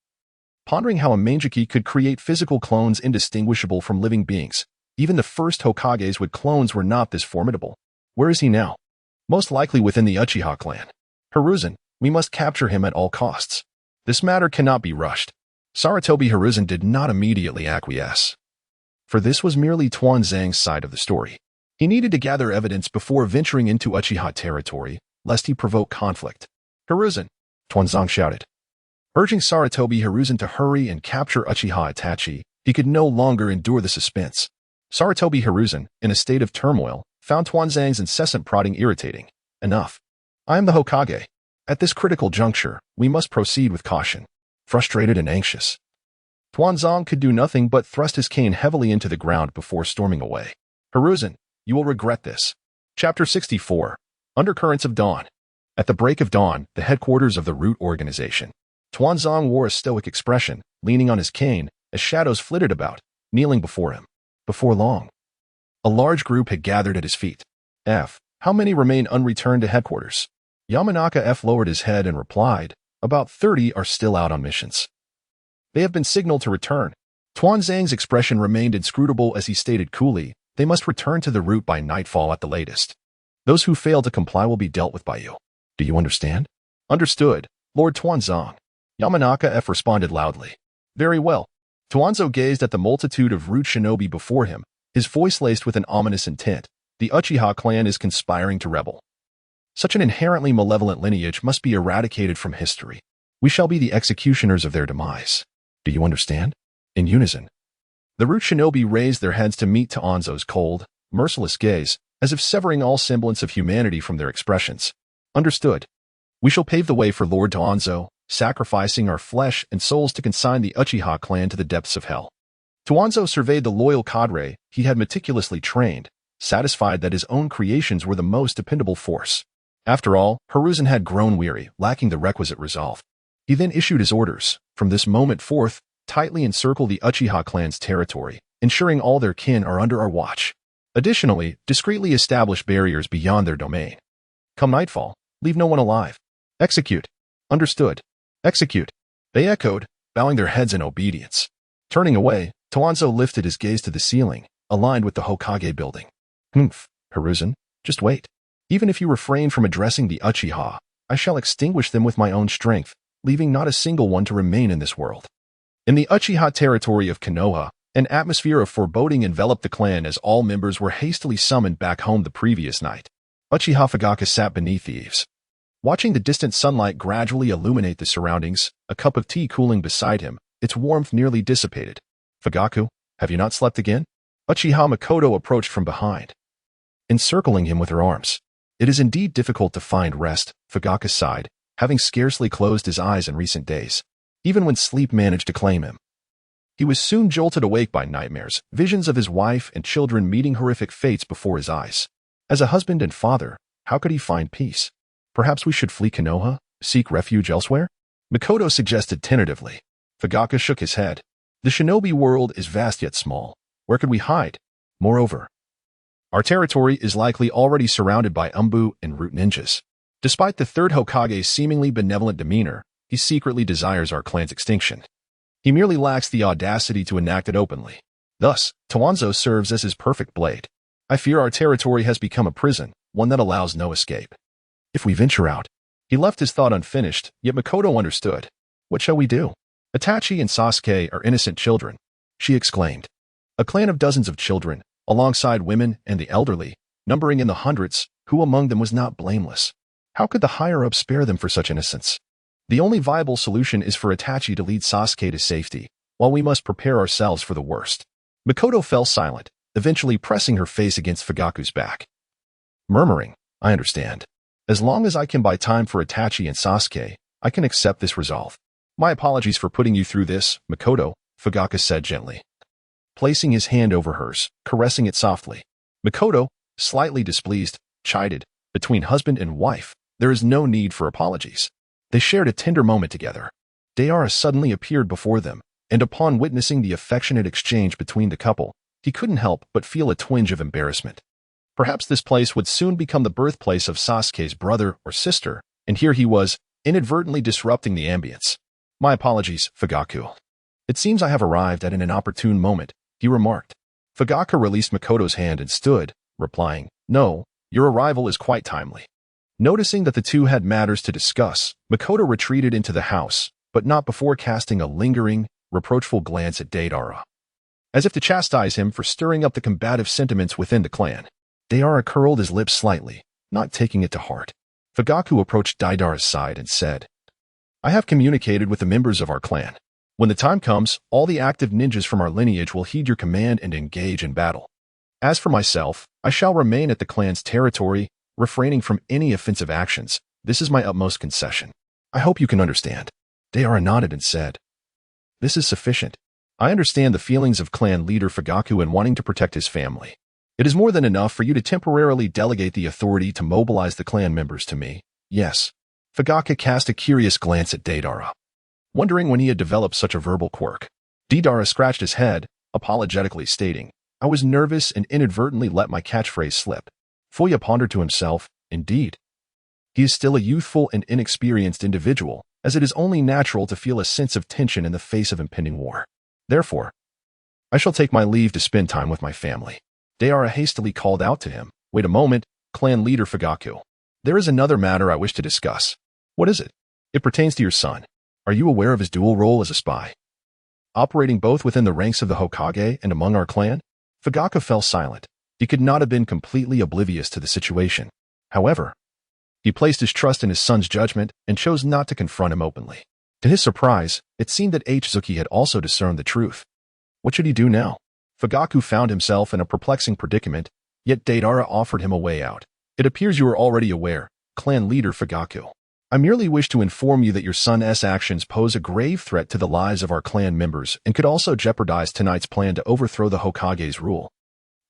pondering how a Mangeki could create physical clones indistinguishable from living beings. Even the first Hokages with clones were not this formidable. Where is he now? Most likely within the Uchiha clan. Hiruzen, we must capture him at all costs. This matter cannot be rushed. Sarutobi Hiruzen did not immediately acquiesce, for this was merely Tuanzang's side of the story. He needed to gather evidence before venturing into Uchiha territory, lest he provoke conflict. Hiruzen, Tuanzang shouted, urging Sarutobi Hiruzen to hurry and capture Uchiha Itachi. He could no longer endure the suspense. Sarutobi Hiruzen, in a state of turmoil, found Tuanzang's incessant prodding irritating. Enough. I am the Hokage. At this critical juncture, we must proceed with caution. Frustrated and anxious, Tuanzong could do nothing but thrust his cane heavily into the ground before storming away. Hiruzen, you will regret this. Chapter 64. Undercurrents of Dawn. At the break of dawn, the headquarters of the Root Organization. Tuanzong wore a stoic expression, leaning on his cane, as shadows flitted about, kneeling before him. Before long, a large group had gathered at his feet. How many remain unreturned to headquarters? Yamanaka lowered his head and replied, about 30 are still out on missions. They have been signaled to return. Tuanzang's expression remained inscrutable as he stated coolly, they must return to the route by nightfall at the latest. Those who fail to comply will be dealt with by you. Do you understand? Understood, Lord Tuanzong. Yamanaka responded loudly. Very well. Tuanzo gazed at the multitude of Root shinobi before him, his voice laced with an ominous intent. The Uchiha clan is conspiring to rebel. Such an inherently malevolent lineage must be eradicated from history. We shall be the executioners of their demise. Do you understand? In unison, the Root shinobi raised their heads to meet Tuanzo's cold, merciless gaze, as if severing all semblance of humanity from their expressions. Understood. We shall pave the way for Lord Tuanzo, sacrificing our flesh and souls to consign the Uchiha clan to the depths of hell. Tuanzo surveyed the loyal cadre he had meticulously trained, satisfied that his own creations were the most dependable force. After all, Hiruzen had grown weary, lacking the requisite resolve. He then issued his orders, from this moment forth, tightly encircle the Uchiha clan's territory, ensuring all their kin are under our watch. Additionally, discreetly establish barriers beyond their domain. Come nightfall, leave no one alive. Execute. Understood. Execute. They echoed, bowing their heads in obedience. Turning away, Tuanzo lifted his gaze to the ceiling, aligned with the Hokage building. Hiruzen, just wait. Even if you refrain from addressing the Uchiha, I shall extinguish them with my own strength, leaving not a single one to remain in this world. In the Uchiha territory of Konoha, an atmosphere of foreboding enveloped the clan as all members were hastily summoned back home the previous night. Uchiha Fugaku sat beneath the eaves, watching the distant sunlight gradually illuminate the surroundings, a cup of tea cooling beside him, its warmth nearly dissipated. Fugaku, have you not slept again? Uchiha Makoto approached from behind, encircling him with her arms. It is indeed difficult to find rest, Fugaku sighed, having scarcely closed his eyes in recent days, even when sleep managed to claim him. He was soon jolted awake by nightmares, visions of his wife and children meeting horrific fates before his eyes. As a husband and father, how could he find peace? Perhaps we should flee Konoha, seek refuge elsewhere? Makoto suggested tentatively. Fugaku shook his head. The shinobi world is vast yet small. Where could we hide? Moreover, our territory is likely already surrounded by Umbu and Root ninjas. Despite the third Hokage's seemingly benevolent demeanor, he secretly desires our clan's extinction. He merely lacks the audacity to enact it openly. Thus, Tuanzo serves as his perfect blade. I fear our territory has become a prison, one that allows no escape. If we venture out, he left his thought unfinished, yet Makoto understood. What shall we do? Itachi and Sasuke are innocent children, she exclaimed. A clan of dozens of children, alongside women and the elderly, numbering in the hundreds, who among them was not blameless? How could the higher-ups spare them for such innocence? The only viable solution is for Itachi to lead Sasuke to safety, while we must prepare ourselves for the worst. Makoto fell silent, eventually pressing her face against Fugaku's back. Murmuring, I understand. As long as I can buy time for Itachi and Sasuke, I can accept this resolve. My apologies for putting you through this, Makoto, Fugaku said gently, placing his hand over hers, caressing it softly. Makoto, slightly displeased, chided, between husband and wife, there is no need for apologies. They shared a tender moment together. Deidara suddenly appeared before them, and upon witnessing the affectionate exchange between the couple, he couldn't help but feel a twinge of embarrassment. Perhaps this place would soon become the birthplace of Sasuke's brother or sister, and here he was, inadvertently disrupting the ambience. My apologies, Fugaku. It seems I have arrived at an inopportune moment, he remarked. Fugaku released Makoto's hand and stood, replying, No, your arrival is quite timely. Noticing that the two had matters to discuss, Makoto retreated into the house, but not before casting a lingering, reproachful glance at Deidara, as if to chastise him for stirring up the combative sentiments within the clan. Deidara curled his lips slightly, not taking it to heart. Fugaku approached Deidara's side and said, I have communicated with the members of our clan. When the time comes, all the active ninjas from our lineage will heed your command and engage in battle. As for myself, I shall remain at the clan's territory, refraining from any offensive actions. This is my utmost concession. I hope you can understand. Deidara nodded and said, "This is sufficient. I understand the feelings of clan leader Fugaku in wanting to protect his family. It is more than enough for you to temporarily delegate the authority to mobilize the clan members to me. Yes." Fugaku cast a curious glance at Deidara, wondering when he had developed such a verbal quirk. Deidara scratched his head, apologetically stating, "I was nervous and inadvertently let my catchphrase slip." Fuya pondered to himself, "Indeed. He is still a youthful and inexperienced individual, as it is only natural to feel a sense of tension in the face of impending war. Therefore, I shall take my leave to spend time with my family." Deidara hastily called out to him, "Wait a moment, clan leader Fugaku. There is another matter I wish to discuss." "What is it?" "It pertains to your son. Are you aware of his dual role as a spy, operating both within the ranks of the Hokage and among our clan?" Fugaku fell silent. He could not have been completely oblivious to the situation. However, he placed his trust in his son's judgment and chose not to confront him openly. To his surprise, it seemed that Zuki had also discerned the truth. What should he do now? Fugaku found himself in a perplexing predicament, yet Deidara offered him a way out. "It appears you are already aware, clan leader Fugaku. I merely wish to inform you that your son's actions pose a grave threat to the lives of our clan members and could also jeopardize tonight's plan to overthrow the Hokage's rule."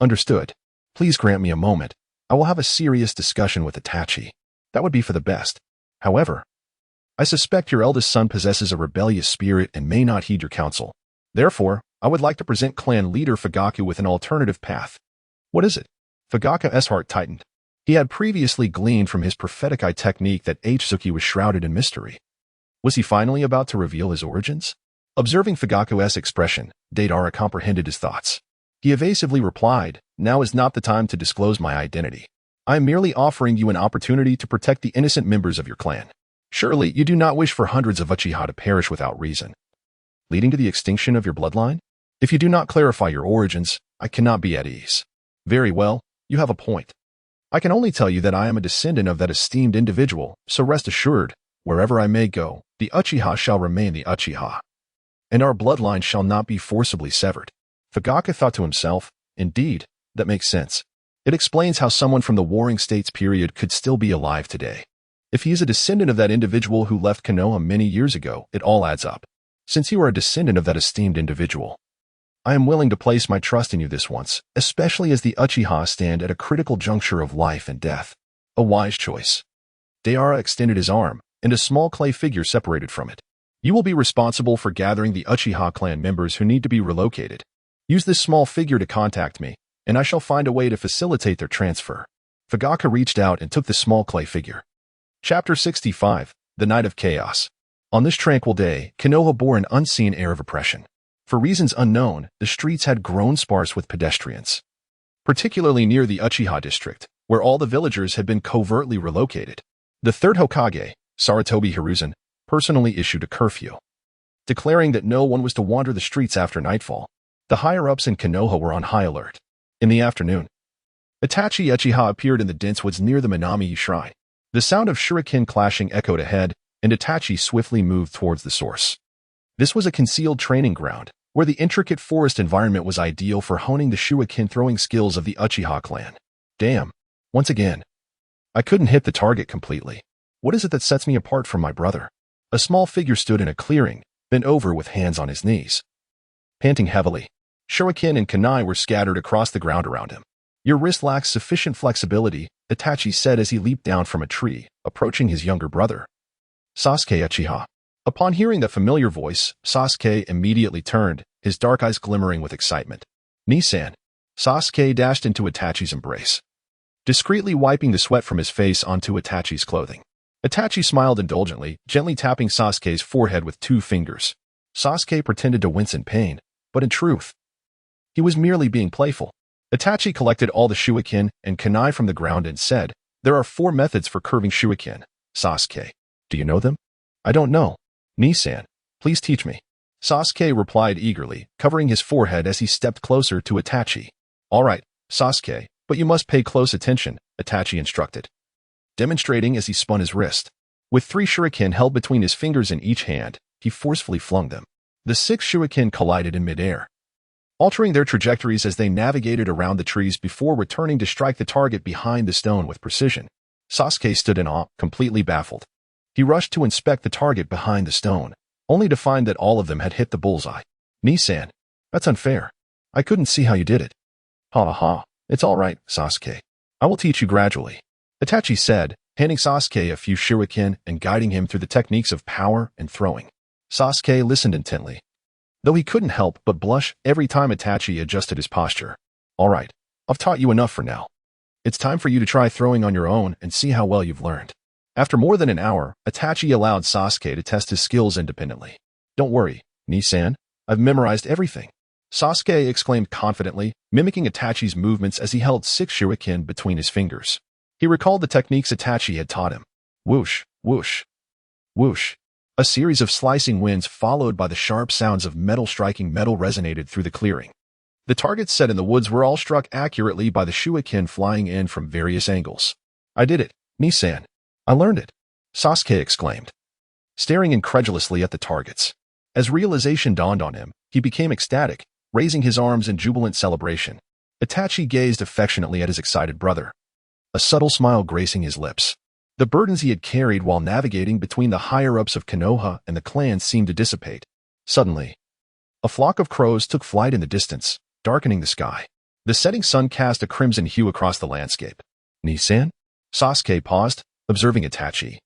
"Understood. Please grant me a moment. I will have a serious discussion with Itachi. That would be for the best. However, I suspect your eldest son possesses a rebellious spirit and may not heed your counsel. Therefore, I would like to present clan leader Fugaku with an alternative path." "What is it?" Fugaku's heart tightened. He had previously gleaned from his prophetic eye technique that Zuki was shrouded in mystery. Was he finally about to reveal his origins? Observing Fugaku's expression, Deidara comprehended his thoughts. He evasively replied, "Now is not the time to disclose my identity. I am merely offering you an opportunity to protect the innocent members of your clan. Surely you do not wish for hundreds of Uchiha to perish without reason, leading to the extinction of your bloodline? If you do not clarify your origins, I cannot be at ease." "Very well, you have a point. I can only tell you that I am a descendant of that esteemed individual, so rest assured, wherever I may go, the Uchiha shall remain the Uchiha, and our bloodline shall not be forcibly severed." Fugaku thought to himself, "Indeed, that makes sense. It explains how someone from the Warring States period could still be alive today. If he is a descendant of that individual who left Konoha many years ago, it all adds up. Since you are a descendant of that esteemed individual, I am willing to place my trust in you this once, especially as the Uchiha stand at a critical juncture of life and death." "A wise choice." Deidara extended his arm, and a small clay figure separated from it. "You will be responsible for gathering the Uchiha clan members who need to be relocated. Use this small figure to contact me, and I shall find a way to facilitate their transfer." Fugaku reached out and took the small clay figure. Chapter 65, The Night of Chaos. On this tranquil day, Konoha bore an unseen air of oppression. For reasons unknown, the streets had grown sparse with pedestrians, particularly near the Uchiha district, where all the villagers had been covertly relocated. The third Hokage, Sarutobi Hiruzen, personally issued a curfew, declaring that no one was to wander the streets after nightfall. The higher-ups in Konoha were on high alert. In the afternoon, Itachi Uchiha appeared in the dense woods near the Minami Shrine. The sound of shuriken clashing echoed ahead, and Itachi swiftly moved towards the source. This was a concealed training ground, where the intricate forest environment was ideal for honing the shuriken throwing skills of the Uchiha clan. Damn. Once again, I couldn't hit the target completely. What is it that sets me apart from my brother? A small figure stood in a clearing, bent over with hands on his knees, panting heavily. Shuriken and kunai were scattered across the ground around him. "Your wrist lacks sufficient flexibility," Itachi said as he leaped down from a tree, approaching his younger brother, Sasuke Uchiha. Upon hearing the familiar voice, Sasuke immediately turned, his dark eyes glimmering with excitement. "Ni-san." Sasuke dashed into Itachi's embrace, discreetly wiping the sweat from his face onto Itachi's clothing. Itachi smiled indulgently, gently tapping Sasuke's forehead with 2 fingers. Sasuke pretended to wince in pain, but in truth, he was merely being playful. Itachi collected all the shuriken and kunai from the ground and said, "There are 4 methods for curving shuriken, Sasuke. Do you know them?" "I don't know. Ni-san, please teach me." Sasuke replied eagerly, covering his forehead as he stepped closer to Itachi. "All right, Sasuke, but you must pay close attention," Itachi instructed, demonstrating as he spun his wrist. With 3 shuriken held between his fingers in each hand, he forcefully flung them. The 6 shuriken collided in midair, altering their trajectories as they navigated around the trees before returning to strike the target behind the stone with precision. Sasuke stood in awe, completely baffled. He rushed to inspect the target behind the stone, only to find that all of them had hit the bullseye. Ni-san, that's unfair. I couldn't see how you did it. Ha ha ha, it's all right, Sasuke. I will teach you gradually, Itachi said, handing Sasuke a few shuriken and guiding him through the techniques of power and throwing. Sasuke listened intently, though he couldn't help but blush every time Itachi adjusted his posture. All right, I've taught you enough for now. It's time for you to try throwing on your own and see how well you've learned. After more than an hour, Itachi allowed Sasuke to test his skills independently. Don't worry, Ni-san, I've memorized everything, Sasuke exclaimed confidently, mimicking Itachi's movements as he held 6 shuriken between his fingers. He recalled the techniques Itachi had taught him. Whoosh, whoosh, whoosh. A series of slicing winds followed by the sharp sounds of metal striking metal resonated through the clearing. The targets set in the woods were all struck accurately by the shuriken flying in from various angles. I did it, Ni-san. I learned it, Sasuke exclaimed, staring incredulously at the targets. As realization dawned on him, he became ecstatic, raising his arms in jubilant celebration. Itachi gazed affectionately at his excited brother, a subtle smile gracing his lips. The burdens he had carried while navigating between the higher-ups of Konoha and the clan seemed to dissipate. Suddenly, a flock of crows took flight in the distance, darkening the sky. The setting sun cast a crimson hue across the landscape. Ni-san? Sasuke paused, observing Itachi,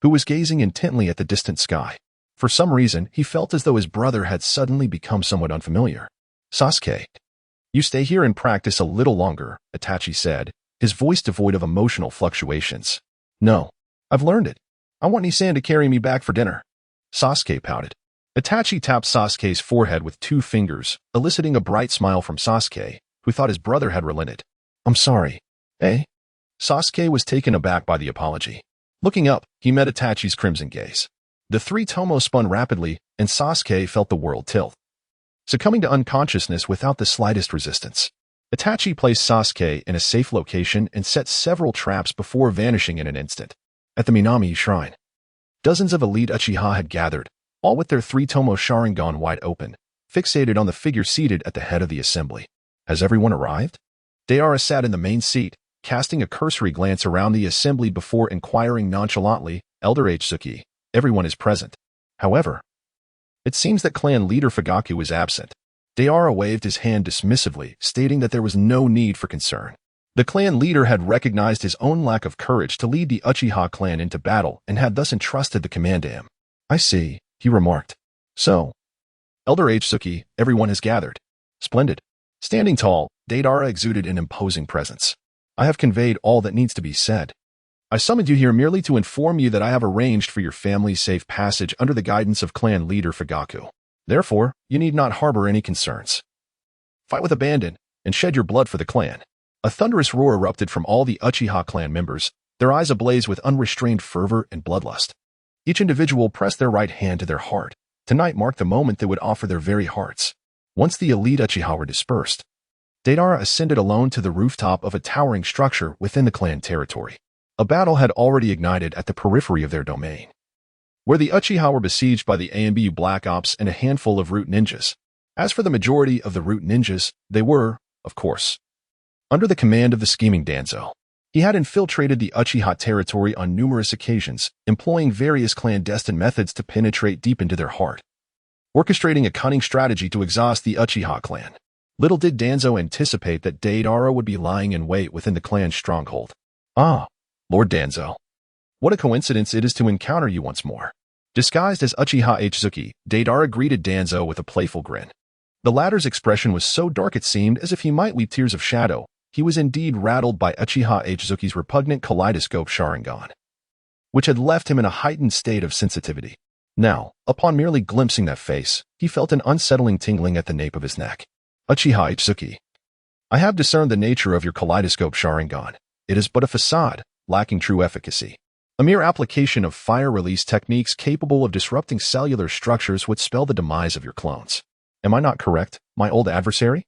who was gazing intently at the distant sky. For some reason, he felt as though his brother had suddenly become somewhat unfamiliar. Sasuke, you stay here and practice a little longer, Itachi said, his voice devoid of emotional fluctuations. No, I've learned it. I want Ni-san to carry me back for dinner. Sasuke pouted. Itachi tapped Sasuke's forehead with 2 fingers, eliciting a bright smile from Sasuke, who thought his brother had relented. I'm sorry. Eh? Sasuke was taken aback by the apology. Looking up, he met Itachi's crimson gaze. The 3 tomo spun rapidly, and Sasuke felt the world tilt, succumbing to unconsciousness without the slightest resistance. Itachi placed Sasuke in a safe location and set several traps before vanishing in an instant. At the Minami Shrine, dozens of elite Uchiha had gathered, all with their 3 tomo Sharingan wide open, fixated on the figure seated at the head of the assembly. Has everyone arrived? Deidara sat in the main seat, casting a cursory glance around the assembly before inquiring nonchalantly, Elder Suki, everyone is present. However, it seems that clan leader Fugaku is absent. Deidara waved his hand dismissively, stating that there was no need for concern. The clan leader had recognized his own lack of courage to lead the Uchiha clan into battle and had thus entrusted the command to him. I see, he remarked. So, Elder Suki, everyone has gathered. Splendid. Standing tall, Deidara exuded an imposing presence. I have conveyed all that needs to be said. I summoned you here merely to inform you that I have arranged for your family's safe passage under the guidance of clan leader Fugaku. Therefore, you need not harbor any concerns. Fight with abandon and shed your blood for the clan. A thunderous roar erupted from all the Uchiha clan members, their eyes ablaze with unrestrained fervor and bloodlust. Each individual pressed their right hand to their heart. Tonight marked the moment they would offer their very hearts. Once the elite Uchiha were dispersed, Deidara ascended alone to the rooftop of a towering structure within the clan territory. A battle had already ignited at the periphery of their domain, where the Uchiha were besieged by the AMBU Black Ops and a handful of root ninjas. As for the majority of the root ninjas, they were, of course, under the command of the scheming Danzo. He had infiltrated the Uchiha territory on numerous occasions, employing various clandestine methods to penetrate deep into their heart, orchestrating a cunning strategy to exhaust the Uchiha clan. Little did Danzo anticipate that Deidara would be lying in wait within the clan's stronghold. Ah, Lord Danzo. What a coincidence it is to encounter you once more. Disguised as Uchiha Suki, Deidara greeted Danzo with a playful grin. The latter's expression was so dark it seemed as if he might weep tears of shadow. He was indeed rattled by Uchiha Suki's repugnant kaleidoscope Sharingan, which had left him in a heightened state of sensitivity. Now, upon merely glimpsing that face, he felt an unsettling tingling at the nape of his neck. Uchiha Suki, I have discerned the nature of your kaleidoscope Sharingan. It is but a facade, lacking true efficacy. A mere application of fire release techniques capable of disrupting cellular structures would spell the demise of your clones. Am I not correct, my old adversary?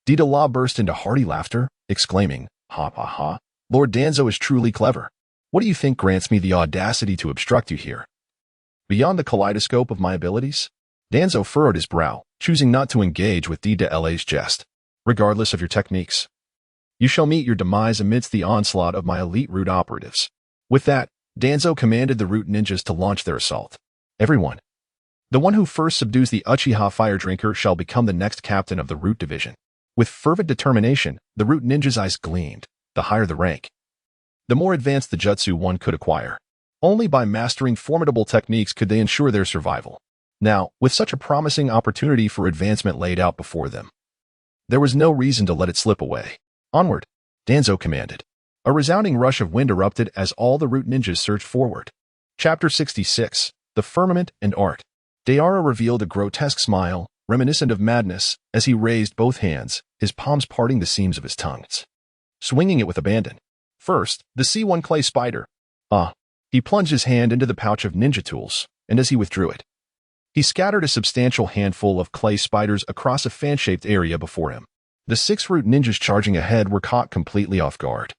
Deidara burst into hearty laughter, exclaiming, ha ha ha, Lord Danzo is truly clever. What do you think grants me the audacity to obstruct you here? Beyond the kaleidoscope of my abilities? Danzo furrowed his brow, choosing not to engage with Deidara's jest. Regardless of your techniques, You shall meet your demise amidst the onslaught of my elite root operatives. With that, Danzo commanded the root ninjas to launch their assault. Everyone. The one who first subdues the Uchiha Fire Drinker shall become the next captain of the root division. With fervent determination, the root ninja's eyes gleamed. The higher the rank, the more advanced the jutsu one could acquire. Only by mastering formidable techniques could they ensure their survival. Now, with such a promising opportunity for advancement laid out before them, there was no reason to let it slip away. Onward, Danzo commanded. A resounding rush of wind erupted as all the root ninjas surged forward. Chapter 66, The Firmament and Art. Deidara revealed a grotesque smile, reminiscent of madness, as he raised both hands, his palms parting the seams of his tongues, swinging it with abandon. First, the C1 clay spider. He plunged his hand into the pouch of ninja tools, and as he withdrew it, he scattered a substantial handful of clay spiders across a fan-shaped area before him. The 6 root ninjas charging ahead were caught completely off guard,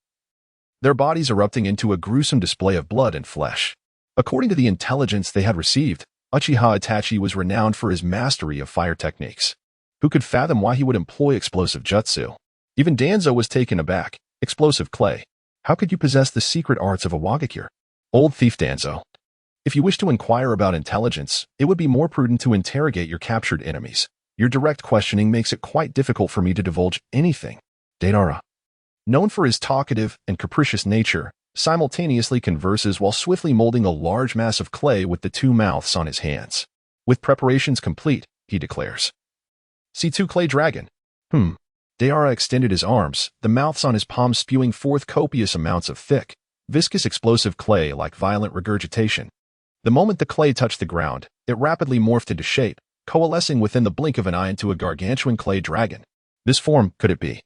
their bodies erupting into a gruesome display of blood and flesh. According to the intelligence they had received, Uchiha Itachi was renowned for his mastery of fire techniques. Who could fathom why he would employ explosive jutsu? Even Danzo was taken aback. Explosive clay. How could you possess the secret arts of a Wagakure? Old thief Danzo. If you wish to inquire about intelligence, it would be more prudent to interrogate your captured enemies. Your direct questioning makes it quite difficult for me to divulge anything. Deidara, known for his talkative and capricious nature, simultaneously converses while swiftly molding a large mass of clay with the 2 mouths on his hands. With preparations complete, he declares. C2 Clay Dragon. Deidara extended his arms, the mouths on his palms spewing forth copious amounts of thick, viscous explosive clay like violent regurgitation. The moment the clay touched the ground, it rapidly morphed into shape, coalescing within the blink of an eye into a gargantuan clay dragon. This form, could it be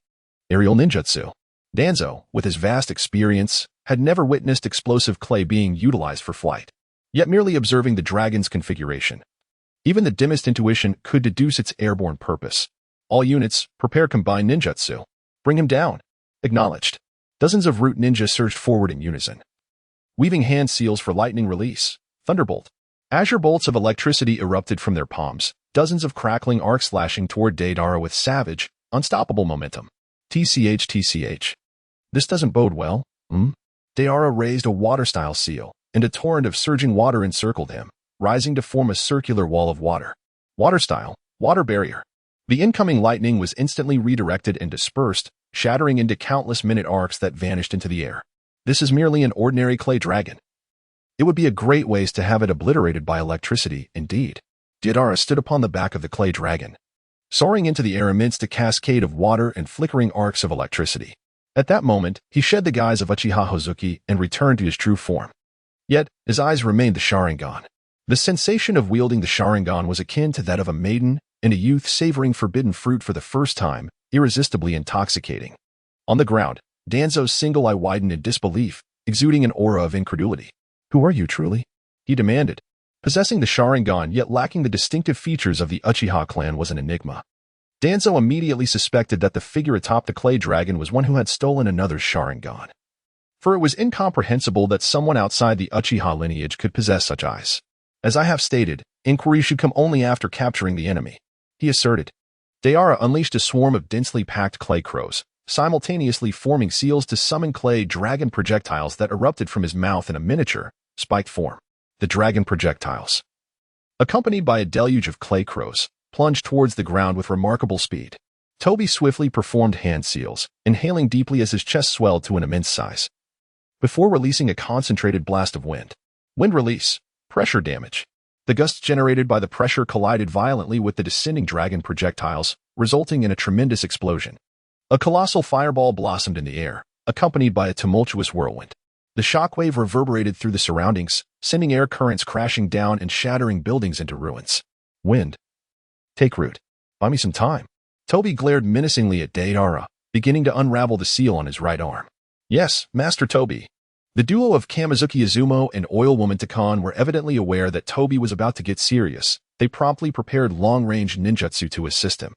aerial ninjutsu? Danzo, with his vast experience, had never witnessed explosive clay being utilized for flight, yet merely observing the dragon's configuration, even the dimmest intuition could deduce its airborne purpose. All units, prepare combined ninjutsu. Bring him down. Acknowledged. Dozens of root ninjas surged forward in unison, weaving hand seals for lightning release. Thunderbolt. Azure bolts of electricity erupted from their palms, dozens of crackling arcs slashing toward Deidara with savage, unstoppable momentum. TCH. This doesn't bode well. Deidara raised a water-style seal, and a torrent of surging water encircled him, rising to form a circular wall of water. Water-style, water barrier. The incoming lightning was instantly redirected and dispersed, shattering into countless minute arcs that vanished into the air. This is merely an ordinary clay dragon. It would be a great waste to have it obliterated by electricity, indeed. Deidara stood upon the back of the clay dragon, soaring into the air amidst a cascade of water and flickering arcs of electricity. At that moment, he shed the guise of Uchiha Hozuki and returned to his true form. Yet, his eyes remained the Sharingan. The sensation of wielding the Sharingan was akin to that of a maiden and a youth savoring forbidden fruit for the first time, irresistibly intoxicating. On the ground, Danzo's single eye widened in disbelief, exuding an aura of incredulity. Who are you, truly? He demanded. Possessing the Sharingan yet lacking the distinctive features of the Uchiha clan was an enigma. Danzo immediately suspected that the figure atop the clay dragon was one who had stolen another's Sharingan. For it was incomprehensible that someone outside the Uchiha lineage could possess such eyes. As I have stated, inquiry should come only after capturing the enemy, he asserted. Deidara unleashed a swarm of densely packed clay crows, simultaneously forming seals to summon clay dragon projectiles that erupted from his mouth in a miniature, spiked form. The dragon projectiles, accompanied by a deluge of clay crows, plunged towards the ground with remarkable speed. Toby swiftly performed hand seals, inhaling deeply as his chest swelled to an immense size, before releasing a concentrated blast of wind. Wind release. Pressure damage. The gusts generated by the pressure collided violently with the descending dragon projectiles, resulting in a tremendous explosion. A colossal fireball blossomed in the air, accompanied by a tumultuous whirlwind. The shockwave reverberated through the surroundings, sending air currents crashing down and shattering buildings into ruins. Wind. Take root. Buy me some time. Toby glared menacingly at Deidara, beginning to unravel the seal on his right arm. Yes, Master Toby. The duo of Kamizuki Izumo and Oil Woman Takan were evidently aware that Toby was about to get serious. They promptly prepared long-range ninjutsu to assist him.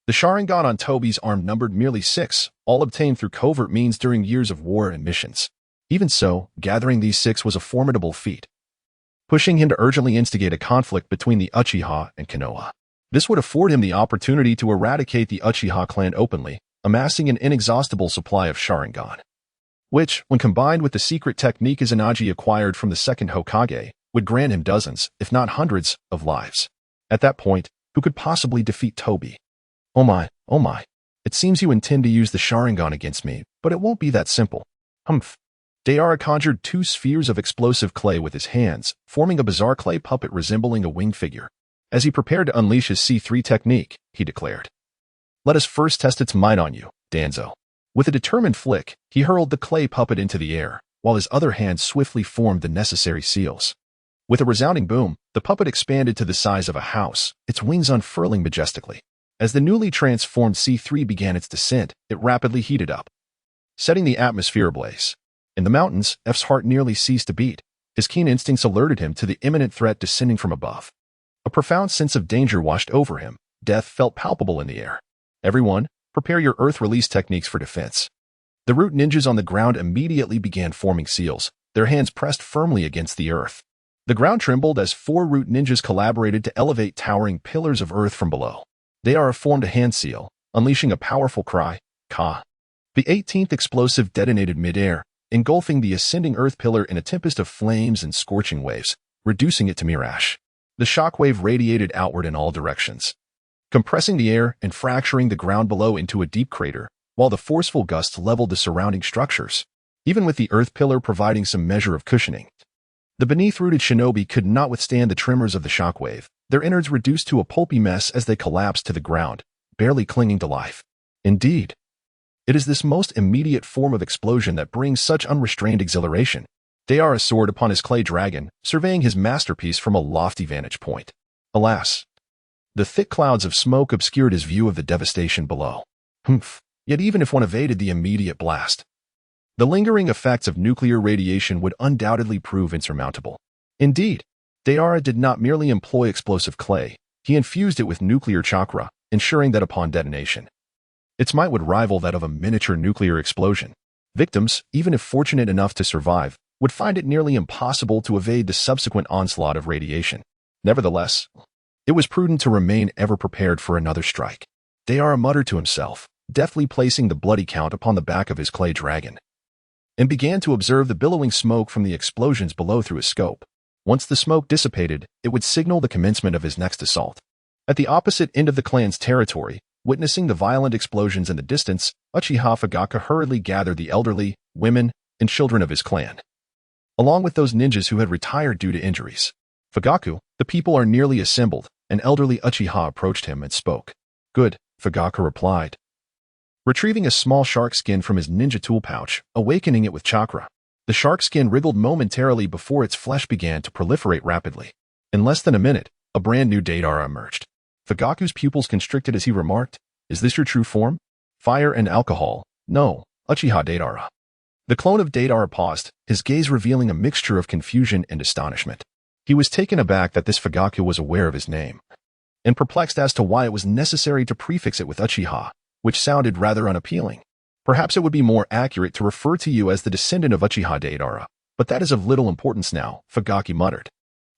The Sharingan on Toby's arm numbered merely 6, all obtained through covert means during years of war and missions. Even so, gathering these 6 was a formidable feat, pushing him to urgently instigate a conflict between the Uchiha and Konoha. This would afford him the opportunity to eradicate the Uchiha clan openly, amassing an inexhaustible supply of Sharingan, which, when combined with the secret technique Izanagi acquired from the second Hokage, would grant him dozens, if not hundreds, of lives. At that point, who could possibly defeat Toby? Oh my. It seems you intend to use the Sharingan against me, but it won't be that simple. Humph. Deidara conjured 2 spheres of explosive clay with his hands, forming a bizarre clay puppet resembling a winged figure. As he prepared to unleash his C3 technique, he declared, "Let us first test its might on you, Danzo." With a determined flick, he hurled the clay puppet into the air, while his other hand swiftly formed the necessary seals. With a resounding boom, the puppet expanded to the size of a house, its wings unfurling majestically. As the newly transformed C3 began its descent, it rapidly heated up, setting the atmosphere ablaze. In the mountains, F's heart nearly ceased to beat. His keen instincts alerted him to the imminent threat descending from above. A profound sense of danger washed over him. Death felt palpable in the air. Everyone, prepare your earth release techniques for defense. The root ninjas on the ground immediately began forming seals, their hands pressed firmly against the earth. The ground trembled as 4 root ninjas collaborated to elevate towering pillars of earth from below. Deidara formed a hand seal, unleashing a powerful cry, Ka. The 18th explosive detonated mid-air, engulfing the ascending earth pillar in a tempest of flames and scorching waves, reducing it to mere ash. The shockwave radiated outward in all directions, compressing the air and fracturing the ground below into a deep crater, while the forceful gusts leveled the surrounding structures, even with the earth pillar providing some measure of cushioning. The beneath-rooted shinobi could not withstand the tremors of the shockwave, their innards reduced to a pulpy mess as they collapsed to the ground, barely clinging to life. Indeed, it is this most immediate form of explosion that brings such unrestrained exhilaration. Deidara soared upon his clay dragon, surveying his masterpiece from a lofty vantage point. Alas, the thick clouds of smoke obscured his view of the devastation below. Humph. Yet even if one evaded the immediate blast, the lingering effects of nuclear radiation would undoubtedly prove insurmountable. Indeed, Deidara did not merely employ explosive clay, he infused it with nuclear chakra, ensuring that upon detonation, its might would rival that of a miniature nuclear explosion. Victims, even if fortunate enough to survive, would find it nearly impossible to evade the subsequent onslaught of radiation. Nevertheless, it was prudent to remain ever prepared for another strike. Deidara muttered to himself, deftly placing the bloody count upon the back of his clay dragon, and began to observe the billowing smoke from the explosions below through his scope. Once the smoke dissipated, it would signal the commencement of his next assault. At the opposite end of the clan's territory, witnessing the violent explosions in the distance, Uchiha Fugaku hurriedly gathered the elderly, women, and children of his clan, along with those ninjas who had retired due to injuries. Fugaku, the people are nearly assembled. An elderly Uchiha approached him and spoke. Good, Fugaku replied, retrieving a small shark skin from his ninja tool pouch, awakening it with chakra. The shark skin wriggled momentarily before its flesh began to proliferate rapidly. In less than a minute, a brand new Deidara emerged. Fugaku's pupils constricted as he remarked, "Is this your true form? Fire and alcohol? No, Uchiha Deidara." The clone of Deidara paused, his gaze revealing a mixture of confusion and astonishment. He was taken aback that this Fugaku was aware of his name, and perplexed as to why it was necessary to prefix it with Uchiha, which sounded rather unappealing. Perhaps it would be more accurate to refer to you as the descendant of Uchiha Deidara, but that is of little importance now, Fugaku muttered.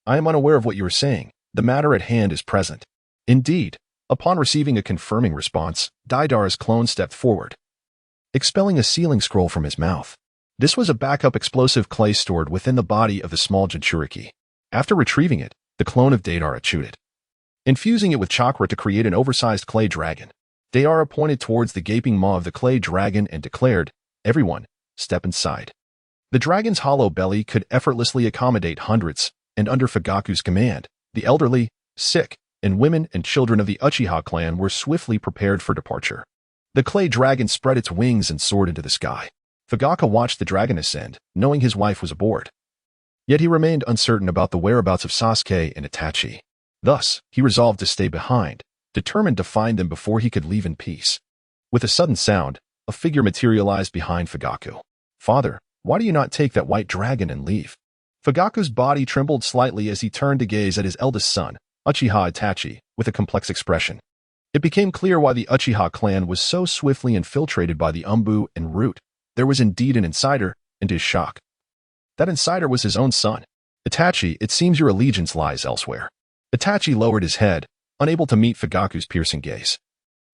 I am unaware of what you are saying. The matter at hand is present. Indeed, upon receiving a confirming response, Deidara's clone stepped forward, expelling a sealing scroll from his mouth. This was a backup explosive clay stored within the body of the small Jinchuriki. After retrieving it, the clone of Deidara chewed it, infusing it with chakra to create an oversized clay dragon. Deidara pointed towards the gaping maw of the clay dragon and declared, "Everyone, step inside." The dragon's hollow belly could effortlessly accommodate hundreds, and under Fugaku's command, the elderly, sick, and women and children of the Uchiha clan were swiftly prepared for departure. The clay dragon spread its wings and soared into the sky. Fugaku watched the dragon ascend, knowing his wife was aboard. Yet he remained uncertain about the whereabouts of Sasuke and Itachi. Thus, he resolved to stay behind, determined to find them before he could leave in peace. With a sudden sound, a figure materialized behind Fugaku. "Father, why do you not take that white dragon and leave?" Fugaku's body trembled slightly as he turned to gaze at his eldest son, Uchiha Itachi, with a complex expression. It became clear why the Uchiha clan was so swiftly infiltrated by the Umbu and Root. There was indeed an insider, and his shock. That insider was his own son. "Itachi, it seems your allegiance lies elsewhere." Itachi lowered his head, unable to meet Fugaku's piercing gaze.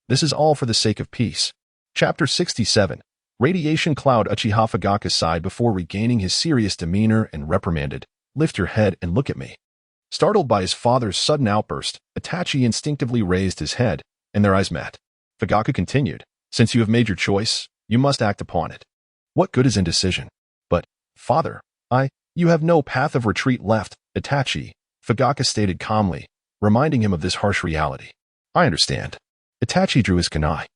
"This is all for the sake of peace. Chapter 67. Radiation Cloud. Uchiha Fugaka sighed before regaining his serious demeanor and reprimanded, "Lift your head and look at me." Startled by his father's sudden outburst, Itachi instinctively raised his head, and their eyes met. Fugaka continued, "Since you have made your choice, you must act upon it. What good is indecision?" "But, father, you have no path of retreat left, Itachi," Fugaka stated calmly, reminding him of this harsh reality. "I understand." Itachi drew his kunai.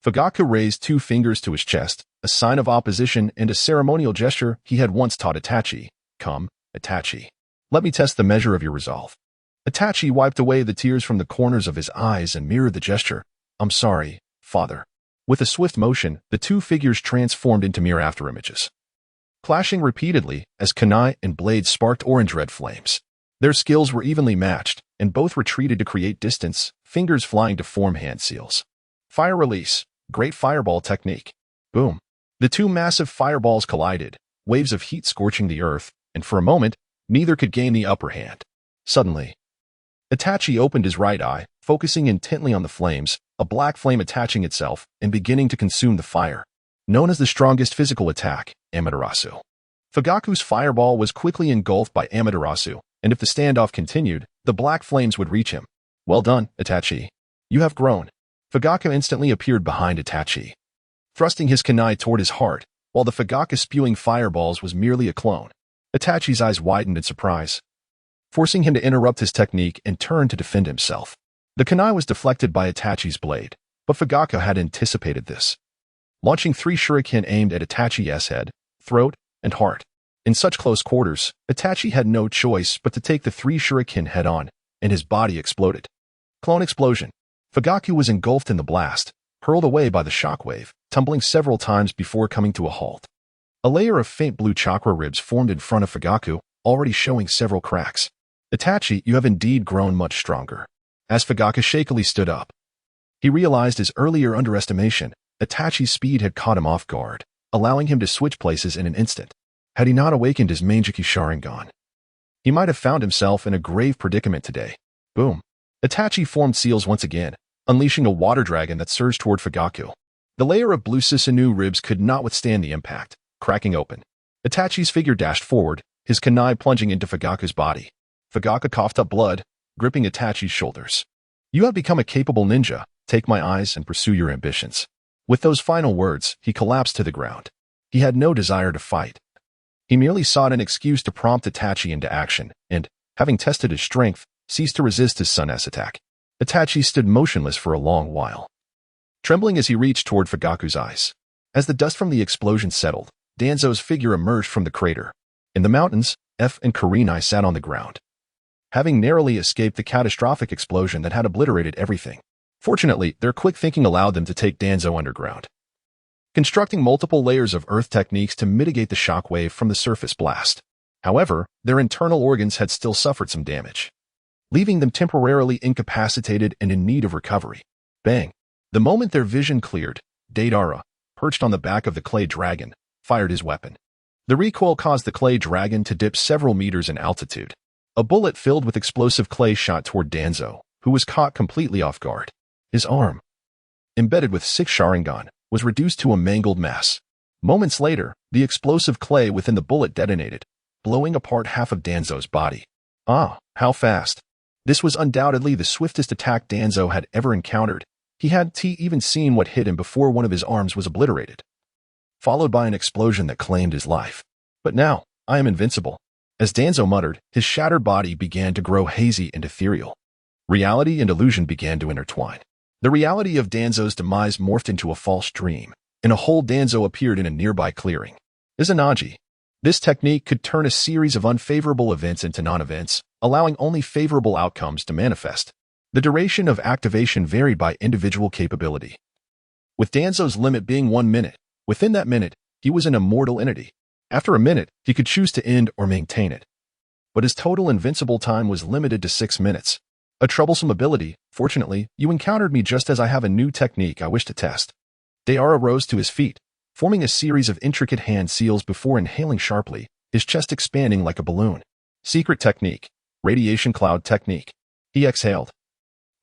Fugaka raised 2 fingers to his chest, a sign of opposition and a ceremonial gesture he had once taught Itachi. "Come, Itachi. Let me test the measure of your resolve." Itachi wiped away the tears from the corners of his eyes and mirrored the gesture. "I'm sorry, father." With a swift motion, the 2 figures transformed into mere afterimages, clashing repeatedly as kunai and blades sparked orange-red flames. Their skills were evenly matched, and both retreated to create distance, fingers flying to form hand seals. Fire release. Great fireball technique. Boom. The 2 massive fireballs collided, waves of heat scorching the earth, and for a moment, neither could gain the upper hand. Suddenly, Itachi opened his right eye, focusing intently on the flames, a black flame attaching itself and beginning to consume the fire. Known as the strongest physical attack, Amaterasu. Fugaku's fireball was quickly engulfed by Amaterasu, and if the standoff continued, the black flames would reach him. "Well done, Itachi. You have grown." Fugaka instantly appeared behind Itachi, thrusting his kunai toward his heart, while the Fugaka spewing fireballs was merely a clone. Itachi's eyes widened in surprise, forcing him to interrupt his technique and turn to defend himself. The kunai was deflected by Itachi's blade, but Fugaka had anticipated this, launching 3 shuriken aimed at Itachi's head, throat, and heart. In such close quarters, Itachi had no choice but to take the 3 shuriken head-on, and his body exploded. Clone explosion. Fugaku was engulfed in the blast, hurled away by the shockwave, tumbling several times before coming to a halt. A layer of faint blue chakra ribs formed in front of Fugaku, already showing several cracks. "Itachi, you have indeed grown much stronger." As Fugaka shakily stood up, he realized his earlier underestimation. Itachi's speed had caught him off guard, allowing him to switch places in an instant. Had he not awakened his Manjiki Sharingan, he might have found himself in a grave predicament today. Boom. Itachi formed seals once again, unleashing a water dragon that surged toward Fugaku. The layer of blue Susanoo ribs could not withstand the impact, cracking open. Itachi's figure dashed forward, his kunai plunging into Fugaku's body. Fugaka coughed up blood, gripping Itachi's shoulders. "You have become a capable ninja. Take my eyes and pursue your ambitions." With those final words, he collapsed to the ground. He had no desire to fight. He merely sought an excuse to prompt Itachi into action, and, having tested his strength, ceased to resist his son's attack. Itachi stood motionless for a long while, trembling as he reached toward Fugaku's eyes. As the dust from the explosion settled, Danzo's figure emerged from the crater. In the mountains, F and Kurenai sat on the ground, having narrowly escaped the catastrophic explosion that had obliterated everything. Fortunately, their quick thinking allowed them to take Danzo underground, constructing multiple layers of earth techniques to mitigate the shockwave from the surface blast. However, their internal organs had still suffered some damage, leaving them temporarily incapacitated and in need of recovery. Bang! The moment their vision cleared, Deidara, perched on the back of the clay dragon, fired his weapon. The recoil caused the clay dragon to dip several meters in altitude. A bullet filled with explosive clay shot toward Danzo, who was caught completely off guard. His arm, embedded with 6 Sharingan, was reduced to a mangled mass. Moments later, the explosive clay within the bullet detonated, blowing apart half of Danzo's body. Ah, how fast! This was undoubtedly the swiftest attack Danzo had ever encountered. He hadn't even seen what hit him before one of his arms was obliterated, followed by an explosion that claimed his life. "But now, I am invincible." As Danzo muttered, his shattered body began to grow hazy and ethereal. Reality and illusion began to intertwine. The reality of Danzo's demise morphed into a false dream, and a whole Danzo appeared in a nearby clearing. Izanagi. This technique could turn a series of unfavorable events into non-events, allowing only favorable outcomes to manifest. The duration of activation varied by individual capability, with Danzo's limit being 1 minute. Within that minute, he was an immortal entity. After a minute, he could choose to end or maintain it. But his total invincible time was limited to 6 minutes. A troublesome ability. Fortunately, you encountered me just as I have a new technique I wish to test. Deidara rose to his feet, forming a series of intricate hand seals before inhaling sharply, his chest expanding like a balloon. Secret technique. Radiation cloud technique. He exhaled,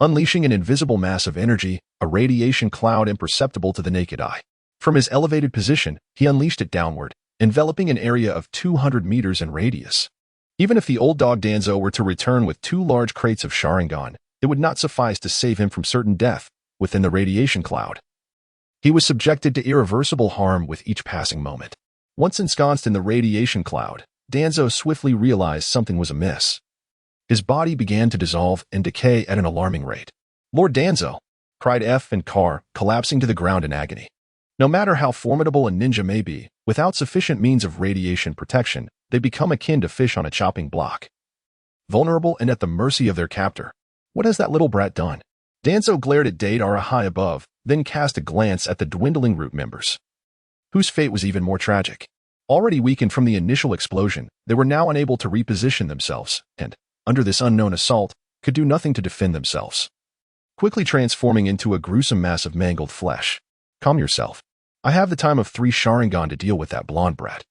unleashing an invisible mass of energy, a radiation cloud imperceptible to the naked eye. From his elevated position, he unleashed it downward, enveloping an area of 200 meters in radius. Even if the old dog Danzo were to return with 2 large crates of Sharingan, it would not suffice to save him from certain death within the radiation cloud. He was subjected to irreversible harm with each passing moment. Once ensconced in the radiation cloud, Danzo swiftly realized something was amiss. His body began to dissolve and decay at an alarming rate. "Lord Danzo!" cried F and Car, collapsing to the ground in agony. No matter how formidable a ninja may be, without sufficient means of radiation protection, they become akin to fish on a chopping block. Vulnerable and at the mercy of their captor. What has that little brat done? Danzo glared at Deidara high above, then cast a glance at the dwindling root members, whose fate was even more tragic. Already weakened from the initial explosion, they were now unable to reposition themselves, and, under this unknown assault, could do nothing to defend themselves. Quickly transforming into a gruesome mass of mangled flesh. Calm yourself. I have the time of 3 Sharingan to deal with that blonde brat.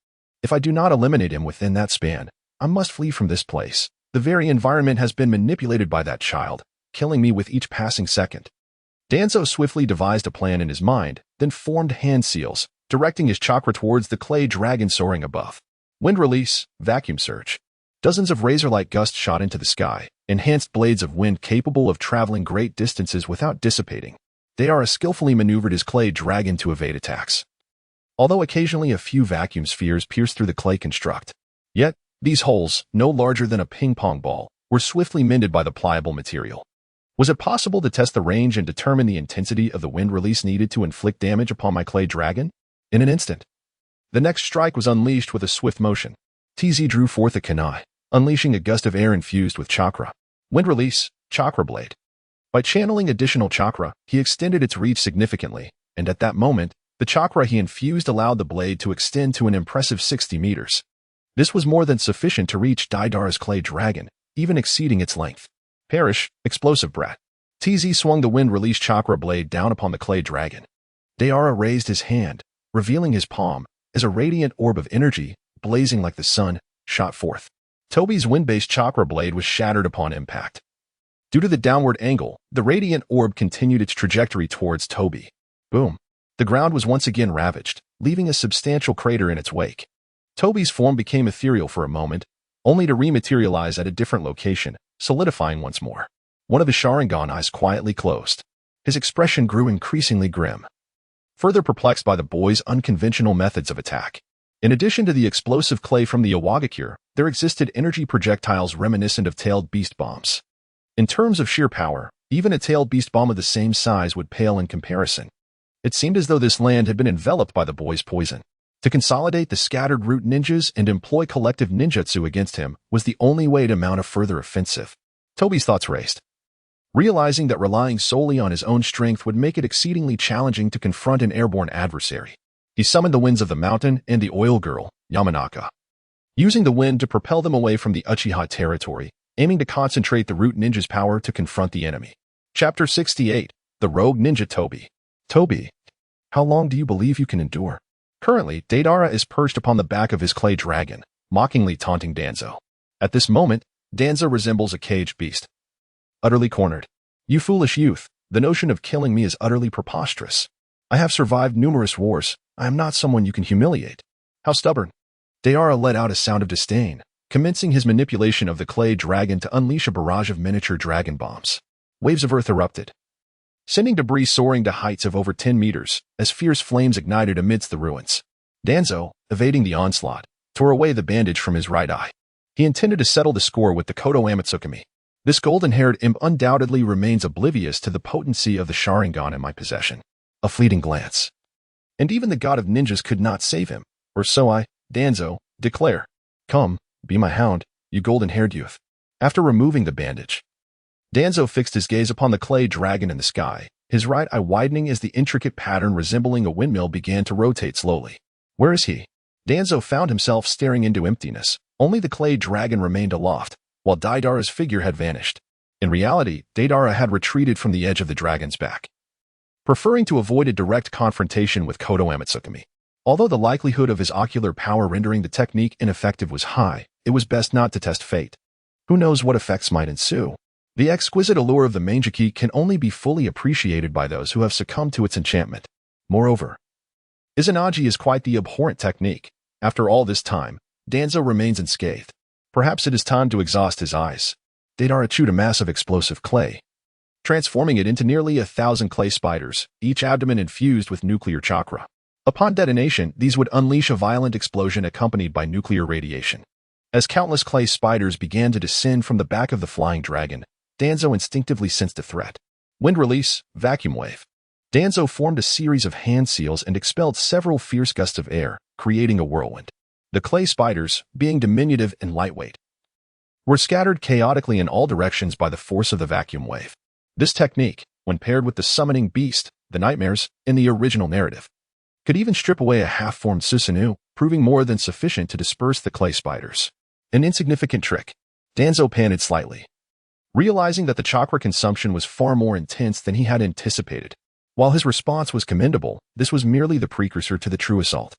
If I do not eliminate him within that span, I must flee from this place. The very environment has been manipulated by that child, killing me with each passing second. Danzo swiftly devised a plan in his mind, then formed hand seals, directing his chakra towards the clay dragon soaring above. Wind release, vacuum surge. Dozens of razor-like gusts shot into the sky, enhanced blades of wind capable of traveling great distances without dissipating. Deidara skillfully maneuvered his clay dragon to evade attacks, although occasionally a few vacuum spheres pierced through the clay construct. Yet, these holes, no larger than a ping-pong ball, were swiftly mended by the pliable material. Was it possible to test the range and determine the intensity of the wind release needed to inflict damage upon my clay dragon? In an instant, the next strike was unleashed with a swift motion. TZ drew forth a kunai, unleashing a gust of air infused with chakra. Wind release, chakra blade. By channeling additional chakra, he extended its reach significantly, and at that moment, the chakra he infused allowed the blade to extend to an impressive 60 meters. This was more than sufficient to reach Deidara's clay dragon, even exceeding its length. Perish, explosive brat. TZ swung the wind-release chakra blade down upon the clay dragon. Deidara raised his hand, revealing his palm, as a radiant orb of energy, blazing like the sun, shot forth. Tobi's wind-based chakra blade was shattered upon impact. Due to the downward angle, the radiant orb continued its trajectory towards Tobi. Boom. The ground was once again ravaged, leaving a substantial crater in its wake. Tobi's form became ethereal for a moment, only to rematerialize at a different location, solidifying once more. One of his Sharingan eyes quietly closed. His expression grew increasingly grim, further perplexed by the boy's unconventional methods of attack. In addition to the explosive clay from the Iwagakure, there existed energy projectiles reminiscent of tailed beast bombs. In terms of sheer power, even a tailed beast bomb of the same size would pale in comparison. It seemed as though this land had been enveloped by the boy's poison. To consolidate the scattered root ninjas and employ collective ninjutsu against him was the only way to mount a further offensive. Tobi's thoughts raced, realizing that relying solely on his own strength would make it exceedingly challenging to confront an airborne adversary. He summoned the winds of the mountain and the oil girl, Yamanaka, using the wind to propel them away from the Uchiha territory, aiming to concentrate the root ninja's power to confront the enemy. Chapter 68, The Rogue Ninja Tobi. Tobi, how long do you believe you can endure? Currently, Deidara is perched upon the back of his clay dragon, mockingly taunting Danzo. At this moment, Danzo resembles a caged beast, utterly cornered. You foolish youth, the notion of killing me is utterly preposterous. I have survived numerous wars. I am not someone you can humiliate. How stubborn. Deidara let out a sound of disdain, commencing his manipulation of the clay dragon to unleash a barrage of miniature dragon bombs. Waves of earth erupted, sending debris soaring to heights of over 10 meters, as fierce flames ignited amidst the ruins. Danzo, evading the onslaught, tore away the bandage from his right eye. He intended to settle the score with the Kodo Amatsukami. This golden-haired imp undoubtedly remains oblivious to the potency of the Sharingan in my possession. A fleeting glance. And even the god of ninjas could not save him, or so I, Danzo, declare. Come, be my hound, you golden-haired youth. After removing the bandage, Danzo fixed his gaze upon the clay dragon in the sky, his right eye widening as the intricate pattern resembling a windmill began to rotate slowly. Where is he? Danzo found himself staring into emptiness. Only the clay dragon remained aloft, while Deidara's figure had vanished. In reality, Deidara had retreated from the edge of the dragon's back, preferring to avoid a direct confrontation with Kodo Amatsukami. Although the likelihood of his ocular power rendering the technique ineffective was high, it was best not to test fate. Who knows what effects might ensue? The exquisite allure of the Manjiki can only be fully appreciated by those who have succumbed to its enchantment. Moreover, Izanagi is quite the abhorrent technique. After all this time, Danzo remains unscathed. Perhaps it is time to exhaust his eyes. Deidara chewed a mass of explosive clay, transforming it into nearly 1,000 clay spiders, each abdomen infused with nuclear chakra. Upon detonation, these would unleash a violent explosion accompanied by nuclear radiation. As countless clay spiders began to descend from the back of the flying dragon, Danzo instinctively sensed a threat. Wind release, vacuum wave. Danzo formed a series of hand seals and expelled several fierce gusts of air, creating a whirlwind. The clay spiders, being diminutive and lightweight, were scattered chaotically in all directions by the force of the vacuum wave. This technique, when paired with the summoning beast, the nightmares, in the original narrative, could even strip away a half-formed Susanoo, proving more than sufficient to disperse the clay spiders. An insignificant trick. Danzo panted slightly, realizing that the chakra consumption was far more intense than he had anticipated. While his response was commendable, this was merely the precursor to the true assault.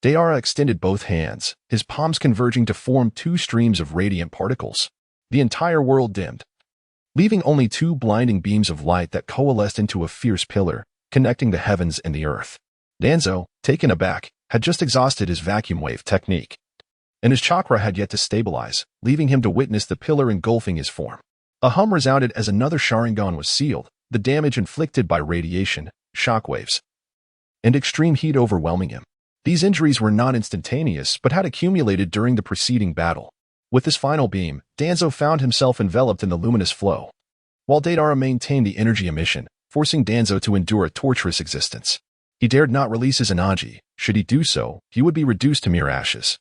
Deidara extended both hands, his palms converging to form two streams of radiant particles. The entire world dimmed, leaving only two blinding beams of light that coalesced into a fierce pillar, connecting the heavens and the earth. Danzo, taken aback, had just exhausted his vacuum wave technique, and his chakra had yet to stabilize, leaving him to witness the pillar engulfing his form. A hum resounded as another Sharingan was sealed, the damage inflicted by radiation, shockwaves, and extreme heat overwhelming him. These injuries were not instantaneous but had accumulated during the preceding battle. With this final beam, Danzo found himself enveloped in the luminous flow, while Deidara maintained the energy emission, forcing Danzo to endure a torturous existence. He dared not release his Izanagi. Should he do so, he would be reduced to mere ashes.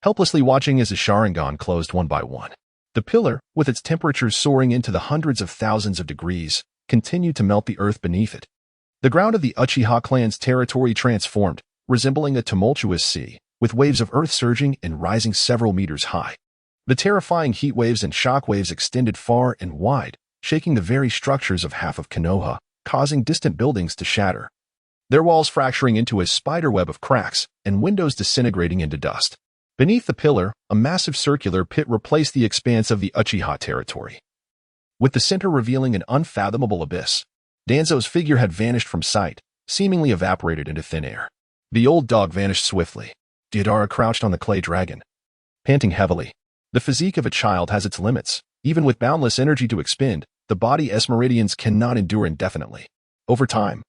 Helplessly watching as his Sharingan closed one by one, the pillar, with its temperatures soaring into the hundreds of thousands of degrees, continued to melt the earth beneath it. The ground of the Uchiha clan's territory transformed, resembling a tumultuous sea, with waves of earth surging and rising several meters high. The terrifying heat waves and shock waves extended far and wide, shaking the very structures of half of Konoha, causing distant buildings to shatter, their walls fracturing into a spiderweb of cracks and windows disintegrating into dust. Beneath the pillar, a massive circular pit replaced the expanse of the Uchiha territory, with the center revealing an unfathomable abyss. Danzo's figure had vanished from sight, seemingly evaporated into thin air. The old dog vanished swiftly. Deidara crouched on the clay dragon, panting heavily. The physique of a child has its limits. Even with boundless energy to expend, the body's meridians cannot endure indefinitely. Over time,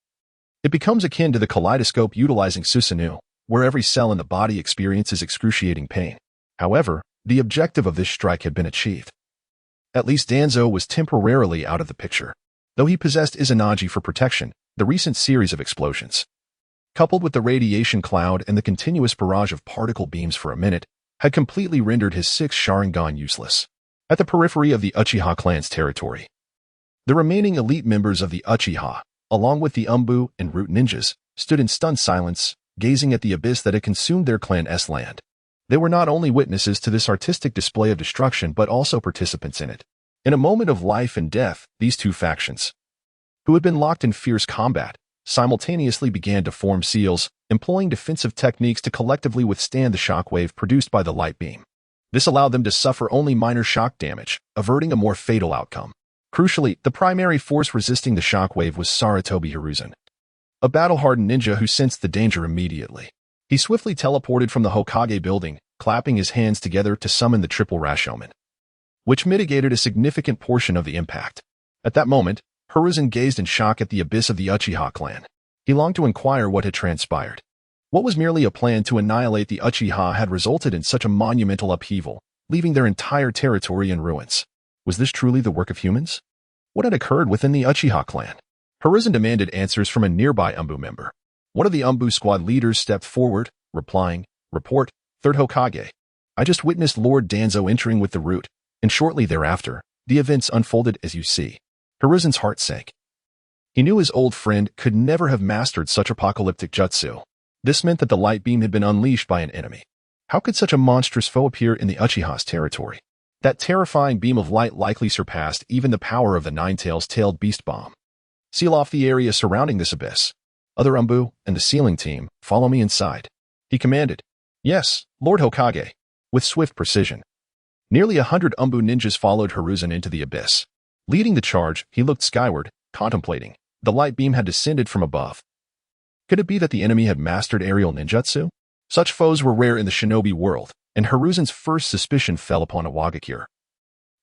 it becomes akin to the kaleidoscope utilizing Susanoo, where every cell in the body experiences excruciating pain. However, the objective of this strike had been achieved. At least Danzo was temporarily out of the picture. Though he possessed Izanagi for protection, the recent series of explosions, coupled with the radiation cloud and the continuous barrage of particle beams for a minute, had completely rendered his sixth Sharingan useless. At the periphery of the Uchiha clan's territory, the remaining elite members of the Uchiha, along with the Umbu and Root ninjas, stood in stunned silence, gazing at the abyss that had consumed their clan's land. They were not only witnesses to this artistic display of destruction but also participants in it. In a moment of life and death, these two factions, who had been locked in fierce combat, simultaneously began to form seals, employing defensive techniques to collectively withstand the shockwave produced by the light beam. This allowed them to suffer only minor shock damage, averting a more fatal outcome. Crucially, the primary force resisting the shockwave was Sarutobi Hiruzen, a battle-hardened ninja who sensed the danger immediately. He swiftly teleported from the Hokage building, clapping his hands together to summon the triple Rashomon, which mitigated a significant portion of the impact. At that moment, Hiruzen gazed in shock at the abyss of the Uchiha clan. He longed to inquire what had transpired. What was merely a plan to annihilate the Uchiha had resulted in such a monumental upheaval, leaving their entire territory in ruins. Was this truly the work of humans? What had occurred within the Uchiha clan? Hiruzen demanded answers from a nearby Umbu member. One of the Umbu squad leaders stepped forward, replying, "Report, Third Hokage. I just witnessed Lord Danzo entering with the root, and shortly thereafter, the events unfolded as you see." Hiruzen's heart sank. He knew his old friend could never have mastered such apocalyptic jutsu. This meant that the light beam had been unleashed by an enemy. How could such a monstrous foe appear in the Uchiha's territory? That terrifying beam of light likely surpassed even the power of the Nine-Tails-tailed beast bomb. Seal off the area surrounding this abyss. Other Umbu and the sealing team, follow me inside, he commanded. Yes, Lord Hokage. With swift precision, nearly 100 Umbu ninjas followed Hiruzen into the abyss. Leading the charge, he looked skyward, contemplating. The light beam had descended from above, Could it be that the enemy had mastered aerial ninjutsu? Such foes were rare in the shinobi world, and Hiruzen's first suspicion fell upon Iwagakure.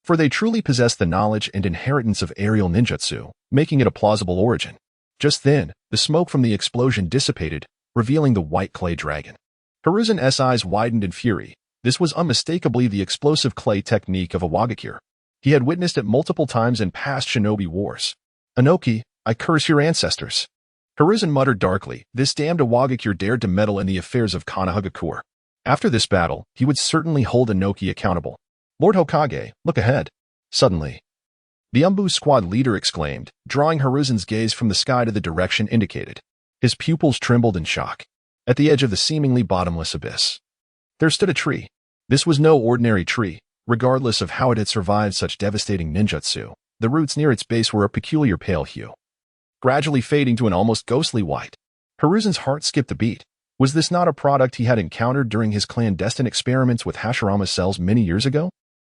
For they truly possessed the knowledge and inheritance of aerial ninjutsu, making it a plausible origin. Just then, the smoke from the explosion dissipated, revealing the white clay dragon. Hiruzen's eyes widened in fury. This was unmistakably the explosive clay technique of Iwagakure. He had witnessed it multiple times in past shinobi wars. "Inoki, I curse your ancestors." Hiruzen muttered darkly. This damned Iwagakure dared to meddle in the affairs of Konohagakure. After this battle, he would certainly hold Inoki accountable. "Lord Hokage, look ahead." Suddenly, the Umbu squad leader exclaimed, drawing Hiruzen's gaze from the sky to the direction indicated. His pupils trembled in shock. At the edge of the seemingly bottomless abyss, there stood a tree. This was no ordinary tree. Regardless of how it had survived such devastating ninjutsu, the roots near its base were a peculiar pale hue, gradually fading to an almost ghostly white. Hiruzen's heart skipped a beat. Was this not a product he had encountered during his clandestine experiments with Hashirama's cells many years ago?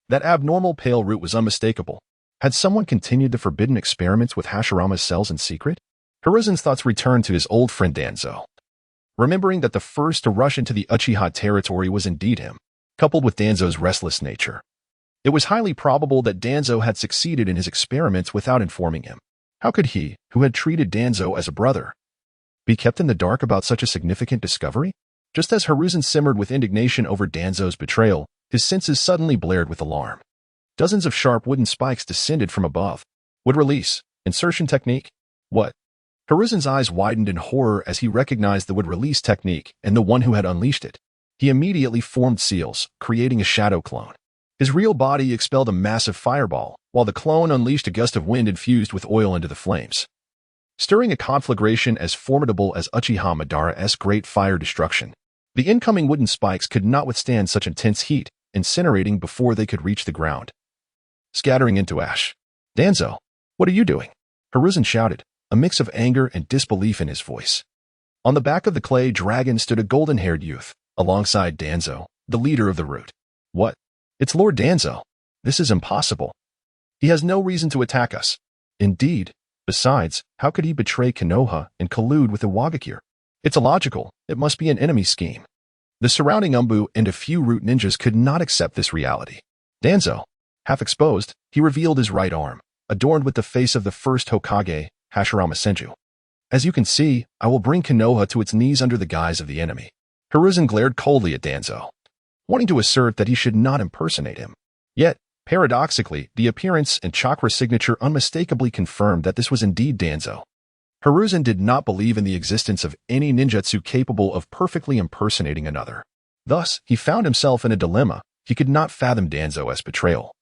That abnormal pale root was unmistakable. Had someone continued the forbidden experiments with Hashirama's cells in secret? Hiruzen's thoughts returned to his old friend Danzo. Remembering that the first to rush into the Uchiha territory was indeed him, coupled with Danzo's restless nature, it was highly probable that Danzo had succeeded in his experiments without informing him. How could he, who had treated Danzo as a brother, be kept in the dark about such a significant discovery? Just as Hiruzen simmered with indignation over Danzo's betrayal, his senses suddenly blared with alarm. Dozens of sharp wooden spikes descended from above. Would release. Insertion technique? What? Hiruzen's eyes widened in horror as he recognized the would release technique and the one who had unleashed it. He immediately formed seals, creating a shadow clone. His real body expelled a massive fireball, while the clone unleashed a gust of wind infused with oil into the flames, stirring a conflagration as formidable as Uchiha Madara's great fire destruction. The incoming wooden spikes could not withstand such intense heat, incinerating before they could reach the ground, scattering into ash. "Danzo, what are you doing?" Hiruzen shouted, a mix of anger and disbelief in his voice. On the back of the clay dragon stood a golden-haired youth, alongside Danzo, the leader of the root. "What? It's Lord Danzo. This is impossible. He has no reason to attack us." Indeed. Besides, how could he betray Konoha and collude with Iwagakure? It's illogical. It must be an enemy scheme. The surrounding Umbu and a few root ninjas could not accept this reality. Danzo, half exposed, he revealed his right arm, adorned with the face of the first Hokage, Hashirama Senju. "As you can see, I will bring Konoha to its knees under the guise of the enemy." Hiruzen glared coldly at Danzo, wanting to assert that he should not impersonate him. Yet, paradoxically, the appearance and chakra signature unmistakably confirmed that this was indeed Danzo. Hiruzen did not believe in the existence of any ninjutsu capable of perfectly impersonating another. Thus, he found himself in a dilemma. He could not fathom Danzo's betrayal.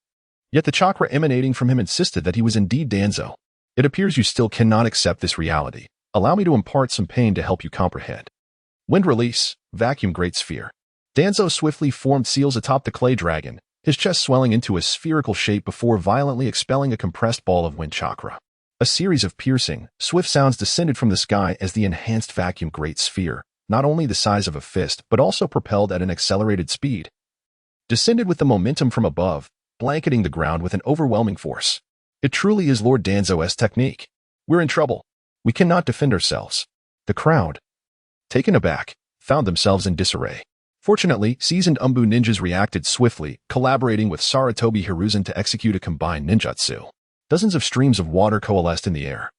Yet the chakra emanating from him insisted that he was indeed Danzo. "It appears you still cannot accept this reality. Allow me to impart some pain to help you comprehend." Wind release, vacuum great sphere. Danzo swiftly formed seals atop the clay dragon, his chest swelling into a spherical shape before violently expelling a compressed ball of wind chakra. A series of piercing, swift sounds descended from the sky as the enhanced vacuum great sphere, not only the size of a fist but also propelled at an accelerated speed, descended with the momentum from above, blanketing the ground with an overwhelming force. It truly is Lord Danzo's technique. "We're in trouble. We cannot defend ourselves." The crowd, taken aback, found themselves in disarray. Fortunately, seasoned Umbu ninjas reacted swiftly, collaborating with Sarutobi Hiruzen to execute a combined ninjutsu. Dozens of streams of water coalesced in the air,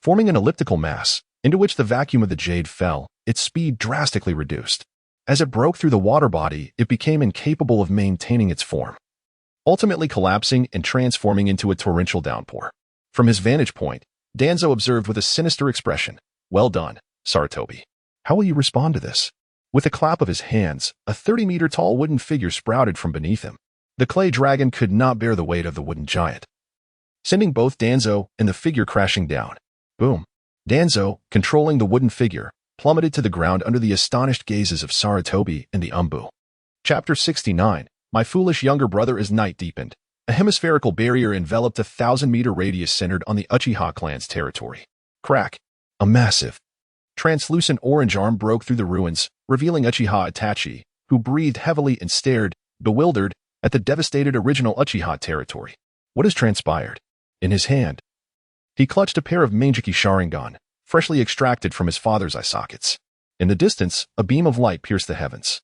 forming an elliptical mass, into which the vacuum of the jade fell, its speed drastically reduced. As it broke through the water body, it became incapable of maintaining its form, ultimately collapsing and transforming into a torrential downpour. From his vantage point, Danzo observed with a sinister expression, "Well done, Sarutobi. How will you respond to this?" With a clap of his hands, a 30-meter-tall wooden figure sprouted from beneath him. The clay dragon could not bear the weight of the wooden giant, sending both Danzo and the figure crashing down. Boom. Danzo, controlling the wooden figure, plummeted to the ground under the astonished gazes of Sarutobi and the Umbu. Chapter 69. My foolish younger brother is night deepened. A hemispherical barrier enveloped a 1,000-meter radius centered on the Uchiha clan's territory. Crack. A massive, translucent orange arm broke through the ruins, revealing Uchiha Itachi, who breathed heavily and stared, bewildered, at the devastated original Uchiha territory. What has transpired? In his hand, he clutched a pair of Manjiki Sharingan, freshly extracted from his father's eye sockets. In the distance, a beam of light pierced the heavens,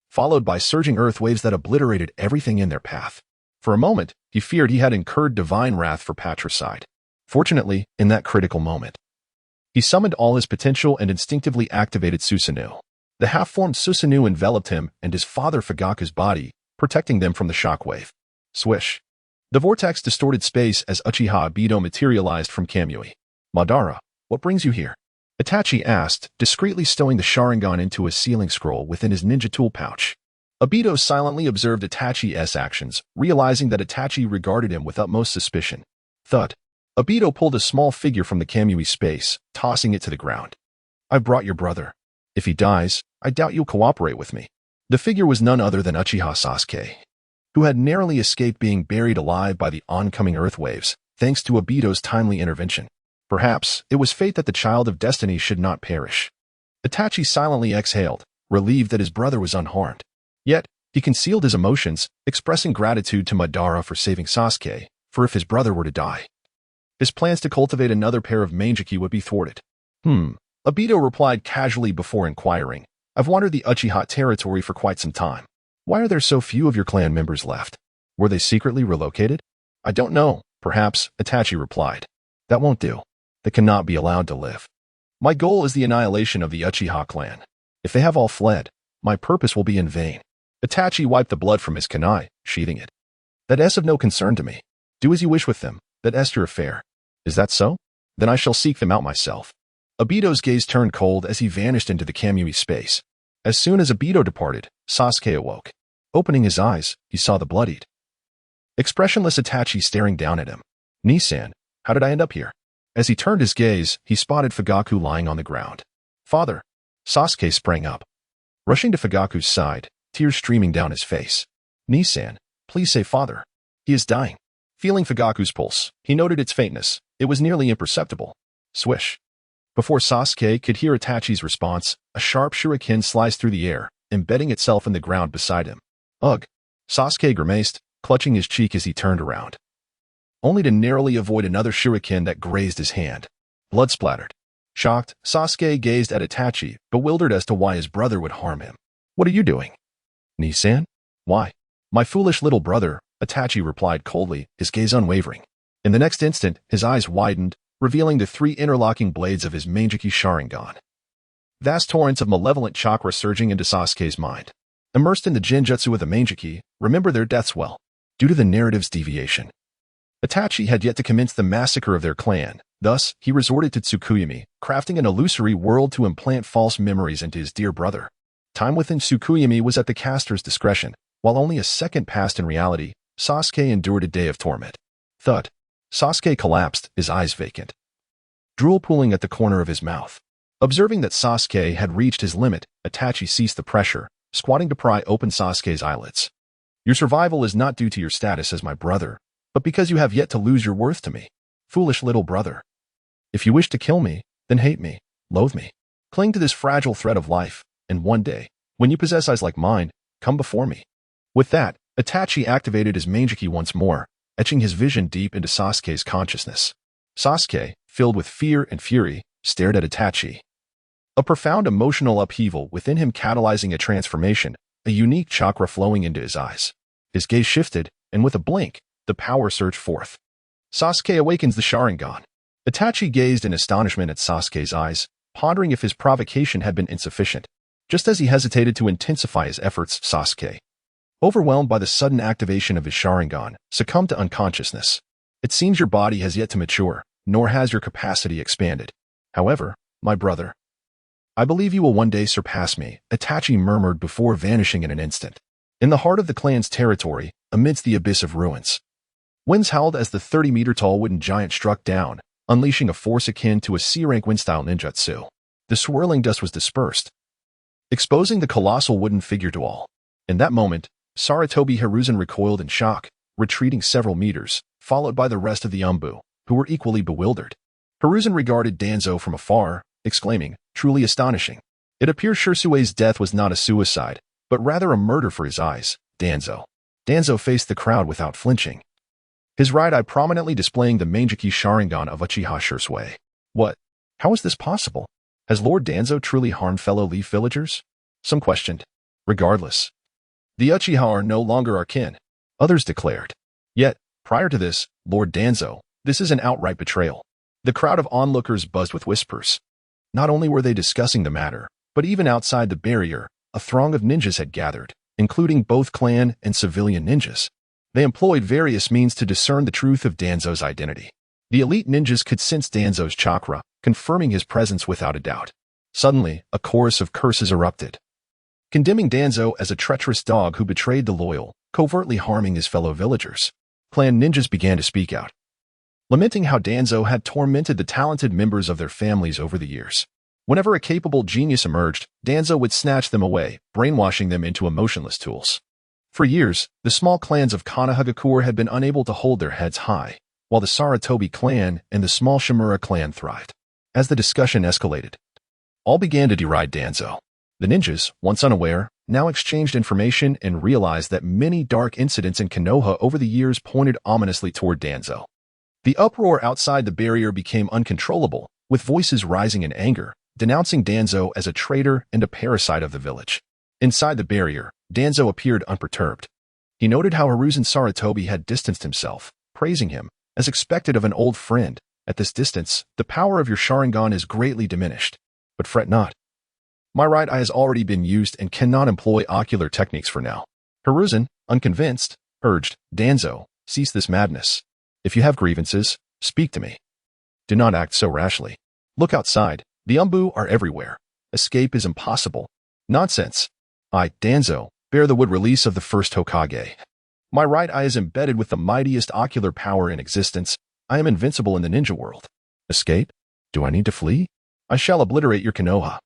followed by surging earth waves that obliterated everything in their path. For a moment, he feared he had incurred divine wrath for patricide. Fortunately, in that critical moment, he summoned all his potential and instinctively activated Susanoo. The half-formed Susanoo enveloped him and his father Fugaku's body, protecting them from the shockwave. Swish. The vortex distorted space as Uchiha Obito materialized from Kamui. Madara, what brings you here? Itachi asked, discreetly stowing the Sharingan into a sealing scroll within his ninja tool pouch. Obito silently observed Itachi's actions, realizing that Itachi regarded him with utmost suspicion. Thud. Obito pulled a small figure from the Kamui space, tossing it to the ground. I brought your brother. If he dies, I doubt you'll cooperate with me. The figure was none other than Uchiha Sasuke, who had narrowly escaped being buried alive by the oncoming earth waves, thanks to Obito's timely intervention. Perhaps it was fate that the child of destiny should not perish. Itachi silently exhaled, relieved that his brother was unharmed. Yet, he concealed his emotions, expressing gratitude to Madara for saving Sasuke, for if his brother were to die, his plans to cultivate another pair of Manjiki would be thwarted. Obito replied casually before inquiring, I've wandered the Uchiha territory for quite some time. Why are there so few of your clan members left? Were they secretly relocated? I don't know, perhaps, Itachi replied. That won't do. They cannot be allowed to live. My goal is the annihilation of the Uchiha clan. If they have all fled, my purpose will be in vain. Itachi wiped the blood from his kunai, sheathing it. That's of no concern to me. Do as you wish with them. That's your affair. Is that so? Then I shall seek them out myself. Obito's gaze turned cold as he vanished into the Kamui space. As soon as Obito departed, Sasuke awoke. Opening his eyes, he saw the bloodied, expressionless Itachi staring down at him. Nisan, how did I end up here? As he turned his gaze, he spotted Fugaku lying on the ground. Father! Sasuke sprang up, rushing to Fugaku's side, tears streaming down his face. Nisan, please say father. He is dying. Feeling Fugaku's pulse, he noted its faintness. It was nearly imperceptible. Swish. Before Sasuke could hear Itachi's response, a sharp shuriken sliced through the air, embedding itself in the ground beside him. Ugh! Sasuke grimaced, clutching his cheek as he turned around, only to narrowly avoid another shuriken that grazed his hand. Blood splattered. Shocked, Sasuke gazed at Itachi, bewildered as to why his brother would harm him. What are you doing? Nisan? Why? My foolish little brother, Itachi replied coldly, his gaze unwavering. In the next instant, his eyes widened, revealing the 3 interlocking blades of his Manjiki Sharingan. Vast torrents of malevolent chakra surging into Sasuke's mind. Immersed in the Genjutsu of the Manjiki, remember their deaths well. Due to the narrative's deviation, Itachi had yet to commence the massacre of their clan. Thus, he resorted to Tsukuyomi, crafting an illusory world to implant false memories into his dear brother. Time within Tsukuyomi was at the caster's discretion. While only a second passed in reality, Sasuke endured a day of torment. Thud. Sasuke collapsed, his eyes vacant, drool pooling at the corner of his mouth. Observing that Sasuke had reached his limit, Itachi ceased the pressure, squatting to pry open Sasuke's eyelids. Your survival is not due to your status as my brother, but because you have yet to lose your worth to me. Foolish little brother. If you wish to kill me, then hate me, loathe me. Cling to this fragile thread of life, and one day, when you possess eyes like mine, come before me. With that, Itachi activated his Manjiki once more, etching his vision deep into Sasuke's consciousness. Sasuke, filled with fear and fury, stared at Itachi. A profound emotional upheaval within him catalyzing a transformation, a unique chakra flowing into his eyes. His gaze shifted, and with a blink, the power surged forth. Sasuke awakens the Sharingan. Itachi gazed in astonishment at Sasuke's eyes, pondering if his provocation had been insufficient. Just as he hesitated to intensify his efforts, Sasuke, overwhelmed by the sudden activation of his Sharingan, succumbed to unconsciousness. It seems your body has yet to mature, nor has your capacity expanded. However, my brother, I believe you will one day surpass me, Itachi murmured before vanishing in an instant. In the heart of the clan's territory, amidst the abyss of ruins, winds howled as the 30-meter-tall wooden giant struck down, unleashing a force akin to a C-rank wind-style ninjutsu. The swirling dust was dispersed, exposing the colossal wooden figure to all. In that moment, Sarutobi Hiruzen recoiled in shock, retreating several meters, followed by the rest of the Umbu, who were equally bewildered. Hiruzen regarded Danzo from afar, exclaiming, truly astonishing. It appears Shirsue's death was not a suicide, but rather a murder for his eyes, Danzo. Danzo faced the crowd without flinching, his right eye prominently displaying the Manjiki Sharingan of Uchiha Shirsue. What? How is this possible? Has Lord Danzo truly harmed fellow Leaf villagers? Some questioned. Regardless, the Uchiha are no longer our kin, others declared. Yet, prior to this, Lord Danzo, this is an outright betrayal. The crowd of onlookers buzzed with whispers. Not only were they discussing the matter, but even outside the barrier, a throng of ninjas had gathered, including both clan and civilian ninjas. They employed various means to discern the truth of Danzo's identity. The elite ninjas could sense Danzo's chakra, confirming his presence without a doubt. Suddenly, a chorus of curses erupted, condemning Danzo as a treacherous dog who betrayed the loyal, covertly harming his fellow villagers. Clan ninjas began to speak out, lamenting how Danzo had tormented the talented members of their families over the years. Whenever a capable genius emerged, Danzo would snatch them away, brainwashing them into emotionless tools. For years, the small clans of Konohagakure had been unable to hold their heads high, while the Sarutobi clan and the small Shimura clan thrived. As the discussion escalated, all began to deride Danzo. The ninjas, once unaware, now exchanged information and realized that many dark incidents in Konoha over the years pointed ominously toward Danzo. The uproar outside the barrier became uncontrollable, with voices rising in anger, denouncing Danzo as a traitor and a parasite of the village. Inside the barrier, Danzo appeared unperturbed. He noted how Hiruzen Sarutobi had distanced himself, praising him, as expected of an old friend. At this distance, the power of your Sharingan is greatly diminished. But fret not. My right eye has already been used and cannot employ ocular techniques for now. Hiruzen, unconvinced, urged, Danzo, cease this madness. If you have grievances, speak to me. Do not act so rashly. Look outside. The Umbu are everywhere. Escape is impossible. Nonsense. I, Danzo, bear the wood release of the first Hokage. My right eye is embedded with the mightiest ocular power in existence. I am invincible in the ninja world. Escape? Do I need to flee? I shall obliterate your Konoha.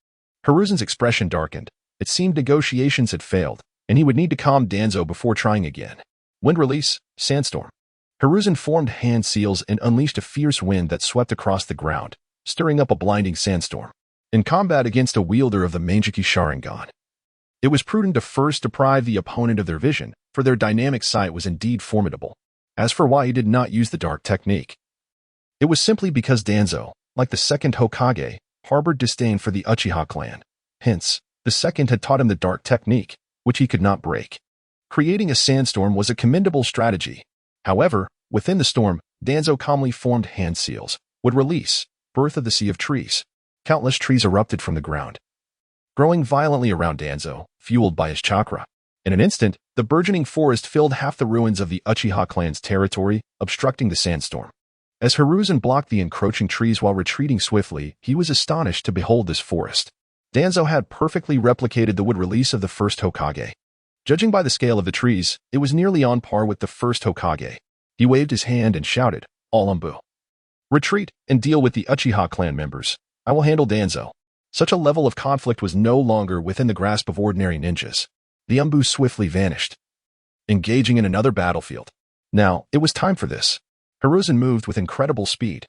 Hiruzen's expression darkened. It seemed negotiations had failed, and he would need to calm Danzo before trying again. Wind release, sandstorm. Hiruzen formed hand seals and unleashed a fierce wind that swept across the ground, stirring up a blinding sandstorm. In combat against a wielder of the Manjiki Sharingan, it was prudent to first deprive the opponent of their vision, for their dynamic sight was indeed formidable. As for why he did not use the dark technique, it was simply because Danzo, like the second Hokage, harbored disdain for the Uchiha clan. Hence, the second had taught him the dark technique, which he could not break. Creating a sandstorm was a commendable strategy. However, within the storm, Danzo calmly formed hand seals, would release, birth of the Sea of Trees. Countless trees erupted from the ground, growing violently around Danzo, fueled by his chakra. In an instant, the burgeoning forest filled half the ruins of the Uchiha clan's territory, obstructing the sandstorm. As Hiruzen blocked the encroaching trees while retreating swiftly, he was astonished to behold this forest. Danzo had perfectly replicated the wood release of the first Hokage. Judging by the scale of the trees, it was nearly on par with the first Hokage. He waved his hand and shouted, All Umbu, retreat and deal with the Uchiha clan members. I will handle Danzo. Such a level of conflict was no longer within the grasp of ordinary ninjas. The Umbu swiftly vanished, engaging in another battlefield. Now, it was time for this. Hiruzen moved with incredible speed,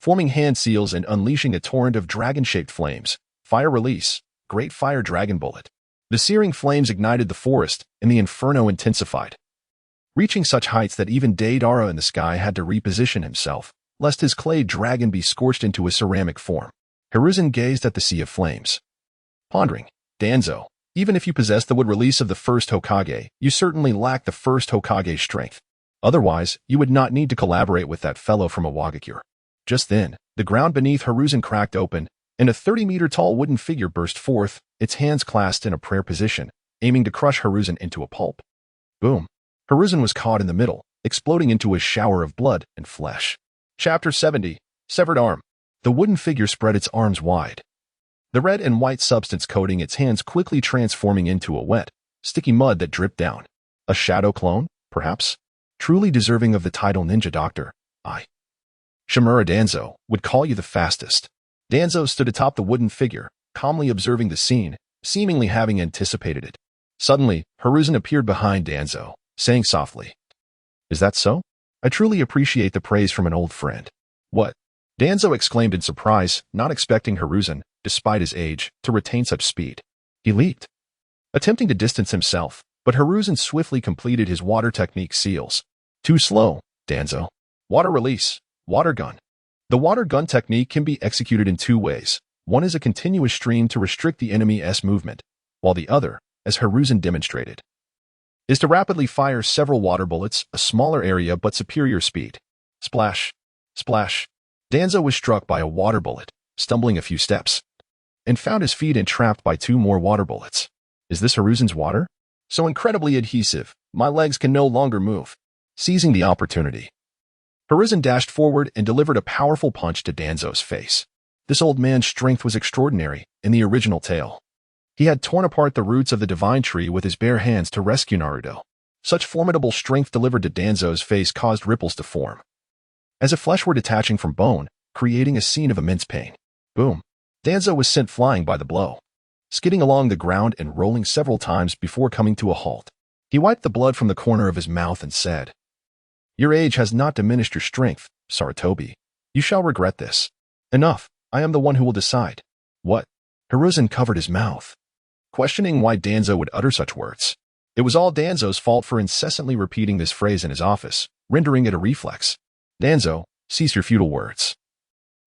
forming hand seals and unleashing a torrent of dragon-shaped flames. Fire release, Great Fire Dragon Bullet. The searing flames ignited the forest, and the inferno intensified, reaching such heights that even Deidara in the sky had to reposition himself, lest his clay dragon be scorched into a ceramic form. Hiruzen gazed at the sea of flames, pondering, Danzo, even if you possess the wood release of the first Hokage, you certainly lack the first Hokage's strength. Otherwise, you would not need to collaborate with that fellow from Iwagakure. Just then, the ground beneath Hiruzen cracked open, and a 30-meter-tall wooden figure burst forth, its hands clasped in a prayer position, aiming to crush Hiruzen into a pulp. Boom. Hiruzen was caught in the middle, exploding into a shower of blood and flesh. Chapter 70. Severed Arm. The wooden figure spread its arms wide, the red and white substance coating its hands quickly transforming into a wet, sticky mud that dripped down. A shadow clone, perhaps? Truly deserving of the title Ninja Doctor, I, Shimura Danzo, would call you the fastest. Danzo stood atop the wooden figure, calmly observing the scene, seemingly having anticipated it. Suddenly, Hiruzen appeared behind Danzo, saying softly, Is that so? I truly appreciate the praise from an old friend. What? Danzo exclaimed in surprise, not expecting Hiruzen, despite his age, to retain such speed. He leaped, attempting to distance himself, but Hiruzen swiftly completed his water technique seals. Too slow, Danzo. Water release, water gun. The water gun technique can be executed in two ways. One is a continuous stream to restrict the enemy's movement, while the other, as Hiruzen demonstrated, is to rapidly fire several water bullets, a smaller area but superior speed. Splash! Splash! Danzo was struck by a water bullet, stumbling a few steps, and found his feet entrapped by two more water bullets. Is this Hiruzen's water? So incredibly adhesive, my legs can no longer move. Seizing the opportunity, Hiruzen dashed forward and delivered a powerful punch to Danzo's face. This old man's strength was extraordinary in the original tale. He had torn apart the roots of the divine tree with his bare hands to rescue Naruto. Such formidable strength delivered to Danzo's face caused ripples to form, as if flesh were detaching from bone, creating a scene of immense pain. Boom! Danzo was sent flying by the blow, skidding along the ground and rolling several times before coming to a halt. He wiped the blood from the corner of his mouth and said, "Your age has not diminished your strength, Sarutobi. You shall regret this. Enough. I am the one who will decide." What? Hiruzen covered his mouth, questioning why Danzo would utter such words. It was all Danzo's fault for incessantly repeating this phrase in his office, rendering it a reflex. Danzo, cease your futile words.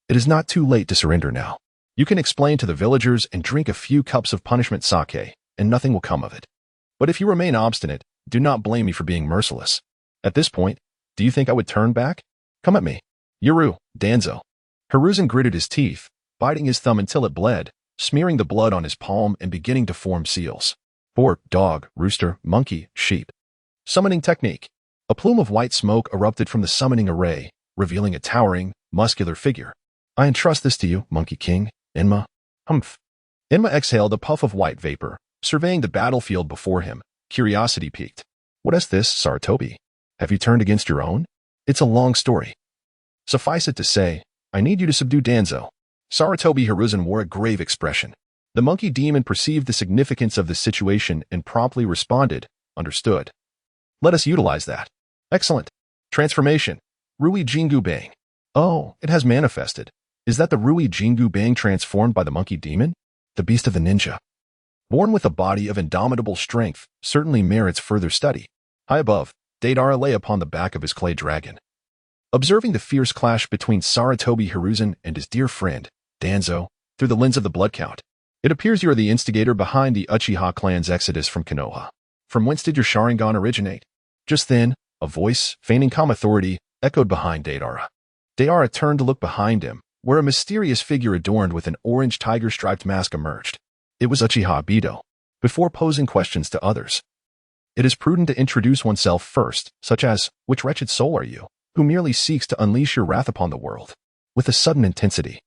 It is not too late to surrender now. You can explain to the villagers and drink a few cups of punishment sake, and nothing will come of it. But if you remain obstinate, do not blame me for being merciless. At this point, do you think I would turn back? Come at me. Yuru, Danzo. Hiruzen gritted his teeth, biting his thumb until it bled, smearing the blood on his palm and beginning to form seals. Boar, dog, rooster, monkey, sheep. Summoning technique. A plume of white smoke erupted from the summoning array, revealing a towering, muscular figure. I entrust this to you, Monkey King, Enma. Humph. Enma exhaled a puff of white vapor, surveying the battlefield before him. Curiosity piqued. What is this, Sarutobi? Have you turned against your own? It's a long story. Suffice it to say, I need you to subdue Danzo. Sarutobi Hiruzen wore a grave expression. The monkey demon perceived the significance of the situation and promptly responded, understood. Let us utilize that. Excellent. Transformation. Rui Jingu Bang. Oh, it has manifested. Is that the Rui Jingu Bang transformed by the monkey demon? The beast of the ninja. Born with a body of indomitable strength, certainly merits further study. High above, Deidara lay upon the back of his clay dragon. Observing the fierce clash between Sarutobi Hiruzen and his dear friend, Danzo, through the lens of the blood count, it appears you are the instigator behind the Uchiha clan's exodus from Konoha. From whence did your Sharingan originate? Just then, a voice, feigning calm authority, echoed behind Deidara. Deidara turned to look behind him, where a mysterious figure adorned with an orange tiger-striped mask emerged. It was Uchiha Obito. Before posing questions to others, it is prudent to introduce oneself first, such as, which wretched soul are you, who merely seeks to unleash your wrath upon the world? With a sudden intensity,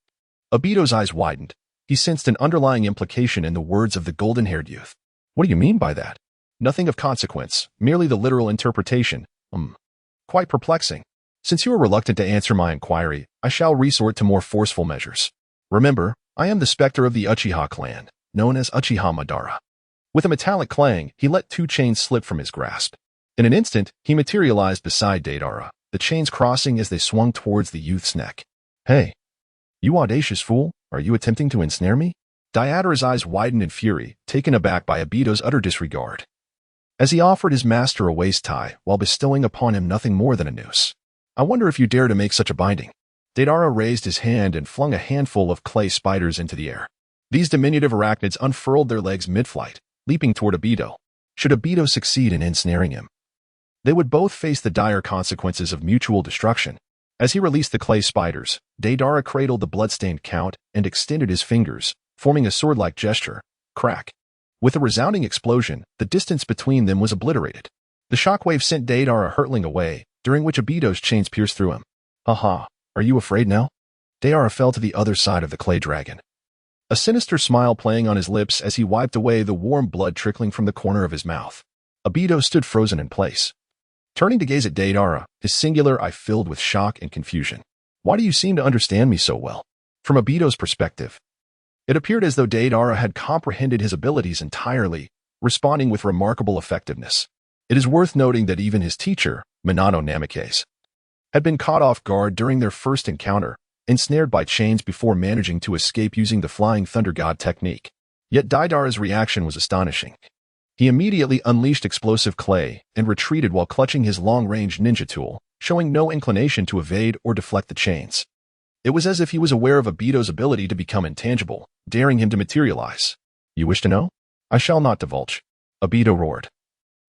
Obito's eyes widened. He sensed an underlying implication in the words of the golden-haired youth. What do you mean by that? Nothing of consequence, merely the literal interpretation. Quite perplexing. Since you are reluctant to answer my inquiry, I shall resort to more forceful measures. Remember, I am the specter of the Uchiha clan, known as Uchiha Madara. With a metallic clang, he let two chains slip from his grasp. In an instant, he materialized beside Deidara, the chains crossing as they swung towards the youth's neck. Hey, you audacious fool, are you attempting to ensnare me? Deidara's eyes widened in fury, taken aback by Obito's utter disregard, as he offered his master a waist tie while bestowing upon him nothing more than a noose. I wonder if you dare to make such a binding. Deidara raised his hand and flung a handful of clay spiders into the air. These diminutive arachnids unfurled their legs mid-flight, leaping toward Obito. Should Obito succeed in ensnaring him, they would both face the dire consequences of mutual destruction. As he released the clay spiders, Deidara cradled the bloodstained count and extended his fingers, forming a sword-like gesture. Crack. With a resounding explosion, the distance between them was obliterated. The shockwave sent Deidara hurtling away, during which Obito's chains pierced through him. Haha, are you afraid now? Deidara fell to the other side of the clay dragon, a sinister smile playing on his lips as he wiped away the warm blood trickling from the corner of his mouth. Obito stood frozen in place, turning to gaze at Deidara, his singular eye filled with shock and confusion. Why do you seem to understand me so well? From Obito's perspective, it appeared as though Deidara had comprehended his abilities entirely, responding with remarkable effectiveness. It is worth noting that even his teacher, Minato Namikaze, had been caught off guard during their first encounter, ensnared by chains before managing to escape using the Flying Thunder God technique. Yet Deidara's reaction was astonishing. He immediately unleashed explosive clay and retreated while clutching his long-range ninja tool, showing no inclination to evade or deflect the chains. It was as if he was aware of Obito's ability to become intangible, daring him to materialize. You wish to know? I shall not divulge. Obito roared,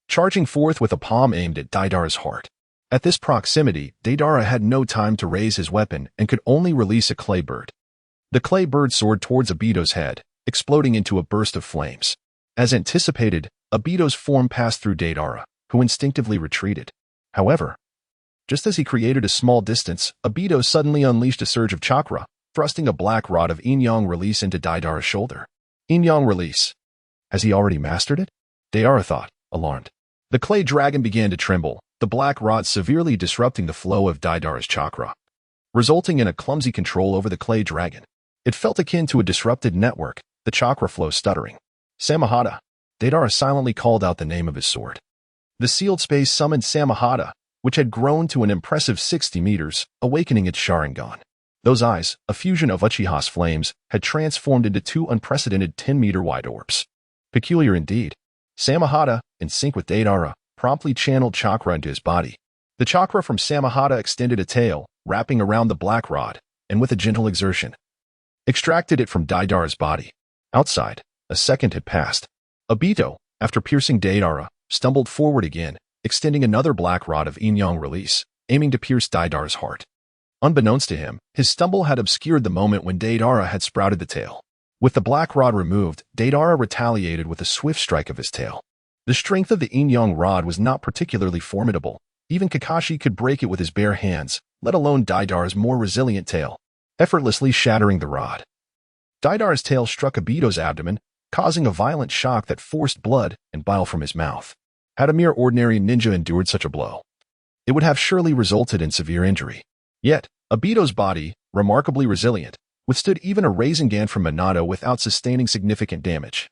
charging forth with a palm aimed at Deidara's heart. At this proximity, Deidara had no time to raise his weapon and could only release a clay bird. The clay bird soared towards Obito's head, exploding into a burst of flames. As anticipated, Obito's form passed through Deidara, who instinctively retreated. However, just as he created a small distance, Obito suddenly unleashed a surge of chakra, thrusting a black rod of yin-yang release into Deidara's shoulder. Yin-yang release. Has he already mastered it? Deidara thought, alarmed. The clay dragon began to tremble, the black rod severely disrupting the flow of Deidara's chakra, resulting in a clumsy control over the clay dragon. It felt akin to a disrupted network, the chakra flow stuttering. Samahata. Deidara silently called out the name of his sword. The sealed space summoned Samahata, which had grown to an impressive 60 meters, awakening its Sharingan. Those eyes, a fusion of Uchiha's flames, had transformed into two unprecedented 10-meter-wide orbs. Peculiar indeed. Samahata, in sync with Deidara, promptly channeled chakra into his body. The chakra from Samahata extended a tail, wrapping around the black rod, and with a gentle exertion, extracted it from Deidara's body. Outside, a second had passed. Obito, after piercing Deidara, stumbled forward again, extending another black rod of yin-yang release, aiming to pierce Deidara's heart. Unbeknownst to him, his stumble had obscured the moment when Deidara had sprouted the tail. With the black rod removed, Deidara retaliated with a swift strike of his tail. The strength of the yin-yang rod was not particularly formidable. Even Kakashi could break it with his bare hands, let alone Deidara's more resilient tail, effortlessly shattering the rod. Deidara's tail struck Obito's abdomen, causing a violent shock that forced blood and bile from his mouth. Had a mere ordinary ninja endured such a blow, it would have surely resulted in severe injury. Yet, Obito's body, remarkably resilient, withstood even a Rasengan from Minato without sustaining significant damage,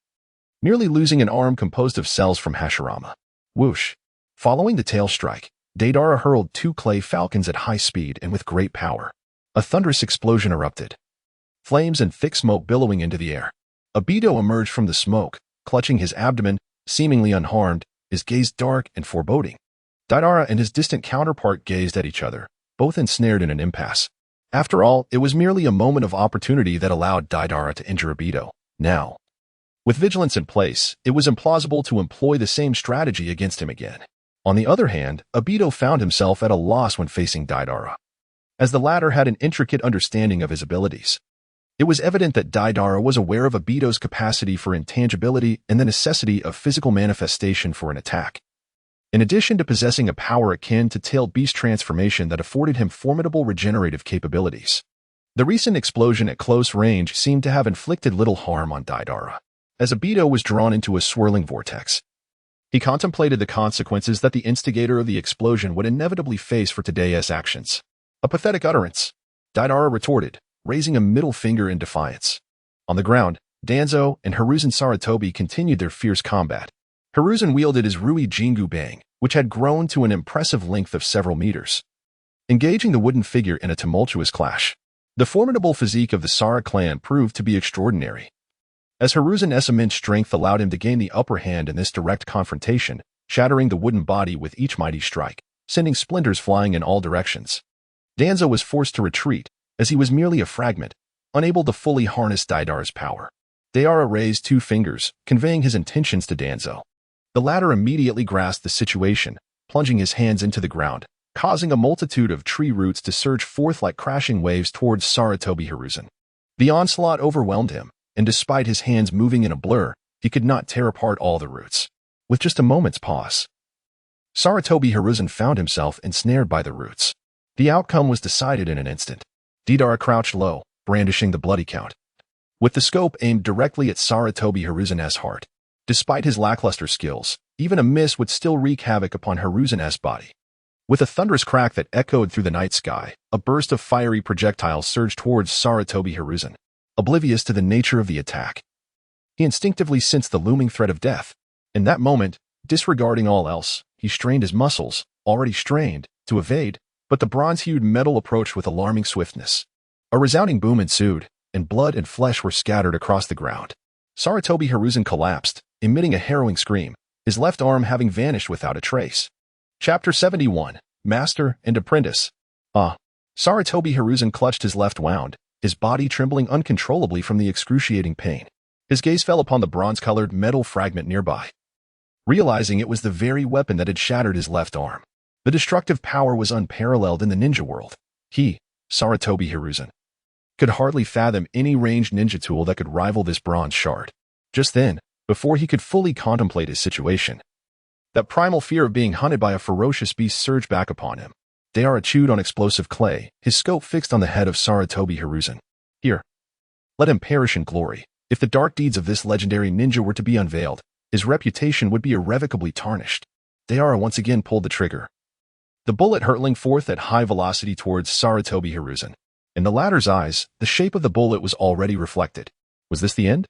nearly losing an arm composed of cells from Hashirama. Whoosh! Following the tail strike, Deidara hurled two clay falcons at high speed and with great power. A thunderous explosion erupted, flames and thick smoke billowing into the air. Obito emerged from the smoke, clutching his abdomen, seemingly unharmed, his gaze dark and foreboding. Deidara and his distant counterpart gazed at each other, both ensnared in an impasse. After all, it was merely a moment of opportunity that allowed Deidara to injure Obito. Now, with vigilance in place, it was implausible to employ the same strategy against him again. On the other hand, Obito found himself at a loss when facing Deidara, as the latter had an intricate understanding of his abilities. It was evident that Deidara was aware of Obito's capacity for intangibility and the necessity of physical manifestation for an attack. In addition to possessing a power akin to tail beast transformation that afforded him formidable regenerative capabilities, the recent explosion at close range seemed to have inflicted little harm on Deidara, as Obito was drawn into a swirling vortex. He contemplated the consequences that the instigator of the explosion would inevitably face for today's actions. A pathetic utterance, Deidara retorted, raising a middle finger in defiance. On the ground, Danzo and Hiruzen Sarutobi continued their fierce combat. Hiruzen wielded his Rui Jingu Bang, which had grown to an impressive length of several meters, engaging the wooden figure in a tumultuous clash. The formidable physique of the Sara clan proved to be extraordinary, as Hiruzen's immense strength allowed him to gain the upper hand in this direct confrontation, shattering the wooden body with each mighty strike, sending splinters flying in all directions. Danzo was forced to retreat, as he was merely a fragment, unable to fully harness Deidara's power. Deidara raised two fingers, conveying his intentions to Danzo. The latter immediately grasped the situation, plunging his hands into the ground, causing a multitude of tree roots to surge forth like crashing waves towards Sarutobi Hiruzen. The onslaught overwhelmed him, and despite his hands moving in a blur, he could not tear apart all the roots. With just a moment's pause, Sarutobi Hiruzen found himself ensnared by the roots. The outcome was decided in an instant. Deidara crouched low, brandishing the bloody count, with the scope aimed directly at Sarutobi Hiruzen's heart. Despite his lackluster skills, even a miss would still wreak havoc upon Hiruzen's body. With a thunderous crack that echoed through the night sky, a burst of fiery projectiles surged towards Sarutobi Hiruzen. Oblivious to the nature of the attack, he instinctively sensed the looming threat of death. In that moment, disregarding all else, he strained his muscles, already strained, to evade, but the bronze-hued metal approached with alarming swiftness. A resounding boom ensued, and blood and flesh were scattered across the ground. Sarutobi Hiruzen collapsed, emitting a harrowing scream, his left arm having vanished without a trace. Chapter 71, Master and Apprentice. Saratobi Hiruzen clutched his left wound, his body trembling uncontrollably from the excruciating pain. His gaze fell upon the bronze-colored metal fragment nearby, realizing it was the very weapon that had shattered his left arm. The destructive power was unparalleled in the ninja world. He, Saratobi Hiruzen, could hardly fathom any ranged ninja tool that could rival this bronze shard. Just then, before he could fully contemplate his situation, that primal fear of being hunted by a ferocious beast surged back upon him. Deidara chewed on explosive clay, his scope fixed on the head of Saratobi Hiruzen. Here, let him perish in glory. If the dark deeds of this legendary ninja were to be unveiled, his reputation would be irrevocably tarnished. Deidara once again pulled the trigger, the bullet hurtling forth at high velocity towards Saratobi Hiruzen. In the latter's eyes, the shape of the bullet was already reflected. Was this the end?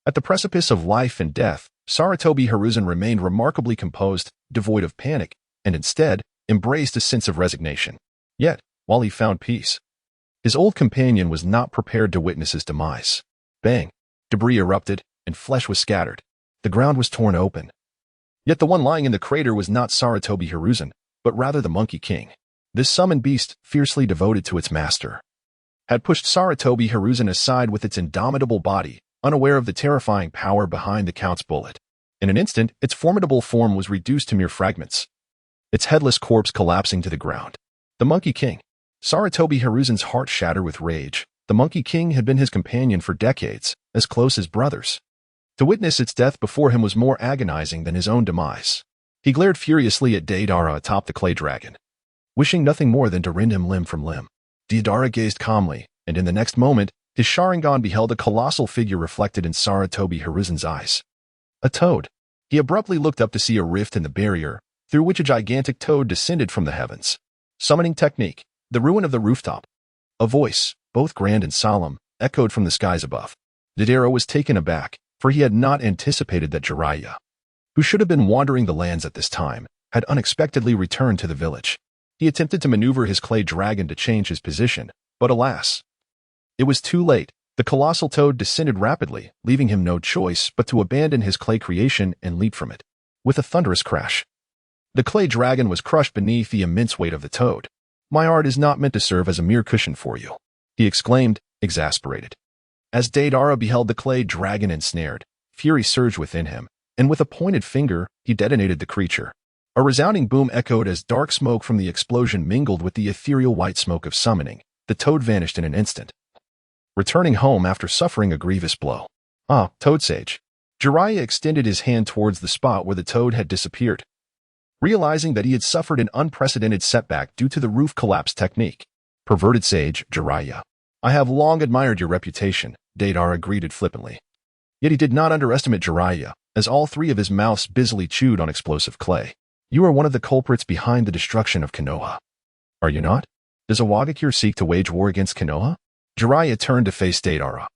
At the precipice of life and death, Saratobi Hiruzen remained remarkably composed, devoid of panic, and instead embraced a sense of resignation. Yet, while he found peace, his old companion was not prepared to witness his demise. Bang! Debris erupted, and flesh was scattered. The ground was torn open. Yet the one lying in the crater was not Saratobi Hiruzen, but rather the Monkey King. This summoned beast, fiercely devoted to its master, had pushed Saratobi Hiruzen aside with its indomitable body, unaware of the terrifying power behind the Count's bullet. In an instant, its formidable form was reduced to mere fragments, its headless corpse collapsing to the ground. The Monkey King. Saratobi Hiruzen's heart shattered with rage. The Monkey King had been his companion for decades, as close as brothers. To witness its death before him was more agonizing than his own demise. He glared furiously at Deidara atop the clay dragon, wishing nothing more than to rend him limb from limb. Deidara gazed calmly, and in the next moment, his Sharingan beheld a colossal figure reflected in Saratobi Hiruzen's eyes. A toad. He abruptly looked up to see a rift in the barrier, through which a gigantic toad descended from the heavens. Summoning technique. The ruin of the rooftop. A voice, both grand and solemn, echoed from the skies above. Deidara was taken aback, for he had not anticipated that Jiraiya, who should have been wandering the lands at this time, had unexpectedly returned to the village. He attempted to maneuver his clay dragon to change his position, but alas, it was too late. The colossal toad descended rapidly, leaving him no choice but to abandon his clay creation and leap from it. With a thunderous crash, the clay dragon was crushed beneath the immense weight of the toad. "My art is not meant to serve as a mere cushion for you," he exclaimed, exasperated. As Deidara beheld the clay dragon ensnared, fury surged within him, and with a pointed finger, he detonated the creature. A resounding boom echoed as dark smoke from the explosion mingled with the ethereal white smoke of summoning. The toad vanished in an instant, returning home after suffering a grievous blow. "Ah, Toad Sage." Jiraiya extended his hand towards the spot where the toad had disappeared, realizing that he had suffered an unprecedented setback due to the roof collapse technique. "Perverted sage, Jiraiya. I have long admired your reputation," Deidara greeted flippantly. Yet he did not underestimate Jiraiya, as all three of his mouths busily chewed on explosive clay. "You are one of the culprits behind the destruction of Konoha. Are you not? Does Awagakure seek to wage war against Konoha?" Jiraiya turned to face Deidara,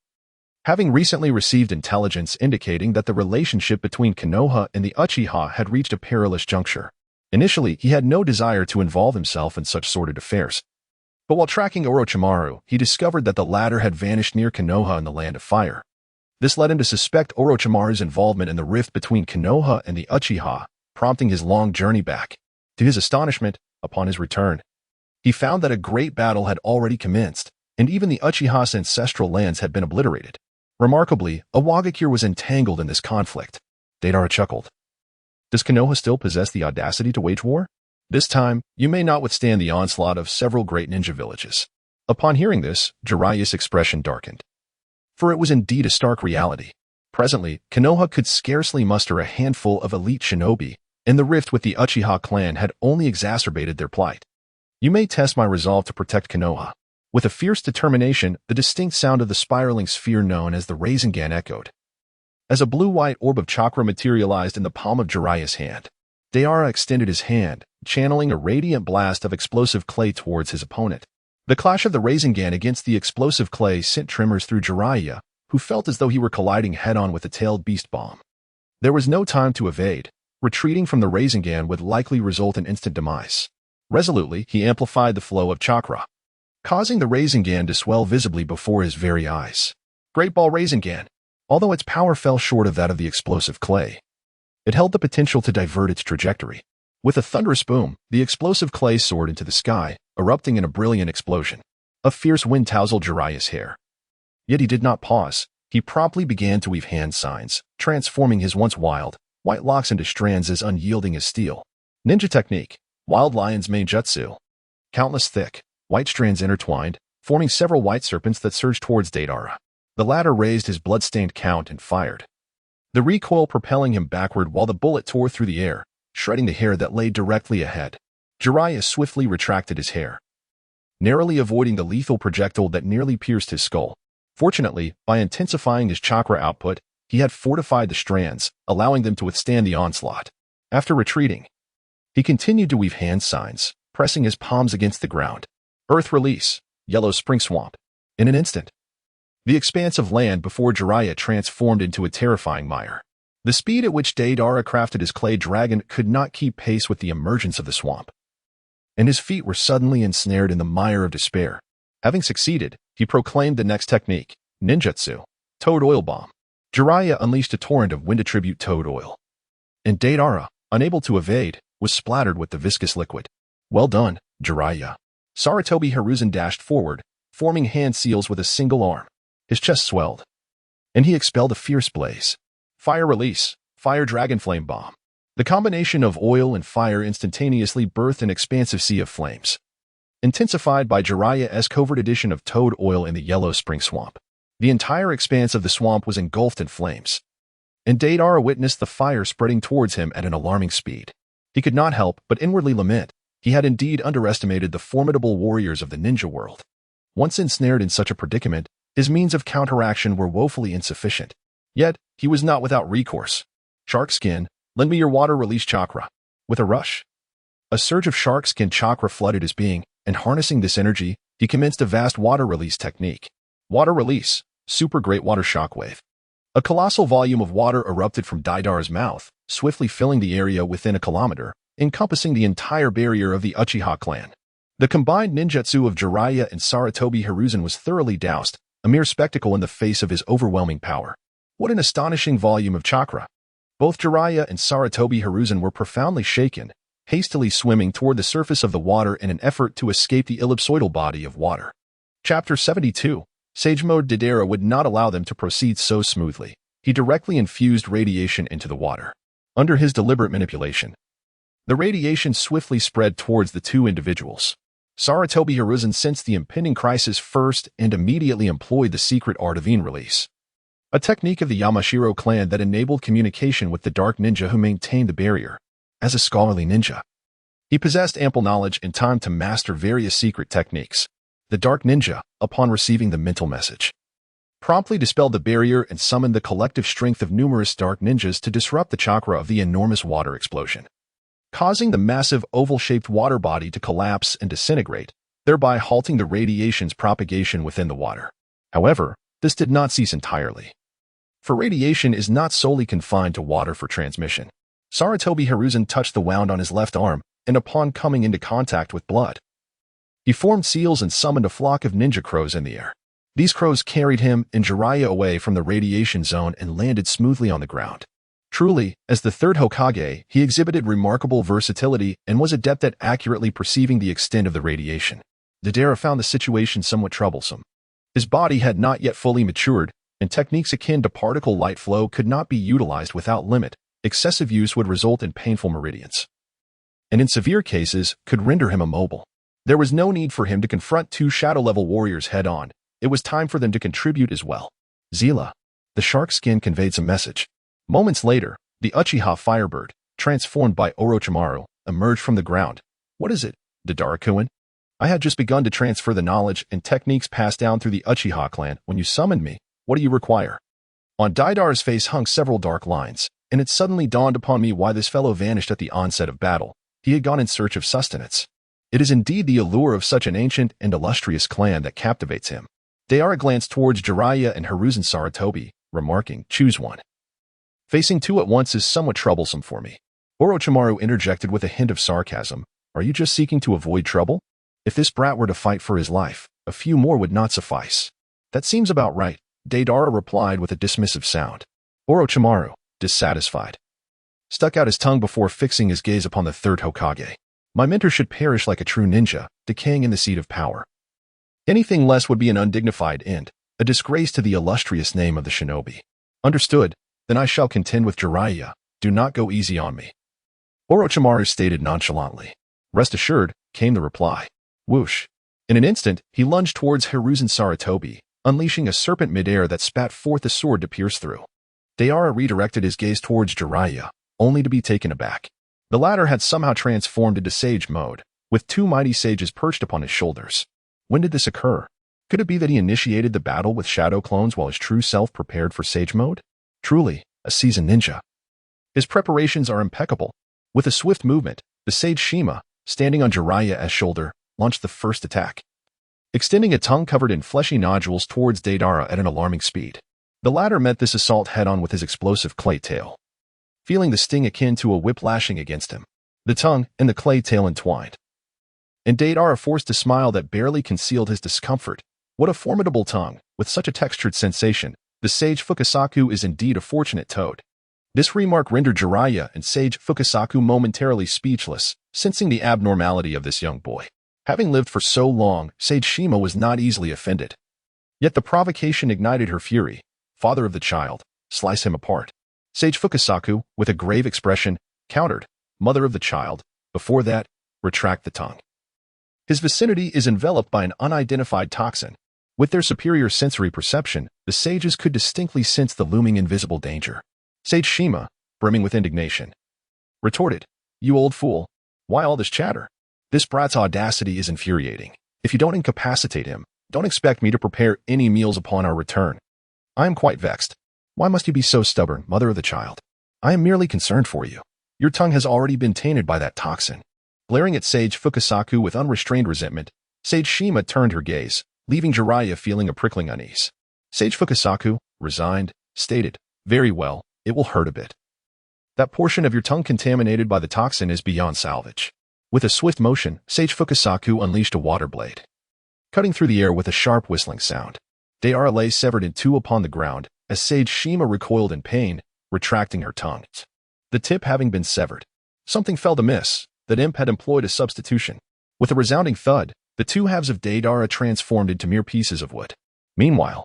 having recently received intelligence indicating that the relationship between Konoha and the Uchiha had reached a perilous juncture. Initially, he had no desire to involve himself in such sordid affairs. But while tracking Orochimaru, he discovered that the latter had vanished near Konoha in the Land of Fire. This led him to suspect Orochimaru's involvement in the rift between Konoha and the Uchiha, prompting his long journey back. To his astonishment, upon his return, he found that a great battle had already commenced, and even the Uchiha's ancestral lands had been obliterated. Remarkably, Awagakure was entangled in this conflict. Deidara chuckled. "Does Konoha still possess the audacity to wage war? This time, you may not withstand the onslaught of several great ninja villages." Upon hearing this, Jiraiya's expression darkened, for it was indeed a stark reality. Presently, Konoha could scarcely muster a handful of elite shinobi, and the rift with the Uchiha clan had only exacerbated their plight. "You may test my resolve to protect Konoha." With a fierce determination, the distinct sound of the spiraling sphere known as the Rasengan echoed, as a blue-white orb of chakra materialized in the palm of Jiraiya's hand. Deidara extended his hand, channeling a radiant blast of explosive clay towards his opponent. The clash of the Rasengan against the explosive clay sent tremors through Jiraiya, who felt as though he were colliding head-on with a tailed beast bomb. There was no time to evade. Retreating from the Rasengan would likely result in instant demise. Resolutely, he amplified the flow of chakra, causing the Rasengan to swell visibly before his very eyes. Great Ball Rasengan. Although its power fell short of that of the explosive clay, it held the potential to divert its trajectory. With a thunderous boom, the explosive clay soared into the sky, erupting in a brilliant explosion. A fierce wind tousled Jiraiya's hair. Yet he did not pause. He promptly began to weave hand signs, transforming his once wild, white locks into strands as unyielding as steel. Ninja technique, Wild Lion's main jutsu. Countless thick, white strands intertwined, forming several white serpents that surged towards Deidara. The latter raised his blood-stained count and fired, the recoil propelling him backward while the bullet tore through the air, shredding the hair that lay directly ahead. Jiraiya swiftly retracted his hair, narrowly avoiding the lethal projectile that nearly pierced his skull. Fortunately, by intensifying his chakra output, he had fortified the strands, allowing them to withstand the onslaught. After retreating, he continued to weave hand signs, pressing his palms against the ground. Earth release, yellow spring swamp. In an instant, the expanse of land before Jiraiya transformed into a terrifying mire. The speed at which Deidara crafted his clay dragon could not keep pace with the emergence of the swamp, and his feet were suddenly ensnared in the mire of despair. Having succeeded, he proclaimed the next technique, ninjutsu, toad oil bomb. Jiraiya unleashed a torrent of wind-attribute toad oil, and Deidara, unable to evade, was splattered with the viscous liquid. Well done, Jiraiya. Sarutobi Hiruzen dashed forward, forming hand seals with a single arm. His chest swelled, and he expelled a fierce blaze. Fire release, fire dragon flame bomb. The combination of oil and fire instantaneously birthed an expansive sea of flames, intensified by Jiraiya's covert addition of toad oil in the yellow spring swamp. The entire expanse of the swamp was engulfed in flames, and Deidara witnessed the fire spreading towards him at an alarming speed. He could not help but inwardly lament. He had indeed underestimated the formidable warriors of the ninja world. Once ensnared in such a predicament, his means of counteraction were woefully insufficient. Yet, he was not without recourse. Shark skin, lend me your water release chakra. With a rush, a surge of shark skin chakra flooded his being, and harnessing this energy, he commenced a vast water release technique. Water release, super great water shockwave. A colossal volume of water erupted from Deidara's mouth, swiftly filling the area within a kilometer, encompassing the entire barrier of the Uchiha clan. The combined ninjutsu of Jiraiya and Sarutobi Hiruzen was thoroughly doused, a mere spectacle in the face of his overwhelming power. What an astonishing volume of chakra! Both Jiraiya and Sarutobi Hiruzen were profoundly shaken, hastily swimming toward the surface of the water in an effort to escape the ellipsoidal body of water. Chapter 72. Sage Mode. Deidara would not allow them to proceed so smoothly. He directly infused radiation into the water. Under his deliberate manipulation, the radiation swiftly spread towards the two individuals. Sarutobi Hiruzen sensed the impending crisis first and immediately employed the secret art of release, a technique of the Yamashiro clan that enabled communication with the dark ninja who maintained the barrier. As a scholarly ninja, he possessed ample knowledge and time to master various secret techniques. The dark ninja, upon receiving the mental message, promptly dispelled the barrier and summoned the collective strength of numerous dark ninjas to disrupt the chakra of the enormous water explosion, causing the massive oval-shaped water body to collapse and disintegrate, thereby halting the radiation's propagation within the water. However, this did not cease entirely, for radiation is not solely confined to water for transmission. Sarutobi Hiruzen touched the wound on his left arm, and upon coming into contact with blood, he formed seals and summoned a flock of ninja crows in the air. These crows carried him and Jiraiya away from the radiation zone and landed smoothly on the ground. Truly, as the third Hokage, he exhibited remarkable versatility and was adept at accurately perceiving the extent of the radiation. Deidara found the situation somewhat troublesome. His body had not yet fully matured, and techniques akin to particle light flow could not be utilized without limit. Excessive use would result in painful meridians, and in severe cases, could render him immobile. There was no need for him to confront two shadow-level warriors head-on. It was time for them to contribute as well. Zila, the shark skin conveyed some message. Moments later, the Uchiha Firebird, transformed by Orochimaru, emerged from the ground. What is it, Deidara-kun? I had just begun to transfer the knowledge and techniques passed down through the Uchiha clan when you summoned me. What do you require? On Deidara's face hung several dark lines, and it suddenly dawned upon me why this fellow vanished at the onset of battle. He had gone in search of sustenance. It is indeed the allure of such an ancient and illustrious clan that captivates him. Deidara glanced towards Jiraiya and Hiruzen Sarutobi, remarking, choose one. Facing two at once is somewhat troublesome for me. Orochimaru interjected with a hint of sarcasm. Are you just seeking to avoid trouble? If this brat were to fight for his life, a few more would not suffice. That seems about right, Deidara replied with a dismissive sound. Orochimaru, dissatisfied, stuck out his tongue before fixing his gaze upon the third Hokage. My mentor should perish like a true ninja, decaying in the seat of power. Anything less would be an undignified end, a disgrace to the illustrious name of the shinobi. Understood, then I shall contend with Jiraiya. Do not go easy on me. Orochimaru stated nonchalantly. Rest assured, came the reply. Whoosh. In an instant, he lunged towards Hiruzen Sarutobi, unleashing a serpent midair that spat forth a sword to pierce through. Deidara redirected his gaze towards Jiraiya, only to be taken aback. The latter had somehow transformed into sage mode, with two mighty sages perched upon his shoulders. When did this occur? Could it be that he initiated the battle with shadow clones while his true self prepared for sage mode? Truly, a seasoned ninja. His preparations are impeccable. With a swift movement, the sage Shima, standing on Jiraiya's shoulder, launched the first attack, extending a tongue covered in fleshy nodules towards Deidara at an alarming speed. The latter met this assault head-on with his explosive clay tail, feeling the sting akin to a whip lashing against him. The tongue and the clay tail entwined, and Deidara forced a smile that barely concealed his discomfort. What a formidable tongue, with such a textured sensation. The sage Fukasaku is indeed a fortunate toad. This remark rendered Jiraiya and sage Fukasaku momentarily speechless, sensing the abnormality of this young boy. Having lived for so long, sage Shima was not easily offended. Yet the provocation ignited her fury. Father of the child, slice him apart. Sage Fukasaku, with a grave expression, countered. Mother of the child, before that, retract the tongue. His vicinity is enveloped by an unidentified toxin. With their superior sensory perception, the sages could distinctly sense the looming invisible danger. Sage Shima, brimming with indignation, retorted, You old fool. Why all this chatter? This brat's audacity is infuriating. If you don't incapacitate him, don't expect me to prepare any meals upon our return. I am quite vexed. Why must you be so stubborn, mother of the child? I am merely concerned for you. Your tongue has already been tainted by that toxin. Glaring at sage Fukasaku with unrestrained resentment, sage Shima turned her gaze, leaving Jiraiya feeling a prickling unease. Sage Fukasaku, resigned, stated, Very well, it will hurt a bit. That portion of your tongue contaminated by the toxin is beyond salvage. With a swift motion, sage Fukasaku unleashed a water blade, cutting through the air with a sharp whistling sound. Deidara lay severed in two upon the ground, as sage Shima recoiled in pain, retracting her tongue. The tip having been severed, something felt amiss. That imp had employed a substitution. With a resounding thud, the two halves of Deidara transformed into mere pieces of wood. Meanwhile,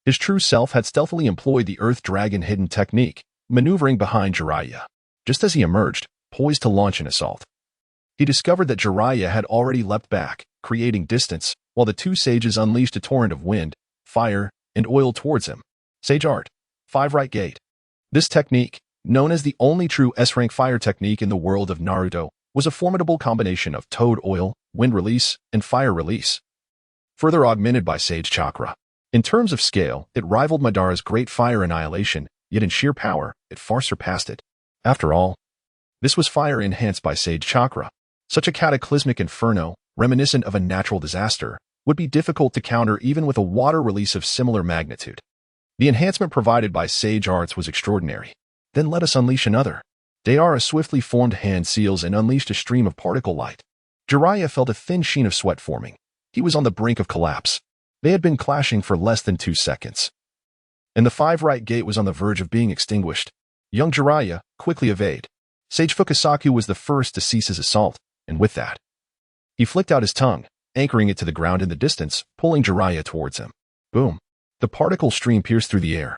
his true self had stealthily employed the Earth Dragon hidden technique, maneuvering behind Jiraiya. Just as he emerged, poised to launch an assault, he discovered that Jiraiya had already leapt back, creating distance, while the two sages unleashed a torrent of wind, fire, and oil towards him. Sage Art. 5 Right Gate. This technique, known as the only true S-rank fire technique in the world of Naruto, was a formidable combination of toad oil, wind release, and fire release, further augmented by sage chakra. In terms of scale, it rivaled Madara's great fire annihilation, yet in sheer power, it far surpassed it. After all, this was fire enhanced by sage chakra. Such a cataclysmic inferno, reminiscent of a natural disaster, would be difficult to counter even with a water release of similar magnitude. The enhancement provided by sage arts was extraordinary. Then let us unleash another. Deidara swiftly formed hand seals and unleashed a stream of particle light. Jiraiya felt a thin sheen of sweat forming. He was on the brink of collapse. They had been clashing for less than 2 seconds, and the 5 Right Gate was on the verge of being extinguished. Young Jiraiya, quickly evade. Sage Fukasaku was the first to cease his assault, and with that, he flicked out his tongue, anchoring it to the ground in the distance, pulling Jiraiya towards him. Boom. The particle stream pierced through the air,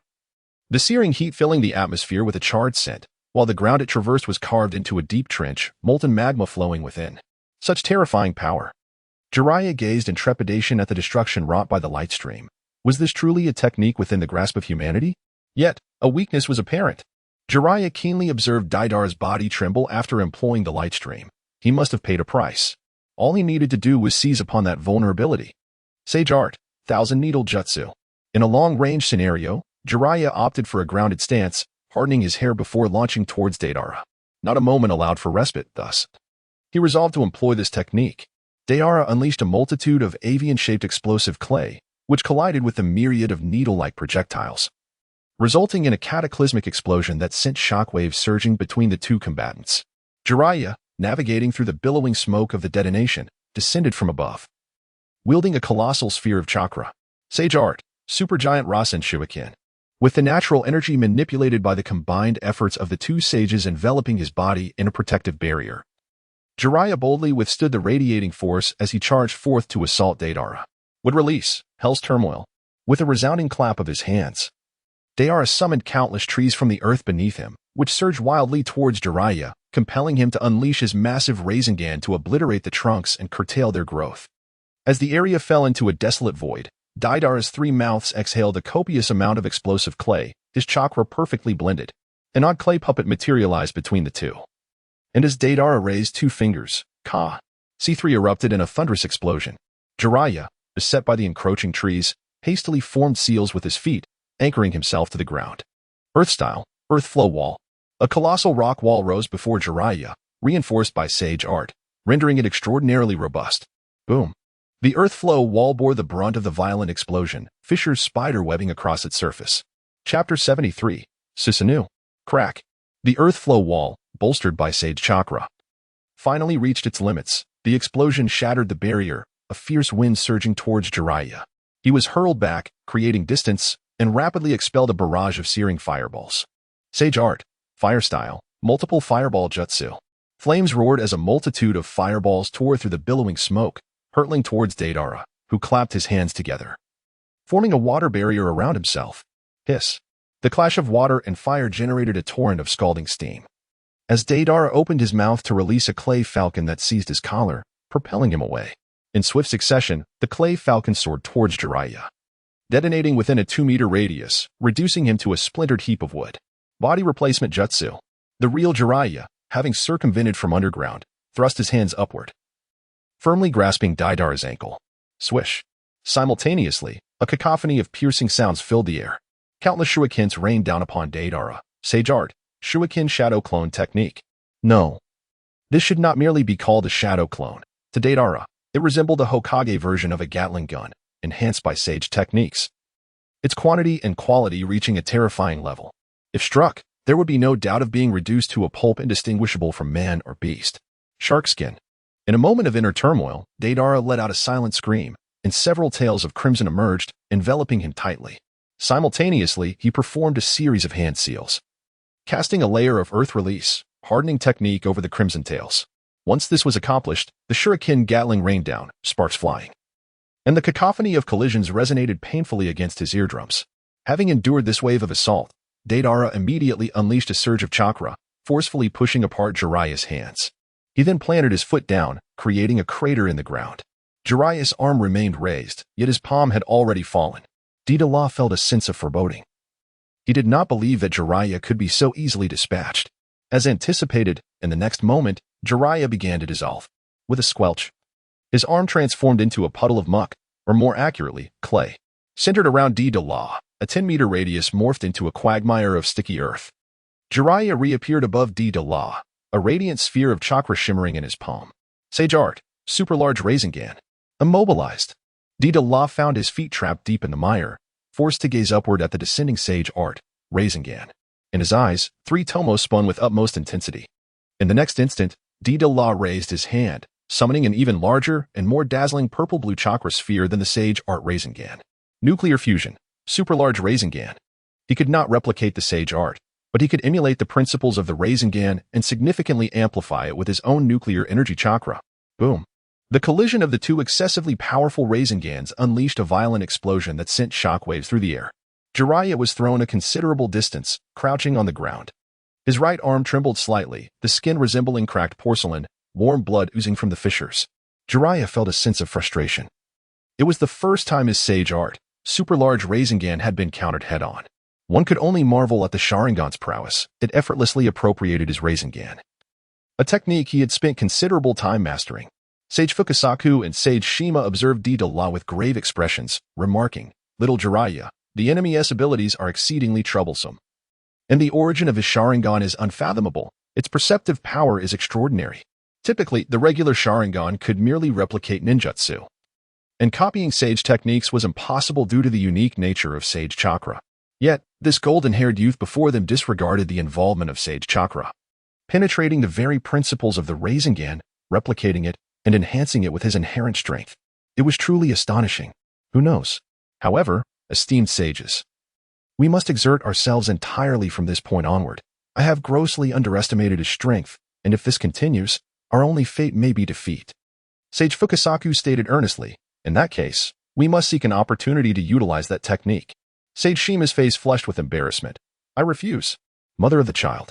the searing heat filling the atmosphere with a charred scent, while the ground it traversed was carved into a deep trench, molten magma flowing within. Such terrifying power. Jiraiya gazed in trepidation at the destruction wrought by the light stream. Was this truly a technique within the grasp of humanity? Yet, a weakness was apparent. Jiraiya keenly observed Deidara's body tremble after employing the light stream. He must have paid a price. All he needed to do was seize upon that vulnerability. Sage Art. 1000 Needle Jutsu. In a long-range scenario, Jiraiya opted for a grounded stance, hardening his hair before launching towards Deidara. Not a moment allowed for respite, thus. He resolved to employ this technique. Deidara unleashed a multitude of avian-shaped explosive clay, which collided with a myriad of needle-like projectiles, resulting in a cataclysmic explosion that sent shockwaves surging between the two combatants. Jiraiya, navigating through the billowing smoke of the detonation, descended from above, wielding a colossal sphere of chakra. Sage Art. Supergiant Rasen Shuiken. With the natural energy manipulated by the combined efforts of the two sages enveloping his body in a protective barrier, Jiraiya boldly withstood the radiating force as he charged forth to assault Deidara. Would release Hell's turmoil. With a resounding clap of his hands, Deidara summoned countless trees from the earth beneath him, which surged wildly towards Jiraiya, compelling him to unleash his massive Rasengan to obliterate the trunks and curtail their growth. As the area fell into a desolate void, Deidara's three mouths exhaled a copious amount of explosive clay, his chakra perfectly blended. An odd clay puppet materialized between the two. And as Deidara raised two fingers, C3 erupted in a thunderous explosion. Jiraiya, beset by the encroaching trees, hastily formed seals with his feet, anchoring himself to the ground. Earth-style, earth flow wall. A colossal rock wall rose before Jiraiya, reinforced by sage art, rendering it extraordinarily robust. Boom. The earth flow wall bore the brunt of the violent explosion, fissures spider-webbing across its surface. Chapter 73. Susanoo. Crack. The earth flow wall, bolstered by sage chakra, finally reached its limits. The explosion shattered the barrier, a fierce wind surging towards Jiraiya. He was hurled back, creating distance, and rapidly expelled a barrage of searing fireballs. Sage art. Fire style. Multiple fireball jutsu. Flames roared as a multitude of fireballs tore through the billowing smoke, hurtling towards Deidara, who clapped his hands together, forming a water barrier around himself. Hiss. The clash of water and fire generated a torrent of scalding steam. As Deidara opened his mouth to release a clay falcon that seized his collar, propelling him away. In swift succession, the clay falcon soared towards Jiraiya, detonating within a 2-meter radius, reducing him to a splintered heap of wood. Body replacement jutsu. The real Jiraiya, having circumvented from underground, thrust his hands upward, firmly grasping Deidara's ankle. Swish. Simultaneously, a cacophony of piercing sounds filled the air. Countless shurikens rained down upon Deidara. Sage art. Shuriken shadow clone technique. No. This should not merely be called a shadow clone. To Deidara, it resembled a Hokage version of a Gatling gun, enhanced by sage techniques. Its quantity and quality reaching a terrifying level. If struck, there would be no doubt of being reduced to a pulp indistinguishable from man or beast. Shark skin. In a moment of inner turmoil, Deidara let out a silent scream, and several tails of crimson emerged, enveloping him tightly. Simultaneously, he performed a series of hand seals, casting a layer of earth release, hardening technique over the crimson tails. Once this was accomplished, the shuriken Gatling rained down, sparks flying, and the cacophony of collisions resonated painfully against his eardrums. Having endured this wave of assault, Deidara immediately unleashed a surge of chakra, forcefully pushing apart Jiraiya's hands. He then planted his foot down, creating a crater in the ground. Jiraiya's arm remained raised, yet his palm had already fallen. Deidara felt a sense of foreboding. He did not believe that Jiraiya could be so easily dispatched. As anticipated, in the next moment, Jiraiya began to dissolve. With a squelch, his arm transformed into a puddle of muck, or more accurately, clay. Centered around Deidara, a 10-meter radius morphed into a quagmire of sticky earth. Jiraiya reappeared above Deidara, a radiant sphere of chakra shimmering in his palm. Sage art. Super large Rasengan. Immobilized. Deidara found his feet trapped deep in the mire, forced to gaze upward at the descending sage art, Rasengan. In his eyes, 3 tomos spun with utmost intensity. In the next instant, Deidara raised his hand, summoning an even larger and more dazzling purple-blue chakra sphere than the sage art Rasengan. Nuclear fusion. Super large Rasengan. He could not replicate the sage art, but he could emulate the principles of the Rasengan and significantly amplify it with his own nuclear energy chakra. Boom. The collision of the two excessively powerful Rasengans unleashed a violent explosion that sent shockwaves through the air. Jiraiya was thrown a considerable distance, crouching on the ground. His right arm trembled slightly, the skin resembling cracked porcelain, warm blood oozing from the fissures. Jiraiya felt a sense of frustration. It was the first time his sage art, super large Rasengan, had been countered head-on. One could only marvel at the Sharingan's prowess. It effortlessly appropriated his Rasengan, a technique he had spent considerable time mastering. Sage Fukasaku and Sage Shima observed Deidara with grave expressions, remarking, "Little Jiraiya, the enemy's abilities are exceedingly troublesome. And the origin of his Sharingan is unfathomable. Its perceptive power is extraordinary. Typically, the regular Sharingan could merely replicate ninjutsu, and copying sage techniques was impossible due to the unique nature of sage chakra. Yet, this golden-haired youth before them disregarded the involvement of sage chakra, penetrating the very principles of the Rasengan, replicating it, and enhancing it with his inherent strength. It was truly astonishing. Who knows? However, esteemed sages, we must exert ourselves entirely from this point onward. I have grossly underestimated his strength, and if this continues, Our only fate may be defeat. Sage Fukasaku stated earnestly. In that case, we must seek an opportunity to utilize that technique. Sage Shima's face flushed with embarrassment. I refuse. Mother of the child.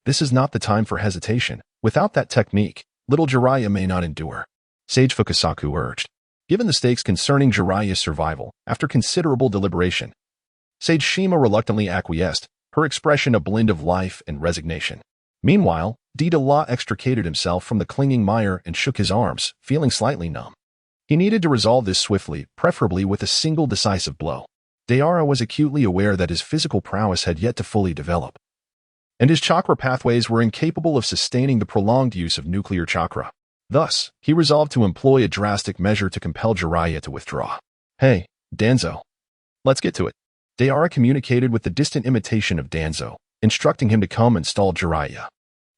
This is not the time for hesitation. Without that technique, little Jiraiya may not endure. Sage Fukasaku urged. Given the stakes concerning Jiraiya's survival, after considerable deliberation, Sage Shima reluctantly acquiesced, her expression a blend of life and resignation. Meanwhile, Deidara extricated himself from the clinging mire and shook his arms, feeling slightly numb. He needed to resolve this swiftly, preferably with a single decisive blow. Deidara was acutely aware that his physical prowess had yet to fully develop, and his chakra pathways were incapable of sustaining the prolonged use of nuclear chakra. Thus, he resolved to employ a drastic measure to compel Jiraiya to withdraw. Hey, Danzo. Let's get to it. Deidara communicated with the distant imitation of Danzo, instructing him to come and stall Jiraiya.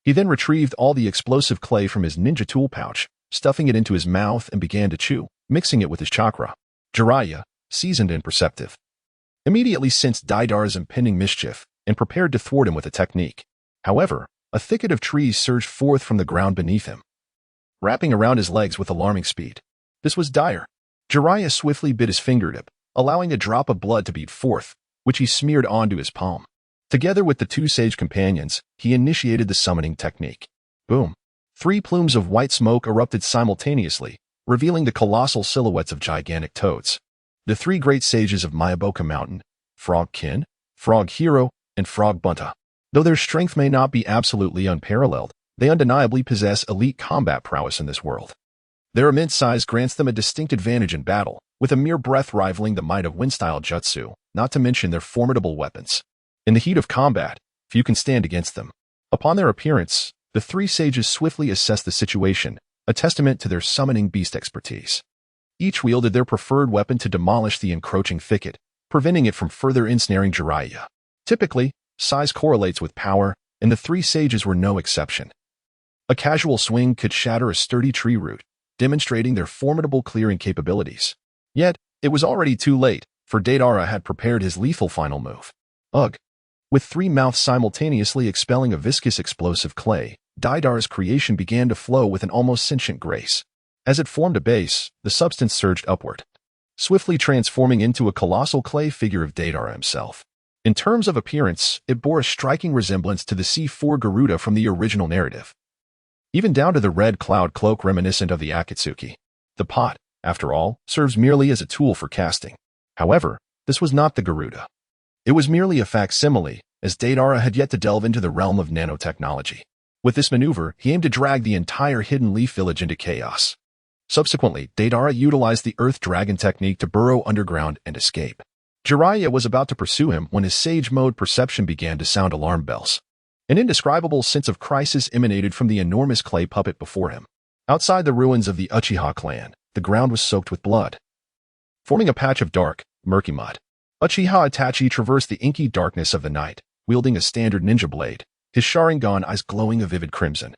He then retrieved all the explosive clay from his ninja tool pouch, stuffing it into his mouth and began to chew, mixing it with his chakra. Jiraiya, seasoned and perceptive, immediately sensed Deidara's impending mischief and prepared to thwart him with a technique. However, a thicket of trees surged forth from the ground beneath him, wrapping around his legs with alarming speed. This was dire. Jiraiya swiftly bit his fingertip, allowing a drop of blood to bead forth, which he smeared onto his palm. Together with the two sage companions, he initiated the summoning technique. Boom. 3 plumes of white smoke erupted simultaneously, revealing the colossal silhouettes of gigantic toads. The 3 great sages of Miyaboka Mountain, Frog Kin, Frog Hero, and Frog Bunta. Though their strength may not be absolutely unparalleled, they undeniably possess elite combat prowess in this world. Their immense size grants them a distinct advantage in battle, with a mere breath rivaling the might of wind-style jutsu, not to mention their formidable weapons. In the heat of combat, few can stand against them. Upon their appearance, the 3 sages swiftly assessed the situation, a testament to their summoning beast expertise. Each wielded their preferred weapon to demolish the encroaching thicket, preventing it from further ensnaring Jiraiya. Typically, size correlates with power, and the 3 sages were no exception. A casual swing could shatter a sturdy tree root, demonstrating their formidable clearing capabilities. Yet, it was already too late, for Deidara had prepared his lethal final move. Ugh. With 3 mouths simultaneously expelling a viscous explosive clay, Deidara's creation began to flow with an almost sentient grace. As it formed a base, the substance surged upward, swiftly transforming into a colossal clay figure of Deidara himself. In terms of appearance, it bore a striking resemblance to the C4 Garuda from the original narrative, even down to the red cloud cloak reminiscent of the Akatsuki. The pot, after all, serves merely as a tool for casting. However, this was not the Garuda. It was merely a facsimile, as Deidara had yet to delve into the realm of nanotechnology. With this maneuver, he aimed to drag the entire Hidden Leaf Village into chaos. Subsequently, Deidara utilized the Earth Dragon technique to burrow underground and escape. Jiraiya was about to pursue him when his sage mode perception began to sound alarm bells. An indescribable sense of crisis emanated from the enormous clay puppet before him. Outside the ruins of the Uchiha clan, the ground was soaked with blood, forming a patch of dark, murky mud. Uchiha Itachi traversed the inky darkness of the night, wielding a standard ninja blade, his Sharingan eyes glowing a vivid crimson,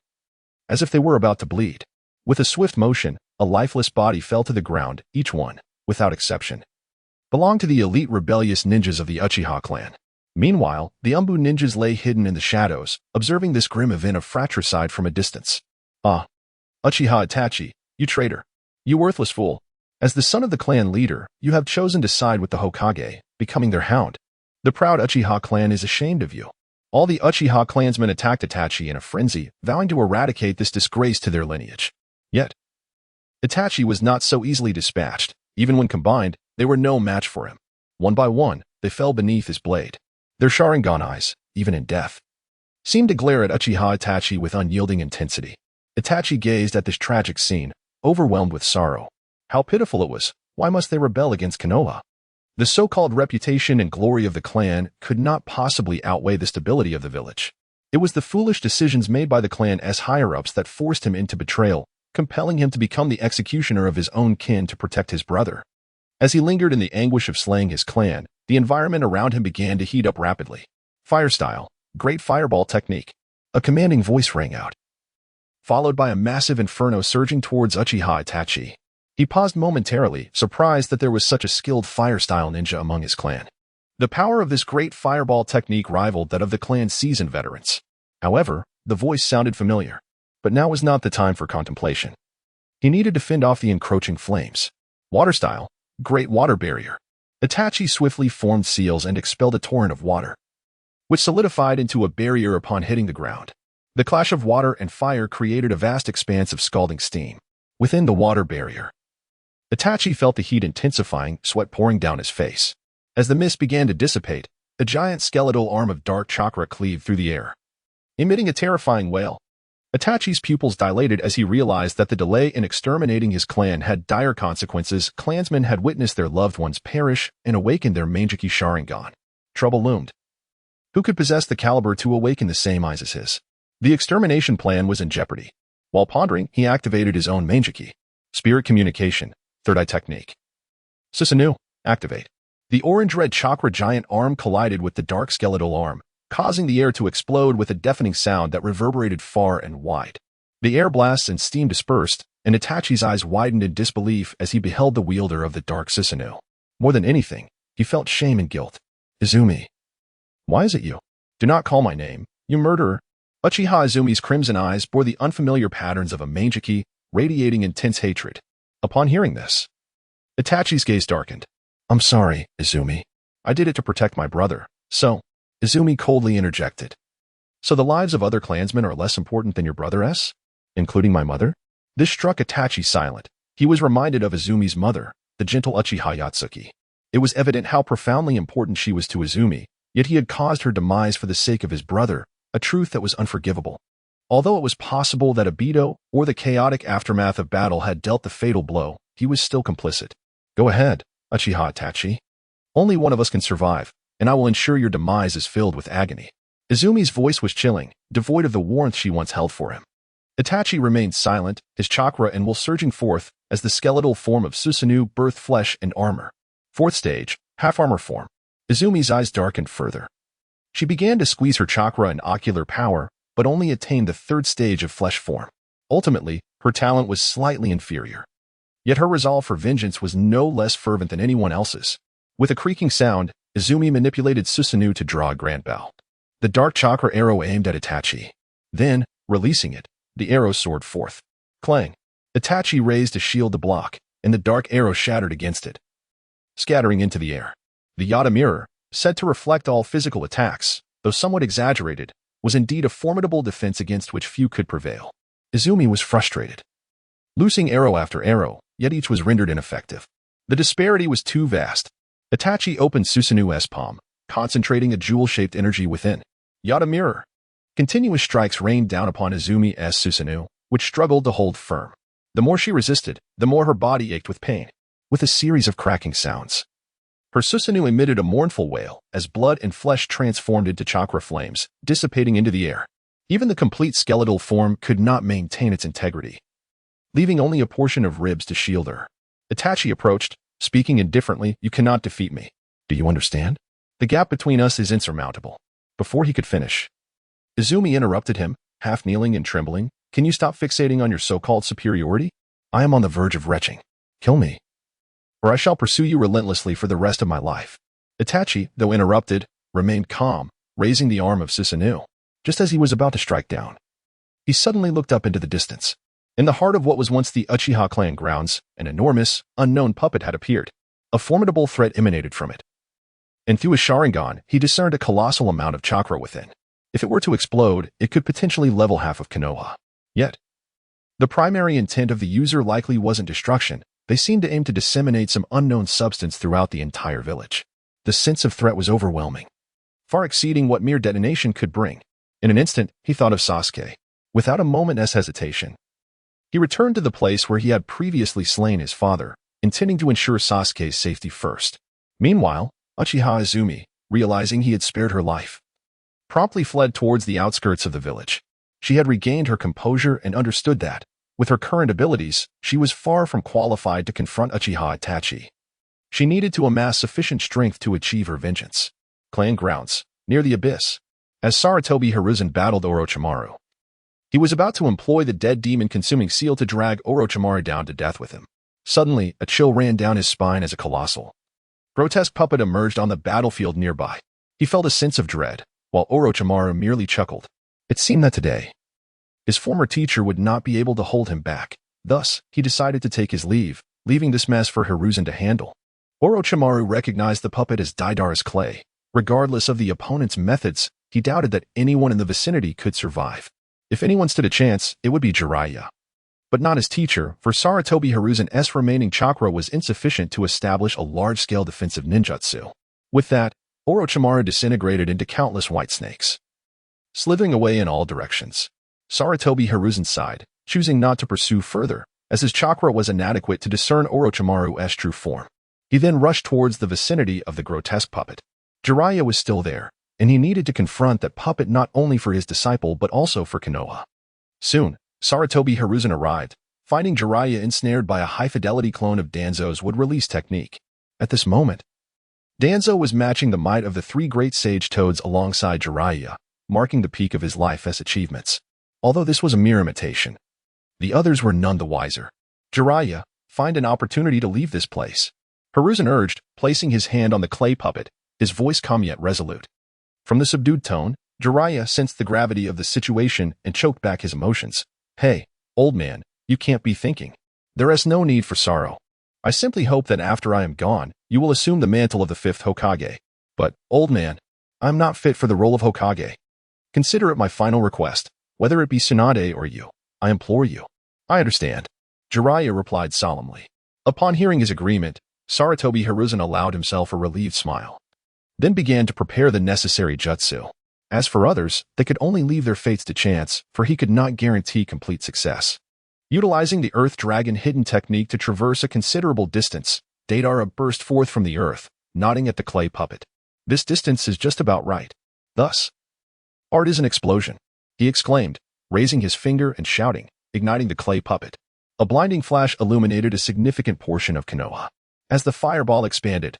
as if they were about to bleed. With a swift motion, a lifeless body fell to the ground, each one, without exception, belonged to the elite rebellious ninjas of the Uchiha clan. Meanwhile, the Umbu ninjas lay hidden in the shadows, observing this grim event of fratricide from a distance. Ah, Uchiha Itachi, you traitor. You worthless fool. As the son of the clan leader, you have chosen to side with the Hokage, becoming their hound. The proud Uchiha clan is ashamed of you. All the Uchiha clansmen attacked Itachi in a frenzy, vowing to eradicate this disgrace to their lineage. Yet, Itachi was not so easily dispatched. Even when combined, they were no match for him. One by one, they fell beneath his blade. Their Sharingan eyes, even in death, seemed to glare at Uchiha Itachi with unyielding intensity. Itachi gazed at this tragic scene, overwhelmed with sorrow. How pitiful it was. Why must they rebel against Konoha? The so-called reputation and glory of the clan could not possibly outweigh the stability of the village. It was the foolish decisions made by the clan's higher-ups that forced him into betrayal, compelling him to become the executioner of his own kin to protect his brother. As he lingered in the anguish of slaying his clan, the environment around him began to heat up rapidly. Fire style, great fireball technique. A commanding voice rang out, followed by a massive inferno surging towards Uchiha Itachi. He paused momentarily, surprised that there was such a skilled fire-style ninja among his clan. The power of this great fireball technique rivaled that of the clan's seasoned veterans. However, the voice sounded familiar. But now was not the time for contemplation. He needed to fend off the encroaching flames. Water style, Great Water Barrier. Itachi swiftly formed seals and expelled a torrent of water, which solidified into a barrier upon hitting the ground. The clash of water and fire created a vast expanse of scalding steam. Within the water barrier, Itachi felt the heat intensifying, sweat pouring down his face. As the mist began to dissipate, a giant skeletal arm of dark chakra cleaved through the air, emitting a terrifying wail. Itachi's pupils dilated as he realized that the delay in exterminating his clan had dire consequences. Clansmen had witnessed their loved ones perish and awakened their Manjiki Sharingan. Trouble loomed. Who could possess the caliber to awaken the same eyes as his? The extermination plan was in jeopardy. While pondering, he activated his own Manjiki. Spirit Communication, Third Eye Technique. Susanoo, activate. The orange-red chakra giant arm collided with the dark skeletal arm, causing the air to explode with a deafening sound that reverberated far and wide. The air blasts and steam dispersed, and Itachi's eyes widened in disbelief as he beheld the wielder of the dark Susanoo. More than anything, he felt shame and guilt. Izumi. Why is it you? Do not call my name, you murderer. Uchiha Izumi's crimson eyes bore the unfamiliar patterns of a Manjiki, radiating intense hatred. Upon hearing this, Itachi's gaze darkened. I'm sorry, Izumi. I did it to protect my brother. So, Izumi coldly interjected. So the lives of other clansmen are less important than your brother's? Including my mother? This struck Itachi silent. He was reminded of Izumi's mother, the gentle Uchiha Yatsuki. It was evident how profoundly important she was to Izumi, yet he had caused her demise for the sake of his brother, a truth that was unforgivable. Although it was possible that Obito or the chaotic aftermath of battle had dealt the fatal blow, he was still complicit. Go ahead, Uchiha Itachi. Only one of us can survive, and I will ensure your demise is filled with agony. Izumi's voice was chilling, devoid of the warmth she once held for him. Itachi remained silent, his chakra and will surging forth as the skeletal form of Susanoo birthed flesh and armor. Fourth stage, half-armor form. Izumi's eyes darkened further. She began to squeeze her chakra and ocular power, but only attained the third stage of flesh form. Ultimately, her talent was slightly inferior. Yet her resolve for vengeance was no less fervent than anyone else's. With a creaking sound, Izumi manipulated Susanoo to draw a grand bow. The dark chakra arrow aimed at Itachi. Then, releasing it, the arrow soared forth. Clang! Itachi raised a shield to block, and the dark arrow shattered against it, scattering into the air. The Yata mirror, said to reflect all physical attacks, though somewhat exaggerated, was indeed a formidable defense against which few could prevail. Izumi was frustrated. Loosing arrow after arrow, yet each was rendered ineffective. The disparity was too vast. Itachi opened Susanoo's palm, concentrating a jewel-shaped energy within. Yata mirror. Continuous strikes rained down upon Izumi's Susanoo, which struggled to hold firm. The more she resisted, the more her body ached with pain. With a series of cracking sounds, her Susanoo emitted a mournful wail as blood and flesh transformed into chakra flames, dissipating into the air. Even the complete skeletal form could not maintain its integrity, leaving only a portion of ribs to shield her. Itachi approached, speaking indifferently, "You cannot defeat me. Do you understand? The gap between us is insurmountable." Before he could finish, Izumi interrupted him, half kneeling and trembling. "Can you stop fixating on your so-called superiority? I am on the verge of retching. Kill me, or I shall pursue you relentlessly for the rest of my life." Itachi, though interrupted, remained calm, raising the arm of Susanoo. Just as he was about to strike down, he suddenly looked up into the distance. In the heart of what was once the Uchiha clan grounds, an enormous, unknown puppet had appeared. A formidable threat emanated from it, and through his Sharingan, he discerned a colossal amount of chakra within. If it were to explode, it could potentially level half of Konoha. Yet, the primary intent of the user likely wasn't destruction. They seemed to aim to disseminate some unknown substance throughout the entire village. The sense of threat was overwhelming, far exceeding what mere detonation could bring. In an instant, he thought of Sasuke. Without a moment's hesitation, he returned to the place where he had previously slain his father, intending to ensure Sasuke's safety first. Meanwhile, Uchiha Izumi, realizing he had spared her life, promptly fled towards the outskirts of the village. She had regained her composure and understood that, with her current abilities, she was far from qualified to confront Uchiha Itachi. She needed to amass sufficient strength to achieve her vengeance. Clan grounds, near the abyss. As Sarutobi Hiruzen battled Orochimaru, he was about to employ the dead demon-consuming seal to drag Orochimaru down to death with him. Suddenly, a chill ran down his spine as a colossal, grotesque puppet emerged on the battlefield nearby. He felt a sense of dread, while Orochimaru merely chuckled. It seemed that today, His former teacher would not be able to hold him back. Thus, he decided to take his leave, leaving this mess for Hiruzen to handle. Orochimaru recognized the puppet as Deidara's clay. Regardless of the opponent's methods, he doubted that anyone in the vicinity could survive. If anyone stood a chance, it would be Jiraiya. But not his teacher, for Sarutobi Hiruzen's remaining chakra was insufficient to establish a large-scale defensive ninjutsu. With that, Orochimaru disintegrated into countless white snakes, slithering away in all directions. Sarutobi Hiruzen sighed, choosing not to pursue further, as his chakra was inadequate to discern Orochimaru's true form. He then rushed towards the vicinity of the grotesque puppet. Jiraiya was still there, and he needed to confront that puppet not only for his disciple but also for Konoha. Soon, Sarutobi Hiruzen arrived, finding Jiraiya ensnared by a high-fidelity clone of Danzo's would-release technique. At this moment, Danzo was matching the might of the three great sage toads alongside Jiraiya, marking the peak of his life's achievements. Although this was a mere imitation, the others were none the wiser. Jiraiya, find an opportunity to leave this place, Hiruzen urged, placing his hand on the clay puppet, his voice calm yet resolute. From the subdued tone, Jiraiya sensed the gravity of the situation and choked back his emotions. Hey, old man, you can't be thinking. There is no need for sorrow. I simply hope that after I am gone, you will assume the mantle of the fifth Hokage. But, old man, I'm not fit for the role of Hokage. Consider it my final request, whether it be Tsunade or you. I implore you. I understand. Jiraiya replied solemnly. Upon hearing his agreement, Sarutobi Hiruzen allowed himself a relieved smile, then began to prepare the necessary jutsu. As for others, they could only leave their fates to chance, for he could not guarantee complete success. Utilizing the Earth Dragon hidden technique to traverse a considerable distance, Deidara burst forth from the earth, nodding at the clay puppet. This distance is just about right. Thus, art is an explosion, he exclaimed, raising his finger and shouting, igniting the clay puppet. A blinding flash illuminated a significant portion of Konoha. As the fireball expanded,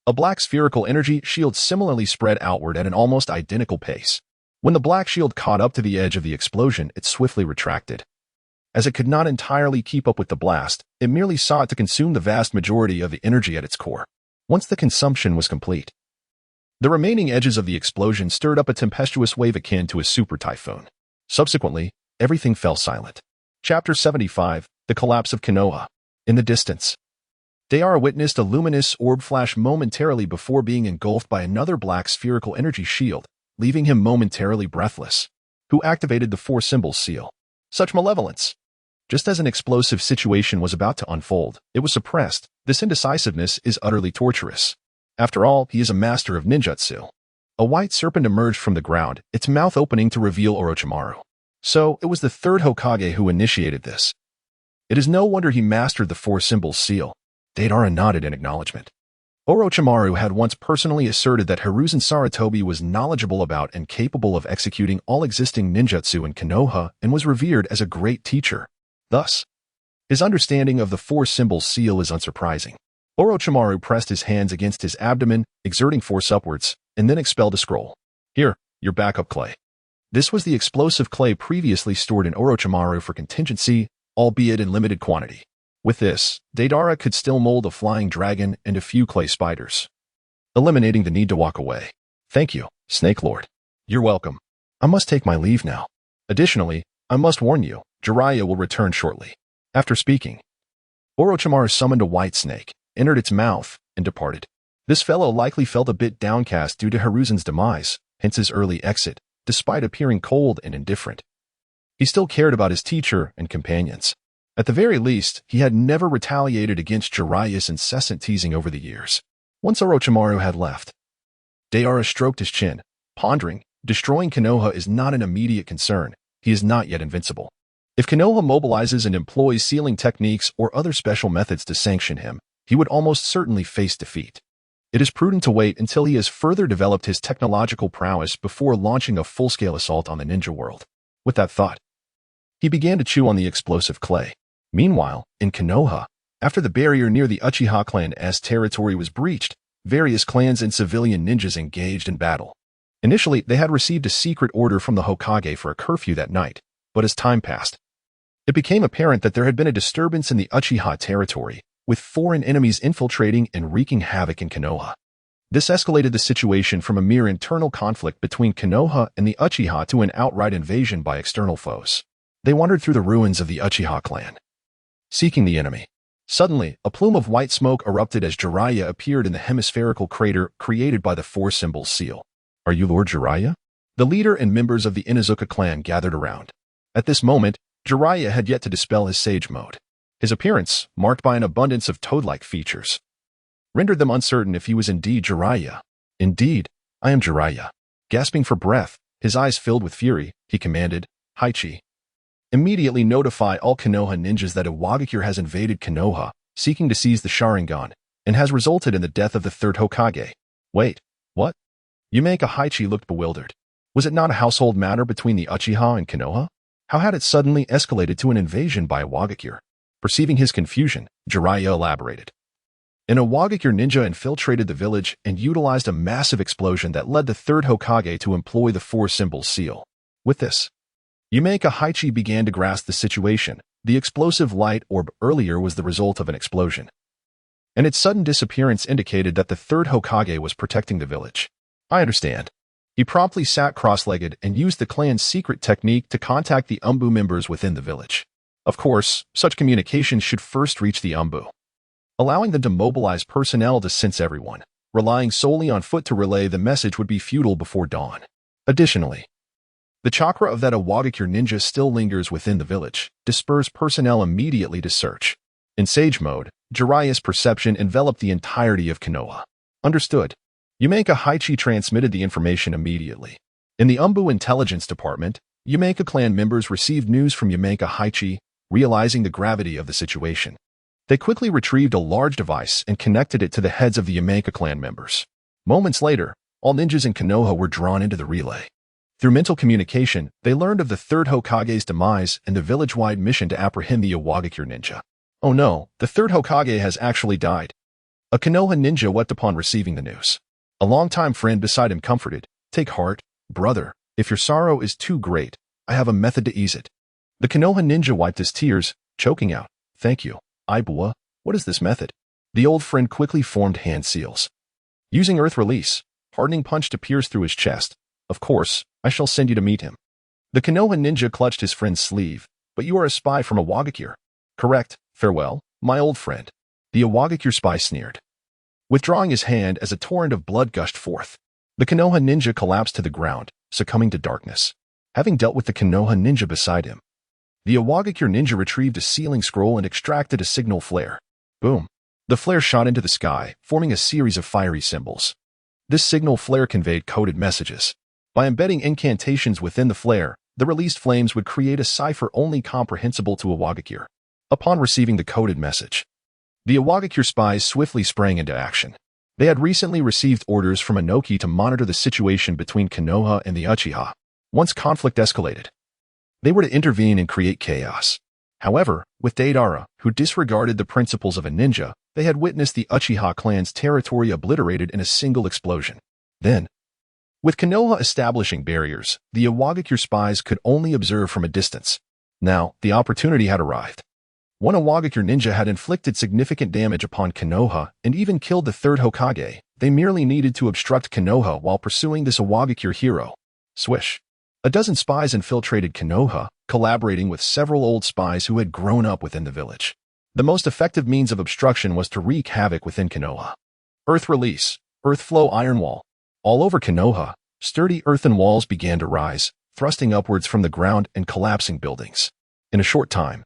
a black spherical energy shield similarly spread outward at an almost identical pace. When the black shield caught up to the edge of the explosion, it swiftly retracted. As it could not entirely keep up with the blast, it merely sought to consume the vast majority of the energy at its core. Once the consumption was complete, the remaining edges of the explosion stirred up a tempestuous wave akin to a super typhoon. Subsequently, everything fell silent. Chapter 75, The Collapse of Konoha. In the distance, Deidara witnessed a luminous orb flash momentarily before being engulfed by another black spherical energy shield, leaving him momentarily breathless. Who activated the four-symbol seal? Such malevolence! Just as an explosive situation was about to unfold, it was suppressed. This indecisiveness is utterly torturous. After all, he is a master of ninjutsu. A white serpent emerged from the ground, its mouth opening to reveal Orochimaru. So, it was the third Hokage who initiated this. It is no wonder he mastered the four-symbol seal. Deidara nodded in acknowledgement. Orochimaru had once personally asserted that Hiruzen Sarutobi was knowledgeable about and capable of executing all existing ninjutsu in Konoha and was revered as a great teacher. Thus, his understanding of the four-symbol seal is unsurprising. Orochimaru pressed his hands against his abdomen, exerting force upwards, and then expelled a scroll. Here, your backup clay. This was the explosive clay previously stored in Orochimaru for contingency, albeit in limited quantity. With this, Deidara could still mold a flying dragon and a few clay spiders, eliminating the need to walk away. Thank you, Snake Lord. You're welcome. I must take my leave now. Additionally, I must warn you, Jiraiya will return shortly. After speaking, Orochimaru summoned a white snake, entered its mouth, and departed. This fellow likely felt a bit downcast due to Hiruzen's demise, hence his early exit, despite appearing cold and indifferent. He still cared about his teacher and companions. At the very least, he had never retaliated against Jiraiya's incessant teasing over the years. Once Orochimaru had left, Deidara stroked his chin, pondering, destroying Konoha is not an immediate concern. He is not yet invincible. If Konoha mobilizes and employs sealing techniques or other special methods to sanction him, he would almost certainly face defeat. It is prudent to wait until he has further developed his technological prowess before launching a full-scale assault on the ninja world. With that thought, he began to chew on the explosive clay. Meanwhile, in Konoha, after the barrier near the Uchiha clan's territory was breached, various clans and civilian ninjas engaged in battle. Initially, they had received a secret order from the Hokage for a curfew that night, but as time passed, it became apparent that there had been a disturbance in the Uchiha territory, with foreign enemies infiltrating and wreaking havoc in Konoha. This escalated the situation from a mere internal conflict between Konoha and the Uchiha to an outright invasion by external foes. They wandered through the ruins of the Uchiha clan, seeking the enemy. Suddenly, a plume of white smoke erupted as Jiraiya appeared in the hemispherical crater created by the four-symbol seal. Are you Lord Jiraiya? The leader and members of the Inuzuka clan gathered around. At this moment, Jiraiya had yet to dispel his sage mode. His appearance, marked by an abundance of toad-like features, rendered them uncertain if he was indeed Jiraiya. Indeed, I am Jiraiya. Gasping for breath, his eyes filled with fury, he commanded, Haichi. Immediately notify all Konoha ninjas that Iwagakure has invaded Konoha, seeking to seize the Sharingan, and has resulted in the death of the third Hokage. Wait, what? Yumeka Haichi looked bewildered. Was it not a household matter between the Uchiha and Konoha? How had it suddenly escalated to an invasion by Iwagakure? Perceiving his confusion, Jiraiya elaborated. An Iwagakure ninja infiltrated the village and utilized a massive explosion that led the third Hokage to employ the four-symbol seal. With this, Yumeka Haichi began to grasp the situation. The explosive light orb earlier was the result of an explosion, and its sudden disappearance indicated that the third Hokage was protecting the village. I understand. He promptly sat cross-legged and used the clan's secret technique to contact the Umbu members within the village. Of course, such communications should first reach the Umbu, allowing them to mobilize personnel to sense everyone. Relying solely on foot to relay the message would be futile before dawn. Additionally, the chakra of that Iwagakure ninja still lingers within the village. Disperse personnel immediately to search. In Sage mode, Jiraiya's perception enveloped the entirety of Konoha. Understood. Yumeka Haichi transmitted the information immediately. In the Umbu Intelligence Department, Yumeka clan members received news from Yumeka Haichi, realizing the gravity of the situation. They quickly retrieved a large device and connected it to the heads of the Yumeka clan members. Moments later, all ninjas in Konoha were drawn into the relay. Through mental communication, they learned of the third Hokage's demise and the village-wide mission to apprehend the Iwagakure ninja. Oh no, the third Hokage has actually died. A Konoha ninja wept upon receiving the news. A longtime friend beside him comforted, Take heart, brother. If your sorrow is too great, I have a method to ease it. The Konoha ninja wiped his tears, choking out, Thank you, Aibuwa. What is this method? The old friend quickly formed hand seals. Using Earth Release, hardening punch to pierce through his chest. Of course, I shall send you to meet him. The Konoha ninja clutched his friend's sleeve. But you are a spy from Iwagakure. Correct. Farewell, my old friend. The Iwagakure spy sneered, withdrawing his hand as a torrent of blood gushed forth. The Konoha ninja collapsed to the ground, succumbing to darkness. Having dealt with the Konoha ninja beside him, the Iwagakure ninja retrieved a sealing scroll and extracted a signal flare. Boom. The flare shot into the sky, forming a series of fiery symbols. This signal flare conveyed coded messages. By embedding incantations within the flare, the released flames would create a cipher only comprehensible to Iwagakure. Upon receiving the coded message, the Iwagakure spies swiftly sprang into action. They had recently received orders from Inoki to monitor the situation between Konoha and the Uchiha. Once conflict escalated, they were to intervene and create chaos. However, with Deidara, who disregarded the principles of a ninja, they had witnessed the Uchiha clan's territory obliterated in a single explosion. Then, with Konoha establishing barriers, the Iwagakure spies could only observe from a distance. Now, the opportunity had arrived. One Iwagakure ninja had inflicted significant damage upon Konoha and even killed the third Hokage. They merely needed to obstruct Konoha while pursuing this Iwagakure hero. Swish. A dozen spies infiltrated Konoha, collaborating with several old spies who had grown up within the village. The most effective means of obstruction was to wreak havoc within Konoha. Earth Release, Earth Flow Iron Wall. All over Konoha, sturdy earthen walls began to rise, thrusting upwards from the ground and collapsing buildings. In a short time,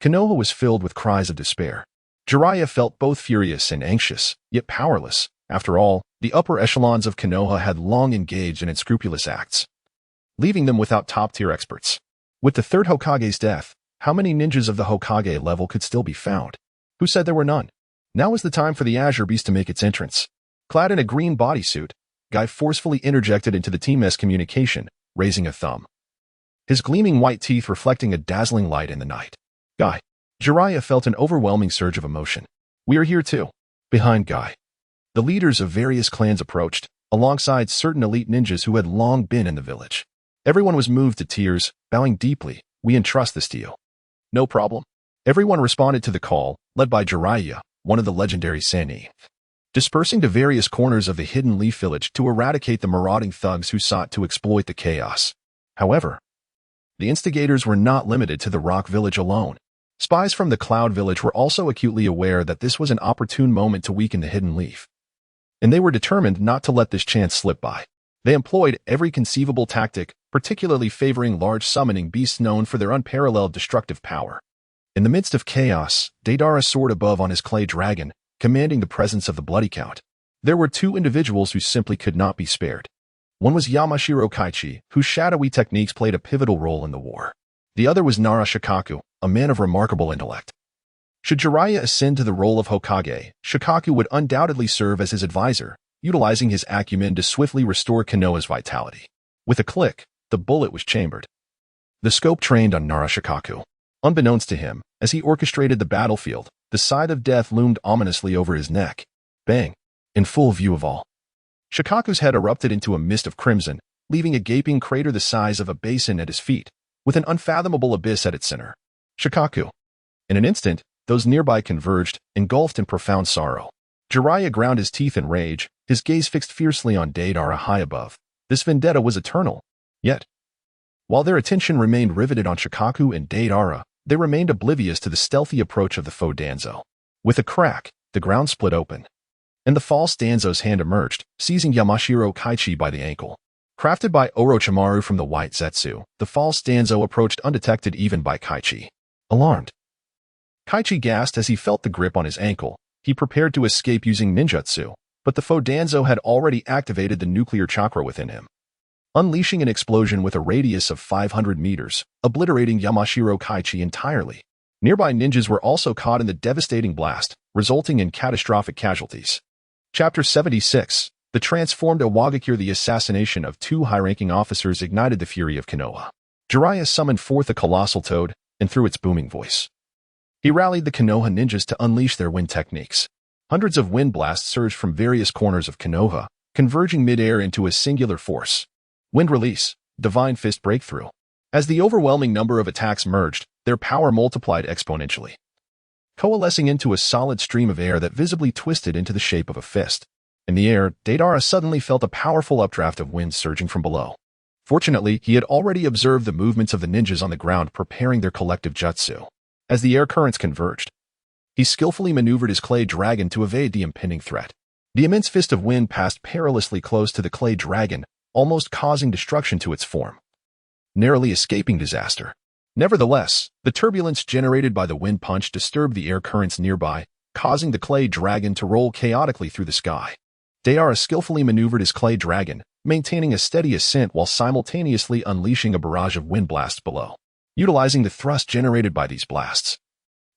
Konoha was filled with cries of despair. Jiraiya felt both furious and anxious, yet powerless. After all, the upper echelons of Konoha had long engaged in unscrupulous acts, leaving them without top-tier experts. With the third Hokage's death, how many ninjas of the Hokage level could still be found? Who said there were none? Now is the time for the Azure Beast to make its entrance. Clad in a green bodysuit, Guy forcefully interjected into the team's communication, raising a thumb, his gleaming white teeth reflecting a dazzling light in the night. Guy. Jiraiya felt an overwhelming surge of emotion. We are here too. Behind Guy, the leaders of various clans approached, alongside certain elite ninjas who had long been in the village. Everyone was moved to tears, bowing deeply. We entrust this to you. No problem. Everyone responded to the call, led by Jiraiya, one of the legendary Sannin, dispersing to various corners of the hidden Leaf Village to eradicate the marauding thugs who sought to exploit the chaos. However, The instigators were not limited to the Rock Village alone. Spies from the Cloud Village were also acutely aware that this was an opportune moment to weaken the Hidden Leaf. And they were determined not to let this chance slip by. They employed every conceivable tactic, particularly favoring large summoning beasts known for their unparalleled destructive power. In the midst of chaos, Deidara soared above on his clay dragon, commanding the presence of the Bloody Count. There were two individuals who simply could not be spared. One was Yamashiro Kaichi, whose shadowy techniques played a pivotal role in the war. The other was Nara Shikaku, a man of remarkable intellect. Should Jiraiya ascend to the role of Hokage, Shikaku would undoubtedly serve as his advisor, utilizing his acumen to swiftly restore Konoha's vitality. With a click, the bullet was chambered. The scope trained on Nara Shikaku. Unbeknownst to him, as he orchestrated the battlefield, the side of death loomed ominously over his neck. Bang! In full view of all. Shikaku's head erupted into a mist of crimson, leaving a gaping crater the size of a basin at his feet, with an unfathomable abyss at its center. Shikaku. In an instant, those nearby converged, engulfed in profound sorrow. Jiraiya ground his teeth in rage, his gaze fixed fiercely on Deidara high above. This vendetta was eternal. Yet, while their attention remained riveted on Shikaku and Deidara, they remained oblivious to the stealthy approach of the foe Danzo. With a crack, the ground split open, and the false Danzo's hand emerged, seizing Yamashiro Kaichi by the ankle. Crafted by Orochimaru from the White Zetsu, the false Danzo approached undetected even by Kaichi. Alarmed, Kaichi gasped as he felt the grip on his ankle. He prepared to escape using ninjutsu, but the foe Danzo had already activated the nuclear chakra within him, unleashing an explosion with a radius of 500 meters, obliterating Yamashiro Kaichi entirely. Nearby ninjas were also caught in the devastating blast, resulting in catastrophic casualties. Chapter 76. The transformed Iwagakure. The assassination of two high-ranking officers ignited the fury of Konoha. Jiraiya summoned forth a colossal toad, and through its booming voice, he rallied the Konoha ninjas to unleash their wind techniques. Hundreds of wind blasts surged from various corners of Konoha, converging mid-air into a singular force. Wind release, divine fist breakthrough. As the overwhelming number of attacks merged, their power multiplied exponentially, coalescing into a solid stream of air that visibly twisted into the shape of a fist. In the air, Deidara suddenly felt a powerful updraft of wind surging from below. Fortunately, he had already observed the movements of the ninjas on the ground preparing their collective jutsu. As the air currents converged, he skillfully maneuvered his clay dragon to evade the impending threat. The immense fist of wind passed perilously close to the clay dragon, almost causing destruction to its form, narrowly escaping disaster. Nevertheless, the turbulence generated by the wind punch disturbed the air currents nearby, causing the clay dragon to roll chaotically through the sky. Deidara skillfully maneuvered his clay dragon, maintaining a steady ascent while simultaneously unleashing a barrage of wind blasts below. Utilizing the thrust generated by these blasts,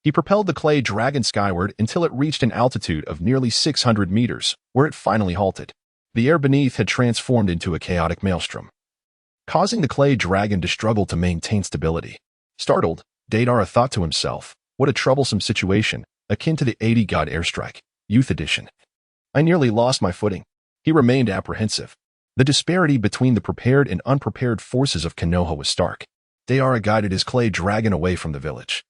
he propelled the clay dragon skyward until it reached an altitude of nearly 600 meters, where it finally halted. The air beneath had transformed into a chaotic maelstrom, causing the clay dragon to struggle to maintain stability. Startled, Deidara thought to himself, what a troublesome situation, akin to the 80 God airstrike, Youth Edition. I nearly lost my footing. He remained apprehensive. The disparity between the prepared and unprepared forces of Konoha was stark. Deidara guided his clay dragon away from the village,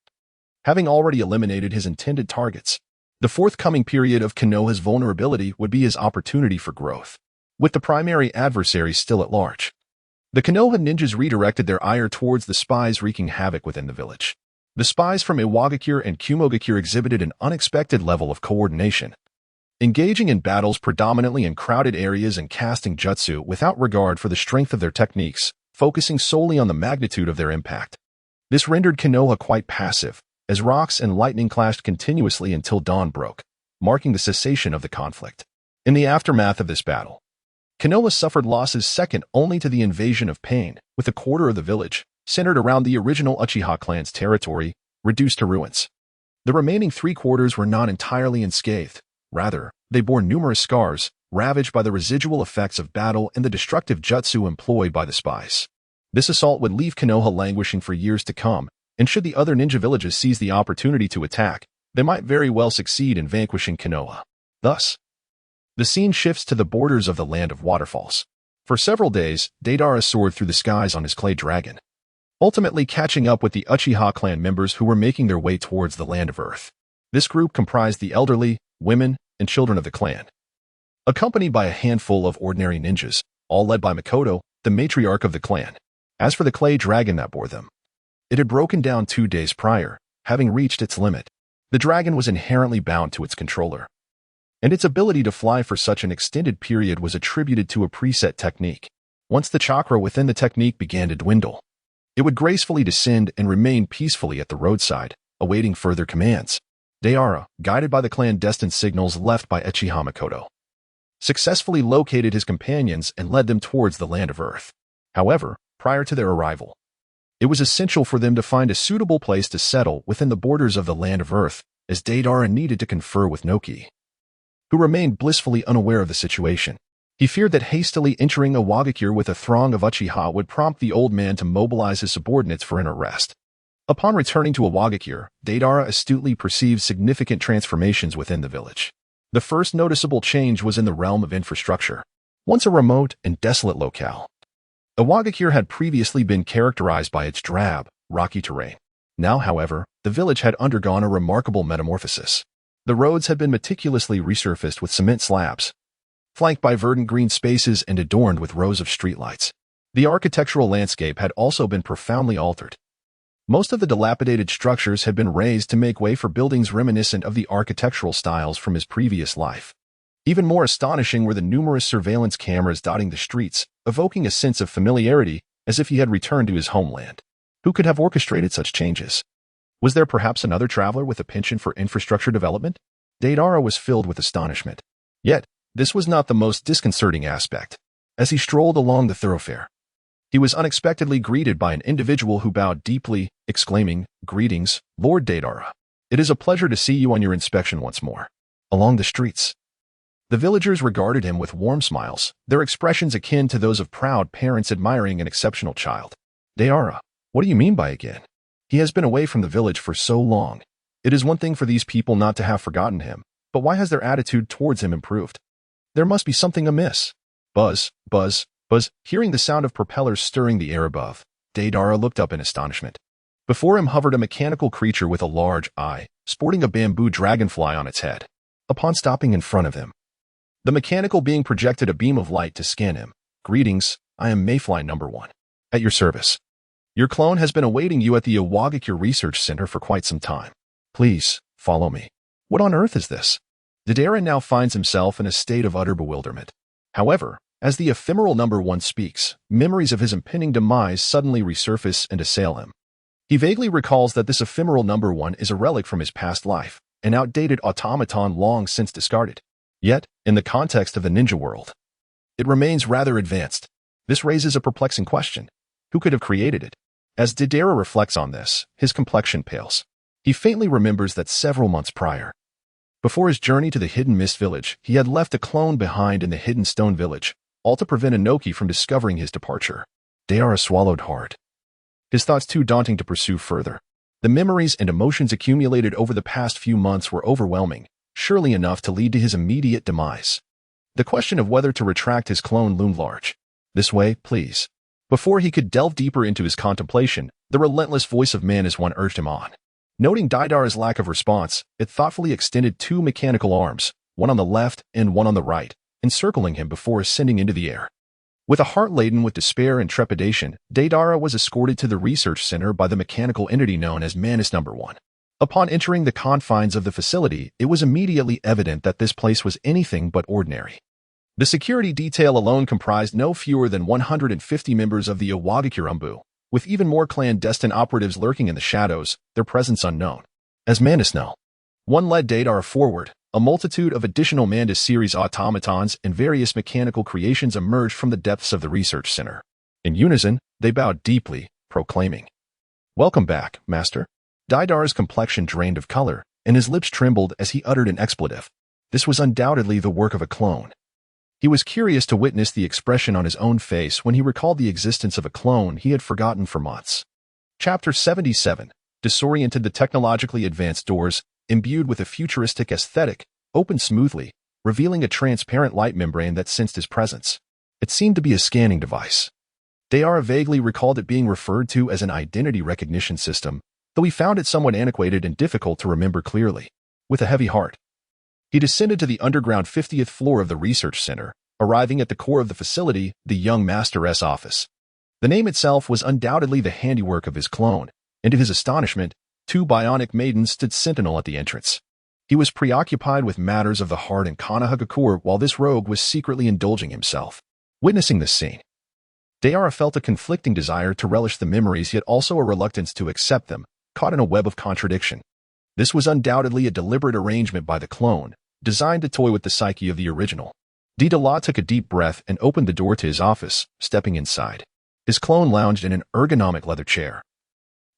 having already eliminated his intended targets. The forthcoming period of Konoha's vulnerability would be his opportunity for growth, with the primary adversary still at large. The Konoha ninjas redirected their ire towards the spies wreaking havoc within the village. The spies from Iwagakure and Kumogakure exhibited an unexpected level of coordination, engaging in battles predominantly in crowded areas and casting jutsu without regard for the strength of their techniques, focusing solely on the magnitude of their impact. This rendered Konoha quite passive, as rocks and lightning clashed continuously until dawn broke, marking the cessation of the conflict. In the aftermath of this battle, Konoha suffered losses second only to the invasion of Pain, with a quarter of the village, centered around the original Uchiha clan's territory, reduced to ruins. The remaining 3/4 were not entirely unscathed. Rather, they bore numerous scars, ravaged by the residual effects of battle and the destructive jutsu employed by the spies. This assault would leave Konoha languishing for years to come, and should the other ninja villages seize the opportunity to attack, they might very well succeed in vanquishing Konoha. Thus, the scene shifts to the borders of the Land of Waterfalls. For several days, Deidara soared through the skies on his clay dragon, ultimately catching up with the Uchiha clan members who were making their way towards the Land of Earth. This group comprised the elderly, women, and children of the clan, accompanied by a handful of ordinary ninjas, all led by Makoto, the matriarch of the clan. As for the clay dragon that bore them, it had broken down 2 days prior, having reached its limit. The dragon was inherently bound to its controller, and its ability to fly for such an extended period was attributed to a preset technique. Once the chakra within the technique began to dwindle, it would gracefully descend and remain peacefully at the roadside, awaiting further commands. Deidara, guided by the clandestine signals left by Uchiha Makoto, successfully located his companions and led them towards the land of Earth. However, prior to their arrival, it was essential for them to find a suitable place to settle within the borders of the land of Earth, as Deidara needed to confer with Noki, who remained blissfully unaware of the situation. He feared that hastily entering a Wagakure with a throng of Uchiha would prompt the old man to mobilize his subordinates for an arrest. Upon returning to a Wagakure, Deidara astutely perceived significant transformations within the village. The first noticeable change was in the realm of infrastructure. Once a remote and desolate locale, Wagakure had previously been characterized by its drab, rocky terrain. Now, however, the village had undergone a remarkable metamorphosis. The roads had been meticulously resurfaced with cement slabs, flanked by verdant green spaces and adorned with rows of streetlights. The architectural landscape had also been profoundly altered. Most of the dilapidated structures had been razed to make way for buildings reminiscent of the architectural styles from his previous life. Even more astonishing were the numerous surveillance cameras dotting the streets, evoking a sense of familiarity as if he had returned to his homeland. Who could have orchestrated such changes? Was there perhaps another traveler with a penchant for infrastructure development? Deidara was filled with astonishment. Yet, this was not the most disconcerting aspect. As he strolled along the thoroughfare, he was unexpectedly greeted by an individual who bowed deeply, exclaiming, "Greetings, Lord Deidara. It is a pleasure to see you on your inspection once more." Along the streets, the villagers regarded him with warm smiles, their expressions akin to those of proud parents admiring an exceptional child. "Deidara, what do you mean by again? He has been away from the village for so long. It is one thing for these people not to have forgotten him, but why has their attitude towards him improved? There must be something amiss." Buzz, buzz, buzz. Hearing the sound of propellers stirring the air above, Deidara looked up in astonishment. Before him hovered a mechanical creature with a large eye, sporting a bamboo dragonfly on its head. Upon stopping in front of him, the mechanical being projected a beam of light to scan him. "Greetings, I am Mayfly No. 1. At your service. Your clone has been awaiting you at the Iwagakure Research Center for quite some time. Please, follow me." What on earth is this? Deidara now finds himself in a state of utter bewilderment. However, as the ephemeral No. 1 speaks, memories of his impending demise suddenly resurface and assail him. He vaguely recalls that this ephemeral No. 1 is a relic from his past life, an outdated automaton long since discarded. Yet, in the context of the ninja world, it remains rather advanced. This raises a perplexing question. Who could have created it? As Deidara reflects on this, his complexion pales. He faintly remembers that several months prior, before his journey to the Hidden Mist Village, he had left a clone behind in the Hidden Stone Village, all to prevent Inoki from discovering his departure. Deidara swallowed hard, his thoughts too daunting to pursue further. The memories and emotions accumulated over the past few months were overwhelming, surely enough to lead to his immediate demise. The question of whether to retract his clone loomed large. "This way, please." Before he could delve deeper into his contemplation, the relentless voice of Man as One urged him on. Noting Deidara's lack of response, it thoughtfully extended 2 mechanical arms, one on the left and one on the right, encircling him before ascending into the air. With a heart laden with despair and trepidation, Deidara was escorted to the research center by the mechanical entity known as Manus No. 1. Upon entering the confines of the facility, it was immediately evident that this place was anything but ordinary. The security detail alone comprised no fewer than 150 members of the Iwagakure Umbu, with even more clandestine operatives lurking in the shadows, their presence unknown. As Manus No. 1 led Deidara forward, a multitude of additional Manus series automatons and various mechanical creations emerged from the depths of the research center. In unison, they bowed deeply, proclaiming, "Welcome back, Master." Deidara's complexion drained of color, and his lips trembled as he uttered an expletive. This was undoubtedly the work of a clone. He was curious to witness the expression on his own face when he recalled the existence of a clone he had forgotten for months. Chapter 77. Disoriented. The technologically advanced doors, imbued with a futuristic aesthetic, opened smoothly, revealing a transparent light membrane that sensed his presence. It seemed to be a scanning device. Deidara vaguely recalled it being referred to as an identity recognition system, though he found it somewhat antiquated and difficult to remember clearly. With a heavy heart, he descended to the underground 50th floor of the research center, arriving at the core of the facility, the young master's office. The name itself was undoubtedly the handiwork of his clone, and to his astonishment, two bionic maidens stood sentinel at the entrance. He was preoccupied with matters of the heart in Konohagakure while this rogue was secretly indulging himself. Witnessing this scene, Deidara felt a conflicting desire to relish the memories yet also a reluctance to accept them, caught in a web of contradiction. This was undoubtedly a deliberate arrangement by the clone, designed to toy with the psyche of the original. Deidara took a deep breath and opened the door to his office, stepping inside. His clone lounged in an ergonomic leather chair,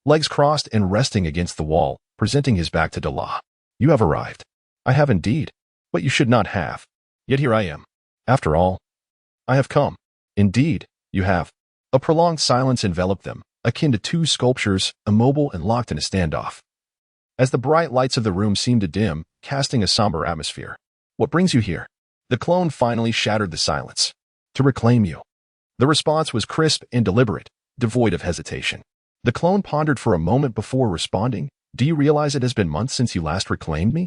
legs crossed and resting against the wall, presenting his back to Deidara. You have arrived. I have indeed, but you should not have. Yet here I am. After all, I have come. Indeed, you have. A prolonged silence enveloped them, akin to two sculptures, immobile and locked in a standoff. As the bright lights of the room seemed to dim, casting a somber atmosphere. What brings you here? The clone finally shattered the silence. To reclaim you. The response was crisp and deliberate, devoid of hesitation. The clone pondered for a moment before responding. Do you realize it has been months since you last reclaimed me?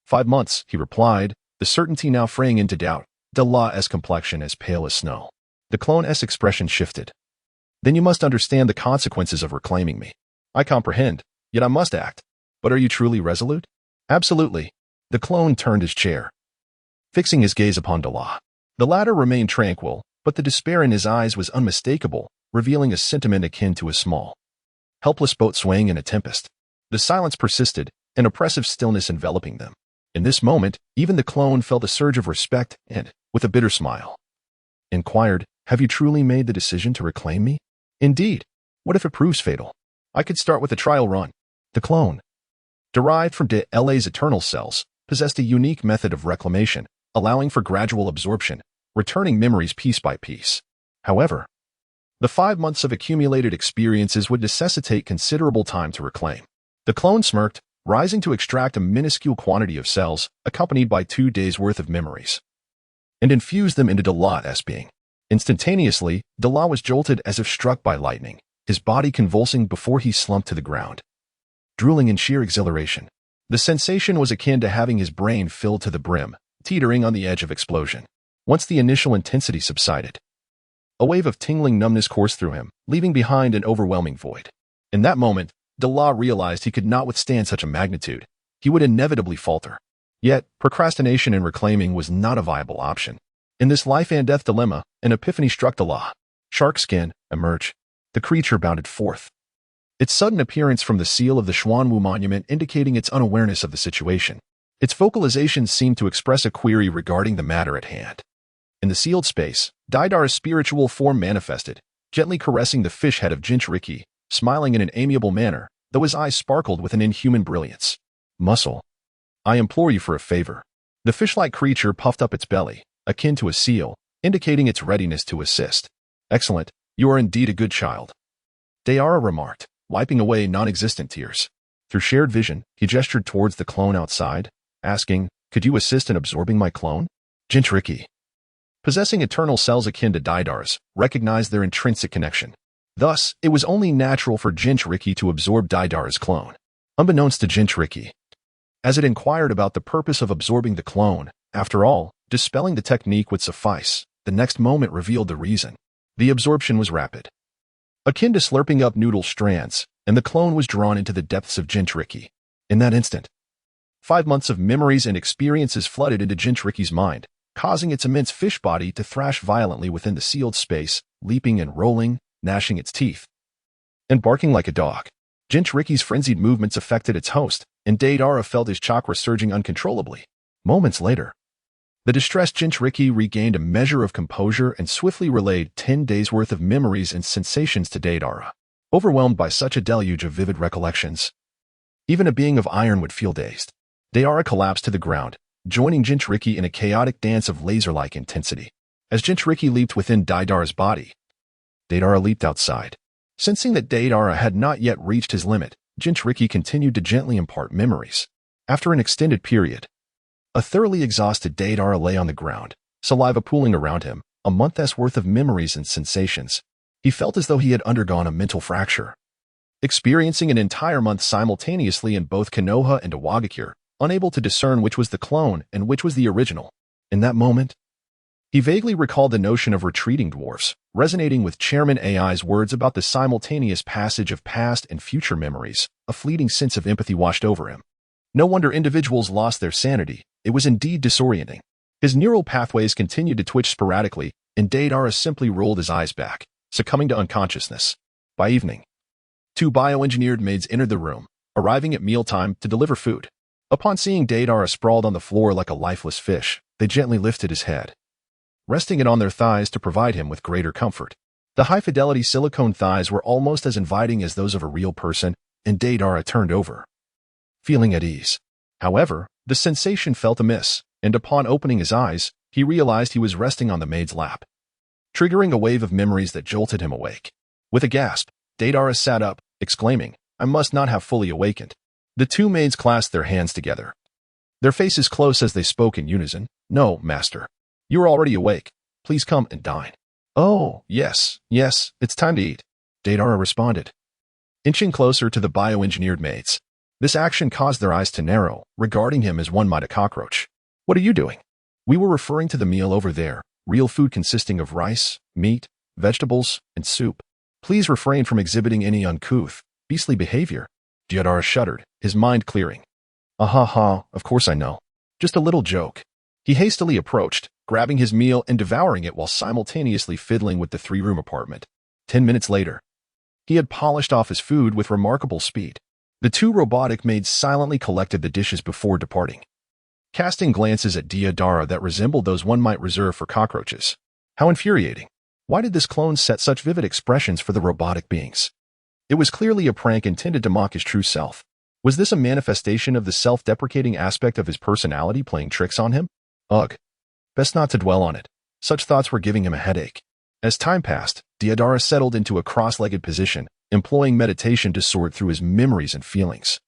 5 months, he replied, the certainty now fraying into doubt, Deidara's complexion as pale as snow. The clone's expression shifted. Then you must understand the consequences of reclaiming me. I comprehend, yet I must act. But are you truly resolute? Absolutely. The clone turned his chair, fixing his gaze upon Deidara. The latter remained tranquil, but the despair in his eyes was unmistakable, revealing a sentiment akin to a small, helpless boat swaying in a tempest. The silence persisted, an oppressive stillness enveloping them. In this moment, even the clone felt a surge of respect and, with a bitter smile, inquired, have you truly made the decision to reclaim me? Indeed. What if it proves fatal? I could start with a trial run. The clone, derived from Deidara's eternal cells, possessed a unique method of reclamation, allowing for gradual absorption, returning memories piece by piece. However, the 5 months of accumulated experiences would necessitate considerable time to reclaim. The clone smirked, rising to extract a minuscule quantity of cells, accompanied by 2 days' worth of memories, and infuse them into Deidara's being. Instantaneously, Deidara was jolted as if struck by lightning, his body convulsing before he slumped to the ground, drooling in sheer exhilaration. The sensation was akin to having his brain filled to the brim, teetering on the edge of explosion. Once the initial intensity subsided, a wave of tingling numbness coursed through him, leaving behind an overwhelming void. In that moment, Deidara realized he could not withstand such a magnitude. He would inevitably falter. Yet, procrastination in reclaiming was not a viable option. In this life-and-death dilemma, an epiphany struck Deidara. Shark skin, emerge. The creature bounded forth, its sudden appearance from the seal of the Xuanwu monument indicating its unawareness of the situation. Its vocalizations seemed to express a query regarding the matter at hand. In the sealed space, Deidara's spiritual form manifested, gently caressing the fish head of Jinchuriki, smiling in an amiable manner, though his eyes sparkled with an inhuman brilliance. Muscle, I implore you for a favor. The fish-like creature puffed up its belly, akin to a seal, indicating its readiness to assist. Excellent, you are indeed a good child, Deidara remarked, wiping away non-existent tears. Through shared vision, he gestured towards the clone outside, asking, could you assist in absorbing my clone? Jinchuriki, possessing eternal cells akin to Deidara's, recognized their intrinsic connection. Thus, it was only natural for Jinchuriki to absorb Deidara's clone. Unbeknownst to Jinchuriki, as it inquired about the purpose of absorbing the clone, after all, dispelling the technique would suffice. The next moment revealed the reason. The absorption was rapid, akin to slurping up noodle strands, and the clone was drawn into the depths of Jinchuriki. In that instant, 5 months of memories and experiences flooded into Jinchuriki's mind, causing its immense fish body to thrash violently within the sealed space, leaping and rolling, gnashing its teeth, and barking like a dog. Jinchuriki's frenzied movements affected its host, and Deidara felt his chakra surging uncontrollably. Moments later, the distressed Jinchuriki regained a measure of composure and swiftly relayed 10 days' worth of memories and sensations to Deidara. Overwhelmed by such a deluge of vivid recollections, even a being of iron would feel dazed. Deidara collapsed to the ground, joining Jinchuriki in a chaotic dance of laser-like intensity. As Jinchuriki leaped within Deidara's body, Deidara leaped outside. Sensing that Deidara had not yet reached his limit, Jinchuriki continued to gently impart memories. After an extended period, a thoroughly exhausted Deidara lay on the ground, saliva pooling around him, a month's worth of memories and sensations. He felt as though he had undergone a mental fracture, experiencing an entire month simultaneously in both Konoha and Iwagakure, unable to discern which was the clone and which was the original. In that moment, He vaguely recalled the notion of retreating dwarfs, resonating with Chairman AI's words about the simultaneous passage of past and future memories. A fleeting sense of empathy washed over him. No wonder individuals lost their sanity. It was indeed disorienting. His neural pathways continued to twitch sporadically, and Deidara simply rolled his eyes back, succumbing to unconsciousness. By evening, two bioengineered maids entered the room, arriving at mealtime to deliver food. Upon seeing Deidara sprawled on the floor like a lifeless fish, they gently lifted his head, resting it on their thighs to provide him with greater comfort. The high-fidelity silicone thighs were almost as inviting as those of a real person, and Deidara turned over, feeling at ease. However, the sensation felt amiss, and upon opening his eyes, he realized he was resting on the maid's lap, triggering a wave of memories that jolted him awake. With a gasp, Deidara sat up, exclaiming, "I must not have fully awakened." The two maids clasped their hands together, their faces close as they spoke in unison. "No, master. You are already awake. Please come and dine." "Oh, yes, it's time to eat," Deidara responded, inching closer to the bioengineered maids. This action caused their eyes to narrow, regarding him as one might a cockroach. "What are you doing?" "We were referring to the meal over there, real food consisting of rice, meat, vegetables, and soup. Please refrain from exhibiting any uncouth, beastly behavior." Deidara shuddered, his mind clearing. Of course I know. Just a little joke." He hastily approached, grabbing his meal and devouring it while simultaneously fiddling with the three-room apartment. 10 minutes later, he had polished off his food with remarkable speed. The two robotic maids silently collected the dishes before departing, casting glances at Deidara that resembled those one might reserve for cockroaches. How infuriating. Why did this clone set such vivid expressions for the robotic beings? It was clearly a prank intended to mock his true self. Was this a manifestation of the self-deprecating aspect of his personality playing tricks on him? Ugh. Best not to dwell on it. Such thoughts were giving him a headache. As time passed, Deidara settled into a cross-legged position, employing meditation to sort through his memories and feelings,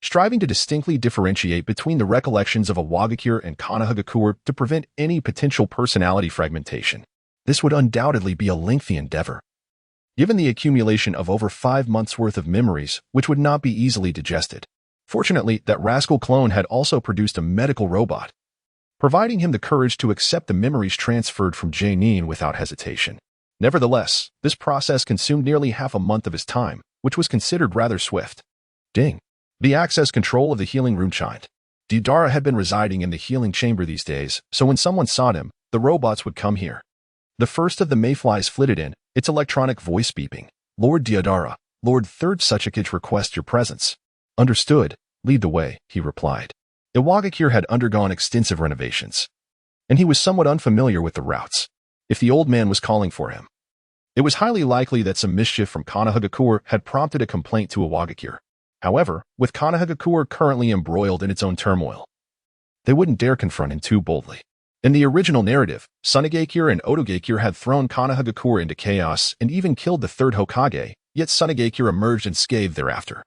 striving to distinctly differentiate between the recollections of a Wagakure and Konohagakure to prevent any potential personality fragmentation. This would undoubtedly be a lengthy endeavor, given the accumulation of over 5 months' worth of memories, which would not be easily digested. Fortunately, that rascal clone had also produced a medical robot, providing him the courage to accept the memories transferred from Janine without hesitation. Nevertheless, this process consumed nearly half a month of his time, which was considered rather swift. Ding. The access control of the healing room chimed. Deidara had been residing in the healing chamber these days, so when someone sought him, the robots would come here. The first of the mayflies flitted in, its electronic voice beeping. "Lord Deidara, Lord Third Suchakage requests your presence." "Understood. Lead the way," he replied. Iwagakure had undergone extensive renovations, and he was somewhat unfamiliar with the routes. If the old man was calling for him, it was highly likely that some mischief from Konohagakure had prompted a complaint to Iwagakure. However, with Konohagakure currently embroiled in its own turmoil, they wouldn't dare confront him too boldly. In the original narrative, Sunagakure and Otogakure had thrown Konohagakure into chaos and even killed the third Hokage, yet Sunagakure emerged unscathed thereafter.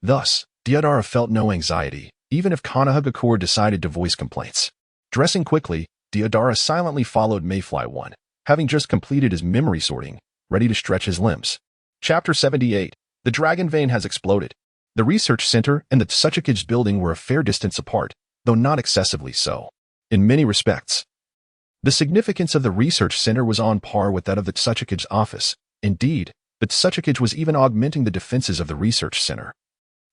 Thus, Deidara felt no anxiety, even if Konohagakure decided to voice complaints. Dressing quickly, Deidara silently followed Mayfly 1, having just completed his memory sorting, ready to stretch his limbs. Chapter 78. The Dragon Vein has exploded. The research center and the Tsuchikage building were a fair distance apart, though not excessively so. In many respects, the significance of the research center was on par with that of the Tsuchikage office. Indeed, the Tsuchikage was even augmenting the defenses of the research center,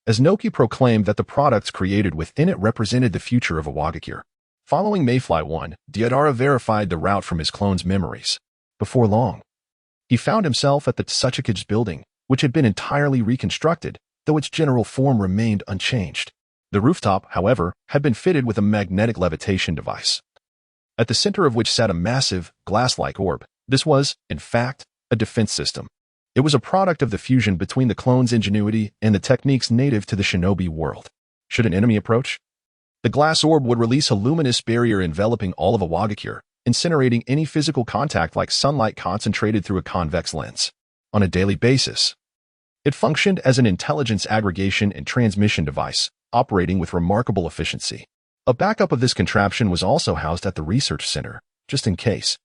as Noki proclaimed that the products created within it represented the future of Iwagakure. Following Mayfly 1, Deidara verified the route from his clone's memories. Before long, he found himself at the Tsuchikage building, which had been entirely reconstructed, though its general form remained unchanged. The rooftop, however, had been fitted with a magnetic levitation device, at the center of which sat a massive, glass-like orb. This was, in fact, a defense system. It was a product of the fusion between the clone's ingenuity and the techniques native to the shinobi world. Should an enemy approach, the glass orb would release a luminous barrier enveloping all of Iwagakure, incinerating any physical contact like sunlight concentrated through a convex lens. On a daily basis, it functioned as an intelligence aggregation and transmission device, operating with remarkable efficiency. A backup of this contraption was also housed at the research center, just in case.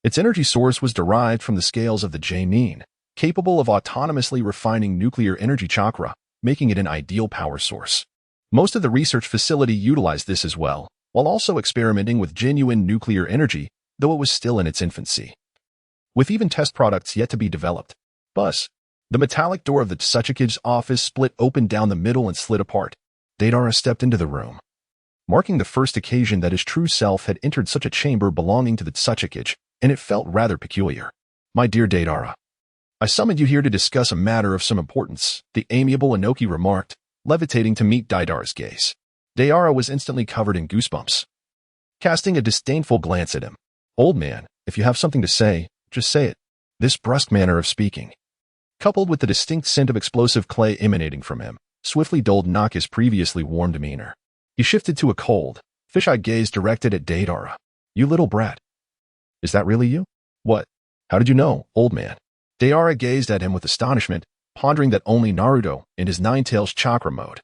Its energy source was derived from the scales of the Janine, capable of autonomously refining nuclear energy chakra, making it an ideal power source. Most of the research facility utilized this as well, while also experimenting with genuine nuclear energy, though it was still in its infancy. With even test products yet to be developed. Buzz. The metallic door of the Tsuchikige's office split open down the middle and slid apart. Deidara stepped into the room, marking the first occasion that his true self had entered such a chamber belonging to the Tsuchikige, and it felt rather peculiar. My dear Deidara, I summoned you here to discuss a matter of some importance, the amiable Inoki remarked, levitating to meet Deidara's gaze. Deidara was instantly covered in goosebumps, casting a disdainful glance at him. Old man, if you have something to say, just say it. This brusque manner of speaking, coupled with the distinct scent of explosive clay emanating from him, swiftly dulled Naka's previously warm demeanor. He shifted to a cold, fish-eyed gaze directed at Deidara. You little brat. Is that really you? What? How did you know, old man? Deidara gazed at him with astonishment, pondering that only Naruto, in his Nine-Tails chakra mode,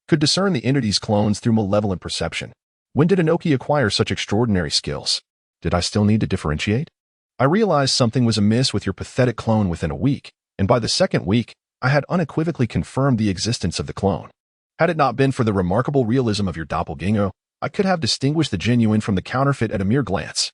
could discern the entity's clones through malevolent perception. When did Inoki acquire such extraordinary skills? Did I still need to differentiate? I realized something was amiss with your pathetic clone within a week, and by the second week, I had unequivocally confirmed the existence of the clone. Had it not been for the remarkable realism of your doppelganger, I could have distinguished the genuine from the counterfeit at a mere glance.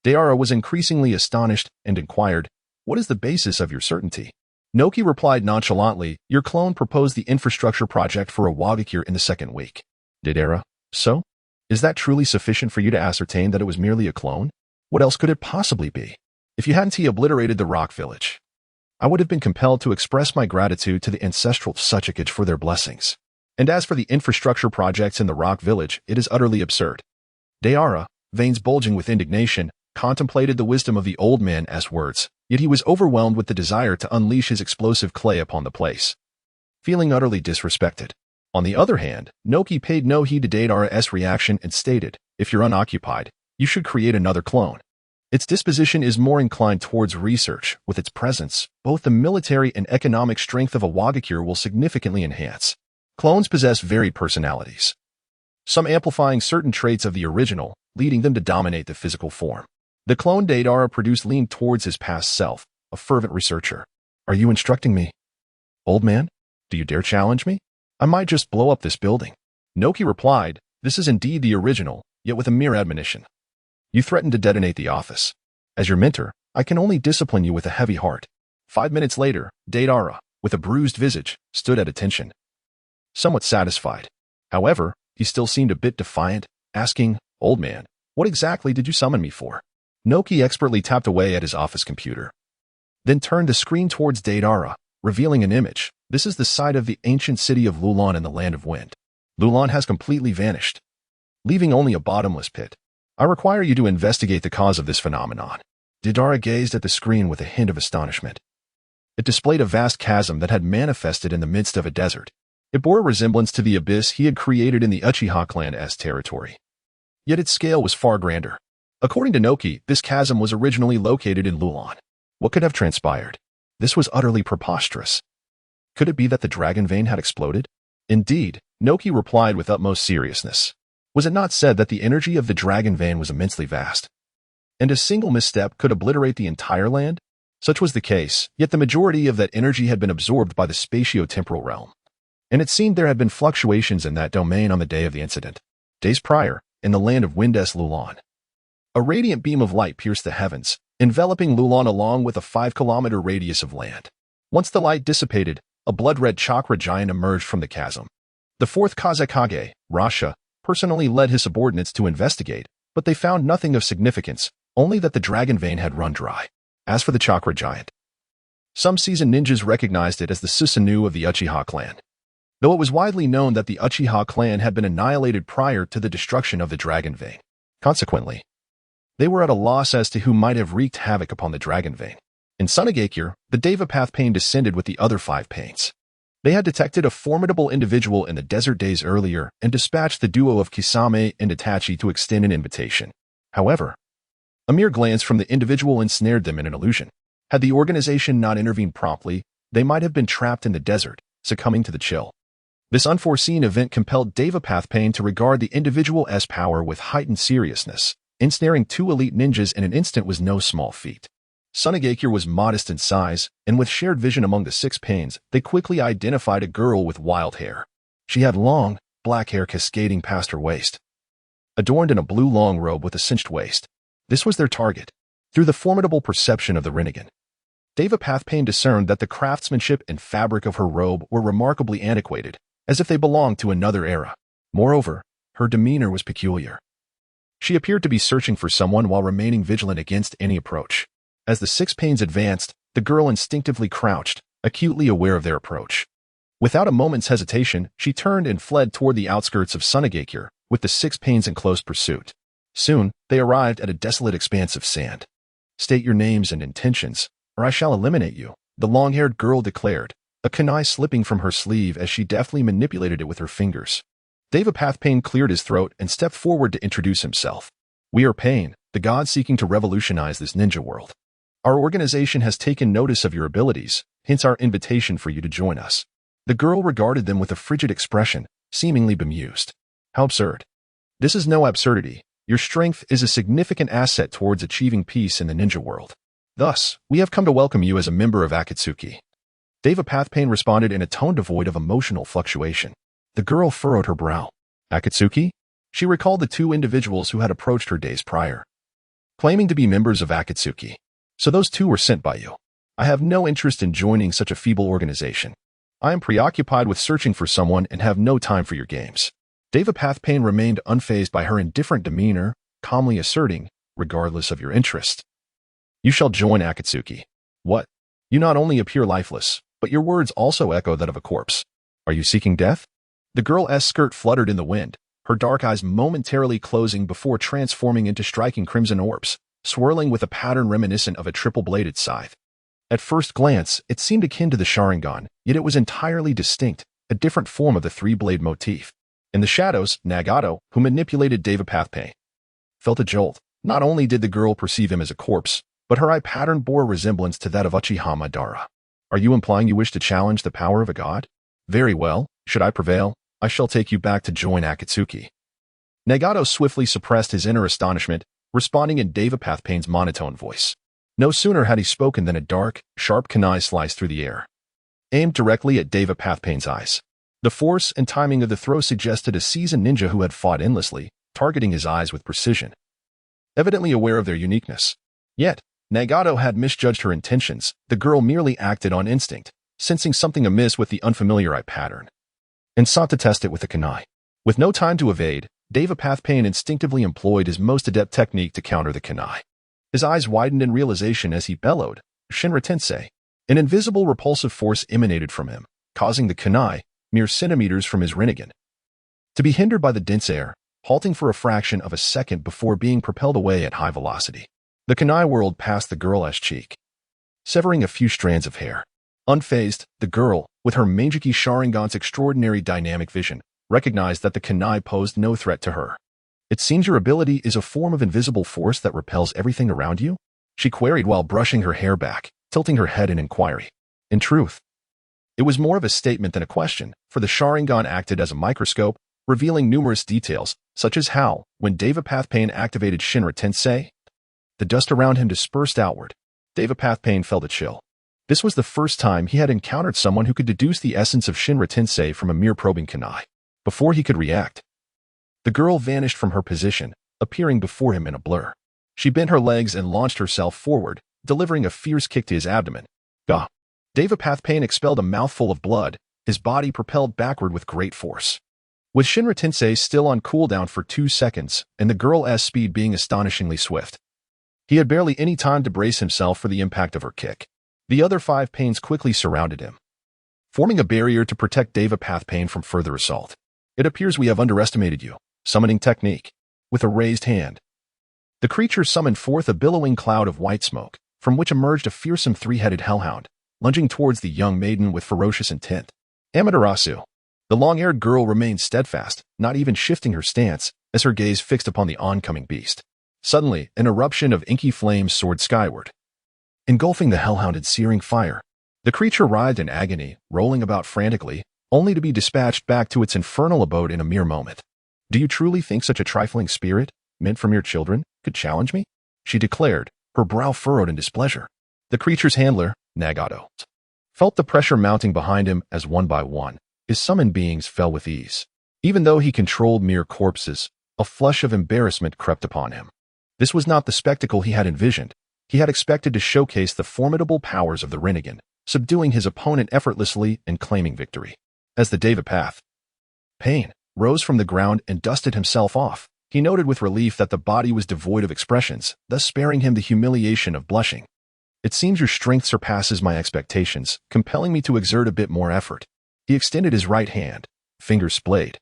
Deidara was increasingly astonished and inquired, what is the basis of your certainty? Inoki replied nonchalantly, your clone proposed the infrastructure project for a Wagakure in the second week. Deidara, so? Is that truly sufficient for you to ascertain that it was merely a clone? What else could it possibly be? If you hadn't obliterated the rock village, I would have been compelled to express my gratitude to the ancestral Tsuchikage for their blessings. And as for the infrastructure projects in the rock village, it is utterly absurd. Deidara, veins bulging with indignation, contemplated the wisdom of the old man's words, yet he was overwhelmed with the desire to unleash his explosive clay upon the place, feeling utterly disrespected. On the other hand, Inoki paid no heed to Deidara's reaction and stated, if you're unoccupied, you should create another clone. Its disposition is more inclined towards research. With its presence, both the military and economic strength of a Wagakure will significantly enhance. Clones possess varied personalities, some amplifying certain traits of the original, leading them to dominate the physical form. The clone Deidara produced leaned towards his past self, a fervent researcher. Are you instructing me? Old man, do you dare challenge me? I might just blow up this building. Inoki replied, this is indeed the original, yet with a mere admonition. You threatened to detonate the office. As your mentor, I can only discipline you with a heavy heart. 5 minutes later, Deidara, with a bruised visage, stood at attention, somewhat satisfied. However, he still seemed a bit defiant, asking, old man, what exactly did you summon me for? Inoki expertly tapped away at his office computer, then turned the screen towards Deidara, revealing an image. This is the site of the ancient city of Lulan in the Land of Wind. Lulan has completely vanished, leaving only a bottomless pit. I require you to investigate the cause of this phenomenon. Deidara gazed at the screen with a hint of astonishment. It displayed a vast chasm that had manifested in the midst of a desert. It bore a resemblance to the abyss he had created in the Uchiha clan's territory. Yet its scale was far grander. According to Inoki, this chasm was originally located in Lulan. What could have transpired? This was utterly preposterous. Could it be that the dragon vein had exploded? Indeed, Inoki replied with utmost seriousness. Was it not said that the energy of the dragon vein was immensely vast, and a single misstep could obliterate the entire land? Such was the case, yet the majority of that energy had been absorbed by the spatio-temporal realm, and it seemed there had been fluctuations in that domain on the day of the incident. Days prior, in the land of Windes Lulan, a radiant beam of light pierced the heavens, enveloping Lulan along with a 5-kilometer radius of land. Once the light dissipated, a blood-red chakra giant emerged from the chasm. The fourth Kazekage, Rasha, personally led his subordinates to investigate, but they found nothing of significance, only that the dragon vein had run dry. As for the chakra giant, some seasoned ninjas recognized it as the Susanoo of the Uchiha clan, though it was widely known that the Uchiha clan had been annihilated prior to the destruction of the dragon vein. Consequently, they were at a loss as to who might have wreaked havoc upon the dragon vein. In Sunagakure, the Deva Path pain descended with the other 5 pains. They had detected a formidable individual in the desert days earlier and dispatched the duo of Kisame and Itachi to extend an invitation. However, a mere glance from the individual ensnared them in an illusion. Had the organization not intervened promptly, they might have been trapped in the desert, succumbing to the chill. This unforeseen event compelled Deva Path Pain to regard the individual's power with heightened seriousness. Ensnaring 2 elite ninjas in an instant was no small feat. Sunagakure was modest in size, and with shared vision among the 6 pains, they quickly identified a girl with wild hair. She had long, black hair cascading past her waist, adorned in a blue long robe with a cinched waist. This was their target. Through the formidable perception of the Rinnegan, Deva Pathpain discerned that the craftsmanship and fabric of her robe were remarkably antiquated, as if they belonged to another era. Moreover, her demeanor was peculiar. She appeared to be searching for someone while remaining vigilant against any approach. As the six pains advanced, the girl instinctively crouched, acutely aware of their approach. Without a moment's hesitation, she turned and fled toward the outskirts of Sunagakure, with the six pains in close pursuit. Soon, they arrived at a desolate expanse of sand. "State your names and intentions, or I shall eliminate you," the long-haired girl declared, a kunai slipping from her sleeve as she deftly manipulated it with her fingers. Deva Pathpain cleared his throat and stepped forward to introduce himself. "We are Pain, the god seeking to revolutionize this ninja world. Our organization has taken notice of your abilities, hence our invitation for you to join us." The girl regarded them with a frigid expression, seemingly bemused. "How absurd." "This is no absurdity. Your strength is a significant asset towards achieving peace in the ninja world. Thus, we have come to welcome you as a member of Akatsuki." Deva Pathpain responded in a tone devoid of emotional fluctuation. The girl furrowed her brow. Akatsuki? She recalled the two individuals who had approached her days prior, claiming to be members of Akatsuki. "So those two were sent by you. I have no interest in joining such a feeble organization. I am preoccupied with searching for someone and have no time for your games." Deva Pathpain remained unfazed by her indifferent demeanor, calmly asserting, "Regardless of your interest, you shall join Akatsuki." "What? You not only appear lifeless, but your words also echo that of a corpse. Are you seeking death?" The girl's skirt fluttered in the wind, her dark eyes momentarily closing before transforming into striking crimson orbs, swirling with a pattern reminiscent of a triple-bladed scythe. At first glance, it seemed akin to the Sharingan, yet it was entirely distinct, a different form of the three-blade motif. In the shadows, Nagato, who manipulated Deva Pathpain, felt a jolt. Not only did the girl perceive him as a corpse, but her eye pattern bore a resemblance to that of Uchiha Madara. "Are you implying you wish to challenge the power of a god? Very well, should I prevail, I shall take you back to join Akatsuki." Nagato swiftly suppressed his inner astonishment, responding in Deva Pathpain's monotone voice. No sooner had he spoken than a dark, sharp kunai sliced through the air, aimed directly at Deva Pathpain's eyes. The force and timing of the throw suggested a seasoned ninja who had fought endlessly, targeting his eyes with precision. Evidently aware of their uniqueness. Yet, Nagato had misjudged her intentions. The girl merely acted on instinct, sensing something amiss with the unfamiliar eye pattern, and sought to test it with a kunai. With no time to evade, Deva Pathpain instinctively employed his most adept technique to counter the kunai. His eyes widened in realization as he bellowed, "Shinra Tensei." An invisible repulsive force emanated from him, causing the kunai, mere centimeters from his Rinnegan, to be hindered by the dense air, halting for a fraction of a second before being propelled away at high velocity. The kunai whirled past the girl's cheek, severing a few strands of hair. Unfazed, the girl, with her Meijiki Sharingan's extraordinary dynamic vision, recognized that the kunai posed no threat to her. "It seems your ability is a form of invisible force that repels everything around you?" she queried while brushing her hair back, tilting her head in inquiry. In truth, it was more of a statement than a question, for the Sharingan acted as a microscope, revealing numerous details, such as how, when Deva Pathpain activated Shinra Tensei, the dust around him dispersed outward. Deva Pathpain felt a chill. This was the first time he had encountered someone who could deduce the essence of Shinra Tensei from a mere probing kunai. Before he could react, the girl vanished from her position, appearing before him in a blur. She bent her legs and launched herself forward, delivering a fierce kick to his abdomen. Gah! Deva Pathpain expelled a mouthful of blood, his body propelled backward with great force. With Shinra Tensei still on cooldown for 2 seconds, and the girl's speed being astonishingly swift, he had barely any time to brace himself for the impact of her kick. The other 5 pains quickly surrounded him, forming a barrier to protect Deva Pathpain from further assault. "It appears we have underestimated you." Summoning technique. With a raised hand, the creature summoned forth a billowing cloud of white smoke, from which emerged a fearsome 3-headed hellhound, lunging towards the young maiden with ferocious intent. Amaterasu. The long-haired girl remained steadfast, not even shifting her stance, as her gaze fixed upon the oncoming beast. Suddenly, an eruption of inky flames soared skyward, engulfing the hellhound in searing fire. The creature writhed in agony, rolling about frantically, only to be dispatched back to its infernal abode in a mere moment. "Do you truly think such a trifling spirit, meant for mere children, could challenge me?" she declared, her brow furrowed in displeasure. The creature's handler, Nagato, felt the pressure mounting behind him as one by one, his summoned beings fell with ease. Even though he controlled mere corpses, a flush of embarrassment crept upon him. This was not the spectacle he had envisioned. He had expected to showcase the formidable powers of the Rinnegan, subduing his opponent effortlessly and claiming victory. As the Deva Path Pain rose from the ground and dusted himself off, he noted with relief that the body was devoid of expressions, thus sparing him the humiliation of blushing. It seems your strength surpasses my expectations, compelling me to exert a bit more effort. He extended his right hand, fingers splayed,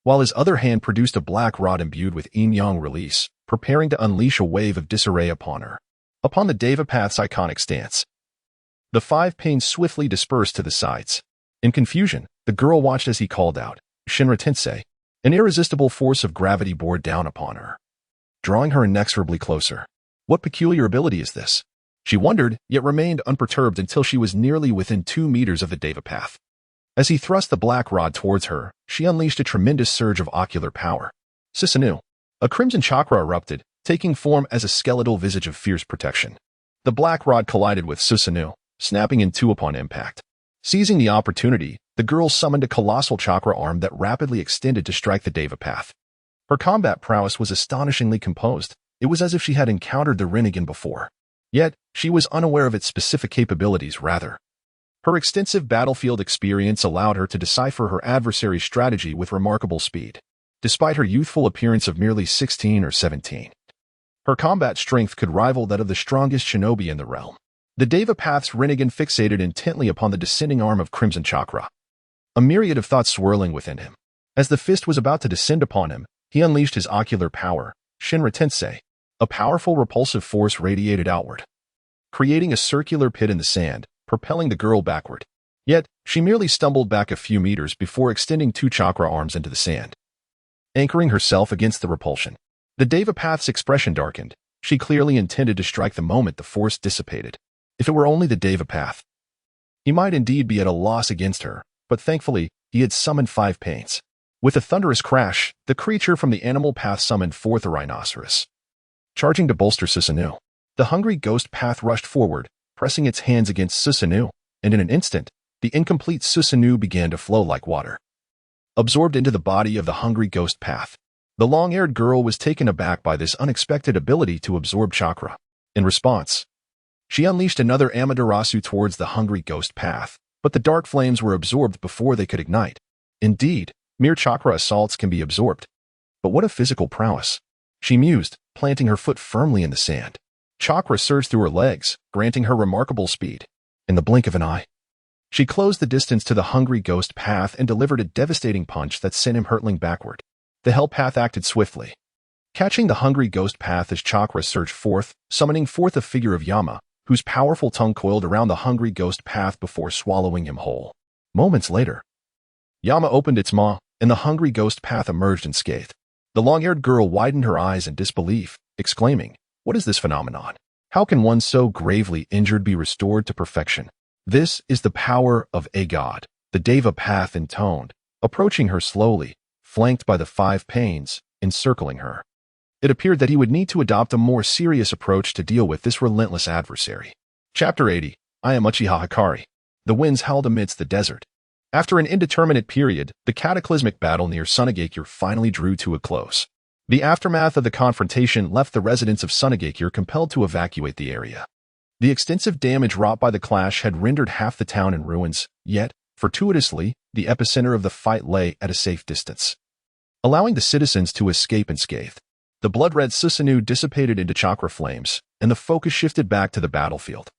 while his other hand produced a black rod imbued with yin-yang release, preparing to unleash a wave of disarray upon her. Upon the Deva Path's iconic stance, the 5 pains swiftly dispersed to the sides. In confusion, the girl watched as he called out, Shinra Tensei. An irresistible force of gravity bore down upon her, drawing her inexorably closer. What peculiar ability is this? She wondered, yet remained unperturbed until she was nearly within 2 meters of the Deva Path. As he thrust the black rod towards her, she unleashed a tremendous surge of ocular power. Susanoo. A crimson chakra erupted, taking form as a skeletal visage of fierce protection. The black rod collided with Susanoo, snapping in two upon impact. Seizing the opportunity, the girl summoned a colossal chakra arm that rapidly extended to strike the Deva Path. Her combat prowess was astonishingly composed. It was as if she had encountered the Rinnegan before. Yet, she was unaware of its specific capabilities rather. Her extensive battlefield experience allowed her to decipher her adversary's strategy with remarkable speed. Despite her youthful appearance of merely 16 or 17, her combat strength could rival that of the strongest shinobi in the realm. The Deva Path's Rinnegan fixated intently upon the descending arm of Crimson Chakra. A myriad of thoughts swirling within him. As the fist was about to descend upon him, he unleashed his ocular power, Shinra Tensei. A powerful repulsive force radiated outward, creating a circular pit in the sand, propelling the girl backward. Yet, she merely stumbled back a few meters before extending 2 chakra arms into the sand, anchoring herself against the repulsion. The Deva Path's expression darkened. She clearly intended to strike the moment the force dissipated. If it were only the Deva Path, he might indeed be at a loss against her, but thankfully, he had summoned 5 pains. With a thunderous crash, the creature from the animal path summoned forth a rhinoceros, charging to bolster Susanoo. The hungry ghost path rushed forward, pressing its hands against Susanoo, and in an instant, the incomplete Susanoo began to flow like water, absorbed into the body of the hungry ghost path. The long-haired girl was taken aback by this unexpected ability to absorb chakra. In response, she unleashed another Amaterasu towards the hungry ghost path, but the dark flames were absorbed before they could ignite. Indeed, mere chakra assaults can be absorbed. But what a physical prowess! She mused, planting her foot firmly in the sand. Chakra surged through her legs, granting her remarkable speed. In the blink of an eye, she closed the distance to the hungry ghost path and delivered a devastating punch that sent him hurtling backward. The hell path acted swiftly, catching the hungry ghost path as chakra surged forth, summoning forth a figure of Yama, whose powerful tongue coiled around the hungry ghost path before swallowing him whole. Moments later, Yama opened its maw, and the hungry ghost path emerged unscathed. The long-haired girl widened her eyes in disbelief, exclaiming, "What is this phenomenon? How can one so gravely injured be restored to perfection?" "This is the power of a god," the Deva Path intoned, approaching her slowly, flanked by the 5 pains, encircling her. It appeared that he would need to adopt a more serious approach to deal with this relentless adversary. Chapter 80. I am Uchiha Hikari. The winds howled amidst the desert. After an indeterminate period, the cataclysmic battle near Sunagakure finally drew to a close. The aftermath of the confrontation left the residents of Sunagakure compelled to evacuate the area. The extensive damage wrought by the clash had rendered half the town in ruins, yet, fortuitously, the epicenter of the fight lay at a safe distance, allowing the citizens to escape unscathed. The blood-red Susanoo dissipated into chakra flames, and the focus shifted back to the battlefield.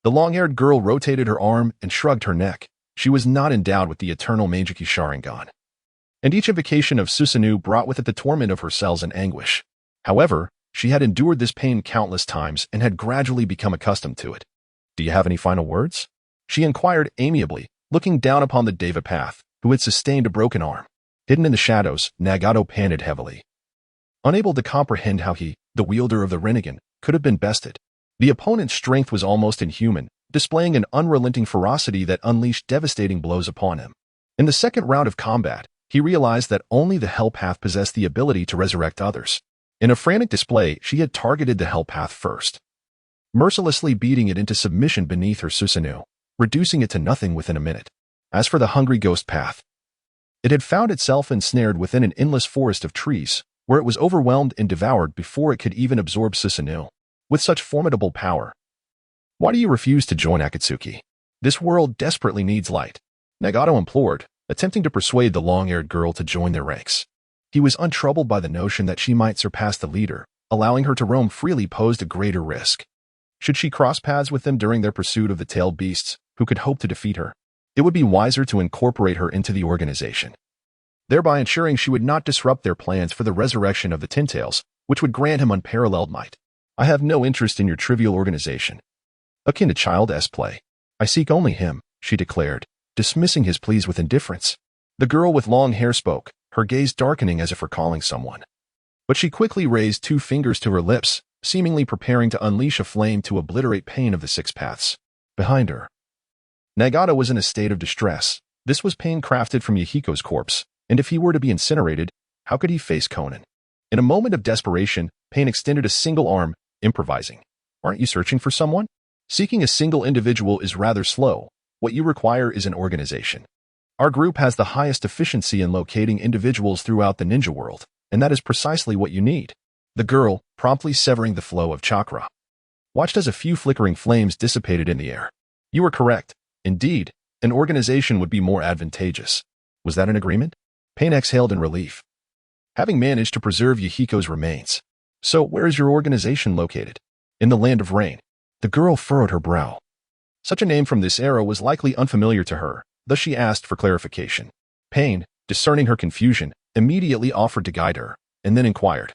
The long-haired girl rotated her arm and shrugged her neck. She was not endowed with the eternal Meijiki Sharingan, and each invocation of Susanoo brought with it the torment of her cells in anguish. However, she had endured this pain countless times and had gradually become accustomed to it. "Do you have any final words?" she inquired amiably, looking down upon the Deva Path, who had sustained a broken arm. Hidden in the shadows, Nagato panted heavily, unable to comprehend how he, the wielder of the Rinnegan, could have been bested. The opponent's strength was almost inhuman, displaying an unrelenting ferocity that unleashed devastating blows upon him. In the second round of combat, he realized that only the Hell Path possessed the ability to resurrect others. In a frantic display, she had targeted the Hell Path first, mercilessly beating it into submission beneath her Susanoo, reducing it to nothing within a minute. As for the hungry ghost path, it had found itself ensnared within an endless forest of trees, where it was overwhelmed and devoured before it could even absorb Susanoo. With such formidable power, why do you refuse to join Akatsuki? This world desperately needs light, Nagato implored, attempting to persuade the long-haired girl to join their ranks. He was untroubled by the notion that she might surpass the leader. Allowing her to roam freely posed a greater risk. Should she cross paths with them during their pursuit of the tailed beasts who could hope to defeat her, it would be wiser to incorporate her into the organization, thereby ensuring she would not disrupt their plans for the resurrection of the Tintails, which would grant him unparalleled might. I have no interest in your trivial organization, akin to child's play. I seek only him, she declared, dismissing his pleas with indifference. The girl with long hair spoke, her gaze darkening as if recalling someone. But she quickly raised 2 fingers to her lips, seemingly preparing to unleash a flame to obliterate Pain of the 6 paths. Behind her, Nagato was in a state of distress. This was pain crafted from Yahiko's corpse, and if he were to be incinerated, how could he face Conan? In a moment of desperation, Pain extended a single arm, improvising. Aren't you searching for someone? Seeking a single individual is rather slow. What you require is an organization. Our group has the highest efficiency in locating individuals throughout the ninja world, and that is precisely what you need. The girl, promptly severing the flow of chakra, watched as a few flickering flames dissipated in the air. You were correct. Indeed, an organization would be more advantageous. Was that an agreement? Pain exhaled in relief, having managed to preserve Yahiko's remains. So, where is your organization located? In the Land of Rain. The girl furrowed her brow. Such a name from this era was likely unfamiliar to her, thus she asked for clarification. Pain, discerning her confusion, immediately offered to guide her, and then inquired.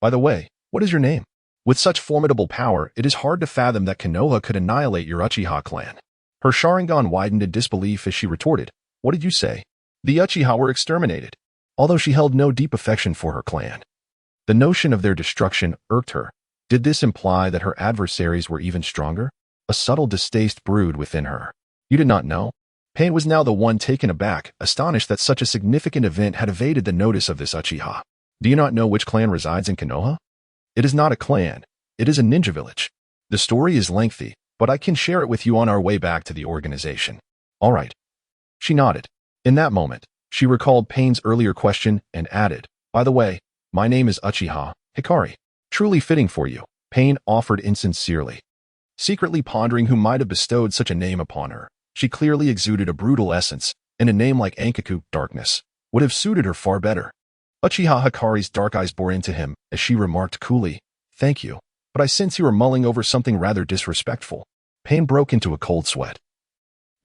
By the way, what is your name? With such formidable power, it is hard to fathom that Konoha could annihilate your Uchiha clan. Her Sharingan widened in disbelief as she retorted, What did you say? The Uchiha were exterminated. Although she held no deep affection for her clan, the notion of their destruction irked her. Did this imply that her adversaries were even stronger? A subtle distaste brewed within her. You did not know? Pain was now the one taken aback, astonished that such a significant event had evaded the notice of this Uchiha. Do you not know which clan resides in Konoha? It is not a clan. It is a ninja village. The story is lengthy, but I can share it with you on our way back to the organization. All right. She nodded. In that moment, she recalled Pain's earlier question and added, By the way, my name is Uchiha Hikari. Truly fitting for you, Pain offered insincerely. Secretly pondering who might have bestowed such a name upon her, she clearly exuded a brutal essence, and a name like Ankaku, Darkness, would have suited her far better. Uchiha Hikari's dark eyes bore into him as she remarked coolly, Thank you, but I sense you are mulling over something rather disrespectful. Pain broke into a cold sweat.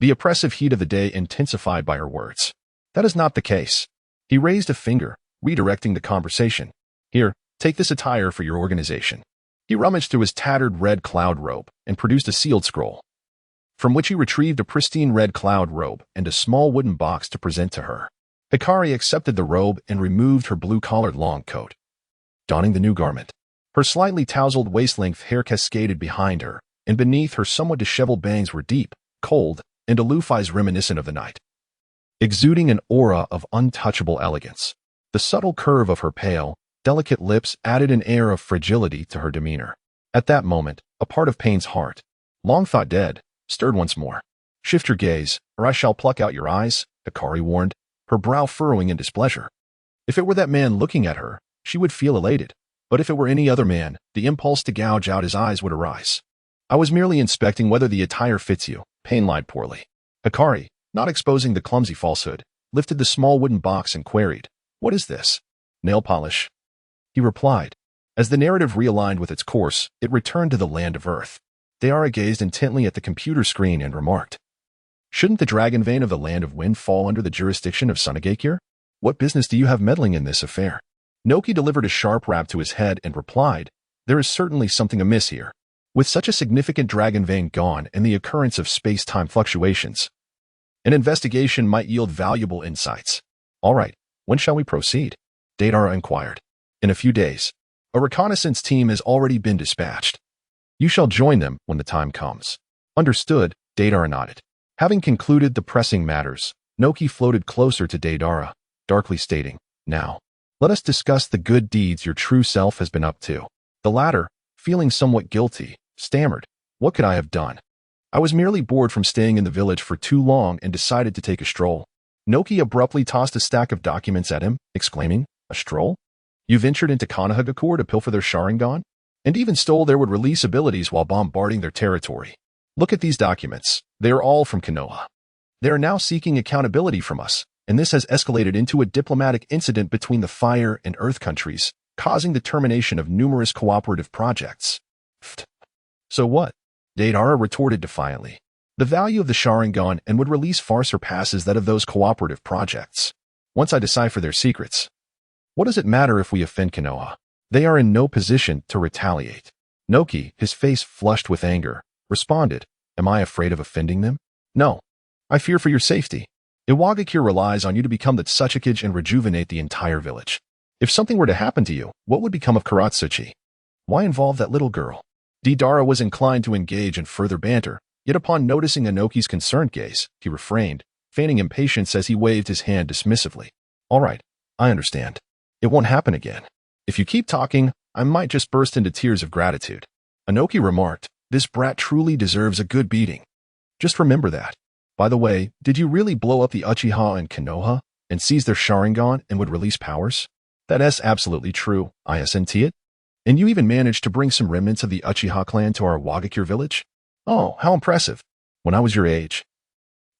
The oppressive heat of the day intensified by her words. That is not the case. He raised a finger, redirecting the conversation. Here, take this attire for your organization. He rummaged through his tattered red cloud robe and produced a sealed scroll, from which he retrieved a pristine red cloud robe and a small wooden box to present to her. Hikari accepted the robe and removed her blue-collared long coat. Donning the new garment, her slightly tousled waist-length hair cascaded behind her, and beneath her somewhat disheveled bangs were deep, cold, and aloof eyes reminiscent of the night, exuding an aura of untouchable elegance. The subtle curve of her pale, delicate lips added an air of fragility to her demeanor. At that moment, a part of Pain's heart, long thought dead, stirred once more. Shift your gaze, or I shall pluck out your eyes, Hikari warned, her brow furrowing in displeasure. If it were that man looking at her, she would feel elated, but if it were any other man, the impulse to gouge out his eyes would arise. I was merely inspecting whether the attire fits you, Pain lied poorly. Hikari, not exposing the clumsy falsehood, lifted the small wooden box and queried, What is this? Nail polish. He replied. As the narrative realigned with its course, it returned to the land of Earth. Deidara gazed intently at the computer screen and remarked, Shouldn't the dragon vein of the land of Wind fall under the jurisdiction of Sunagakure? What business do you have meddling in this affair? Noki delivered a sharp rap to his head and replied, There is certainly something amiss here. With such a significant dragon vein gone and the occurrence of space-time fluctuations, an investigation might yield valuable insights. All right, when shall we proceed? Deidara inquired. In a few days. A reconnaissance team has already been dispatched. You shall join them when the time comes. Understood, Deidara nodded. Having concluded the pressing matters, Noki floated closer to Deidara, darkly stating, Now, let us discuss the good deeds your true self has been up to. The latter, feeling somewhat guilty, stammered, What could I have done? I was merely bored from staying in the village for too long and decided to take a stroll. Noki abruptly tossed a stack of documents at him, exclaiming, A stroll? You ventured into Konohagakure to pilfer their Sharingan, and even stole their would-release abilities while bombarding their territory. Look at these documents. They are all from Konoha. They are now seeking accountability from us, and this has escalated into a diplomatic incident between the Fire and Earth countries, causing the termination of numerous cooperative projects. So what? Deidara retorted defiantly. The value of the Sharingan and would-release far surpasses that of those cooperative projects. Once I decipher their secrets, what does it matter if we offend Konoha? They are in no position to retaliate. Noki, his face flushed with anger, responded, Am I afraid of offending them? No. I fear for your safety. Iwagakure relies on you to become the Tsuchikage and rejuvenate the entire village. If something were to happen to you, what would become of Karatsuchi? Why involve that little girl? Deidara was inclined to engage in further banter, yet upon noticing Anoki's concerned gaze, he refrained, feigning impatience as he waved his hand dismissively. All right, I understand. It won't happen again. If you keep talking, I might just burst into tears of gratitude. Anoki remarked, This brat truly deserves a good beating. Just remember that. By the way, did you really blow up the Uchiha and Konoha and seize their Sharingan and would release powers? That's absolutely true, isn't it? And you even managed to bring some remnants of the Uchiha clan to our Wagakure village? Oh, how impressive. When I was your age,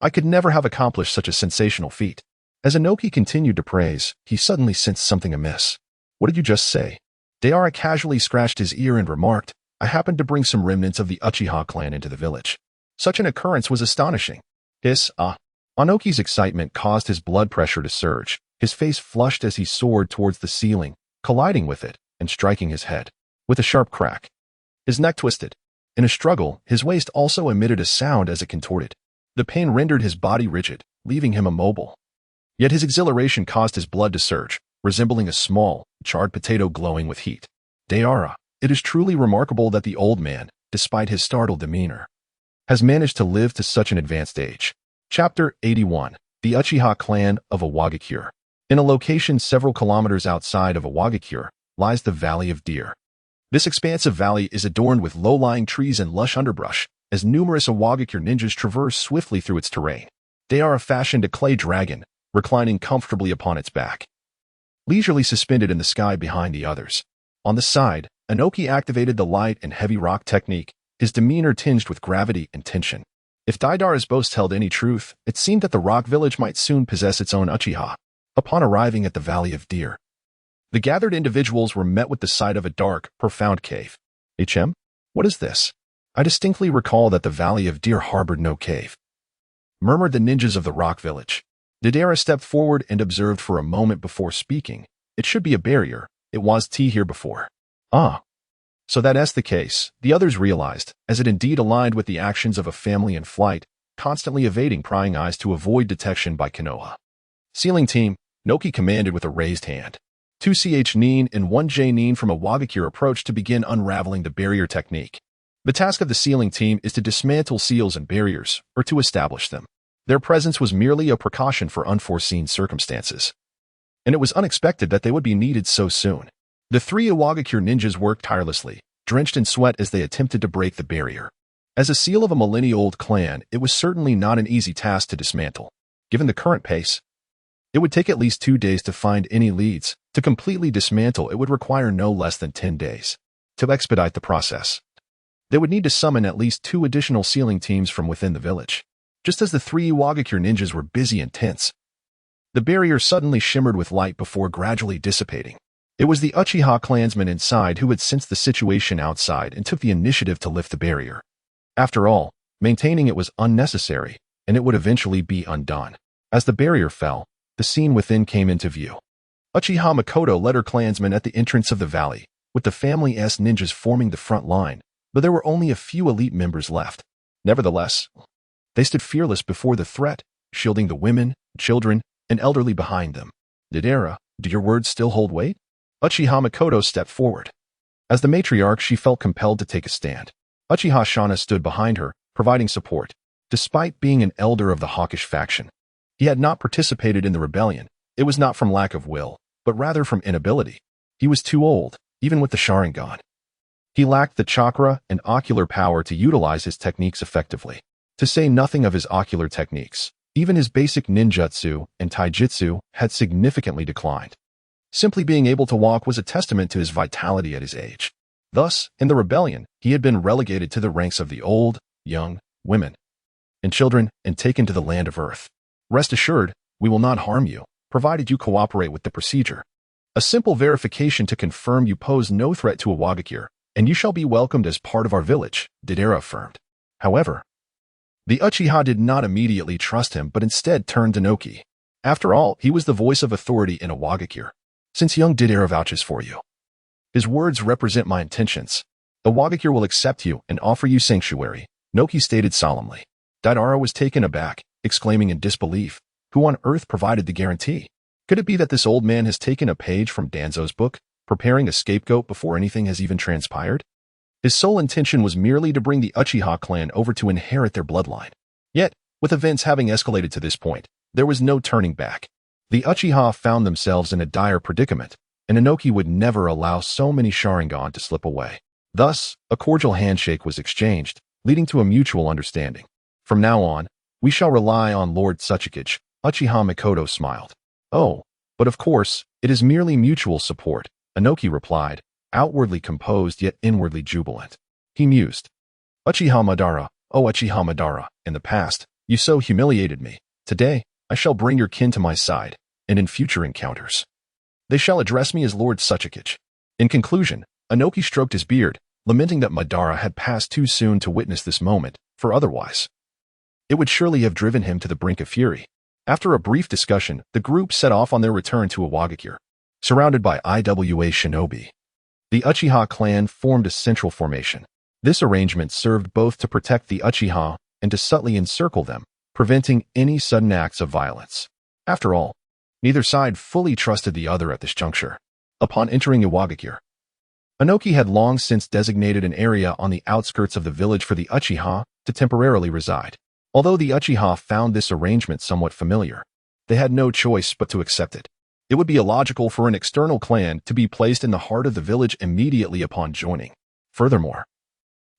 I could never have accomplished such a sensational feat. As Anoki continued to praise, he suddenly sensed something amiss. What did you just say? Deidara casually scratched his ear and remarked, I happened to bring some remnants of the Uchiha clan into the village. Such an occurrence was astonishing. Anoki's excitement caused his blood pressure to surge. His face flushed as he soared towards the ceiling, colliding with it and striking his head. With a sharp crack, his neck twisted. In a struggle, his waist also emitted a sound as it contorted. The pain rendered his body rigid, leaving him immobile. Yet his exhilaration caused his blood to surge, resembling a small, charred potato glowing with heat. Deidara, it is truly remarkable that the old man, despite his startled demeanor, has managed to live to such an advanced age. Chapter 81. The Uchiha Clan of Iwagakure. In a location several kilometers outside of Iwagakure lies the Valley of Deer. This expansive valley is adorned with low-lying trees and lush underbrush, as numerous Iwagakure ninjas traverse swiftly through its terrain. Deidara fashioned a clay dragon, reclining comfortably upon its back, leisurely suspended in the sky behind the others. On the side, Anoki activated the light and heavy rock technique, his demeanor tinged with gravity and tension. If Deidara's boast held any truth, it seemed that the rock village might soon possess its own Uchiha. Upon arriving at the Valley of Deer, the gathered individuals were met with the sight of a dark, profound cave. HM? What is this? I distinctly recall that the Valley of Deer harbored no cave, murmured the ninjas of the rock village. Deidara stepped forward and observed for a moment before speaking. It should be a barrier. It was here before. So that's the case, the others realized, as it indeed aligned with the actions of a family in flight, constantly evading prying eyes to avoid detection by Konoha. Sealing team, Noki commanded with a raised hand. 2 Nin and 1 J Nin from Iwagakure approached to begin unraveling the barrier technique. The task of the sealing team is to dismantle seals and barriers, or to establish them. Their presence was merely a precaution for unforeseen circumstances, and it was unexpected that they would be needed so soon. The 3 Iwagakure ninjas worked tirelessly, drenched in sweat as they attempted to break the barrier. As a seal of a millennia-old clan, it was certainly not an easy task to dismantle. Given the current pace, it would take at least 2 days to find any leads. To completely dismantle, it would require no less than 10 days. To expedite the process, they would need to summon at least 2 additional sealing teams from within the village. Just as the 3 Iwagakure ninjas were busy and tense, the barrier suddenly shimmered with light before gradually dissipating. It was the Uchiha clansmen inside who had sensed the situation outside and took the initiative to lift the barrier. After all, maintaining it was unnecessary, and it would eventually be undone. As the barrier fell, the scene within came into view. Uchiha Makoto led her clansmen at the entrance of the valley, with the Family S ninjas forming the front line, but there were only a few elite members left. Nevertheless, they stood fearless before the threat, shielding the women, children, and elderly behind them. Deidara, do your words still hold weight? Uchiha Makoto stepped forward. As the matriarch, she felt compelled to take a stand. Uchiha Shana stood behind her, providing support. Despite being an elder of the hawkish faction, he had not participated in the rebellion. It was not from lack of will, but rather from inability. He was too old, even with the Sharingan. He lacked the chakra and ocular power to utilize his techniques effectively. To say nothing of his ocular techniques, even his basic ninjutsu and taijutsu had significantly declined. Simply being able to walk was a testament to his vitality at his age. Thus, in the rebellion, he had been relegated to the ranks of the old, young, women, and children, and taken to the land of Earth. Rest assured, we will not harm you, provided you cooperate with the procedure. A simple verification to confirm you pose no threat to Awagakure, and you shall be welcomed as part of our village, Deidara affirmed. However, the Uchiha did not immediately trust him, but instead turned to Noki. After all, he was the voice of authority in Awagakure. Since young Deidara vouches for you, his words represent my intentions. Awagakure will accept you and offer you sanctuary, Noki stated solemnly. Deidara was taken aback, exclaiming in disbelief, who on earth provided the guarantee? Could it be that this old man has taken a page from Danzo's book, preparing a scapegoat before anything has even transpired? His sole intention was merely to bring the Uchiha clan over to inherit their bloodline. Yet, with events having escalated to this point, there was no turning back. The Uchiha found themselves in a dire predicament, and Inoki would never allow so many Sharingan to slip away. Thus, a cordial handshake was exchanged, leading to a mutual understanding. From now on, we shall rely on Lord Tsuchikage, Uchiha Mikoto smiled. Oh, but of course, it is merely mutual support, Inoki replied, outwardly composed yet inwardly jubilant. He mused. Uchiha Madara, oh Uchiha Madara, in the past, you so humiliated me. Today, I shall bring your kin to my side, and in future encounters, they shall address me as Lord Tsuchikage. In conclusion, Inoki stroked his beard, lamenting that Madara had passed too soon to witness this moment, for otherwise, it would surely have driven him to the brink of fury. After a brief discussion, the group set off on their return to Awagakure. Surrounded by IWA shinobi, the Uchiha clan formed a central formation. This arrangement served both to protect the Uchiha and to subtly encircle them, preventing any sudden acts of violence. After all, neither side fully trusted the other at this juncture. Upon entering Awagakure, Inoki had long since designated an area on the outskirts of the village for the Uchiha to temporarily reside. Although the Uchiha found this arrangement somewhat familiar, they had no choice but to accept it. It would be illogical for an external clan to be placed in the heart of the village immediately upon joining. Furthermore,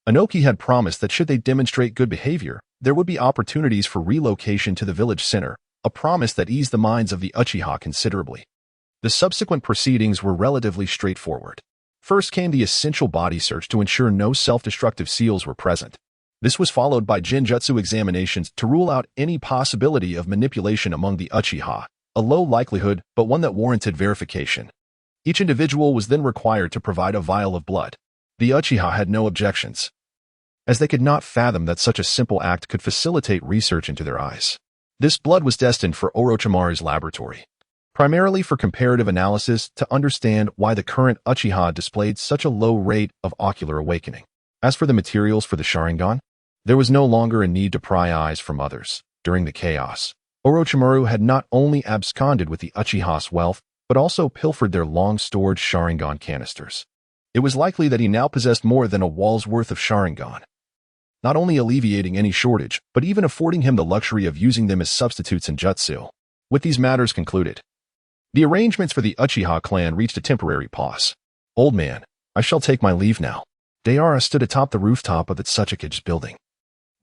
Inoki had promised that should they demonstrate good behavior, there would be opportunities for relocation to the village center, a promise that eased the minds of the Uchiha considerably. The subsequent proceedings were relatively straightforward. First came the essential body search to ensure no self-destructive seals were present. This was followed by genjutsu examinations to rule out any possibility of manipulation among the Uchiha, a low likelihood but one that warranted verification. Each individual was then required to provide a vial of blood. The Uchiha had no objections, as they could not fathom that such a simple act could facilitate research into their eyes. This blood was destined for Orochimaru's laboratory, primarily for comparative analysis to understand why the current Uchiha displayed such a low rate of ocular awakening. As for the materials for the Sharingan, there was no longer a need to pry eyes from others. During the chaos, Orochimaru had not only absconded with the Uchiha's wealth, but also pilfered their long-stored Sharingan canisters. It was likely that he now possessed more than a wall's worth of Sharingan, not only alleviating any shortage, but even affording him the luxury of using them as substitutes in jutsu. With these matters concluded, the arrangements for the Uchiha clan reached a temporary pause. Old man, I shall take my leave now. Deidara stood atop the rooftop of the Tsuchikage's building,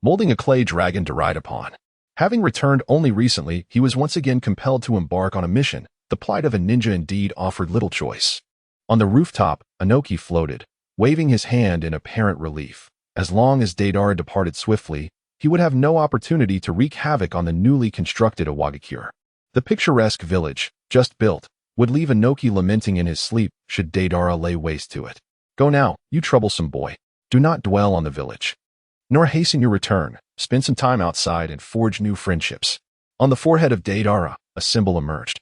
molding a clay dragon to ride upon. Having returned only recently, he was once again compelled to embark on a mission. The plight of a ninja indeed offered little choice. On the rooftop, Inoki floated, waving his hand in apparent relief. As long as Deidara departed swiftly, he would have no opportunity to wreak havoc on the newly constructed Awagakure. The picturesque village, just built, would leave Inoki lamenting in his sleep should Deidara lay waste to it. Go now, you troublesome boy. Do not dwell on the village, nor hasten your return. Spend some time outside and forge new friendships. On the forehead of Deidara, a symbol emerged,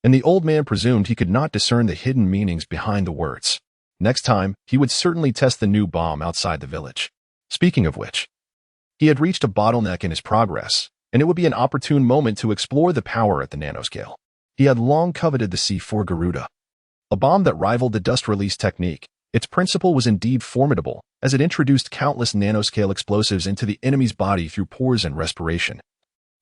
and the old man presumed he could not discern the hidden meanings behind the words. Next time, he would certainly test the new bomb outside the village. Speaking of which, he had reached a bottleneck in his progress, and it would be an opportune moment to explore the power at the nanoscale. He had long coveted the C4 Garuda, a bomb that rivaled the dust release technique. Its principle was indeed formidable, as it introduced countless nanoscale explosives into the enemy's body through pores and respiration,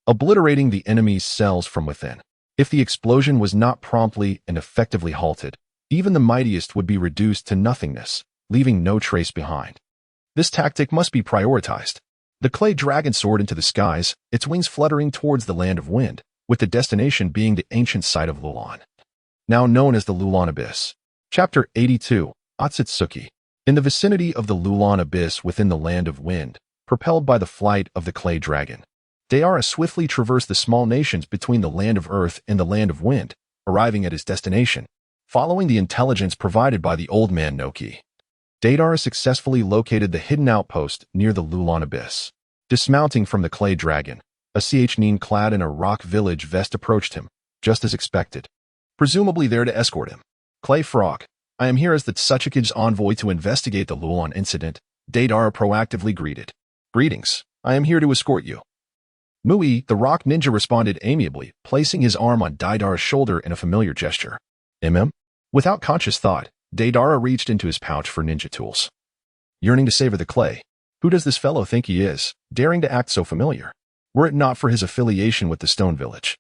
obliterating the enemy's cells from within. If the explosion was not promptly and effectively halted, even the mightiest would be reduced to nothingness, leaving no trace behind. This tactic must be prioritized. The clay dragon soared into the skies, its wings fluttering towards the land of wind, with the destination being the ancient site of Lulan. now known as the Lulon Abyss. Chapter 82, Otsutsuki. In the vicinity of the Lulon Abyss within the Land of Wind, propelled by the flight of the clay dragon, Deidara swiftly traversed the small nations between the Land of Earth and the Land of Wind, arriving at his destination. Following the intelligence provided by the old man Noki, Deidara successfully located the hidden outpost near the Lulon Abyss. Dismounting from the clay dragon, a Chnin clad in a rock village vest approached him, just as expected, presumably there to escort him. Clay Frog, I am here as the Tsuchikige's envoy to investigate the Lulon incident, Deidara proactively greeted. Greetings, I am here to escort you. Mui, the rock ninja, responded amiably, placing his arm on Deidara's shoulder in a familiar gesture. Without conscious thought, Deidara reached into his pouch for ninja tools. Yearning to savor the clay, who does this fellow think he is, daring to act so familiar? Were it not for his affiliation with the Stone Village,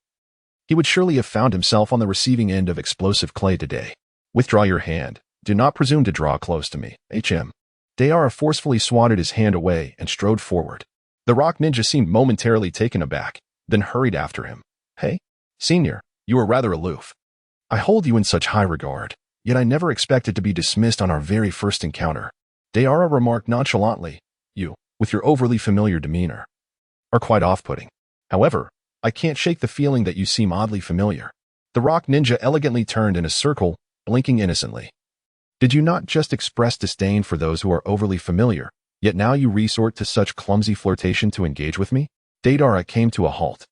he would surely have found himself on the receiving end of explosive clay today. Withdraw your hand. Do not presume to draw close to me. Deidara forcefully swatted his hand away and strode forward. The rock ninja seemed momentarily taken aback, then hurried after him. Hey, senior, you are rather aloof. I hold you in such high regard, yet I never expected to be dismissed on our very first encounter. Deidara remarked nonchalantly. You, with your overly familiar demeanor, are quite off-putting. However, I can't shake the feeling that you seem oddly familiar. The rock ninja elegantly turned in a circle, blinking innocently. Did you not just express disdain for those who are overly familiar, yet now you resort to such clumsy flirtation to engage with me? Deidara came to a halt.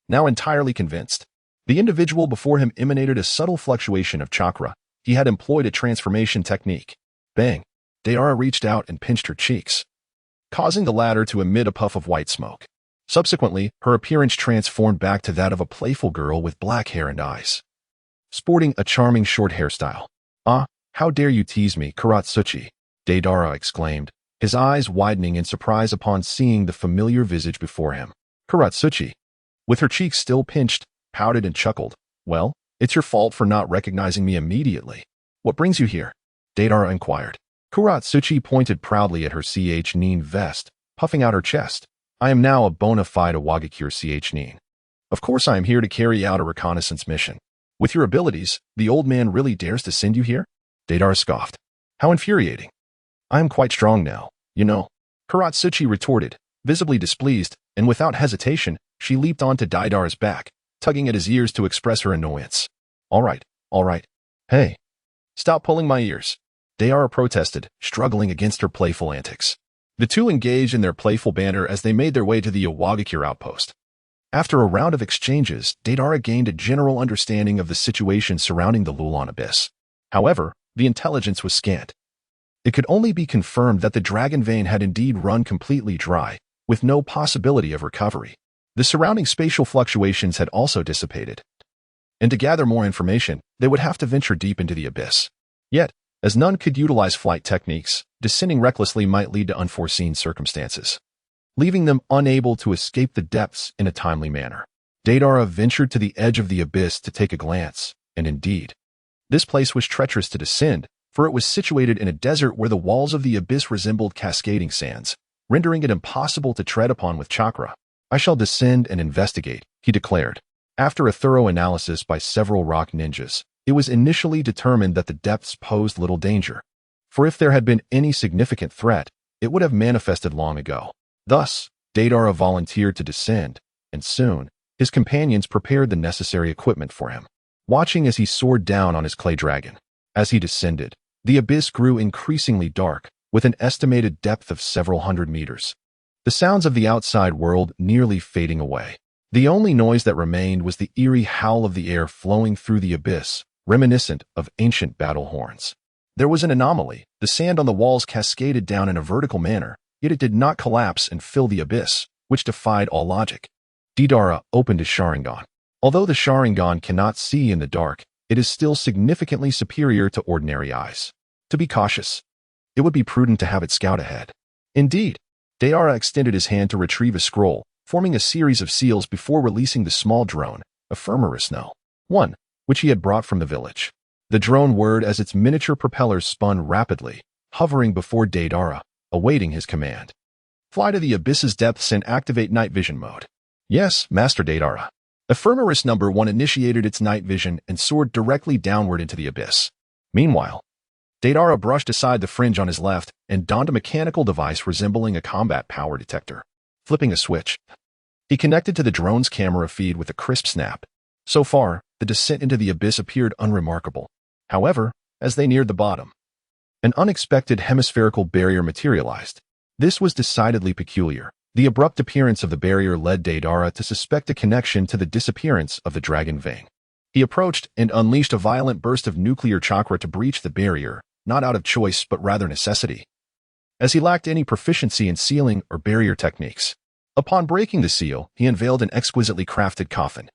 Now entirely convinced. The individual before him emanated a subtle fluctuation of chakra. He had employed a transformation technique. Bang! Deidara reached out and pinched her cheeks, causing the latter to emit a puff of white smoke. Subsequently, her appearance transformed back to that of a playful girl with black hair and eyes, sporting a charming short hairstyle. Ah, how dare you tease me, Kuratsuchi! Deidara exclaimed, his eyes widening in surprise upon seeing the familiar visage before him. Kuratsuchi, with her cheeks still pinched, pouted and chuckled. Well, it's your fault for not recognizing me immediately. What brings you here? Deidara inquired. Kuratsuchi pointed proudly at her Chnin vest, puffing out her chest. I am now a bona fide Awagakure Chnin. Of course I am here to carry out a reconnaissance mission. With your abilities, the old man really dares to send you here? Deidara scoffed. How infuriating. I am quite strong now, you know. Kuratsuchi retorted, visibly displeased, and without hesitation, she leaped onto Deidara's back, tugging at his ears to express her annoyance. All right. Hey, stop pulling my ears. Deidara protested, struggling against her playful antics. The two engaged in their playful banter as they made their way to the Awagakure outpost. After a round of exchanges, Deidara gained a general understanding of the situation surrounding the Lulon Abyss. However, the intelligence was scant. It could only be confirmed that the dragon vein had indeed run completely dry, with no possibility of recovery. The surrounding spatial fluctuations had also dissipated. And to gather more information, they would have to venture deep into the abyss. Yet, as none could utilize flight techniques, descending recklessly might lead to unforeseen circumstances, leaving them unable to escape the depths in a timely manner. Deidara ventured to the edge of the abyss to take a glance, and indeed, this place was treacherous to descend, for it was situated in a desert where the walls of the abyss resembled cascading sands, rendering it impossible to tread upon with chakra. I shall descend and investigate, he declared. After a thorough analysis by several rock ninjas, it was initially determined that the depths posed little danger, for if there had been any significant threat, it would have manifested long ago. Thus, Deidara volunteered to descend, and soon, his companions prepared the necessary equipment for him, watching as he soared down on his clay dragon. As he descended, the abyss grew increasingly dark, with an estimated depth of several hundred meters. The sounds of the outside world nearly fading away. The only noise that remained was the eerie howl of the air flowing through the abyss, reminiscent of ancient battle horns. There was an anomaly. The sand on the walls cascaded down in a vertical manner, yet it did not collapse and fill the abyss, which defied all logic. Deidara opened his Sharingan. Although the Sharingan cannot see in the dark, it is still significantly superior to ordinary eyes. To be cautious, it would be prudent to have it scout ahead. Indeed, Deidara extended his hand to retrieve a scroll, forming a series of seals before releasing the small drone, Ephemeris No. 1, which he had brought from the village. The drone whirred as its miniature propellers spun rapidly, hovering before Deidara, awaiting his command. Fly to the abyss's depths and activate night vision mode. Yes, Master Deidara. Ephemeris number 1 initiated its night vision and soared directly downward into the abyss. Meanwhile, Deidara brushed aside the fringe on his left and donned a mechanical device resembling a combat power detector. Flipping a switch, he connected to the drone's camera feed with a crisp snap. So far, the descent into the abyss appeared unremarkable. However, as they neared the bottom, an unexpected hemispherical barrier materialized. This was decidedly peculiar. The abrupt appearance of the barrier led Deidara to suspect a connection to the disappearance of the dragon vein. He approached and unleashed a violent burst of nuclear chakra to breach the barrier, not out of choice but rather necessity, as he lacked any proficiency in sealing or barrier techniques. Upon breaking the seal, he unveiled an exquisitely crafted coffin,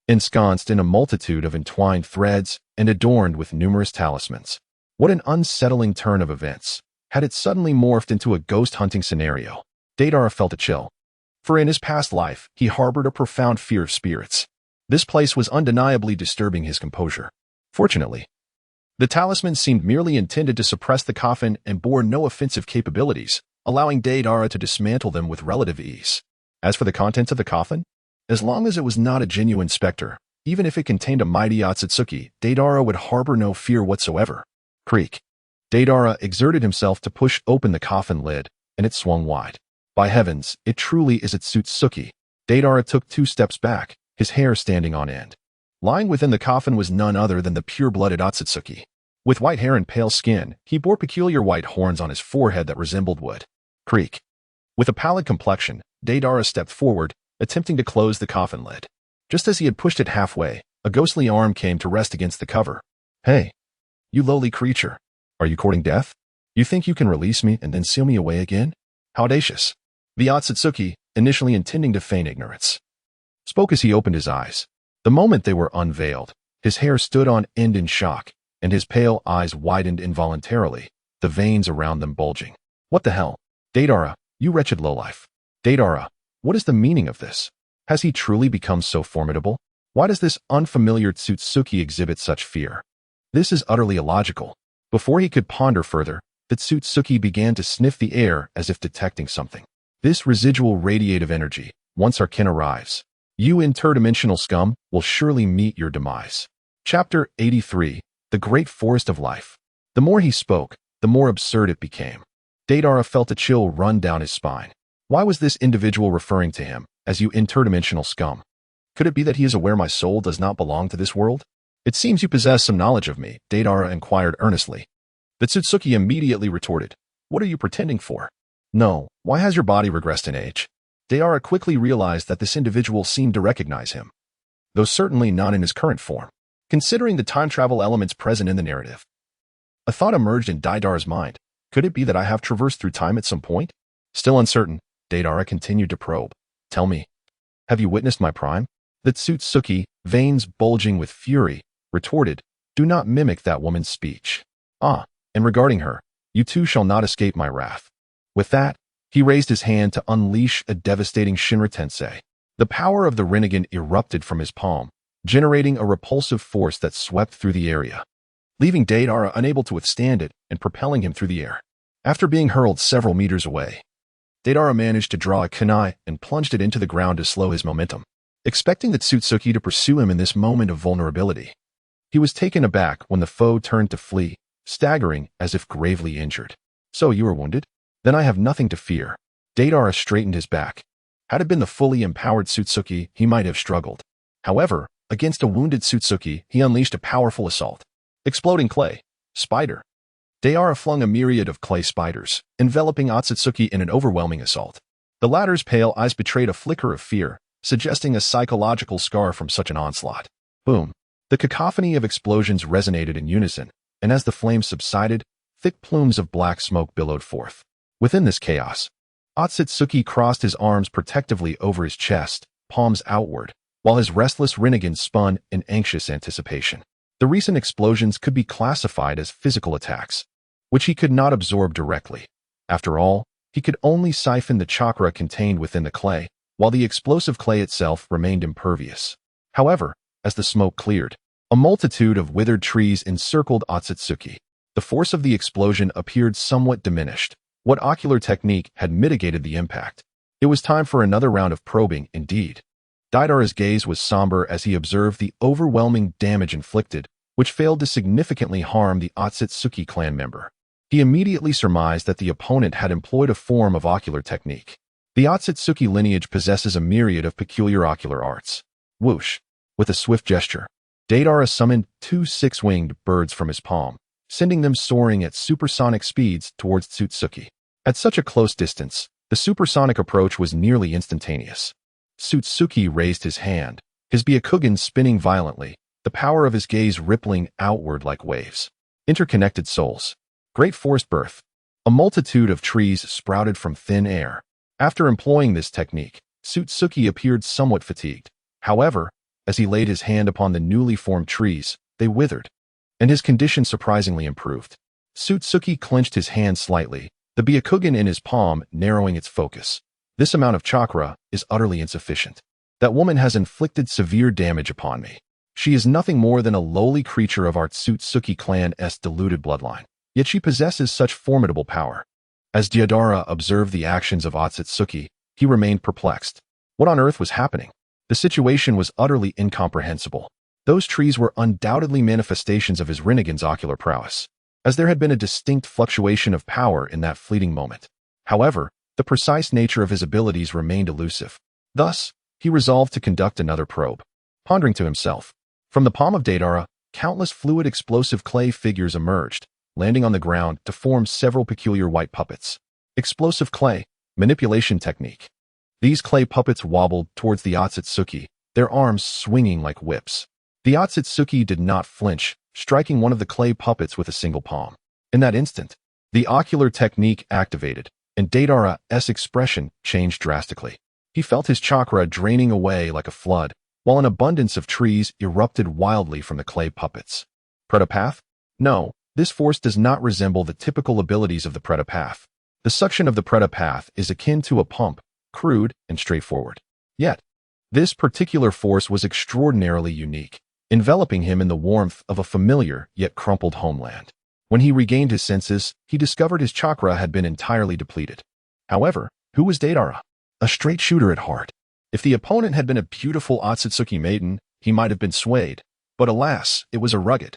ensconced in a multitude of entwined threads and adorned with numerous talismans. What an unsettling turn of events. Had it suddenly morphed into a ghost hunting scenario? Deidara felt a chill, for in his past life, he harbored a profound fear of spirits. This place was undeniably disturbing his composure. Fortunately, the talisman seemed merely intended to suppress the coffin and bore no offensive capabilities, allowing Deidara to dismantle them with relative ease. As for the contents of the coffin, as long as it was not a genuine specter, even if it contained a mighty Otsutsuki, Deidara would harbor no fear whatsoever. Creak. Deidara exerted himself to push open the coffin lid, and it swung wide. By heavens, it truly is Otsutsuki. Deidara took 2 steps back, his hair standing on end. Lying within the coffin was none other than the pure-blooded Otsutsuki. With white hair and pale skin, he bore peculiar white horns on his forehead that resembled wood. Creak. With a pallid complexion, Deidara stepped forward, attempting to close the coffin lid. Just as he had pushed it halfway, a ghostly arm came to rest against the cover. Hey, you lowly creature. Are you courting death? You think you can release me and then seal me away again? How audacious. The Otsutsuki, initially intending to feign ignorance, spoke as he opened his eyes. The moment they were unveiled, his hair stood on end in shock, and his pale eyes widened involuntarily, the veins around them bulging. What the hell? Deidara, you wretched lowlife. Deidara, what is the meaning of this? Has he truly become so formidable? Why does this unfamiliar Otsutsuki exhibit such fear? This is utterly illogical. Before he could ponder further, the Otsutsuki began to sniff the air as if detecting something. This residual radiative energy, once our kin arrives, you interdimensional scum will surely meet your demise. Chapter 83, The Great Forest of Life. The more he spoke, the more absurd it became. Deidara felt a chill run down his spine. Why was this individual referring to him as you interdimensional scum? Could it be that he is aware my soul does not belong to this world? It seems you possess some knowledge of me, Deidara inquired earnestly. The Otsutsuki immediately retorted, what are you pretending for? No, why has your body regressed in age? Deidara quickly realized that this individual seemed to recognize him, though certainly not in his current form. Considering the time travel elements present in the narrative, a thought emerged in Deidara's mind. Could it be that I have traversed through time at some point? Still uncertain, Deidara continued to probe. Tell me, have you witnessed my prime? The Otsutsuki, veins bulging with fury, retorted, do not mimic that woman's speech. Ah, and regarding her, you too shall not escape my wrath. With that, he raised his hand to unleash a devastating Shinra Tensei. The power of the Rinnegan erupted from his palm, generating a repulsive force that swept through the area, leaving Deidara unable to withstand it and propelling him through the air. After being hurled several meters away, Deidara managed to draw a kunai and plunged it into the ground to slow his momentum. Expecting the Otsutsuki to pursue him in this moment of vulnerability, he was taken aback when the foe turned to flee, staggering as if gravely injured. So you were wounded? Then I have nothing to fear. Deidara straightened his back. Had it been the fully empowered Otsutsuki, he might have struggled. However, against a wounded Otsutsuki, he unleashed a powerful assault. Exploding clay. Spider. Deidara flung a myriad of clay spiders, enveloping Otsutsuki in an overwhelming assault. The latter's pale eyes betrayed a flicker of fear, suggesting a psychological scar from such an onslaught. Boom. The cacophony of explosions resonated in unison, and as the flames subsided, thick plumes of black smoke billowed forth. Within this chaos, Otsutsuki crossed his arms protectively over his chest, palms outward, while his restless Rinnegan spun in anxious anticipation. The recent explosions could be classified as physical attacks, which he could not absorb directly. After all, he could only siphon the chakra contained within the clay, while the explosive clay itself remained impervious. However, as the smoke cleared, a multitude of withered trees encircled Otsutsuki. The force of the explosion appeared somewhat diminished. What ocular technique had mitigated the impact? It was time for another round of probing, indeed. Deidara's gaze was somber as he observed the overwhelming damage inflicted, which failed to significantly harm the Otsutsuki clan member. He immediately surmised that the opponent had employed a form of ocular technique. The Otsutsuki lineage possesses a myriad of peculiar ocular arts. Whoosh! With a swift gesture, Deidara summoned 2 six-winged birds from his palm, sending them soaring at supersonic speeds towards Tsutsuki. At such a close distance, the supersonic approach was nearly instantaneous. Tsutsuki raised his hand, his Byakugan spinning violently, the power of his gaze rippling outward like waves. Interconnected souls. Great forest birth. A multitude of trees sprouted from thin air. After employing this technique, Tsutsuki appeared somewhat fatigued. However, as he laid his hand upon the newly formed trees, they withered, and his condition surprisingly improved. Tsutsuki clenched his hand slightly, the Byakugan in his palm narrowing its focus. This amount of chakra is utterly insufficient. That woman has inflicted severe damage upon me. She is nothing more than a lowly creature of our Tsutsuki clan's diluted bloodline. Yet she possesses such formidable power. As Deidara observed the actions of Otsutsuki, he remained perplexed. What on earth was happening? The situation was utterly incomprehensible. Those trees were undoubtedly manifestations of his Rinnegan's ocular prowess, as there had been a distinct fluctuation of power in that fleeting moment. However, the precise nature of his abilities remained elusive. Thus, he resolved to conduct another probe. Pondering to himself, from the palm of Deidara, countless fluid explosive clay figures emerged, landing on the ground to form several peculiar white puppets. Explosive clay, manipulation technique. These clay puppets wobbled towards the Otsutsuki, their arms swinging like whips. The Otsutsuki did not flinch, striking one of the clay puppets with a single palm. In that instant, the ocular technique activated, and Deidara's expression changed drastically. He felt his chakra draining away like a flood, while an abundance of trees erupted wildly from the clay puppets. Predapath? No, this force does not resemble the typical abilities of the Predapath. The suction of the Predapath is akin to a pump, crude and straightforward. Yet, this particular force was extraordinarily unique, enveloping him in the warmth of a familiar yet crumpled homeland. When he regained his senses, he discovered his chakra had been entirely depleted. However, who was Deidara? A straight shooter at heart. If the opponent had been a beautiful Otsutsuki maiden, he might have been swayed. But alas, it was a rugged,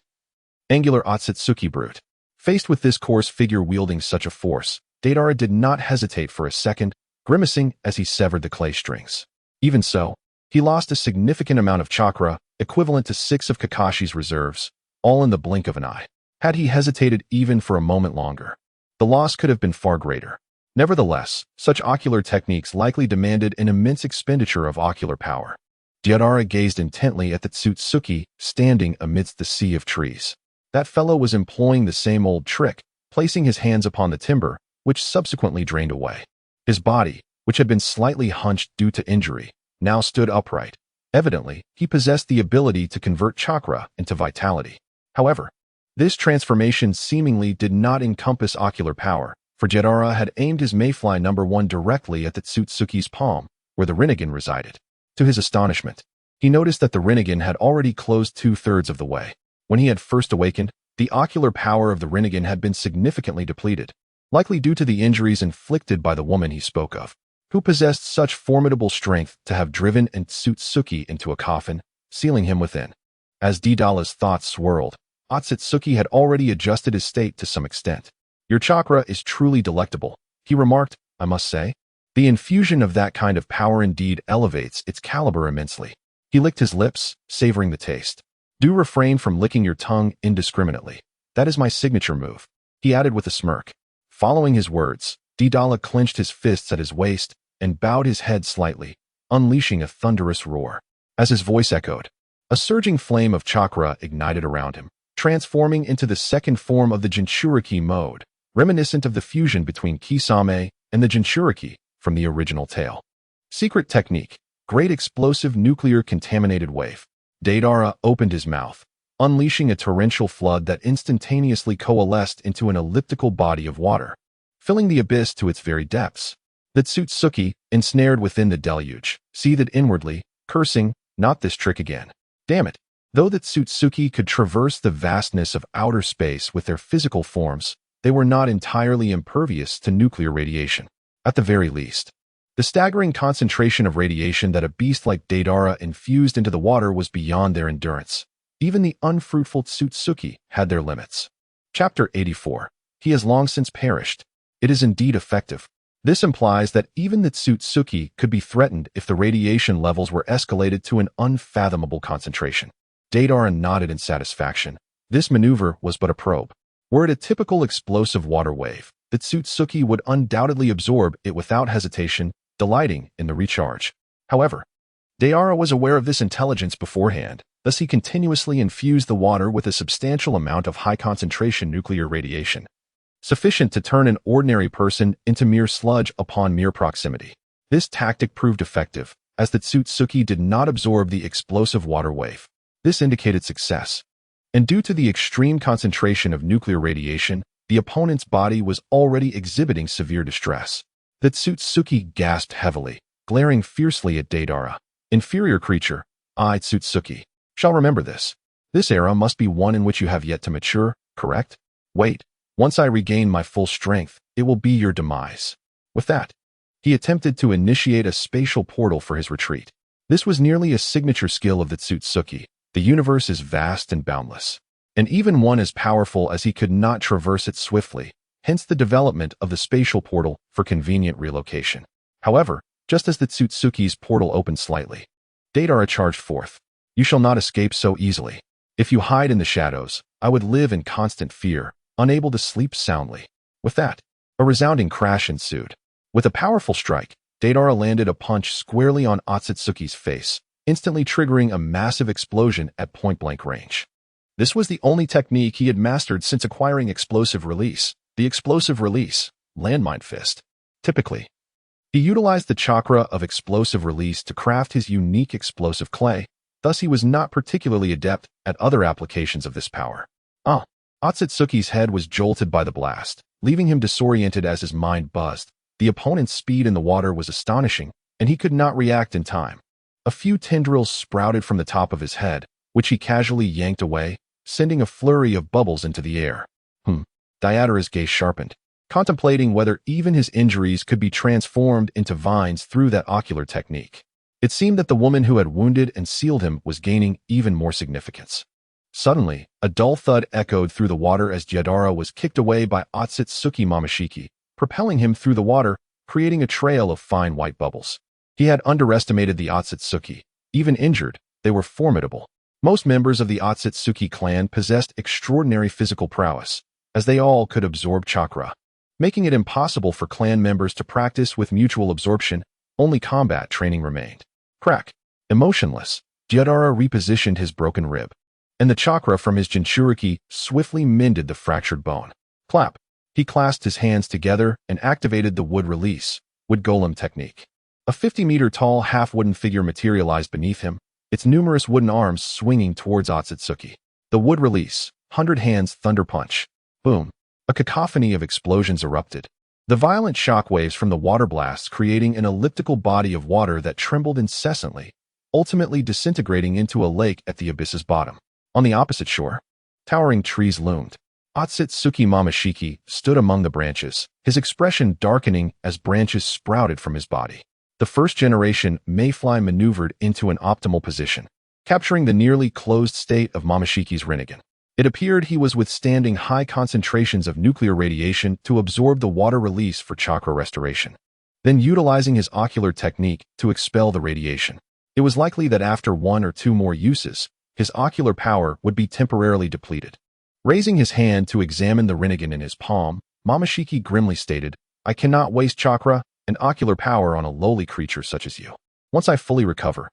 angular Otsutsuki brute. Faced with this coarse figure wielding such a force, Deidara did not hesitate for a second, grimacing as he severed the clay strings. Even so, he lost a significant amount of chakra, equivalent to 6 of Kakashi's reserves, all in the blink of an eye. Had he hesitated even for a moment longer, the loss could have been far greater. Nevertheless, such ocular techniques likely demanded an immense expenditure of ocular power. Deidara gazed intently at the Tsutsuki standing amidst the sea of trees. That fellow was employing the same old trick, placing his hands upon the timber, which subsequently drained away. His body, which had been slightly hunched due to injury, now stood upright. Evidently, he possessed the ability to convert chakra into vitality. However, this transformation seemingly did not encompass ocular power, for Deidara had aimed his Mayfly number 1 directly at the Tsutsuki's palm, where the Rinnegan resided. To his astonishment, he noticed that the Rinnegan had already closed 2/3 of the way. When he had first awakened, the ocular power of the Rinnegan had been significantly depleted, likely due to the injuries inflicted by the woman he spoke of, who possessed such formidable strength to have driven an Tsutsuki into a coffin, sealing him within. As Deidara's thoughts swirled, Otsutsuki had already adjusted his state to some extent. Your chakra is truly delectable, he remarked, I must say. The infusion of that kind of power indeed elevates its caliber immensely. He licked his lips, savoring the taste. Do refrain from licking your tongue indiscriminately. That is my signature move, he added with a smirk. Following his words, Deidara clenched his fists at his waist and bowed his head slightly, unleashing a thunderous roar. As his voice echoed, a surging flame of chakra ignited around him, transforming into the second form of the Jinchuriki mode, reminiscent of the fusion between Kisame and the Jinchuriki from the original tale. Secret technique, great explosive nuclear contaminated wave. Deidara opened his mouth, unleashing a torrential flood that instantaneously coalesced into an elliptical body of water, filling the abyss to its very depths. The Tsutsuki, ensnared within the deluge, seethed inwardly, cursing, not this trick again. Damn it. Though the Tsutsuki could traverse the vastness of outer space with their physical forms, they were not entirely impervious to nuclear radiation. At the very least, The staggering concentration of radiation that a beast like Deidara infused into the water was beyond their endurance. Even the unfruitful Tsutsuki had their limits. Chapter 84. He has long since perished. It is indeed effective. This implies that even the Tsutsuki could be threatened if the radiation levels were escalated to an unfathomable concentration. Deidara nodded in satisfaction. This maneuver was but a probe. Were it a typical explosive water wave, the Tsutsuki would undoubtedly absorb it without hesitation, delighting in the recharge. However, Deidara was aware of this intelligence beforehand, thus he continuously infused the water with a substantial amount of high-concentration nuclear radiation, sufficient to turn an ordinary person into mere sludge upon mere proximity. This tactic proved effective, as the Tsutsuki did not absorb the explosive water wave. This indicated success. And due to the extreme concentration of nuclear radiation, the opponent's body was already exhibiting severe distress. The Tsutsuki gasped heavily, glaring fiercely at Deidara. Inferior creature, I, Tsutsuki, shall remember this. This era must be one in which you have yet to mature, correct? Wait, once I regain my full strength, it will be your demise. With that, he attempted to initiate a spatial portal for his retreat. This was nearly a signature skill of the Tsutsuki. The universe is vast and boundless, and even one as powerful as he could not traverse it swiftly, hence the development of the spatial portal for convenient relocation. However, just as the Tsutsuki's portal opened slightly, Deidara charged forth. You shall not escape so easily. If you hide in the shadows, I would live in constant fear, unable to sleep soundly. With that, a resounding crash ensued. With a powerful strike, Deidara landed a punch squarely on Otsutsuki's face, instantly triggering a massive explosion at point-blank range. This was the only technique he had mastered since acquiring explosive release, the explosive release, landmine fist. Typically, he utilized the chakra of explosive release to craft his unique explosive clay, thus he was not particularly adept at other applications of this power. Otsutsuki's head was jolted by the blast, leaving him disoriented as his mind buzzed. The opponent's speed in the water was astonishing, and he could not react in time. A few tendrils sprouted from the top of his head, which he casually yanked away, sending a flurry of bubbles into the air. Deidara's gaze sharpened, contemplating whether even his injuries could be transformed into vines through that ocular technique. It seemed that the woman who had wounded and sealed him was gaining even more significance. Suddenly, a dull thud echoed through the water as Deidara was kicked away by Otsutsuki Momoshiki, propelling him through the water, creating a trail of fine white bubbles. He had underestimated the Otsutsuki. Even injured, they were formidable. Most members of the Otsutsuki clan possessed extraordinary physical prowess, as they all could absorb chakra, making it impossible for clan members to practice with mutual absorption. Only combat training remained. Crack. Emotionless, Deidara repositioned his broken rib, and the chakra from his Jinchuriki swiftly mended the fractured bone. Clap. He clasped his hands together and activated the wood release, wood golem technique. A 50-meter-tall half-wooden figure materialized beneath him, its numerous wooden arms swinging towards Otsutsuki. The wood release, 100 hands thunder punch. Boom. A cacophony of explosions erupted. The violent shockwaves from the water blasts creating an elliptical body of water that trembled incessantly, ultimately disintegrating into a lake at the abyss's bottom. On the opposite shore, towering trees loomed. Otsutsuki Momoshiki stood among the branches, his expression darkening as branches sprouted from his body. The first-generation Mayfly maneuvered into an optimal position, capturing the nearly closed state of Momoshiki's Rinnegan. It appeared he was withstanding high concentrations of nuclear radiation to absorb the water release for chakra restoration, then utilizing his ocular technique to expel the radiation. It was likely that after one or two more uses, his ocular power would be temporarily depleted. Raising his hand to examine the Rinnegan in his palm, Momoshiki grimly stated, I cannot waste chakra and ocular power on a lowly creature such as you. Once I fully recover,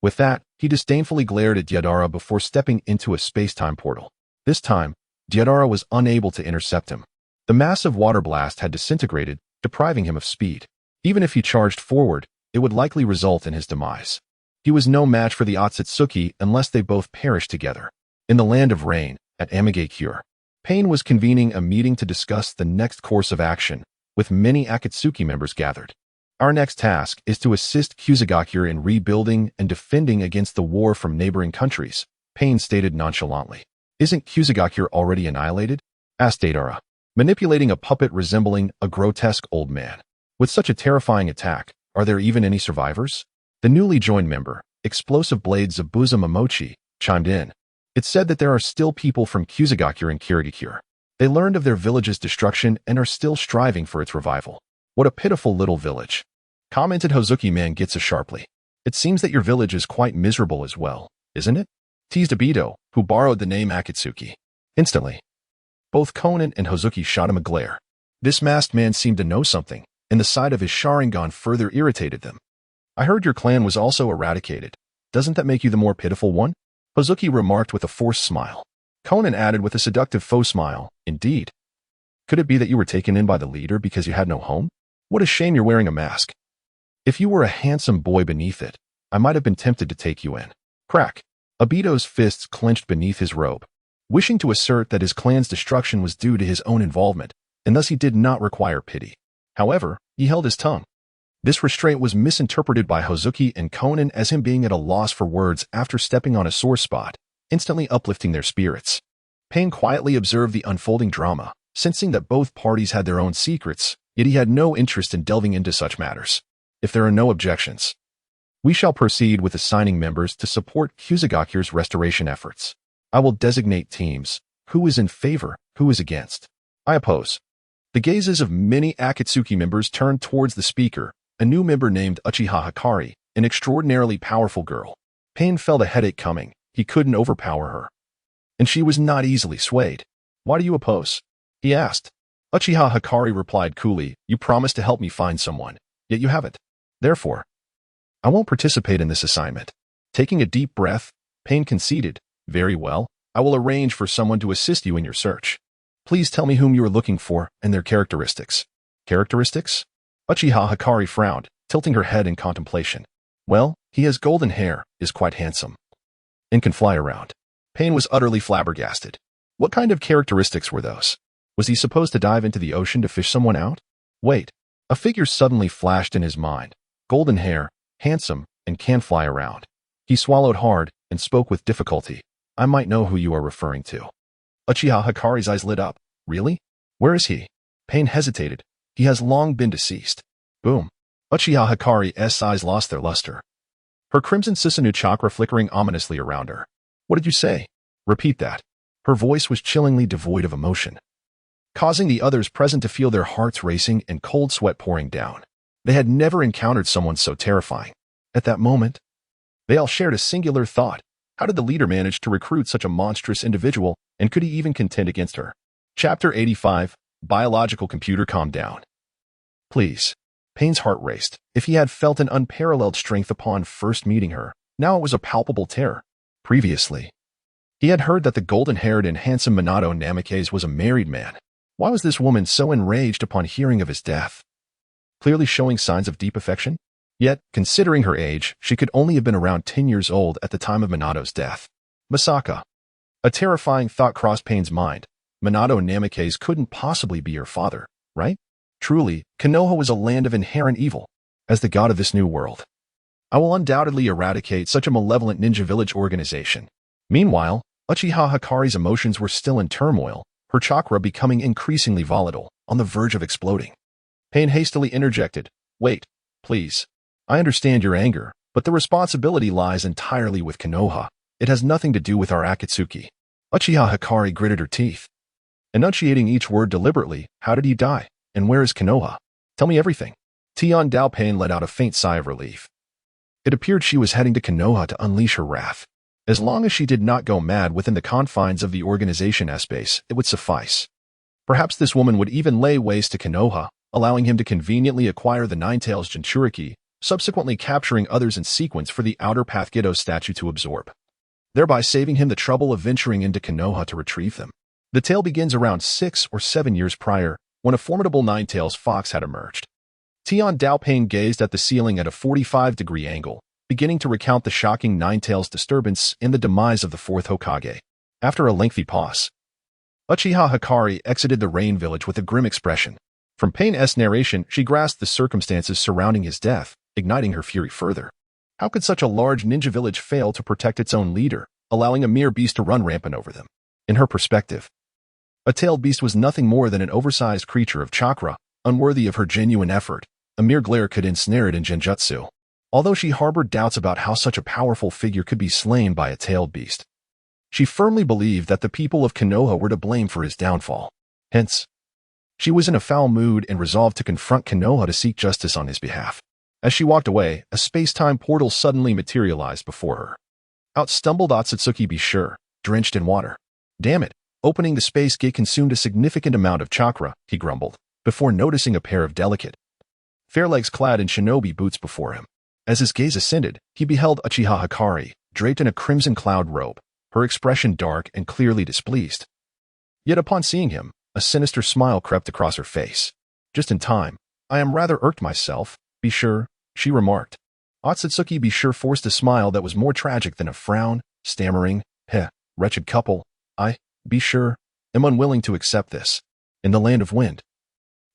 With that, he disdainfully glared at Deidara before stepping into a space-time portal. This time, Deidara was unable to intercept him. The massive water blast had disintegrated, depriving him of speed. Even if he charged forward, it would likely result in his demise. He was no match for the Otsutsuki unless they both perished together. In the land of rain, at Amigakure, Pain was convening a meeting to discuss the next course of action, with many Akatsuki members gathered. Our next task is to assist Kusagakure in rebuilding and defending against the war from neighboring countries, Pain stated nonchalantly. Isn't Kusagakure already annihilated? Asked Deidara, manipulating a puppet resembling a grotesque old man. With such a terrifying attack, are there even any survivors? The newly joined member, Explosive Blades of Buza Momochi, chimed in. It's said that there are still people from Kusagakure and Kirigakure. They learned of their village's destruction and are still striving for its revival. What a pitiful little village, commented Hozuki Mangitsu sharply. It seems that your village is quite miserable as well, isn't it? Teased Obito, who borrowed the name Akatsuki. Instantly, both Konan and Hozuki shot him a glare. This masked man seemed to know something, and the sight of his Sharingan further irritated them. I heard your clan was also eradicated. Doesn't that make you the more pitiful one? Hozuki remarked with a forced smile. Konan added with a seductive faux smile, indeed. Could it be that you were taken in by the leader because you had no home? What a shame you're wearing a mask. If you were a handsome boy beneath it, I might have been tempted to take you in. Crack. Obito's fists clenched beneath his robe, wishing to assert that his clan's destruction was due to his own involvement, and thus he did not require pity. However, he held his tongue. This restraint was misinterpreted by Hozuki and Konan as him being at a loss for words after stepping on a sore spot, instantly uplifting their spirits. Pain quietly observed the unfolding drama, sensing that both parties had their own secrets, yet he had no interest in delving into such matters. If there are no objections, we shall proceed with assigning members to support Kusagakure's restoration efforts. I will designate teams. Who is in favor, who is against? I oppose. The gazes of many Akatsuki members turned towards the speaker, a new member named Uchiha Hikari, an extraordinarily powerful girl. Pain felt a headache coming. He couldn't overpower her. And she was not easily swayed. Why do you oppose? He asked. Uchiha Hikari replied coolly, you promised to help me find someone, yet you haven't. Therefore, I won't participate in this assignment. Taking a deep breath, Pain conceded, very well, I will arrange for someone to assist you in your search. Please tell me whom you are looking for and their characteristics. Characteristics? Uchiha Hikari frowned, tilting her head in contemplation. Well, he has golden hair, is quite handsome, and can fly around. Pain was utterly flabbergasted. What kind of characteristics were those? Was he supposed to dive into the ocean to fish someone out? Wait, a figure suddenly flashed in his mind. Golden hair, handsome, and can fly around. He swallowed hard and spoke with difficulty. I might know who you are referring to. Uchiha Hikari's eyes lit up. Really? Where is he? Pain hesitated. He has long been deceased. Boom. Uchiha Hikari's eyes lost their luster. Her crimson Susanoo chakra flickering ominously around her. What did you say? Repeat that. Her voice was chillingly devoid of emotion, causing the others present to feel their hearts racing and cold sweat pouring down. They had never encountered someone so terrifying. At that moment, they all shared a singular thought. How did the leader manage to recruit such a monstrous individual, and could he even contend against her? Chapter 85, Biological Computer Calm Down. Please. Pain's heart raced. If he had felt an unparalleled strength upon first meeting her, now it was a palpable terror. Previously, he had heard that the golden-haired and handsome Minato Namikaze was a married man. Why was this woman so enraged upon hearing of his death? Clearly showing signs of deep affection? Yet, considering her age, she could only have been around 10 years old at the time of Minato's death. Masaka. A terrifying thought crossed Pain's mind. Minato Namikaze couldn't possibly be her father, right? Truly, Konoha was a land of inherent evil. As the god of this new world, I will undoubtedly eradicate such a malevolent ninja village organization. Meanwhile, Uchiha Hikari's emotions were still in turmoil, her chakra becoming increasingly volatile, on the verge of exploding. Pain hastily interjected, wait, please. I understand your anger, but the responsibility lies entirely with Konoha. It has nothing to do with our Akatsuki. Uchiha Hikari gritted her teeth, enunciating each word deliberately. How did he die? And where is Konoha? Tell me everything. Tian Dao Pain let out a faint sigh of relief. It appeared she was heading to Konoha to unleash her wrath. As long as she did not go mad within the confines of the organization S-base, it would suffice. Perhaps this woman would even lay waste to Konoha, allowing him to conveniently acquire the Ninetales Jinchuriki, subsequently capturing others in sequence for the Outer Path Gedo statue to absorb, thereby saving him the trouble of venturing into Konoha to retrieve them. The tale begins around 6 or 7 years prior, when a formidable Ninetales fox had emerged. Tian Dao Pain gazed at the ceiling at a 45-degree angle, beginning to recount the shocking Ninetales disturbance in the demise of the 4th Hokage. After a lengthy pause, Uchiha Hikari exited the Rain Village with a grim expression. From Pain's narration, she grasped the circumstances surrounding his death, igniting her fury further. How could such a large ninja village fail to protect its own leader, allowing a mere beast to run rampant over them? In her perspective, a tailed beast was nothing more than an oversized creature of chakra, unworthy of her genuine effort, A mere glare could ensnare it in ninjutsu. Although she harbored doubts about how such a powerful figure could be slain by a tailed beast, she firmly believed that the people of Konoha were to blame for his downfall. Hence, she was in a foul mood and resolved to confront Konoha to seek justice on his behalf. As she walked away, a space-time portal suddenly materialized before her. Out stumbled Otsutsuki Be Sure, drenched in water. Damn it, opening the space gate consumed a significant amount of chakra, he grumbled, before noticing a pair of delicate, fair legs clad in shinobi boots before him. As his gaze ascended, he beheld Uchiha Hikari, draped in a crimson cloud robe, her expression dark and clearly displeased. Yet upon seeing him, a sinister smile crept across her face. Just in time. I am rather irked myself, Be Sure, she remarked. Otsutsuki Be Sure forced a smile that was more tragic than a frown, stammering, wretched couple, I, Be Sure, am unwilling to accept this. In the land of wind.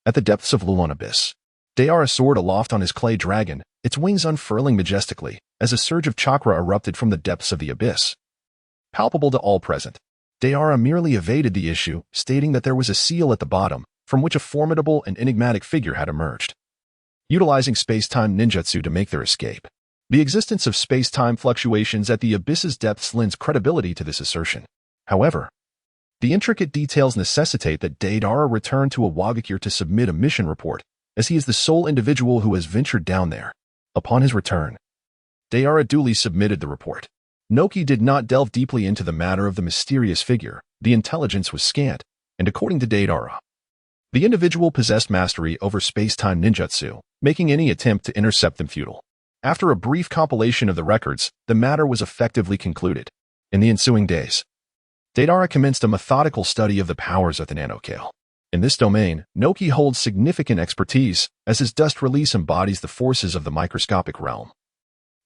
At the depths of Lulon Abyss, Deidara soared aloft on his clay dragon, its wings unfurling majestically, as a surge of chakra erupted from the depths of the abyss. Palpable to all present, Deidara merely evaded the issue, stating that there was a seal at the bottom, from which a formidable and enigmatic figure had emerged, utilizing space-time ninjutsu to make their escape. The existence of space-time fluctuations at the abyss's depths lends credibility to this assertion. However, the intricate details necessitate that Deidara return to Awagakure to submit a mission report, as he is the sole individual who has ventured down there. Upon his return, Deidara duly submitted the report. Noki did not delve deeply into the matter of the mysterious figure. The intelligence was scant, and according to Deidara, the individual possessed mastery over space-time ninjutsu, making any attempt to intercept them futile. After a brief compilation of the records, the matter was effectively concluded. In the ensuing days, Deidara commenced a methodical study of the powers of the nanoscale. In this domain, Noki holds significant expertise, as his dust release embodies the forces of the microscopic realm,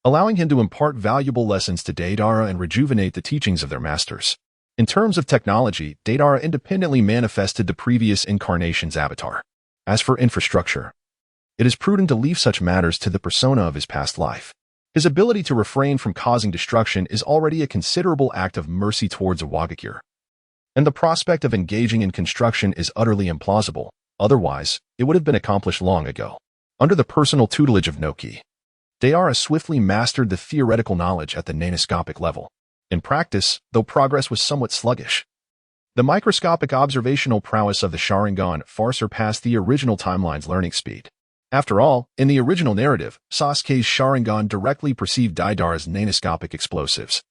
allowing him to impart valuable lessons to Deidara and rejuvenate the teachings of their masters. In terms of technology, Deidara independently manifested the previous incarnation's avatar. As for infrastructure, it is prudent to leave such matters to the persona of his past life. His ability to refrain from causing destruction is already a considerable act of mercy towards Awagakure, and the prospect of engaging in construction is utterly implausible. Otherwise, it would have been accomplished long ago. Under the personal tutelage of Noki, Deidara swiftly mastered the theoretical knowledge at the nanoscopic level. In practice, though progress was somewhat sluggish, the microscopic observational prowess of the Sharingan far surpassed the original timeline's learning speed. After all, in the original narrative, Sasuke's Sharingan directly perceived Deidara's nanoscopic explosives,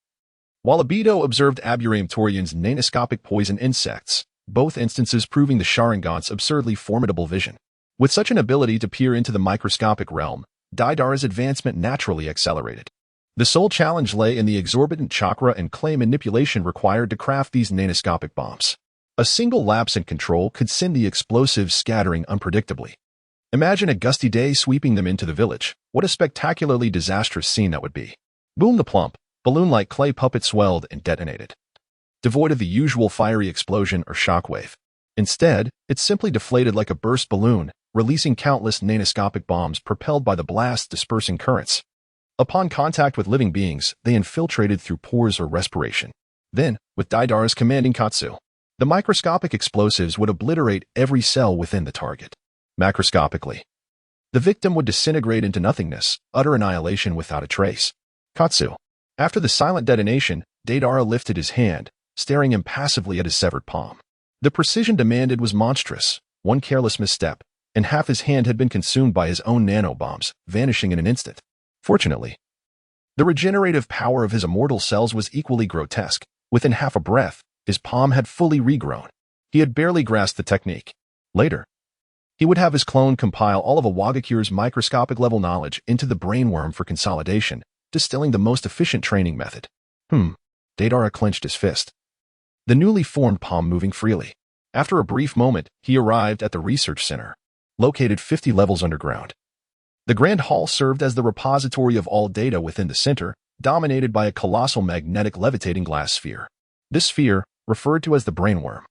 while Obito observed Aburame Torian's nanoscopic poison insects, both instances proving the Sharingan's absurdly formidable vision. With such an ability to peer into the microscopic realm, Deidara's advancement naturally accelerated. The sole challenge lay in the exorbitant chakra and clay manipulation required to craft these nanoscopic bombs. A single lapse in control could send the explosives scattering unpredictably. Imagine a gusty day sweeping them into the village. What a spectacularly disastrous scene that would be. Boom! The plump, balloon-like clay puppet swelled and detonated, devoid of the usual fiery explosion or shockwave. Instead, it simply deflated like a burst balloon, releasing countless nanoscopic bombs propelled by the blast's dispersing currents. Upon contact with living beings, they infiltrated through pores or respiration. Then, with Deidara's commanding katsu, the microscopic explosives would obliterate every cell within the target. Macroscopically, the victim would disintegrate into nothingness, utter annihilation without a trace. Katsu. After the silent detonation, Deidara lifted his hand, staring impassively at his severed palm. The precision demanded was monstrous. One careless misstep, and half his hand had been consumed by his own nanobombs, vanishing in an instant. Fortunately, the regenerative power of his immortal cells was equally grotesque. Within half a breath, his palm had fully regrown. He had barely grasped the technique. Later, he would have his clone compile all of Awagakure's microscopic-level knowledge into the brainworm for consolidation, distilling the most efficient training method. Deidara clenched his fist, the newly formed palm moving freely. After a brief moment, he arrived at the research center, located 50 levels underground. The Grand Hall served as the repository of all data within the center, dominated by a colossal magnetic levitating glass sphere. This sphere, referred to as the brainworm,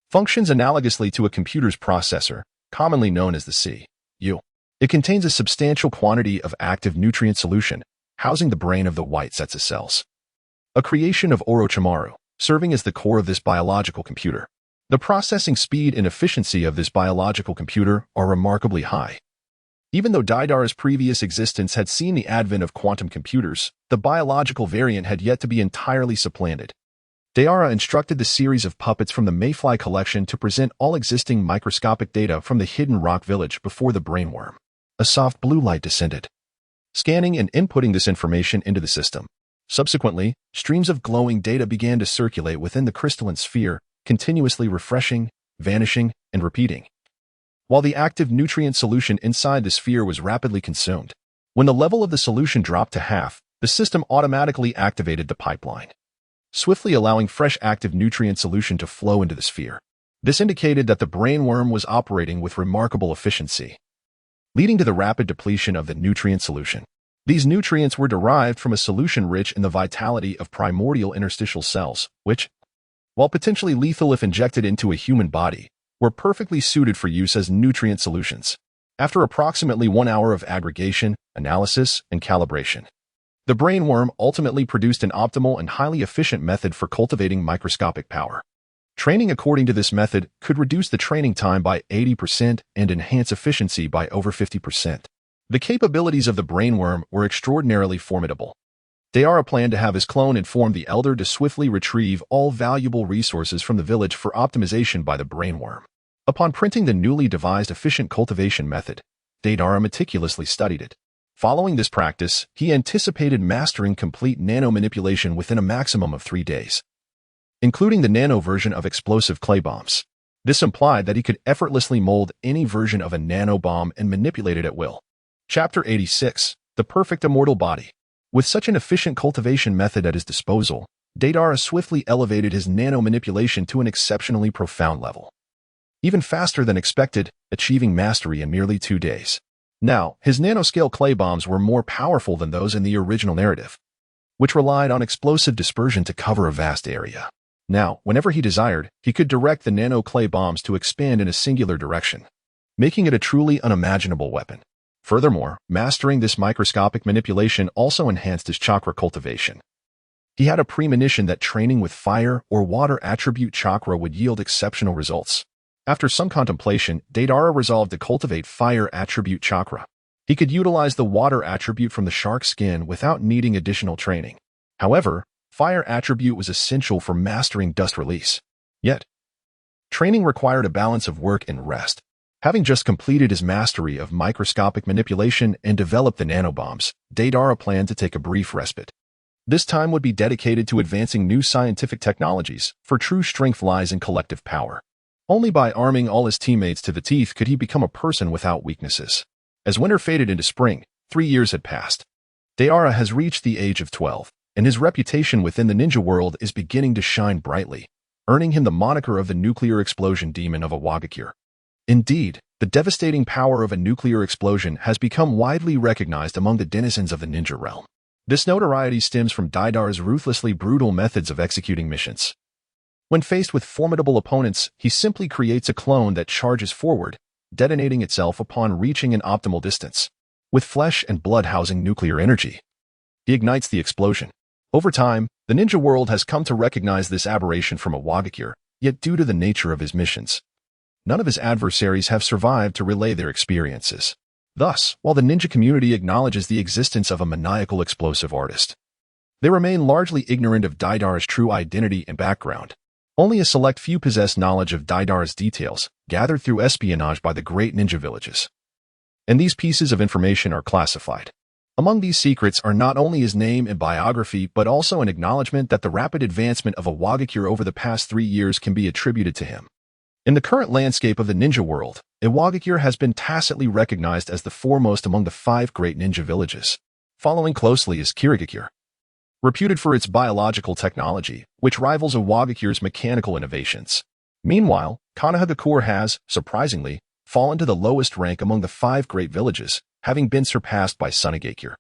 functions analogously to a computer's processor, commonly known as the CPU. It contains a substantial quantity of active nutrient solution, housing the brain of the white sets of cells. A creation of Orochimaru, serving as the core of this biological computer. The processing speed and efficiency of this biological computer are remarkably high. Even though Deidara's previous existence had seen the advent of quantum computers, the biological variant had yet to be entirely supplanted. Deidara instructed the series of puppets from the Mayfly collection to present all existing microscopic data from the hidden rock village before the brainworm. A soft blue light descended, scanning and inputting this information into the system. Subsequently, streams of glowing data began to circulate within the crystalline sphere, continuously refreshing, vanishing, and repeating, while the active nutrient solution inside the sphere was rapidly consumed. When the level of the solution dropped to half, the system automatically activated the pipeline, swiftly allowing fresh active nutrient solution to flow into the sphere. This indicated that the brainworm was operating with remarkable efficiency, leading to the rapid depletion of the nutrient solution. These nutrients were derived from a solution rich in the vitality of primordial interstitial cells, which, while potentially lethal if injected into a human body, were perfectly suited for use as nutrient solutions. After approximately 1 hour of aggregation, analysis, and calibration, the brainworm ultimately produced an optimal and highly efficient method for cultivating microscopic power. Training according to this method could reduce the training time by 80% and enhance efficiency by over 50%. The capabilities of the brainworm were extraordinarily formidable. Deidara planned to have his clone inform the Elder to swiftly retrieve all valuable resources from the village for optimization by the brainworm. Upon printing the newly devised efficient cultivation method, Deidara meticulously studied it. Following this practice, he anticipated mastering complete nano-manipulation within a maximum of 3 days, including the nano version of explosive clay bombs. This implied that he could effortlessly mold any version of a nano bomb and manipulate it at will. Chapter 86. The Perfect Immortal Body. With such an efficient cultivation method at his disposal, Deidara swiftly elevated his nano-manipulation to an exceptionally profound level, even faster than expected, achieving mastery in merely 2 days. Now, his nanoscale clay bombs were more powerful than those in the original narrative, which relied on explosive dispersion to cover a vast area. Now, whenever he desired, he could direct the nano clay bombs to expand in a singular direction, making it a truly unimaginable weapon. Furthermore, mastering this microscopic manipulation also enhanced his chakra cultivation. He had a premonition that training with fire or water attribute chakra would yield exceptional results. After some contemplation, Deidara resolved to cultivate fire attribute chakra. He could utilize the water attribute from the shark skin without needing additional training. However, fire attribute was essential for mastering dust release. Yet, training required a balance of work and rest. Having just completed his mastery of microscopic manipulation and developed the nanobombs, Deidara planned to take a brief respite. This time would be dedicated to advancing new scientific technologies, for true strength lies in collective power. Only by arming all his teammates to the teeth could he become a person without weaknesses. As winter faded into spring, 3 years had passed. Deidara has reached the age of 12, and his reputation within the ninja world is beginning to shine brightly, earning him the moniker of the nuclear explosion demon of Awagakure. Indeed, the devastating power of a nuclear explosion has become widely recognized among the denizens of the ninja realm. This notoriety stems from Deidara's ruthlessly brutal methods of executing missions. When faced with formidable opponents, he simply creates a clone that charges forward, detonating itself upon reaching an optimal distance. With flesh and blood housing nuclear energy, he ignites the explosion. Over time, the ninja world has come to recognize this aberration from Awagakure, yet due to the nature of his missions, none of his adversaries have survived to relay their experiences. Thus, while the ninja community acknowledges the existence of a maniacal explosive artist, they remain largely ignorant of Deidara's true identity and background. Only a select few possess knowledge of Deidara's details, gathered through espionage by the great ninja villages. And these pieces of information are classified. Among these secrets are not only his name and biography, but also an acknowledgement that the rapid advancement of Awagakure over the past 3 years can be attributed to him. In the current landscape of the ninja world, Awagakure has been tacitly recognized as the foremost among the 5 great ninja villages. Following closely is Kirigakure, reputed for its biological technology, which rivals Awagakure's mechanical innovations. Meanwhile, Konohagakure has, surprisingly, fallen to the lowest rank among the 5 great villages, having been surpassed by Sunagakure.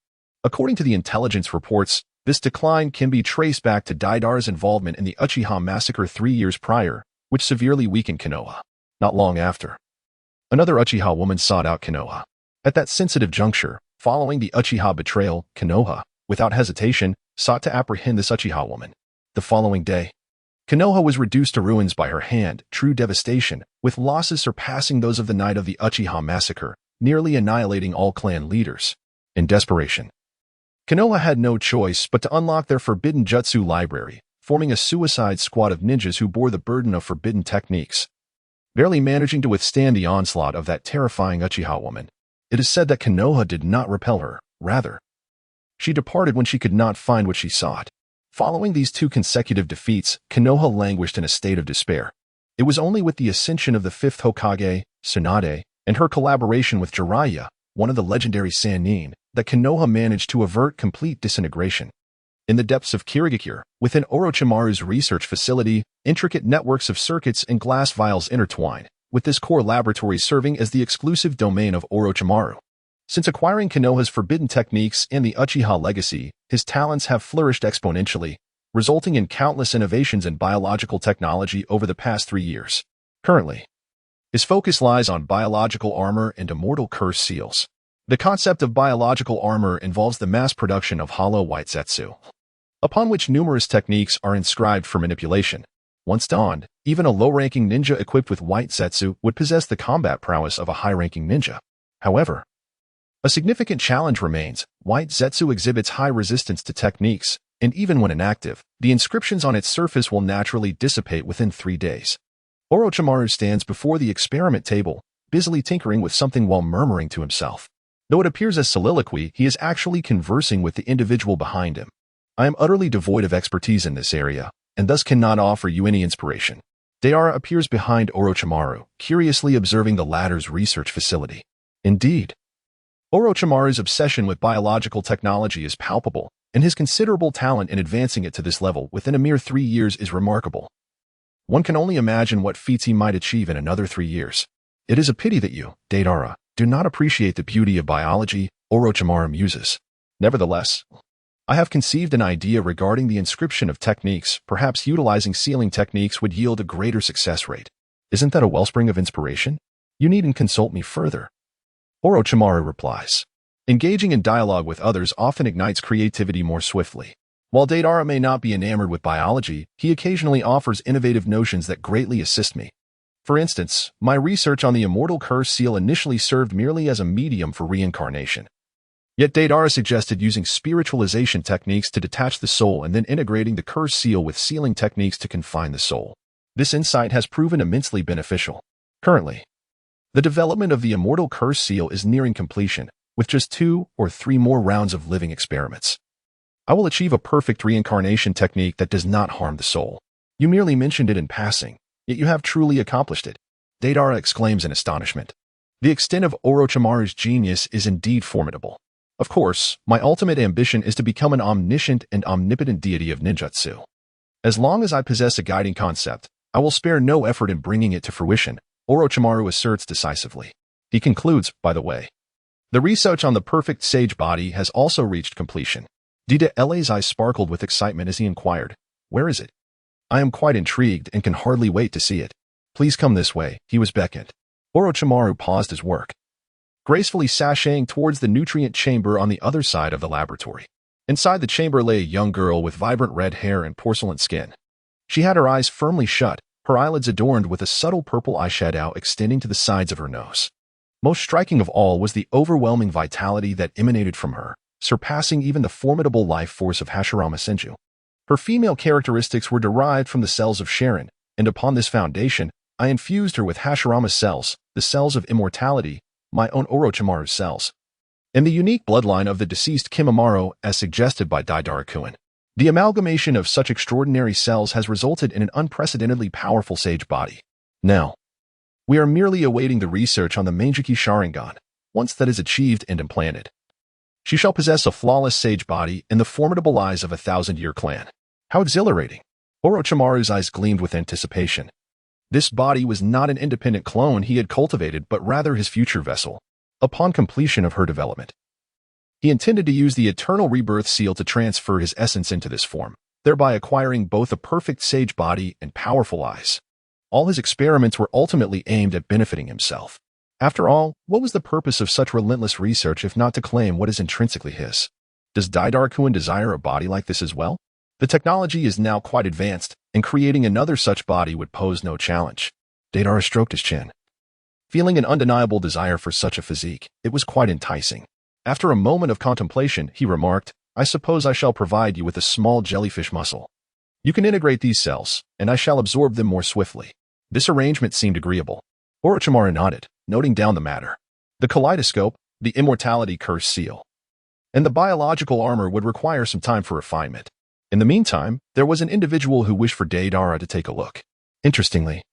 According to the intelligence reports, this decline can be traced back to Deidara's involvement in the Uchiha massacre 3 years prior, which severely weakened Konoha. Not long after, another Uchiha woman sought out Konoha. At that sensitive juncture, following the Uchiha betrayal, Konoha, without hesitation, sought to apprehend this Uchiha woman. The following day, Konoha was reduced to ruins by her hand, true devastation, with losses surpassing those of the night of the Uchiha massacre. nearly annihilating all clan leaders. In desperation, Konoha had no choice but to unlock their forbidden jutsu library, forming a suicide squad of ninjas who bore the burden of forbidden techniques. Barely managing to withstand the onslaught of that terrifying Uchiha woman, it is said that Konoha did not repel her, rather, she departed when she could not find what she sought. Following these two consecutive defeats, Konoha languished in a state of despair. It was only with the ascension of the fifth Hokage, Tsunade, and her collaboration with Jiraiya, one of the legendary Sannin, that Konoha managed to avert complete disintegration. In the depths of Kirigakure, within Orochimaru's research facility, intricate networks of circuits and glass vials intertwine, with this core laboratory serving as the exclusive domain of Orochimaru. Since acquiring Konoha's forbidden techniques and the Uchiha legacy, his talents have flourished exponentially, resulting in countless innovations in biological technology over the past 3 years. Currently, his focus lies on biological armor and immortal curse seals. The concept of biological armor involves the mass production of hollow white zetsu, upon which numerous techniques are inscribed for manipulation. Once donned, even a low-ranking ninja equipped with white zetsu would possess the combat prowess of a high-ranking ninja. However, a significant challenge remains. White zetsu exhibits high resistance to techniques, and even when inactive, the inscriptions on its surface will naturally dissipate within 3 days. Orochimaru stands before the experiment table, busily tinkering with something while murmuring to himself. Though it appears as soliloquy, he is actually conversing with the individual behind him. I am utterly devoid of expertise in this area, and thus cannot offer you any inspiration. Deidara appears behind Orochimaru, curiously observing the latter's research facility. Indeed, Orochimaru's obsession with biological technology is palpable, and his considerable talent in advancing it to this level within a mere 3 years is remarkable. One can only imagine what feats he might achieve in another 3 years. It is a pity that you, Deidara, do not appreciate the beauty of biology, Orochimaru muses. Nevertheless, I have conceived an idea regarding the inscription of techniques. Perhaps utilizing sealing techniques would yield a greater success rate. Isn't that a wellspring of inspiration? You needn't consult me further. Orochimaru replies. Engaging in dialogue with others often ignites creativity more swiftly. While Deidara may not be enamored with biology, he occasionally offers innovative notions that greatly assist me. For instance, my research on the immortal curse seal initially served merely as a medium for reincarnation. Yet Deidara suggested using spiritualization techniques to detach the soul and then integrating the curse seal with sealing techniques to confine the soul. This insight has proven immensely beneficial. Currently, the development of the immortal curse seal is nearing completion, with just 2 or 3 more rounds of living experiments. I will achieve a perfect reincarnation technique that does not harm the soul. You merely mentioned it in passing, yet you have truly accomplished it. Deidara exclaims in astonishment. The extent of Orochimaru's genius is indeed formidable. Of course, my ultimate ambition is to become an omniscient and omnipotent deity of ninjutsu. As long as I possess a guiding concept, I will spare no effort in bringing it to fruition, Orochimaru asserts decisively. He concludes, by the way, the research on the perfect sage body has also reached completion. Deidara's eyes sparkled with excitement as he inquired, "Where is it?" "I am quite intrigued and can hardly wait to see it. Please come this way," he was beckoned. Orochimaru paused his work, gracefully sashaying towards the nutrient chamber on the other side of the laboratory. Inside the chamber lay a young girl with vibrant red hair and porcelain skin. She had her eyes firmly shut, her eyelids adorned with a subtle purple eyeshadow extending to the sides of her nose. Most striking of all was the overwhelming vitality that emanated from her, surpassing even the formidable life force of Hashirama Senju. Her female characteristics were derived from the cells of Sharon, and upon this foundation, I infused her with Hashirama's cells, the cells of immortality, my own Orochimaru's cells, and the unique bloodline of the deceased Kimimaro as suggested by Deidara-kun. The amalgamation of such extraordinary cells has resulted in an unprecedentedly powerful sage body. Now, we are merely awaiting the research on the Manjiki Sharingan. Once that is achieved and implanted, she shall possess a flawless sage body and the formidable eyes of a 1,000-year clan. How exhilarating! Orochimaru's eyes gleamed with anticipation. This body was not an independent clone he had cultivated, but rather his future vessel. Upon completion of her development, he intended to use the eternal rebirth seal to transfer his essence into this form, thereby acquiring both a perfect sage body and powerful eyes. All his experiments were ultimately aimed at benefiting himself. After all, what was the purpose of such relentless research if not to claim what is intrinsically his? Does Deidara-kun desire a body like this as well? The technology is now quite advanced, and creating another such body would pose no challenge. Deidara stroked his chin. Feeling an undeniable desire for such a physique, it was quite enticing. After a moment of contemplation, he remarked, "I suppose I shall provide you with a small jellyfish muscle. You can integrate these cells, and I shall absorb them more swiftly." This arrangement seemed agreeable. Orochimaru nodded, noting down the matter. The kaleidoscope, the immortality curse seal, and the biological armor would require some time for refinement. In the meantime, there was an individual who wished for Deidara to take a look. Interestingly,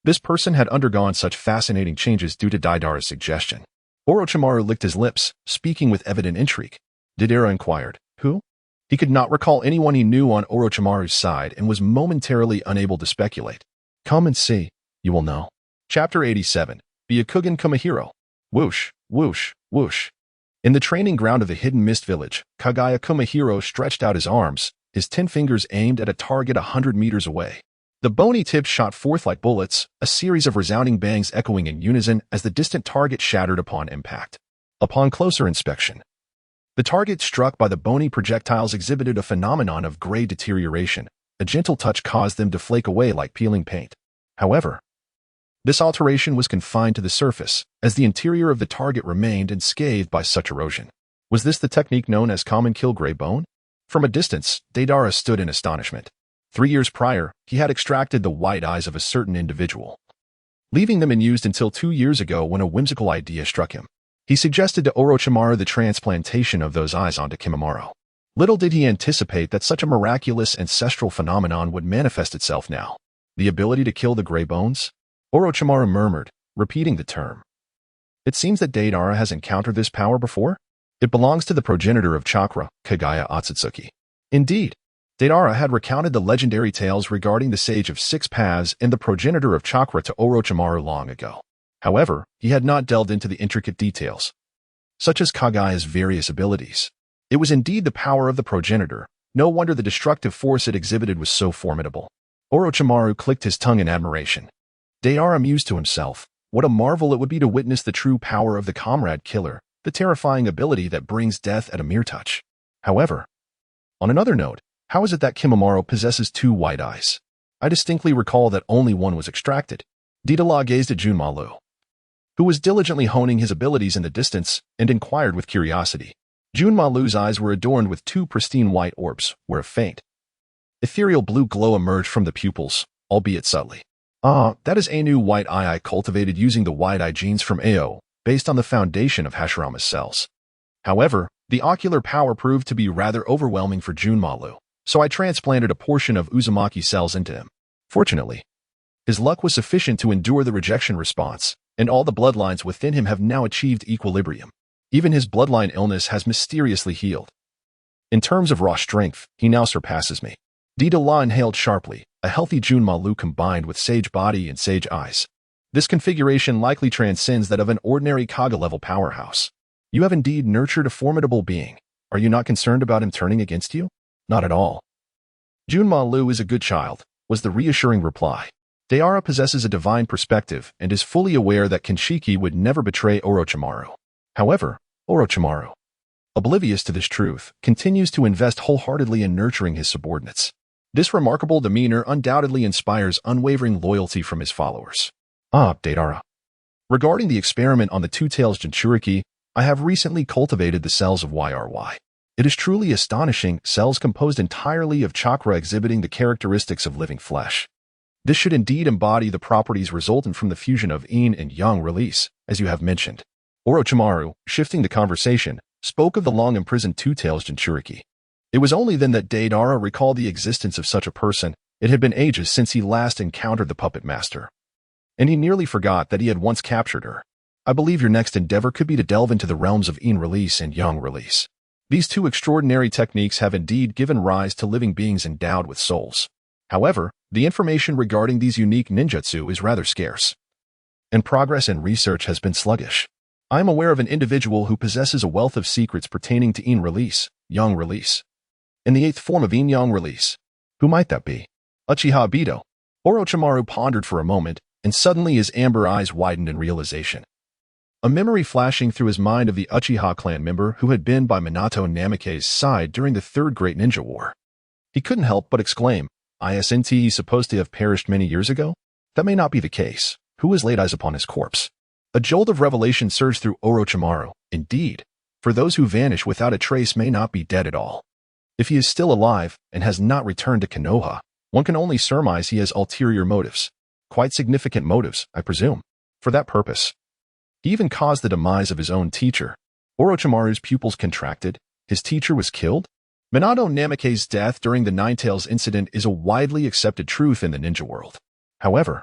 this person had undergone such fascinating changes due to Deidara's suggestion. Orochimaru licked his lips, speaking with evident intrigue. Deidara inquired, "Who?" He could not recall anyone he knew on Orochimaru's side and was momentarily unable to speculate. "Come and see. You will know." Chapter 87. Byakugan Kumahiro. Whoosh, whoosh, whoosh. In the training ground of the Hidden Mist Village, Kagaya Kumahiro stretched out his arms, his 10 fingers aimed at a target 100 meters away. The bony tips shot forth like bullets, a series of resounding bangs echoing in unison as the distant target shattered upon impact. Upon closer inspection, the target struck by the bony projectiles exhibited a phenomenon of gray deterioration. A gentle touch caused them to flake away like peeling paint. However, this alteration was confined to the surface, as the interior of the target remained unscathed by such erosion. Was this the technique known as common kill gray bone? From a distance, Deidara stood in astonishment. 3 years prior, he had extracted the white eyes of a certain individual, leaving them unused until 2 years ago when a whimsical idea struck him. He suggested to Orochimaru the transplantation of those eyes onto Kimimaro. Little did he anticipate that such a miraculous ancestral phenomenon would manifest itself now. The ability to kill the gray bones? Orochimaru murmured, repeating the term. It seems that Deidara has encountered this power before? It belongs to the progenitor of chakra, Kagaya Otsutsuki. Indeed, Deidara had recounted the legendary tales regarding the Sage of Six Paths and the progenitor of chakra to Orochimaru long ago. However, he had not delved into the intricate details, such as Kagaya's various abilities. It was indeed the power of the progenitor. No wonder the destructive force it exhibited was so formidable. Orochimaru clicked his tongue in admiration. Deidara mused to himself, what a marvel it would be to witness the true power of the comrade killer, the terrifying ability that brings death at a mere touch. However, on another note, how is it that Kimimaro possesses 2 white eyes? I distinctly recall that only one was extracted. Deidara gazed at Junmalu, who was diligently honing his abilities in the distance, and inquired with curiosity. Junmalu's eyes were adorned with 2 pristine white orbs, where a faint, ethereal blue glow emerged from the pupils, albeit subtly. "Ah, that is a new white eye I cultivated using the white eye genes from Ao, based on the foundation of Hashirama's cells. However, the ocular power proved to be rather overwhelming for Junmalu, so I transplanted a portion of Uzumaki cells into him. Fortunately, his luck was sufficient to endure the rejection response, and all the bloodlines within him have now achieved equilibrium. Even his bloodline illness has mysteriously healed. In terms of raw strength, he now surpasses me." Deidara inhaled sharply, a healthy Junmalu combined with sage body and sage eyes. This configuration likely transcends that of an ordinary Kaga-level powerhouse. You have indeed nurtured a formidable being. Are you not concerned about him turning against you? Not at all. Junmalu is a good child, was the reassuring reply. Deidara possesses a divine perspective and is fully aware that Kinshiki would never betray Orochimaru. However, Orochimaru, oblivious to this truth, continues to invest wholeheartedly in nurturing his subordinates. This remarkable demeanor undoubtedly inspires unwavering loyalty from his followers. Ah, Deidara. Regarding the experiment on the two-tails Jinchuriki, I have recently cultivated the cells of YRY. It is truly astonishing, cells composed entirely of chakra exhibiting the characteristics of living flesh. This should indeed embody the properties resultant from the fusion of yin and yang release, as you have mentioned. Orochimaru, shifting the conversation, spoke of the long-imprisoned two-tails Jinchuriki. It was only then that Deidara recalled the existence of such a person. It had been ages since he last encountered the puppet master, and he nearly forgot that he had once captured her. I believe your next endeavor could be to delve into the realms of yin release and yang release. These 2 extraordinary techniques have indeed given rise to living beings endowed with souls. However, the information regarding these unique ninjutsu is rather scarce, and progress in research has been sluggish. I am aware of an individual who possesses a wealth of secrets pertaining to yin release, yang release, and the 8th form of yin-yang release. Who might that be? Uchiha Obito. Orochimaru pondered for a moment, and suddenly his amber eyes widened in realization. A memory flashing through his mind of the Uchiha clan member who had been by Minato Namake's side during the 3rd Great Ninja War. He couldn't help but exclaim, "Isn't he supposed to have perished many years ago? That may not be the case. Who has laid eyes upon his corpse?" A jolt of revelation surged through Orochimaru. Indeed, for those who vanish without a trace may not be dead at all. If he is still alive and has not returned to Konoha, one can only surmise he has ulterior motives. Quite significant motives, I presume. For that purpose, he even caused the demise of his own teacher. Orochimaru's pupils contracted. His teacher was killed? Minato Namake's death during the Ninetales incident is a widely accepted truth in the ninja world. However,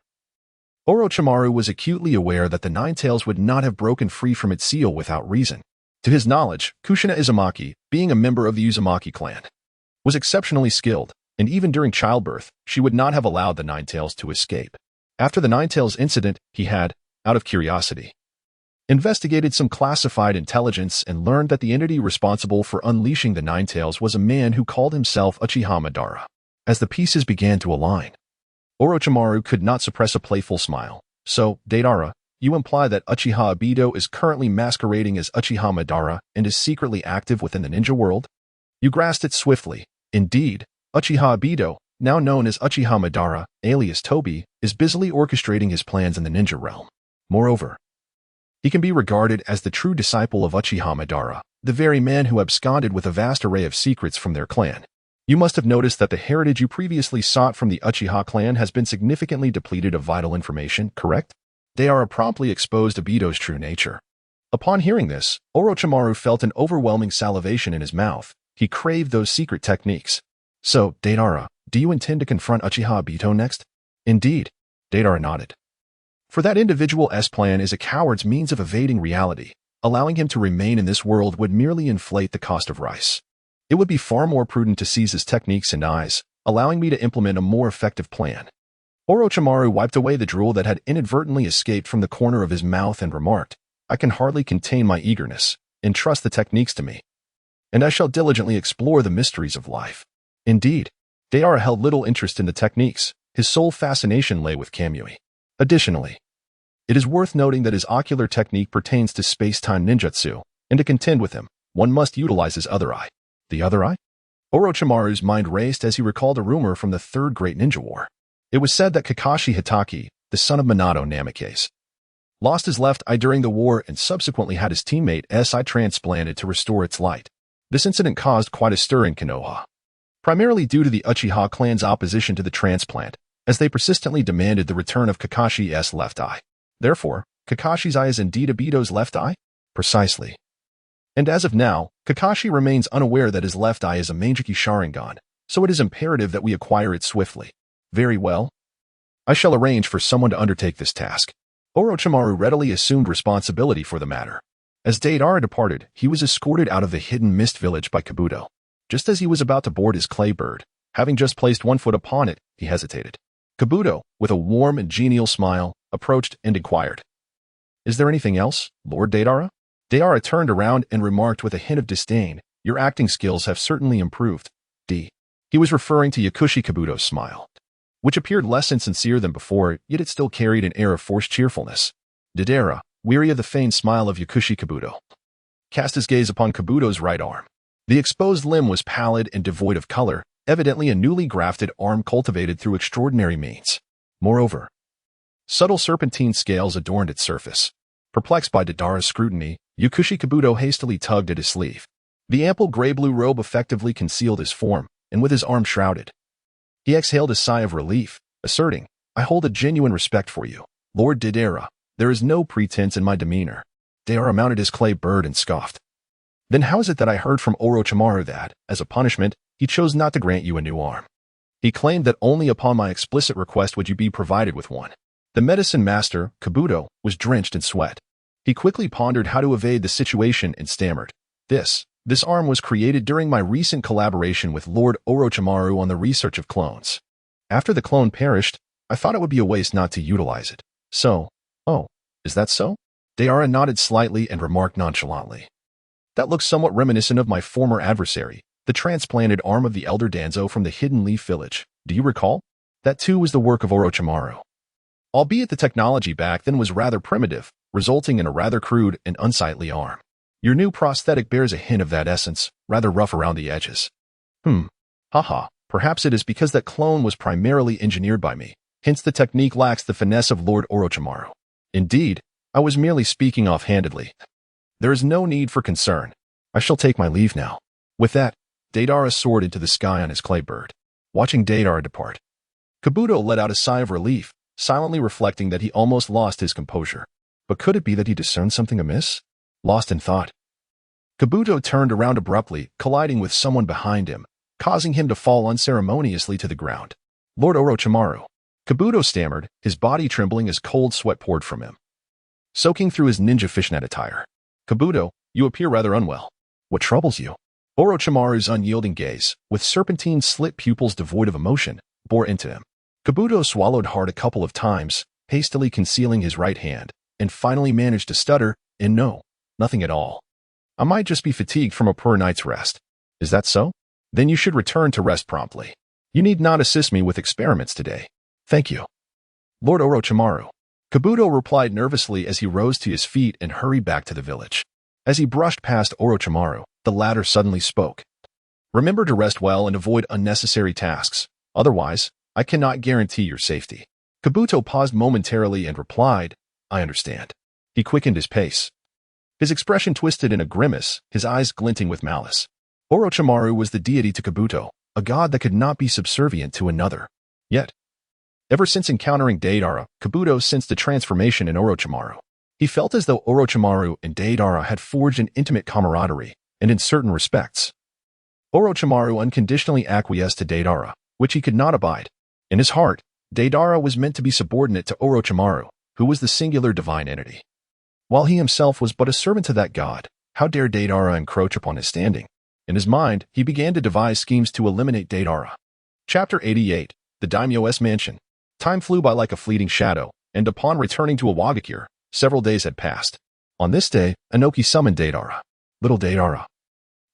Orochimaru was acutely aware that the Ninetales would not have broken free from its seal without reason. To his knowledge, Kushina Izumaki, being a member of the Uzumaki clan, was exceptionally skilled, and even during childbirth, she would not have allowed the Ninetales to escape. After the Ninetales incident, he had, out of curiosity, investigated some classified intelligence and learned that the entity responsible for unleashing the Ninetales was a man who called himself Uchiha Madara. As the pieces began to align, Orochimaru could not suppress a playful smile. So, Deidara, you imply that Uchiha Obito is currently masquerading as Uchiha Madara and is secretly active within the ninja world? You grasped it swiftly. Indeed, Uchiha Obito, now known as Uchiha Madara, alias Tobi, is busily orchestrating his plans in the ninja realm. Moreover, he can be regarded as the true disciple of Uchiha Madara, the very man who absconded with a vast array of secrets from their clan. You must have noticed that the heritage you previously sought from the Uchiha clan has been significantly depleted of vital information, correct? Deidara promptly exposed Obito's true nature. Upon hearing this, Orochimaru felt an overwhelming salivation in his mouth. He craved those secret techniques. So, Deidara, do you intend to confront Uchiha Obito next? Indeed, Deidara nodded. For that individual's plan is a coward's means of evading reality. Allowing him to remain in this world would merely inflate the cost of rice. It would be far more prudent to seize his techniques and eyes, allowing me to implement a more effective plan. Orochimaru wiped away the drool that had inadvertently escaped from the corner of his mouth and remarked, I can hardly contain my eagerness. Entrust the techniques to me, and I shall diligently explore the mysteries of life. Indeed, Deidara held little interest in the techniques. His sole fascination lay with Kamui. Additionally, it is worth noting that his ocular technique pertains to space-time ninjutsu, and to contend with him, one must utilize his other eye. The other eye? Orochimaru's mind raced as he recalled a rumor from the Third Great Ninja War. It was said that Kakashi Hitaki, the son of Minato Namake's, lost his left eye during the war and subsequently had his teammate's eye transplanted to restore its light. This incident caused quite a stir in Konoha, primarily due to the Uchiha clan's opposition to the transplant, as they persistently demanded the return of Kakashi's left eye. Therefore, Kakashi's eye is indeed Obito's left eye? Precisely. And as of now, Kakashi remains unaware that his left eye is a Manjiki Sharingan, so it is imperative that we acquire it swiftly. Very well. I shall arrange for someone to undertake this task. Orochimaru readily assumed responsibility for the matter. As Deidara departed, he was escorted out of the hidden mist village by Kabuto. Just as he was about to board his clay bird, having just placed one foot upon it, he hesitated. Kabuto, with a warm and genial smile, approached and inquired, Is there anything else, Lord Deidara? Deidara turned around and remarked with a hint of disdain, Your acting skills have certainly improved, D. He was referring to Yakushi Kabuto's smile, which appeared less insincere than before, yet it still carried an air of forced cheerfulness. Deidara, weary of the feigned smile of Yakushi Kabuto, cast his gaze upon Kabuto's right arm. The exposed limb was pallid and devoid of color, evidently a newly grafted arm cultivated through extraordinary means. Moreover, subtle serpentine scales adorned its surface. Perplexed by Deidara's scrutiny, Yakushi Kabuto hastily tugged at his sleeve. The ample gray-blue robe effectively concealed his form, and with his arm shrouded, he exhaled a sigh of relief, asserting, I hold a genuine respect for you, Lord Deidara. There is no pretense in my demeanor. Deidara mounted his clay bird and scoffed. Then how is it that I heard from Orochimaru that, as a punishment, he chose not to grant you a new arm? He claimed that only upon my explicit request would you be provided with one. The medicine master, Kabuto, was drenched in sweat. He quickly pondered how to evade the situation and stammered. This arm was created during my recent collaboration with Lord Orochimaru on the research of clones. After the clone perished, I thought it would be a waste not to utilize it. So, oh, is that so? Deidara nodded slightly and remarked nonchalantly. That looks somewhat reminiscent of my former adversary, the transplanted arm of the elder Danzo from the Hidden Leaf Village. Do you recall? That too was the work of Orochimaru. Albeit the technology back then was rather primitive, resulting in a rather crude and unsightly arm. Your new prosthetic bears a hint of that essence, rather rough around the edges. Haha, perhaps it is because that clone was primarily engineered by me, hence the technique lacks the finesse of Lord Orochimaru. Indeed, I was merely speaking offhandedly. There is no need for concern. I shall take my leave now. With that, Deidara soared into the sky on his clay bird. Watching Deidara depart, Kabuto let out a sigh of relief, silently reflecting that he almost lost his composure. But could it be that he discerned something amiss? Lost in thought, Kabuto turned around abruptly, colliding with someone behind him, causing him to fall unceremoniously to the ground. Lord Orochimaru. Kabuto stammered, his body trembling as cold sweat poured from him, soaking through his ninja fishnet attire. Kabuto, you appear rather unwell. What troubles you? Orochimaru's unyielding gaze, with serpentine slit pupils devoid of emotion, bore into him. Kabuto swallowed hard a couple of times, hastily concealing his right hand, and finally managed to stutter, and no, nothing at all. I might just be fatigued from a poor night's rest. Is that so? Then you should return to rest promptly. You need not assist me with experiments today. Thank you. Lord Orochimaru. Kabuto replied nervously as he rose to his feet and hurried back to the village. As he brushed past Orochimaru, the latter suddenly spoke. Remember to rest well and avoid unnecessary tasks. Otherwise, I cannot guarantee your safety. Kabuto paused momentarily and replied, I understand. He quickened his pace. His expression twisted in a grimace, his eyes glinting with malice. Orochimaru was the deity to Kabuto, a god that could not be subservient to another. Yet, ever since encountering Deidara, Kabuto sensed a transformation in Orochimaru. He felt as though Orochimaru and Deidara had forged an intimate camaraderie, and in certain respects, Orochimaru unconditionally acquiesced to Deidara, which he could not abide. In his heart, Deidara was meant to be subordinate to Orochimaru, who was the singular divine entity. While he himself was but a servant to that god, how dare Deidara encroach upon his standing? In his mind, he began to devise schemes to eliminate Deidara. Chapter 88. The Daimyo's Mansion. Time flew by like a fleeting shadow, and upon returning to Awagakure, several days had passed. On this day, Inoki summoned Deidara. Little Deidara.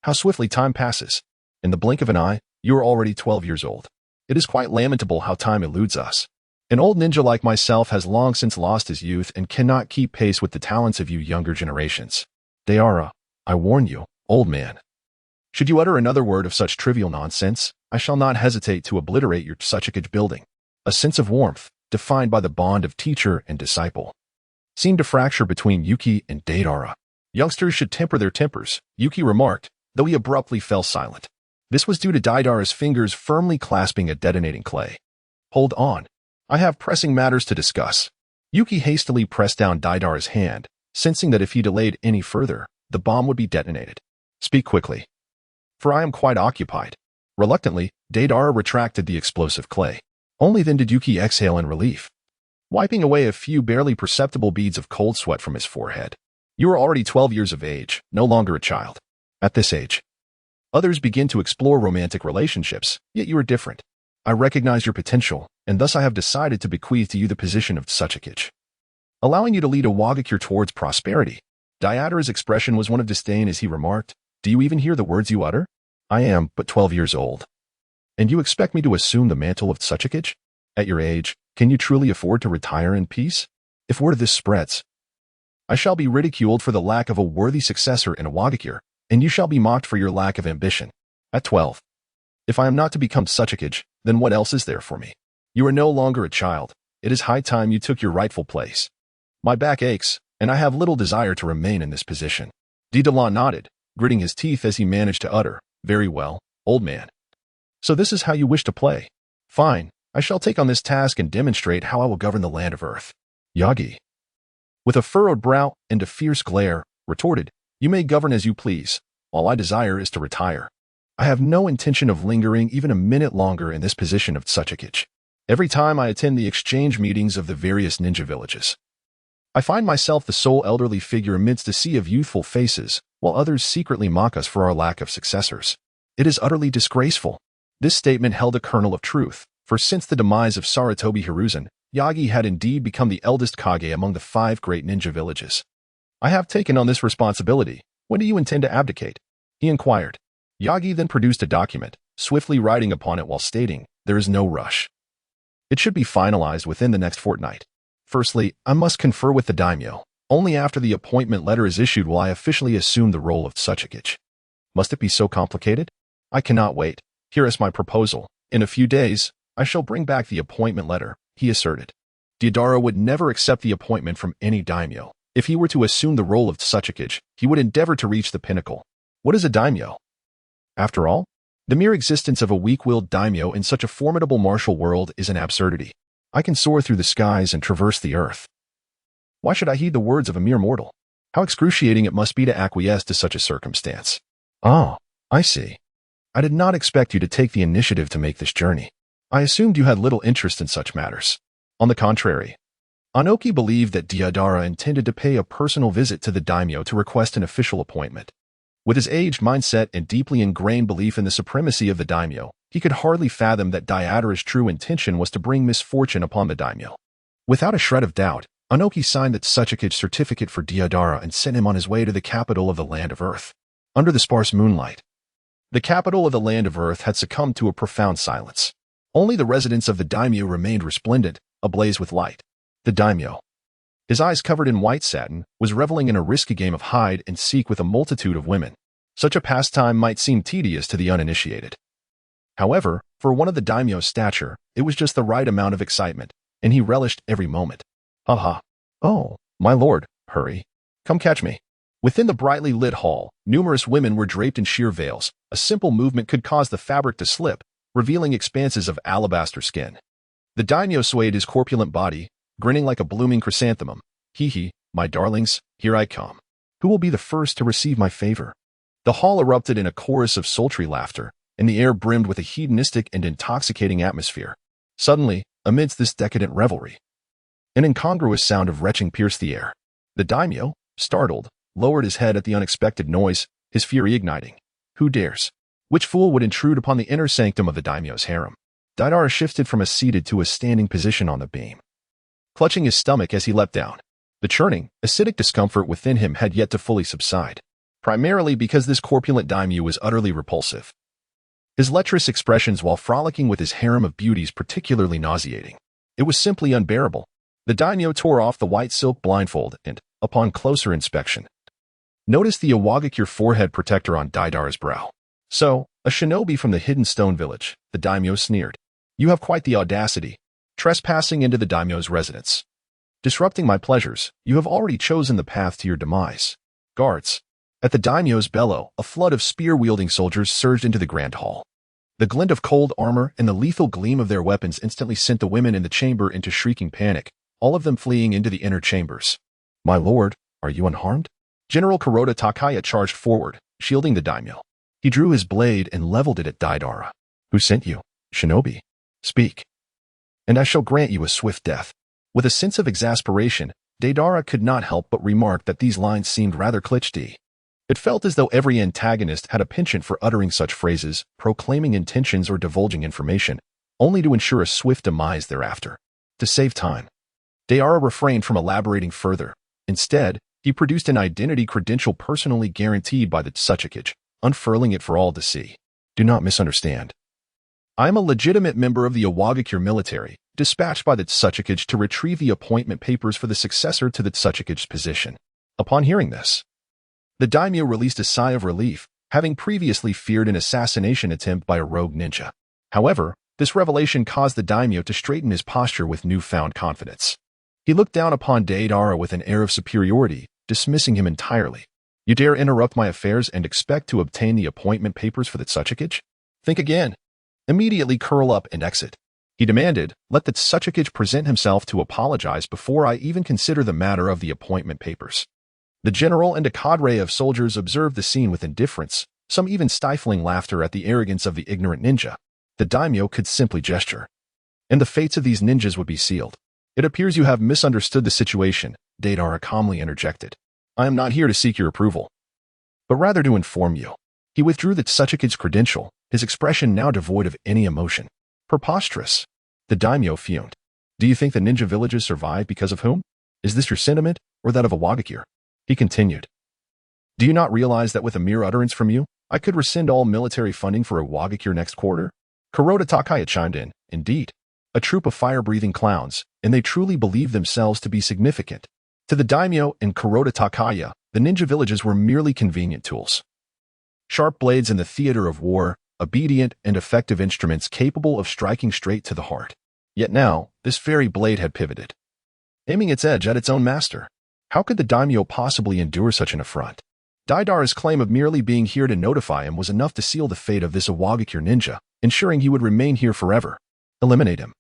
How swiftly time passes. In the blink of an eye, you are already 12 years old. It is quite lamentable how time eludes us. An old ninja like myself has long since lost his youth and cannot keep pace with the talents of you younger generations. Deidara, I warn you, old man. Should you utter another word of such trivial nonsense, I shall not hesitate to obliterate your Tsuchikage building. A sense of warmth, defined by the bond of teacher and disciple, seemed to fracture between Yuki and Deidara. Youngsters should temper their tempers, Yuki remarked, though he abruptly fell silent. This was due to Deidara's fingers firmly clasping a detonating clay. Hold on. I have pressing matters to discuss. Yuki hastily pressed down Deidara's hand, sensing that if he delayed any further, the bomb would be detonated. Speak quickly, for I am quite occupied. Reluctantly, Deidara retracted the explosive clay. Only then did Yuki exhale in relief, wiping away a few barely perceptible beads of cold sweat from his forehead. You are already 12 years of age, no longer a child. At this age, others begin to explore romantic relationships, yet you are different. I recognize your potential, and thus I have decided to bequeath to you the position of Tsuchikage, allowing you to lead Awagakure towards prosperity. Deidara's expression was one of disdain as he remarked, Do you even hear the words you utter? I am but 12 years old. And you expect me to assume the mantle of Tsuchikage? At your age, can you truly afford to retire in peace? If word of this spreads, I shall be ridiculed for the lack of a worthy successor in Awagakure, and you shall be mocked for your lack of ambition. At 12. If I am not to become Tsuchikage, then what else is there for me? You are no longer a child. It is high time you took your rightful place. My back aches, and I have little desire to remain in this position. Deidara nodded, gritting his teeth as he managed to utter, Very well, old man. So this is how you wish to play. Fine, I shall take on this task and demonstrate how I will govern the land of Earth. Yagi, with a furrowed brow and a fierce glare, retorted, You may govern as you please. All I desire is to retire. I have no intention of lingering even a minute longer in this position of Tsuchikage. Every time I attend the exchange meetings of the various ninja villages, I find myself the sole elderly figure amidst a sea of youthful faces, while others secretly mock us for our lack of successors. It is utterly disgraceful. This statement held a kernel of truth, for since the demise of Sarutobi Hiruzen, Yagi had indeed become the eldest Kage among the 5 great ninja villages. I have taken on this responsibility. When do you intend to abdicate? He inquired. Yagi then produced a document, swiftly writing upon it while stating, There is no rush. It should be finalized within the next fortnight. Firstly, I must confer with the daimyo. Only after the appointment letter is issued will I officially assume the role of Tsuchikage. Must it be so complicated? I cannot wait. Here is my proposal. In a few days, I shall bring back the appointment letter, he asserted. Deidara would never accept the appointment from any daimyo. If he were to assume the role of Tsuchikage, he would endeavor to reach the pinnacle. What is a daimyo? After all, the mere existence of a weak-willed daimyo in such a formidable martial world is an absurdity. I can soar through the skies and traverse the earth. Why should I heed the words of a mere mortal? How excruciating it must be to acquiesce to such a circumstance. Oh, I see. I did not expect you to take the initiative to make this journey. I assumed you had little interest in such matters. On the contrary, Anoki believed that Deidara intended to pay a personal visit to the daimyo to request an official appointment. With his aged mindset and deeply ingrained belief in the supremacy of the daimyo, he could hardly fathom that Deidara's true intention was to bring misfortune upon the daimyo. Without a shred of doubt, Anoki signed the Tsuchikage certificate for Deidara and sent him on his way to the capital of the Land of Earth. Under the sparse moonlight, the capital of the Land of Earth had succumbed to a profound silence. Only the residence of the daimyo remained resplendent, ablaze with light. The daimyo, his eyes covered in white satin, was reveling in a risky game of hide and seek with a multitude of women. Such a pastime might seem tedious to the uninitiated. However, for one of the daimyo's stature, it was just the right amount of excitement, and he relished every moment. Ha! Oh, my lord, hurry. Come catch me. Within the brightly lit hall, numerous women were draped in sheer veils. A simple movement could cause the fabric to slip, revealing expanses of alabaster skin. The daimyo swayed his corpulent body, grinning like a blooming chrysanthemum. Hee, my darlings, here I come. Who will be the first to receive my favor? The hall erupted in a chorus of sultry laughter, and the air brimmed with a hedonistic and intoxicating atmosphere. Suddenly, amidst this decadent revelry, an incongruous sound of retching pierced the air. The daimyo, startled, lowered his head at the unexpected noise, his fury igniting. Who dares? Which fool would intrude upon the inner sanctum of the daimyo's harem? Deidara shifted from a seated to a standing position on the beam, clutching his stomach as he leapt down. The churning, acidic discomfort within him had yet to fully subside, primarily because this corpulent daimyo was utterly repulsive. His lecherous expressions while frolicking with his harem of beauties particularly nauseating. It was simply unbearable. The daimyo tore off the white silk blindfold and, upon closer inspection, noticed the Iwagakure forehead protector on Deidara's brow. So, a shinobi from the hidden stone village, the daimyo sneered. You have quite the audacity, trespassing into the daimyo's residence. Disrupting my pleasures, you have already chosen the path to your demise. Guards. At the daimyo's bellow, a flood of spear-wielding soldiers surged into the grand hall. The glint of cold armor and the lethal gleam of their weapons instantly sent the women in the chamber into shrieking panic, all of them fleeing into the inner chambers. My lord, are you unharmed? General Kuroda Takaya charged forward, shielding the daimyo. He drew his blade and leveled it at Deidara. Who sent you? Shinobi. Speak, and I shall grant you a swift death. With a sense of exasperation, Deidara could not help but remark that these lines seemed rather cliché. It felt as though every antagonist had a penchant for uttering such phrases, proclaiming intentions or divulging information, only to ensure a swift demise thereafter. To save time, Deidara refrained from elaborating further. Instead, he produced an identity credential personally guaranteed by the Tsuchikage, unfurling it for all to see. Do not misunderstand. I am a legitimate member of the Iwagakure military, dispatched by the Tsuchikage to retrieve the appointment papers for the successor to the Tsuchikage's position. Upon hearing this, the daimyo released a sigh of relief, having previously feared an assassination attempt by a rogue ninja. However, this revelation caused the daimyo to straighten his posture with newfound confidence. He looked down upon Deidara with an air of superiority, dismissing him entirely. You dare interrupt my affairs and expect to obtain the appointment papers for the Tsuchikage? Think again. Immediately curl up and exit. He demanded, let the Tsuchikage present himself to apologize before I even consider the matter of the appointment papers. The general and a cadre of soldiers observed the scene with indifference, some even stifling laughter at the arrogance of the ignorant ninja. The daimyo could simply gesture, and the fates of these ninjas would be sealed. It appears you have misunderstood the situation, Deidara calmly interjected. I am not here to seek your approval, but rather to inform you. He withdrew the Tsuchikage's credential, his expression now devoid of any emotion. Preposterous. The daimyo fumed. Do you think the ninja villages survive because of whom? Is this your sentiment, or that of Iwagakure? He continued. Do you not realize that with a mere utterance from you, I could rescind all military funding for Iwagakure next quarter? Kuroda Takaya chimed in. Indeed. A troop of fire-breathing clowns, and they truly believe themselves to be significant. To the daimyo and Kuroda Takaya, the ninja villages were merely convenient tools. Sharp blades in the theater of war, obedient and effective instruments capable of striking straight to the heart. Yet now, this very blade had pivoted, aiming its edge at its own master. How could the daimyo possibly endure such an affront? Deidara's claim of merely being here to notify him was enough to seal the fate of this Awagakure ninja, ensuring he would remain here forever. Eliminate him.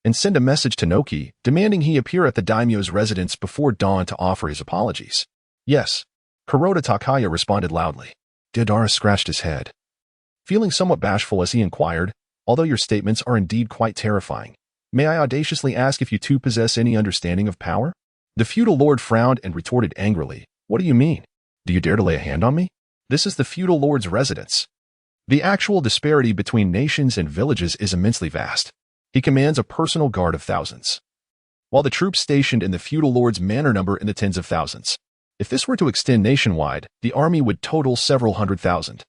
And send a message to Noki, demanding he appear at the daimyo's residence before dawn to offer his apologies. Yes. Kuroda Takaya responded loudly. Deidara scratched his head, feeling somewhat bashful as he inquired, although your statements are indeed quite terrifying, may I audaciously ask if you two possess any understanding of power? The feudal lord frowned and retorted angrily, what do you mean? Do you dare to lay a hand on me? This is the feudal lord's residence. The actual disparity between nations and villages is immensely vast. He commands a personal guard of thousands, while the troops stationed in the feudal lord's manor number in the tens of thousands. If this were to extend nationwide, the army would total several 100,000.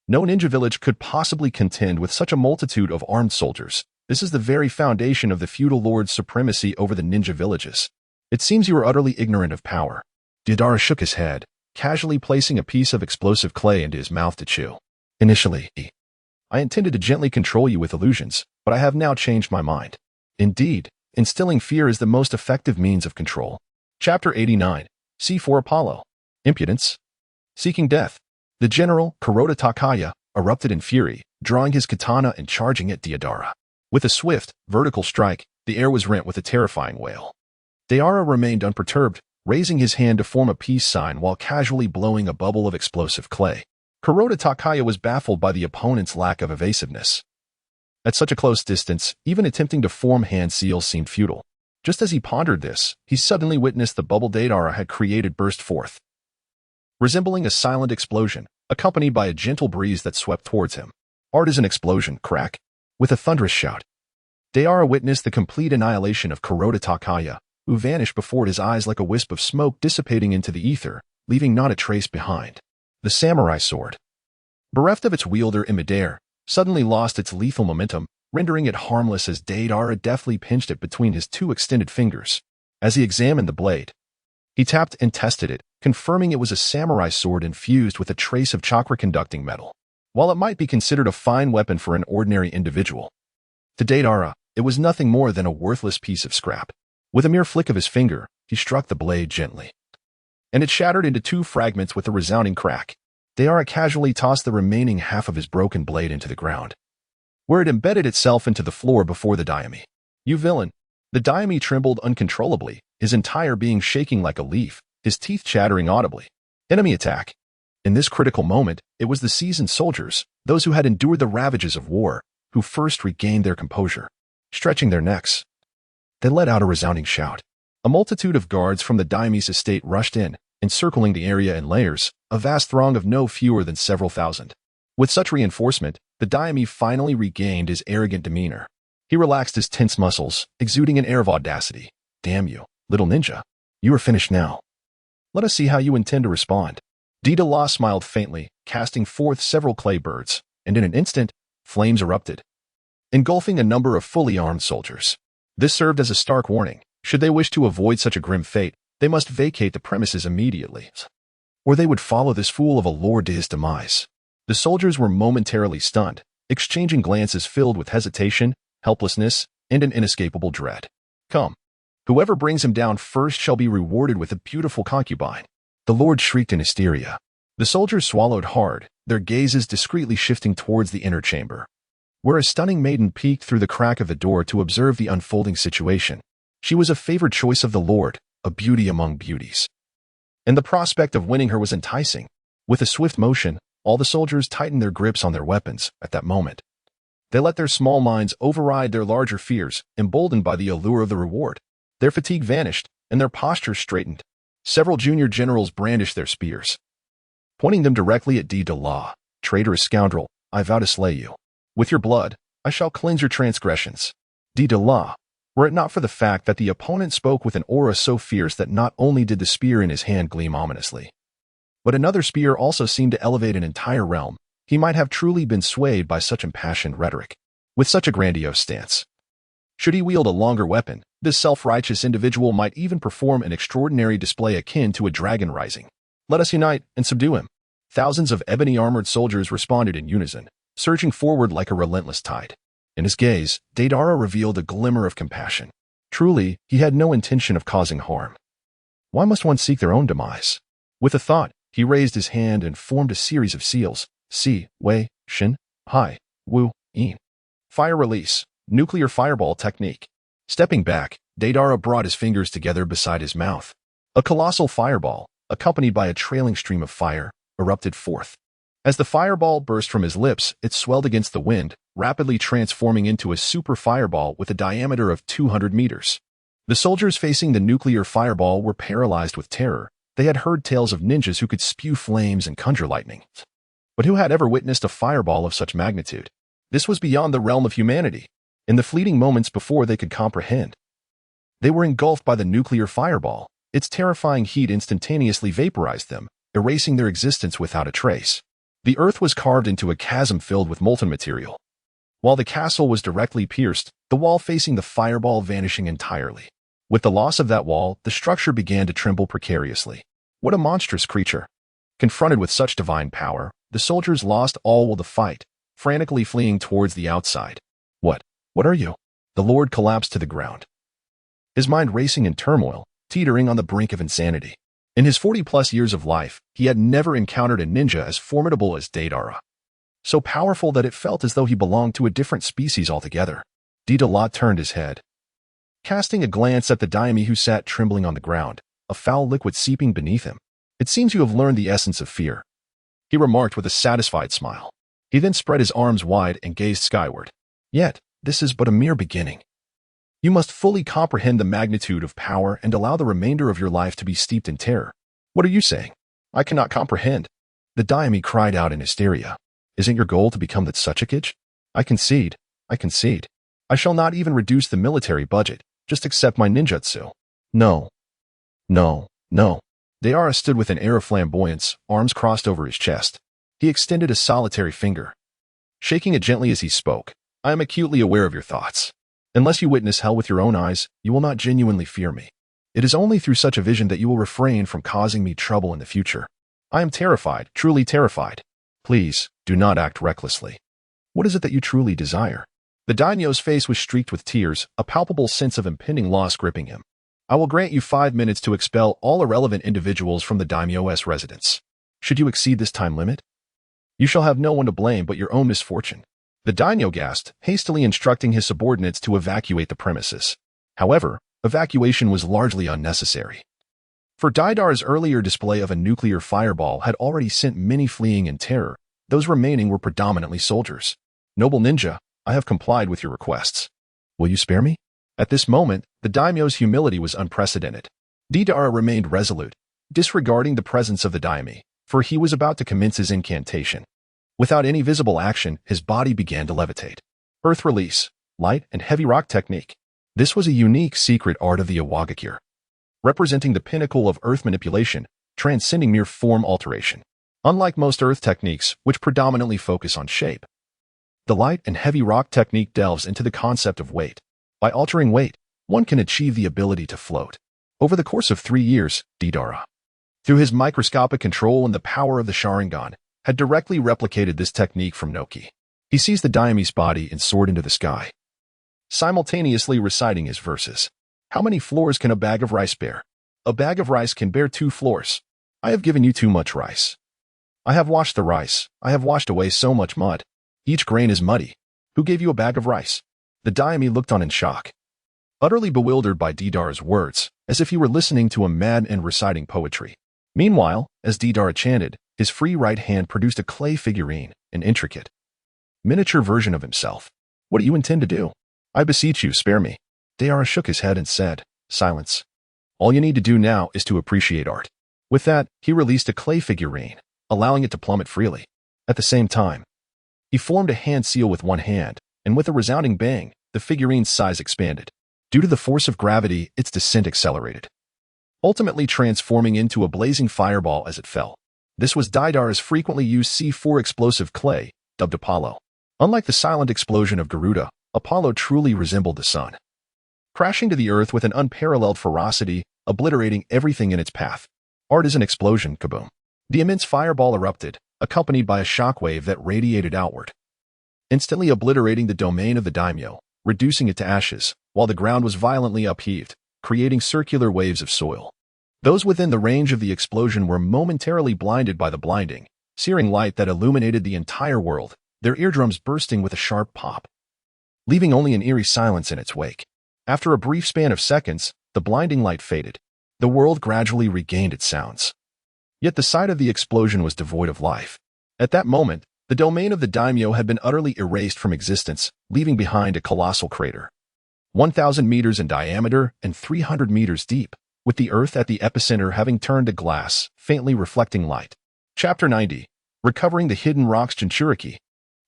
No ninja village could possibly contend with such a multitude of armed soldiers. This is the very foundation of the feudal lord's supremacy over the ninja villages. It seems you are utterly ignorant of power. Deidara shook his head, casually placing a piece of explosive clay into his mouth to chew. Initially, I intended to gently control you with illusions, but I have now changed my mind. Indeed, instilling fear is the most effective means of control. Chapter 89. C4 Apollo. Impudence. Seeking death. The general, Kuroda Takaya, erupted in fury, drawing his katana and charging at Deidara. With a swift, vertical strike, the air was rent with a terrifying wail. Deidara remained unperturbed, raising his hand to form a peace sign while casually blowing a bubble of explosive clay. Kuroda Takaya was baffled by the opponent's lack of evasiveness. At such a close distance, even attempting to form hand seals seemed futile. Just as he pondered this, he suddenly witnessed the bubble Deidara had created burst forth, resembling a silent explosion, accompanied by a gentle breeze that swept towards him. Art is an explosion, crack. With a thunderous shout, Deidara witnessed the complete annihilation of Kuroda Takaya, who vanished before his eyes like a wisp of smoke dissipating into the ether, leaving not a trace behind. The samurai sword, bereft of its wielder in midair, suddenly lost its lethal momentum, rendering it harmless as Deidara deftly pinched it between his two extended fingers. As he examined the blade, he tapped and tested it, confirming it was a samurai sword infused with a trace of chakra-conducting metal. While it might be considered a fine weapon for an ordinary individual, to Deidara, it was nothing more than a worthless piece of scrap. With a mere flick of his finger, he struck the blade gently, and it shattered into two fragments with a resounding crack. Deidara casually tossed the remaining half of his broken blade into the ground, where it embedded itself into the floor before the daimyo. You villain! The daimyo trembled uncontrollably, his entire being shaking like a leaf, his teeth chattering audibly. Enemy attack! In this critical moment, it was the seasoned soldiers, those who had endured the ravages of war, who first regained their composure. Stretching their necks, they let out a resounding shout. A multitude of guards from the daimyo's estate rushed in, encircling the area in layers, a vast throng of no fewer than several thousand. With such reinforcement, the daimyo finally regained his arrogant demeanor. He relaxed his tense muscles, exuding an air of audacity. Damn you, little ninja. You are finished now. Let us see how you intend to respond. Deidara smiled faintly, casting forth several clay birds, and in an instant, flames erupted, engulfing a number of fully armed soldiers. This served as a stark warning. Should they wish to avoid such a grim fate, they must vacate the premises immediately, or they would follow this fool of a lord to his demise. The soldiers were momentarily stunned, exchanging glances filled with hesitation, helplessness, and an inescapable dread. Come. Whoever brings him down first shall be rewarded with a beautiful concubine. The lord shrieked in hysteria. The soldiers swallowed hard, their gazes discreetly shifting towards the inner chamber, where a stunning maiden peeked through the crack of the door to observe the unfolding situation. She was a favored choice of the lord, a beauty among beauties, and the prospect of winning her was enticing. With a swift motion, all the soldiers tightened their grips on their weapons. At that moment, they let their small minds override their larger fears, emboldened by the allure of the reward. Their fatigue vanished, and their postures straightened. Several junior generals brandished their spears, pointing them directly at Deidara. Traitorous scoundrel, I vow to slay you. With your blood, I shall cleanse your transgressions. Deidara, were it not for the fact that the opponent spoke with an aura so fierce that not only did the spear in his hand gleam ominously, but another spear also seemed to elevate an entire realm, he might have truly been swayed by such impassioned rhetoric. With such a grandiose stance, should he wield a longer weapon, this self-righteous individual might even perform an extraordinary display akin to a dragon rising. Let us unite and subdue him. Thousands of ebony-armored soldiers responded in unison, surging forward like a relentless tide. In his gaze, Deidara revealed a glimmer of compassion. Truly, he had no intention of causing harm. Why must one seek their own demise? With a thought, he raised his hand and formed a series of seals. Si, Wei, Shin, Hai, Wu, Yin. Fire release. Nuclear fireball technique. Stepping back, Deidara brought his fingers together beside his mouth. A colossal fireball, accompanied by a trailing stream of fire, erupted forth. As the fireball burst from his lips, it swelled against the wind, rapidly transforming into a super fireball with a diameter of 200 meters. The soldiers facing the nuclear fireball were paralyzed with terror. They had heard tales of ninjas who could spew flames and conjure lightning. But who had ever witnessed a fireball of such magnitude? This was beyond the realm of humanity. In the fleeting moments before they could comprehend, they were engulfed by the nuclear fireball. Its terrifying heat instantaneously vaporized them, erasing their existence without a trace. The earth was carved into a chasm filled with molten material. While the castle was directly pierced, the wall facing the fireball vanishing entirely. With the loss of that wall, the structure began to tremble precariously. What a monstrous creature! Confronted with such divine power, the soldiers lost all will to fight, frantically fleeing towards the outside. What are you? The Lord collapsed to the ground, his mind racing in turmoil, teetering on the brink of insanity. In his 40-plus years of life, he had never encountered a ninja as formidable as Deidara. So powerful that it felt as though he belonged to a different species altogether. Deidara turned his head, casting a glance at the daimyo who sat trembling on the ground, a foul liquid seeping beneath him. It seems you have learned the essence of fear, he remarked with a satisfied smile. He then spread his arms wide and gazed skyward. Yet, this is but a mere beginning. You must fully comprehend the magnitude of power and allow the remainder of your life to be steeped in terror. What are you saying? I cannot comprehend. The daimyo cried out in hysteria. Isn't your goal to become the Tsuchikage? I concede. I shall not even reduce the military budget, just accept my ninjutsu. No. Deidara stood with an air of flamboyance, arms crossed over his chest. He extended a solitary finger, shaking it gently as he spoke. I am acutely aware of your thoughts. Unless you witness hell with your own eyes, you will not genuinely fear me. It is only through such a vision that you will refrain from causing me trouble in the future. I am terrified, truly terrified. Please, do not act recklessly. What is it that you truly desire? The daimyo's face was streaked with tears, a palpable sense of impending loss gripping him. I will grant you 5 minutes to expel all irrelevant individuals from the daimyo's residence. Should you exceed this time limit, you shall have no one to blame but your own misfortune. The daimyo gasped, hastily instructing his subordinates to evacuate the premises. However, evacuation was largely unnecessary. For Deidara's earlier display of a nuclear fireball had already sent many fleeing in terror. Those remaining were predominantly soldiers. Noble ninja, I have complied with your requests. Will you spare me? At this moment, the daimyo's humility was unprecedented. Deidara remained resolute, disregarding the presence of the daimyo, for he was about to commence his incantation. Without any visible action, his body began to levitate. Earth release, light and heavy rock technique. This was a unique secret art of the Iwagakure, representing the pinnacle of earth manipulation, transcending mere form alteration. Unlike most earth techniques, which predominantly focus on shape, the light and heavy rock technique delves into the concept of weight. By altering weight, one can achieve the ability to float. Over the course of 3 years, Deidara, through his microscopic control and the power of the Sharingan, had directly replicated this technique from Noki. He seized the daimyo's body and soared into the sky, simultaneously reciting his verses. How many floors can a bag of rice bear? A bag of rice can bear 2 floors. I have given you too much rice. I have washed the rice. I have washed away so much mud. Each grain is muddy. Who gave you a bag of rice? The daimyo looked on in shock, utterly bewildered by Deidara's words, as if he were listening to a madman reciting poetry. Meanwhile, as Deidara chanted, his free right hand produced a clay figurine, an intricate, miniature version of himself. What do you intend to do? I beseech you, spare me. Deidara shook his head and said, Silence. All you need to do now is to appreciate art. With that, he released a clay figurine, allowing it to plummet freely. At the same time, he formed a hand seal with one hand, and with a resounding bang, the figurine's size expanded. Due to the force of gravity, its descent accelerated, ultimately transforming into a blazing fireball as it fell. This was Deidara's frequently used C4 explosive clay, dubbed Apollo. Unlike the silent explosion of Garuda, Apollo truly resembled the sun, crashing to the earth with an unparalleled ferocity, obliterating everything in its path. Art is an explosion, kaboom. The immense fireball erupted, accompanied by a shockwave that radiated outward, instantly obliterating the domain of the daimyo, reducing it to ashes, while the ground was violently upheaved, creating circular waves of soil. Those within the range of the explosion were momentarily blinded by the blinding, searing light that illuminated the entire world, their eardrums bursting with a sharp pop, leaving only an eerie silence in its wake. After a brief span of seconds, the blinding light faded. The world gradually regained its sounds. Yet the site of the explosion was devoid of life. At that moment, the domain of the daimyo had been utterly erased from existence, leaving behind a colossal crater, 1,000 meters in diameter and 300 meters deep, with the earth at the epicenter having turned to glass, faintly reflecting light. Chapter 90. Recovering the Hidden Rocks Jinchuriki.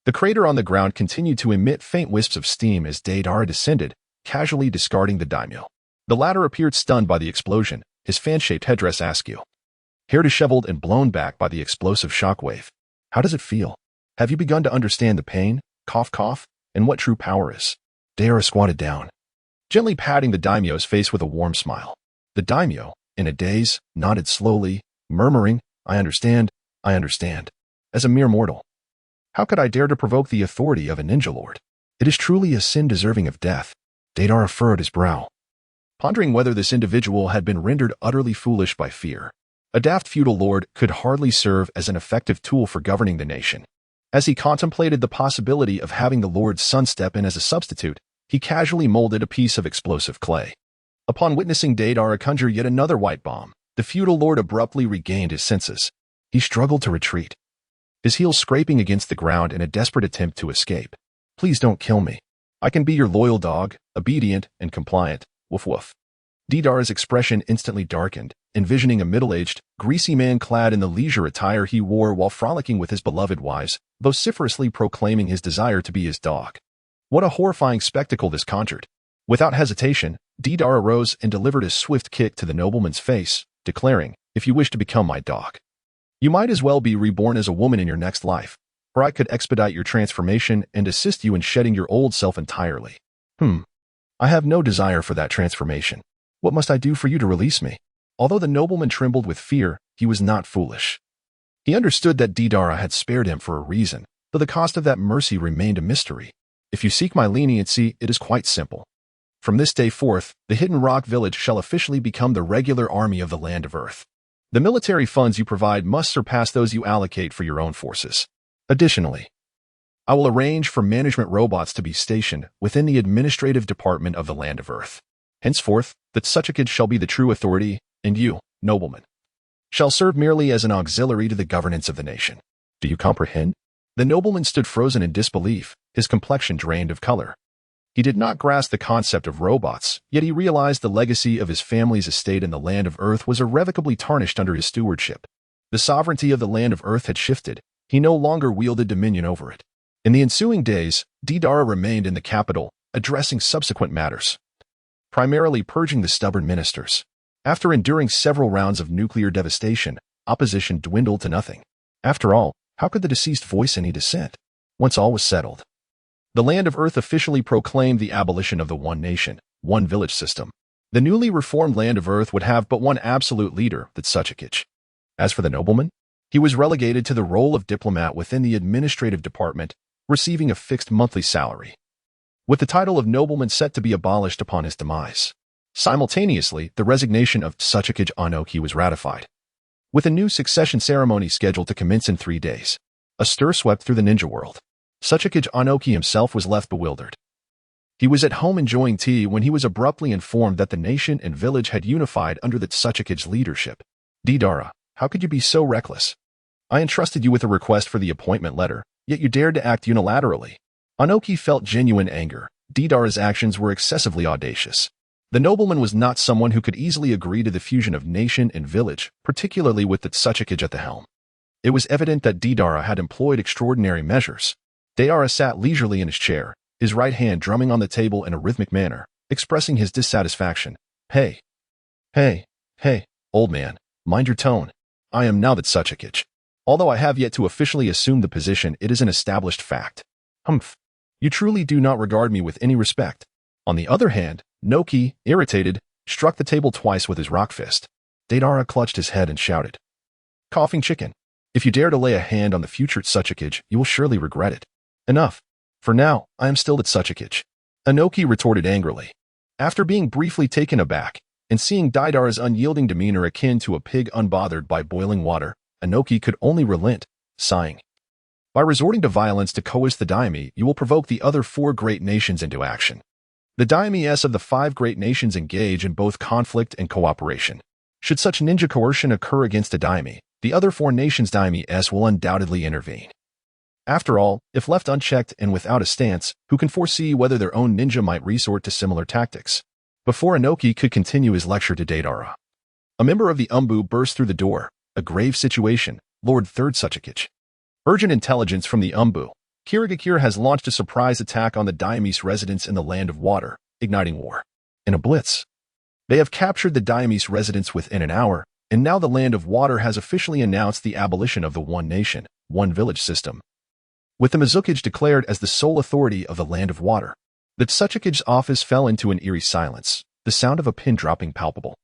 The crater on the ground continued to emit faint wisps of steam as Deidara descended, casually discarding the daimyo. The latter appeared stunned by the explosion, his fan-shaped headdress askew, hair disheveled and blown back by the explosive shockwave. How does it feel? Have you begun to understand the pain, cough cough, and what true power is? Deidara squatted down, gently patting the daimyo's face with a warm smile. The daimyo, in a daze, nodded slowly, murmuring, I understand. As a mere mortal, how could I dare to provoke the authority of a ninja lord? It is truly a sin deserving of death. Deidara furrowed his brow, pondering whether this individual had been rendered utterly foolish by fear. A daft feudal lord could hardly serve as an effective tool for governing the nation. As he contemplated the possibility of having the lord's son step in as a substitute, he casually molded a piece of explosive clay. Upon witnessing Deidara conjure yet another white bomb, the feudal lord abruptly regained his senses. He struggled to retreat, his heels scraping against the ground in a desperate attempt to escape. Please don't kill me. I can be your loyal dog, obedient and compliant. Woof woof. Deidara's expression instantly darkened, envisioning a middle-aged, greasy man clad in the leisure attire he wore while frolicking with his beloved wives, vociferously proclaiming his desire to be his dog. What a horrifying spectacle this conjured. Without hesitation, Deidara rose and delivered a swift kick to the nobleman's face, declaring, if you wish to become my dog, you might as well be reborn as a woman in your next life, or I could expedite your transformation and assist you in shedding your old self entirely. I have no desire for that transformation. What must I do for you to release me? Although the nobleman trembled with fear, he was not foolish. He understood that Deidara had spared him for a reason, though the cost of that mercy remained a mystery. If you seek my leniency, it is quite simple. From this day forth, the Hidden Rock Village shall officially become the regular army of the Land of Earth. The military funds you provide must surpass those you allocate for your own forces. Additionally, I will arrange for management robots to be stationed within the administrative department of the Land of Earth. Henceforth, the Tsuchikage shall be the true authority, and you, nobleman, shall serve merely as an auxiliary to the governance of the nation. Do you comprehend? The nobleman stood frozen in disbelief, his complexion drained of color. He did not grasp the concept of robots, yet he realized the legacy of his family's estate in the Land of Earth was irrevocably tarnished under his stewardship. The sovereignty of the Land of Earth had shifted. He no longer wielded dominion over it. In the ensuing days, Deidara remained in the capital, addressing subsequent matters, primarily purging the stubborn ministers. After enduring several rounds of nuclear devastation, opposition dwindled to nothing. After all, how could the deceased voice any dissent? Once all was settled, the Land of Earth officially proclaimed the abolition of the one nation, one village system. The newly reformed Land of Earth would have but one absolute leader, the Tsuchikage. As for the nobleman, he was relegated to the role of diplomat within the administrative department, receiving a fixed monthly salary, with the title of nobleman set to be abolished upon his demise. Simultaneously, the resignation of Tsuchikage Anoki was ratified, with a new succession ceremony scheduled to commence in 3 days. A stir swept through the ninja world. Tsuchikage Anoki himself was left bewildered. He was at home enjoying tea when he was abruptly informed that the nation and village had unified under the Tsuchikage's leadership. Deidara, how could you be so reckless? I entrusted you with a request for the appointment letter, yet you dared to act unilaterally. Anoki felt genuine anger. Deidara's actions were excessively audacious. The nobleman was not someone who could easily agree to the fusion of nation and village, particularly with the Tsuchikage at the helm. It was evident that Deidara had employed extraordinary measures. Deidara sat leisurely in his chair, his right hand drumming on the table in a rhythmic manner, expressing his dissatisfaction. Hey, old man, mind your tone. I am now the Tsuchikage. Although I have yet to officially assume the position, it is an established fact. Humph. You truly do not regard me with any respect. On the other hand, Noki, irritated, struck the table twice with his rock fist. Deidara clutched his head and shouted, coughing chicken. If you dare to lay a hand on the future Tsuchikage, you will surely regret it. Enough. For now, I am still the Tsuchikage. Anoki retorted angrily. After being briefly taken aback, And seeing Deidara's unyielding demeanor akin to a pig unbothered by boiling water, Inoki could only relent, sighing. By resorting to violence to coerce the daime, you will provoke the other 4 great nations into action. The daimes of the 5 great nations engage in both conflict and cooperation. Should such ninja coercion occur against a daime, the other 4 nations' daimes will undoubtedly intervene. After all, if left unchecked and without a stance, who can foresee whether their own ninja might resort to similar tactics? Before Inoki could continue his lecture to Deidara, a member of the Umbu burst through the door. A grave situation, Lord Third Suchikage. Urgent intelligence from the Umbu. Kirigakure has launched a surprise attack on the Daimese residence in the Land of Water, igniting war. In a blitz, they have captured the Daimese residence within an hour, and now the Land of Water has officially announced the abolition of the one nation, one village system. With the Mizukage declared as the sole authority of the Land of Water, the Tsuchikage's office fell into an eerie silence, the sound of a pin dropping palpable.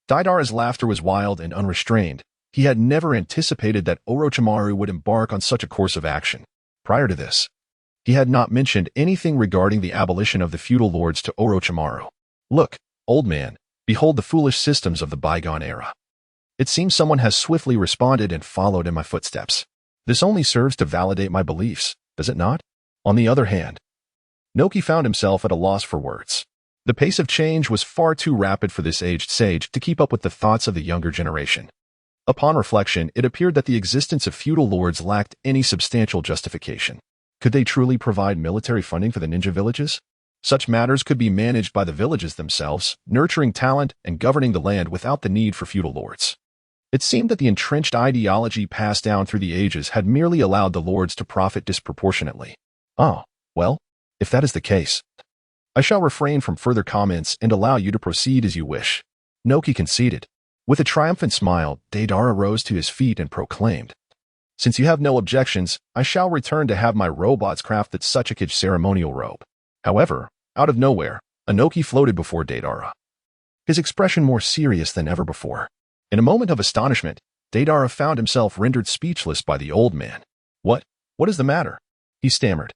Deidara's laughter was wild and unrestrained. He had never anticipated that Orochimaru would embark on such a course of action. Prior to this, he had not mentioned anything regarding the abolition of the feudal lords to Orochimaru. Look, old man, behold the foolish systems of the bygone era. It seems someone has swiftly responded and followed in my footsteps. This only serves to validate my beliefs, does it not? On the other hand, Inoki found himself at a loss for words. The pace of change was far too rapid for this aged sage to keep up with the thoughts of the younger generation. Upon reflection, it appeared that the existence of feudal lords lacked any substantial justification. Could they truly provide military funding for the ninja villages? Such matters could be managed by the villages themselves, nurturing talent and governing the land without the need for feudal lords. It seemed that the entrenched ideology passed down through the ages had merely allowed the lords to profit disproportionately. Oh, well, if that is the case, I shall refrain from further comments and allow you to proceed as you wish. Inoki conceded. With a triumphant smile, Deidara rose to his feet and proclaimed, "Since you have no objections, I shall return to have my robots craft the Tsuchikage ceremonial robe." However, out of nowhere, Inoki floated before Deidara, his expression more serious than ever before. In a moment of astonishment, Deidara found himself rendered speechless by the old man. What is the matter?" he stammered.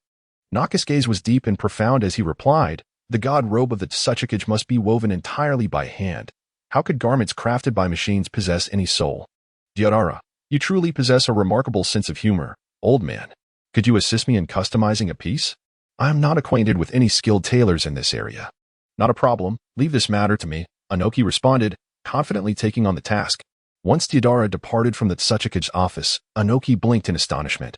Naka's gaze was deep and profound as he replied, "The god robe of the Tsuchikage must be woven entirely by hand. How could garments crafted by machines possess any soul?" "Deidara, you truly possess a remarkable sense of humor, old man. Could you assist me in customizing a piece? I am not acquainted with any skilled tailors in this area." "Not a problem. Leave this matter to me," Inoki responded, confidently taking on the task. Once Deidara departed from the Tsuchikage's office, Inoki blinked in astonishment,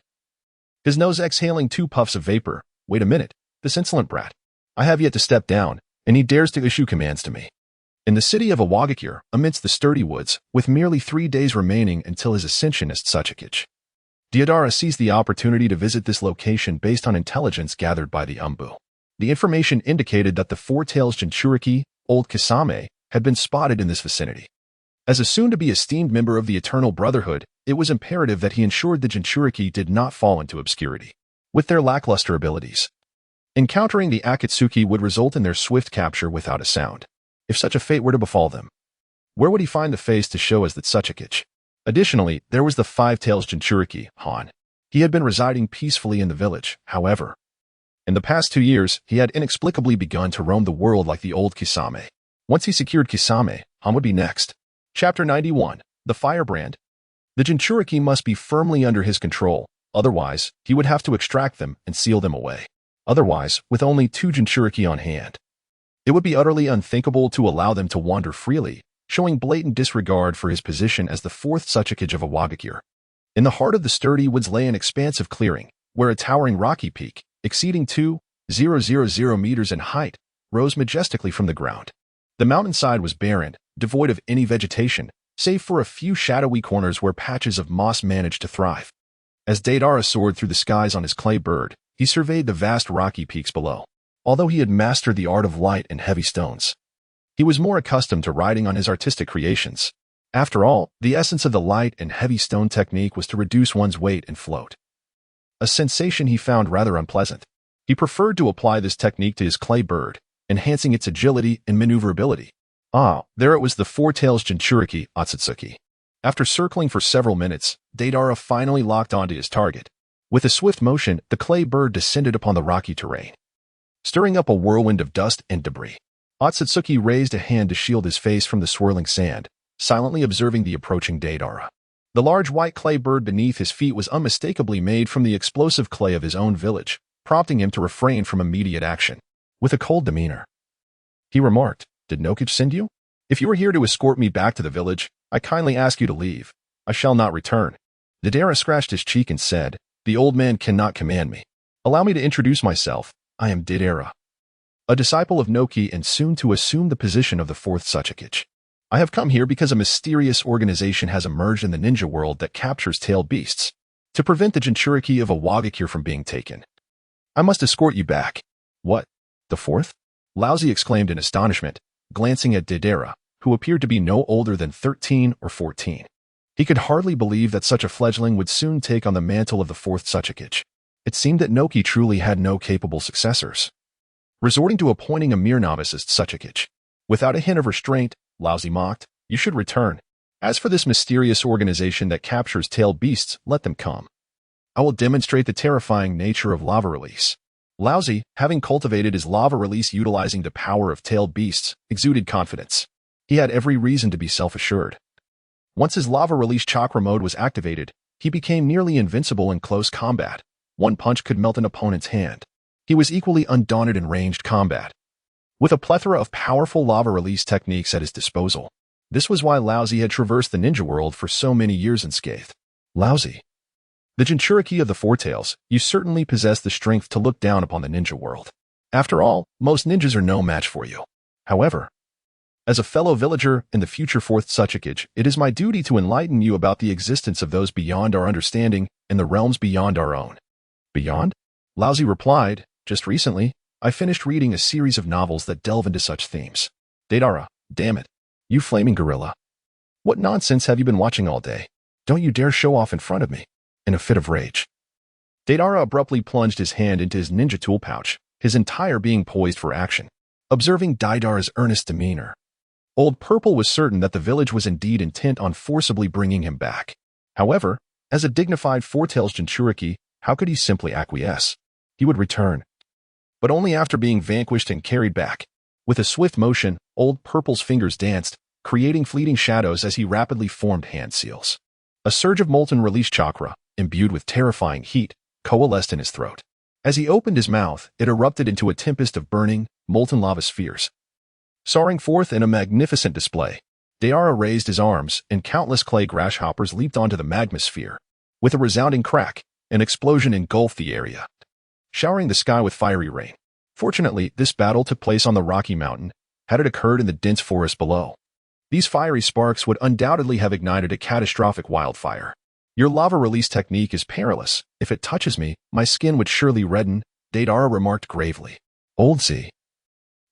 his nose exhaling 2 puffs of vapor. "Wait a minute, this insolent brat. I have yet to step down, and he dares to issue commands to me." In the city of Awagakure, amidst the sturdy woods, with merely 3 days remaining until his ascension as Tsuchikage, Deidara seized the opportunity to visit this location based on intelligence gathered by the Umbu. The information indicated that the 4-tails Jinchuriki, Old Kisame, had been spotted in this vicinity. As a soon-to-be esteemed member of the Eternal Brotherhood, it was imperative that he ensured the Jinchuriki did not fall into obscurity. With their lackluster abilities, encountering the Akatsuki would result in their swift capture without a sound. If such a fate were to befall them, where would he find the face to show as the Tsuchikage? Additionally, there was the 5-tails Jinchuriki, Han. He had been residing peacefully in the village, however. In the past 2 years, he had inexplicably begun to roam the world like the old Kisame. Once he secured Kisame, Han would be next. Chapter 91. The Firebrand. The Jinchuriki must be firmly under his control, otherwise, he would have to extract them and seal them away. Otherwise, with only 2 Jinchuriki on hand, it would be utterly unthinkable to allow them to wander freely, showing blatant disregard for his position as the 4th Tsuchikage of Awagakure. In the heart of the sturdy woods lay an expansive clearing, where a towering rocky peak, exceeding 2,000 meters in height, rose majestically from the ground. The mountainside was barren, devoid of any vegetation, save for a few shadowy corners where patches of moss managed to thrive. As Deidara soared through the skies on his clay bird, he surveyed the vast rocky peaks below. Although he had mastered the art of light and heavy stones, he was more accustomed to riding on his artistic creations. After all, the essence of the light and heavy stone technique was to reduce one's weight and float, a sensation he found rather unpleasant. He preferred to apply this technique to his clay bird, enhancing its agility and maneuverability. There it was, the 4-tails Jinchuriki, Otsutsuki. After circling for several minutes, Deidara finally locked onto his target. With a swift motion, the clay bird descended upon the rocky terrain, stirring up a whirlwind of dust and debris. Otsutsuki raised a hand to shield his face from the swirling sand, silently observing the approaching Deidara. The large white clay bird beneath his feet was unmistakably made from the explosive clay of his own village, prompting him to refrain from immediate action. With a cold demeanor, he remarked, "Did Nokich send you? If you are here to escort me back to the village, I kindly ask you to leave. I shall not return." Deidara scratched his cheek and said, "The old man cannot command me. Allow me to introduce myself. I am Deidara, a disciple of Noki and soon to assume the position of the fourth Tsuchikage. I have come here because a mysterious organization has emerged in the ninja world that captures tailed beasts. To prevent the Jinchuriki of a Wagakure from being taken, I must escort you back." "What? The fourth?" Laozi exclaimed in astonishment, glancing at Deidara, who appeared to be no older than 13 or 14. He could hardly believe that such a fledgling would soon take on the mantle of the fourth Tsuchikage. It seemed that Noki truly had no capable successors, resorting to appointing a mere novice as Tsuchikage. Without a hint of restraint, Laozi mocked, "You should return. As for this mysterious organization that captures tailed beasts, let them come. I will demonstrate the terrifying nature of lava release." Laozi, having cultivated his lava release utilizing the power of tailed beasts, exuded confidence. He had every reason to be self-assured. Once his lava release chakra mode was activated, he became nearly invincible in close combat. One punch could melt an opponent's hand. He was equally undaunted in ranged combat, with a plethora of powerful lava release techniques at his disposal. This was why Laozi had traversed the ninja world for so many years unscathed. "Laozi, the Jinchuriki of the Four Tails, you certainly possess the strength to look down upon the ninja world. After all, most ninjas are no match for you. However, as a fellow villager and the future fourth Tsuchikage, it is my duty to enlighten you about the existence of those beyond our understanding and the realms beyond our own." "Beyond?" Laozi replied, "Just recently, I finished reading a series of novels that delve into such themes." "Deidara, damn it. You flaming gorilla. What nonsense have you been watching all day? Don't you dare show off in front of me." In a fit of rage, Deidara abruptly plunged his hand into his ninja tool pouch, his entire being poised for action. Observing Deidara's earnest demeanor, Old Purple was certain that the village was indeed intent on forcibly bringing him back. However, as a dignified Four-Tails Jinchuriki, how could he simply acquiesce? He would return, but only after being vanquished and carried back. With a swift motion, Old Purple's fingers danced, creating fleeting shadows as he rapidly formed hand seals. A surge of molten release chakra, imbued with terrifying heat, coalesced in his throat. As he opened his mouth, it erupted into a tempest of burning, molten lava spheres, soaring forth in a magnificent display. Deidara raised his arms, and countless clay grasshoppers leaped onto the magma sphere. With a resounding crack, an explosion engulfed the area, showering the sky with fiery rain. Fortunately, this battle took place on the rocky mountain. Had it occurred in the dense forest below, these fiery sparks would undoubtedly have ignited a catastrophic wildfire. "Your lava release technique is perilous. If it touches me, my skin would surely redden," Deidara remarked gravely. Old Z,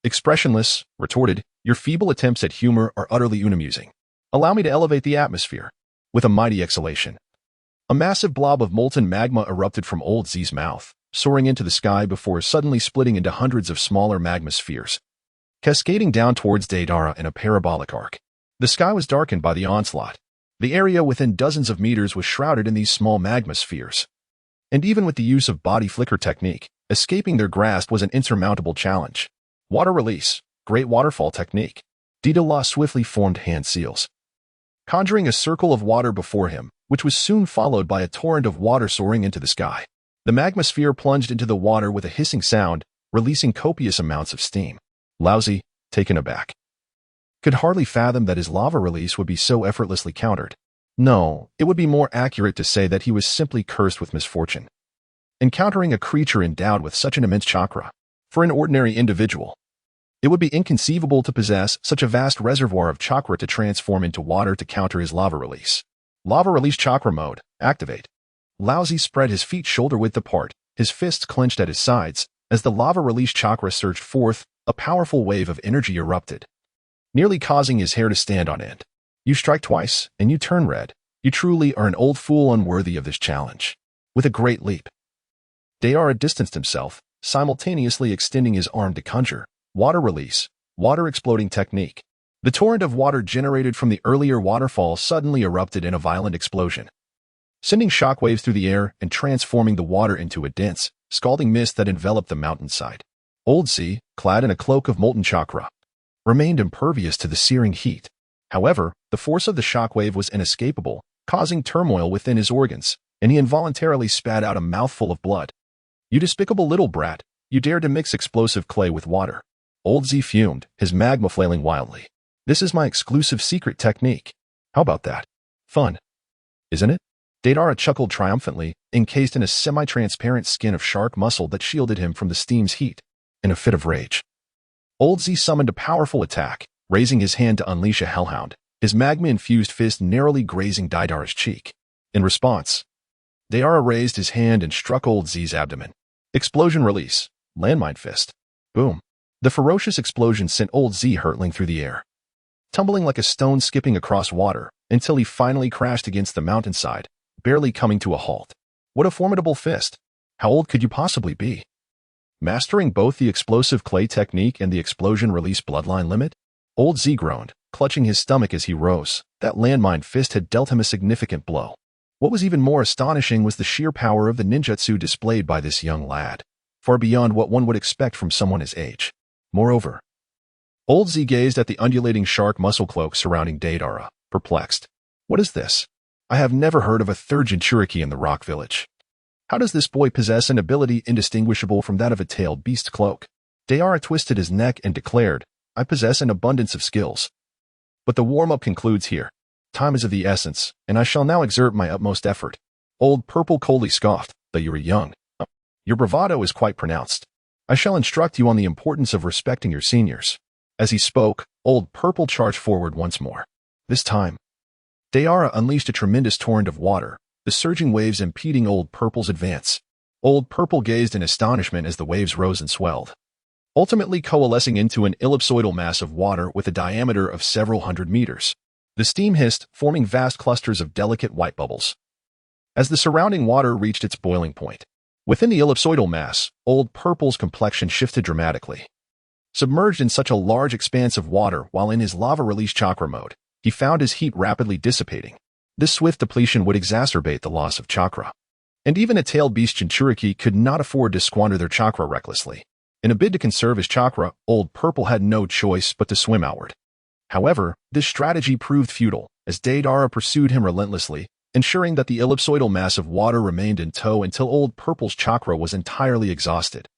expressionless, retorted, "Your feeble attempts at humor are utterly unamusing. Allow me to elevate the atmosphere." With a mighty exhalation, a massive blob of molten magma erupted from Old Z's mouth, soaring into the sky before suddenly splitting into hundreds of smaller magma spheres, cascading down towards Deidara in a parabolic arc. The sky was darkened by the onslaught. The area within dozens of meters was shrouded in these small magma spheres. And even with the use of body flicker technique, escaping their grasp was an insurmountable challenge. Water release, great waterfall technique. Deidara swiftly formed hand seals, conjuring a circle of water before him, which was soon followed by a torrent of water soaring into the sky. The magma sphere plunged into the water with a hissing sound, releasing copious amounts of steam. Laozi, taken aback, could hardly fathom that his lava release would be so effortlessly countered. No, it would be more accurate to say that he was simply cursed with misfortune, encountering a creature endowed with such an immense chakra. For an ordinary individual, it would be inconceivable to possess such a vast reservoir of chakra to transform into water to counter his lava release. Lava release chakra mode, activate. Laozi spread his feet shoulder-width apart, his fists clenched at his sides. As the lava release chakra surged forth, a powerful wave of energy erupted, nearly causing his hair to stand on end. "You strike twice, and you turn red. You truly are an old fool unworthy of this challenge." With a great leap, Deidara distanced himself, simultaneously extending his arm to conjure water release, water exploding technique. The torrent of water generated from the earlier waterfall suddenly erupted in a violent explosion, sending shockwaves through the air and transforming the water into a dense, scalding mist that enveloped the mountainside. Old Z, clad in a cloak of molten chakra, remained impervious to the searing heat. However, the force of the shockwave was inescapable, causing turmoil within his organs, and he involuntarily spat out a mouthful of blood. "You despicable little brat, you dared to mix explosive clay with water." Old Z fumed, his magma flailing wildly. "This is my exclusive secret technique. How about that? Fun, isn't it?" Deidara chuckled triumphantly, encased in a semi-transparent skin of shark muscle that shielded him from the steam's heat. In a fit of rage, Old Z summoned a powerful attack, raising his hand to unleash a hellhound, his magma-infused fist narrowly grazing Deidara's cheek. In response, Deidara raised his hand and struck Old Z's abdomen. Explosion release. Landmine fist. Boom. The ferocious explosion sent Old Z hurtling through the air, tumbling like a stone skipping across water, until he finally crashed against the mountainside, barely coming to a halt. What a formidable fist. How old could you possibly be? Mastering both the explosive clay technique and the explosion release bloodline limit? Old Z groaned, clutching his stomach as he rose. That landmine fist had dealt him a significant blow. What was even more astonishing was the sheer power of the ninjutsu displayed by this young lad, far beyond what one would expect from someone his age. Moreover, Old Z gazed at the undulating shark muscle cloak surrounding Deidara, perplexed. What is this? I have never heard of a third Jinchuriki in the Rock Village. How does this boy possess an ability indistinguishable from that of a tailed beast cloak? Deidara twisted his neck and declared, I possess an abundance of skills. But the warm-up concludes here. Time is of the essence, and I shall now exert my utmost effort. Old Purple coldly scoffed, though you are young. Your bravado is quite pronounced. I shall instruct you on the importance of respecting your seniors. As he spoke, Old Purple charged forward once more. This time, Deidara unleashed a tremendous torrent of water, the surging waves impeding Old Purple's advance. Old Purple gazed in astonishment as the waves rose and swelled, ultimately coalescing into an ellipsoidal mass of water with a diameter of several hundred meters. The steam hissed, forming vast clusters of delicate white bubbles, as the surrounding water reached its boiling point. Within the ellipsoidal mass, Old Purple's complexion shifted dramatically. Submerged in such a large expanse of water while in his lava-release chakra mode, he found his heat rapidly dissipating. This swift depletion would exacerbate the loss of chakra, and even a tailed beast Jinchuriki could not afford to squander their chakra recklessly. In a bid to conserve his chakra, Old Purple had no choice but to swim outward. However, this strategy proved futile, as Deidara pursued him relentlessly, ensuring that the ellipsoidal mass of water remained in tow until Old Purple's chakra was entirely exhausted,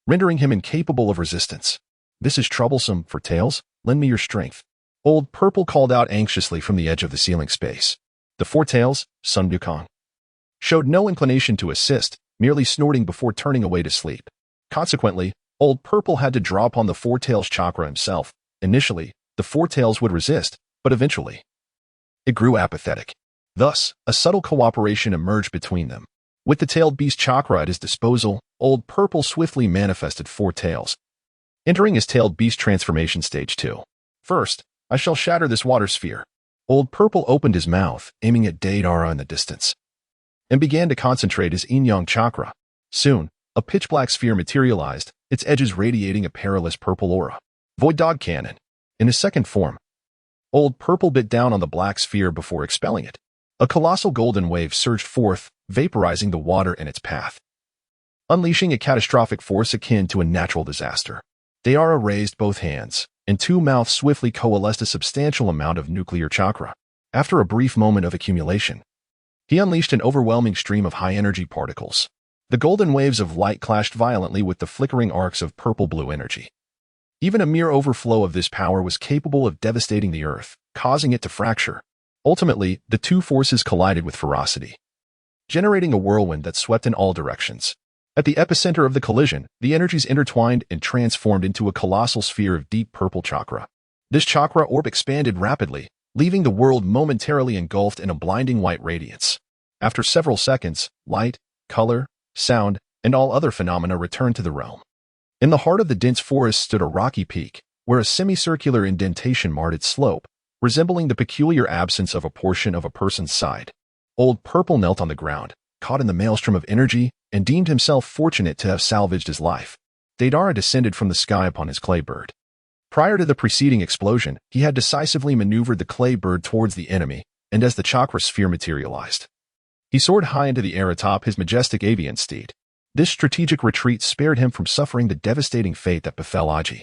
rendering him incapable of resistance. This is troublesome for Tails. Lend me your strength. Old Purple called out anxiously from the edge of the ceiling space. The four Tails, Sun Wukong, showed no inclination to assist, merely snorting before turning away to sleep. Consequently, Old Purple had to draw upon the Four Tails chakra himself. Initially, the Four Tails would resist, but eventually, it grew apathetic. Thus, a subtle cooperation emerged between them. With the tailed beast chakra at his disposal, Old Purple swiftly manifested Four Tails, entering his tailed beast transformation stage 2. First, I shall shatter this water sphere. Old Purple opened his mouth, aiming at Deidara in the distance, and began to concentrate his yin-yang chakra. Soon, a pitch-black sphere materialized, its edges radiating a perilous purple aura. Void Dog Cannon. In his second form, Old Purple bit down on the black sphere before expelling it. A colossal golden wave surged forth, vaporizing the water in its path, unleashing a catastrophic force akin to a natural disaster. Deidara raised both hands, and two mouths swiftly coalesced a substantial amount of nuclear chakra. After a brief moment of accumulation, he unleashed an overwhelming stream of high-energy particles. The golden waves of light clashed violently with the flickering arcs of purple-blue energy. Even a mere overflow of this power was capable of devastating the Earth, causing it to fracture. Ultimately, the two forces collided with ferocity, generating a whirlwind that swept in all directions. At the epicenter of the collision, the energies intertwined and transformed into a colossal sphere of deep purple chakra. This chakra orb expanded rapidly, leaving the world momentarily engulfed in a blinding white radiance. After several seconds, light, color, sound, and all other phenomena returned to the realm. In the heart of the dense forest stood a rocky peak, where a semicircular indentation marred its slope, resembling the peculiar absence of a portion of a person's side. Old Purple knelt on the ground, caught in the maelstrom of energy, and deemed himself fortunate to have salvaged his life. Deidara descended from the sky upon his clay bird. Prior to the preceding explosion, he had decisively maneuvered the clay bird towards the enemy, and as the chakra sphere materialized, he soared high into the air atop his majestic avian steed. This strategic retreat spared him from suffering the devastating fate that befell Aji.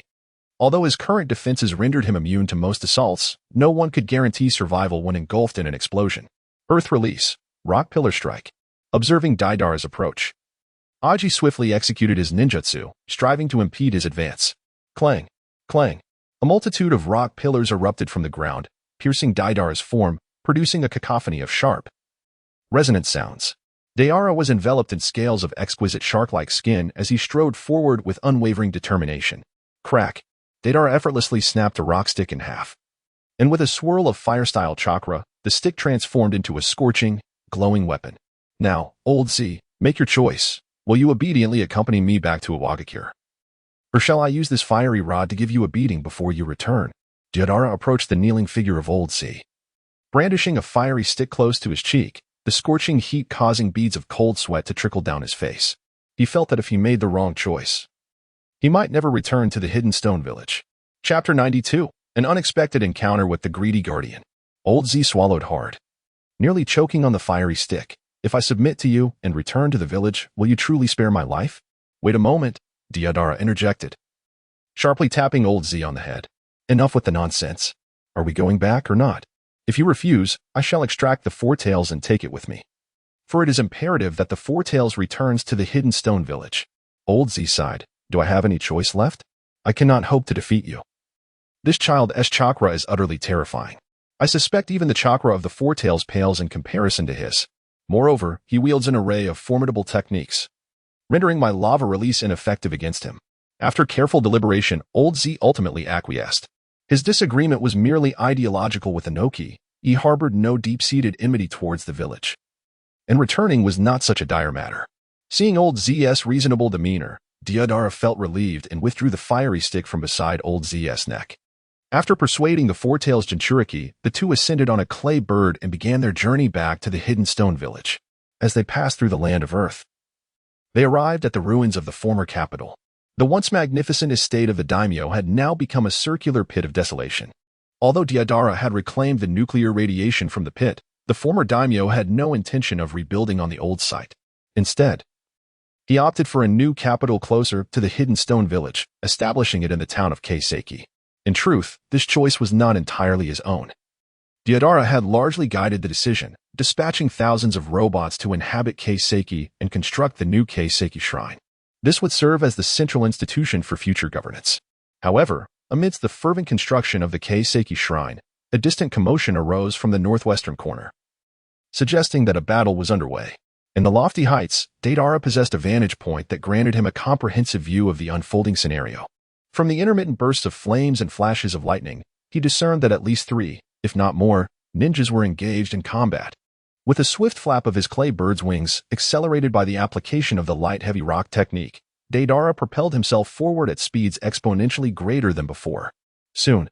Although his current defenses rendered him immune to most assaults, no one could guarantee survival when engulfed in an explosion. Earth release. Rock pillar strike. Observing Deidara's approach, Aji swiftly executed his ninjutsu, striving to impede his advance. Clang! Clang! A multitude of rock pillars erupted from the ground, piercing Deidara's form, producing a cacophony of sharp, resonant sounds. Deidara was enveloped in scales of exquisite shark-like skin as he strode forward with unwavering determination. Crack! Deidara effortlessly snapped a rock stick in half. And with a swirl of fire-style chakra, the stick transformed into a scorching, glowing weapon. Now, Old Z, make your choice. Will you obediently accompany me back to Iwagakure? Or shall I use this fiery rod to give you a beating before you return? Deidara approached the kneeling figure of Old Z. Brandishing a fiery stick close to his cheek, the scorching heat causing beads of cold sweat to trickle down his face. He felt that if he made the wrong choice, he might never return to the Hidden Stone Village. Chapter 92. An unexpected encounter with the greedy guardian. Old Z swallowed hard, nearly choking on the fiery stick. If I submit to you and return to the village, will you truly spare my life? Wait a moment, Deidara interjected, sharply tapping Old Z on the head. Enough with the nonsense. Are we going back or not? If you refuse, I shall extract the Four Tails and take it with me. For it is imperative that the Four Tails returns to the Hidden Stone Village. Old Z sighed. Do I have any choice left? I cannot hope to defeat you. This child's chakra is utterly terrifying. I suspect even the chakra of the Four Tails pales in comparison to his. Moreover, he wields an array of formidable techniques, rendering my lava release ineffective against him. After careful deliberation, Old Z ultimately acquiesced. His disagreement was merely ideological with Inoki. He harbored no deep-seated enmity towards the village. And returning was not such a dire matter. Seeing Old Z's reasonable demeanor, Deidara felt relieved and withdrew the fiery stick from beside Old Z's neck. After persuading the Four Tails Jinchuriki, the two ascended on a clay bird and began their journey back to the Hidden Stone Village. As they passed through the Land of Earth, they arrived at the ruins of the former capital. The once magnificent estate of the daimyo had now become a circular pit of desolation. Although Deidara had reclaimed the nuclear radiation from the pit, the former daimyo had no intention of rebuilding on the old site. Instead, he opted for a new capital closer to the Hidden Stone Village, establishing it in the town of Keiseki. In truth, this choice was not entirely his own. Deidara had largely guided the decision, dispatching thousands of robots to inhabit Keiseki and construct the new Keiseki Shrine. This would serve as the central institution for future governance. However, amidst the fervent construction of the Keiseki Shrine, a distant commotion arose from the northwestern corner, suggesting that a battle was underway. In the lofty heights, Deidara possessed a vantage point that granted him a comprehensive view of the unfolding scenario. From the intermittent bursts of flames and flashes of lightning, he discerned that at least 3, if not more, ninjas were engaged in combat. With a swift flap of his clay bird's wings, accelerated by the application of the light-heavy rock technique, Deidara propelled himself forward at speeds exponentially greater than before. Soon,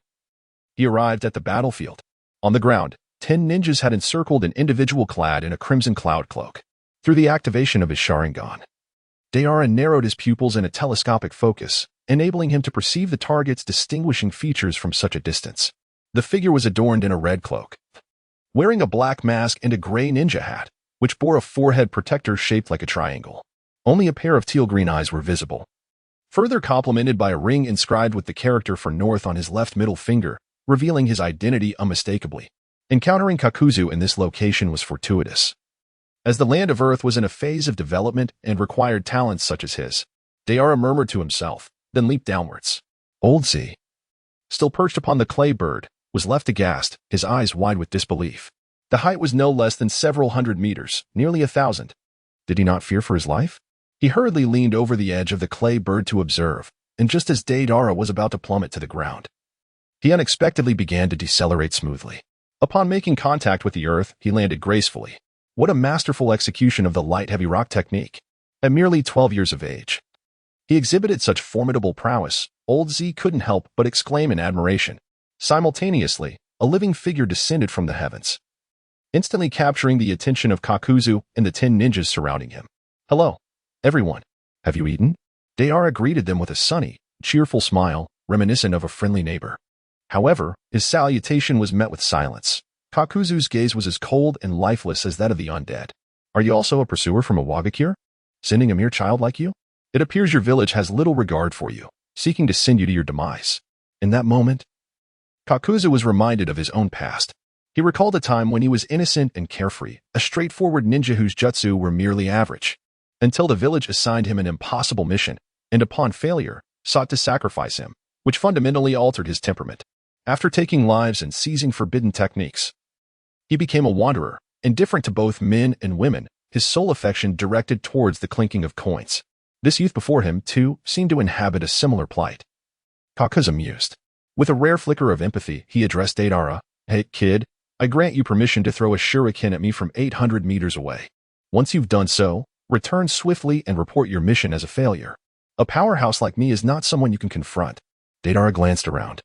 he arrived at the battlefield. On the ground, 10 ninjas had encircled an individual clad in a crimson cloud cloak. Through the activation of his Sharingan, Deidara narrowed his pupils in a telescopic focus, enabling him to perceive the target's distinguishing features from such a distance. The figure was adorned in a red cloak, wearing a black mask and a gray ninja hat, which bore a forehead protector shaped like a triangle. Only a pair of teal-green eyes were visible, further complemented by a ring inscribed with the character for North on his left middle finger, revealing his identity unmistakably. Encountering Kakuzu in this location was fortuitous, as the Land of Earth was in a phase of development and required talents such as his. Deidara murmured to himself, then leaped downwards. Old Z, still perched upon the clay bird, was left aghast, his eyes wide with disbelief. The height was no less than several hundred meters, nearly 1,000. Did he not fear for his life? He hurriedly leaned over the edge of the clay bird to observe, and just as Deidara was about to plummet to the ground, he unexpectedly began to decelerate smoothly. Upon making contact with the earth, he landed gracefully. What a masterful execution of the light-heavy rock technique. At merely 12 years of age, he exhibited such formidable prowess. Old Z couldn't help but exclaim in admiration. Simultaneously, a living figure descended from the heavens, instantly capturing the attention of Kakuzu and the 10 ninjas surrounding him. Hello, everyone. Have you eaten? Deidara greeted them with a sunny, cheerful smile, reminiscent of a friendly neighbor. However, his salutation was met with silence. Kakuzu's gaze was as cold and lifeless as that of the undead. Are you also a pursuer from Iwagakure? Sending a mere child like you? It appears your village has little regard for you, seeking to send you to your demise. In that moment, Kakuzu was reminded of his own past. He recalled a time when he was innocent and carefree, a straightforward ninja whose jutsu were merely average, until the village assigned him an impossible mission, and upon failure, sought to sacrifice him, which fundamentally altered his temperament. After taking lives and seizing forbidden techniques, he became a wanderer, indifferent to both men and women, his sole affection directed towards the clinking of coins. This youth before him, too, seemed to inhabit a similar plight. Kakuzu mused. With a rare flicker of empathy, he addressed Deidara. Hey, kid, I grant you permission to throw a shuriken at me from 800 meters away. Once you've done so, return swiftly and report your mission as a failure. A powerhouse like me is not someone you can confront. Deidara glanced around,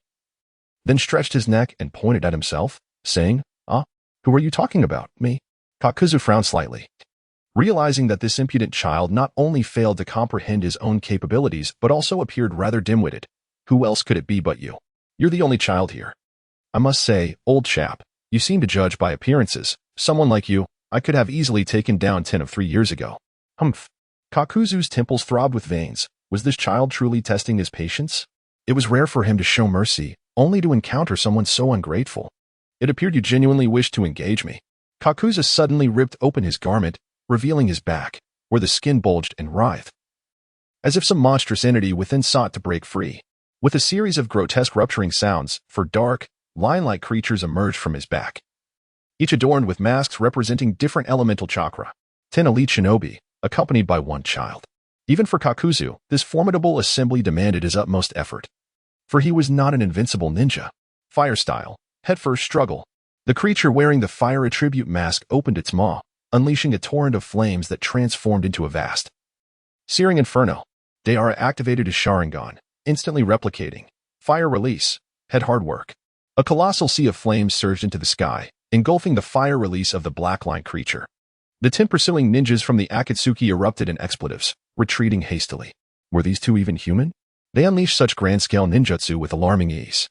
then stretched his neck and pointed at himself, saying, who are you talking about, me? Kakuzu frowned slightly, realizing that this impudent child not only failed to comprehend his own capabilities but also appeared rather dim-witted. Who else could it be but you? You're the only child here. I must say, old chap, you seem to judge by appearances. Someone like you, I could have easily taken down 10 of 3 years ago. Humph. Kakuzu's temples throbbed with veins. Was this child truly testing his patience? It was rare for him to show mercy, only to encounter someone so ungrateful. It appeared you genuinely wished to engage me. Kakuzu suddenly ripped open his garment, revealing his back, where the skin bulged and writhed, as if some monstrous entity within sought to break free. With a series of grotesque rupturing sounds, dark, lion-like creatures emerged from his back, each adorned with masks representing different elemental chakra. 10 elite shinobi, accompanied by 1 child. Even for Kakuzu, this formidable assembly demanded his utmost effort, for he was not an invincible ninja. Fire style, headfirst struggle. The creature wearing the fire attribute mask opened its maw, unleashing a torrent of flames that transformed into a vast, searing inferno. Deidara activated his Sharingan, instantly replicating. Fire release, head hard work. A colossal sea of flames surged into the sky, engulfing the fire release of the black-line creature. The 10 pursuing ninjas from the Akatsuki erupted in expletives, retreating hastily. Were these 2 even human? They unleashed such grand-scale ninjutsu with alarming ease.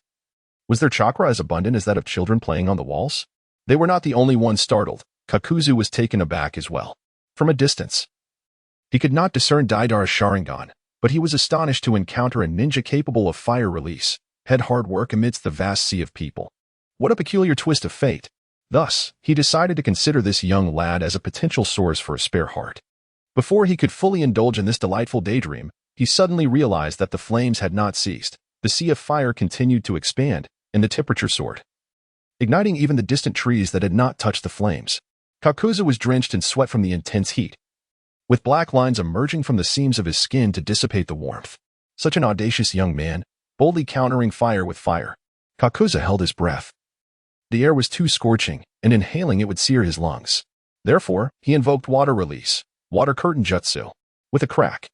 Was their chakra as abundant as that of children playing on the walls? They were not the only ones startled. Kakuzu was taken aback as well. From a distance, he could not discern Deidara's Sharingan, but he was astonished to encounter a ninja capable of fire release, head hard work amidst the vast sea of people. What a peculiar twist of fate. Thus, he decided to consider this young lad as a potential source for a spare heart. Before he could fully indulge in this delightful daydream, he suddenly realized that the flames had not ceased. The sea of fire continued to expand, and the temperature soared, igniting even the distant trees that had not touched the flames. Kakuzu was drenched in sweat from the intense heat, with black lines emerging from the seams of his skin to dissipate the warmth. Such an audacious young man, boldly countering fire with fire. Kakuzu held his breath. The air was too scorching, and inhaling it would sear his lungs. Therefore, he invoked water release, water curtain jutsu. With a crack,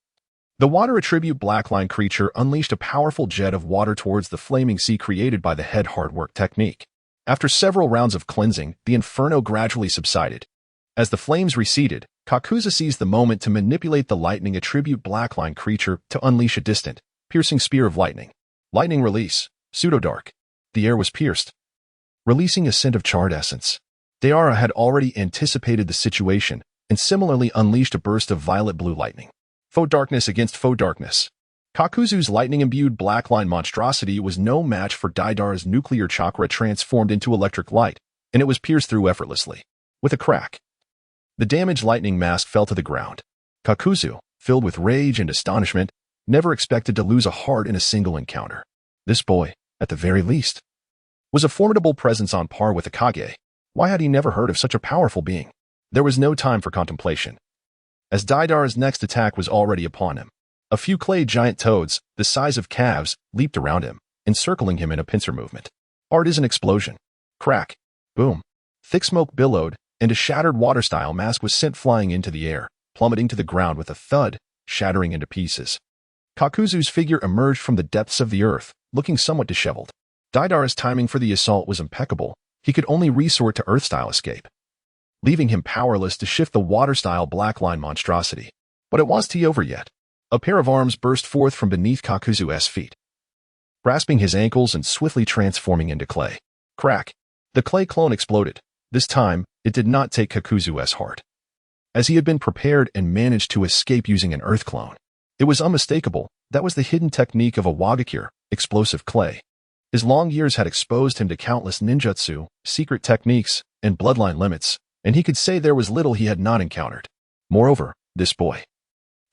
the water attribute blackline creature unleashed a powerful jet of water towards the flaming sea created by the head hard work technique. After several rounds of cleansing, the inferno gradually subsided. As the flames receded, Kakuzu seized the moment to manipulate the lightning attribute blackline creature to unleash a distant, piercing spear of lightning. Lightning release, pseudo-dark. The air was pierced, releasing a scent of charred essence. Deidara had already anticipated the situation and similarly unleashed a burst of violet-blue lightning. Faux darkness against faux darkness. Kakuzu's lightning-imbued blackline monstrosity was no match for Deidara's nuclear chakra transformed into electric light, and it was pierced through effortlessly. With a crack, the damaged lightning mask fell to the ground. Kakuzu, filled with rage and astonishment, never expected to lose a heart in a single encounter. This boy, at the very least, was a formidable presence on par with the Kage. Why had he never heard of such a powerful being? There was no time for contemplation, as Deidara's next attack was already upon him. A few clay giant toads, the size of calves, leaped around him, encircling him in a pincer movement. Art is an explosion. Crack. Boom. Thick smoke billowed, and a shattered water-style mask was sent flying into the air, plummeting to the ground with a thud, shattering into pieces. Kakuzu's figure emerged from the depths of the earth, looking somewhat disheveled. Deidara's timing for the assault was impeccable. He could only resort to earth-style escape, leaving him powerless to shift the water-style blackline monstrosity. But it wasn't over yet. A pair of arms burst forth from beneath Kakuzu's feet, grasping his ankles and swiftly transforming into clay. Crack. The clay clone exploded. This time, it did not take Kakuzu's heart, as he had been prepared and managed to escape using an earth clone. It was unmistakable. That was the hidden technique of a Wagakure, explosive clay. His long years had exposed him to countless ninjutsu, secret techniques, and bloodline limits, and he could say there was little he had not encountered. Moreover, this boy,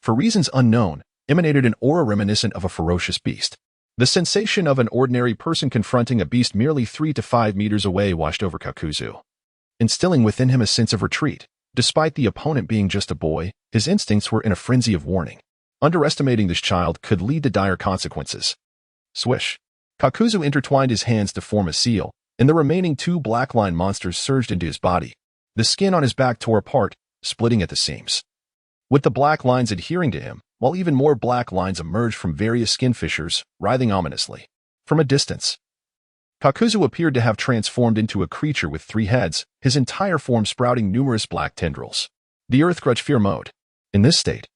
for reasons unknown, emanated an aura reminiscent of a ferocious beast. The sensation of an ordinary person confronting a beast merely 3 to 5 meters away washed over Kakuzu, instilling within him a sense of retreat. Despite the opponent being just a boy, his instincts were in a frenzy of warning. Underestimating this child could lead to dire consequences. Swish. Kakuzu intertwined his hands to form a seal, and the remaining 2 black line monsters surged into his body. The skin on his back tore apart, splitting at the seams, with the black lines adhering to him, while even more black lines emerged from various skin fissures, writhing ominously. From a distance, Kakuzu appeared to have transformed into a creature with 3 heads, his entire form sprouting numerous black tendrils. The Earth Grudge Fear Mode. In this state,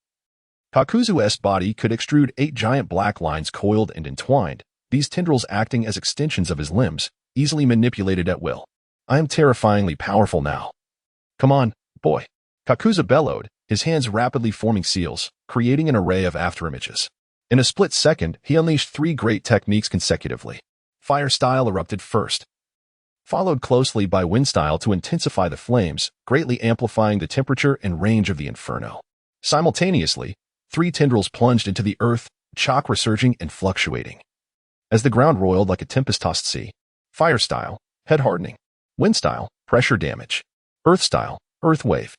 Kakuzu's body could extrude 8 giant black lines coiled and entwined, these tendrils acting as extensions of his limbs, easily manipulated at will. I am terrifyingly powerful now. Come on, boy. Kakuzu bellowed, his hands rapidly forming seals, creating an array of afterimages. In a split second, he unleashed 3 great techniques consecutively. Fire style erupted first, followed closely by wind style to intensify the flames, greatly amplifying the temperature and range of the inferno. Simultaneously, 3 tendrils plunged into the earth, chakra surging and fluctuating. As the ground roiled like a tempest-tossed sea, fire style, head hardening, wind style, pressure damage, earth style, earth wave.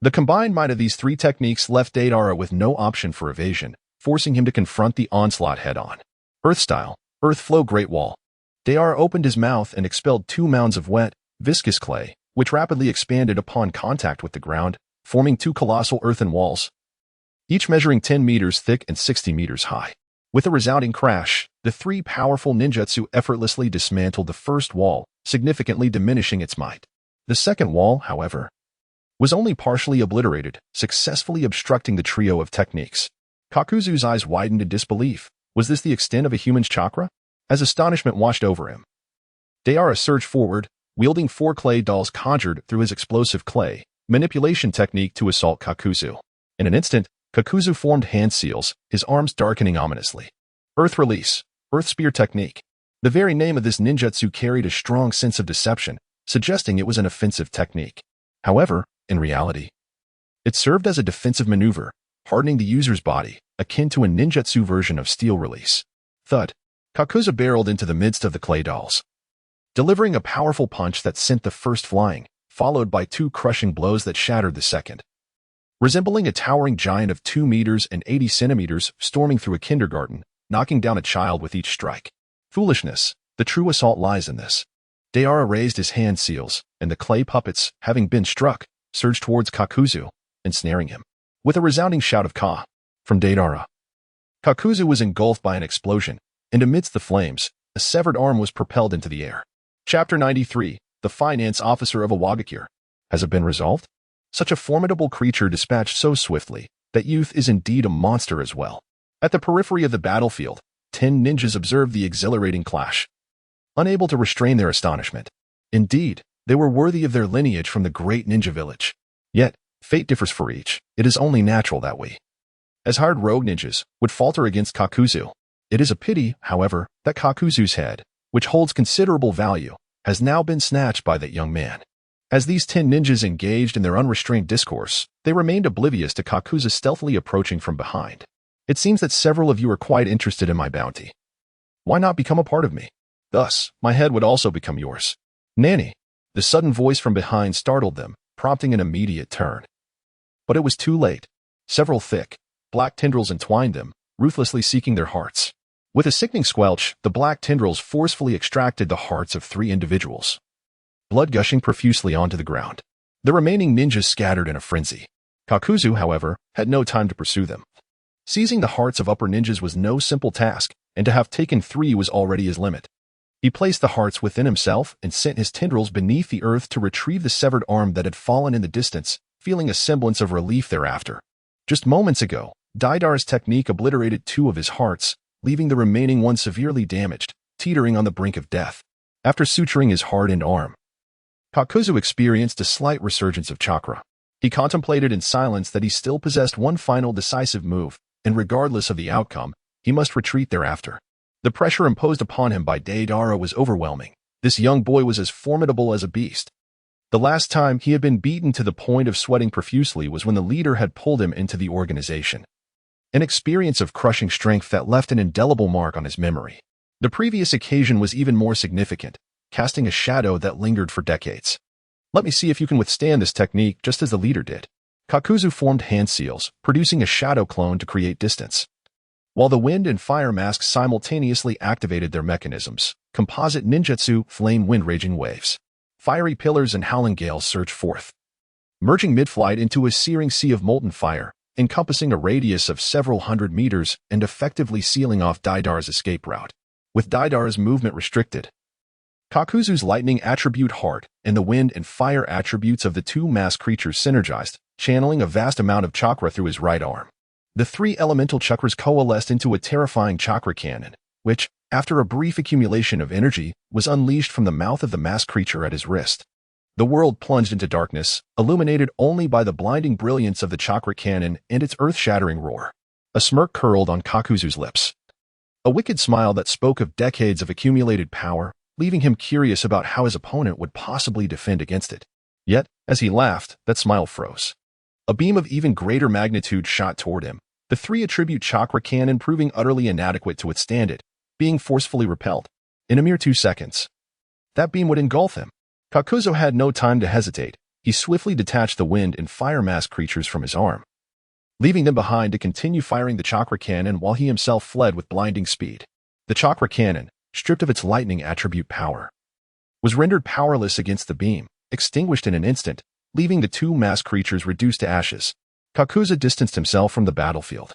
The combined might of these 3 techniques left Deidara with no option for evasion, forcing him to confront the onslaught head-on. Earth style, earth flow great wall. Deidara opened his mouth and expelled 2 mounds of wet, viscous clay, which rapidly expanded upon contact with the ground, forming 2 colossal earthen walls, each measuring 10 meters thick and 60 meters high. With a resounding crash, the 3 powerful ninjutsu effortlessly dismantled the first wall, significantly diminishing its might. The second wall, however, was only partially obliterated, successfully obstructing the trio of techniques. Kakuzu's eyes widened in disbelief. Was this the extent of a human's chakra? As astonishment washed over him, Deidara surged forward, wielding 4 clay dolls conjured through his explosive clay manipulation technique to assault Kakuzu. In an instant, Kakuzu formed hand seals, his arms darkening ominously. Earth Release, Earth Spear Technique. The very name of this ninjutsu carried a strong sense of deception, suggesting it was an offensive technique. However, in reality, it served as a defensive maneuver, hardening the user's body, akin to a ninjutsu version of Steel Release. Thud. Kakuzu barreled into the midst of the clay dolls, delivering a powerful punch that sent the first flying, followed by 2 crushing blows that shattered the second. Resembling a towering giant of 2 meters and 80 centimeters storming through a kindergarten, knocking down a child with each strike. Foolishness. The true assault lies in this. Deidara raised his hand seals, and the clay puppets, having been struck, surged towards Kakuzu, ensnaring him. With a resounding shout of "Ka!" from Deidara, Kakuzu was engulfed by an explosion, and amidst the flames, a severed arm was propelled into the air. Chapter 93. The Finance Officer of Awagakure. Has it been resolved? Such a formidable creature dispatched so swiftly, that youth is indeed a monster as well. At the periphery of the battlefield, 10 ninjas observed the exhilarating clash, unable to restrain their astonishment. Indeed, they were worthy of their lineage from the great ninja village. Yet, fate differs for each. It is only natural that we, as hired rogue ninjas, would falter against Kakuzu. It is a pity, however, that Kakuzu's head, which holds considerable value, has now been snatched by that young man. As these 10 ninjas engaged in their unrestrained discourse, they remained oblivious to Kakuzu stealthily approaching from behind. It seems that several of you are quite interested in my bounty. Why not become a part of me? Thus, my head would also become yours. Nanny. The sudden voice from behind startled them, prompting an immediate turn. But it was too late. Several thick, black tendrils entwined them, ruthlessly seeking their hearts. With a sickening squelch, the black tendrils forcefully extracted the hearts of 3 individuals, blood gushing profusely onto the ground. The remaining ninjas scattered in a frenzy. Kakuzu, however, had no time to pursue them. Seizing the hearts of upper ninjas was no simple task, and to have taken 3 was already his limit. He placed the hearts within himself and sent his tendrils beneath the earth to retrieve the severed arm that had fallen in the distance, feeling a semblance of relief thereafter. Just moments ago, Deidara's technique obliterated 2 of his hearts, leaving the remaining one severely damaged, teetering on the brink of death. After suturing his hardened arm, Kakuzu experienced a slight resurgence of chakra. He contemplated in silence that he still possessed one final decisive move, and regardless of the outcome, he must retreat thereafter. The pressure imposed upon him by Deidara was overwhelming. This young boy was as formidable as a beast. The last time he had been beaten to the point of sweating profusely was when the leader had pulled him into the organization. An experience of crushing strength that left an indelible mark on his memory. The previous occasion was even more significant, casting a shadow that lingered for decades. Let me see if you can withstand this technique just as the leader did. Kakuzu formed hand seals, producing a shadow clone to create distance. While the wind and fire masks simultaneously activated their mechanisms, composite ninjutsu flame wind raging waves. Fiery pillars and howling gales surged forth, merging mid-flight into a searing sea of molten fire, encompassing a radius of several hundred meters and effectively sealing off Deidara's escape route. With Deidara's movement restricted, Kakuzu's lightning attribute heart and the wind and fire attributes of the two masked creatures synergized, channeling a vast amount of chakra through his right arm. The three elemental chakras coalesced into a terrifying chakra cannon, which, after a brief accumulation of energy, was unleashed from the mouth of the masked creature at his wrist. The world plunged into darkness, illuminated only by the blinding brilliance of the chakra cannon and its earth-shattering roar. A smirk curled on Kakuzu's lips. A wicked smile that spoke of decades of accumulated power, leaving him curious about how his opponent would possibly defend against it. Yet, as he laughed, that smile froze. A beam of even greater magnitude shot toward him, the three-attribute chakra cannon proving utterly inadequate to withstand it, being forcefully repelled. In a mere 2 seconds, that beam would engulf him. Kakuzu had no time to hesitate. He swiftly detached the wind and fire mask creatures from his arm, leaving them behind to continue firing the chakra cannon while he himself fled with blinding speed. The chakra cannon, stripped of its lightning attribute power, was rendered powerless against the beam, extinguished in an instant, leaving the two masked creatures reduced to ashes. Kakuzu distanced himself from the battlefield,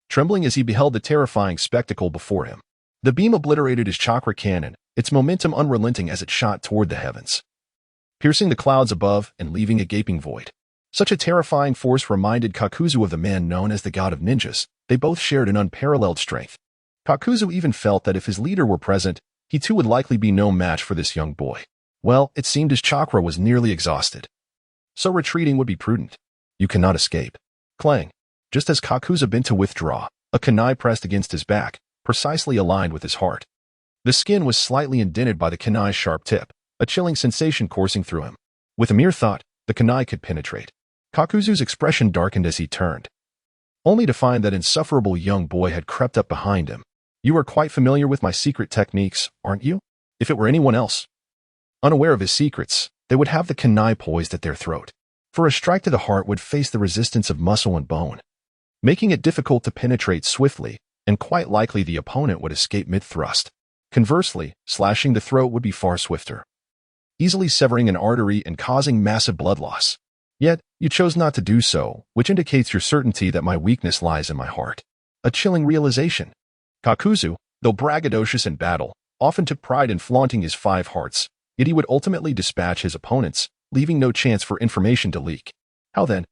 trembling as he beheld the terrifying spectacle before him. The beam obliterated his chakra cannon, its momentum unrelenting as it shot toward the heavens, piercing the clouds above and leaving a gaping void. Such a terrifying force reminded Kakuzu of the man known as the god of ninjas. They both shared an unparalleled strength. Kakuzu even felt that if his leader were present, he too would likely be no match for this young boy. Well, it seemed his chakra was nearly exhausted, so retreating would be prudent. You cannot escape. Clang. Just as Kakuzu bent to withdraw, a kunai pressed against his back, precisely aligned with his heart. The skin was slightly indented by the kunai's sharp tip, a chilling sensation coursing through him. With a mere thought, the kunai could penetrate. Kakuzu's expression darkened as he turned, only to find that insufferable young boy had crept up behind him. You are quite familiar with my secret techniques, aren't you? If it were anyone else, unaware of his secrets, they would have the kunai poised at their throat. For a strike to the heart would face the resistance of muscle and bone, making it difficult to penetrate swiftly, and quite likely the opponent would escape mid-thrust. Conversely, slashing the throat would be far swifter, easily severing an artery and causing massive blood loss. Yet, you chose not to do so, which indicates your certainty that my weakness lies in my heart. A chilling realization. Kakuzu, though braggadocious in battle, often took pride in flaunting his 5 hearts, yet he would ultimately dispatch his opponents, leaving no chance for information to leak. How then?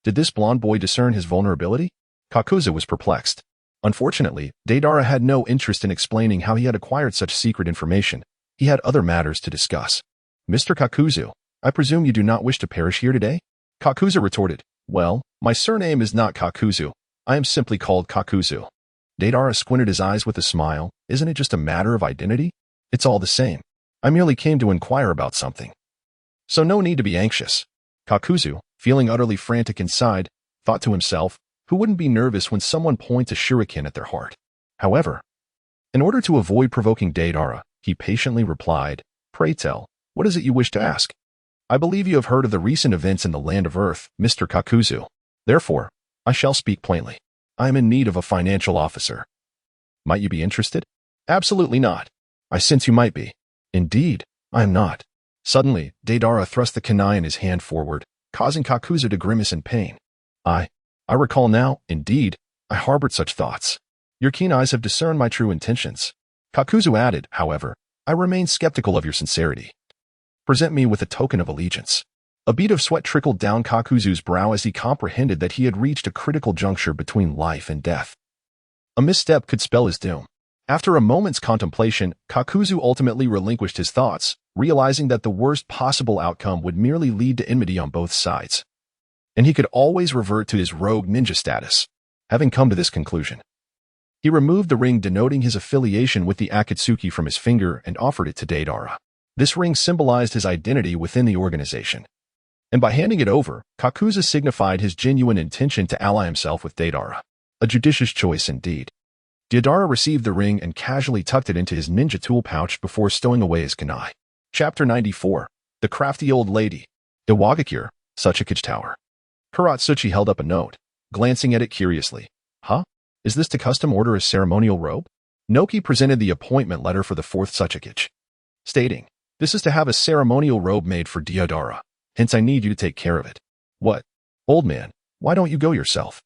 Did this blond boy discern his vulnerability? Kakuzu was perplexed. Unfortunately, Deidara had no interest in explaining how he had acquired such secret information. He had other matters to discuss. Mr. Kakuzu, I presume you do not wish to perish here today? Kakuzu retorted, Well, my surname is not Kakuzu. I am simply called Kakuzu. Deidara squinted his eyes with a smile. Isn't it just a matter of identity? It's all the same. I merely came to inquire about something, so no need to be anxious. Kakuzu, feeling utterly frantic inside, thought to himself, who wouldn't be nervous when someone points a shuriken at their heart? However, in order to avoid provoking Deidara, he patiently replied, Pray tell, what is it you wish to ask? I believe you have heard of the recent events in the land of Earth, Mr. Kakuzu. Therefore, I shall speak plainly. I am in need of a financial officer. Might you be interested? Absolutely not. I sense you might be. Indeed, I am not. Suddenly, Deidara thrust the kunai in his hand forward, causing Kakuzu to grimace in pain. I recall now, indeed, I harbored such thoughts. Your keen eyes have discerned my true intentions. Kakuzu added, however, I remain skeptical of your sincerity. Present me with a token of allegiance. A bead of sweat trickled down Kakuzu's brow as he comprehended that he had reached a critical juncture between life and death. A misstep could spell his doom. After a moment's contemplation, Kakuzu ultimately relinquished his thoughts, realizing that the worst possible outcome would merely lead to enmity on both sides, and he could always revert to his rogue ninja status. Having come to this conclusion, He removed the ring denoting his affiliation with the Akatsuki from his finger and offered it to Deidara. This ring symbolized his identity within the organization. And by handing it over, Kakuza signified his genuine intention to ally himself with Deidara. A judicious choice indeed. Deidara received the ring and casually tucked it into his ninja tool pouch before stowing away his kunai. Chapter 94. The Crafty Old Lady. Iwagakure, Tsuchikage Tower. Kuratsuchi held up a note, glancing at it curiously. Huh? Is this to custom order a ceremonial robe? Noki presented the appointment letter for the 4th Tsuchikage, stating, this is to have a ceremonial robe made for Deidara, hence I need you to take care of it. What? Old man, why don't you go yourself?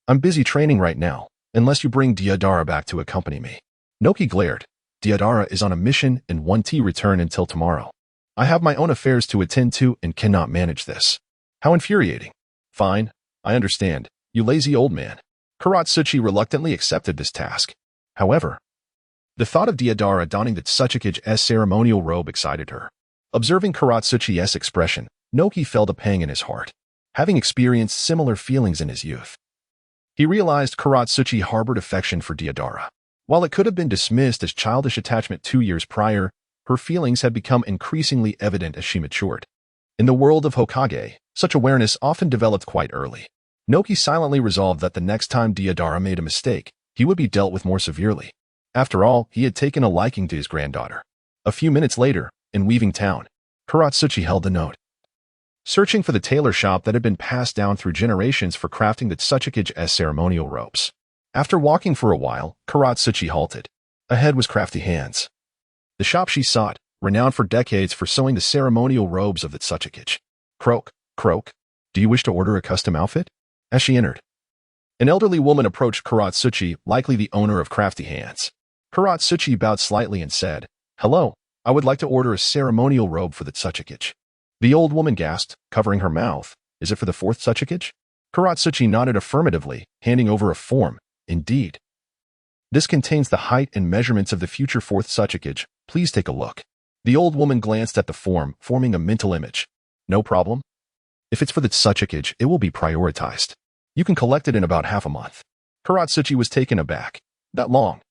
I'm busy training right now, unless you bring Deidara back to accompany me. Noki glared. Deidara is on a mission and won't return until tomorrow. I have my own affairs to attend to and cannot manage this. How infuriating. Fine, I understand, you lazy old man. Kuratsuchi reluctantly accepted this task. However, the thought of Deidara donning the Tsuchikage's ceremonial robe excited her. Observing Kuratsuchi's expression, Noki felt a pang in his heart, having experienced similar feelings in his youth. He realized Kuratsuchi harbored affection for Deidara. While it could have been dismissed as childish attachment 2 years prior, her feelings had become increasingly evident as she matured. In the world of Hokage, such awareness often developed quite early. Noki silently resolved that the next time Deidara made a mistake, he would be dealt with more severely. After all, he had taken a liking to his granddaughter. A few minutes later, in Weaving Town, Kuratsuchi held the note. Searching for the tailor shop that had been passed down through generations for crafting the Tsuchikage's ceremonial robes. After walking for a while, Kuratsuchi halted. Ahead was Crafty Hands. The shop she sought, renowned for decades for sewing the ceremonial robes of the Tsuchikage. Croak, croak. Do you wish to order a custom outfit? As she entered, an elderly woman approached Kuratsuchi, likely the owner of Crafty Hands. Kuratsuchi bowed slightly and said, Hello, I would like to order a ceremonial robe for the Tsuchikage. The old woman gasped, covering her mouth. Is it for the 4th Tsuchikage? Kuratsuchi nodded affirmatively, handing over a form. Indeed. This contains the height and measurements of the future 4th Tsuchikage. Please take a look. The old woman glanced at the form, forming a mental image. No problem. If it's for the Tsuchikage, it will be prioritized. You can collect it in about half a month. Kuratsuchi was taken aback. That long.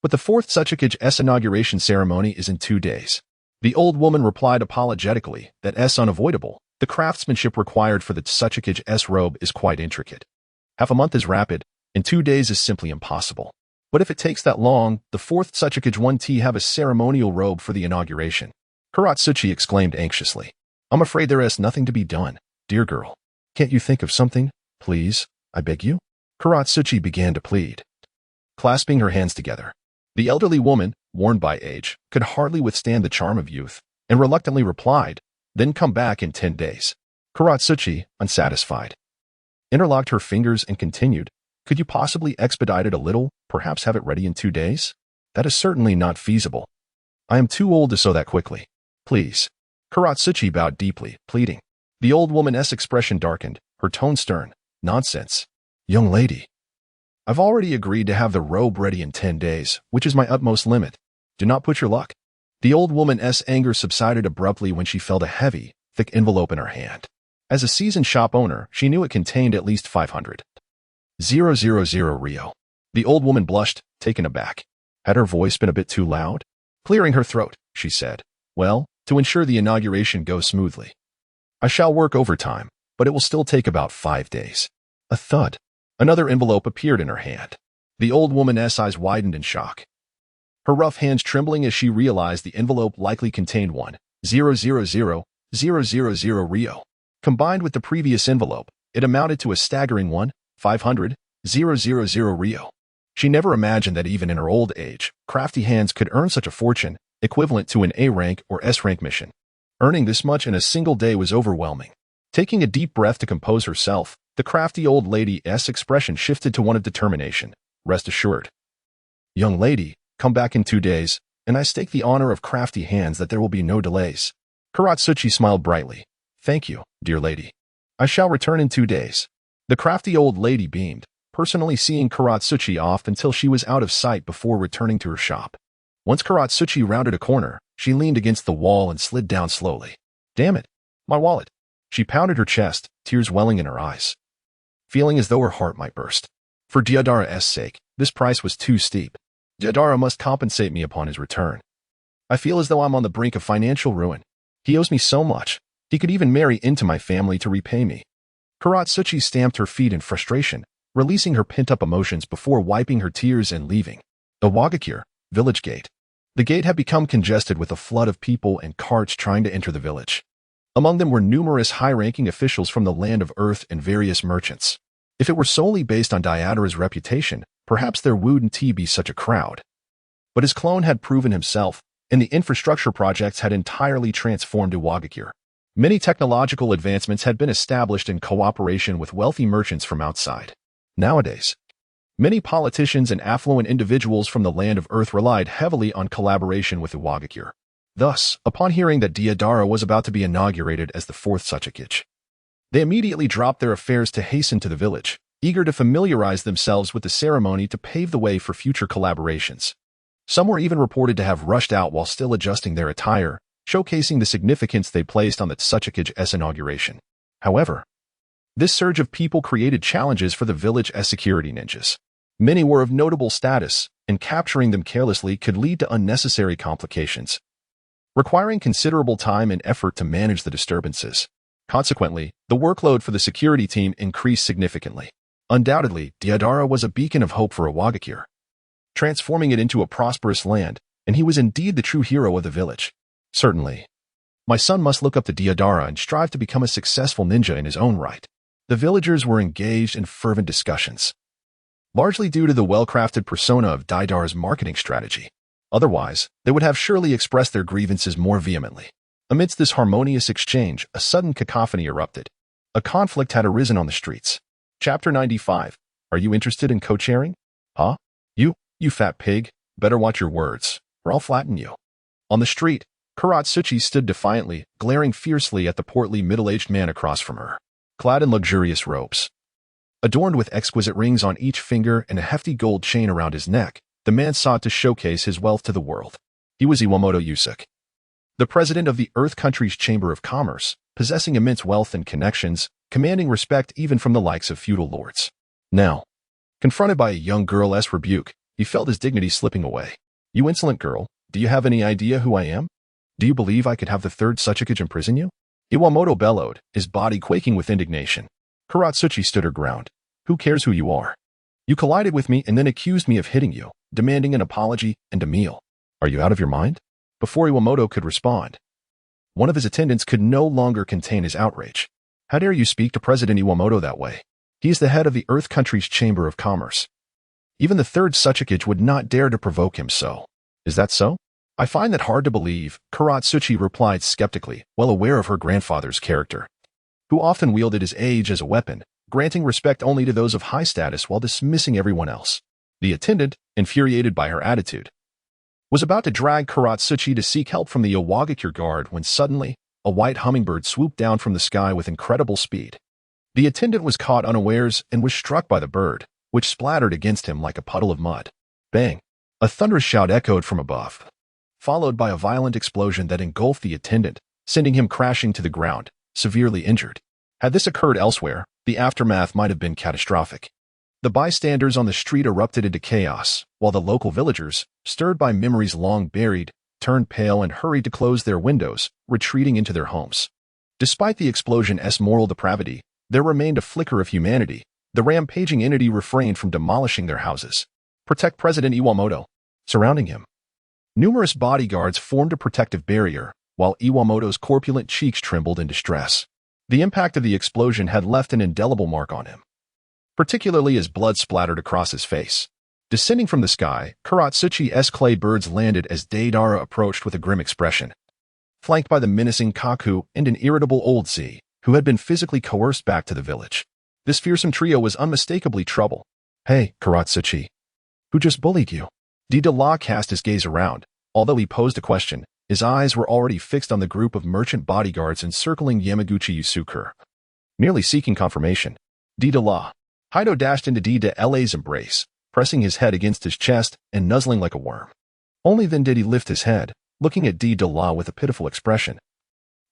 But the 4th Tsuchikage's inauguration ceremony is in 2 days. The old woman replied apologetically that is unavoidable. The craftsmanship required for the Tsuchikage's robe is quite intricate. Half a month is rapid, and 2 days is simply impossible. But if it takes that long, the 4th Tsuchikage won't have a ceremonial robe for the inauguration. Kuratsuchi exclaimed anxiously. I'm afraid there is nothing to be done, dear girl. Can't you think of something, please? I beg you? Kuratsuchi began to plead. Clasping her hands together, the elderly woman, worn by age, could hardly withstand the charm of youth, and reluctantly replied, Then come back in 10 days. Kuratsuchi, unsatisfied, interlocked her fingers and continued, Could you possibly expedite it a little, perhaps have it ready in 2 days? That is certainly not feasible. I am too old to sew that quickly. Please. Kuratsuchi bowed deeply, pleading. The old woman's expression darkened, her tone stern. Nonsense. Young lady. I've already agreed to have the robe ready in 10 days, which is my utmost limit. Do not put your luck. The old woman's anger subsided abruptly when she felt a heavy, thick envelope in her hand. As a seasoned shop owner, she knew it contained at least 500. 000 Rio. The old woman blushed, taken aback. Had her voice been a bit too loud? Clearing her throat, she said, Well, to ensure the inauguration goes smoothly, I shall work overtime, but it will still take about 5 days. A thud. Another envelope appeared in her hand. The old woman's eyes widened in shock. Her rough hands trembling as she realized the envelope likely contained 1,000,000 Rio. Combined with the previous envelope, it amounted to a staggering 1,500,000 Rio. She never imagined that even in her old age, Crafty Hands could earn such a fortune, equivalent to an A-rank or S-rank mission. Earning this much in a single day was overwhelming. Taking a deep breath to compose herself, the crafty old lady's expression shifted to one of determination. Rest assured. Young lady, come back in 2 days, and I stake the honor of Crafty Hands that there will be no delays. Kuratsuchi smiled brightly. Thank you, dear lady. I shall return in 2 days. The crafty old lady beamed, personally seeing Kuratsuchi off until she was out of sight before returning to her shop. Once Kuratsuchi rounded a corner, she leaned against the wall and slid down slowly. Damn it, my wallet. She pounded her chest, tears welling in her eyes, feeling as though her heart might burst. For Deidara's sake, This price was too steep. Deidara must compensate me upon his return. I feel as though I'm on the brink of financial ruin. He owes me so much. He could even marry into my family to repay me. Kuratsuchi stamped her feet in frustration, releasing her pent-up emotions before wiping her tears and leaving. Iwagakure, village gate. The gate had become congested with a flood of people and carts trying to enter the village. Among them were numerous high-ranking officials from the land of Earth and various merchants. If it were solely based on Deidara's reputation, perhaps there wouldn't be such a crowd. But his clone had proven himself, and the infrastructure projects had entirely transformed Iwagakure. Many technological advancements had been established in cooperation with wealthy merchants from outside. Nowadays, many politicians and affluent individuals from the land of Earth relied heavily on collaboration with Iwagakure. Thus, upon hearing that Deidara was about to be inaugurated as the fourth Suchikage, they immediately dropped their affairs to hasten to the village, eager to familiarize themselves with the ceremony to pave the way for future collaborations. Some were even reported to have rushed out while still adjusting their attire, showcasing the significance they placed on the Suchikage's inauguration. However, this surge of people created challenges for the village as security ninjas. Many were of notable status, and capturing them carelessly could lead to unnecessary complications, requiring considerable time and effort to manage the disturbances. Consequently, the workload for the security team increased significantly. Undoubtedly, Deidara was a beacon of hope for Iwagakure, transforming it into a prosperous land, and he was indeed the true hero of the village. Certainly, my son must look up to Deidara and strive to become a successful ninja in his own right. The villagers were engaged in fervent discussions, largely due to the well-crafted persona of Deidara's marketing strategy. Otherwise, they would have surely expressed their grievances more vehemently. Amidst this harmonious exchange, a sudden cacophony erupted. A conflict had arisen on the streets. Chapter 95. Are you interested in co-chairing? Huh? You fat pig. Better watch your words, or I'll flatten you. On the street, Kuratsuchi stood defiantly, glaring fiercely at the portly middle-aged man across from her. Clad in luxurious robes, adorned with exquisite rings on each finger and a hefty gold chain around his neck, the man sought to showcase his wealth to the world. He was Iwamoto Yusuke, the president of the Earth Country's Chamber of Commerce, possessing immense wealth and connections, commanding respect even from the likes of feudal lords. Now, confronted by a young girl's rebuke, he felt his dignity slipping away. You insolent girl, do you have any idea who I am? Do you believe I could have the third Suchikage imprison you? Iwamoto bellowed, his body quaking with indignation. Kuratsuchi stood her ground. Who cares who you are? You collided with me and then accused me of hitting you, demanding an apology and a meal. Are you out of your mind? Before Iwamoto could respond, one of his attendants could no longer contain his outrage. How dare you speak to President Iwamoto that way? He is the head of the Earth Country's Chamber of Commerce. Even the third Suchikage would not dare to provoke him so. Is that so? I find that hard to believe, Kuratsuchi replied skeptically, well aware of her grandfather's character, who often wielded his age as a weapon, granting respect only to those of high status while dismissing everyone else. The attendant, infuriated by her attitude, was about to drag Kuratsuchi to seek help from the Iwagakure guard when suddenly, a white hummingbird swooped down from the sky with incredible speed. The attendant was caught unawares and was struck by the bird, which splattered against him like a puddle of mud. Bang! A thunderous shout echoed from above, followed by a violent explosion that engulfed the attendant, sending him crashing to the ground, severely injured. Had this occurred elsewhere, the aftermath might have been catastrophic. The bystanders on the street erupted into chaos, while the local villagers, stirred by memories long buried, turned pale and hurried to close their windows, retreating into their homes. Despite the explosion's moral depravity, there remained a flicker of humanity. The rampaging entity refrained from demolishing their houses. Protect President Iwamoto. Surrounding him, numerous bodyguards formed a protective barrier, while Iwamoto's corpulent cheeks trembled in distress. The impact of the explosion had left an indelible mark on him, particularly as blood splattered across his face. Descending from the sky, Kuratsuchi's clay birds landed as Deidara approached with a grim expression, flanked by the menacing Kaku and an irritable old Z, who had been physically coerced back to the village. This fearsome trio was unmistakably trouble. Hey, Kuratsuchi. Who just bullied you? Deidara cast his gaze around. Although he posed a question, his eyes were already fixed on the group of merchant bodyguards encircling Yamaguchi Yusuke, merely seeking confirmation. Deidara. Haido dashed into Deidara's embrace, pressing his head against his chest and nuzzling like a worm. Only then did he lift his head, looking at Deidara with a pitiful expression,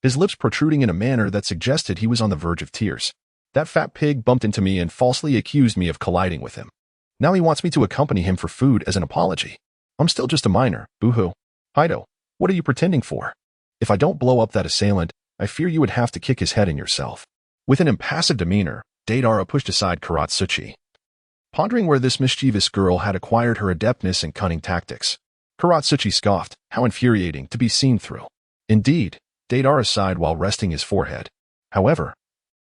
his lips protruding in a manner that suggested he was on the verge of tears. That fat pig bumped into me and falsely accused me of colliding with him. Now he wants me to accompany him for food as an apology. I'm still just a minor, boo-hoo. Haido, what are you pretending for? If I don't blow up that assailant, I fear you would have to kick his head in yourself. With an impassive demeanor, Deidara pushed aside Karatsuchi. Pondering where this mischievous girl had acquired her adeptness and cunning tactics, Karatsuchi scoffed, how infuriating to be seen through. Indeed, Deidara sighed while resting his forehead. However,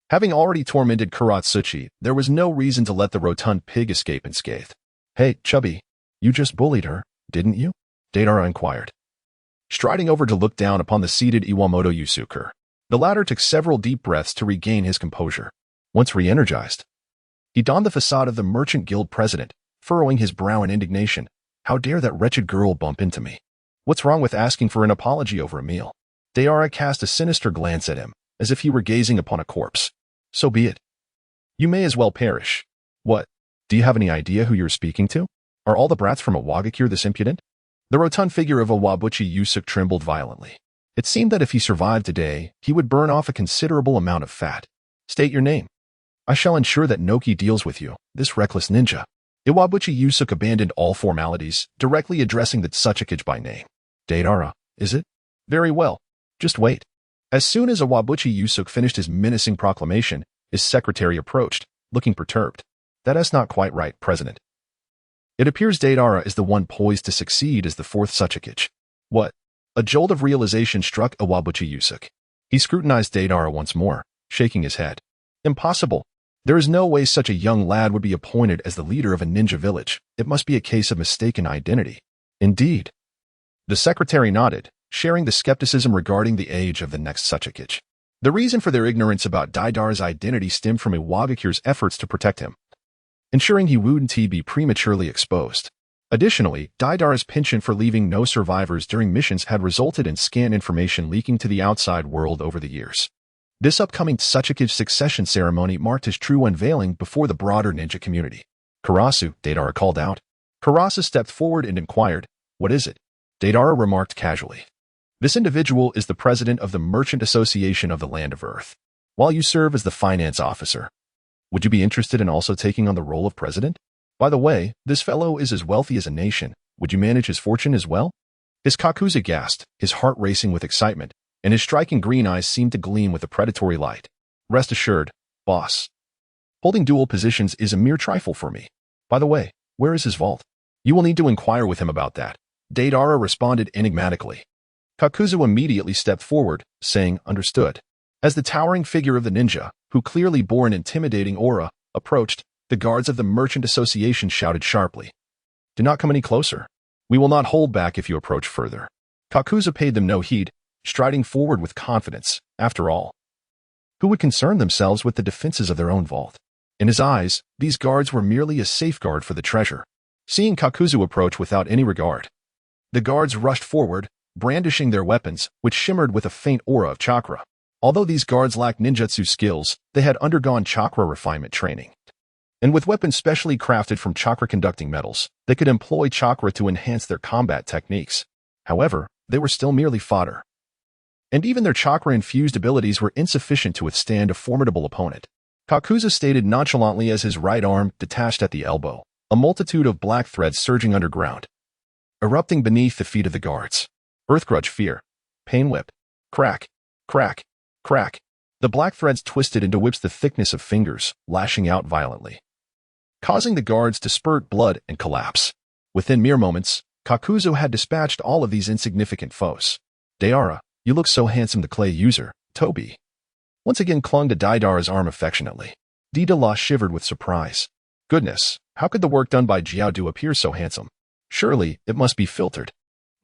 having already tormented Karatsuchi, there was no reason to let the rotund pig escape unscathed. Hey, Chubby, you just bullied her, didn't you? Deidara inquired. Striding over to look down upon the seated Iwamoto Yusuke, the latter took several deep breaths to regain his composure. Once re-energized, he donned the facade of the Merchant Guild president, furrowing his brow in indignation. How dare that wretched girl bump into me? What's wrong with asking for an apology over a meal? Deidara cast a sinister glance at him, as if he were gazing upon a corpse. So be it. You may as well perish. What? Do you have any idea who you're speaking to? Are all the brats from Iwagakure this impudent? The rotund figure of Iwabuchi Yusuke trembled violently. It seemed that if he survived today, he would burn off a considerable amount of fat. State your name. I shall ensure that Noki deals with you, this reckless ninja. Iwabuchi Yusuke abandoned all formalities, directly addressing the Tsuchikage by name. Deidara, is it? Very well. Just wait. As soon as Iwabuchi Yusuke finished his menacing proclamation, his secretary approached, looking perturbed. That's not quite right, President. It appears Deidara is the one poised to succeed as the fourth Tsuchikage. What? A jolt of realization struck Iwabuchi Yusuke. He scrutinized Deidara once more, shaking his head. Impossible. There is no way such a young lad would be appointed as the leader of a ninja village. It must be a case of mistaken identity. Indeed. The secretary nodded, sharing the skepticism regarding the age of the next Tsuchikage. The reason for their ignorance about Deidara's identity stemmed from Iwagakure's efforts to protect him, ensuring he wouldn't be prematurely exposed. Additionally, Deidara's penchant for leaving no survivors during missions had resulted in scant information leaking to the outside world over the years. This upcoming Tsuchikage succession ceremony marked his true unveiling before the broader ninja community. Karasu, Deidara called out. Karasu stepped forward and inquired, what is it? Deidara remarked casually. This individual is the president of the Merchant Association of the Land of Earth, while you serve as the finance officer. Would you be interested in also taking on the role of president? By the way, this fellow is as wealthy as a nation. Would you manage his fortune as well? His Kakuzu gasped, his heart racing with excitement, and his striking green eyes seemed to gleam with a predatory light. Rest assured, boss. Holding dual positions is a mere trifle for me. By the way, where is his vault? You will need to inquire with him about that. Deidara responded enigmatically. Kakuzu immediately stepped forward, saying, understood. As the towering figure of the ninja, who clearly bore an intimidating aura, approached, the guards of the Merchant Association shouted sharply. Do not come any closer. We will not hold back if you approach further. Kakuzu paid them no heed, striding forward with confidence. After all, who would concern themselves with the defenses of their own vault? In his eyes, these guards were merely a safeguard for the treasure. Seeing Kakuzu approach without any regard, the guards rushed forward, brandishing their weapons, which shimmered with a faint aura of chakra. Although these guards lacked ninjutsu skills, they had undergone chakra refinement training. And with weapons specially crafted from chakra-conducting metals, they could employ chakra to enhance their combat techniques. However, they were still merely fodder. And even their chakra-infused abilities were insufficient to withstand a formidable opponent. Kakuzu stated nonchalantly as his right arm detached at the elbow, a multitude of black threads surging underground, erupting beneath the feet of the guards. Earthgrudge fear. Pain whip. Crack. Crack. Crack. The black threads twisted into whips the thickness of fingers, lashing out violently, causing the guards to spurt blood and collapse. Within mere moments, Kakuzu had dispatched all of these insignificant foes. Deidara, you look so handsome. The clay user, Toby, once again clung to Deidara's arm affectionately. Deidara shivered with surprise. Goodness, how could the work done by Jiaodu appear so handsome? Surely, it must be filtered.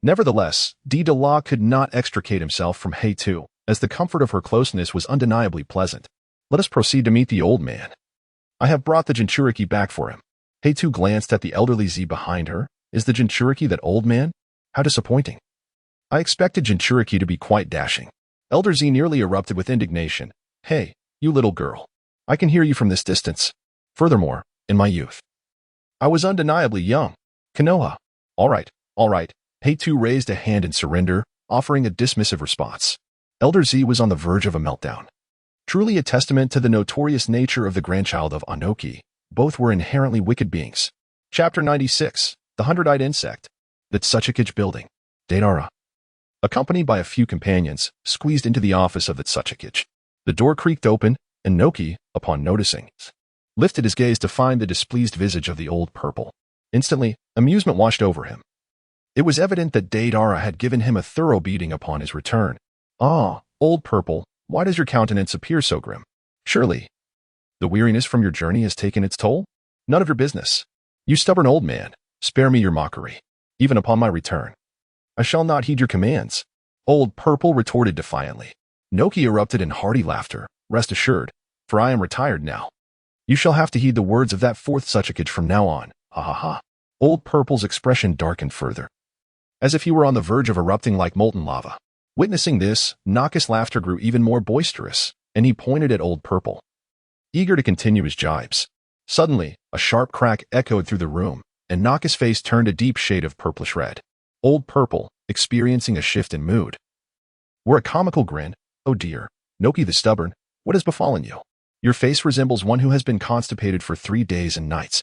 Nevertheless, Deidara could not extricate himself from Heitu, as the comfort of her closeness was undeniably pleasant. Let us proceed to meet the old man. I have brought the Jinchuriki back for him. Heitu glanced at the elderly Z behind her. Is the Jinchuriki that old man? How disappointing. I expected Jinchuriki to be quite dashing. Elder Z nearly erupted with indignation. Hey, you little girl. I can hear you from this distance. Furthermore, in my youth, I was undeniably young. Konoha. All right. Heitu raised a hand in surrender, offering a dismissive response. Elder Z was on the verge of a meltdown. Truly a testament to the notorious nature of the grandchild of Anoki. Both were inherently wicked beings. Chapter 96. The Hundred-Eyed Insect. The Tsuchikage Building. Deidara, accompanied by a few companions, squeezed into the office of the Tsuchikage. The door creaked open, and Noki, upon noticing, lifted his gaze to find the displeased visage of the old purple. Instantly, amusement washed over him. It was evident that Deidara had given him a thorough beating upon his return. "Ah, old purple, why does your countenance appear so grim? Surely, the weariness from your journey has taken its toll? None of your business. You stubborn old man, spare me your mockery. Even upon my return, I shall not heed your commands," Old Purple retorted defiantly. Noki erupted in hearty laughter. "Rest assured, for I am retired now. You shall have to heed the words of that fourth Tsuchikage from now on. Ha ha ha." Old Purple's expression darkened further, as if he were on the verge of erupting like molten lava. Witnessing this, Naka's laughter grew even more boisterous, and he pointed at Old Purple, eager to continue his jibes. Suddenly, a sharp crack echoed through the room, and Naka's face turned a deep shade of purplish red. Old Purple, experiencing a shift in mood, wore a comical grin. "Oh dear, Noki the stubborn, what has befallen you? Your face resembles one who has been constipated for 3 days and nights.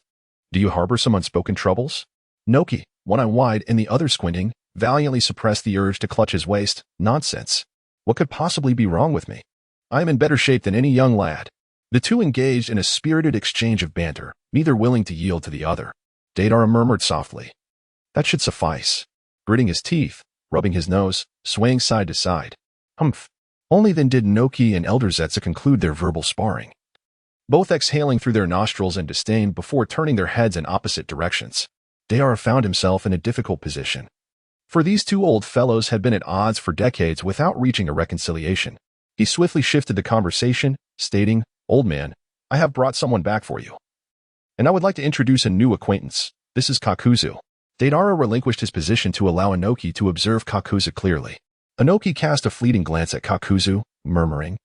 Do you harbor some unspoken troubles?" Noki, one eye wide and the other squinting, valiantly suppressed the urge to clutch his waist. "Nonsense. What could possibly be wrong with me? I am in better shape than any young lad." The two engaged in a spirited exchange of banter, neither willing to yield to the other. Deidara murmured softly, "That should suffice," gritting his teeth, rubbing his nose, swaying side to side. Humph. Only then did Noki and Elder Zetsu conclude their verbal sparring, both exhaling through their nostrils in disdain before turning their heads in opposite directions. Deidara found himself in a difficult position, for these two old fellows had been at odds for decades without reaching a reconciliation. He swiftly shifted the conversation, stating, "Old man, I have brought someone back for you, and I would like to introduce a new acquaintance. This is Kakuzu." Deidara relinquished his position to allow Inoki to observe Kakuzu clearly. Inoki cast a fleeting glance at Kakuzu, murmuring,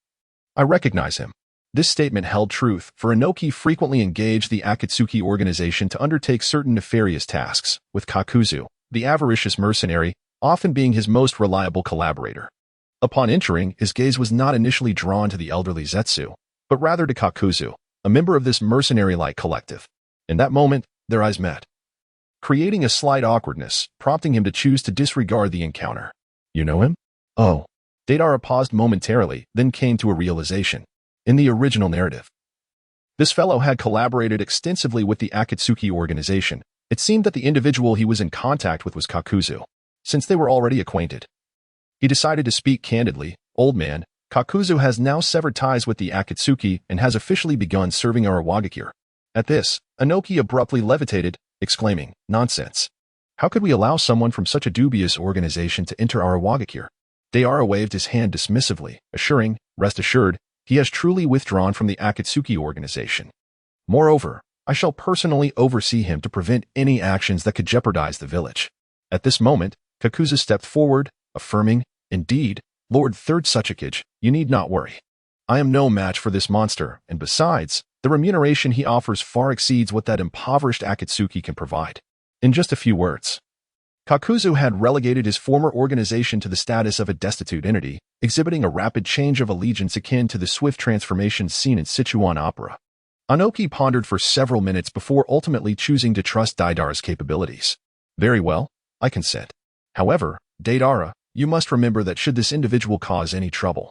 "I recognize him." This statement held truth, for Inoki frequently engaged the Akatsuki organization to undertake certain nefarious tasks, with Kakuzu, the avaricious mercenary, often being his most reliable collaborator. Upon entering, his gaze was not initially drawn to the elderly Zetsu, but rather to Kakuzu, a member of this mercenary-like collective. In that moment, their eyes met, creating a slight awkwardness, prompting him to choose to disregard the encounter. "You know him?" "Oh." Deidara paused momentarily, then came to a realization. In the original narrative, this fellow had collaborated extensively with the Akatsuki organization. It seemed that the individual he was in contact with was Kakuzu. Since they were already acquainted, he decided to speak candidly. "Old man, Kakuzu has now severed ties with the Akatsuki and has officially begun serving our Wagakure." At this, Inoki abruptly levitated, exclaiming, "Nonsense. How could we allow someone from such a dubious organization to enter our Wagakure?" Deidara waved his hand dismissively, assuring, "Rest assured, he has truly withdrawn from the Akatsuki organization. Moreover, I shall personally oversee him to prevent any actions that could jeopardize the village." At this moment, Kakuzu stepped forward, affirming, "Indeed, Lord Third Tsuchikage, you need not worry. I am no match for this monster, and besides, the remuneration he offers far exceeds what that impoverished Akatsuki can provide." In just a few words, Kakuzu had relegated his former organization to the status of a destitute entity, exhibiting a rapid change of allegiance akin to the swift transformations seen in Sichuan opera. Inoki pondered for several minutes before ultimately choosing to trust Deidara's capabilities. "Very well, I consent. However, Deidara, you must remember that should this individual cause any trouble,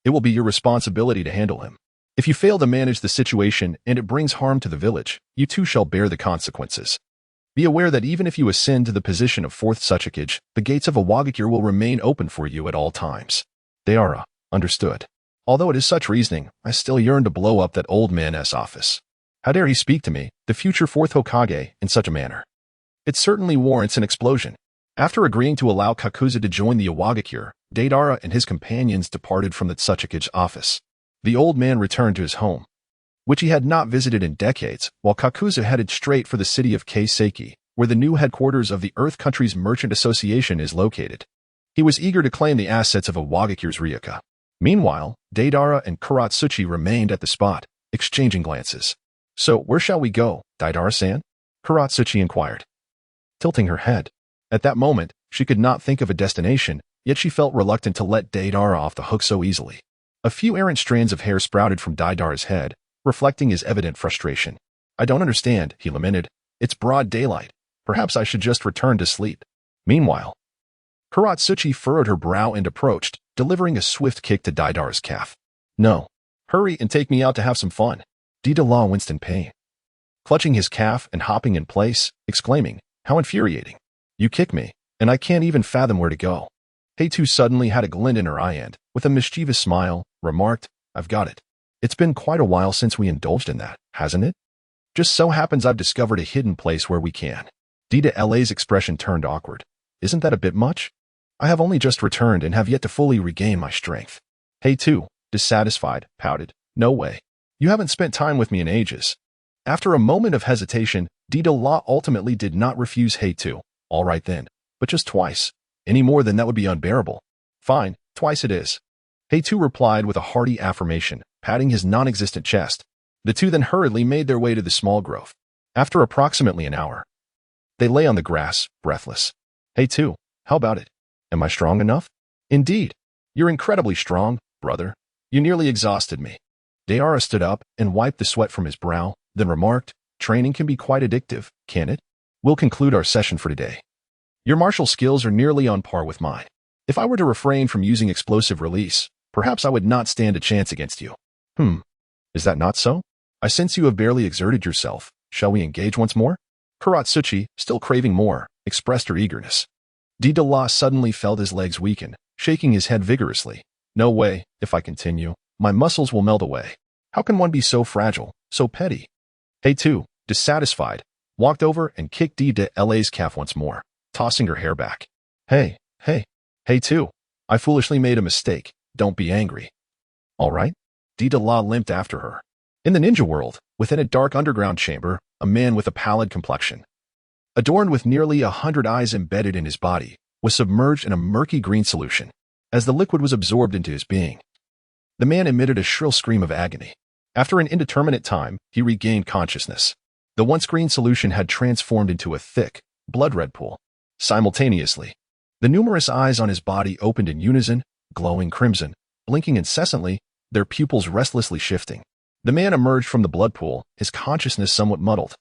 it will be your responsibility to handle him. If you fail to manage the situation and it brings harm to the village, you too shall bear the consequences. Be aware that even if you ascend to the position of fourth Tsuchikage, the gates of a Wagakure will remain open for you at all times." Deidara, understood. Although it is such reasoning, I still yearn to blow up that old man's office. How dare he speak to me, the future fourth Hokage, in such a manner? It certainly warrants an explosion. After agreeing to allow Kakuzu to join the Wagakure, Deidara and his companions departed from the Tsuchikage's office. The old man returned to his home, which he had not visited in decades, while Kakuzu headed straight for the city of Keiseki, where the new headquarters of the Earth Countries Merchant Association is located. He was eager to claim the assets of a Wagakure's ryuka. Meanwhile, Deidara and Kuratsuchi remained at the spot, exchanging glances. "So, where shall we go, Deidara-san?" Kuratsuchi inquired, tilting her head. At that moment, she could not think of a destination, yet she felt reluctant to let Deidara off the hook so easily. A few errant strands of hair sprouted from Deidara's head, reflecting his evident frustration. "I don't understand," he lamented. It's broad daylight. Perhaps I should just return to sleep. Meanwhile, Kuratsuchi furrowed her brow and approached, delivering a swift kick to Deidara's calf. No. Hurry and take me out to have some fun. Deidara winced in pain, clutching his calf and hopping in place, exclaiming, how infuriating. You kick me, and I can't even fathom where to go. Heitu suddenly had a glint in her eye and, with a mischievous smile, remarked, I've got it. It's been quite a while since we indulged in that, hasn't it? Just so happens I've discovered a hidden place where we can. Daida's expression turned awkward. Isn't that a bit much? I have only just returned and have yet to fully regain my strength. Heitu, dissatisfied, pouted. No way. You haven't spent time with me in ages. After a moment of hesitation, Deidara ultimately did not refuse Heitu. All right then, but just twice. Any more than that would be unbearable. Fine, twice it is. Heitu replied with a hearty affirmation, patting his non-existent chest. The two then hurriedly made their way to the small grove. After approximately an hour, they lay on the grass, breathless. Heitu, how about it? Am I strong enough? Indeed. You're incredibly strong, brother. You nearly exhausted me. Deidara stood up and wiped the sweat from his brow, then remarked, training can be quite addictive, can't it? We'll conclude our session for today. Your martial skills are nearly on par with mine. If I were to refrain from using explosive release, perhaps I would not stand a chance against you. Is that not so? I sense you have barely exerted yourself. Shall we engage once more? Kuratsuchi, still craving more, expressed her eagerness. Deidara suddenly felt his legs weaken, shaking his head vigorously. No way, if I continue, my muscles will melt away. How can one be so fragile, so petty? Heitu, dissatisfied, walked over and kicked Deidara's calf once more, tossing her hair back. Hey, Heitu, I foolishly made a mistake. Don't be angry. All right? Deidara limped after her. In the ninja world, within a dark underground chamber, a man with a pallid complexion, adorned with nearly 100 eyes embedded in his body, was submerged in a murky green solution. As the liquid was absorbed into his being, the man emitted a shrill scream of agony. After an indeterminate time, he regained consciousness. The once green solution had transformed into a thick, blood-red pool. Simultaneously, the numerous eyes on his body opened in unison, glowing crimson, blinking incessantly, their pupils restlessly shifting. The man emerged from the blood pool, his consciousness somewhat muddled,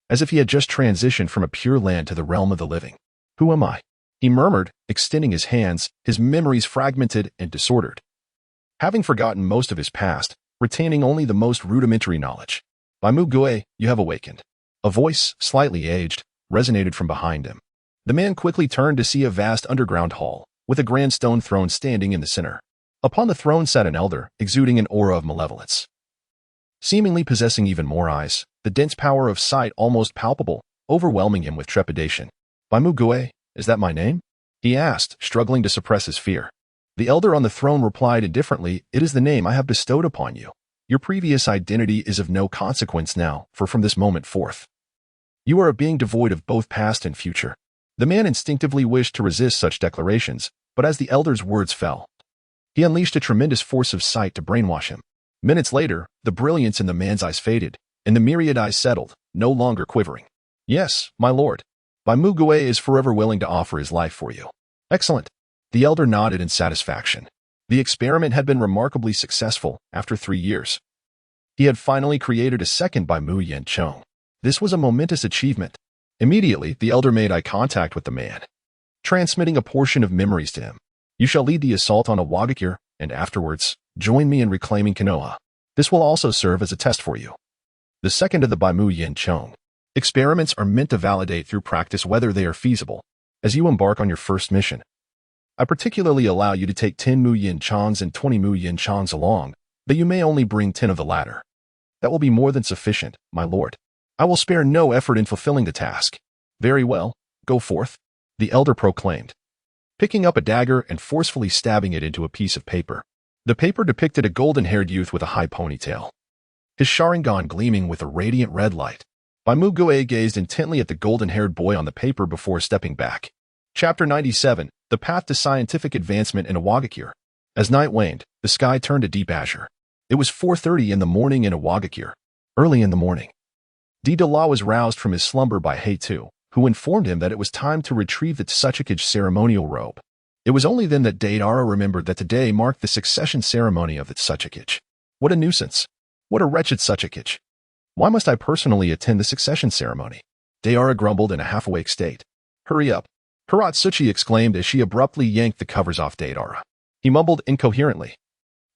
as if he had just transitioned from a pure land to the realm of the living. Who am I? He murmured, extending his hands, his memories fragmented and disordered. Having forgotten most of his past, retaining only the most rudimentary knowledge. By Mugue, you have awakened. A voice, slightly aged, resonated from behind him. The man quickly turned to see a vast underground hall, with a grand stone throne standing in the center. Upon the throne sat an elder, exuding an aura of malevolence. Seemingly possessing even more eyes, the dense power of sight almost palpable, overwhelming him with trepidation. By Mugue, is that my name? He asked, struggling to suppress his fear. The elder on the throne replied indifferently, it is the name I have bestowed upon you. Your previous identity is of no consequence now, for from this moment forth, you are a being devoid of both past and future. The man instinctively wished to resist such declarations, but as the elder's words fell, he unleashed a tremendous force of sight to brainwash him. Minutes later, the brilliance in the man's eyes faded, and the myriad eyes settled, no longer quivering. Yes, my lord. Bai Mugue is forever willing to offer his life for you. Excellent. The elder nodded in satisfaction. The experiment had been remarkably successful after 3 years. He had finally created a second Bai Mu Yen Chong. This was a momentous achievement. Immediately, the elder made eye contact with the man, transmitting a portion of memories to him. You shall lead the assault on Awagakure, and afterwards, join me in reclaiming Konoha. This will also serve as a test for you. The second of the Bai Mu Yen Chong. Experiments are meant to validate through practice whether they are feasible. As you embark on your first mission, I particularly allow you to take 10 Mu Yen Chongs and 20 Mu Yen Chongs along, but you may only bring 10 of the latter. That will be more than sufficient, my lord. I will spare no effort in fulfilling the task. Very well, go forth, the elder proclaimed, picking up a dagger and forcefully stabbing it into a piece of paper. The paper depicted a golden-haired youth with a high ponytail, his Sharingan gleaming with a radiant red light. Bai Mugue gazed intently at the golden-haired boy on the paper before stepping back. Chapter 97, The Path to Scientific Advancement in Awagakure. As night waned, the sky turned a deep azure. It was 4:30 in the morning in Awagakure. Early in the morning, Deidara was roused from his slumber by Heitu, who informed him that it was time to retrieve the Tsuchikage ceremonial robe. It was only then that Deidara remembered that today marked the succession ceremony of the Tsuchikage. What a nuisance. What a wretched Tsuchikage. Why must I personally attend the succession ceremony? Deidara grumbled in a half-awake state. Hurry up. Karatsuchi exclaimed as she abruptly yanked the covers off Deidara. He mumbled incoherently,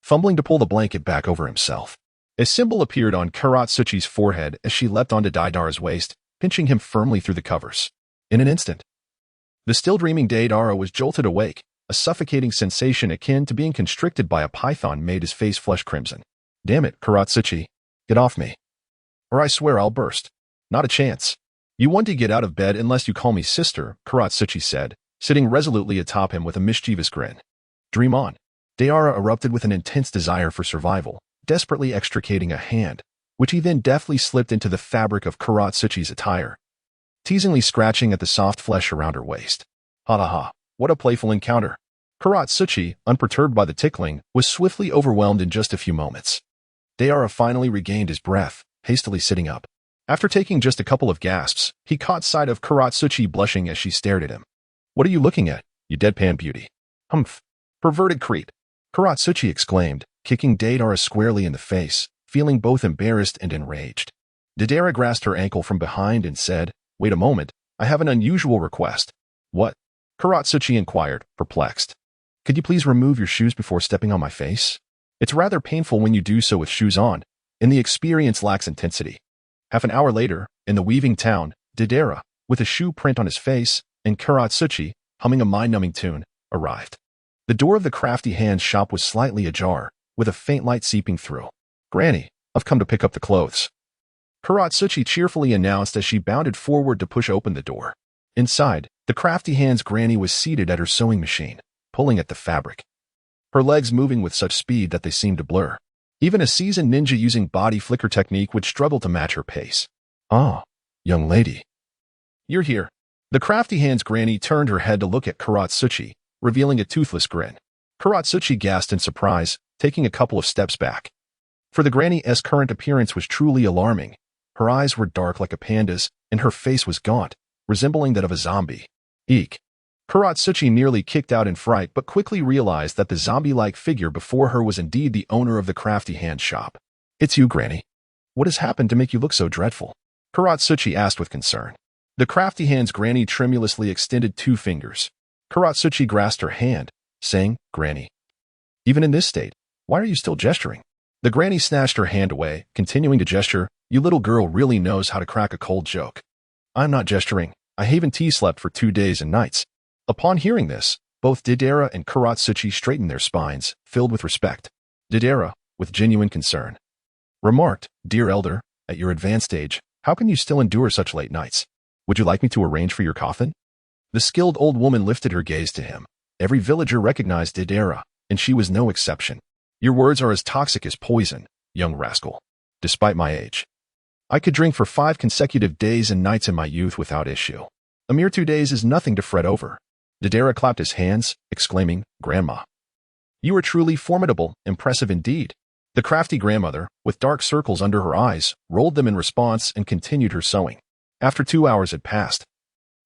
fumbling to pull the blanket back over himself. A symbol appeared on Karatsuchi's forehead as she leapt onto Deidara's waist, pinching him firmly through the covers. In an instant, the still dreaming Deidara was jolted awake. A suffocating sensation akin to being constricted by a python made his face flush crimson. Damn it, Karatsuchi. Get off me, or I swear I'll burst. Not a chance. You want to get out of bed unless you call me sister, Karatsuchi said, sitting resolutely atop him with a mischievous grin. Dream on. Deidara erupted with an intense desire for survival, desperately extricating a hand, which he then deftly slipped into the fabric of Karatsuchi's attire, teasingly scratching at the soft flesh around her waist. Ha ha ha, what a playful encounter. Karatsuchi, unperturbed by the tickling, was swiftly overwhelmed in just a few moments. Deidara finally regained his breath, hastily sitting up. After taking just a couple of gasps, he caught sight of Karatsuchi blushing as she stared at him. What are you looking at, you deadpan beauty? Humph. Perverted creep. Karatsuchi exclaimed, kicking Deidara squarely in the face, feeling both embarrassed and enraged. Deidara grasped her ankle from behind and said, Wait a moment, I have an unusual request. What? Karatsuchi inquired, perplexed. Could you please remove your shoes before stepping on my face? It's rather painful when you do so with shoes on, and the experience lacks intensity. Half an hour later, in the weaving town, Deidara, with a shoe print on his face, and Karatsuchi, humming a mind-numbing tune, arrived. The door of the Crafty Hands shop was slightly ajar, with a faint light seeping through. Granny, I've come to pick up the clothes. Karatsuchi cheerfully announced as she bounded forward to push open the door. Inside, the Crafty Hands granny was seated at her sewing machine, pulling at the fabric, her legs moving with such speed that they seemed to blur. Even a seasoned ninja using body flicker technique would struggle to match her pace. Ah, young lady. You're here. The Crafty Hands granny turned her head to look at Karatsuchi, revealing a toothless grin. Karatsuchi gasped in surprise, taking a couple of steps back. For the granny's current appearance was truly alarming. Her eyes were dark like a panda's, and her face was gaunt, resembling that of a zombie. Eek. Karatsuchi nearly kicked out in fright but quickly realized that the zombie-like figure before her was indeed the owner of the Crafty Hands shop. It's you, Granny. What has happened to make you look so dreadful? Karatsuchi asked with concern. The Crafty Hands granny tremulously extended 2 fingers. Karatsuchi grasped her hand, saying, Granny. Even in this state, why are you still gesturing? The granny snatched her hand away, continuing to gesture. You little girl really knows how to crack a cold joke. I'm not gesturing. I haven't slept for 2 days and nights. Upon hearing this, both Deidara and Karatsuchi straightened their spines, filled with respect. Deidara, with genuine concern, remarked, Dear elder, at your advanced age, how can you still endure such late nights? Would you like me to arrange for your coffin? The skilled old woman lifted her gaze to him. Every villager recognized Deidara, and she was no exception. Your words are as toxic as poison, young rascal. Despite my age, I could drink for 5 consecutive days and nights in my youth without issue. A mere 2 days is nothing to fret over. Deidara clapped his hands, exclaiming, Grandma. You are truly formidable, impressive indeed. The crafty grandmother, with dark circles under her eyes, rolled them in response and continued her sewing. After 2 hours had passed,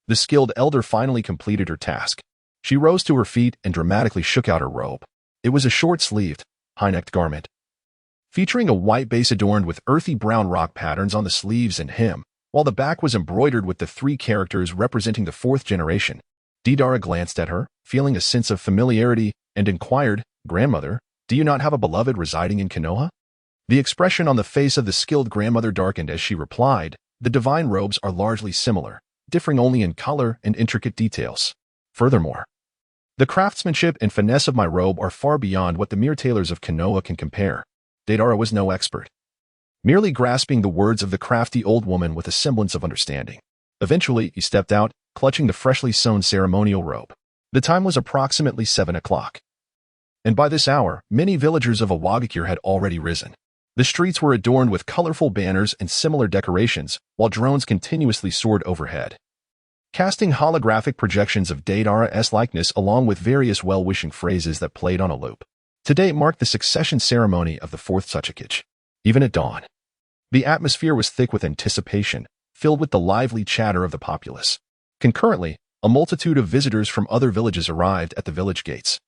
the skilled elder finally completed her task. She rose to her feet and dramatically shook out her robe. It was a short-sleeved, high-necked garment, featuring a white base adorned with earthy brown rock patterns on the sleeves and hem, while the back was embroidered with the 3 characters representing the 4th generation. Deidara glanced at her, feeling a sense of familiarity, and inquired, Grandmother, do you not have a beloved residing in Konoha? The expression on the face of the skilled grandmother darkened as she replied, The divine robes are largely similar, differing only in color and intricate details. Furthermore, the craftsmanship and finesse of my robe are far beyond what the mere tailors of Konoha can compare. Deidara was no expert, merely grasping the words of the crafty old woman with a semblance of understanding. Eventually, he stepped out, clutching the freshly sewn ceremonial robe. The time was approximately 7 o'clock. And by this hour, many villagers of Awagakure had already risen. The streets were adorned with colorful banners and similar decorations, while drones continuously soared overhead, casting holographic projections of Deidara's likeness along with various well-wishing phrases that played on a loop. Today marked the succession ceremony of the 4th Tsuchikage. Even at dawn, the atmosphere was thick with anticipation, filled with the lively chatter of the populace. Concurrently, a multitude of visitors from other villages arrived at the village gates,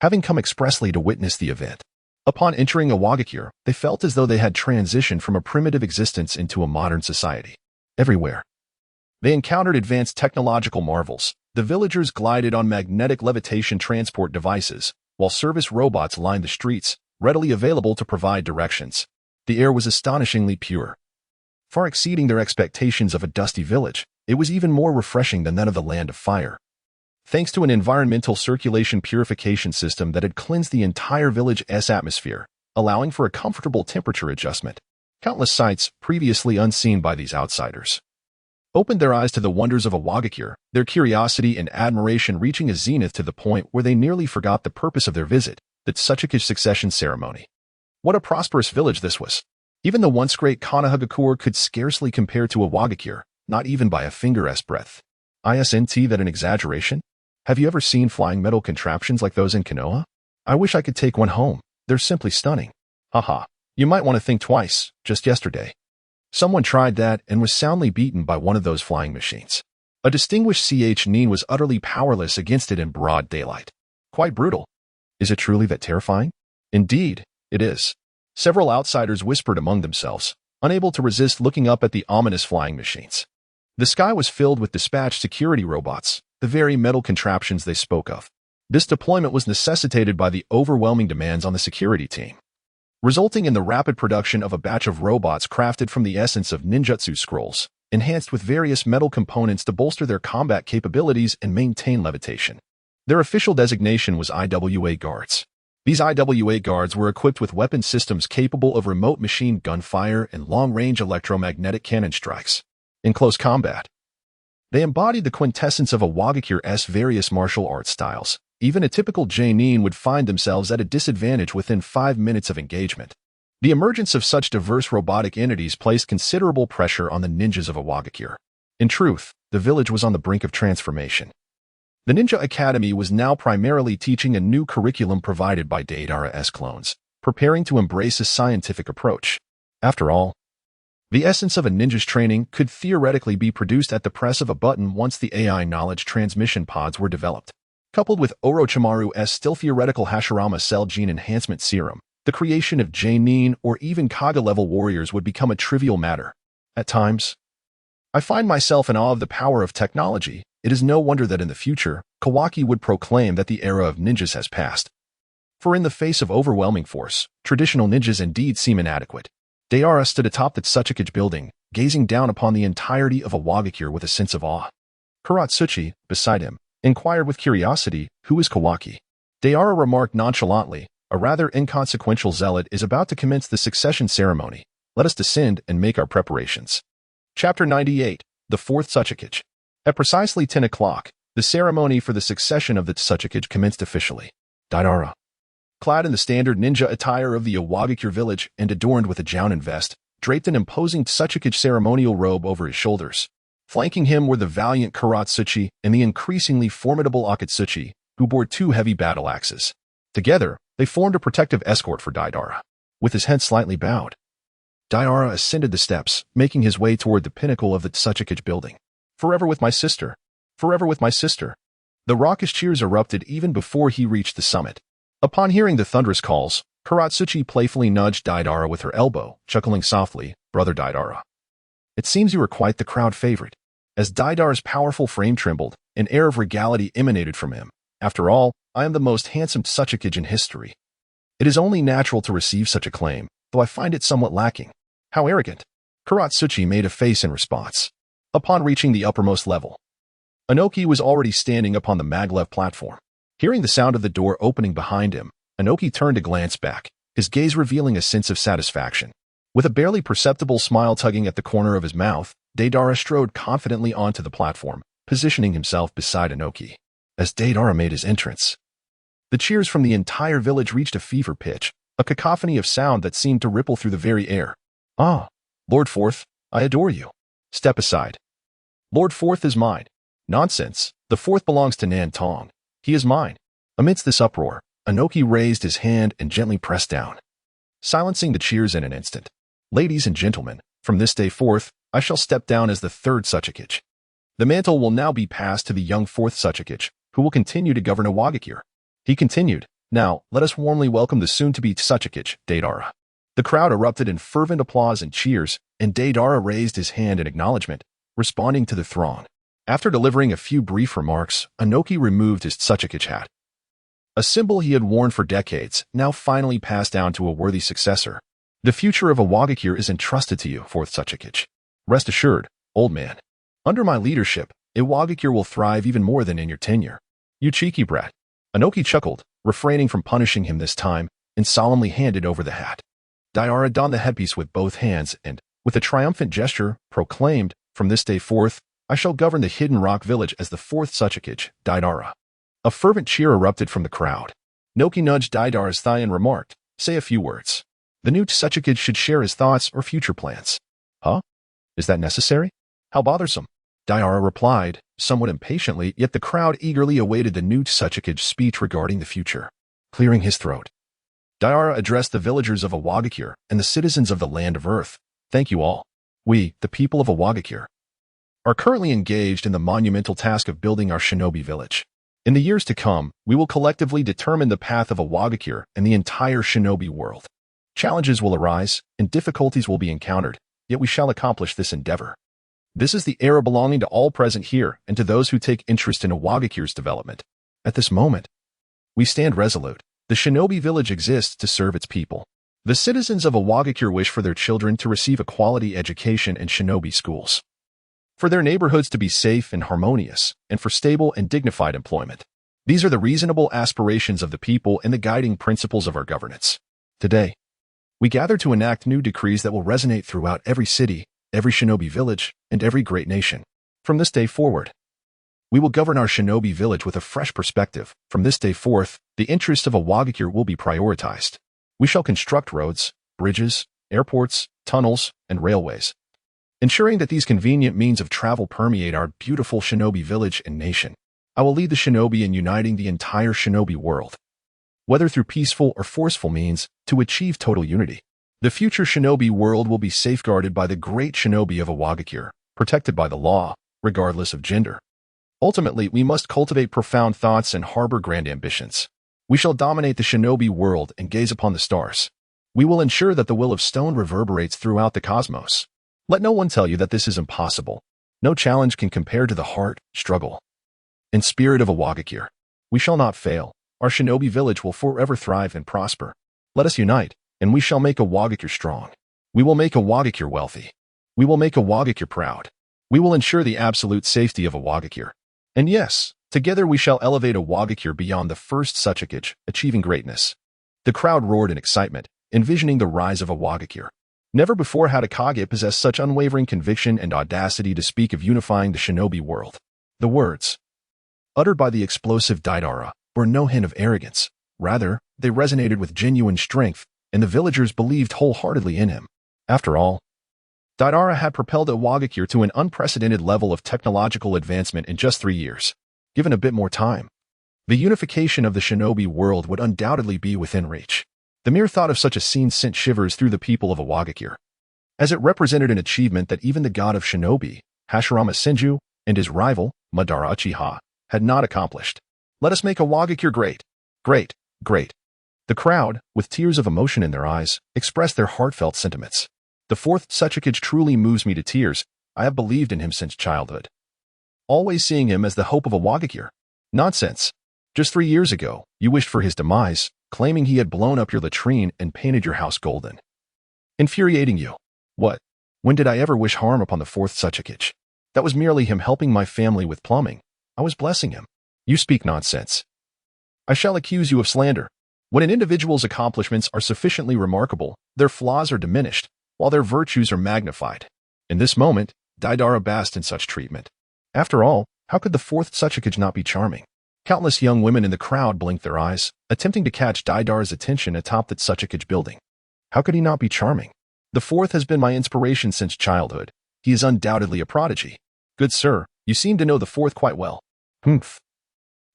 having come expressly to witness the event. Upon entering Awagakure, they felt as though they had transitioned from a primitive existence into a modern society. Everywhere, They encountered advanced technological marvels. The villagers glided on magnetic levitation transport devices, while service robots lined the streets, readily available to provide directions. The air was astonishingly pure. Far exceeding their expectations of a dusty village, it was even more refreshing than that of the land of fire. Thanks to an environmental circulation purification system that had cleansed the entire village's atmosphere, allowing for a comfortable temperature adjustment, countless sights previously unseen by these outsiders opened their eyes to the wonders of Awagakure, their curiosity and admiration reaching a zenith to the point where they nearly forgot the purpose of their visit, the Tsuchikage succession ceremony. What a prosperous village this was! Even the once great Konohagakure could scarcely compare to Awagakure, not even by a finger's breadth. Isn't that an exaggeration? Have you ever seen flying metal contraptions like those in Konoha? I wish I could take one home. They're simply stunning. Haha. You might want to think twice. Just yesterday, someone tried that and was soundly beaten by one of those flying machines. A distinguished nin was utterly powerless against it in broad daylight. Quite brutal. Is it truly that terrifying? Indeed, it is. Several outsiders whispered among themselves, unable to resist looking up at the ominous flying machines. The sky was filled with dispatched security robots, the very metal contraptions they spoke of. This deployment was necessitated by the overwhelming demands on the security team, resulting in the rapid production of a batch of robots crafted from the essence of ninjutsu scrolls, enhanced with various metal components to bolster their combat capabilities and maintain levitation. Their official designation was IWA guards. These IWA guards were equipped with weapon systems capable of remote machine gun fire and long-range electromagnetic cannon strikes. In close combat, they embodied the quintessence of Awagakure's various martial arts styles. Even a typical Nin would find themselves at a disadvantage within 5 minutes of engagement. The emergence of such diverse robotic entities placed considerable pressure on the ninjas of Awagakure. In truth, the village was on the brink of transformation. The Ninja Academy was now primarily teaching a new curriculum provided by Deidara's clones, preparing to embrace a scientific approach. After all, the essence of a ninja's training could theoretically be produced at the press of a button once the AI knowledge transmission pods were developed. Coupled with Orochimaru's still theoretical Hashirama cell gene enhancement serum, the creation of Nin or even Kaga-level warriors would become a trivial matter. At times, I find myself in awe of the power of technology. It is no wonder that in the future, Kawaki would proclaim that the era of ninjas has passed. For in the face of overwhelming force, traditional ninjas indeed seem inadequate. Deidara stood atop the Tsuchikage building, gazing down upon the entirety of Awagakure with a sense of awe. Kuratsuchi, beside him, inquired with curiosity, "Who is Kawaki?" Deidara remarked nonchalantly, "A rather inconsequential zealot is about to commence the succession ceremony. Let us descend and make our preparations." Chapter 98, The Fourth Tsuchikage. At precisely 10 o'clock, the ceremony for the succession of the Tsuchikage commenced officially. Deidara, clad in the standard ninja attire of the Awagakure village and adorned with a jounin vest, draped an imposing Tsuchikage ceremonial robe over his shoulders. Flanking him were the valiant Kuratsuchi and the increasingly formidable Akatsuchi, who bore 2 heavy battle axes. Together, they formed a protective escort for Deidara. With his head slightly bowed, Deidara ascended the steps, making his way toward the pinnacle of the Tsuchikage building. "Forever with my sister! Forever with my sister!" The raucous cheers erupted even before he reached the summit. Upon hearing the thunderous calls, Kuratsuchi playfully nudged Deidara with her elbow, chuckling softly, "Brother Deidara, it seems you are quite the crowd favorite." As Deidara's powerful frame trembled, an air of regality emanated from him. "After all, I am the most handsome Tsuchikage in history. It is only natural to receive such acclaim, though I find it somewhat lacking." "How arrogant!" Kuratsuchi made a face in response. Upon reaching the uppermost level, Inoki was already standing upon the maglev platform. Hearing the sound of the door opening behind him, Inoki turned to glance back, his gaze revealing a sense of satisfaction. With a barely perceptible smile tugging at the corner of his mouth, Deidara strode confidently onto the platform, positioning himself beside Inoki. As Deidara made his entrance, the cheers from the entire village reached a fever pitch, a cacophony of sound that seemed to ripple through the very air. "Ah, Lord Fourth, I adore you." "Step aside. Lord Fourth is mine." "Nonsense. The Fourth belongs to Nantong. He is mine." Amidst this uproar, Inoki raised his hand and gently pressed down, silencing the cheers in an instant. "Ladies and gentlemen, from this day forth, I shall step down as the 3rd Tsuchikage. The mantle will now be passed to the young 4th Tsuchikage, who will continue to govern Awagakure." He continued, "Now, let us warmly welcome the soon-to-be Tsuchikage, Deidara." The crowd erupted in fervent applause and cheers, and Deidara raised his hand in acknowledgement, responding to the throng. After delivering a few brief remarks, Inoki removed his Tsuchikage hat. A symbol he had worn for decades, now finally passed down to a worthy successor. The future of Iwagakure is entrusted to you, fourth Tsuchikage. Rest assured, old man. Under my leadership, Iwagakure will thrive even more than in your tenure. You cheeky brat. Inoki chuckled, refraining from punishing him this time, and solemnly handed over the hat. Deidara donned the headpiece with both hands and, with a triumphant gesture, proclaimed, from this day forth, I shall govern the Hidden Rock Village as the fourth Tsuchikage, Deidara. A fervent cheer erupted from the crowd. Inoki nudged Deidara's thigh and remarked, say a few words. The new Tsuchikage should share his thoughts or future plans. Huh? Is that necessary? How bothersome. Deidara replied, somewhat impatiently, yet the crowd eagerly awaited the new Tsuchikage's speech regarding the future. Clearing his throat, Deidara addressed the villagers of Iwagakure and the citizens of the Land of Earth. Thank you all. We, the people of Iwagakure, are currently engaged in the monumental task of building our shinobi village. In the years to come, we will collectively determine the path of Iwagakure and the entire shinobi world. Challenges will arise, and difficulties will be encountered, yet we shall accomplish this endeavor. This is the era belonging to all present here and to those who take interest in Iwagakure's development. At this moment, we stand resolute. The shinobi village exists to serve its people. The citizens of Iwagakure wish for their children to receive a quality education in shinobi schools, for their neighborhoods to be safe and harmonious, and for stable and dignified employment. These are the reasonable aspirations of the people and the guiding principles of our governance. Today, we gather to enact new decrees that will resonate throughout every city, every shinobi village, and every great nation. From this day forward, we will govern our shinobi village with a fresh perspective. From this day forth, the interests of Iwagakure will be prioritized. We shall construct roads, bridges, airports, tunnels, and railways, ensuring that these convenient means of travel permeate our beautiful shinobi village and nation. I will lead the shinobi in uniting the entire shinobi world, whether through peaceful or forceful means, to achieve total unity. The future shinobi world will be safeguarded by the great shinobi of Iwagakure, protected by the law, regardless of gender. Ultimately, we must cultivate profound thoughts and harbor grand ambitions. We shall dominate the shinobi world and gaze upon the stars. We will ensure that the will of stone reverberates throughout the cosmos. Let no one tell you that this is impossible. No challenge can compare to the heart, struggle, and spirit of Iwagakure. We shall not fail. Our shinobi village will forever thrive and prosper. Let us unite, and we shall make Iwagakure strong. We will make Iwagakure wealthy. We will make Iwagakure proud. We will ensure the absolute safety of Iwagakure. And yes, together we shall elevate Iwagakure beyond the first Tsuchikage, achieving greatness. The crowd roared in excitement, envisioning the rise of Iwagakure. Never before had a Kage possessed such unwavering conviction and audacity to speak of unifying the shinobi world. The words, uttered by the explosive Deidara, bore no hint of arrogance. Rather, they resonated with genuine strength, and the villagers believed wholeheartedly in him. After all, Deidara had propelled Iwagakure to an unprecedented level of technological advancement in just 3 years. Given a bit more time, the unification of the shinobi world would undoubtedly be within reach. The mere thought of such a scene sent shivers through the people of Iwagakure, as it represented an achievement that even the god of shinobi, Hashirama Senju, and his rival, Madara Uchiha, had not accomplished. Let us make Iwagakure great. Great, great. The crowd, with tears of emotion in their eyes, expressed their heartfelt sentiments. The fourth Tsuchikage truly moves me to tears. I have believed in him since childhood, always seeing him as the hope of Iwagakure. Nonsense. Just 3 years ago, you wished for his demise, claiming he had blown up your latrine and painted your house golden. Infuriating you. What? When did I ever wish harm upon the fourth Tsuchikage? That was merely him helping my family with plumbing. I was blessing him. You speak nonsense. I shall accuse you of slander. When an individual's accomplishments are sufficiently remarkable, their flaws are diminished, while their virtues are magnified. In this moment, Deidara basked in such treatment. After all, how could the fourth Tsuchikage not be charming? Countless young women in the crowd blinked their eyes, attempting to catch Deidara's attention atop the Tsuchikage building. How could he not be charming? The fourth has been my inspiration since childhood. He is undoubtedly a prodigy. Good sir, you seem to know the fourth quite well. Humph.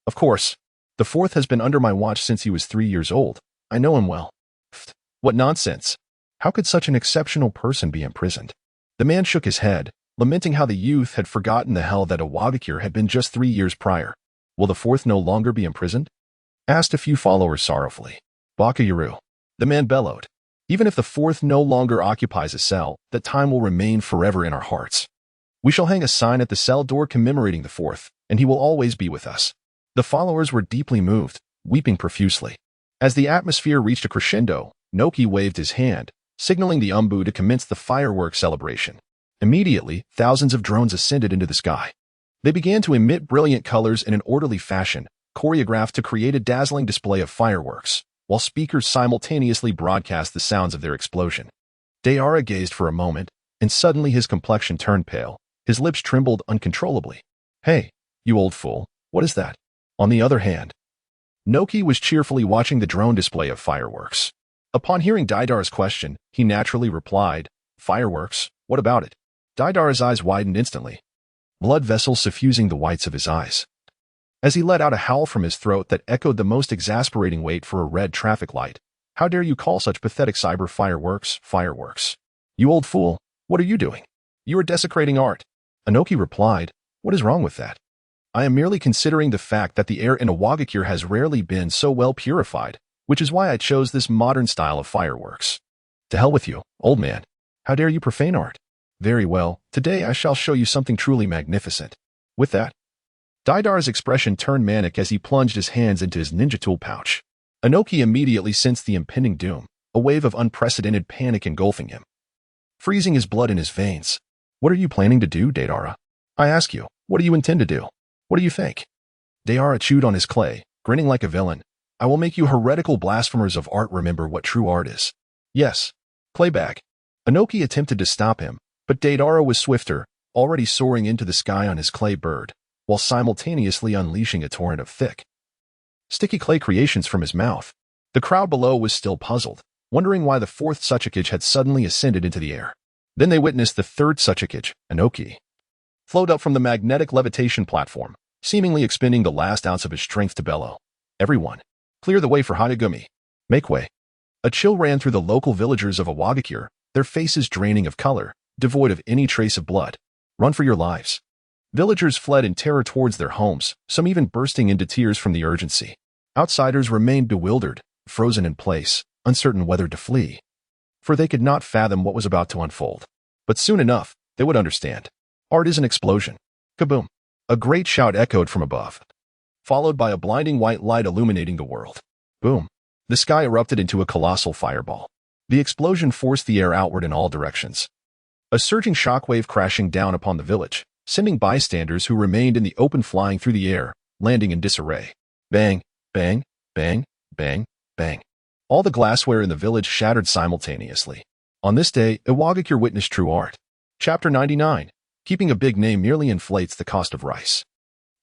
Of course. The fourth has been under my watch since he was 3 years old. I know him well. What nonsense. How could such an exceptional person be imprisoned? The man shook his head, lamenting how the youth had forgotten the hell that Iwagakure had been just 3 years prior. Will the fourth no longer be imprisoned? Asked a few followers sorrowfully. Bakayuru. The man bellowed. Even if the fourth no longer occupies a cell, that time will remain forever in our hearts. We shall hang a sign at the cell door commemorating the fourth, and he will always be with us." The followers were deeply moved, weeping profusely. As the atmosphere reached a crescendo, Noki waved his hand, signaling the Umbu to commence the fireworks celebration. Immediately, thousands of drones ascended into the sky. They began to emit brilliant colors in an orderly fashion, choreographed to create a dazzling display of fireworks, while speakers simultaneously broadcast the sounds of their explosion. Deidara gazed for a moment, and suddenly his complexion turned pale. His lips trembled uncontrollably. "Hey, you old fool, what is that?" On the other hand, Noki was cheerfully watching the drone display of fireworks. Upon hearing Deidara's question, he naturally replied, "Fireworks, what about it?" Deidara's eyes widened instantly, blood vessels suffusing the whites of his eyes. As he let out a howl from his throat that echoed the most exasperating wait for a red traffic light. "How dare you call such pathetic cyber fireworks, fireworks? You old fool, what are you doing? You are desecrating art." Anoki replied, "What is wrong with that? I am merely considering the fact that the air in Awagakure has rarely been so well purified, which is why I chose this modern style of fireworks." "To hell with you, old man. How dare you profane art? Very well, today I shall show you something truly magnificent." With that, Deidara's expression turned manic as he plunged his hands into his ninja tool pouch. Anoki immediately sensed the impending doom, a wave of unprecedented panic engulfing him, freezing his blood in his veins. "What are you planning to do, Deidara? I ask you, what do you intend to do? What do you think?" Deidara chewed on his clay, grinning like a villain. "I will make you heretical blasphemers of art remember what true art is." "Yes, Clayback." Anoki attempted to stop him, but Deidara was swifter, already soaring into the sky on his clay bird, while simultaneously unleashing a torrent of thick, sticky clay creations from his mouth. The crowd below was still puzzled, wondering why the fourth Suchikage had suddenly ascended into the air. Then they witnessed the third Suchikage, Anoki, float up from the magnetic levitation platform, seemingly expending the last ounce of his strength to bellow, "Everyone, clear the way for Hanagumi. Make way." A chill ran through the local villagers of Awagakure, their faces draining of color, devoid of any trace of blood. "Run for your lives." Villagers fled in terror towards their homes, some even bursting into tears from the urgency. Outsiders remained bewildered, frozen in place, uncertain whether to flee, for they could not fathom what was about to unfold. But soon enough, they would understand. Art is an explosion. Kaboom! A great shout echoed from above, followed by a blinding white light illuminating the world. Boom! The sky erupted into a colossal fireball. The explosion forced the air outward in all directions, a surging shockwave crashing down upon the village, sending bystanders who remained in the open flying through the air, landing in disarray. Bang, bang, bang, bang, bang. All the glassware in the village shattered simultaneously. On this day, Awagakure witnessed true art. Chapter 99. Keeping a big name merely inflates the cost of rice.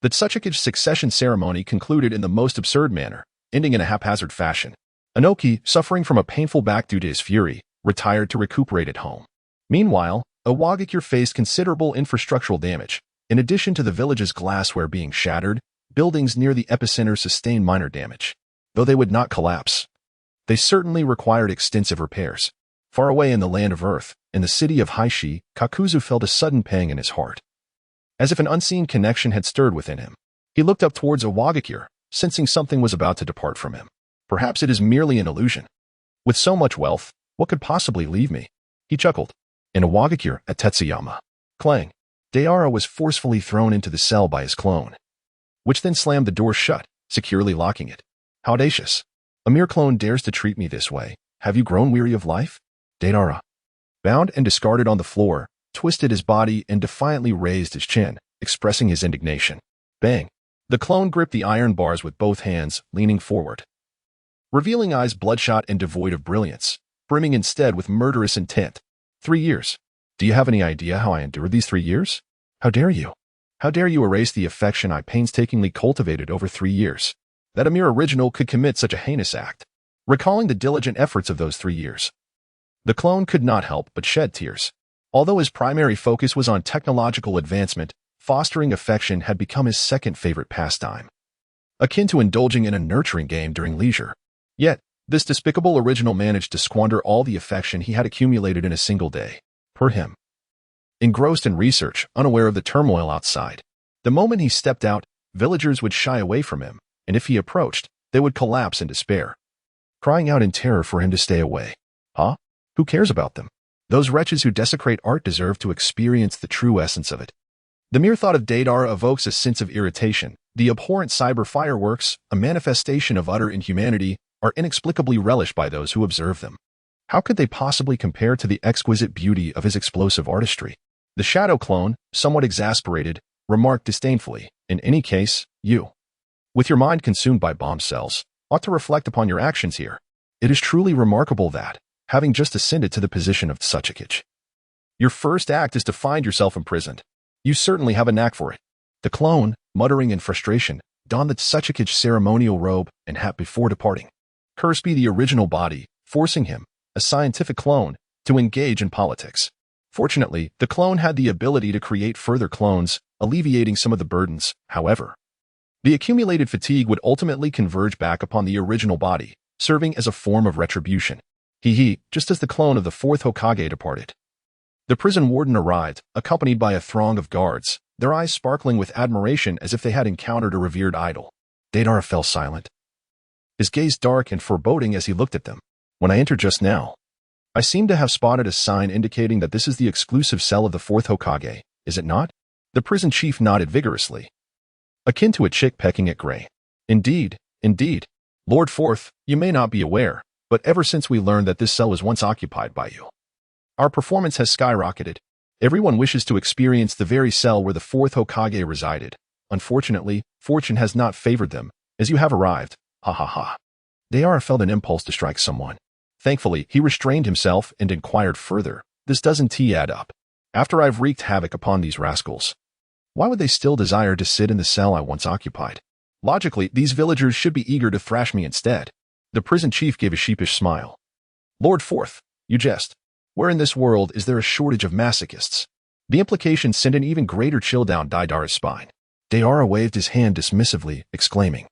The Tsuchikage succession ceremony concluded in the most absurd manner, ending in a haphazard fashion. Anoki, suffering from a painful back due to his fury, retired to recuperate at home. Meanwhile, Awagakure faced considerable infrastructural damage. In addition to the village's glassware being shattered, buildings near the epicenter sustained minor damage. Though they would not collapse, they certainly required extensive repairs. Far away in the land of Earth, in the city of Haishi, Kakuzu felt a sudden pang in his heart, as if an unseen connection had stirred within him. He looked up towards Awagakure, sensing something was about to depart from him. Perhaps it is merely an illusion. With so much wealth, what could possibly leave me? He chuckled. In Awagakure at Tetsuyama. Clang. Deidara was forcefully thrown into the cell by his clone, which then slammed the door shut, securely locking it. How audacious. A mere clone dares to treat me this way. Have you grown weary of life? Deidara, bound and discarded on the floor, twisted his body and defiantly raised his chin, expressing his indignation. Bang. The clone gripped the iron bars with both hands, leaning forward, revealing eyes bloodshot and devoid of brilliance, brimming instead with murderous intent. 3 years. Do you have any idea how I endured these 3 years? How dare you? How dare you erase the affection I painstakingly cultivated over 3 years? That a mere original could commit such a heinous act. Recalling the diligent efforts of those 3 years, the clone could not help but shed tears. Although his primary focus was on technological advancement, fostering affection had become his second favorite pastime, akin to indulging in a nurturing game during leisure. Yet, this despicable original managed to squander all the affection he had accumulated in a single day. Per him. Engrossed in research, unaware of the turmoil outside, the moment he stepped out, villagers would shy away from him, and if he approached, they would collapse in despair, crying out in terror for him to stay away. Huh? Who cares about them? Those wretches who desecrate art deserve to experience the true essence of it. The mere thought of Deidara evokes a sense of irritation. The abhorrent cyber fireworks, a manifestation of utter inhumanity, are inexplicably relished by those who observe them. How could they possibly compare to the exquisite beauty of his explosive artistry? The shadow clone, somewhat exasperated, remarked disdainfully, "In any case, you, with your mind consumed by bomb cells, ought to reflect upon your actions here. It is truly remarkable that, having just ascended to the position of Tsuchikage, your first act is to find yourself imprisoned. You certainly have a knack for it." The clone, muttering in frustration, donned the Tsuchikage ceremonial robe and hat before departing. Cursed be the original body, forcing him, a scientific clone, to engage in politics. Fortunately, the clone had the ability to create further clones, alleviating some of the burdens. However, the accumulated fatigue would ultimately converge back upon the original body, serving as a form of retribution. Just as the clone of the fourth Hokage departed. The prison warden arrived, accompanied by a throng of guards, their eyes sparkling with admiration as if they had encountered a revered idol. Deidara fell silent, his gaze dark and foreboding as he looked at them. "When I entered just now, I seem to have spotted a sign indicating that this is the exclusive cell of the fourth Hokage, is it not?" The prison chief nodded vigorously, akin to a chick pecking at gray. Indeed. Lord Fourth, you may not be aware, but ever since we learned that this cell was once occupied by you, our performance has skyrocketed. Everyone wishes to experience the very cell where the fourth Hokage resided. Unfortunately, fortune has not favored them, as you have arrived. Ha ha ha. Deidara felt an impulse to strike someone. Thankfully, he restrained himself and inquired further. "This doesn't add up. After I've wreaked havoc upon these rascals, why would they still desire to sit in the cell I once occupied? Logically, these villagers should be eager to thrash me instead." The prison chief gave a sheepish smile. "Lord Fourth, you jest. Where in this world is there a shortage of masochists?" The implication sent an even greater chill down Deidara's spine. Deidara waved his hand dismissively, exclaiming,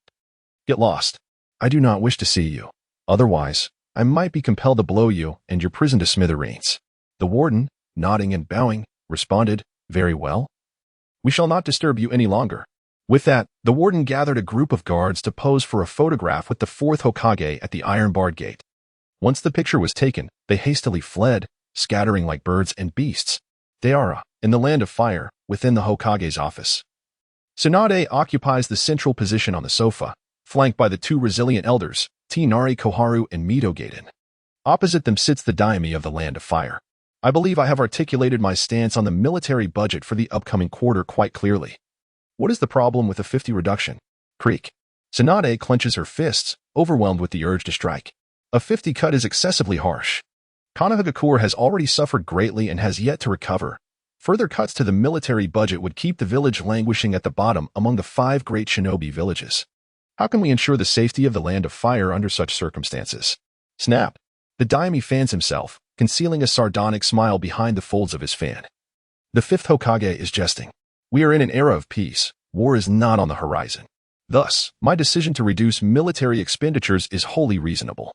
"Get lost. I do not wish to see you. Otherwise, I might be compelled to blow you and your prison to smithereens." The warden, nodding and bowing, responded, "Very well. We shall not disturb you any longer." With that, the warden gathered a group of guards to pose for a photograph with the fourth Hokage at the iron-barred gate. Once the picture was taken, they hastily fled, scattering like birds and beasts. Deidara, in the Land of Fire, within the Hokage's office. Tsunade occupies the central position on the sofa, flanked by the two resilient elders, Tinari Koharu and Mito Gaiden. Opposite them sits the daimyo of the Land of Fire. I believe I have articulated my stance on the military budget for the upcoming quarter quite clearly. What is the problem with a 50 reduction? Creak. Tsunade clenches her fists, overwhelmed with the urge to strike. A 50 cut is excessively harsh. Konohagakure has already suffered greatly and has yet to recover. Further cuts to the military budget would keep the village languishing at the bottom among the 5 great shinobi villages. How can we ensure the safety of the Land of Fire under such circumstances? Snap. The daimyo fans himself, concealing a sardonic smile behind the folds of his fan. The 5th Hokage is jesting. We are in an era of peace. War is not on the horizon. Thus, my decision to reduce military expenditures is wholly reasonable.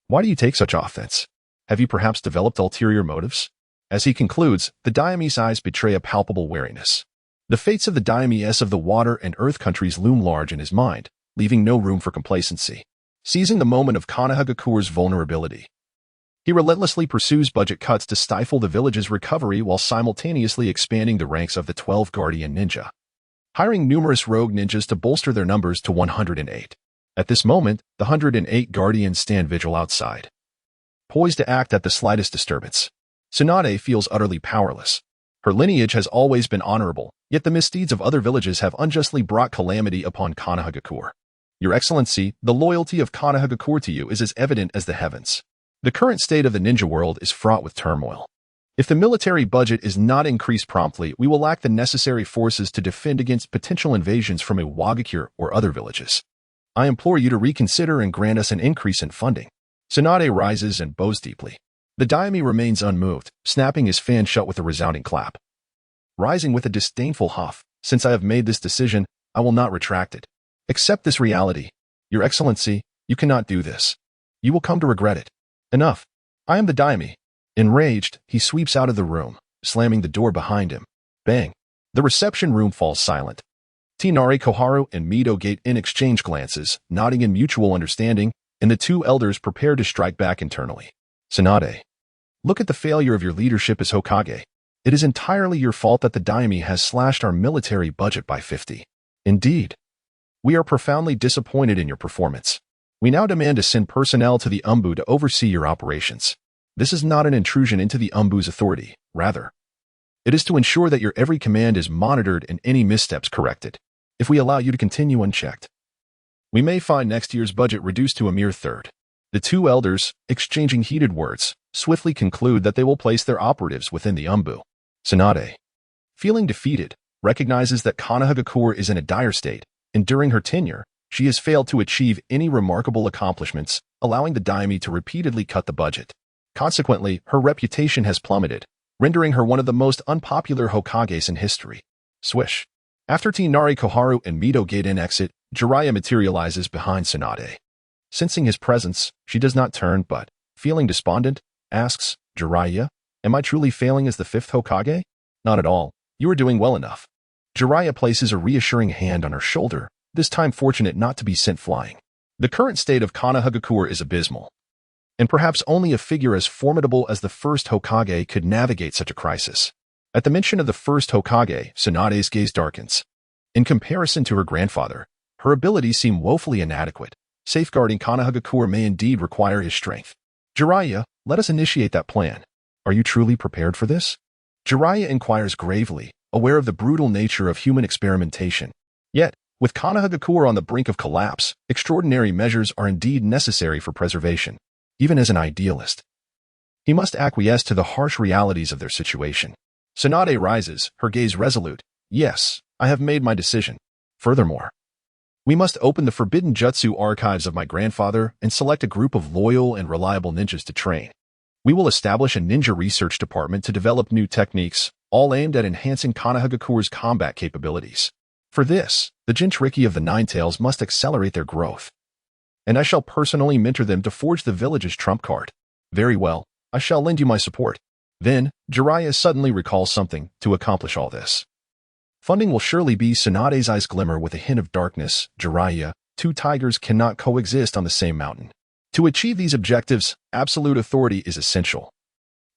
Why do you take such offense? Have you perhaps developed ulterior motives? As he concludes, the daimyo's eyes betray a palpable wariness. The fates of the daimyos of the water and earth countries loom large in his mind, leaving no room for complacency. Seizing the moment of Konohagakure's vulnerability, he relentlessly pursues budget cuts to stifle the village's recovery while simultaneously expanding the ranks of the 12 guardian ninja, hiring numerous rogue ninjas to bolster their numbers to 108. At this moment, the 108 guardians stand vigil outside, poised to act at the slightest disturbance. Tsunade feels utterly powerless. Her lineage has always been honorable, yet the misdeeds of other villages have unjustly brought calamity upon Konohagakure. Your Excellency, the loyalty of Konohagakure to you is as evident as the heavens. The current state of the ninja world is fraught with turmoil. If the military budget is not increased promptly, we will lack the necessary forces to defend against potential invasions from Iwagakure or other villages. I implore you to reconsider and grant us an increase in funding. Tsunade rises and bows deeply. The daimyo remains unmoved, snapping his fan shut with a resounding clap. Rising with a disdainful huff, "Since I have made this decision, I will not retract it. Accept this reality. Your Excellency, you cannot do this. You will come to regret it. Enough. I am the daimyo." Enraged, he sweeps out of the room, slamming the door behind him. Bang. The reception room falls silent. Tinari Koharu and Mito Gaiden exchange glances, nodding in mutual understanding, and the two elders prepare to strike back internally. Tsunade. Look at the failure of your leadership as Hokage. It is entirely your fault that the daimyo has slashed our military budget by 50. Indeed, we are profoundly disappointed in your performance. We now demand to send personnel to the Umbu to oversee your operations. This is not an intrusion into the Umbu's authority. Rather, it is to ensure that your every command is monitored and any missteps corrected. If we allow you to continue unchecked, we may find next year's budget reduced to a mere third. The two elders, exchanging heated words, swiftly conclude that they will place their operatives within the Umbu. Tsunade, feeling defeated, recognizes that Konohagakure is in a dire state, and during her tenure, she has failed to achieve any remarkable accomplishments, allowing the daimyo to repeatedly cut the budget. Consequently, her reputation has plummeted, rendering her one of the most unpopular Hokages in history. Swish. After Tinari Koharu and Mito Gaiden exit, Jiraiya materializes behind Tsunade. Sensing his presence, she does not turn but, feeling despondent, asks, Jiraiya, am I truly failing as the fifth Hokage? Not at all. You are doing well enough. Jiraiya places a reassuring hand on her shoulder, this time fortunate not to be sent flying. The current state of Konohagakure is abysmal, and perhaps only a figure as formidable as the first Hokage could navigate such a crisis. At the mention of the first Hokage, Tsunade's gaze darkens. In comparison to her grandfather, her abilities seem woefully inadequate. Safeguarding Konohagakure may indeed require his strength. Jiraiya, let us initiate that plan. Are you truly prepared for this? Jiraiya inquires gravely, aware of the brutal nature of human experimentation. Yet, with Konohagakure on the brink of collapse, extraordinary measures are indeed necessary for preservation. Even as an idealist, he must acquiesce to the harsh realities of their situation. Tsunade rises, her gaze resolute. Yes, I have made my decision. Furthermore, we must open the forbidden jutsu archives of my grandfather and select a group of loyal and reliable ninjas to train. We will establish a ninja research department to develop new techniques, all aimed at enhancing Konohagakure's combat capabilities. For this, the Jinchuriki of the Nine Tails must accelerate their growth. And I shall personally mentor them to forge the village's trump card. Very well, I shall lend you my support. Then, Jiraiya suddenly recalls something to accomplish all this. Funding will surely be. Tsunade's eyes glimmer with a hint of darkness. Jiraiya, two tigers cannot coexist on the same mountain. To achieve these objectives, absolute authority is essential.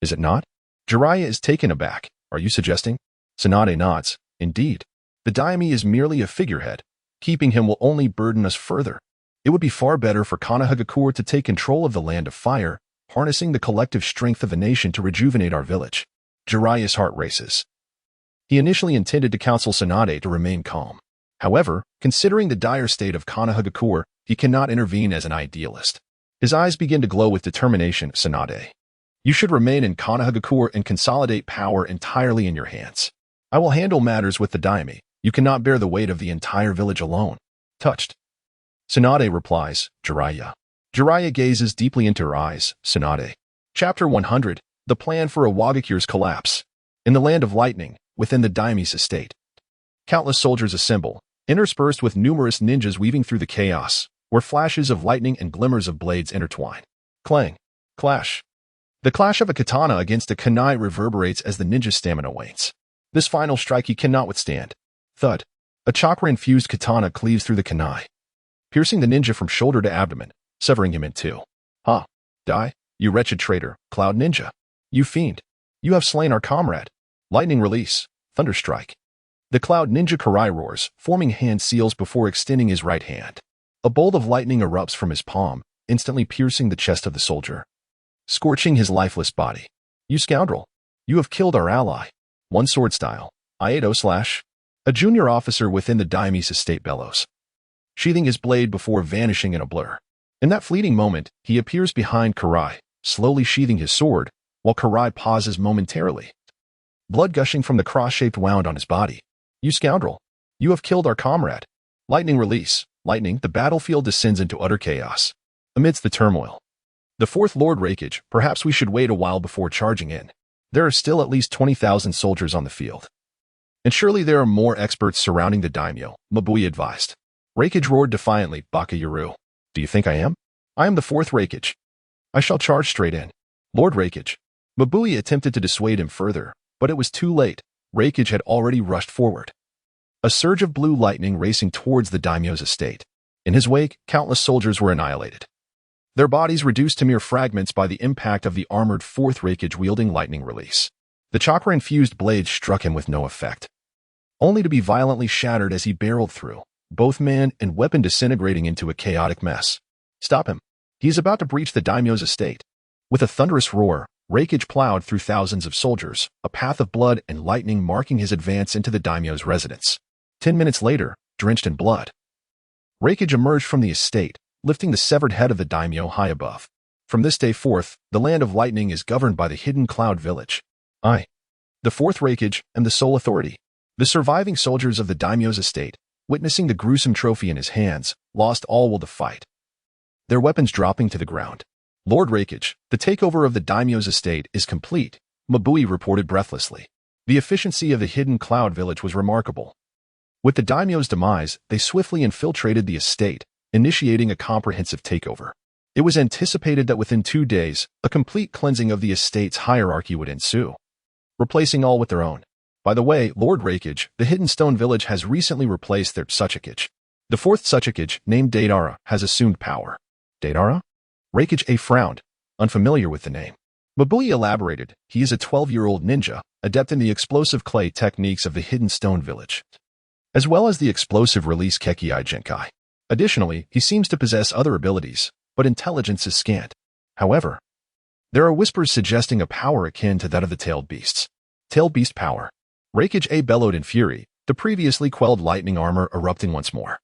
Is it not? Jiraiya is taken aback. Are you suggesting? Tsunade nods. Indeed. The daimyo is merely a figurehead. Keeping him will only burden us further. It would be far better for Konohagakure to take control of the Land of Fire, harnessing the collective strength of the nation to rejuvenate our village. Jiraiya's heart races. He initially intended to counsel Tsunade to remain calm. However, considering the dire state of Konohagakure, he cannot intervene as an idealist. His eyes begin to glow with determination. Tsunade, you should remain in Konohagakure and consolidate power entirely in your hands. I will handle matters with the daimyo. You cannot bear the weight of the entire village alone. Touched. Tsunade replies, Jiraiya. Jiraiya gazes deeply into her eyes. Tsunade. Chapter 100, The Plan for Iwagakure's Collapse. In the Land of Lightning, within the daimyo's estate, countless soldiers assemble, interspersed with numerous ninjas weaving through the chaos, where flashes of lightning and glimmers of blades intertwine. Clang. Clash. The clash of a katana against a kunai reverberates as the ninja's stamina wanes. This final strike he cannot withstand. Thud. A chakra-infused katana cleaves through the kunai, piercing the ninja from shoulder to abdomen, severing him in two. Ha! Die, you wretched traitor, Cloud Ninja. You fiend. You have slain our comrade. Lightning release. Thunderstrike. The Cloud Ninja Karai roars, forming hand seals before extending his right hand. A bolt of lightning erupts from his palm, instantly piercing the chest of the soldier, scorching his lifeless body. You scoundrel. You have killed our ally. One sword style. Iato slash. A junior officer within the daimyo's estate bellows, sheathing his blade before vanishing in a blur. In that fleeting moment, he appears behind Karai, slowly sheathing his sword, while Karai pauses momentarily, blood gushing from the cross-shaped wound on his body. You scoundrel. You have killed our comrade. Lightning release. Lightning, the battlefield descends into utter chaos. Amidst the turmoil, the fourth Lord Raikage, perhaps we should wait a while before charging in. There are still at least 20,000 soldiers on the field. And surely there are more experts surrounding the daimyo, Mabui advised. Raikage roared defiantly, Baka-Yuru. Do you think I am? I am the fourth Raikage. I shall charge straight in. Lord Raikage. Mabui attempted to dissuade him further, but it was too late. Raikage had already rushed forward, a surge of blue lightning racing towards the daimyo's estate. In his wake, countless soldiers were annihilated. their bodies reduced to mere fragments by the impact of the armored fourth Reikage wielding lightning release. The chakra-infused blade struck him with no effect, only to be violently shattered as he barreled through, both man and weapon disintegrating into a chaotic mess. Stop him. He is about to breach the daimyo's estate. With a thunderous roar, Reikage plowed through thousands of soldiers, a path of blood and lightning marking his advance into the daimyo's residence. 10 minutes later, drenched in blood, Reikage emerged from the estate, lifting the severed head of the daimyo high above. From this day forth, the land of lightning is governed by the hidden cloud village. I, the fourth Reikage, am the sole authority. The surviving soldiers of the daimyo's estate, witnessing the gruesome trophy in his hands, lost all will to fight, their weapons dropping to the ground. Lord Reikage, the takeover of the daimyo's estate is complete, Mabui reported breathlessly. The efficiency of the hidden cloud village was remarkable. With the daimyo's demise, they swiftly infiltrated the estate, initiating a comprehensive takeover. It was anticipated that within 2 days, a complete cleansing of the estate's hierarchy would ensue, replacing all with their own. By the way, Lord Reikage, the Hidden Stone Village has recently replaced their Tsuchikage. The fourth Tsuchikage, named Deidara, has assumed power. Deidara? Reikage frowned, unfamiliar with the name. Mabui elaborated, he is a 12-year-old ninja, adept in the explosive clay techniques of the Hidden Stone Village, as well as the explosive release Kekkei Genkai. Additionally, he seems to possess other abilities, but intelligence is scant. However, there are whispers suggesting a power akin to that of the tailed beasts. Tailed beast power. Reikage bellowed in fury, the previously quelled lightning armor erupting once more,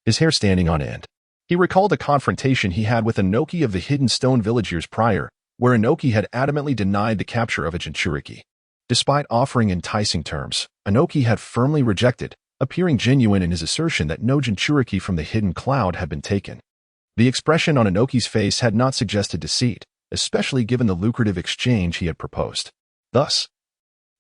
his hair standing on end. He recalled a confrontation he had with Inoki of the Hidden Stone Village years prior, where Inoki had adamantly denied the capture of a Jinchuriki. Despite offering enticing terms, Inoki had firmly rejected, appearing genuine in his assertion that no Jinchuriki from the hidden cloud had been taken. The expression on Inoki's face had not suggested deceit, especially given the lucrative exchange he had proposed. Thus,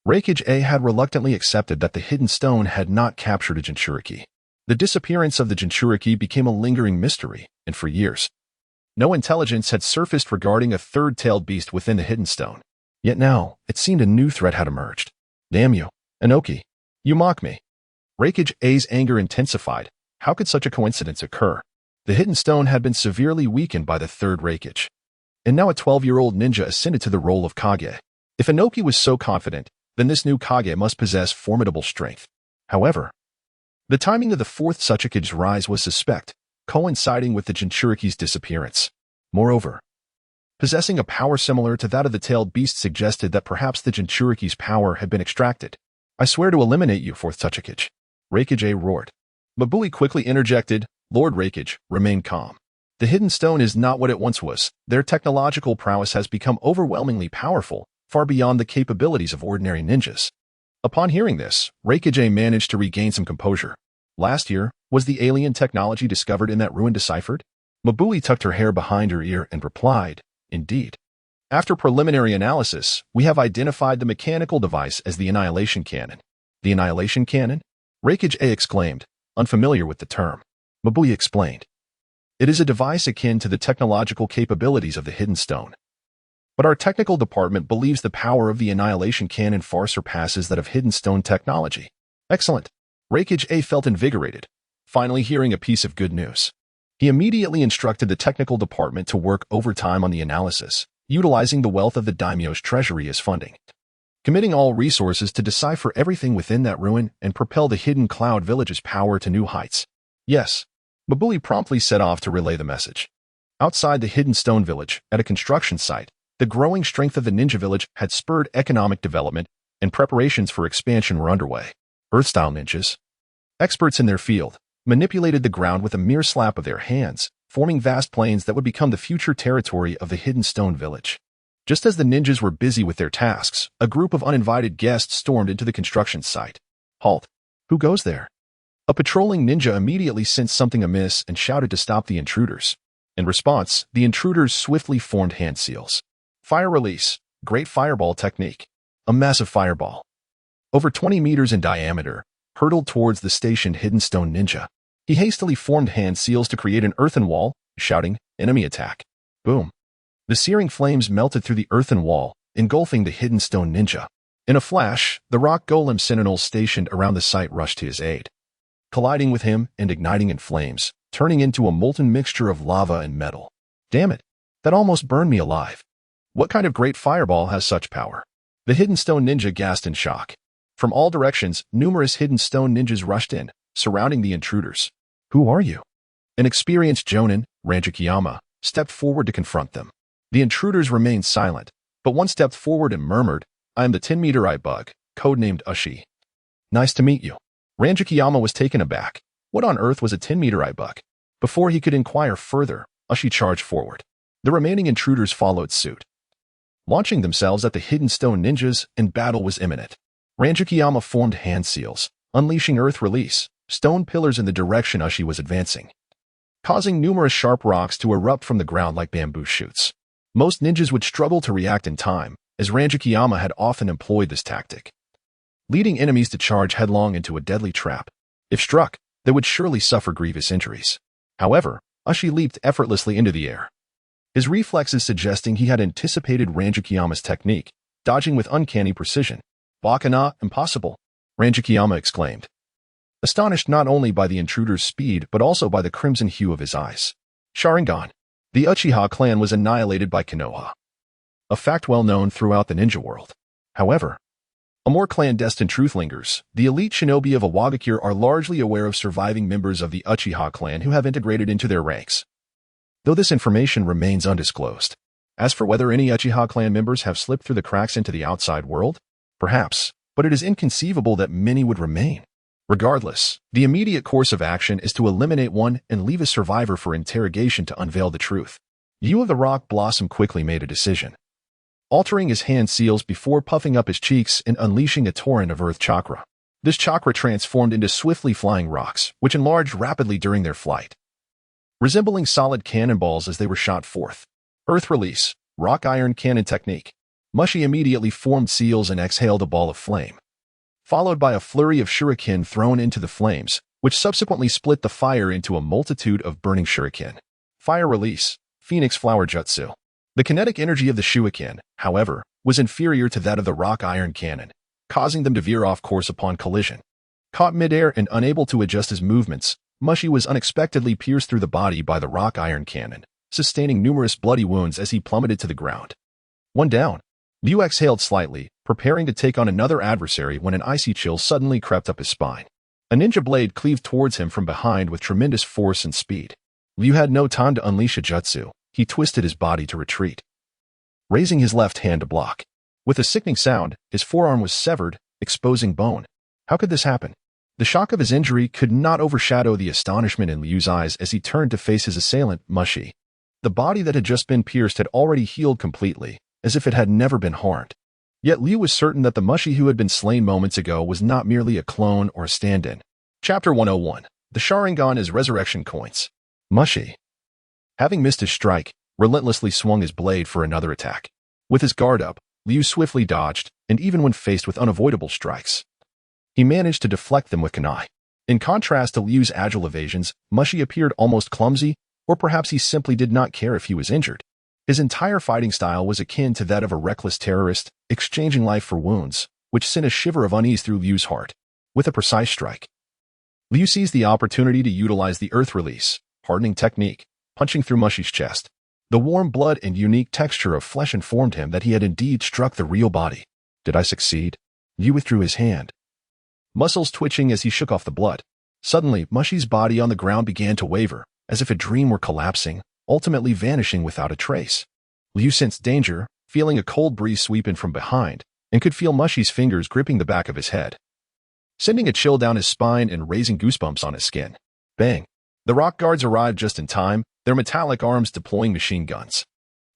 Reikage had reluctantly accepted that the hidden stone had not captured a Jinchuriki. The disappearance of the Jinchuriki became a lingering mystery, and for years, no intelligence had surfaced regarding a third-tailed beast within the hidden stone. Yet now, it seemed a new threat had emerged. Damn you, Inoki. You mock me. Reikage's anger intensified. How could such a coincidence occur? The hidden stone had been severely weakened by the third Reikage, and now a 12-year-old ninja ascended to the role of Kage. If Inoki was so confident, then this new Kage must possess formidable strength. However, the timing of the fourth Tsuchikage's rise was suspect, coinciding with the Jinchuriki's disappearance. Moreover, possessing a power similar to that of the tailed beast suggested that perhaps the Jinchuriki's power had been extracted. I swear to eliminate you, fourth Tsuchikage. Reikage roared. Mabui quickly interjected, Lord Reikage, remain calm. The hidden stone is not what it once was. Their technological prowess has become overwhelmingly powerful, far beyond the capabilities of ordinary ninjas. Upon hearing this, Reikage managed to regain some composure. Last year, was the alien technology discovered in that ruin deciphered? Mabui tucked her hair behind her ear and replied, Indeed. After preliminary analysis, we have identified the mechanical device as the Annihilation Cannon. The Annihilation Cannon? Reikage exclaimed, unfamiliar with the term. Mabui explained. It is a device akin to the technological capabilities of the Hidden Stone. But our technical department believes the power of the Annihilation Cannon far surpasses that of Hidden Stone technology. Excellent. Reikage felt invigorated, finally hearing a piece of good news. He immediately instructed the technical department to work overtime on the analysis, utilizing the wealth of the daimyo's treasury as funding, committing all resources to decipher everything within that ruin and propel the Hidden Cloud Village's power to new heights. Yes. Mabui promptly set off to relay the message. Outside the Hidden Stone Village, at a construction site, the growing strength of the ninja village had spurred economic development, and preparations for expansion were underway. Earth-style ninjas, experts in their field, manipulated the ground with a mere slap of their hands, forming vast plains that would become the future territory of the Hidden Stone Village. Just as the ninjas were busy with their tasks, a group of uninvited guests stormed into the construction site. Halt! Who goes there? A patrolling ninja immediately sensed something amiss and shouted to stop the intruders. In response, the intruders swiftly formed hand seals. Fire release, great fireball technique. A massive fireball, over 20 meters in diameter, hurtled towards the stationed Hidden Stone ninja. He hastily formed hand seals to create an earthen wall, shouting, enemy attack. Boom. The searing flames melted through the earthen wall, engulfing the Hidden Stone ninja. In a flash, the rock golem sentinels stationed around the site rushed to his aid, colliding with him and igniting in flames, turning into a molten mixture of lava and metal. Damn it. That almost burned me alive. What kind of great fireball has such power? The hidden stone ninja gasped in shock. From all directions, numerous hidden stone ninjas rushed in, surrounding the intruders. Who are you? An experienced jonin, Ranjikiyama, stepped forward to confront them. The intruders remained silent, but one stepped forward and murmured, I am the 10-meter eye bug, codenamed Ushi. Nice to meet you. Ranjikiyama was taken aback. What on earth was a 10-meter eye bug? Before he could inquire further, Ushi charged forward. The remaining intruders followed suit. Launching themselves at the hidden stone ninjas, and battle was imminent. Ranjikiyama formed hand seals, unleashing earth release, stone pillars in the direction Ushi was advancing, causing numerous sharp rocks to erupt from the ground like bamboo shoots. Most ninjas would struggle to react in time, as Ranjikiyama had often employed this tactic, leading enemies to charge headlong into a deadly trap. If struck, they would surely suffer grievous injuries. However, Ushi leaped effortlessly into the air, his reflexes suggesting he had anticipated Ranjikiyama's technique, dodging with uncanny precision. Bakana, impossible, Ranjikiyama exclaimed, astonished not only by the intruder's speed but also by the crimson hue of his eyes. Sharingan. The Uchiha clan was annihilated by Konoha, a fact well known throughout the ninja world. However, a more clandestine truth lingers. The elite shinobi of Awagakure are largely aware of surviving members of the Uchiha clan who have integrated into their ranks, though this information remains undisclosed. As for whether any Uchiha clan members have slipped through the cracks into the outside world, perhaps, but it is inconceivable that many would remain. Regardless, the immediate course of action is to eliminate one and leave a survivor for interrogation to unveil the truth. Yu of the Rock Blossom quickly made a decision, altering his hand seals before puffing up his cheeks and unleashing a torrent of earth chakra. This chakra transformed into swiftly flying rocks, which enlarged rapidly during their flight, resembling solid cannonballs as they were shot forth. Earth release, rock iron cannon technique. Mushi immediately formed seals and exhaled a ball of flame, followed by a flurry of shuriken thrown into the flames, which subsequently split the fire into a multitude of burning shuriken. Fire release, Phoenix Flower Jutsu. The kinetic energy of the shuriken, however, was inferior to that of the rock iron cannon, causing them to veer off course upon collision. Caught midair and unable to adjust his movements, Mushi was unexpectedly pierced through the body by the rock iron cannon, sustaining numerous bloody wounds as he plummeted to the ground. One down. Liu exhaled slightly, preparing to take on another adversary when an icy chill suddenly crept up his spine. A ninja blade cleaved towards him from behind with tremendous force and speed. Liu had no time to unleash a jutsu. He twisted his body to retreat, raising his left hand to block. With a sickening sound, his forearm was severed, exposing bone. How could this happen? The shock of his injury could not overshadow the astonishment in Liu's eyes as he turned to face his assailant, Mushi. The body that had just been pierced had already healed completely, as if it had never been harmed. Yet Liu was certain that the Mushi who had been slain moments ago was not merely a clone or a stand-in. Chapter 101. The Sharingan is Resurrection Coins. Mushi, having missed his strike, relentlessly swung his blade for another attack. With his guard up, Liu swiftly dodged, and even when faced with unavoidable strikes, he managed to deflect them with kunai. In contrast to Liu's agile evasions, Mushi appeared almost clumsy, or perhaps he simply did not care if he was injured. His entire fighting style was akin to that of a reckless terrorist, exchanging life for wounds, which sent a shiver of unease through Liu's heart. With a precise strike, Liu seized the opportunity to utilize the earth release, hardening technique, punching through Mushi's chest. The warm blood and unique texture of flesh informed him that he had indeed struck the real body. Did I succeed? Liu withdrew his hand, muscles twitching as he shook off the blood. Suddenly, Mushi's body on the ground began to waver, as if a dream were collapsing, ultimately vanishing without a trace. Liu sensed danger, feeling a cold breeze sweep in from behind, and could feel Mushi's fingers gripping the back of his head, sending a chill down his spine and raising goosebumps on his skin. Bang! The rock guards arrived just in time, their metallic arms deploying machine guns.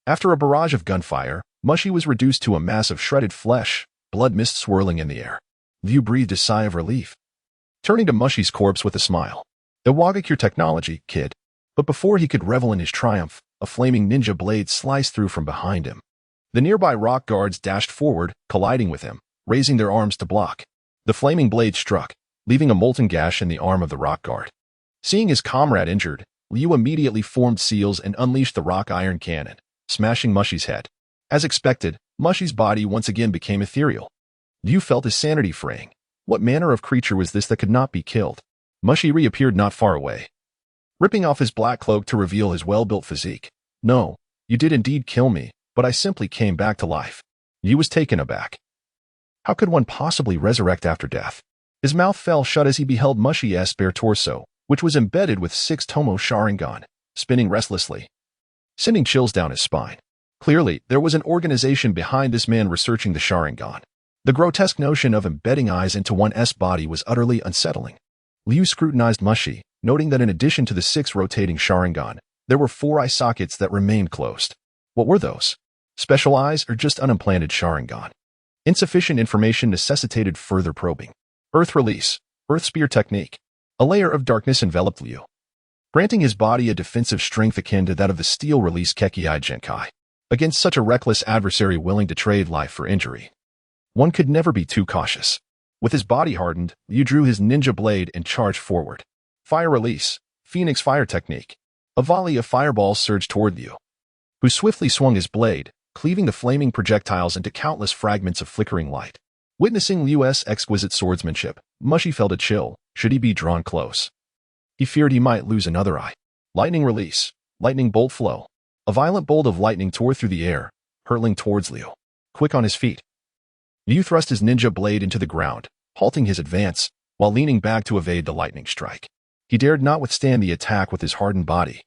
After a barrage of gunfire, Mushi was reduced to a mass of shredded flesh, blood mist swirling in the air. Liu breathed a sigh of relief, turning to Mushi's corpse with a smile. Awagakure technology, kid. But before he could revel in his triumph, a flaming ninja blade sliced through from behind him. The nearby rock guards dashed forward, colliding with him, raising their arms to block. The flaming blade struck, leaving a molten gash in the arm of the rock guard. Seeing his comrade injured, Liu immediately formed seals and unleashed the rock iron cannon, smashing Mushi's head. As expected, Mushi's body once again became ethereal. Liu felt his sanity fraying. What manner of creature was this that could not be killed? Mushi reappeared not far away, ripping off his black cloak to reveal his well-built physique. No, you did indeed kill me, but I simply came back to life. Yu was taken aback. How could one possibly resurrect after death? His mouth fell shut as he beheld Mushi's bare torso, which was embedded with 6 Tomo Sharingan, spinning restlessly, sending chills down his spine. Clearly, there was an organization behind this man researching the Sharingan. The grotesque notion of embedding eyes into one's body was utterly unsettling. Liu scrutinized Mushi, noting that in addition to the 6 rotating Sharingan, there were 4 eye sockets that remained closed. What were those? Special eyes or just unimplanted Sharingan? Insufficient information necessitated further probing. Earth Release, Earth Spear Technique. A layer of darkness enveloped Liu, granting his body a defensive strength akin to that of the Steel Release Kekkei Genkai. Against such a reckless adversary willing to trade life for injury, one could never be too cautious. With his body hardened, Liu drew his ninja blade and charged forward. Fire Release, Phoenix Fire Technique. A volley of fireballs surged toward Liu, who swiftly swung his blade, cleaving the flaming projectiles into countless fragments of flickering light. Witnessing Liu's exquisite swordsmanship, Mushi felt a chill, should he be drawn close. He feared he might lose another eye. Lightning Release, Lightning Bolt Flow. A violent bolt of lightning tore through the air, hurtling towards Liu. Quick on his feet, Liu thrust his ninja blade into the ground, halting his advance, while leaning back to evade the lightning strike. He dared not withstand the attack with his hardened body.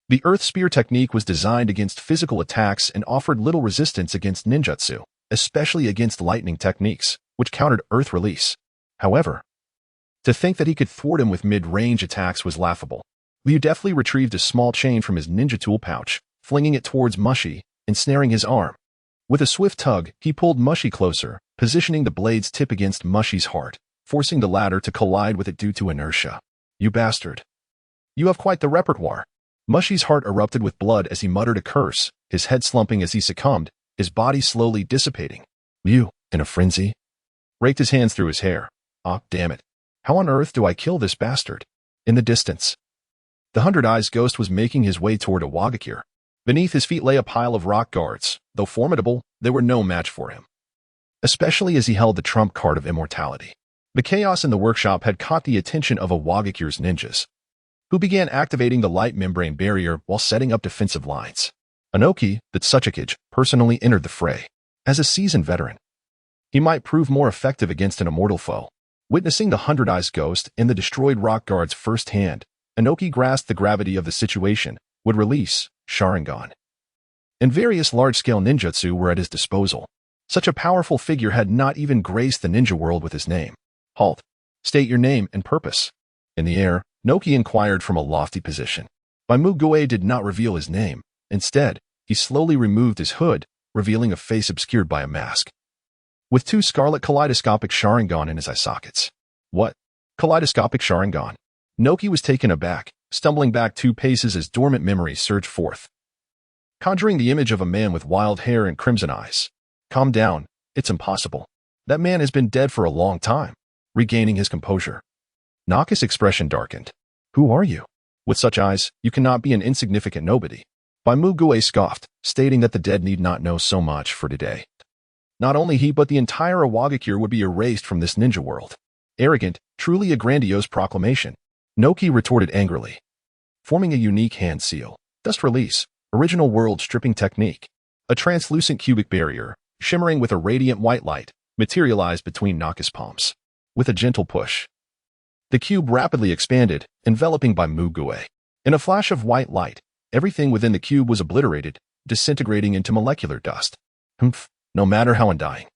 The Earth Spear technique was designed against physical attacks and offered little resistance against ninjutsu, especially against lightning techniques, which countered Earth Release. However, to think that he could thwart him with mid-range attacks was laughable. Liu deftly retrieved a small chain from his ninja tool pouch, flinging it towards Mushi, ensnaring his arm. With a swift tug, he pulled Mushi closer, positioning the blade's tip against Mushi's heart, forcing the latter to collide with it due to inertia. You bastard. You have quite the repertoire. Mushi's heart erupted with blood as he muttered a curse, his head slumping as he succumbed, his body slowly dissipating. Liu, in a frenzy, raked his hands through his hair. Ah, damn it. How on earth do I kill this bastard? In the distance, the 100 Eyes ghost was making his way toward a Wagakure. Beneath his feet lay a pile of rock guards. Though formidable, they were no match for him, especially as he held the trump card of immortality. The chaos in the workshop had caught the attention of a Wagakure's ninjas, who began activating the light membrane barrier while setting up defensive lines. Inoki, the Tsuchikage, personally entered the fray. As a seasoned veteran, he might prove more effective against an immortal foe. Witnessing the 100 Eyes ghost and the destroyed rock guards firsthand, Inoki grasped the gravity of the situation, would release Sharingan, and various large-scale ninjutsu were at his disposal. Such a powerful figure had not even graced the ninja world with his name. Halt. State your name and purpose. In the air, Noki inquired from a lofty position. Bai-Mu-Gue did not reveal his name. Instead, he slowly removed his hood, revealing a face obscured by a mask, with 2 scarlet kaleidoscopic Sharingan in his eye sockets. What? Kaleidoscopic Sharingan? Noki was taken aback, stumbling back 2 paces as dormant memories surged forth, conjuring the image of a man with wild hair and crimson eyes. Calm down, it's impossible. That man has been dead for a long time. Regaining his composure, Naka's expression darkened. Who are you? With such eyes, you cannot be an insignificant nobody. Bai-Mu-Gue scoffed, stating that the dead need not know so much for today. Not only he but the entire Awagakure would be erased from this ninja world. Arrogant, truly a grandiose proclamation. Noki retorted angrily, forming a unique hand seal. Dust Release, Original World Stripping Technique. A translucent cubic barrier, shimmering with a radiant white light, materialized between Naka's palms. With a gentle push, the cube rapidly expanded, enveloping Bai-Mu-Gue. In a flash of white light, everything within the cube was obliterated, disintegrating into molecular dust. No matter how undying,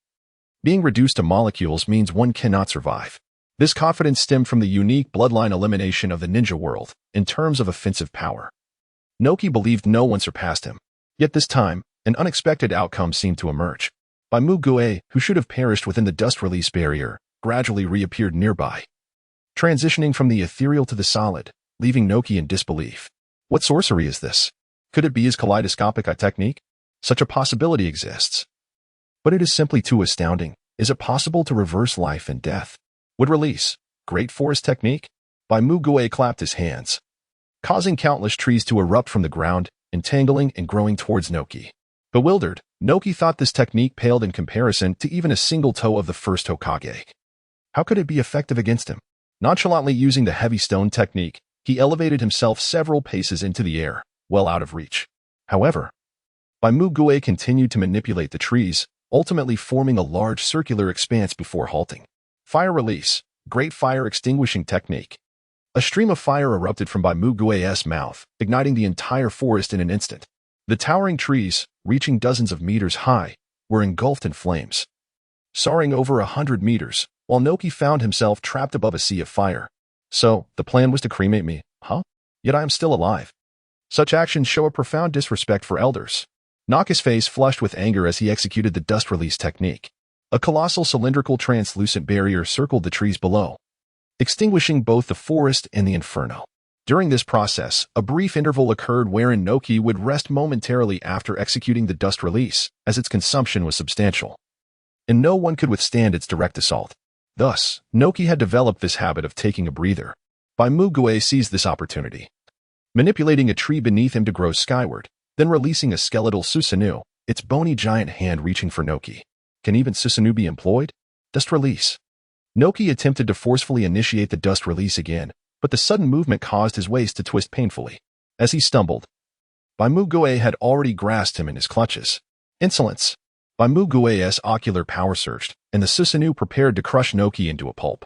being reduced to molecules means one cannot survive. This confidence stemmed from the unique bloodline elimination of the ninja world, in terms of offensive power. Noki believed no one surpassed him. Yet this time, an unexpected outcome seemed to emerge. Bai-Mu-Gue, who should have perished within the dust release barrier, gradually reappeared nearby, transitioning from the ethereal to the solid, leaving Noki in disbelief. What sorcery is this? Could it be his kaleidoscopic eye technique? Such a possibility exists, but it is simply too astounding. Is it possible to reverse life and death? Would release Great Forest Technique? Bai-Mu-Gue clapped his hands, causing countless trees to erupt from the ground, entangling and growing towards Noki. Bewildered, Noki thought this technique paled in comparison to even a single toe of the first Hokage. How could it be effective against him? Nonchalantly using the heavy stone technique, he elevated himself several paces into the air, well out of reach. However, Bai continued to manipulate the trees, ultimately forming a large circular expanse before halting. Fire release, great fire extinguishing technique. A stream of fire erupted from Bai mouth, igniting the entire forest in an instant. The towering trees, reaching dozens of meters high, were engulfed in flames. Soaring over 100 meters, while Noki found himself trapped above a sea of fire. So, the plan was to cremate me, huh? Yet I am still alive. Such actions show a profound disrespect for elders. Naki's face flushed with anger as he executed the dust release technique. A colossal cylindrical translucent barrier circled the trees below, extinguishing both the forest and the inferno. During this process, a brief interval occurred wherein Noki would rest momentarily after executing the dust release, as its consumption was substantial, and no one could withstand its direct assault. Thus, Noki had developed this habit of taking a breather. Bai seized this opportunity, manipulating a tree beneath him to grow skyward, then releasing a skeletal Susanoo, its bony giant hand reaching for Noki. Can even Susanoo be employed? Dust release. Noki attempted to forcefully initiate the dust release again, but the sudden movement caused his waist to twist painfully. As he stumbled, Bai had already grasped him in his clutches. Insolence. Bai ocular power surged, and the Susanoo prepared to crush Noki into a pulp.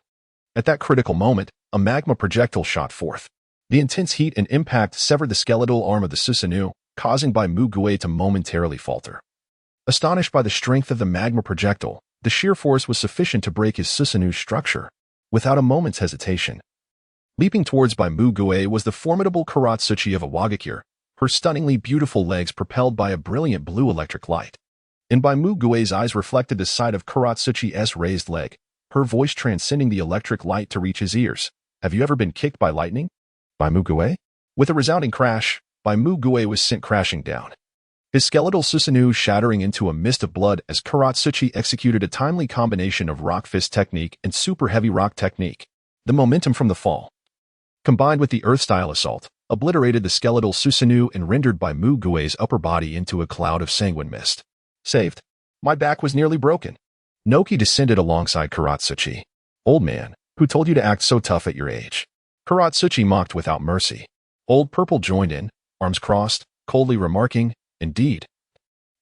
At that critical moment, a magma projectile shot forth. The intense heat and impact severed the skeletal arm of the Susanoo, causing Bai to momentarily falter. Astonished by the strength of the magma projectile, the sheer force was sufficient to break his Susanoo's structure. Without a moment's hesitation, leaping towards Bai was the formidable Karatsuchi of Awagakure, her stunningly beautiful legs propelled by a brilliant blue electric light. In Bai eyes reflected the sight of Karatsuchi's raised leg, her voice transcending the electric light to reach his ears. Have you ever been kicked by lightning? Bai With a resounding crash, Bai was sent crashing down, his skeletal Susanoo shattering into a mist of blood as Karatsuchi executed a timely combination of rock fist technique and super heavy rock technique. The momentum from the fall, combined with the earth-style assault, obliterated the skeletal Susanoo and rendered Bai upper body into a cloud of sanguine mist. Saved. My back was nearly broken. Noki descended alongside Karatsuchi. Old man, who told you to act so tough at your age? Karatsuchi mocked without mercy. Old Purple joined in, arms crossed, coldly remarking, Indeed.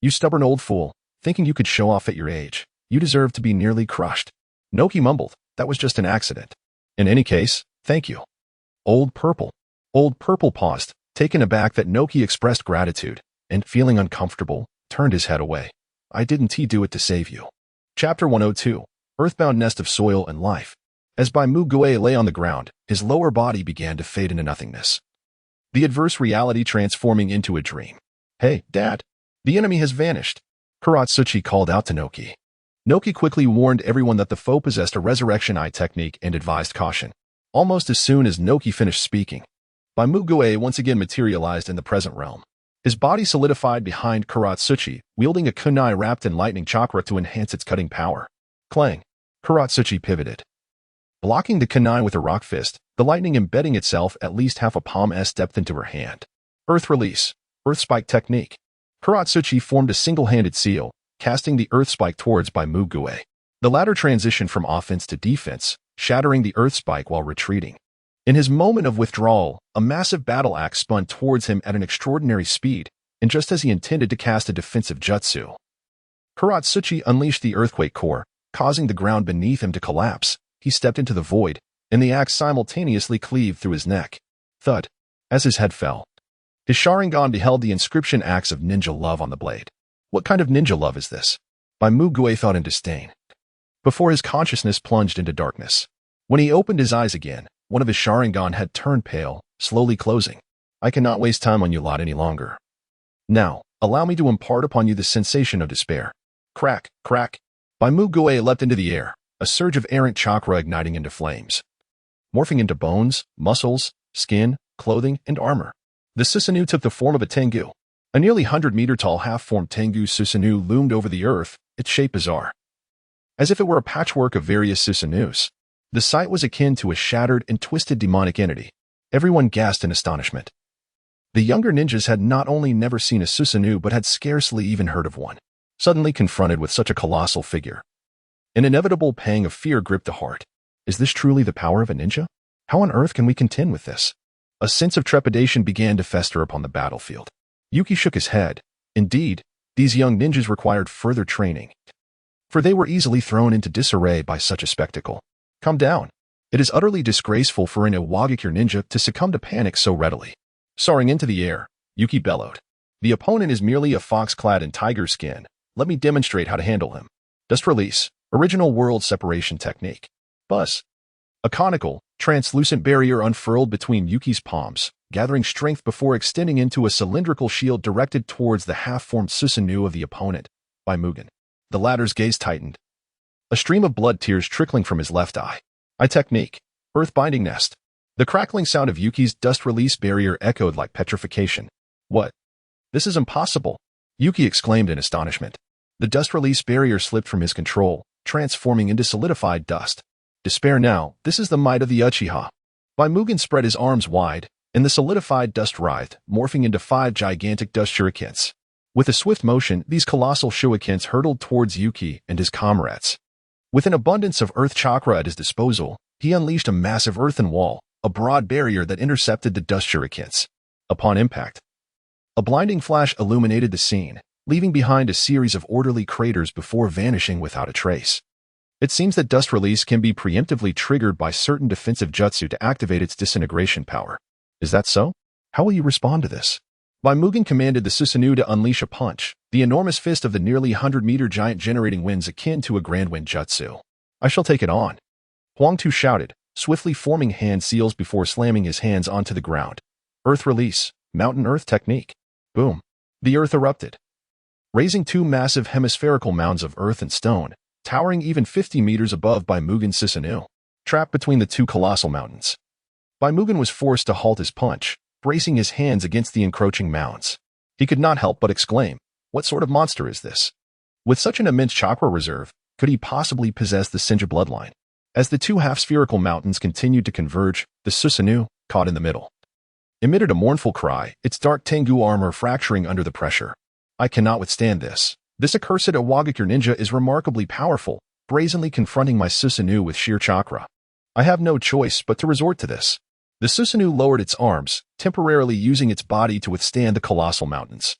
You stubborn old fool, thinking you could show off at your age. You deserve to be nearly crushed. Noki mumbled, that was just an accident. In any case, thank you. Old Purple. Old Purple paused, taken aback that Noki expressed gratitude, and, feeling uncomfortable, turned his head away. I didn't do it to save you. Chapter 102, Earthbound Nest of Soil and Life. As Bai lay on the ground, his lower body began to fade into nothingness, the adverse reality transforming into a dream. Hey, Dad. The enemy has vanished. Karatsuchi called out to Noki. Noki quickly warned everyone that the foe possessed a resurrection eye technique and advised caution. Almost as soon as Noki finished speaking, Bai once again materialized in the present realm. His body solidified behind Karatsuchi, wielding a kunai wrapped in lightning chakra to enhance its cutting power. Clang. Karatsuchi pivoted, blocking the kunai with a rock fist, the lightning embedding itself at least half a palm's depth into her hand. Earth release. Earth Spike technique. Karatsuchi formed a single-handed seal, casting the Earth Spike towards Bai The latter transitioned from offense to defense, shattering the Earth Spike while retreating. In his moment of withdrawal, a massive battle axe spun towards him at an extraordinary speed, and just as he intended to cast a defensive jutsu, Karatsuchi unleashed the Earthquake Core, causing the ground beneath him to collapse. He stepped into the void, and the axe simultaneously cleaved through his neck. Thud. As his head fell, his Sharingan beheld the inscription Axe of Ninja Love on the blade. What kind of ninja love is this? Bai thought in disdain, before his consciousness plunged into darkness. When he opened his eyes again, one of his Sharingan had turned pale, slowly closing. I cannot waste time on you lot any longer. Now, allow me to impart upon you the sensation of despair. Crack, crack. Bai leapt into the air, a surge of errant chakra igniting into flames, morphing into bones, muscles, skin, clothing, and armor. The Susanoo took the form of a Tengu. A nearly 100-meter-tall half-formed Tengu Susanoo loomed over the earth, its shape bizarre, as if it were a patchwork of various Susanoos. The sight was akin to a shattered and twisted demonic entity. Everyone gasped in astonishment. The younger ninjas had not only never seen a Susanoo but had scarcely even heard of one. Suddenly confronted with such a colossal figure, an inevitable pang of fear gripped the heart. Is this truly the power of a ninja? How on earth can we contend with this? A sense of trepidation began to fester upon the battlefield. Yuki shook his head. Indeed, these young ninjas required further training, for they were easily thrown into disarray by such a spectacle. Calm down. It is utterly disgraceful for an Iwagakure ninja to succumb to panic so readily. Soaring into the air, Yuki bellowed. The opponent is merely a fox clad in tiger skin. Let me demonstrate how to handle him. Dust release, original world separation technique. Buzz. A conical, translucent barrier unfurled between Yuki's palms, gathering strength before extending into a cylindrical shield directed towards the half-formed Susanoo of the opponent, by Mugen. The latter's gaze tightened. A stream of blood tears trickling from his left eye. Eye technique. Earth-binding nest. The crackling sound of Yuki's dust release barrier echoed like petrification. What? This is impossible, Yuki exclaimed in astonishment. The dust release barrier slipped from his control, transforming into solidified dust. Despair now, this is the might of the Uchiha. By Mugen spread his arms wide, and the solidified dust writhed, morphing into 5 gigantic dust shurikens. With a swift motion, these colossal shurikens hurtled towards Yuki and his comrades. With an abundance of earth chakra at his disposal, he unleashed a massive earthen wall, a broad barrier that intercepted the dust shurikens. Upon impact, a blinding flash illuminated the scene, leaving behind a series of orderly craters before vanishing without a trace. It seems that dust release can be preemptively triggered by certain defensive jutsu to activate its disintegration power. Is that so? How will you respond to this? Bai Mugen commanded the Susanoo to unleash a punch, the enormous fist of the nearly 100-meter giant generating winds akin to a grand wind jutsu. I shall take it on. Huang Tu shouted, swiftly forming hand seals before slamming his hands onto the ground. Earth release, mountain earth technique. Boom. The earth erupted, raising 2 massive hemispherical mounds of earth and stone, towering even 50 meters above Bai Mugen's Susanoo. Trapped between the 2 colossal mountains, Bai Mugen was forced to halt his punch, bracing his hands against the encroaching mounds. He could not help but exclaim, what sort of monster is this? With such an immense chakra reserve, could he possibly possess the Senju bloodline? As the 2 half-spherical mountains continued to converge, the Susanoo, caught in the middle, emitted a mournful cry, its dark Tengu armor fracturing under the pressure. I cannot withstand this. This accursed Iwagakure ninja is remarkably powerful, brazenly confronting my Susanoo with sheer chakra. I have no choice but to resort to this. The Susanoo lowered its arms, temporarily using its body to withstand the colossal mountains,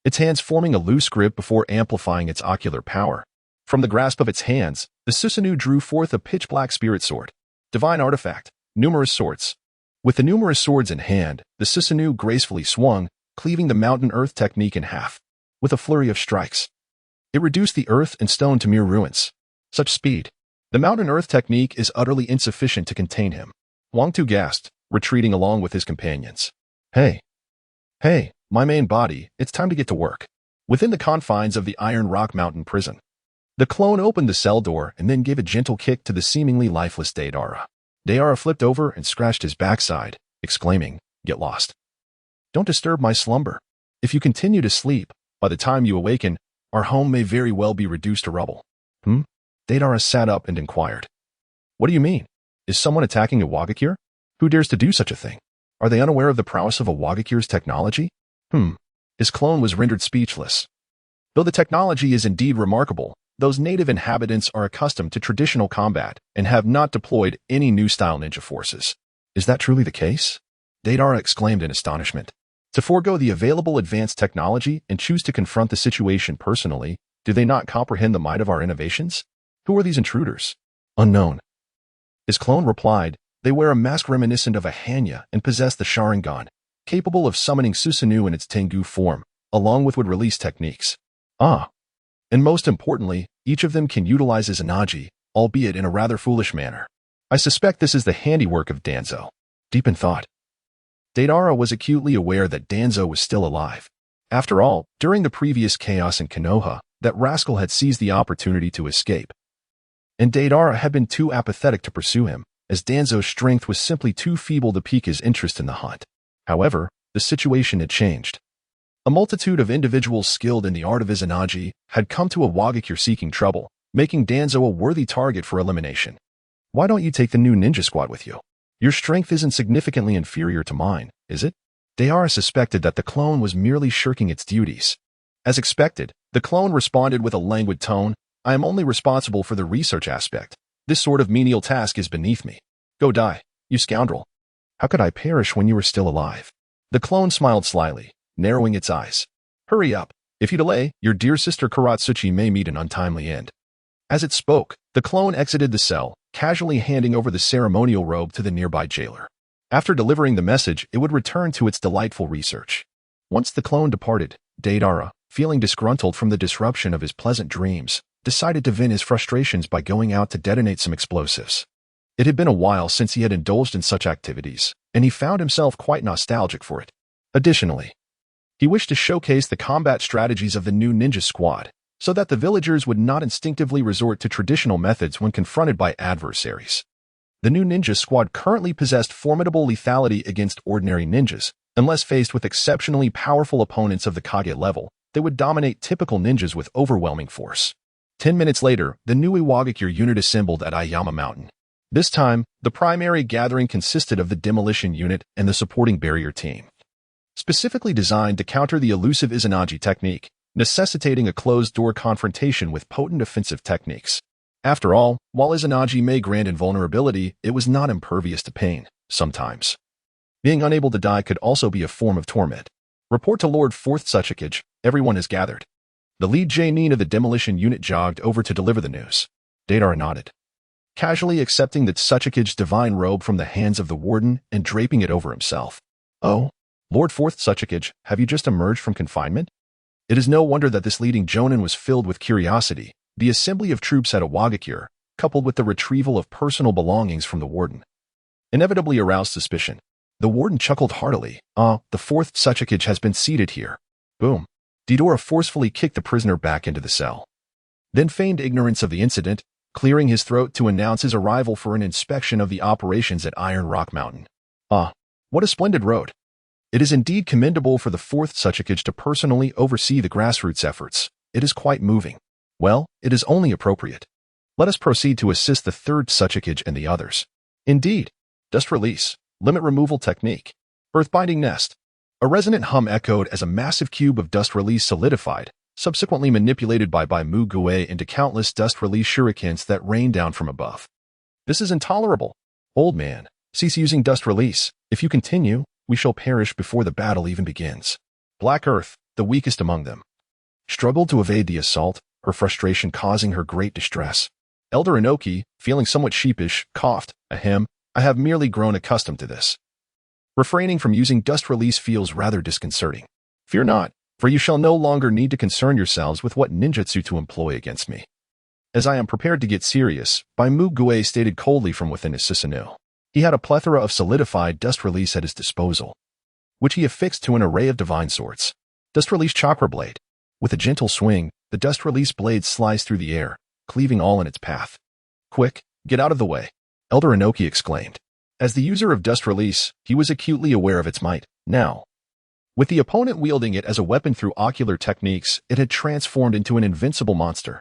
its hands forming a loose grip before amplifying its ocular power. From the grasp of its hands, the Susanoo drew forth a pitch-black spirit sword. Divine artifact, numerous swords. With the numerous swords in hand, the Susanoo gracefully swung, cleaving the mountain earth technique in half. With a flurry of strikes, it reduced the earth and stone to mere ruins. Such speed. The mountain earth technique is utterly insufficient to contain him. Huang Tu gasped, retreating along with his companions. Hey, my main body, it's time to get to work. Within the confines of the Iron Rock Mountain prison, the clone opened the cell door and then gave a gentle kick to the seemingly lifeless Deidara. Deidara flipped over and scratched his backside, exclaiming, get lost. Don't disturb my slumber. If you continue to sleep, by the time you awaken, our home may very well be reduced to rubble. Deidara sat up and inquired. What do you mean? Is someone attacking Iwagakure? Who dares to do such a thing? Are they unaware of the prowess of Iwagakure's technology? His clone was rendered speechless. Though the technology is indeed remarkable, those native inhabitants are accustomed to traditional combat and have not deployed any new-style ninja forces. Is that truly the case? Deidara exclaimed in astonishment. To forego the available advanced technology and choose to confront the situation personally, do they not comprehend the might of our innovations? Who are these intruders? Unknown. His clone replied, they wear a mask reminiscent of a Hanya and possess the Sharingan, capable of summoning Susanoo in its Tengu form, along with would-release techniques. And most importantly, each of them can utilize his Anaji, albeit in a rather foolish manner. I suspect this is the handiwork of Danzo. Deep in thought, Deidara was acutely aware that Danzo was still alive. After all, during the previous chaos in Konoha, that rascal had seized the opportunity to escape, and Deidara had been too apathetic to pursue him, as Danzo's strength was simply too feeble to pique his interest in the hunt. However, the situation had changed. A multitude of individuals skilled in the art of Izanaji had come to Iwagakure seeking trouble, making Danzo a worthy target for elimination. Why don't you take the new ninja squad with you? Your strength isn't significantly inferior to mine, is it? Deidara suspected that the clone was merely shirking its duties. As expected, the clone responded with a languid tone, I am only responsible for the research aspect. This sort of menial task is beneath me. Go die, you scoundrel. How could I perish when you were still alive? The clone smiled slyly, narrowing its eyes. Hurry up. If you delay, your dear sister Karatsuchi may meet an untimely end. As it spoke, the clone exited the cell, casually handing over the ceremonial robe to the nearby jailer. After delivering the message, it would return to its delightful research. Once the clone departed, Deidara, feeling disgruntled from the disruption of his pleasant dreams, decided to vent his frustrations by going out to detonate some explosives. It had been a while since he had indulged in such activities, and he found himself quite nostalgic for it. Additionally, he wished to showcase the combat strategies of the new ninja squad, so that the villagers would not instinctively resort to traditional methods when confronted by adversaries. The new ninja squad currently possessed formidable lethality against ordinary ninjas. Unless faced with exceptionally powerful opponents of the Kage level, they would dominate typical ninjas with overwhelming force. 10 minutes later, the new Iwagakure unit assembled at Ayama Mountain. This time, the primary gathering consisted of the demolition unit and the supporting barrier team. Specifically designed to counter the elusive Izanagi technique, necessitating a closed-door confrontation with potent offensive techniques. After all, while Izanagi may grant invulnerability, it was not impervious to pain, sometimes. Being unable to die could also be a form of torment. Report to Lord 4th Tsuchikage, everyone is gathered. The lead Jainin of the demolition unit jogged over to deliver the news. Deidara nodded, casually accepting the Tsuchikage's divine robe from the hands of the warden and draping it over himself. Oh, Lord 4th Tsuchikage, have you just emerged from confinement? It is no wonder that this leading jonin was filled with curiosity. The assembly of troops at Iwagakure, coupled with the retrieval of personal belongings from the warden, inevitably aroused suspicion. The warden chuckled heartily. The 4th Tsuchikage has been seated here. Boom. Deidara forcefully kicked the prisoner back into the cell. Then feigned ignorance of the incident, clearing his throat to announce his arrival for an inspection of the operations at Iron Rock Mountain. What a splendid road. It is indeed commendable for the 4th Tsuchikage to personally oversee the grassroots efforts. It is quite moving. Well, it is only appropriate. Let us proceed to assist the 3rd Tsuchikage and the others. Indeed. Dust release. Limit removal technique. Earthbinding nest. A resonant hum echoed as a massive cube of dust release solidified, subsequently manipulated by Mugue into countless dust release shurikens that rained down from above. This is intolerable. Old man, cease using dust release. If you continue, we shall perish before the battle even begins. Black Earth, the weakest among them, struggled to evade the assault, her frustration causing her great distress. Elder Inoki, feeling somewhat sheepish, coughed, Ahem, I have merely grown accustomed to this. Refraining from using dust release feels rather disconcerting. Fear not, for you shall no longer need to concern yourselves with what ninjutsu to employ against me. As I am prepared to get serious, Mugue stated coldly from within his Susanoo. He had a plethora of solidified dust release at his disposal, which he affixed to an array of divine swords. Dust release chakra blade. With a gentle swing, the dust release blade sliced through the air, cleaving all in its path. Quick, get out of the way, Elder Inoki exclaimed. As the user of dust release, he was acutely aware of its might. Now, with the opponent wielding it as a weapon through ocular techniques, it had transformed into an invincible monster.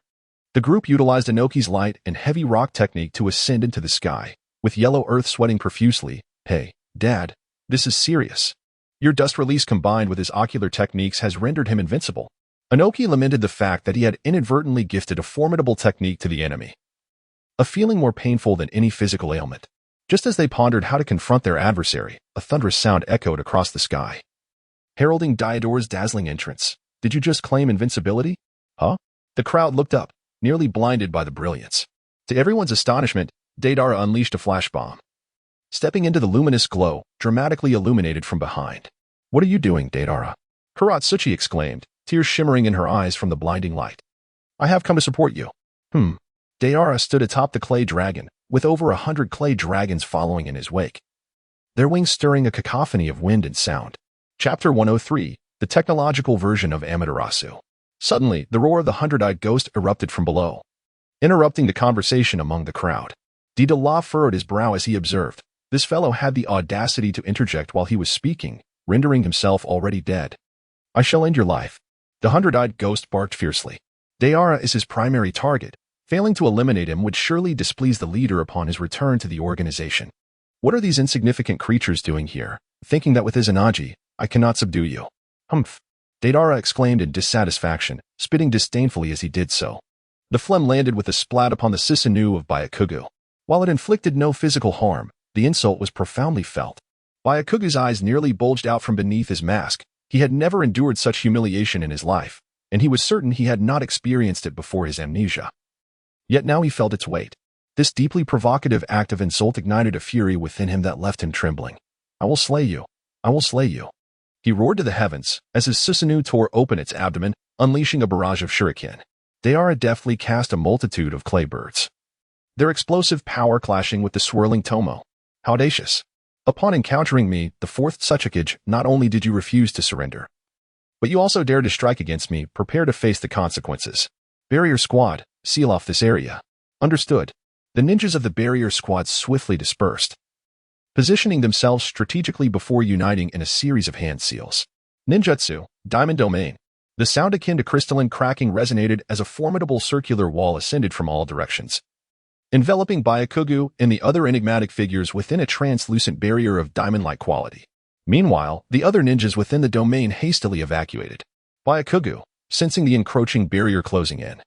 The group utilized Inoki's light and heavy rock technique to ascend into the sky, with yellow earth sweating profusely. Hey, Dad, this is serious. Your dust release combined with his ocular techniques has rendered him invincible. Inoki lamented the fact that he had inadvertently gifted a formidable technique to the enemy. A feeling more painful than any physical ailment. Just as they pondered how to confront their adversary, a thunderous sound echoed across the sky, heralding Daidora's dazzling entrance. Did you just claim invincibility? Huh? The crowd looked up, nearly blinded by the brilliance. To everyone's astonishment, Deidara unleashed a flash bomb, stepping into the luminous glow, dramatically illuminated from behind. What are you doing, Deidara? Karatsuchi exclaimed, tears shimmering in her eyes from the blinding light. I have come to support you. Deidara stood atop the clay dragon, with over 100 clay dragons following in his wake, their wings stirring a cacophony of wind and sound. Chapter 103, the technological version of Amaterasu. Suddenly, the roar of the 100-eyed ghost erupted from below, interrupting the conversation among the crowd. Deidara furrowed his brow as he observed. This fellow had the audacity to interject while he was speaking, rendering himself already dead. I shall end your life. The 100-eyed ghost barked fiercely. Deidara is his primary target. Failing to eliminate him would surely displease the leader upon his return to the organization. What are these insignificant creatures doing here, thinking that with Izanagi, I cannot subdue you? Humph! Deidara exclaimed in dissatisfaction, spitting disdainfully as he did so. The phlegm landed with a splat upon the Susanoo of Byakugo. While it inflicted no physical harm, the insult was profoundly felt. Byakugo's eyes nearly bulged out from beneath his mask. He He had never endured such humiliation in his life, and he was certain he had not experienced it before his amnesia. Yet now he felt its weight. This deeply provocative act of insult ignited a fury within him that left him trembling. "I will slay you. I will slay you." He roared to the heavens as his Susanoo tore open its abdomen, unleashing a barrage of shuriken. Deidara deftly cast a multitude of clay birds, their explosive power clashing with the swirling tomo. How audacious! Upon encountering me, the fourth Tsuchikage, not only did you refuse to surrender, but you also dared to strike against me. Prepare to face the consequences. Barrier Squad, seal off this area. Understood. The ninjas of the Barrier Squad swiftly dispersed, positioning themselves strategically before uniting in a series of hand seals. Ninjutsu, Diamond Domain. The sound akin to crystalline cracking resonated as a formidable circular wall ascended from all directions, enveloping Byakugan and the other enigmatic figures within a translucent barrier of diamond-like quality. Meanwhile, the other ninjas within the domain hastily evacuated. Byakugan, sensing the encroaching barrier closing in,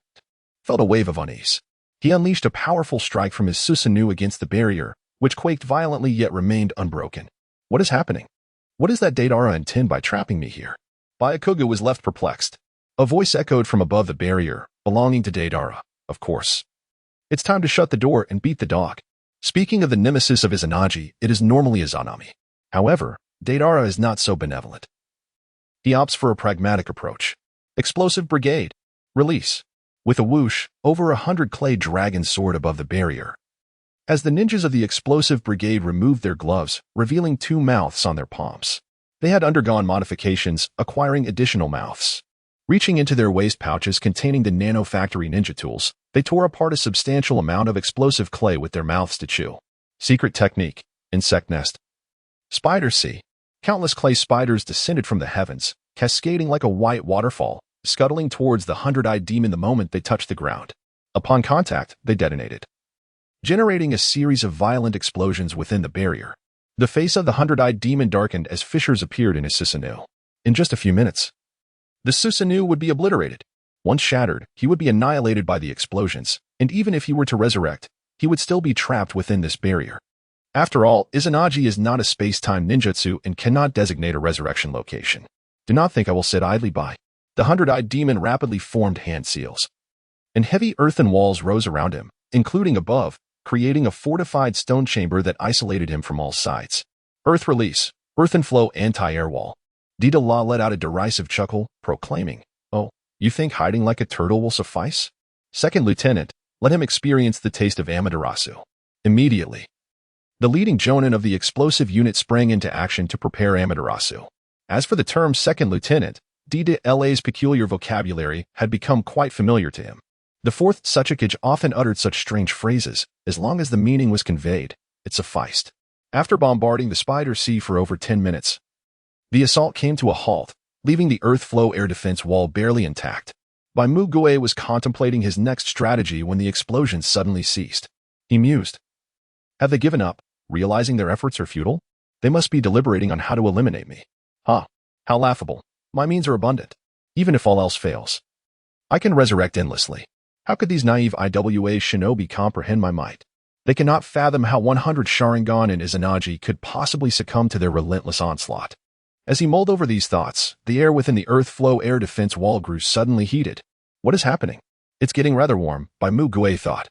felt a wave of unease. He unleashed a powerful strike from his Susanoo against the barrier, which quaked violently yet remained unbroken. What is happening? What does that Deidara intend by trapping me here? Byakugan was left perplexed. A voice echoed from above the barrier, belonging to Deidara, of course. It's time to shut the door and beat the dog. Speaking of the nemesis of Izanagi, it is normally Izanami. However, Deidara is not so benevolent. He opts for a pragmatic approach. Explosive Brigade. Release. With a whoosh, over 100 clay dragons soared above the barrier, as the ninjas of the Explosive Brigade removed their gloves, revealing 2 mouths on their palms. They had undergone modifications, acquiring additional mouths. Reaching into their waist pouches containing the Nano Factory ninja tools, they tore apart a substantial amount of explosive clay with their mouths to chew. Secret technique. Insect nest. Spider Sea. Countless clay spiders descended from the heavens, cascading like a white waterfall, scuttling towards the 100-eyed demon the moment they touched the ground. Upon contact, they detonated, generating a series of violent explosions within the barrier. The face of the 100-eyed demon darkened as fissures appeared in his Susanoo. In just a few minutes, the Susanoo would be obliterated. Once shattered, he would be annihilated by the explosions, and even if he were to resurrect, he would still be trapped within this barrier. After all, Izanagi is not a space-time ninjutsu and cannot designate a resurrection location. Do not think I will sit idly by. The 100-eyed demon rapidly formed hand seals, and heavy earthen walls rose around him, including above, creating a fortified stone chamber that isolated him from all sides. Earth release. Earthen flow anti-air wall. Deidara let out a derisive chuckle, proclaiming, "Oh, you think hiding like a turtle will suffice? Second Lieutenant, let him experience the taste of Amaterasu." Immediately, the leading jonin of the explosive unit sprang into action to prepare Amaterasu. As for the term Second Lieutenant, Deidara's peculiar vocabulary had become quite familiar to him. The fourth Tsuchikage often uttered such strange phrases. As long as the meaning was conveyed, it sufficed. After bombarding the Spider Sea for over 10 minutes, the assault came to a halt, leaving the earth flow air defense wall barely intact. Mugue was contemplating his next strategy when the explosion suddenly ceased. He mused. Have they given up, realizing their efforts are futile? They must be deliberating on how to eliminate me. Ha! How laughable. My means are abundant. Even if all else fails, I can resurrect endlessly. How could these naive IWA shinobi comprehend my might? They cannot fathom how 100 Sharingan and Izanagi could possibly succumb to their relentless onslaught. As he mulled over these thoughts, the air within the earth flow air defense wall grew suddenly heated. What is happening? It's getting rather warm, Mugue thought.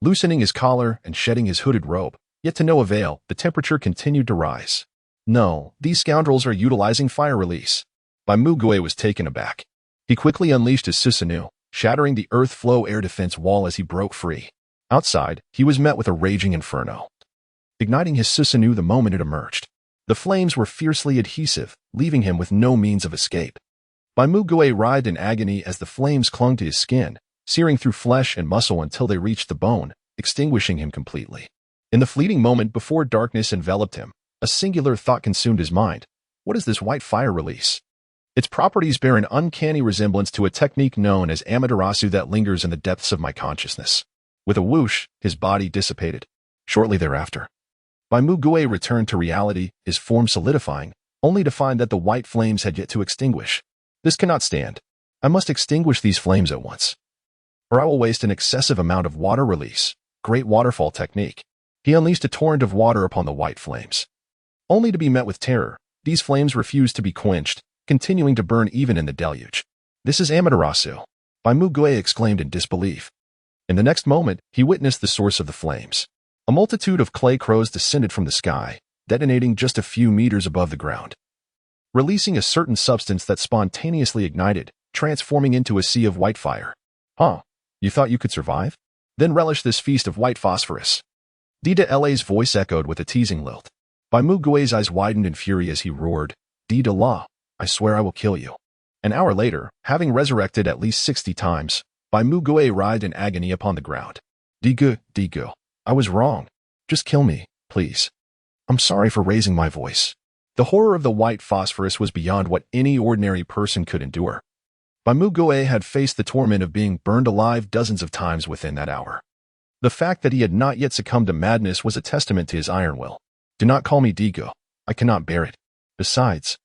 Loosening his collar and shedding his hooded robe, yet to no avail, the temperature continued to rise. No, these scoundrels are utilizing fire release. Mugue was taken aback. He quickly unleashed his Susanoo, shattering the earth flow air defense wall as he broke free. Outside, he was met with a raging inferno, igniting his Susanoo the moment it emerged. The flames were fiercely adhesive, leaving him with no means of escape. Mugue writhed in agony as the flames clung to his skin, searing through flesh and muscle until they reached the bone, extinguishing him completely. In the fleeting moment before darkness enveloped him, a singular thought consumed his mind. What is this white fire release? Its properties bear an uncanny resemblance to a technique known as Amaterasu that lingers in the depths of my consciousness. With a whoosh, his body dissipated. Shortly thereafter, Mugue returned to reality, his form solidifying, only to find that the white flames had yet to extinguish. This cannot stand. I must extinguish these flames at once, or I will waste an excessive amount of water release. Great waterfall technique. He unleashed a torrent of water upon the white flames, only to be met with terror. These flames refused to be quenched, continuing to burn even in the deluge. "This is Amaterasu," Mugue exclaimed in disbelief. In the next moment, he witnessed the source of the flames. A multitude of clay crows descended from the sky, detonating just a few meters above the ground, releasing a certain substance that spontaneously ignited, transforming into a sea of white fire. "Huh? You thought you could survive? Then relish this feast of white phosphorus." Deidara's voice echoed with a teasing lilt. Mugue's eyes widened in fury as he roared, "Deidara, I swear I will kill you." An hour later, having resurrected at least 60 times, Mugue writhed in agony upon the ground. Digu, I was wrong. Just kill me, please. I'm sorry for raising my voice." The horror of the white phosphorus was beyond what any ordinary person could endure. Mugue had faced the torment of being burned alive dozens of times within that hour. The fact that he had not yet succumbed to madness was a testament to his iron will. "Do not call me Digu. I cannot bear it. Besides,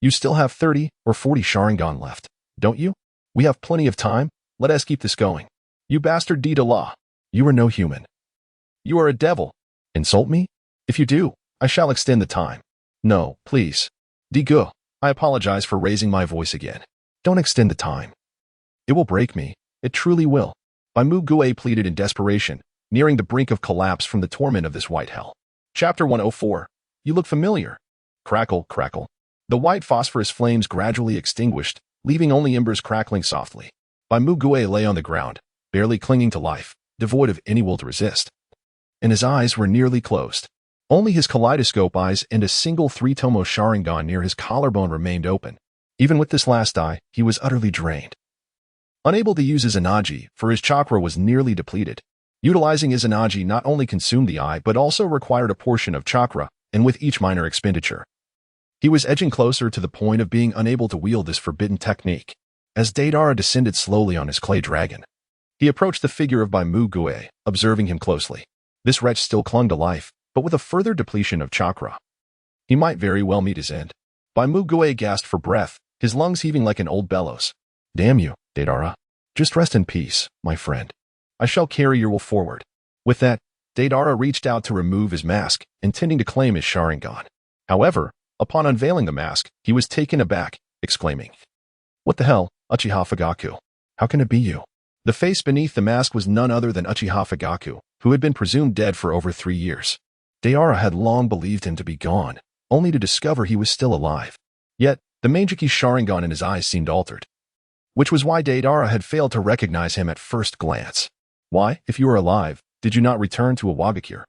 you still have 30 or 40 Sharingan left, don't you? We have plenty of time. Let us keep this going." "You bastard Deidara. You are no human. You are a devil. Insult me? If you do, I shall extend the time." "No, please. Digu, I apologize for raising my voice again. Don't extend the time. It will break me. It truly will." Mugue pleaded in desperation, nearing the brink of collapse from the torment of this white hell. Chapter 104. "You look familiar." Crackle, crackle. The white phosphorus flames gradually extinguished, leaving only embers crackling softly. Mugue lay on the ground, barely clinging to life, devoid of any will to resist. And his eyes were nearly closed. Only his kaleidoscope eyes and a single 3-tomo Sharingan near his collarbone remained open. Even with this last eye, he was utterly drained. Unable to use his Izanagi, for his chakra was nearly depleted. Utilizing his Izanagi not only consumed the eye but also required a portion of chakra, and with each minor expenditure, he was edging closer to the point of being unable to wield this forbidden technique. As Deidara descended slowly on his clay dragon, he approached the figure of Mugue, observing him closely. This wretch still clung to life, but with a further depletion of chakra, he might very well meet his end. Mugue gasped for breath, his lungs heaving like an old bellows. "Damn you, Deidara. Just rest in peace, my friend. I shall carry your will forward." With that, Deidara reached out to remove his mask, intending to claim his Sharingan. However, upon unveiling the mask, he was taken aback, exclaiming, "What the hell, Uchiha Fugaku? How can it be you?" The face beneath the mask was none other than Uchiha Fugaku, who had been presumed dead for over 3 years. Deidara had long believed him to be gone, only to discover he was still alive. Yet, the Mangekyou Sharingan in his eyes seemed altered, which was why Deidara had failed to recognize him at first glance. "Why, if you are alive, did you not return to Iwagakure?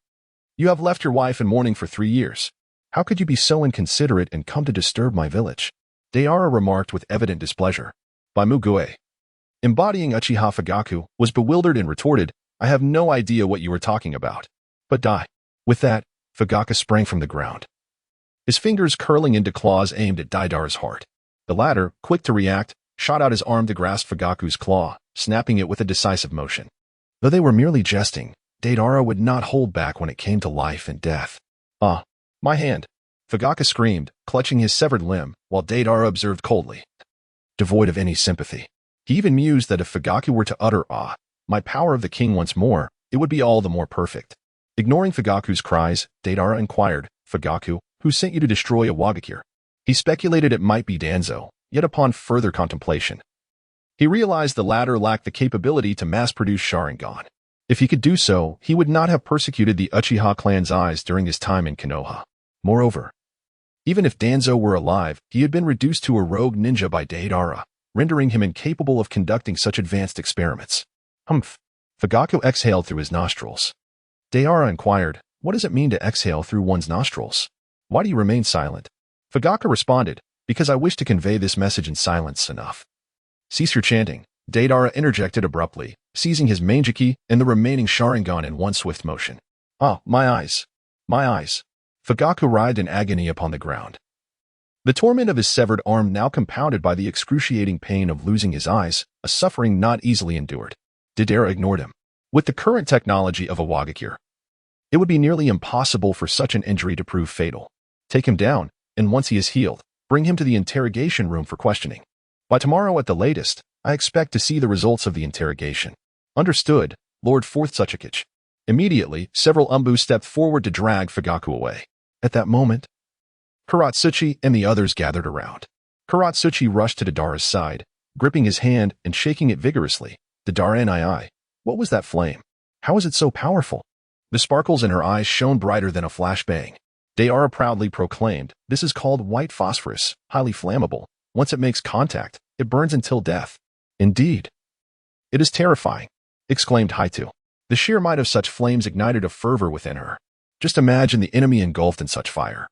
You have left your wife in mourning for 3 years. How could you be so inconsiderate and come to disturb my village?" Deidara remarked with evident displeasure. Mugue, embodying Uchiha Fugaku, was bewildered and retorted, "I have no idea what you are talking about. But die." With that, Fugaku sprang from the ground, his fingers curling into claws aimed at Deidara's heart. The latter, quick to react, shot out his arm to grasp Fugaku's claw, snapping it with a decisive motion. Though they were merely jesting, Deidara would not hold back when it came to life and death. "Ah, my hand!" Fugaku screamed, clutching his severed limb, while Deidara observed coldly, devoid of any sympathy. He even mused that if Fugaku were to utter, "Ah, my power of the king once more," it would be all the more perfect. Ignoring Fugaku's cries, Deidara inquired, "Fugaku, who sent you to destroy Iwagakure?" He speculated it might be Danzo, yet upon further contemplation, he realized the latter lacked the capability to mass-produce Sharingan. If he could do so, he would not have persecuted the Uchiha clan's eyes during his time in Konoha. Moreover, even if Danzo were alive, he had been reduced to a rogue ninja by Deidara, rendering him incapable of conducting such advanced experiments. "Humph." Fugaku exhaled through his nostrils. Deidara inquired, "What does it mean to exhale through one's nostrils? Why do you remain silent?" Fugaku responded, "Because I wish to convey this message in silence enough." "Cease your chanting," Deidara interjected abruptly, seizing his Mangekyou and the remaining Sharingan in one swift motion. "Ah, my eyes! My eyes!" Fugaku writhed in agony upon the ground. The torment of his severed arm now compounded by the excruciating pain of losing his eyes, a suffering not easily endured. Deidara ignored him. With the current technology of Iwagakure, it would be nearly impossible for such an injury to prove fatal. Take him down, and once he is healed, bring him to the interrogation room for questioning. By tomorrow at the latest, I expect to see the results of the interrogation. Understood, Lord Fourth Tsuchikage. Immediately, several Umbu stepped forward to drag Fugaku away. At that moment, Kuratsuchi and the others gathered around. Kuratsuchi rushed to Deidara's side, gripping his hand and shaking it vigorously. Deidara, what was that flame? How is it so powerful? The sparkles in her eyes shone brighter than a flashbang. Deidara proudly proclaimed, this is called white phosphorus, highly flammable. Once it makes contact, it burns until death. Indeed. It is terrifying, exclaimed Haito. The sheer might of such flames ignited a fervor within her. Just imagine the enemy engulfed in such fire.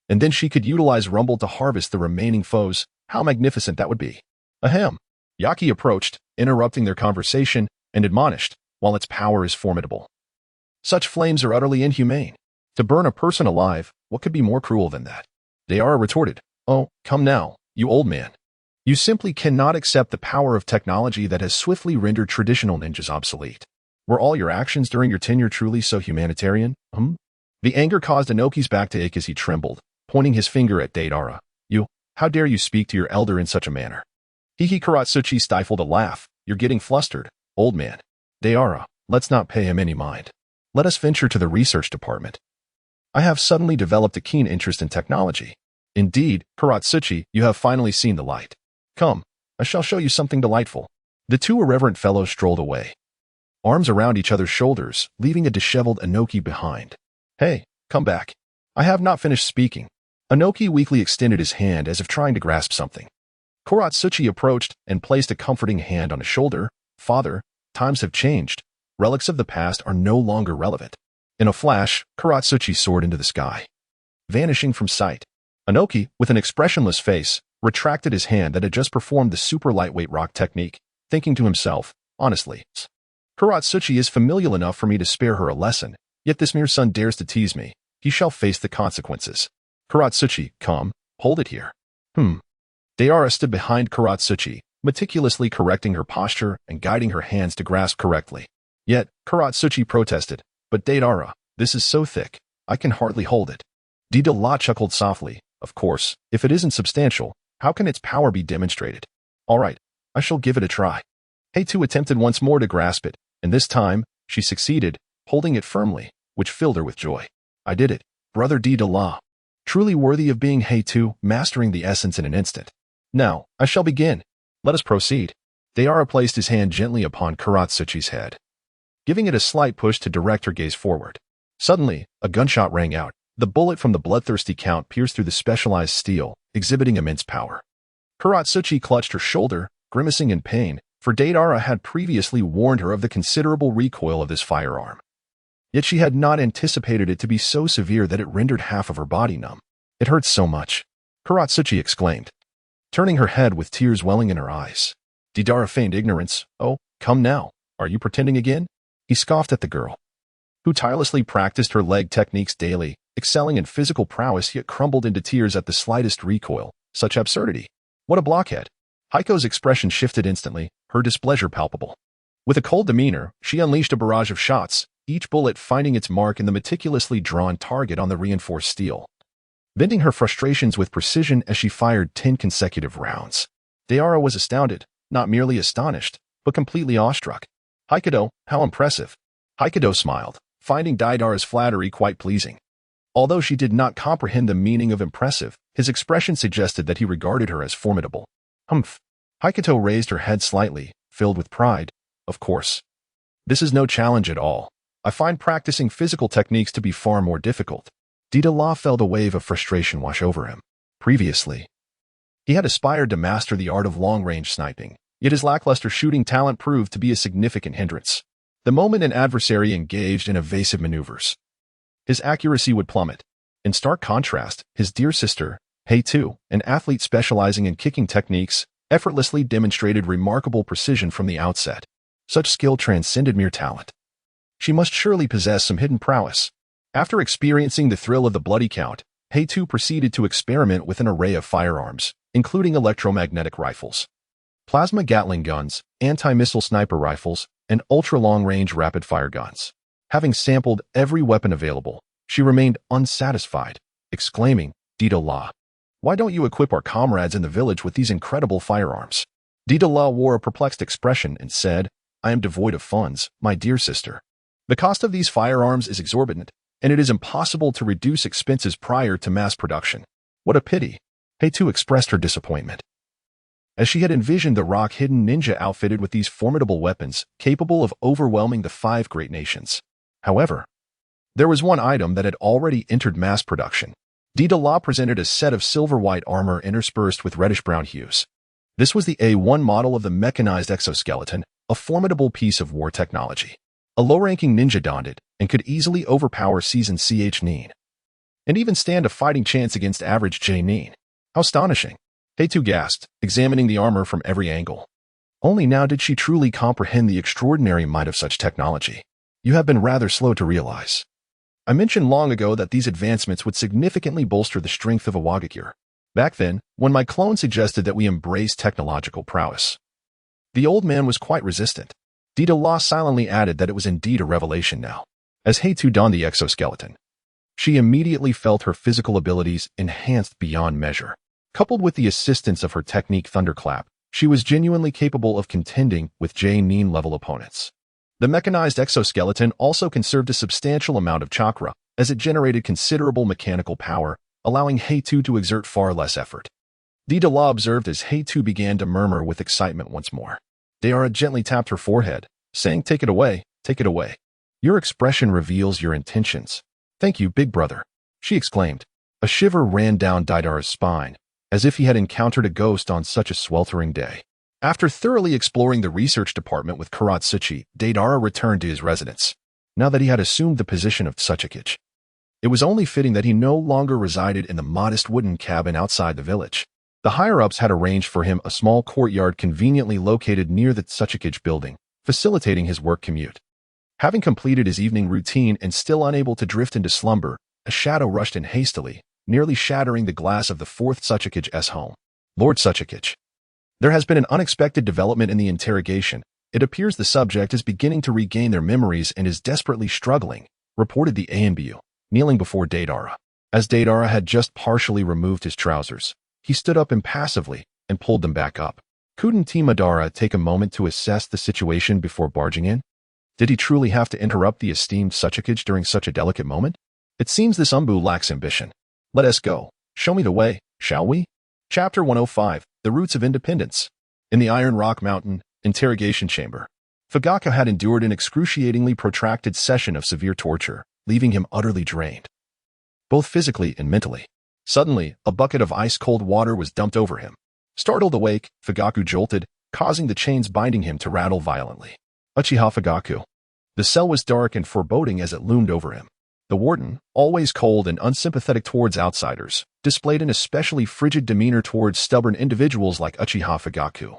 And then she could utilize Rumble to harvest the remaining foes. How magnificent that would be. Ahem. Yaki approached, interrupting their conversation, and admonished, while its power is formidable. Such flames are utterly inhumane. To burn a person alive, what could be more cruel than that? Deidara retorted, oh, come now, you old man. You simply cannot accept the power of technology that has swiftly rendered traditional ninjas obsolete. Were all your actions during your tenure truly so humanitarian? The anger caused Inoki's back to ache as he trembled, pointing his finger at Deidara. How dare you speak to your elder in such a manner? Kuratsuchi stifled a laugh. You're getting flustered, old man. Deidara, let's not pay him any mind. Let us venture to the research department. I have suddenly developed a keen interest in technology. Indeed, Kuratsuchi, you have finally seen the light. Come, I shall show you something delightful. The two irreverent fellows strolled away, arms around each other's shoulders, leaving a disheveled Inoki behind. Hey, come back. I have not finished speaking. Inoki weakly extended his hand as if trying to grasp something. Kuratsuchi approached and placed a comforting hand on his shoulder. Father, times have changed. Relics of the past are no longer relevant. In a flash, Kuratsuchi soared into the sky, vanishing from sight. Inoki, with an expressionless face, retracted his hand that had just performed the super lightweight rock technique, thinking to himself, honestly, Kuratsuchi is familial enough for me to spare her a lesson, yet this mere son dares to tease me. He shall face the consequences. Kuratsuchi, come, hold it here. Deidara stood behind Kuratsuchi, meticulously correcting her posture and guiding her hands to grasp correctly. Yet, Kuratsuchi protested, but Deidara, this is so thick, I can hardly hold it. Deidara chuckled softly, of course, if it isn't substantial, how can its power be demonstrated? All right, I shall give it a try. Heitu attempted once more to grasp it, and this time, she succeeded, holding it firmly, which filled her with joy. I did it, brother Deidara. Truly worthy of being Heitu, mastering the essence in an instant. Now, I shall begin. Let us proceed. Deidara placed his hand gently upon Kuratsuchi's head, giving it a slight push to direct her gaze forward. Suddenly, a gunshot rang out. The bullet from the bloodthirsty count pierced through the specialized steel, exhibiting immense power. Kuratsuchi clutched her shoulder, grimacing in pain, for Deidara had previously warned her of the considerable recoil of this firearm. Yet she had not anticipated it to be so severe that it rendered half of her body numb. It hurts so much, Kuratsuchi exclaimed, turning her head with tears welling in her eyes. Deidara feigned ignorance. Oh, come now, are you pretending again? He scoffed at the girl, who tirelessly practiced her leg techniques daily, excelling in physical prowess yet crumbled into tears at the slightest recoil. Such absurdity. What a blockhead. Heiko's expression shifted instantly, her displeasure palpable. With a cold demeanor, she unleashed a barrage of shots, each bullet finding its mark in the meticulously drawn target on the reinforced steel, venting her frustrations with precision as she fired 10 consecutive rounds. Deidara was astounded, not merely astonished, but completely awestruck. Haikido, how impressive. Haikido smiled, finding Deidara's flattery quite pleasing. Although she did not comprehend the meaning of impressive, his expression suggested that he regarded her as formidable. Humph. Haikido raised her head slightly, filled with pride. Of course. This is no challenge at all. I find practicing physical techniques to be far more difficult. Deidara felt a wave of frustration wash over him. Previously, he had aspired to master the art of long-range sniping, yet his lackluster shooting talent proved to be a significant hindrance. The moment an adversary engaged in evasive maneuvers, his accuracy would plummet. In stark contrast, his dear sister, Heitu, an athlete specializing in kicking techniques, effortlessly demonstrated remarkable precision from the outset. Such skill transcended mere talent. She must surely possess some hidden prowess. After experiencing the thrill of the bloody count, Heitu proceeded to experiment with an array of firearms, including electromagnetic rifles, plasma Gatling guns, anti-missile sniper rifles, and ultra-long-range rapid-fire guns. Having sampled every weapon available, she remained unsatisfied, exclaiming, Deidara, why don't you equip our comrades in the village with these incredible firearms? Deidara wore a perplexed expression and said, I am devoid of funds, my dear sister. The cost of these firearms is exorbitant, and it is impossible to reduce expenses prior to mass production. What a pity. Heitu expressed her disappointment. As she had envisioned the rock-hidden ninja outfitted with these formidable weapons, capable of overwhelming the 5 great nations. However, there was one item that had already entered mass production. Deidara presented a set of silver-white armor interspersed with reddish-brown hues. This was the A1 model of the mechanized exoskeleton, a formidable piece of war technology. A low-ranking ninja donned it and could easily overpower seasoned CH Nin, and even stand a fighting chance against average J Nin. How astonishing! Heitu gasped, examining the armor from every angle. Only now did she truly comprehend the extraordinary might of such technology. You have been rather slow to realize. I mentioned long ago that these advancements would significantly bolster the strength of a Wagakure. Back then, when my clone suggested that we embrace technological prowess. The old man was quite resistant. Deidara silently added that it was indeed a revelation now. As Heitu donned the exoskeleton, she immediately felt her physical abilities enhanced beyond measure. Coupled with the assistance of her technique Thunderclap, she was genuinely capable of contending with J Nin level opponents. The mechanized exoskeleton also conserved a substantial amount of chakra, as it generated considerable mechanical power, allowing Heitu to exert far less effort. Deidara observed as Heitu began to murmur with excitement once more. Deidara gently tapped her forehead, saying, "Take it away, take it away. Your expression reveals your intentions." "Thank you, big brother," she exclaimed. A shiver ran down Deidara's spine, as if he had encountered a ghost on such a sweltering day. After thoroughly exploring the research department with Kuratsuchi, Deidara returned to his residence. Now that he had assumed the position of Tsuchikage, it was only fitting that he no longer resided in the modest wooden cabin outside the village. The higher-ups had arranged for him a small courtyard conveniently located near the Tsuchikage building, facilitating his work commute. Having completed his evening routine and still unable to drift into slumber, a shadow rushed in hastily, nearly shattering the glass of the 4th Tsuchikage's home. "Lord Tsuchikage, there has been an unexpected development in the interrogation. It appears the subject is beginning to regain their memories and is desperately struggling," reported the ANBU, kneeling before Deidara. As Deidara had just partially removed his trousers, he stood up impassively and pulled them back up. Couldn't Deidara take a moment to assess the situation before barging in? Did he truly have to interrupt the esteemed Tsuchikage during such a delicate moment? It seems this Umbu lacks ambition. Let us go. Show me the way, shall we? Chapter 105, The Roots of Independence. In the Iron Rock Mountain interrogation chamber, Fugaku had endured an excruciatingly protracted session of severe torture, leaving him utterly drained, both physically and mentally. Suddenly, a bucket of ice-cold water was dumped over him. Startled awake, Fugaku jolted, causing the chains binding him to rattle violently. Uchiha Fugaku. The cell was dark and foreboding as it loomed over him. The warden, always cold and unsympathetic towards outsiders, displayed an especially frigid demeanor towards stubborn individuals like Uchiha Fugaku,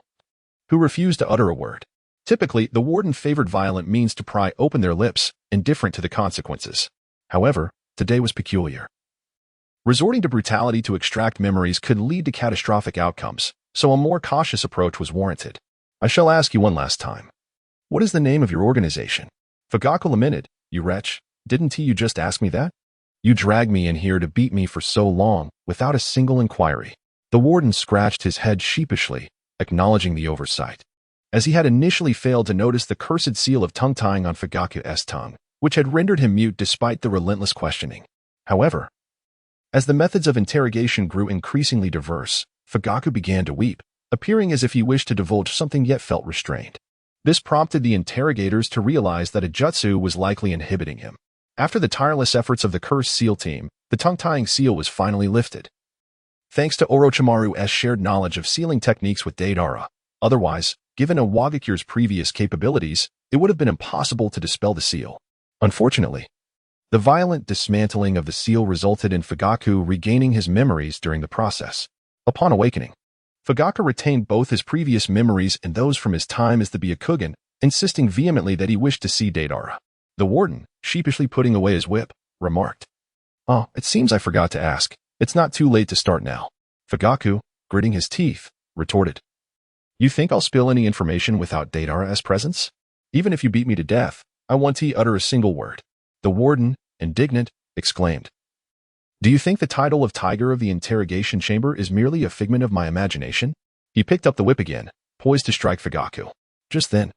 who refused to utter a word. Typically, the warden favored violent means to pry open their lips, indifferent to the consequences. However, today was peculiar. Resorting to brutality to extract memories could lead to catastrophic outcomes, so a more cautious approach was warranted. "I shall ask you one last time. What is the name of your organization?" Fugaku lamented. "You wretch, didn't you just ask me that? You dragged me in here to beat me for so long, without a single inquiry." The warden scratched his head sheepishly, acknowledging the oversight, as he had initially failed to notice the cursed seal of tongue-tying on Fugaku's tongue, which had rendered him mute despite the relentless questioning. However, as the methods of interrogation grew increasingly diverse, Fugaku began to weep, appearing as if he wished to divulge something yet felt restrained. This prompted the interrogators to realize that a jutsu was likely inhibiting him. After the tireless efforts of the cursed seal team, the tongue-tying seal was finally lifted. Thanks to Orochimaru's shared knowledge of sealing techniques with Deidara. Otherwise, given a Wagakure's previous capabilities, it would have been impossible to dispel the seal. Unfortunately, the violent dismantling of the seal resulted in Fugaku regaining his memories during the process. Upon awakening, Fugaku retained both his previous memories and those from his time as the Byakugan, insisting vehemently that he wished to see Deidara. The warden, sheepishly putting away his whip, remarked, "Oh, it seems I forgot to ask. It's not too late to start now." Fugaku, gritting his teeth, retorted, "You think I'll spill any information without Deidara's presence? Even if you beat me to death, I won't utter a single word." The warden, indignant, exclaimed, "Do you think the title of Tiger of the Interrogation Chamber is merely a figment of my imagination?" He picked up the whip again, poised to strike Fugaku. Just then,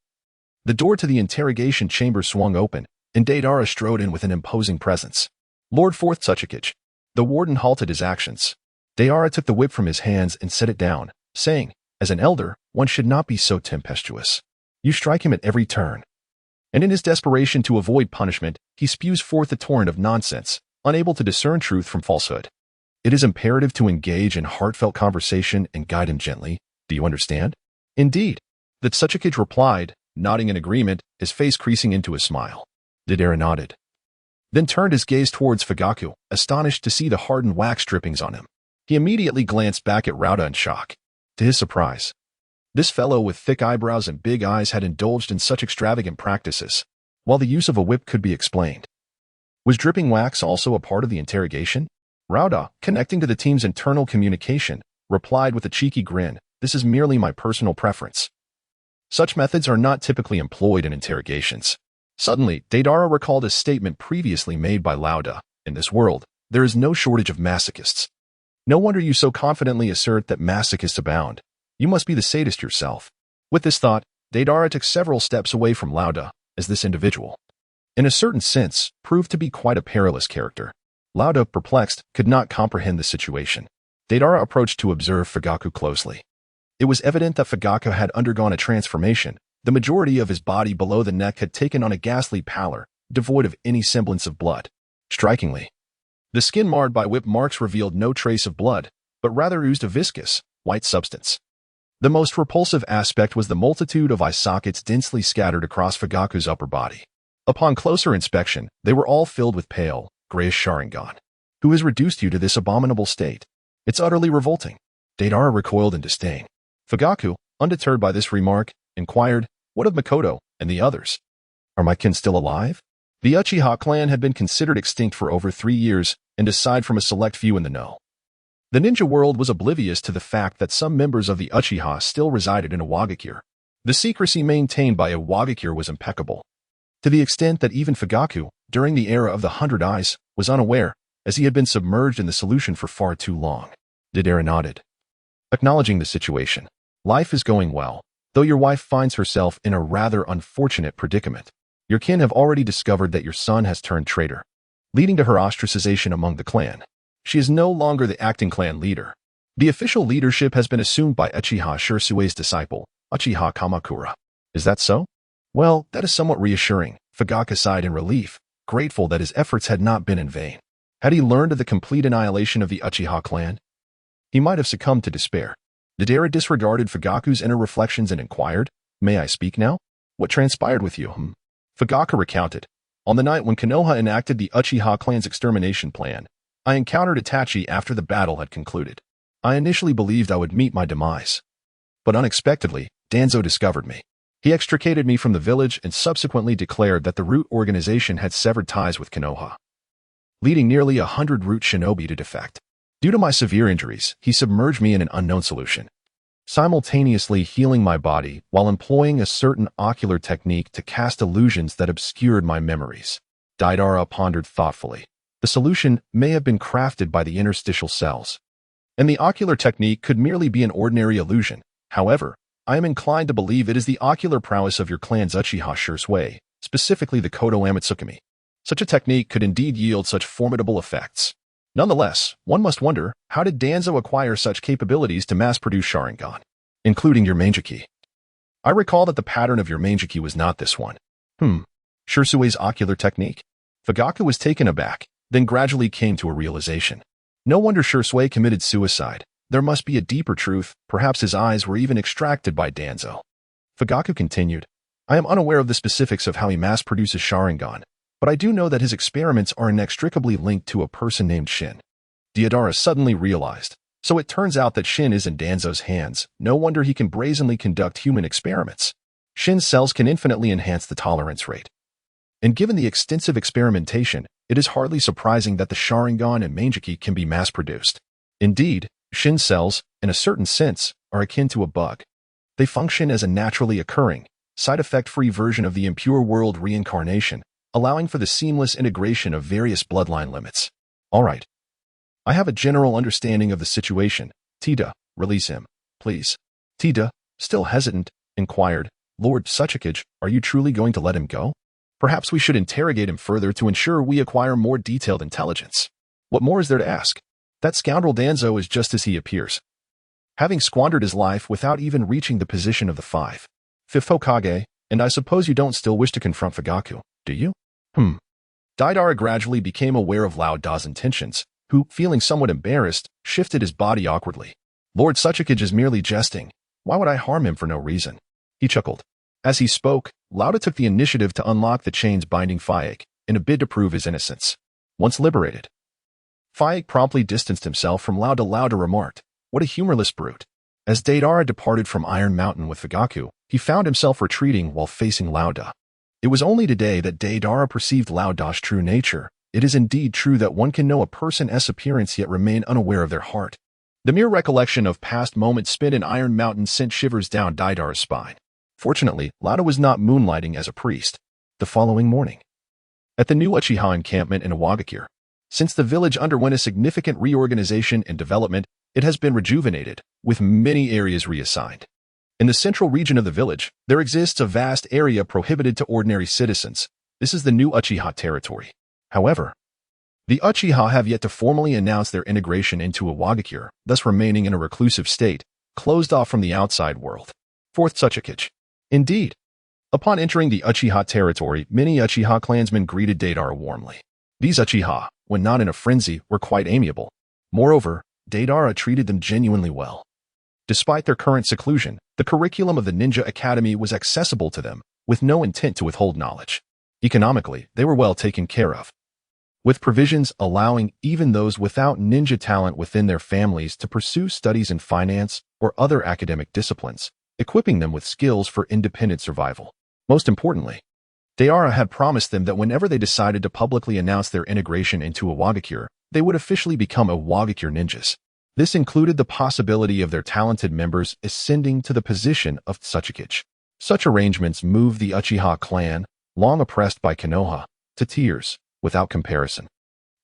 the door to the interrogation chamber swung open, and Deidara strode in with an imposing presence. "Lord 4th Tsuchikage." The warden halted his actions. Deidara took the whip from his hands and set it down, saying, "As an elder, one should not be so tempestuous. You strike him at every turn." And in his desperation to avoid punishment, he spews forth a torrent of nonsense, unable to discern truth from falsehood. It is imperative to engage in heartfelt conversation and guide him gently. Do you understand? Indeed. The Tsuchikage replied, nodding in agreement, his face creasing into a smile. Deidara nodded, then turned his gaze towards Fugaku, astonished to see the hardened wax drippings on him. He immediately glanced back at Rauda in shock. To his surprise, this fellow with thick eyebrows and big eyes had indulged in such extravagant practices, while the use of a whip could be explained. Was dripping wax also a part of the interrogation? Rauda, connecting to the team's internal communication, replied with a cheeky grin, "This is merely my personal preference. Such methods are not typically employed in interrogations." Suddenly, Deidara recalled a statement previously made by Lauda. "In this world, there is no shortage of masochists. No wonder you so confidently assert that masochists abound. You must be the sadist yourself." With this thought, Deidara took several steps away from Lauda, as this individual, in a certain sense, proved to be quite a perilous character. Lauda, perplexed, could not comprehend the situation. Deidara approached to observe Fugaku closely. It was evident that Fugaku had undergone a transformation. The majority of his body below the neck had taken on a ghastly pallor, devoid of any semblance of blood. Strikingly, the skin marred by whip marks revealed no trace of blood, but rather oozed a viscous, white substance. The most repulsive aspect was the multitude of eye sockets densely scattered across Fugaku's upper body. Upon closer inspection, they were all filled with pale, grayish Sharingan. "Who has reduced you to this abominable state? It's utterly revolting." Deidara recoiled in disdain. Fugaku, undeterred by this remark, inquired, "What of Makoto and the others? Are my kin still alive?" The Uchiha clan had been considered extinct for over 3 years, and aside from a select few in the know, the ninja world was oblivious to the fact that some members of the Uchiha still resided in Iwagakure. The secrecy maintained by Iwagakure was impeccable, to the extent that even Fugaku, during the era of the 100 Eyes, was unaware, as he had been submerged in the solution for far too long. Deidara nodded, acknowledging the situation. "Life is going well, though your wife finds herself in a rather unfortunate predicament. Your kin have already discovered that your son has turned traitor, leading to her ostracization among the clan. She is no longer the acting clan leader. The official leadership has been assumed by Uchiha Shirsue's disciple, Uchiha Kamakura. Is that so?" "Well, that is somewhat reassuring." Fugaku sighed in relief, grateful that his efforts had not been in vain. Had he learned of the complete annihilation of the Uchiha clan, he might have succumbed to despair. Deidara disregarded Fugaku's inner reflections and inquired, "May I speak now? What transpired with you?" Fugaku recounted, "On the night when Konoha enacted the Uchiha clan's extermination plan, I encountered Itachi after the battle had concluded. I initially believed I would meet my demise, but unexpectedly, Danzo discovered me. He extricated me from the village and subsequently declared that the root organization had severed ties with Konoha, leading nearly 100 root shinobi to defect. Due to my severe injuries, he submerged me in an unknown solution, simultaneously healing my body while employing a certain ocular technique to cast illusions that obscured my memories." Deidara pondered thoughtfully. The solution may have been crafted by the interstitial cells, and the ocular technique could merely be an ordinary illusion. However, I am inclined to believe it is the ocular prowess of your clan's Uchiha Shirsue, specifically the Kodo Amatsukami. Such a technique could indeed yield such formidable effects. Nonetheless, one must wonder, how did Danzo acquire such capabilities to mass-produce Sharingan, including your Manjiki? I recall that the pattern of your Manjiki was not this one. Shirsue's ocular technique? Fugaku was taken aback, then gradually came to a realization. No wonder Shirsue committed suicide. There must be a deeper truth, perhaps his eyes were even extracted by Danzo. Fugaku continued, "I am unaware of the specifics of how he mass-produces Sharingan, but I do know that his experiments are inextricably linked to a person named Shin." Deidara suddenly realized. So it turns out that Shin is in Danzo's hands. No wonder he can brazenly conduct human experiments. Shin's cells can infinitely enhance the tolerance rate. And given the extensive experimentation, it is hardly surprising that the Sharingan and Manjiki can be mass-produced. Indeed, Shin's cells, in a certain sense, are akin to a bug. They function as a naturally occurring, side-effect-free version of the impure world reincarnation, allowing for the seamless integration of various bloodline limits. All right. I have a general understanding of the situation. Tida, release him, please. Tida, still hesitant, inquired, "Lord Tsuchikage, are you truly going to let him go? Perhaps we should interrogate him further to ensure we acquire more detailed intelligence. What more is there to ask?" That scoundrel Danzo is just as he appears, having squandered his life without even reaching the position of the fifth Hokage, and I suppose you don't still wish to confront Fugaku, do you? Deidara gradually became aware of Lao Da's intentions, who, feeling somewhat embarrassed, shifted his body awkwardly. Lord Suchikage is merely jesting. Why would I harm him for no reason? He chuckled. As he spoke, Lao Da took the initiative to unlock the chains binding Faik, in a bid to prove his innocence. Once liberated, Faik promptly distanced himself from Lao Da. Lao Da remarked, "What a humorless brute." As Deidara departed from Iron Mountain with Fugaku, he found himself retreating while facing Lao Da. It was only today that Deidara perceived Lao Da's true nature. It is indeed true that one can know a person's appearance yet remain unaware of their heart. The mere recollection of past moments spent in Iron Mountain sent shivers down Deidara's spine. Fortunately, Lao Da was not moonlighting as a priest. The following morning, at the new Uchiha encampment in Iwagakure, since the village underwent a significant reorganization and development, it has been rejuvenated, with many areas reassigned. In the central region of the village, there exists a vast area prohibited to ordinary citizens. This is the new Uchiha territory. However, the Uchiha have yet to formally announce their integration into Iwagakure, thus remaining in a reclusive state, closed off from the outside world. Fourth Suchikage. Indeed, upon entering the Uchiha territory, many Uchiha clansmen greeted Deidara warmly. These Uchiha, when not in a frenzy, were quite amiable. Moreover, Deidara treated them genuinely well. Despite their current seclusion, the curriculum of the Ninja Academy was accessible to them, with no intent to withhold knowledge. Economically, they were well taken care of, with provisions allowing even those without ninja talent within their families to pursue studies in finance or other academic disciplines, equipping them with skills for independent survival. Most importantly, Deidara had promised them that whenever they decided to publicly announce their integration into Iwagakure, they would officially become Iwagakure ninjas. This included the possibility of their talented members ascending to the position of Tsuchikage. Such arrangements moved the Uchiha clan, long oppressed by Konoha, to tears, without comparison.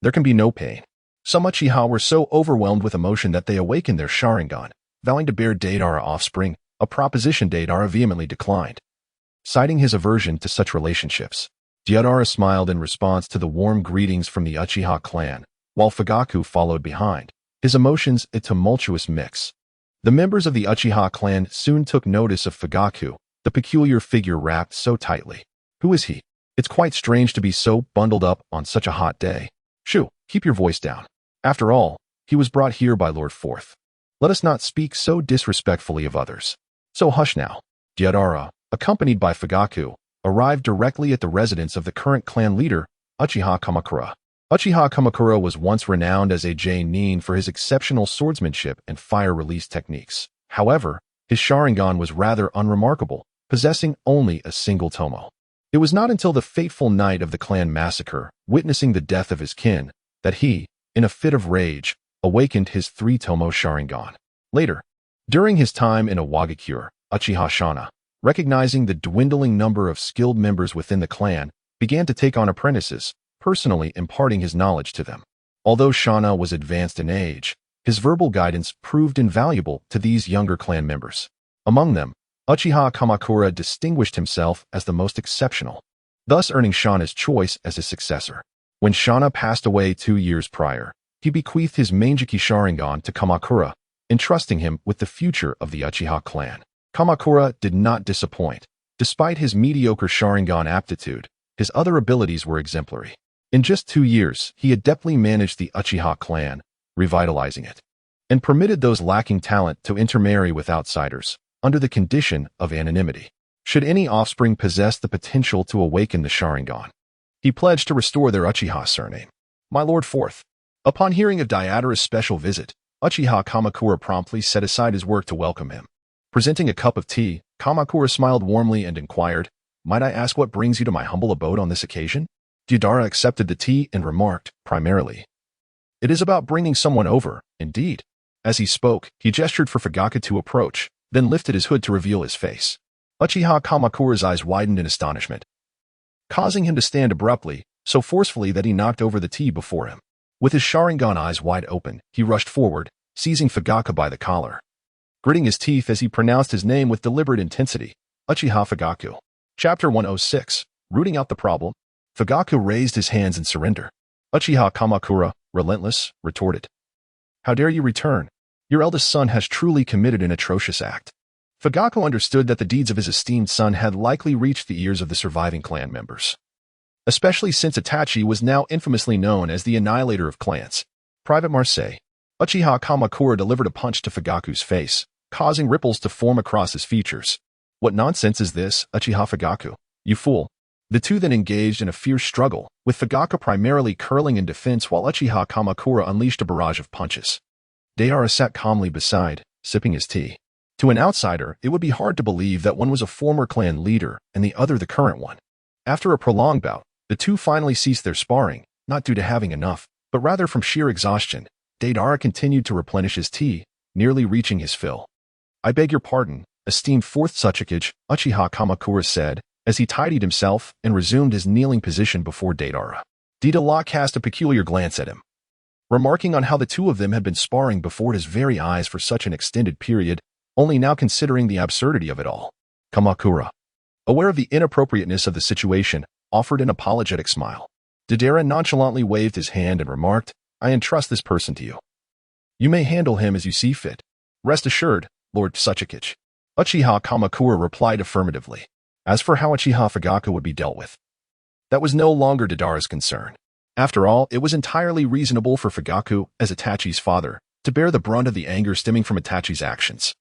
There can be no pain. Some Uchiha were so overwhelmed with emotion that they awakened their Sharingan, vowing to bear Deidara offspring, a proposition Deidara vehemently declined. Citing his aversion to such relationships, Deidara smiled in response to the warm greetings from the Uchiha clan, while Fugaku followed behind, his emotions a tumultuous mix. The members of the Uchiha clan soon took notice of Fugaku, the peculiar figure wrapped so tightly. Who is he? It's quite strange to be so bundled up on such a hot day. Shoo, keep your voice down. After all, he was brought here by Lord Fourth. Let us not speak so disrespectfully of others. So hush now. Deidara, accompanied by Fugaku, arrived directly at the residence of the current clan leader, Uchiha Kamakura. Uchiha Kamakura was once renowned as a Nin for his exceptional swordsmanship and fire release techniques. However, his Sharingan was rather unremarkable, possessing only a single tomo. It was not until the fateful night of the clan massacre, witnessing the death of his kin, that he, in a fit of rage, awakened his 3-tomo Sharingan. Later, during his time in Iwagakure, Uchiha Shana, recognizing the dwindling number of skilled members within the clan, began to take on apprentices, personally imparting his knowledge to them. Although Shana was advanced in age, his verbal guidance proved invaluable to these younger clan members. Among them, Uchiha Kamakura distinguished himself as the most exceptional, thus earning Shana's choice as his successor. When Shana passed away 2 years prior, he bequeathed his Manjiki Sharingan to Kamakura, entrusting him with the future of the Uchiha clan. Kamakura did not disappoint. Despite his mediocre Sharingan aptitude, his other abilities were exemplary. In just 2 years, he adeptly managed the Uchiha clan, revitalizing it, and permitted those lacking talent to intermarry with outsiders, under the condition of anonymity. Should any offspring possess the potential to awaken the Sharingan, he pledged to restore their Uchiha surname. My Lord Fourth. Upon hearing of Deidara's special visit, Uchiha Kamakura promptly set aside his work to welcome him. Presenting a cup of tea, Kamakura smiled warmly and inquired, "Might I ask what brings you to my humble abode on this occasion?" Deidara accepted the tea and remarked, primarily, "It is about bringing someone over, indeed." As he spoke, he gestured for Fugaku to approach, then lifted his hood to reveal his face. Uchiha Kamakura's eyes widened in astonishment, causing him to stand abruptly, so forcefully that he knocked over the tea before him. With his Sharingan eyes wide open, he rushed forward, seizing Fugaku by the collar, gritting his teeth as he pronounced his name with deliberate intensity. Uchiha Fugaku. Chapter 106. Rooting out the problem. Fugaku raised his hands in surrender. Uchiha Kamakura, relentless, retorted, How dare you return? Your eldest son has truly committed an atrocious act. Fugaku understood that the deeds of his esteemed son had likely reached the ears of the surviving clan members, especially since Itachi was now infamously known as the annihilator of clans. Private Marseille. Uchiha Kamakura delivered a punch to Fugaku's face, causing ripples to form across his features. What nonsense is this, Uchiha Fugaku? You fool. The two then engaged in a fierce struggle, with Fugaku primarily curling in defense while Uchiha Kamakura unleashed a barrage of punches. Deidara sat calmly beside, sipping his tea. To an outsider, it would be hard to believe that one was a former clan leader and the other the current one. After a prolonged bout, the two finally ceased their sparring, not due to having enough, but rather from sheer exhaustion. Deidara continued to replenish his tea, nearly reaching his fill. I beg your pardon, esteemed fourth Tsuchikage, Uchiha Kamakura said, as he tidied himself and resumed his kneeling position before Deidara. Deidara cast a peculiar glance at him, remarking on how the two of them had been sparring before his very eyes for such an extended period, only now considering the absurdity of it all. Kamakura, aware of the inappropriateness of the situation, offered an apologetic smile. Deidara nonchalantly waved his hand and remarked, I entrust this person to you. You may handle him as you see fit. Rest assured, Lord Tsuchikage. Uchiha Kamakura replied affirmatively. As for how Uchiha Fugaku would be dealt with, that was no longer Deidara's concern. After all, it was entirely reasonable for Fugaku, as Itachi's father, to bear the brunt of the anger stemming from Itachi's actions.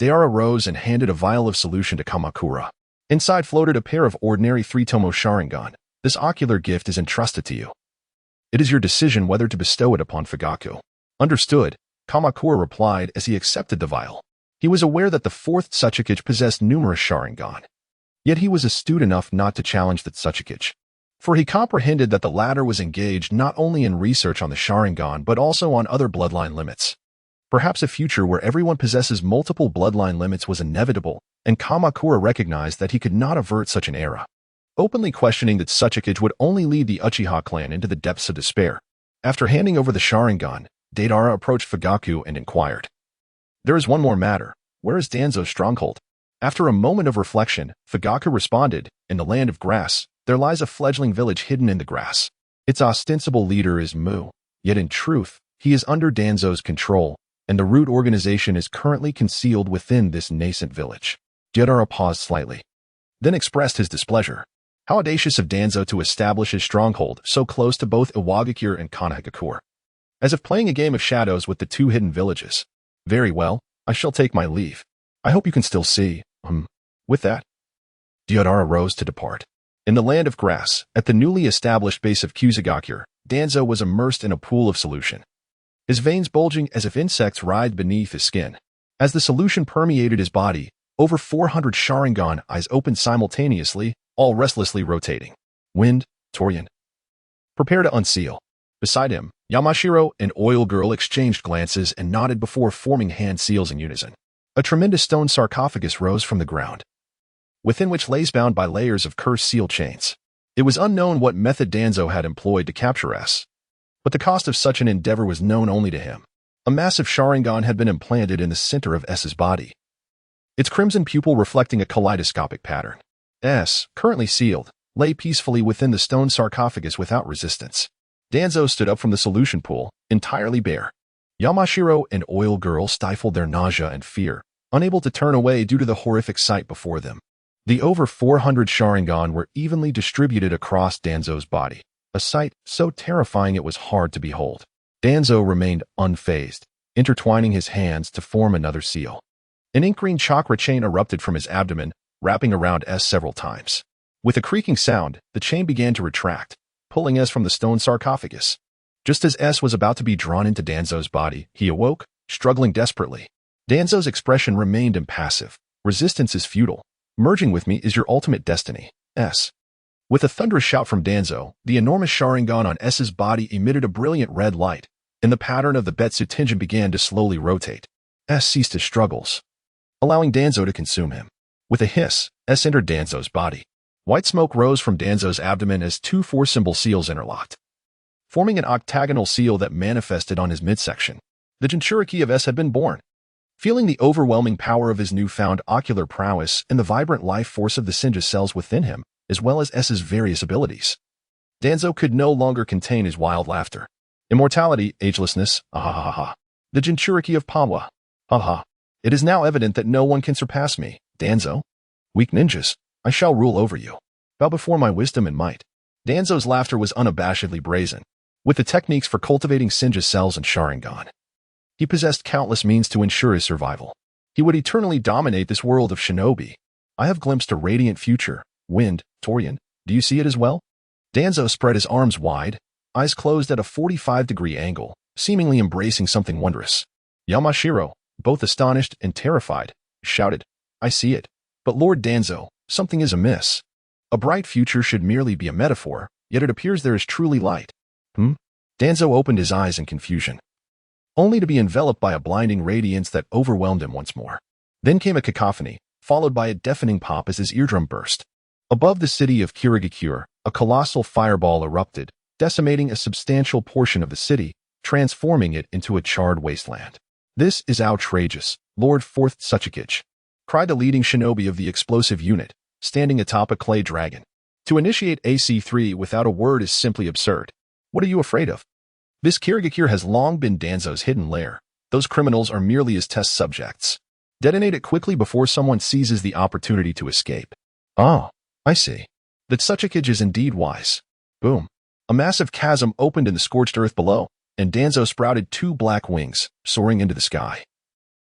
Deidara rose and handed a vial of solution to Kamakura. Inside floated a pair of ordinary three-tomo Sharingan. This ocular gift is entrusted to you. It is your decision whether to bestow it upon Fugaku. Understood, Kamakura replied as he accepted the vial. He was aware that the fourth Tsuchikage possessed numerous Sharingan. Yet he was astute enough not to challenge the Tsuchikage, for he comprehended that the latter was engaged not only in research on the Sharingan but also on other bloodline limits. Perhaps a future where everyone possesses multiple bloodline limits was inevitable, and Kamakura recognized that he could not avert such an era. Openly questioning that Tsuchikage would only lead the Uchiha clan into the depths of despair. After handing over the Sharingan, Deidara approached Fugaku and inquired, There is one more matter. Where is Danzo's stronghold? After a moment of reflection, Fugaku responded, In the land of grass, there lies a fledgling village hidden in the grass. Its ostensible leader is Mu, yet in truth, he is under Danzo's control, and the root organization is currently concealed within this nascent village. Deidara paused slightly, then expressed his displeasure. How audacious of Danzo to establish his stronghold so close to both Iwagakure and Konohagakure. As if playing a game of shadows with the two hidden villages. Very well, I shall take my leave. I hope you can still see. With that, Deidara rose to depart. In the land of grass, at the newly established base of Kusagakure, Danzo was immersed in a pool of solution, his veins bulging as if insects writhed beneath his skin. As the solution permeated his body, over 400 Sharingan eyes opened simultaneously, all restlessly rotating. Wind, Torian. Prepare to unseal. Beside him, Yamashiro and Oil Girl exchanged glances and nodded before forming hand seals in unison. A tremendous stone sarcophagus rose from the ground, within which lay bound by layers of cursed seal chains. It was unknown what method Danzo had employed to capture S, but the cost of such an endeavor was known only to him. A massive Sharingan had been implanted in the center of S's body, its crimson pupil reflecting a kaleidoscopic pattern. S, currently sealed, lay peacefully within the stone sarcophagus without resistance. Danzo stood up from the solution pool, entirely bare. Yamashiro and Oil Girl stifled their nausea and fear, unable to turn away due to the horrific sight before them. The over 400 Sharingan were evenly distributed across Danzo's body, a sight so terrifying it was hard to behold. Danzo remained unfazed, intertwining his hands to form another seal. An ink-green chakra chain erupted from his abdomen, wrapping around S several times. With a creaking sound, the chain began to retract, pulling S from the stone sarcophagus. Just as S was about to be drawn into Danzo's body, he awoke, struggling desperately. Danzo's expression remained impassive. Resistance is futile. Merging with me is your ultimate destiny, S. With a thunderous shout from Danzo, the enormous Sharingan on S's body emitted a brilliant red light, and the pattern of the Betsu Tenjin began to slowly rotate. S ceased his struggles, allowing Danzo to consume him. With a hiss, S entered Danzo's body. White smoke rose from Danzo's abdomen as two four-symbol seals interlocked, forming an octagonal seal that manifested on his midsection. The Jinchuriki of S had been born. Feeling the overwhelming power of his newfound ocular prowess and the vibrant life force of the Senja cells within him, as well as S's various abilities, Danzo could no longer contain his wild laughter. Immortality, agelessness, ahahaha. The Jinchuriki of Pawa. Haha. It is now evident that no one can surpass me, Danzo. Weak ninjas, I shall rule over you. Bow before my wisdom and might. Danzo's laughter was unabashedly brazen. With the techniques for cultivating Senju cells and Sharingan, he possessed countless means to ensure his survival. He would eternally dominate this world of shinobi. I have glimpsed a radiant future. Wind, Torian, do you see it as well? Danzo spread his arms wide, eyes closed at a 45-degree angle, seemingly embracing something wondrous. Yamashiro, both astonished and terrified, shouted, I see it. But Lord Danzo, something is amiss. A bright future should merely be a metaphor, yet it appears there is truly light. Danzo opened his eyes in confusion, only to be enveloped by a blinding radiance that overwhelmed him once more. Then came a cacophony, followed by a deafening pop as his eardrum burst. Above the city of Kirigakure, a colossal fireball erupted, decimating a substantial portion of the city, transforming it into a charred wasteland. This is outrageous, Lord Fourth Tsuchikage, cried the leading shinobi of the explosive unit, standing atop a clay dragon. To initiate AC3 without a word is simply absurd. What are you afraid of? This Kirigakure has long been Danzo's hidden lair. Those criminals are merely his test subjects. Detonate it quickly before someone seizes the opportunity to escape. Oh, I see. The Tsuchikage is indeed wise. Boom. A massive chasm opened in the scorched earth below, and Danzo sprouted 2 black wings, soaring into the sky,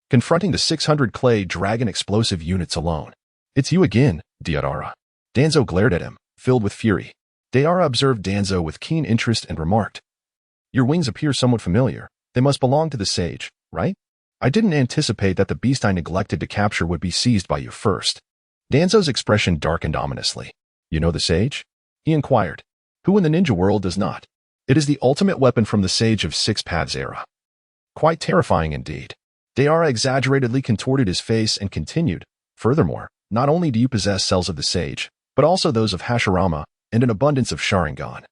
confronting the 600 clay dragon explosive units alone. It's you again, Deidara. Danzo glared at him, filled with fury. Deidara observed Danzo with keen interest and remarked, Your wings appear somewhat familiar. They must belong to the sage, right? I didn't anticipate that the beast I neglected to capture would be seized by you first. Danzo's expression darkened ominously. You know the sage? He inquired. Who in the ninja world does not? It is the ultimate weapon from the Sage of Six Paths era. Quite terrifying indeed. Deidara exaggeratedly contorted his face and continued, Furthermore, not only do you possess cells of the sage, but also those of Hashirama and an abundance of Sharingan,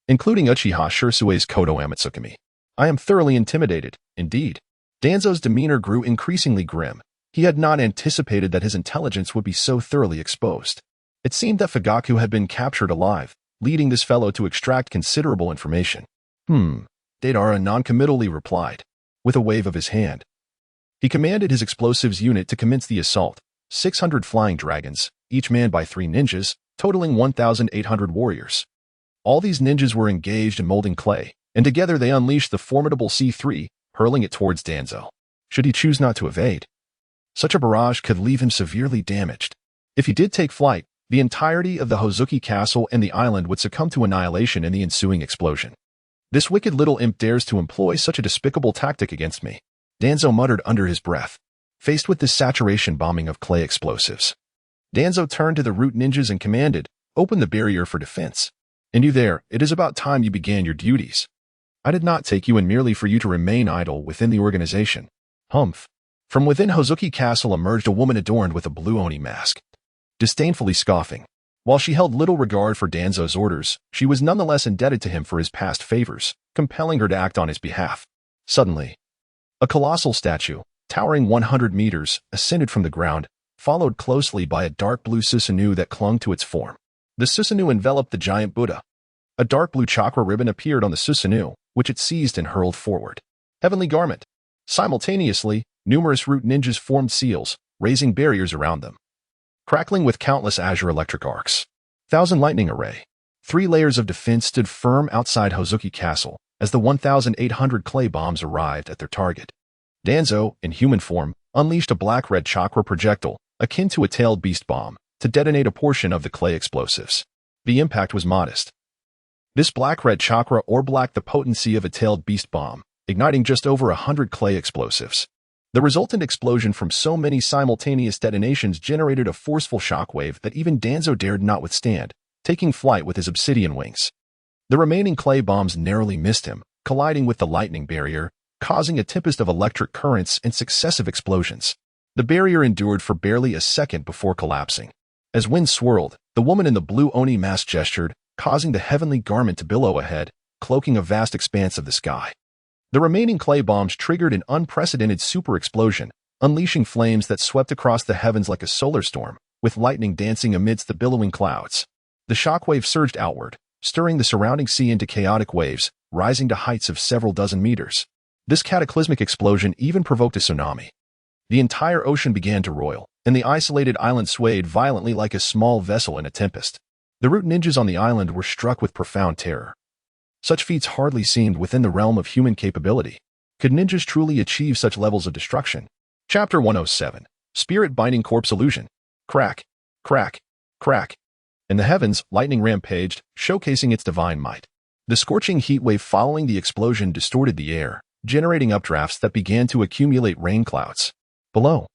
including Uchiha Shursue's Kodo Amatsukami. I am thoroughly intimidated, indeed. Danzo's demeanor grew increasingly grim. He had not anticipated that his intelligence would be so thoroughly exposed. It seemed that Fugaku had been captured alive, leading this fellow to extract considerable information. Deidara noncommittally replied, with a wave of his hand. He commanded his explosives unit to commence the assault. 600 flying dragons, each manned by 3 ninjas, totaling 1,800 warriors. All these ninjas were engaged in molding clay, and together they unleashed the formidable C3, hurling it towards Danzo. Should he choose not to evade, such a barrage could leave him severely damaged. If he did take flight, the entirety of the Hozuki castle and the island would succumb to annihilation in the ensuing explosion. This wicked little imp dares to employ such a despicable tactic against me, Danzo muttered under his breath, faced with this saturation bombing of clay explosives. Danzo turned to the root ninjas and commanded, Open the barrier for defense. And you there, it is about time you began your duties. I did not take you in merely for you to remain idle within the organization. Humph. From within Hozuki Castle emerged a woman adorned with a blue oni mask, disdainfully scoffing. While she held little regard for Danzo's orders, she was nonetheless indebted to him for his past favors, compelling her to act on his behalf. Suddenly, a colossal statue, towering 100 meters, ascended from the ground, followed closely by a dark blue Susanoo that clung to its form. The Susanoo enveloped the giant Buddha. A dark blue chakra ribbon appeared on the Susanoo, which it seized and hurled forward. Heavenly garment. Simultaneously, numerous root ninjas formed seals, raising barriers around them, crackling with countless azure electric arcs. 1,000 lightning array. 3 layers of defense stood firm outside Hozuki Castle as the 1,800 clay bombs arrived at their target. Danzo, in human form, unleashed a black-red chakra projectile, akin to a tailed beast bomb, to detonate a portion of the clay explosives. The impact was modest. This black-red chakra blacked the potency of a tailed beast bomb, igniting just over 100 clay explosives. The resultant explosion from so many simultaneous detonations generated a forceful shockwave that even Danzo dared not withstand, taking flight with his obsidian wings. The remaining clay bombs narrowly missed him, colliding with the lightning barrier, causing a tempest of electric currents and successive explosions. The barrier endured for barely a second before collapsing. As wind swirled, the woman in the blue oni mask gestured, causing the heavenly garment to billow ahead, cloaking a vast expanse of the sky. The remaining clay bombs triggered an unprecedented super explosion, unleashing flames that swept across the heavens like a solar storm, with lightning dancing amidst the billowing clouds. The shockwave surged outward, stirring the surrounding sea into chaotic waves, rising to heights of several dozen meters. This cataclysmic explosion even provoked a tsunami. The entire ocean began to roil, and the isolated island swayed violently like a small vessel in a tempest. The root ninjas on the island were struck with profound terror. Such feats hardly seemed within the realm of human capability. Could ninjas truly achieve such levels of destruction? Chapter 107. Spirit-Binding Corpse Illusion. Crack, crack, crack. In the heavens, lightning rampaged, showcasing its divine might. The scorching heat wave following the explosion distorted the air, generating updrafts that began to accumulate rain clouds. Below,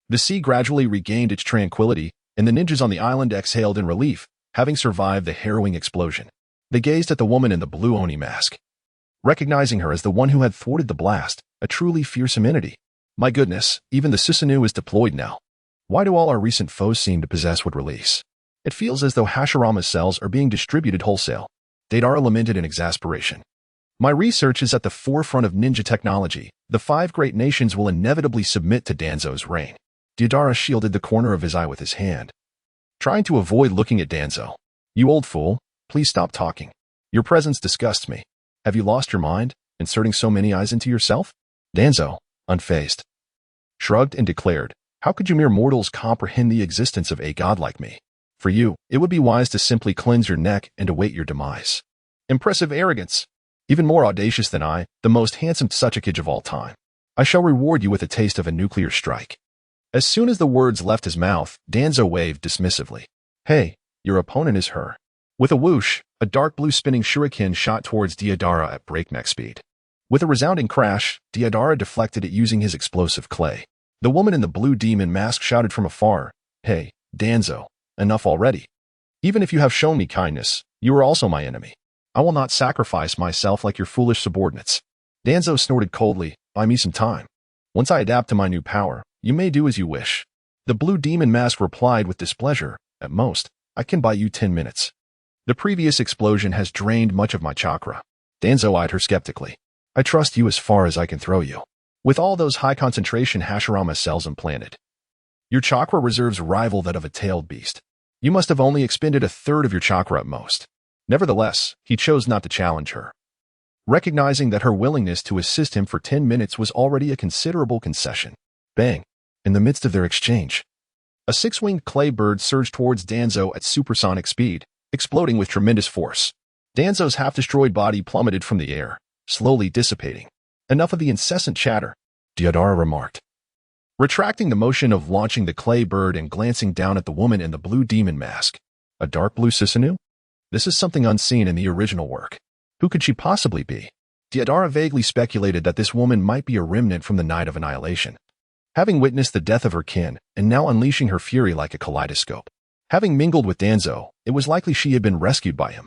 the sea gradually regained its tranquility, and the ninjas on the island exhaled in relief, having survived the harrowing explosion. They gazed at the woman in the blue Oni mask, recognizing her as the one who had thwarted the blast, a truly fearsome entity. My goodness, even the Susanoo is deployed now. Why do all our recent foes seem to possess what release? It feels as though Hashirama's cells are being distributed wholesale. Deidara lamented in exasperation. My research is at the forefront of ninja technology. The 5 great nations will inevitably submit to Danzo's reign. Deidara shielded the corner of his eye with his hand, trying to avoid looking at Danzo. You old fool, please stop talking. Your presence disgusts me. Have you lost your mind, inserting so many eyes into yourself? Danzo, unfazed, shrugged and declared, how could you mere mortals comprehend the existence of a god like me? For you, it would be wise to simply cleanse your neck and await your demise. Impressive arrogance. Even more audacious than I, the most handsome Tsuchikage of all time. I shall reward you with a taste of a nuclear strike. As soon as the words left his mouth, Danzo waved dismissively. Hey, your opponent is her. With a whoosh, a dark blue spinning shuriken shot towards Deidara at breakneck speed. With a resounding crash, Deidara deflected it using his explosive clay. The woman in the blue demon mask shouted from afar, Hey, Danzo, enough already. Even if you have shown me kindness, you are also my enemy. I will not sacrifice myself like your foolish subordinates. Danzo snorted coldly, buy me some time. Once I adapt to my new power, you may do as you wish. The blue demon mask replied with displeasure, at most, I can buy you 10 minutes. The previous explosion has drained much of my chakra. Danzo eyed her skeptically. I trust you as far as I can throw you. With all those high-concentration Hashirama cells implanted, your chakra reserves rival that of a tailed beast. You must have only expended a third of your chakra at most. Nevertheless, he chose not to challenge her, recognizing that her willingness to assist him for 10 minutes was already a considerable concession. Bang! In the midst of their exchange, a 6-winged clay bird surged towards Danzo at supersonic speed, exploding with tremendous force. Danzo's half-destroyed body plummeted from the air, slowly dissipating. Enough of the incessant chatter, Deidara remarked, retracting the motion of launching the clay bird and glancing down at the woman in the blue demon mask. A dark blue Susanoo? This is something unseen in the original work. Who could she possibly be? Deidara vaguely speculated that this woman might be a remnant from the Night of Annihilation, having witnessed the death of her kin and now unleashing her fury like a kaleidoscope. Having mingled with Danzo, it was likely she had been rescued by him.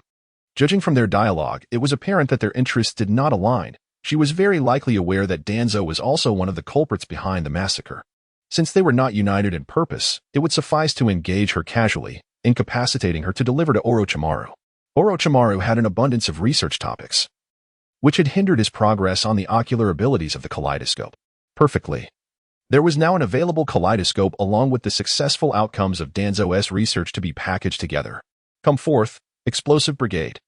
Judging from their dialogue, it was apparent that their interests did not align. She was very likely aware that Danzo was also one of the culprits behind the massacre. Since they were not united in purpose, it would suffice to engage her casually, incapacitating her to deliver to Orochimaru. Orochimaru had an abundance of research topics, which had hindered his progress on the ocular abilities of the kaleidoscope. Perfectly. There was now an available kaleidoscope along with the successful outcomes of Danzo's research to be packaged together. Come forth, Explosive Brigade.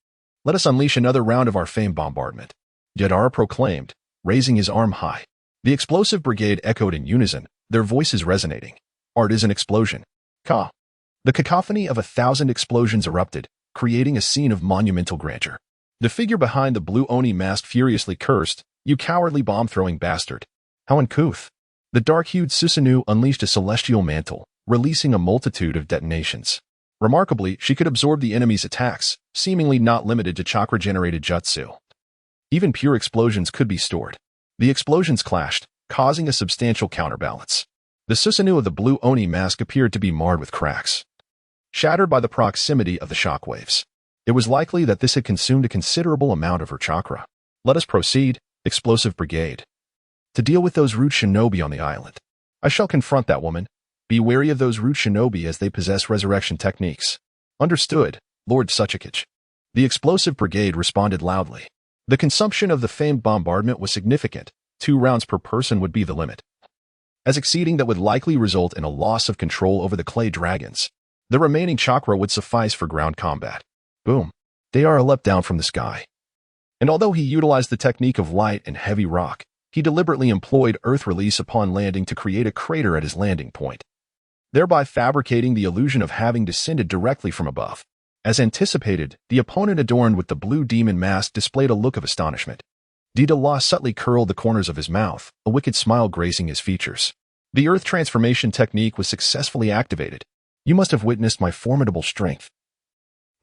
Let us unleash another round of our famed bombardment, Deidara proclaimed, raising his arm high. The Explosive Brigade echoed in unison, their voices resonating. Art is an explosion. Ka. The cacophony of 1,000 explosions erupted, creating a scene of monumental grandeur. The figure behind the blue Oni mask furiously cursed, You cowardly bomb-throwing bastard. How uncouth. The dark-hued Susanoo unleashed a celestial mantle, releasing a multitude of detonations. Remarkably, she could absorb the enemy's attacks, seemingly not limited to chakra-generated jutsu. Even pure explosions could be stored. The explosions clashed, causing a substantial counterbalance. The Susanoo of the blue Oni mask appeared to be marred with cracks, shattered by the proximity of the shockwaves. It was likely that this had consumed a considerable amount of her chakra. Let us proceed, Explosive Brigade, to deal with those root shinobi on the island. I shall confront that woman. Be wary of those root shinobi as they possess resurrection techniques. Understood, Lord Tsuchikage. The Explosive Brigade responded loudly. The consumption of the famed bombardment was significant. 2 rounds per person would be the limit, as exceeding that would likely result in a loss of control over the clay dragons. The remaining chakra would suffice for ground combat. Boom. Deidara leapt down from the sky, And although he utilized the technique of light and heavy rock, he deliberately employed earth release upon landing to create a crater at his landing point, thereby fabricating the illusion of having descended directly from above. As anticipated, the opponent adorned with the blue demon mask displayed a look of astonishment. Deidara subtly curled the corners of his mouth, a wicked smile gracing his features. The earth transformation technique was successfully activated. You must have witnessed my formidable strength.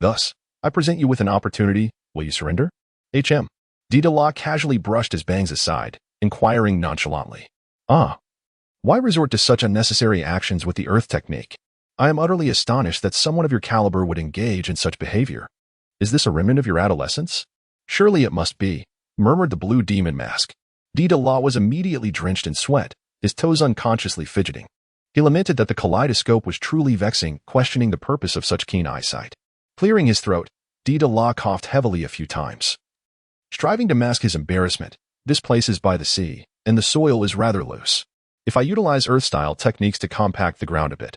Thus, I present you with an opportunity. Will you surrender? Deidara casually brushed his bangs aside, inquiring nonchalantly. Why resort to such unnecessary actions with the earth technique? I am utterly astonished that someone of your caliber would engage in such behavior. Is this a remnant of your adolescence? Surely it must be, murmured the blue demon mask. Deidara was immediately drenched in sweat, his toes unconsciously fidgeting. He lamented that the kaleidoscope was truly vexing, questioning the purpose of such keen eyesight. Clearing his throat, Deidara coughed heavily a few times. Striving to mask his embarrassment, this place is by the sea, and the soil is rather loose. If I utilize earth-style techniques to compact the ground a bit,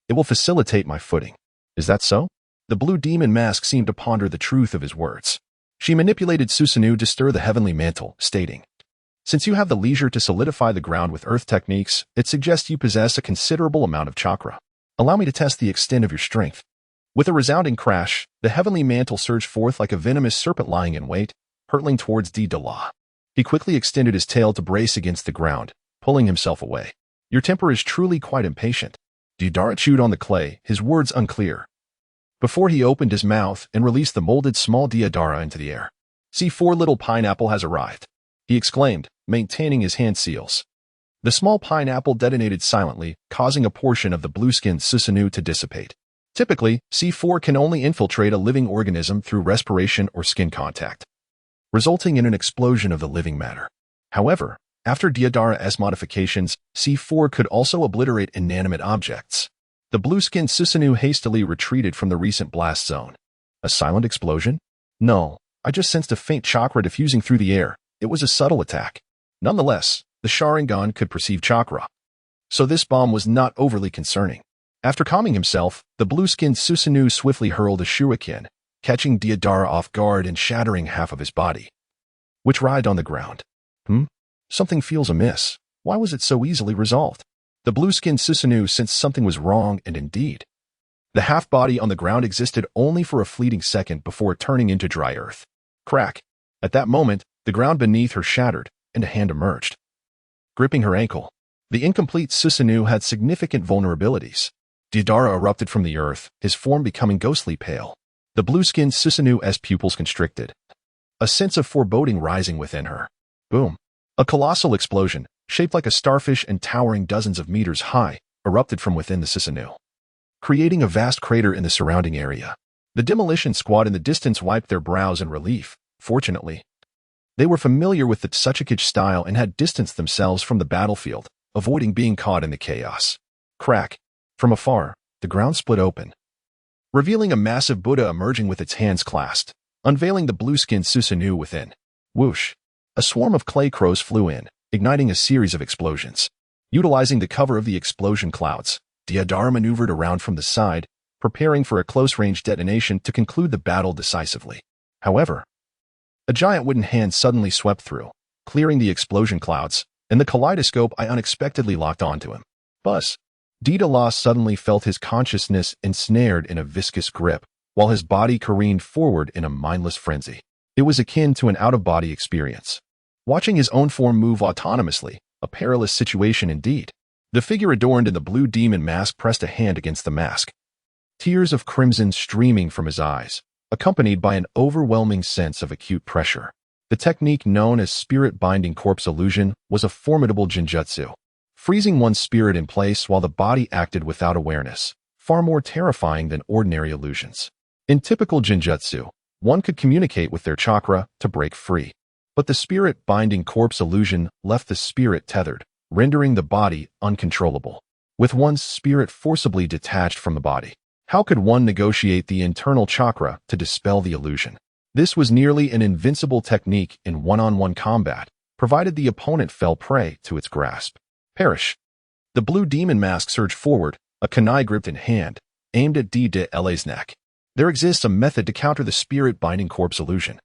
it will facilitate my footing. Is that so? The blue demon mask seemed to ponder the truth of his words. She manipulated Susanoo to stir the heavenly mantle, stating, Since you have the leisure to solidify the ground with earth techniques, it suggests you possess a considerable amount of chakra. Allow me to test the extent of your strength. With a resounding crash, the heavenly mantle surged forth like a venomous serpent lying in wait, hurtling towards Deidara. He quickly extended his tail to brace against the ground, pulling himself away. Your temper is truly quite impatient. Deidara chewed on the clay, his words unclear. Before he opened his mouth and released the molded small Deidara into the air. C4 little pineapple has arrived, he exclaimed, maintaining his hand seals. The small pineapple detonated silently, causing a portion of the blue-skinned Susanoo to dissipate. Typically, C4 can only infiltrate a living organism through respiration or skin contact, resulting in an explosion of the living matter. However, after Deidara's modifications, C4 could also obliterate inanimate objects. The blue-skinned Susanoo hastily retreated from the recent blast zone. A silent explosion? No, I just sensed a faint chakra diffusing through the air. It was a subtle attack. Nonetheless, the Sharingan could perceive chakra. So this bomb was not overly concerning. After calming himself, the blue-skinned Susanoo swiftly hurled a shuriken, catching Deidara off guard and shattering half of his body, which writhed on the ground. Something feels amiss. Why was it so easily resolved? The blue-skinned Susanoo sensed something was wrong, and indeed. The half-body on the ground existed only for a fleeting second before turning into dry earth. Crack. At that moment, the ground beneath her shattered, and a hand emerged, gripping her ankle. The incomplete Susanoo had significant vulnerabilities. Deidara erupted from the earth, his form becoming ghostly pale. The blue-skinned Susanoo's pupils constricted, a sense of foreboding rising within her. Boom. A colossal explosion, shaped like a starfish and towering dozens of meters high, erupted from within the Susanoo, creating a vast crater in the surrounding area. The demolition squad in the distance wiped their brows in relief. Fortunately, they were familiar with the Tsuchikage style and had distanced themselves from the battlefield, avoiding being caught in the chaos. Crack. From afar, the ground split open, revealing a massive Buddha emerging with its hands clasped, unveiling the blue-skinned Susanoo within. Whoosh. A swarm of clay crows flew in, igniting a series of explosions. Utilizing the cover of the explosion clouds, Deidara maneuvered around from the side, preparing for a close-range detonation to conclude the battle decisively. However, a giant wooden hand suddenly swept through, clearing the explosion clouds, and the kaleidoscope I unexpectedly locked onto him. Buzz. Deidara suddenly felt his consciousness ensnared in a viscous grip, while his body careened forward in a mindless frenzy. It was akin to an out-of-body experience. Watching his own form move autonomously, a perilous situation indeed. The figure adorned in the blue demon mask pressed a hand against the mask, tears of crimson streaming from his eyes, accompanied by an overwhelming sense of acute pressure. The technique known as spirit-binding corpse illusion was a formidable ninjutsu, freezing one's spirit in place while the body acted without awareness, far more terrifying than ordinary illusions. In typical ninjutsu, one could communicate with their chakra to break free. But the spirit-binding corpse illusion left the spirit tethered, rendering the body uncontrollable. With one's spirit forcibly detached from the body, how could one negotiate the internal chakra to dispel the illusion? This was nearly an invincible technique in one-on-one combat, provided the opponent fell prey to its grasp. Perish. The blue demon mask surged forward, a kunai gripped in hand, aimed at Deidara's neck. There exists a method to counter the spirit-binding corpse illusion.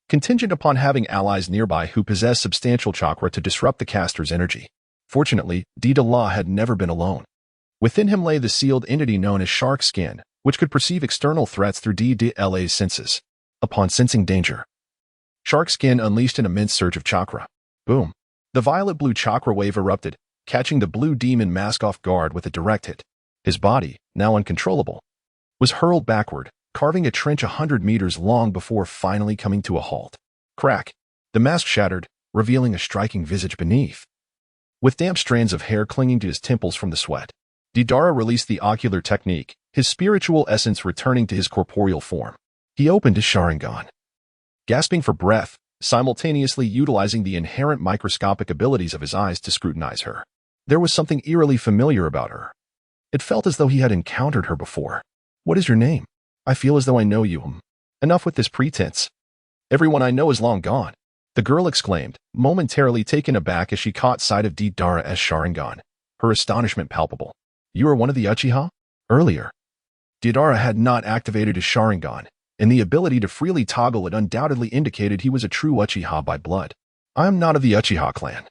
contingent upon having allies nearby who possess substantial chakra to disrupt the caster's energy. Fortunately, Deidara had never been alone. Within him lay the sealed entity known as Shark Skin, which could perceive external threats through Deidara's senses. Upon sensing danger, Shark Skin unleashed an immense surge of chakra. Boom! The violet-blue chakra wave erupted, catching the blue demon mask off guard with a direct hit. His body, now uncontrollable, was hurled backward, carving a trench 100 meters long before finally coming to a halt. Crack! The mask shattered, revealing a striking visage beneath. With damp strands of hair clinging to his temples from the sweat, Deidara released the ocular technique, his spiritual essence returning to his corporeal form. He opened his Sharingan, gasping for breath, simultaneously utilizing the inherent microscopic abilities of his eyes to scrutinize her. There was something eerily familiar about her. It felt as though he had encountered her before. "What is your name? I feel as though I know you." Enough with this pretense. "Everyone I know is long gone," the girl exclaimed, momentarily taken aback as she caught sight of Deidara's Sharingan, her astonishment palpable. "You are one of the Uchiha?" Earlier, Deidara had not activated his Sharingan, and the ability to freely toggle it undoubtedly indicated he was a true Uchiha by blood. "I am not of the Uchiha clan.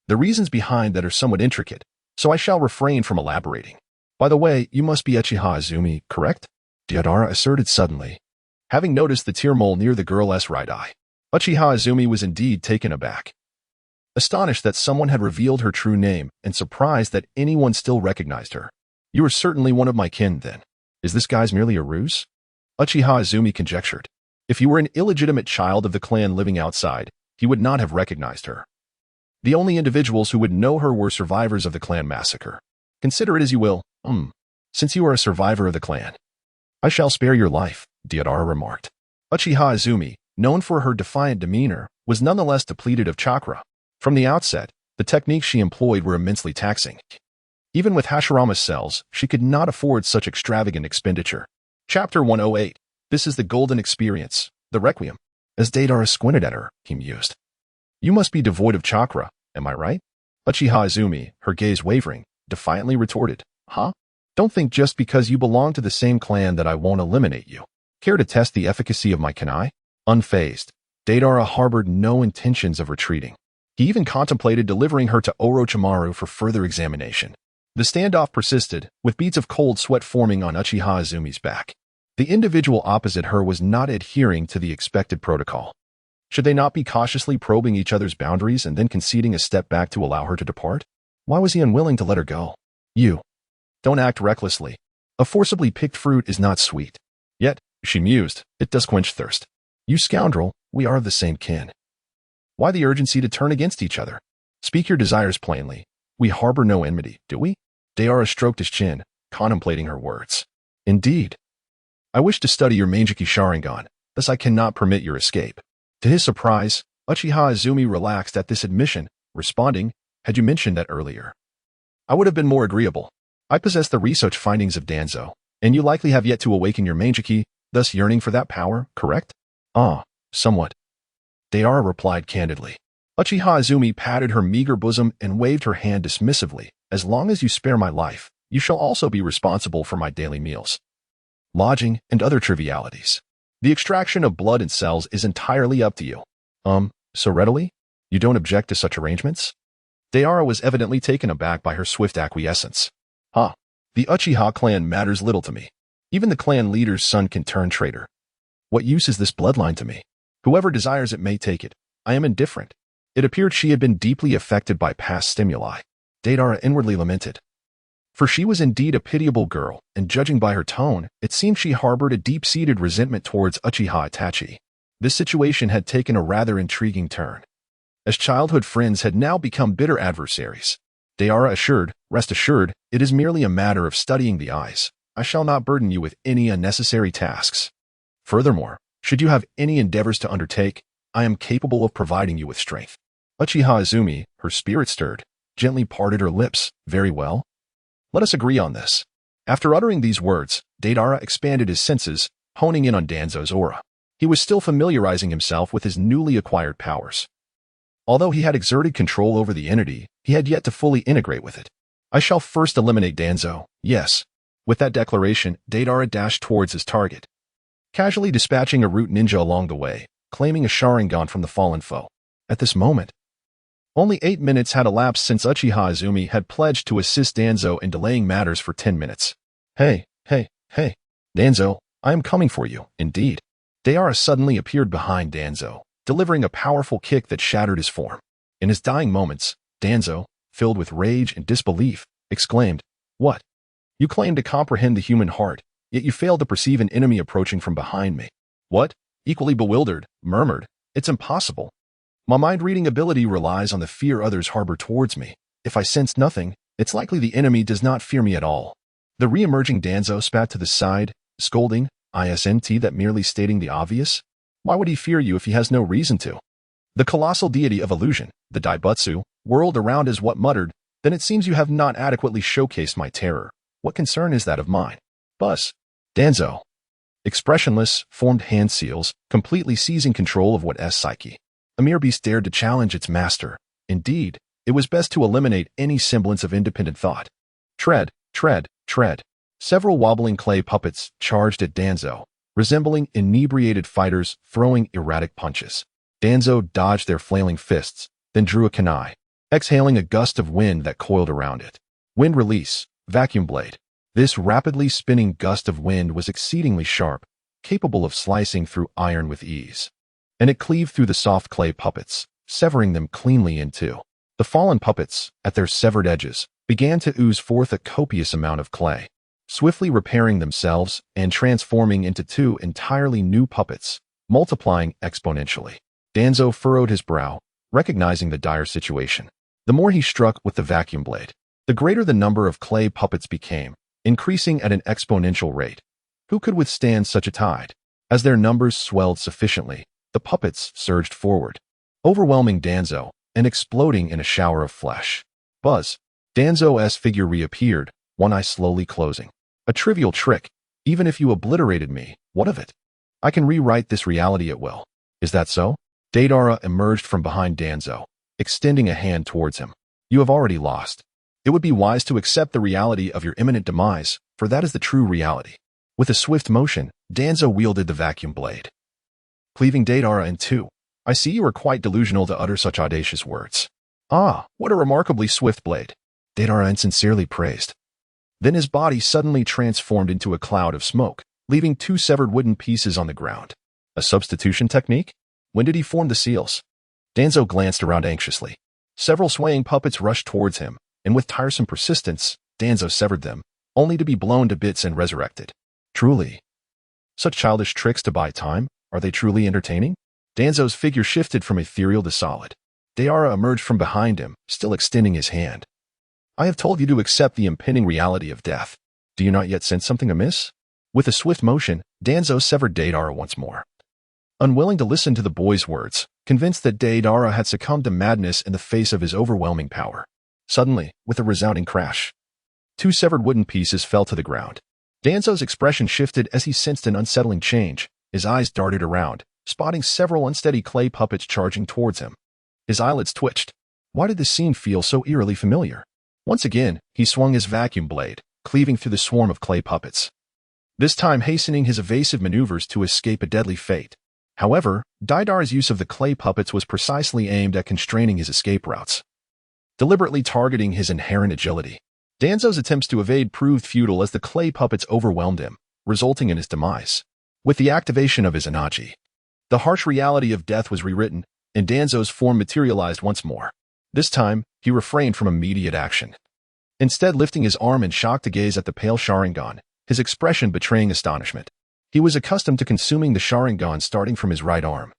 The reasons behind that are somewhat intricate, so I shall refrain from elaborating. By the way, you must be Uchiha Izumi, correct?" Deidara asserted suddenly, having noticed the tear mole near the girl's right eye. Uchiha Izumi was indeed taken aback, astonished that someone had revealed her true name and surprised that anyone still recognized her. "You are certainly one of my kin, then. Is this guy's merely a ruse?" Uchiha Izumi conjectured. If he were an illegitimate child of the clan living outside, he would not have recognized her. The only individuals who would know her were survivors of the clan massacre. "Consider it as you will. Since you are a survivor of the clan, I shall spare your life," Deidara remarked. Uchiha Izumi, known for her defiant demeanor, was nonetheless depleted of chakra. From the outset, the techniques she employed were immensely taxing. Even with Hashirama's cells, she could not afford such extravagant expenditure. Chapter 108. This is the golden experience, the Requiem. As Deidara squinted at her, he mused. "You must be devoid of chakra, am I right?" Uchiha Izumi, her gaze wavering, defiantly retorted. "Huh? Don't think just because you belong to the same clan that I won't eliminate you. Care to test the efficacy of my kunai?" Unfazed, Deidara harbored no intentions of retreating. He even contemplated delivering her to Orochimaru for further examination. The standoff persisted, with beads of cold sweat forming on Uchiha Izumi's back. The individual opposite her was not adhering to the expected protocol. Should they not be cautiously probing each other's boundaries and then conceding a step back to allow her to depart? Why was he unwilling to let her go? "You. Don't act recklessly. A forcibly picked fruit is not sweet. Yet," she mused, "it does quench thirst. You scoundrel, we are of the same kin. Why the urgency to turn against each other? Speak your desires plainly. We harbor no enmity, do we?" Deidara stroked his chin, contemplating her words. "Indeed. I wish to study your Manjiki Sharingan, thus I cannot permit your escape." To his surprise, Uchiha Izumi relaxed at this admission, responding, "Had you mentioned that earlier, I would have been more agreeable. I possess the research findings of Danzo, and you likely have yet to awaken your Manjiki, thus yearning for that power, correct?" "Ah, somewhat," Deidara replied candidly. Uchiha Izumi patted her meager bosom and waved her hand dismissively. "As long as you spare my life, you shall also be responsible for my daily meals, lodging, and other trivialities. The extraction of blood and cells is entirely up to you." So readily? You don't object to such arrangements?" Deidara was evidently taken aback by her swift acquiescence. The Uchiha clan matters little to me. Even the clan leader's son can turn traitor. What use is this bloodline to me? Whoever desires it may take it. I am indifferent." It appeared she had been deeply affected by past stimuli. Deidara inwardly lamented. For she was indeed a pitiable girl, and judging by her tone, it seemed she harbored a deep-seated resentment towards Uchiha Itachi. This situation had taken a rather intriguing turn, as childhood friends had now become bitter adversaries. Deidara assured, "Rest assured, it is merely a matter of studying the eyes. I shall not burden you with any unnecessary tasks. Furthermore, should you have any endeavors to undertake, I am capable of providing you with strength." Uchiha Izumi, her spirit stirred, gently parted her lips. "Very well. Let us agree on this." After uttering these words, Deidara expanded his senses, honing in on Danzo's aura. He was still familiarizing himself with his newly acquired powers. Although he had exerted control over the entity, he had yet to fully integrate with it. "I shall first eliminate Danzo, yes." With that declaration, Deidara dashed towards his target, casually dispatching a root ninja along the way, claiming a Sharingan from the fallen foe. At this moment, only 8 minutes had elapsed since Uchiha Izumi had pledged to assist Danzo in delaying matters for 10 minutes. Hey, Danzo, I am coming for you, indeed. Deidara suddenly appeared behind Danzo, delivering a powerful kick that shattered his form. In his dying moments, Danzo, filled with rage and disbelief, exclaimed, "What? You claim to comprehend the human heart, yet you failed to perceive an enemy approaching from behind me." "What?" Equally bewildered, murmured, "It's impossible. My mind-reading ability relies on the fear others harbor towards me. If I sense nothing, it's likely the enemy does not fear me at all." The re-emerging Danzo spat to the side, scolding, "Isn't that merely stating the obvious? Why would he fear you if he has no reason to?" The colossal deity of illusion, the Daibutsu, whirled around as what muttered, "Then it seems you have not adequately showcased my terror. What concern is that of mine?" Buzz. Danzo, expressionless, formed hand seals, completely seizing control of what's psyche. A mere beast dared to challenge its master. Indeed, it was best to eliminate any semblance of independent thought. Tread, tread, tread. Several wobbling clay puppets charged at Danzo, resembling inebriated fighters throwing erratic punches. Danzo dodged their flailing fists, then drew a kunai, exhaling a gust of wind that coiled around it. Wind release, vacuum blade. This rapidly spinning gust of wind was exceedingly sharp, capable of slicing through iron with ease. And it cleaved through the soft clay puppets, severing them cleanly in two. The fallen puppets, at their severed edges, began to ooze forth a copious amount of clay, swiftly repairing themselves and transforming into two entirely new puppets, multiplying exponentially. Danzo furrowed his brow, recognizing the dire situation. The more he struck with the vacuum blade, the greater the number of clay puppets became, increasing at an exponential rate. Who could withstand such a tide? As their numbers swelled sufficiently, the puppets surged forward, overwhelming Danzo and exploding in a shower of flesh. Buzz. Danzo's figure reappeared, one eye slowly closing. "A trivial trick. Even if you obliterated me, what of it? I can rewrite this reality at will." "Is that so?" Deidara emerged from behind Danzo, extending a hand towards him. "You have already lost. It would be wise to accept the reality of your imminent demise, for that is the true reality." With a swift motion, Danzo wielded the vacuum blade, cleaving Deidara in two. "I see you are quite delusional to utter such audacious words." "Ah, what a remarkably swift blade," Deidara insincerely praised. Then his body suddenly transformed into a cloud of smoke, leaving two severed wooden pieces on the ground. A substitution technique? When did he form the seals? Danzo glanced around anxiously. Several swaying puppets rushed towards him, and with tiresome persistence, Danzo severed them, only to be blown to bits and resurrected. Truly, such childish tricks to buy time, are they truly entertaining? Danzo's figure shifted from ethereal to solid. Deidara emerged from behind him, still extending his hand. "I have told you to accept the impending reality of death. Do you not yet sense something amiss?" With a swift motion, Danzo severed Deidara once more. Unwilling to listen to the boy's words, convinced that Deidara had succumbed to madness in the face of his overwhelming power. Suddenly, with a resounding crash, two severed wooden pieces fell to the ground. Danzo's expression shifted as he sensed an unsettling change. His eyes darted around, spotting several unsteady clay puppets charging towards him. His eyelids twitched. Why did this scene feel so eerily familiar? Once again, he swung his vacuum blade, cleaving through the swarm of clay puppets, this time hastening his evasive maneuvers to escape a deadly fate. However, Deidara's use of the clay puppets was precisely aimed at constraining his escape routes, deliberately targeting his inherent agility. Danzo's attempts to evade proved futile as the clay puppets overwhelmed him, resulting in his demise. With the activation of his Anaji, the harsh reality of death was rewritten, and Danzo's form materialized once more. This time, he refrained from immediate action, instead lifting his arm in shock to gaze at the pale Sharingan, his expression betraying astonishment. He was accustomed to consuming the Sharingan starting from his right arm,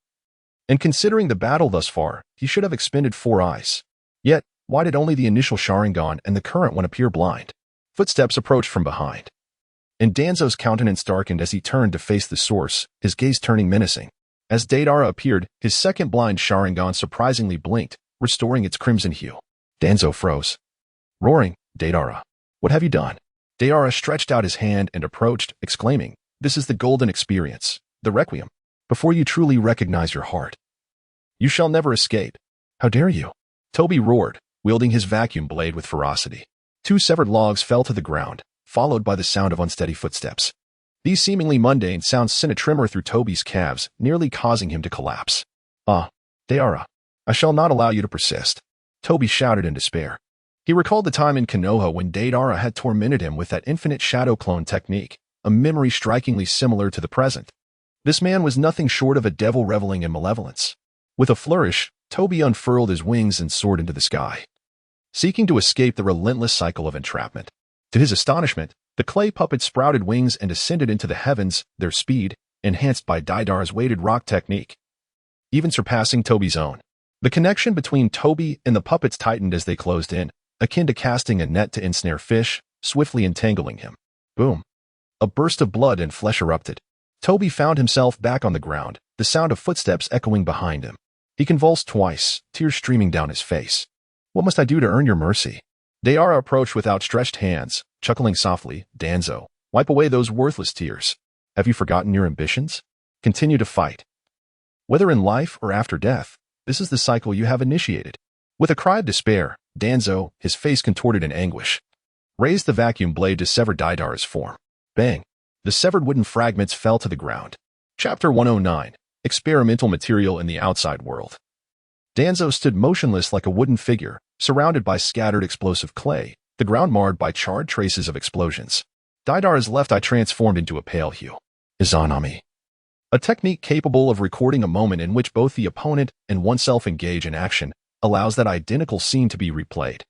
and considering the battle thus far, he should have expended 4 eyes. Yet, why did only the initial Sharingan and the current one appear blind? Footsteps approached from behind, and Danzo's countenance darkened as he turned to face the source, his gaze turning menacing. As Deidara appeared, his second blind Sharingan surprisingly blinked, restoring its crimson hue. Danzo froze, roaring, "Deidara, what have you done?" Deidara stretched out his hand and approached, exclaiming, "This is the golden experience, the requiem. Before you truly recognize your heart, you shall never escape." "How dare you?" Toby roared, wielding his vacuum blade with ferocity. 2 severed logs fell to the ground, followed by the sound of unsteady footsteps. These seemingly mundane sounds sent a tremor through Toby's calves, nearly causing him to collapse. Deidara, I shall not allow you to persist, Toby shouted in despair. He recalled the time in Konoha when Deidara had tormented him with that infinite shadow clone technique, a memory strikingly similar to the present. This man was nothing short of a devil reveling in malevolence. With a flourish, Toby unfurled his wings and soared into the sky, seeking to escape the relentless cycle of entrapment. To his astonishment, the clay puppet sprouted wings and ascended into the heavens, their speed, enhanced by Deidara's weighted rock technique, even surpassing Toby's own. The connection between Toby and the puppets tightened as they closed in, akin to casting a net to ensnare fish, swiftly entangling him. Boom! A burst of blood and flesh erupted. Toby found himself back on the ground, the sound of footsteps echoing behind him. He convulsed twice, tears streaming down his face. What must I do to earn your mercy? Deidara approached with outstretched hands, chuckling softly. Danzo, wipe away those worthless tears. Have you forgotten your ambitions? Continue to fight. Whether in life or after death, this is the cycle you have initiated. With a cry of despair, Danzo, his face contorted in anguish, raised the vacuum blade to sever Deidara's form. Bang! The severed wooden fragments fell to the ground. Chapter 109. Experimental Material in the Outside World. Danzo stood motionless like a wooden figure, surrounded by scattered explosive clay, the ground marred by charred traces of explosions. Deidara's left eye transformed into a pale hue. Izanami. A technique capable of recording a moment in which both the opponent and oneself engage in action, allows that identical scene to be replayed.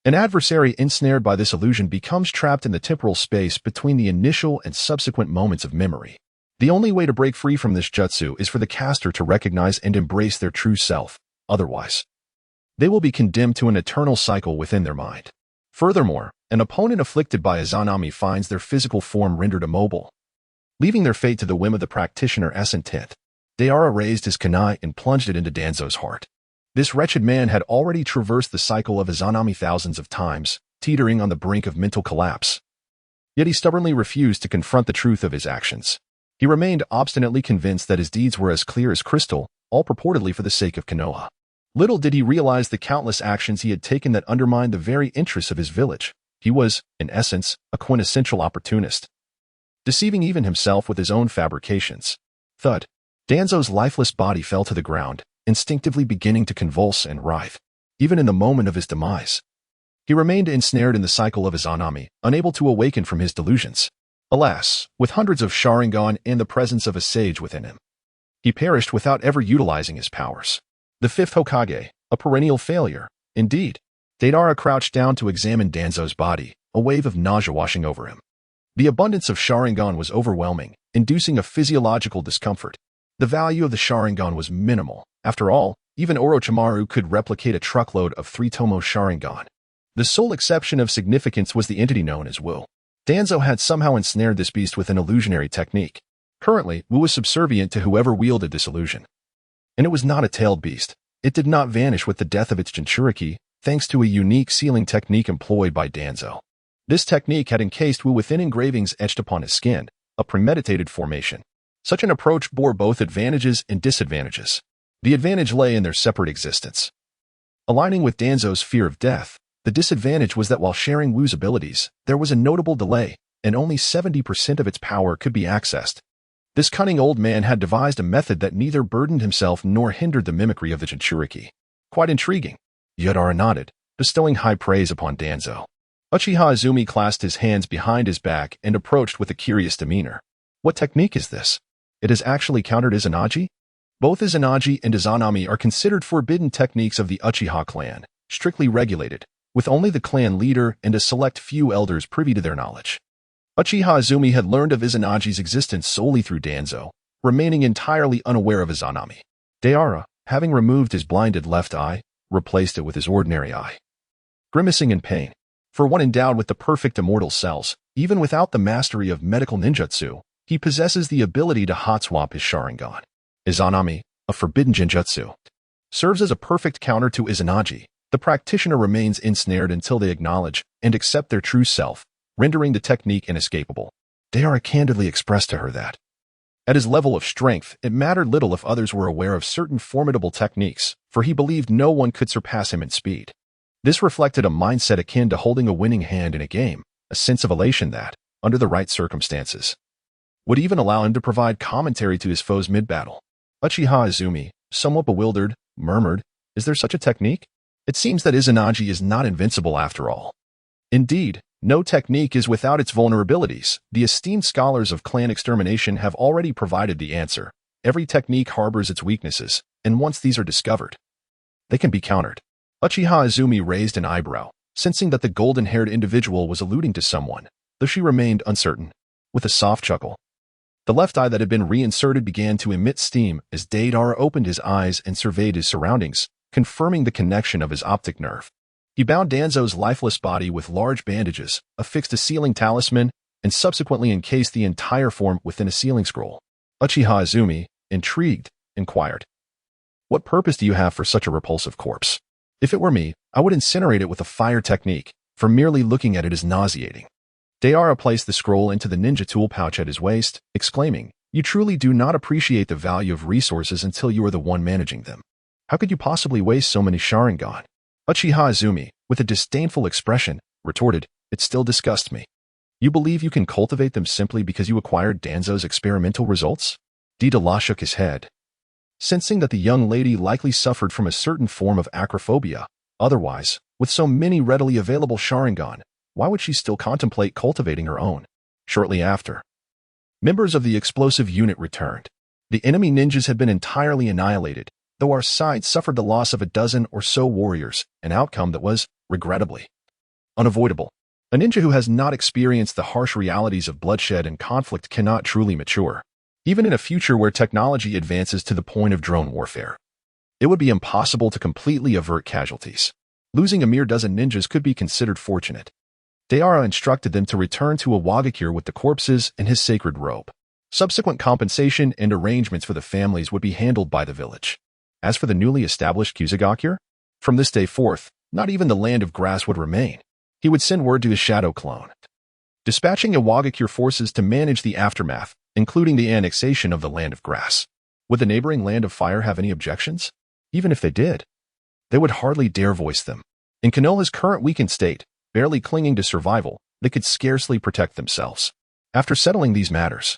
An adversary ensnared by this illusion becomes trapped in the temporal space between the initial and subsequent moments of memory. The only way to break free from this jutsu is for the caster to recognize and embrace their true self. Otherwise, they will be condemned to an eternal cycle within their mind. Furthermore, an opponent afflicted by Izanami finds their physical form rendered immobile, leaving their fate to the whim of the practitioner's intent. Deidara raised his kunai and plunged it into Danzo's heart. This wretched man had already traversed the cycle of Izanami thousands of times, teetering on the brink of mental collapse. Yet he stubbornly refused to confront the truth of his actions. He remained obstinately convinced that his deeds were as clear as crystal, all purportedly for the sake of Konoha. Little did he realize the countless actions he had taken that undermined the very interests of his village. He was, in essence, a quintessential opportunist, deceiving even himself with his own fabrications. Thud. Danzo's lifeless body fell to the ground, instinctively beginning to convulse and writhe. Even in the moment of his demise, he remained ensnared in the cycle of Izanami, unable to awaken from his delusions. Alas, with hundreds of Sharingan and the presence of a sage within him, he perished without ever utilizing his powers. The fifth Hokage, a perennial failure. Indeed. Deidara crouched down to examine Danzo's body, a wave of nausea washing over him. The abundance of Sharingan was overwhelming, inducing a physiological discomfort. The value of the Sharingan was minimal. After all, even Orochimaru could replicate a truckload of 3-tomo Sharingan. The sole exception of significance was the entity known as Wu. Danzo had somehow ensnared this beast with an illusionary technique. Currently, Wu was subservient to whoever wielded this illusion. And it was not a tailed beast. It did not vanish with the death of its Jinchuriki, thanks to a unique sealing technique employed by Danzo. This technique had encased Wu within engravings etched upon his skin, a premeditated formation. Such an approach bore both advantages and disadvantages. The advantage lay in their separate existence. Aligning with Danzo's fear of death, the disadvantage was that while sharing Wu's abilities, there was a notable delay, and only 70% of its power could be accessed. This cunning old man had devised a method that neither burdened himself nor hindered the mimicry of the Jinchuriki. Quite intriguing. Deidara nodded, bestowing high praise upon Danzo. Uchiha Izumi clasped his hands behind his back and approached with a curious demeanor. What technique is this? It has actually countered Izanagi? Both Izanagi and Izanami are considered forbidden techniques of the Uchiha clan, strictly regulated, with only the clan leader and a select few elders privy to their knowledge. Uchiha Izumi had learned of Izanagi's existence solely through Danzo, remaining entirely unaware of Izanami. Deidara, having removed his blinded left eye, replaced it with his ordinary eye. Grimacing in pain, for one endowed with the perfect immortal cells, even without the mastery of medical ninjutsu, he possesses the ability to hot-swap his Sharingan. Izanami, a forbidden genjutsu, serves as a perfect counter to Izanagi. The practitioner remains ensnared until they acknowledge and accept their true self, rendering the technique inescapable. Deidara candidly expressed to her that, at his level of strength, it mattered little if others were aware of certain formidable techniques, for he believed no one could surpass him in speed. This reflected a mindset akin to holding a winning hand in a game, a sense of elation that, under the right circumstances, would even allow him to provide commentary to his foes mid-battle. Uchiha Izumi, somewhat bewildered, murmured, "Is there such a technique? It seems that Izanagi is not invincible after all." Indeed, no technique is without its vulnerabilities. The esteemed scholars of clan extermination have already provided the answer. Every technique harbors its weaknesses, and once these are discovered, they can be countered. Uchiha Izumi raised an eyebrow, sensing that the golden-haired individual was alluding to someone, though she remained uncertain. With a soft chuckle, the left eye that had been reinserted began to emit steam as Deidara opened his eyes and surveyed his surroundings, confirming the connection of his optic nerve. He bound Danzo's lifeless body with large bandages, affixed a sealing talisman, and subsequently encased the entire form within a sealing scroll. Uchiha Izumi, intrigued, inquired, "What purpose do you have for such a repulsive corpse? If it were me, I would incinerate it with a fire technique, for merely looking at it is nauseating." Deidara placed the scroll into the ninja tool pouch at his waist, exclaiming, "You truly do not appreciate the value of resources until you are the one managing them. How could you possibly waste so many Sharingan?" Uchiha Izumi, with a disdainful expression, retorted, "It still disgusts me. You believe you can cultivate them simply because you acquired Danzo's experimental results?" Deidara shook his head, sensing that the young lady likely suffered from a certain form of acrophobia. Otherwise, with so many readily available Sharingan, why would she still contemplate cultivating her own? Shortly after, members of the explosive unit returned. The enemy ninjas had been entirely annihilated, though our side suffered the loss of a dozen or so warriors, an outcome that was, regrettably, unavoidable. A ninja who has not experienced the harsh realities of bloodshed and conflict cannot truly mature. Even in a future where technology advances to the point of drone warfare, it would be impossible to completely avert casualties. Losing a mere dozen ninjas could be considered fortunate. Deidara instructed them to return to Awagakure with the corpses and his sacred robe. Subsequent compensation and arrangements for the families would be handled by the village. As for the newly established Kusagakure, from this day forth, not even the land of grass would remain. He would send word to his shadow clone, dispatching Awagakure forces to manage the aftermath, including the annexation of the land of grass. Would the neighboring land of fire have any objections? Even if they did, they would hardly dare voice them. In Konoha's current weakened state, barely clinging to survival, they could scarcely protect themselves. After settling these matters,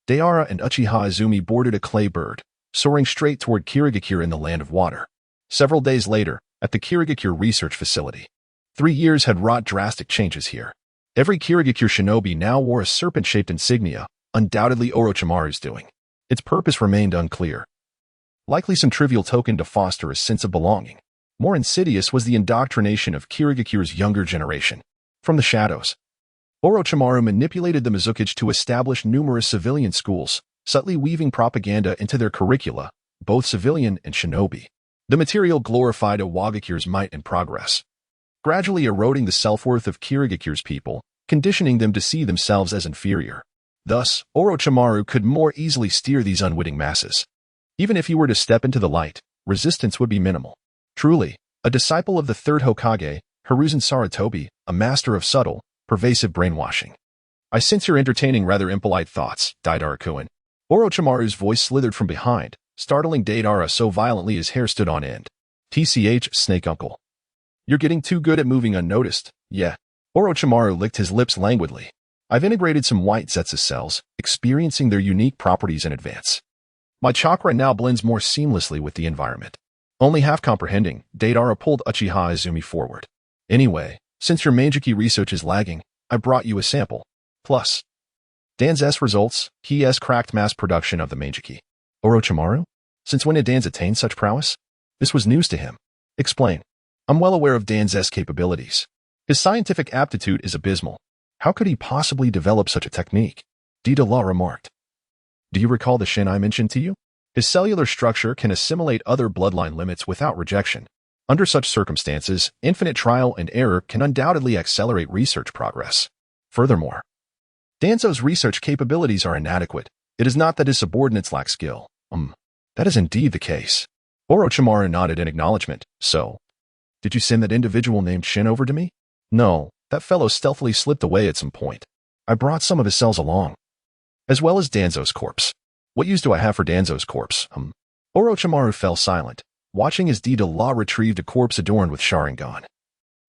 Deidara and Uchiha Izumi boarded a clay bird, soaring straight toward Kirigakure in the land of water. Several days later, at the Kirigakure research facility, 3 years had wrought drastic changes here. Every Kirigakure shinobi now wore a serpent-shaped insignia, undoubtedly Orochimaru's doing. Its purpose remained unclear. Likely some trivial token to foster a sense of belonging. More insidious was the indoctrination of Kirigakure's younger generation. From the shadows, Orochimaru manipulated the Mizukage to establish numerous civilian schools, subtly weaving propaganda into their curricula, both civilian and shinobi. The material glorified Awagakure's might and progress, gradually eroding the self-worth of Kirigakure's people, conditioning them to see themselves as inferior. Thus, Orochimaru could more easily steer these unwitting masses. Even if he were to step into the light, resistance would be minimal. Truly, a disciple of the third Hokage, Hiruzen Sarutobi, a master of subtle, pervasive brainwashing. "I sense you're entertaining rather impolite thoughts, Deidara-kun." Orochimaru's voice slithered from behind, startling Deidara so violently his hair stood on end. "TCH, Snake Uncle. You're getting too good at moving unnoticed, yeah." Orochimaru licked his lips languidly. "I've integrated some white Zetsu cells, experiencing their unique properties in advance. My chakra now blends more seamlessly with the environment." Only half comprehending, Deidara pulled Uchiha Izumi forward. "Anyway, since your Manjiki research is lagging, I brought you a sample. Plus, Dan's results, he's cracked mass production of the Manjiki." Orochimaru? Since when had Dan's attained such prowess? This was news to him. "Explain." "I'm well aware of Dan's capabilities. His scientific aptitude is abysmal. How could he possibly develop such a technique?" Deidara remarked. "Do you recall the Shin I mentioned to you? His cellular structure can assimilate other bloodline limits without rejection. Under such circumstances, infinite trial and error can undoubtedly accelerate research progress. Furthermore, Danzo's research capabilities are inadequate. It is not that his subordinates lack skill. That is indeed the case." Orochimaru nodded in acknowledgement. "So, did you send that individual named Shin over to me?" "No, that fellow stealthily slipped away at some point. I brought some of his cells along, as well as Danzo's corpse." "What use do I have for Danzo's corpse?" Orochimaru fell silent, watching as Deidara retrieved a corpse adorned with Sharingan.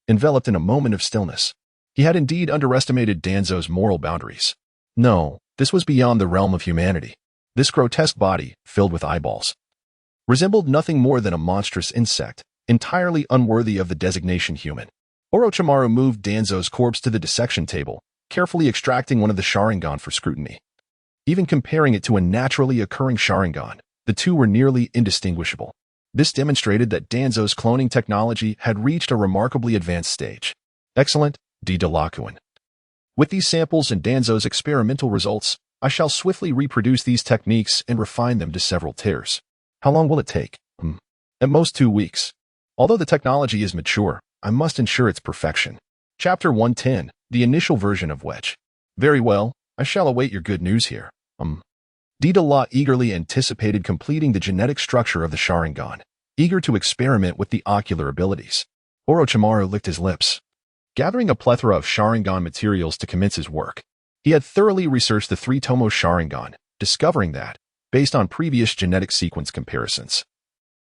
Enveloped in a moment of stillness, he had indeed underestimated Danzo's moral boundaries. "No, This was beyond the realm of humanity. This grotesque body, filled with eyeballs, resembled nothing more than a monstrous insect, entirely unworthy of the designation human. Orochimaru moved Danzo's corpse to the dissection table, carefully extracting one of the Sharingan for scrutiny. Even comparing it to a naturally occurring Sharingan, the two were nearly indistinguishable. This demonstrated that Danzo's cloning technology had reached a remarkably advanced stage. Excellent, Deidara. With these samples and Danzo's experimental results, I shall swiftly reproduce these techniques and refine them to several tiers. How long will it take? At most 2 weeks. Although the technology is mature, I must ensure its perfection. Chapter 110, the initial version of Wedge. Very well, I shall await your good news here. Deidara eagerly anticipated completing the genetic structure of the Sharingan, eager to experiment with the ocular abilities. Orochimaru licked his lips, gathering a plethora of Sharingan materials to commence his work. He had thoroughly researched the 3-tomo Sharingan, discovering that, based on previous genetic sequence comparisons,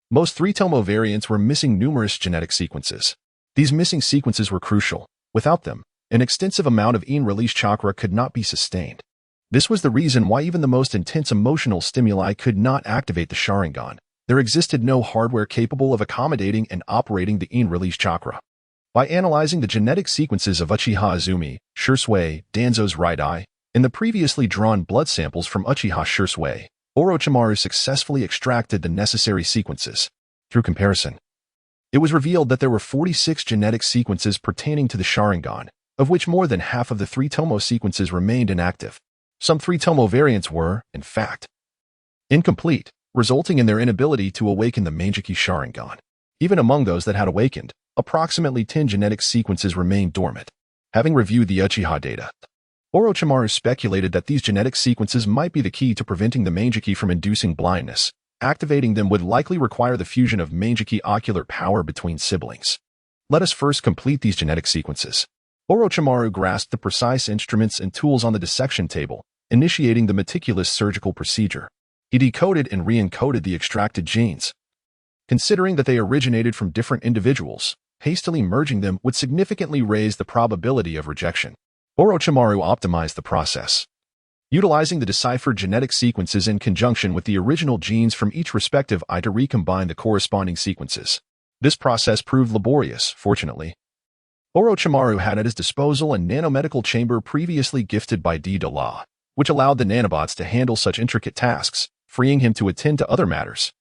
most 3-tomo variants were missing numerous genetic sequences. These missing sequences were crucial. Without them, an extensive amount of in-release chakra could not be sustained. This was the reason why even the most intense emotional stimuli could not activate the Sharingan. There existed no hardware capable of accommodating and operating the in-release chakra. By analyzing the genetic sequences of Uchiha Izumi, Shisui, Danzo's right eye, and the previously drawn blood samples from Uchiha Shisui, Orochimaru successfully extracted the necessary sequences. Through comparison, it was revealed that there were 46 genetic sequences pertaining to the Sharingan, of which more than half of the 3-tomo sequences remained inactive. Some 3-tomo variants were, in fact, incomplete, resulting in their inability to awaken the Manjiki Sharingan. Even among those that had awakened, approximately 10 genetic sequences remained dormant. Having reviewed the Uchiha data, Orochimaru speculated that these genetic sequences might be the key to preventing the Manjiki from inducing blindness. Activating them would likely require the fusion of Manjiki ocular power between siblings. Let us first complete these genetic sequences. Orochimaru grasped the precise instruments and tools on the dissection table, initiating the meticulous surgical procedure. He decoded and re-encoded the extracted genes. Considering that they originated from different individuals, hastily merging them would significantly raise the probability of rejection. Orochimaru optimized the process, utilizing the deciphered genetic sequences in conjunction with the original genes from each respective eye to recombine the corresponding sequences. This process proved laborious, fortunately. Orochimaru had at his disposal a nanomedical chamber previously gifted by Deidara, which allowed the nanobots to handle such intricate tasks, freeing him to attend to other matters.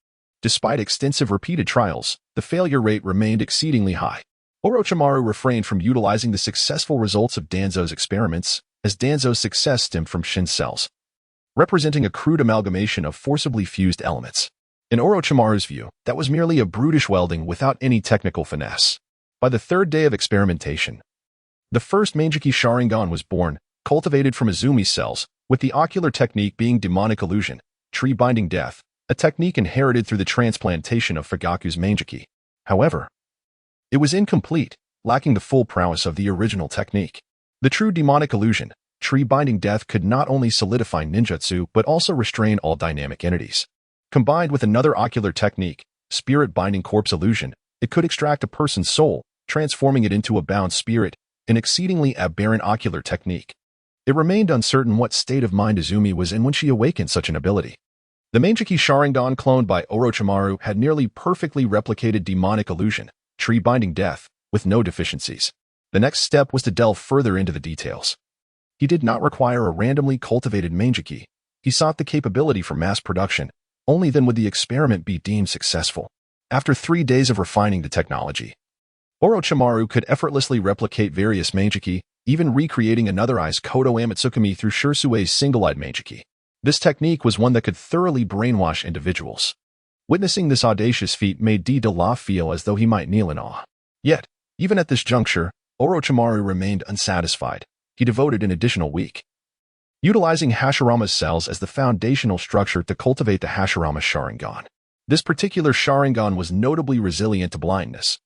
Despite extensive repeated trials, the failure rate remained exceedingly high. Orochimaru refrained from utilizing the successful results of Danzo's experiments, as Danzo's success stemmed from Shin cells, representing a crude amalgamation of forcibly fused elements. In Orochimaru's view, that was merely a brutish welding without any technical finesse. By the 3rd day of experimentation, the first Manjiki Sharingan was born, cultivated from Izumi cells, with the ocular technique being demonic illusion, tree-binding death, a technique inherited through the transplantation of Fugaku's Manjiki. However, it was incomplete, lacking the full prowess of the original technique. The true demonic illusion, tree-binding death, could not only solidify ninjutsu but also restrain all dynamic entities. Combined with another ocular technique, spirit-binding corpse illusion, it could extract a person's soul, transforming it into a bound spirit, an exceedingly aberrant ocular technique. It remained uncertain what state of mind Izumi was in when she awakened such an ability. The Manjiki Sharingan cloned by Orochimaru had nearly perfectly replicated demonic illusion, tree-binding death, with no deficiencies. The next step was to delve further into the details. He did not require a randomly cultivated Manjiki. He sought the capability for mass production. Only then would the experiment be deemed successful. After 3 days of refining the technology, Orochimaru could effortlessly replicate various Manjiki, even recreating another eye's Kodo Amatsukami through Shisui's single-eyed Manjiki. This technique was one that could thoroughly brainwash individuals. Witnessing this audacious feat made Deidara feel as though he might kneel in awe. Yet, even at this juncture, Orochimaru remained unsatisfied. He devoted an additional week, utilizing Hashirama's cells as the foundational structure to cultivate the Hashirama Sharingan. This particular Sharingan was notably resilient to blindness,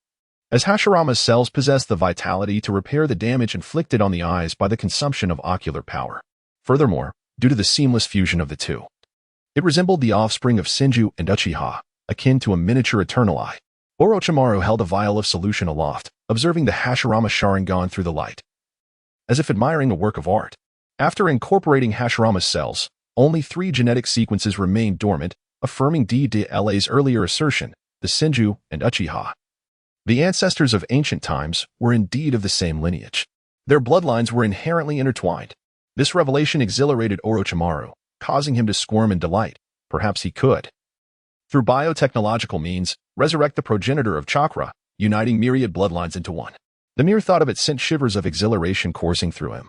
as Hashirama's cells possessed the vitality to repair the damage inflicted on the eyes by the consumption of ocular power. Furthermore, due to the seamless fusion of the two, it resembled the offspring of Senju and Uchiha, akin to a miniature eternal eye. Orochimaru held a vial of solution aloft, observing the Hashirama Sharingan through the light, as if admiring a work of art. After incorporating Hashirama's cells, only 3 genetic sequences remained dormant, affirming Deidara's earlier assertion, the Senju and Uchiha. The ancestors of ancient times were indeed of the same lineage. Their bloodlines were inherently intertwined. This revelation exhilarated Orochimaru, causing him to squirm in delight. Perhaps he could, through biotechnological means, resurrect the progenitor of chakra, uniting myriad bloodlines into one. The mere thought of it sent shivers of exhilaration coursing through him,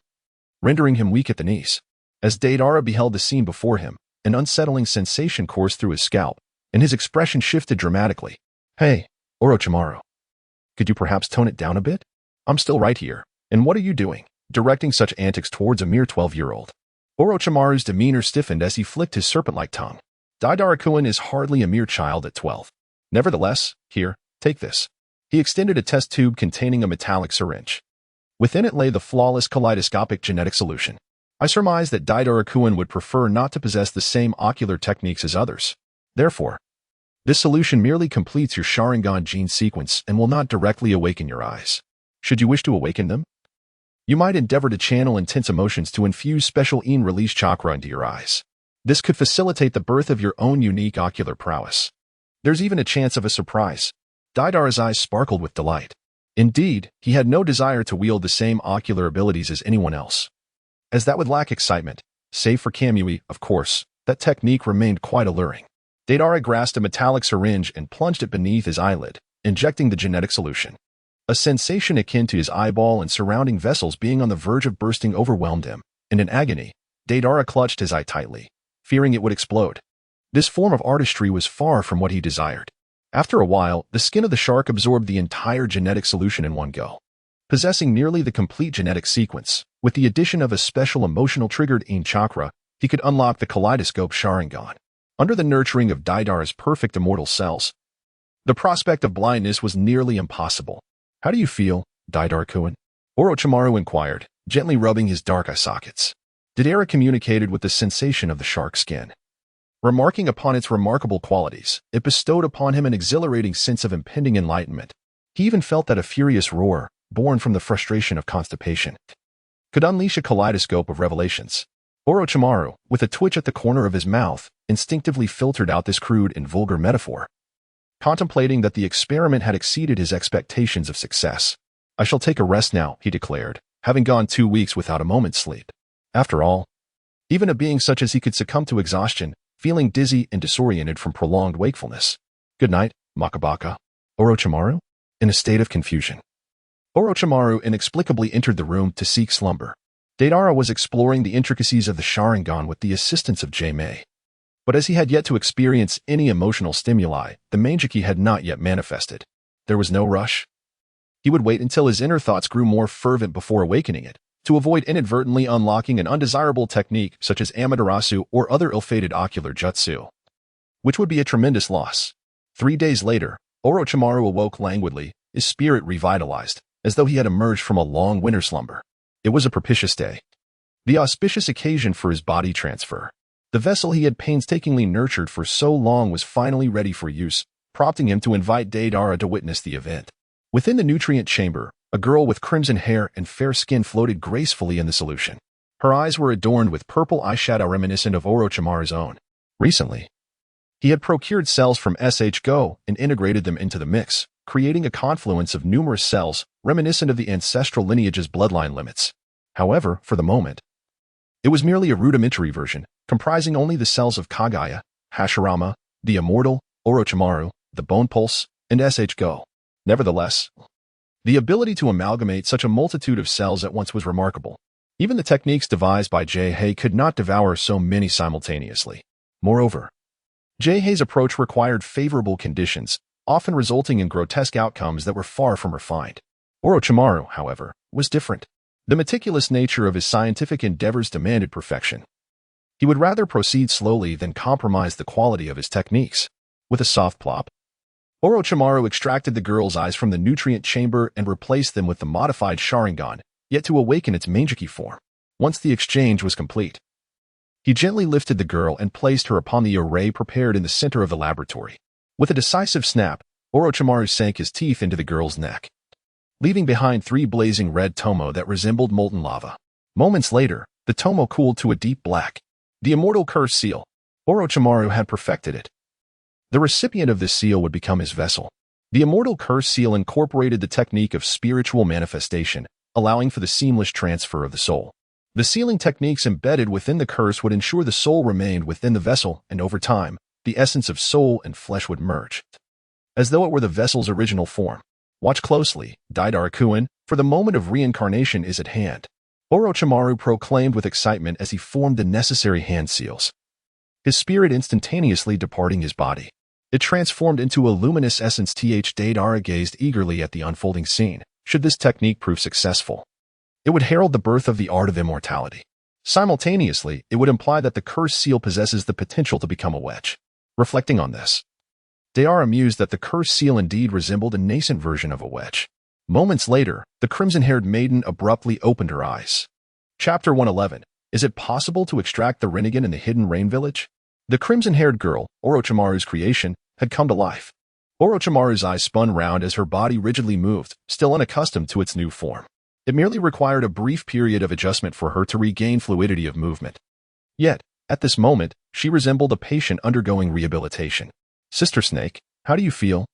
rendering him weak at the knees. As Deidara beheld the scene before him, an unsettling sensation coursed through his scalp, and his expression shifted dramatically. "Hey, Orochimaru. Could you perhaps tone it down a bit? I'm still right here, and what are you doing, directing such antics towards a mere 12-year-old? Orochimaru's demeanor stiffened as he flicked his serpent-like tongue. Deidara is hardly a mere child at 12. Nevertheless, here, take this. He extended a test tube containing a metallic syringe. Within it lay the flawless kaleidoscopic genetic solution. I surmised that Deidara would prefer not to possess the same ocular techniques as others. Therefore, this solution merely completes your Sharingan gene sequence and will not directly awaken your eyes. Should you wish to awaken them, you might endeavor to channel intense emotions to infuse special release chakra into your eyes. This could facilitate the birth of your own unique ocular prowess. There's even a chance of a surprise." Deidara's eyes sparkled with delight. Indeed, he had no desire to wield the same ocular abilities as anyone else, as that would lack excitement. Save for Kamui, of course, that technique remained quite alluring. Deidara grasped a metallic syringe and plunged it beneath his eyelid, injecting the genetic solution. A sensation akin to his eyeball and surrounding vessels being on the verge of bursting overwhelmed him, and in agony, Deidara clutched his eye tightly, fearing it would explode. This form of artistry was far from what he desired. After a while, the skin of the shark absorbed the entire genetic solution in one go. Possessing nearly the complete genetic sequence, with the addition of a special emotional triggered in chakra, he could unlock the kaleidoscope Sharingan. Under the nurturing of Deidara's perfect immortal cells, the prospect of blindness was nearly impossible. "How do you feel, Deidara-kun?" Orochimaru inquired, gently rubbing his dark eye sockets. Deidara communicated with the sensation of the shark's skin. Remarking upon its remarkable qualities, it bestowed upon him an exhilarating sense of impending enlightenment. He even felt that a furious roar, born from the frustration of constipation, could unleash a kaleidoscope of revelations. Orochimaru, with a twitch at the corner of his mouth, instinctively filtered out this crude and vulgar metaphor, contemplating that the experiment had exceeded his expectations of success. "I shall take a rest now," he declared, having gone 2 weeks without a moment's sleep. After all, even a being such as he could succumb to exhaustion, feeling dizzy and disoriented from prolonged wakefulness. "Good night, Makabaka." Orochimaru? In a state of confusion, Orochimaru inexplicably entered the room to seek slumber. Deidara was exploring the intricacies of the Sharingan with the assistance of J-Mei. But as he had yet to experience any emotional stimuli, the Manjiki had not yet manifested. There was no rush. He would wait until his inner thoughts grew more fervent before awakening it, to avoid inadvertently unlocking an undesirable technique such as Amaterasu or other ill-fated ocular jutsu, which would be a tremendous loss. 3 days later, Orochimaru awoke languidly, his spirit revitalized, as though he had emerged from a long winter slumber. It was a propitious day, the auspicious occasion for his body transfer. The vessel he had painstakingly nurtured for so long was finally ready for use, prompting him to invite Deidara to witness the event. Within the nutrient chamber, a girl with crimson hair and fair skin floated gracefully in the solution. Her eyes were adorned with purple eyeshadow reminiscent of Orochimaru's own. Recently, he had procured cells from SH-Go and integrated them into the mix, creating a confluence of numerous cells reminiscent of the ancestral lineage's bloodline limits. However, for the moment, it was merely a rudimentary version, comprising only the cells of Kaguya, Hashirama, the immortal, Orochimaru, the Bone Pulse, and SH-Go. Nevertheless, the ability to amalgamate such a multitude of cells at once was remarkable. Even the techniques devised by J-Hei could not devour so many simultaneously. Moreover, J-Hei's approach required favorable conditions, often resulting in grotesque outcomes that were far from refined. Orochimaru, however, was different. The meticulous nature of his scientific endeavors demanded perfection. He would rather proceed slowly than compromise the quality of his techniques. With a soft plop, Orochimaru extracted the girl's eyes from the nutrient chamber and replaced them with the modified Sharingan, yet to awaken its Manjiki form. Once the exchange was complete, he gently lifted the girl and placed her upon the array prepared in the center of the laboratory. With a decisive snap, Orochimaru sank his teeth into the girl's neck, leaving behind 3 blazing red tomo that resembled molten lava. Moments later, The tomo cooled to a deep black. The immortal curse seal. Orochimaru had perfected it. The recipient of this seal would become his vessel. The immortal curse seal incorporated the technique of spiritual manifestation, allowing for the seamless transfer of the soul. The sealing techniques embedded within the curse would ensure the soul remained within the vessel, and over time, the essence of soul and flesh would merge, as though it were the vessel's original form. Watch closely, Deidara-kun, for the moment of reincarnation is at hand. Orochimaru proclaimed with excitement as he formed the necessary hand seals. His spirit instantaneously departing his body. It transformed into a luminous essence. Deidara gazed eagerly at the unfolding scene. Should this technique prove successful, it would herald the birth of the art of immortality. Simultaneously, it would imply that the cursed seal possesses the potential to become a wedge. Reflecting on this, Deidara mused that the cursed seal indeed resembled a nascent version of a wedge. Moments later, the crimson-haired maiden abruptly opened her eyes. Chapter 111. Is it possible to extract the Rinnegan in the hidden rain village? The crimson-haired girl, Orochimaru's creation, had come to life. Orochimaru's eyes spun round as her body rigidly moved, still unaccustomed to its new form. It merely required a brief period of adjustment for her to regain fluidity of movement. Yet, at this moment, she resembled a patient undergoing rehabilitation. Sister Snake, how do you feel?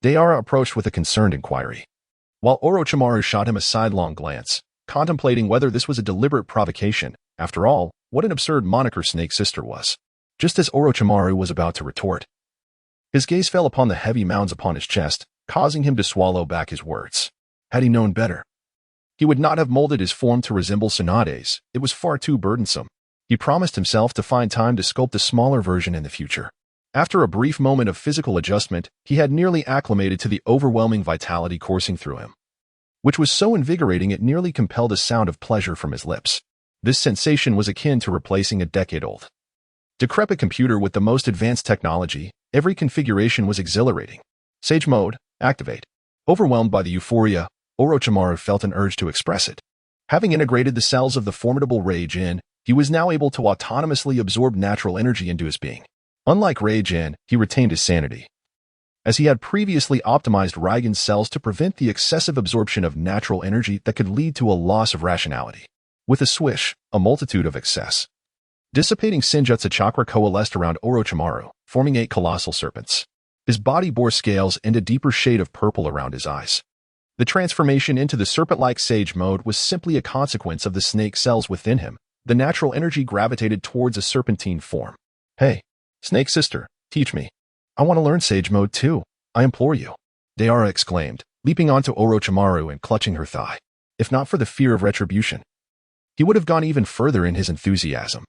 Deidara approached with a concerned inquiry. While Orochimaru shot him a sidelong glance, contemplating whether this was a deliberate provocation. After all, what an absurd moniker Snake's sister was. Just as Orochimaru was about to retort, his gaze fell upon the heavy mounds upon his chest, causing him to swallow back his words. Had he known better, he would not have molded his form to resemble Tsunade's. It was far too burdensome. He promised himself to find time to sculpt a smaller version in the future. After a brief moment of physical adjustment, he had nearly acclimated to the overwhelming vitality coursing through him, which was so invigorating it nearly compelled a sound of pleasure from his lips. This sensation was akin to replacing a decade-old, decrepit computer with the most advanced technology. Every configuration was exhilarating. Sage mode, activate. Overwhelmed by the euphoria, Orochimaru felt an urge to express it. Having integrated the cells of the formidable Rage-In, he was now able to autonomously absorb natural energy into his being. Unlike Rage-In, he retained his sanity, as he had previously optimized Raigen's cells to prevent the excessive absorption of natural energy that could lead to a loss of rationality. With a swish, a multitude of excess, dissipating Senjutsu chakra coalesced around Orochimaru, forming 8 colossal serpents. His body bore scales and a deeper shade of purple around his eyes. The transformation into the serpent-like sage mode was simply a consequence of the snake cells within him. The natural energy gravitated towards a serpentine form. Hey, Snake sister, teach me. I want to learn sage mode too. I implore you. Deidara exclaimed, leaping onto Orochimaru and clutching her thigh. If not for the fear of retribution, he would have gone even further in his enthusiasm.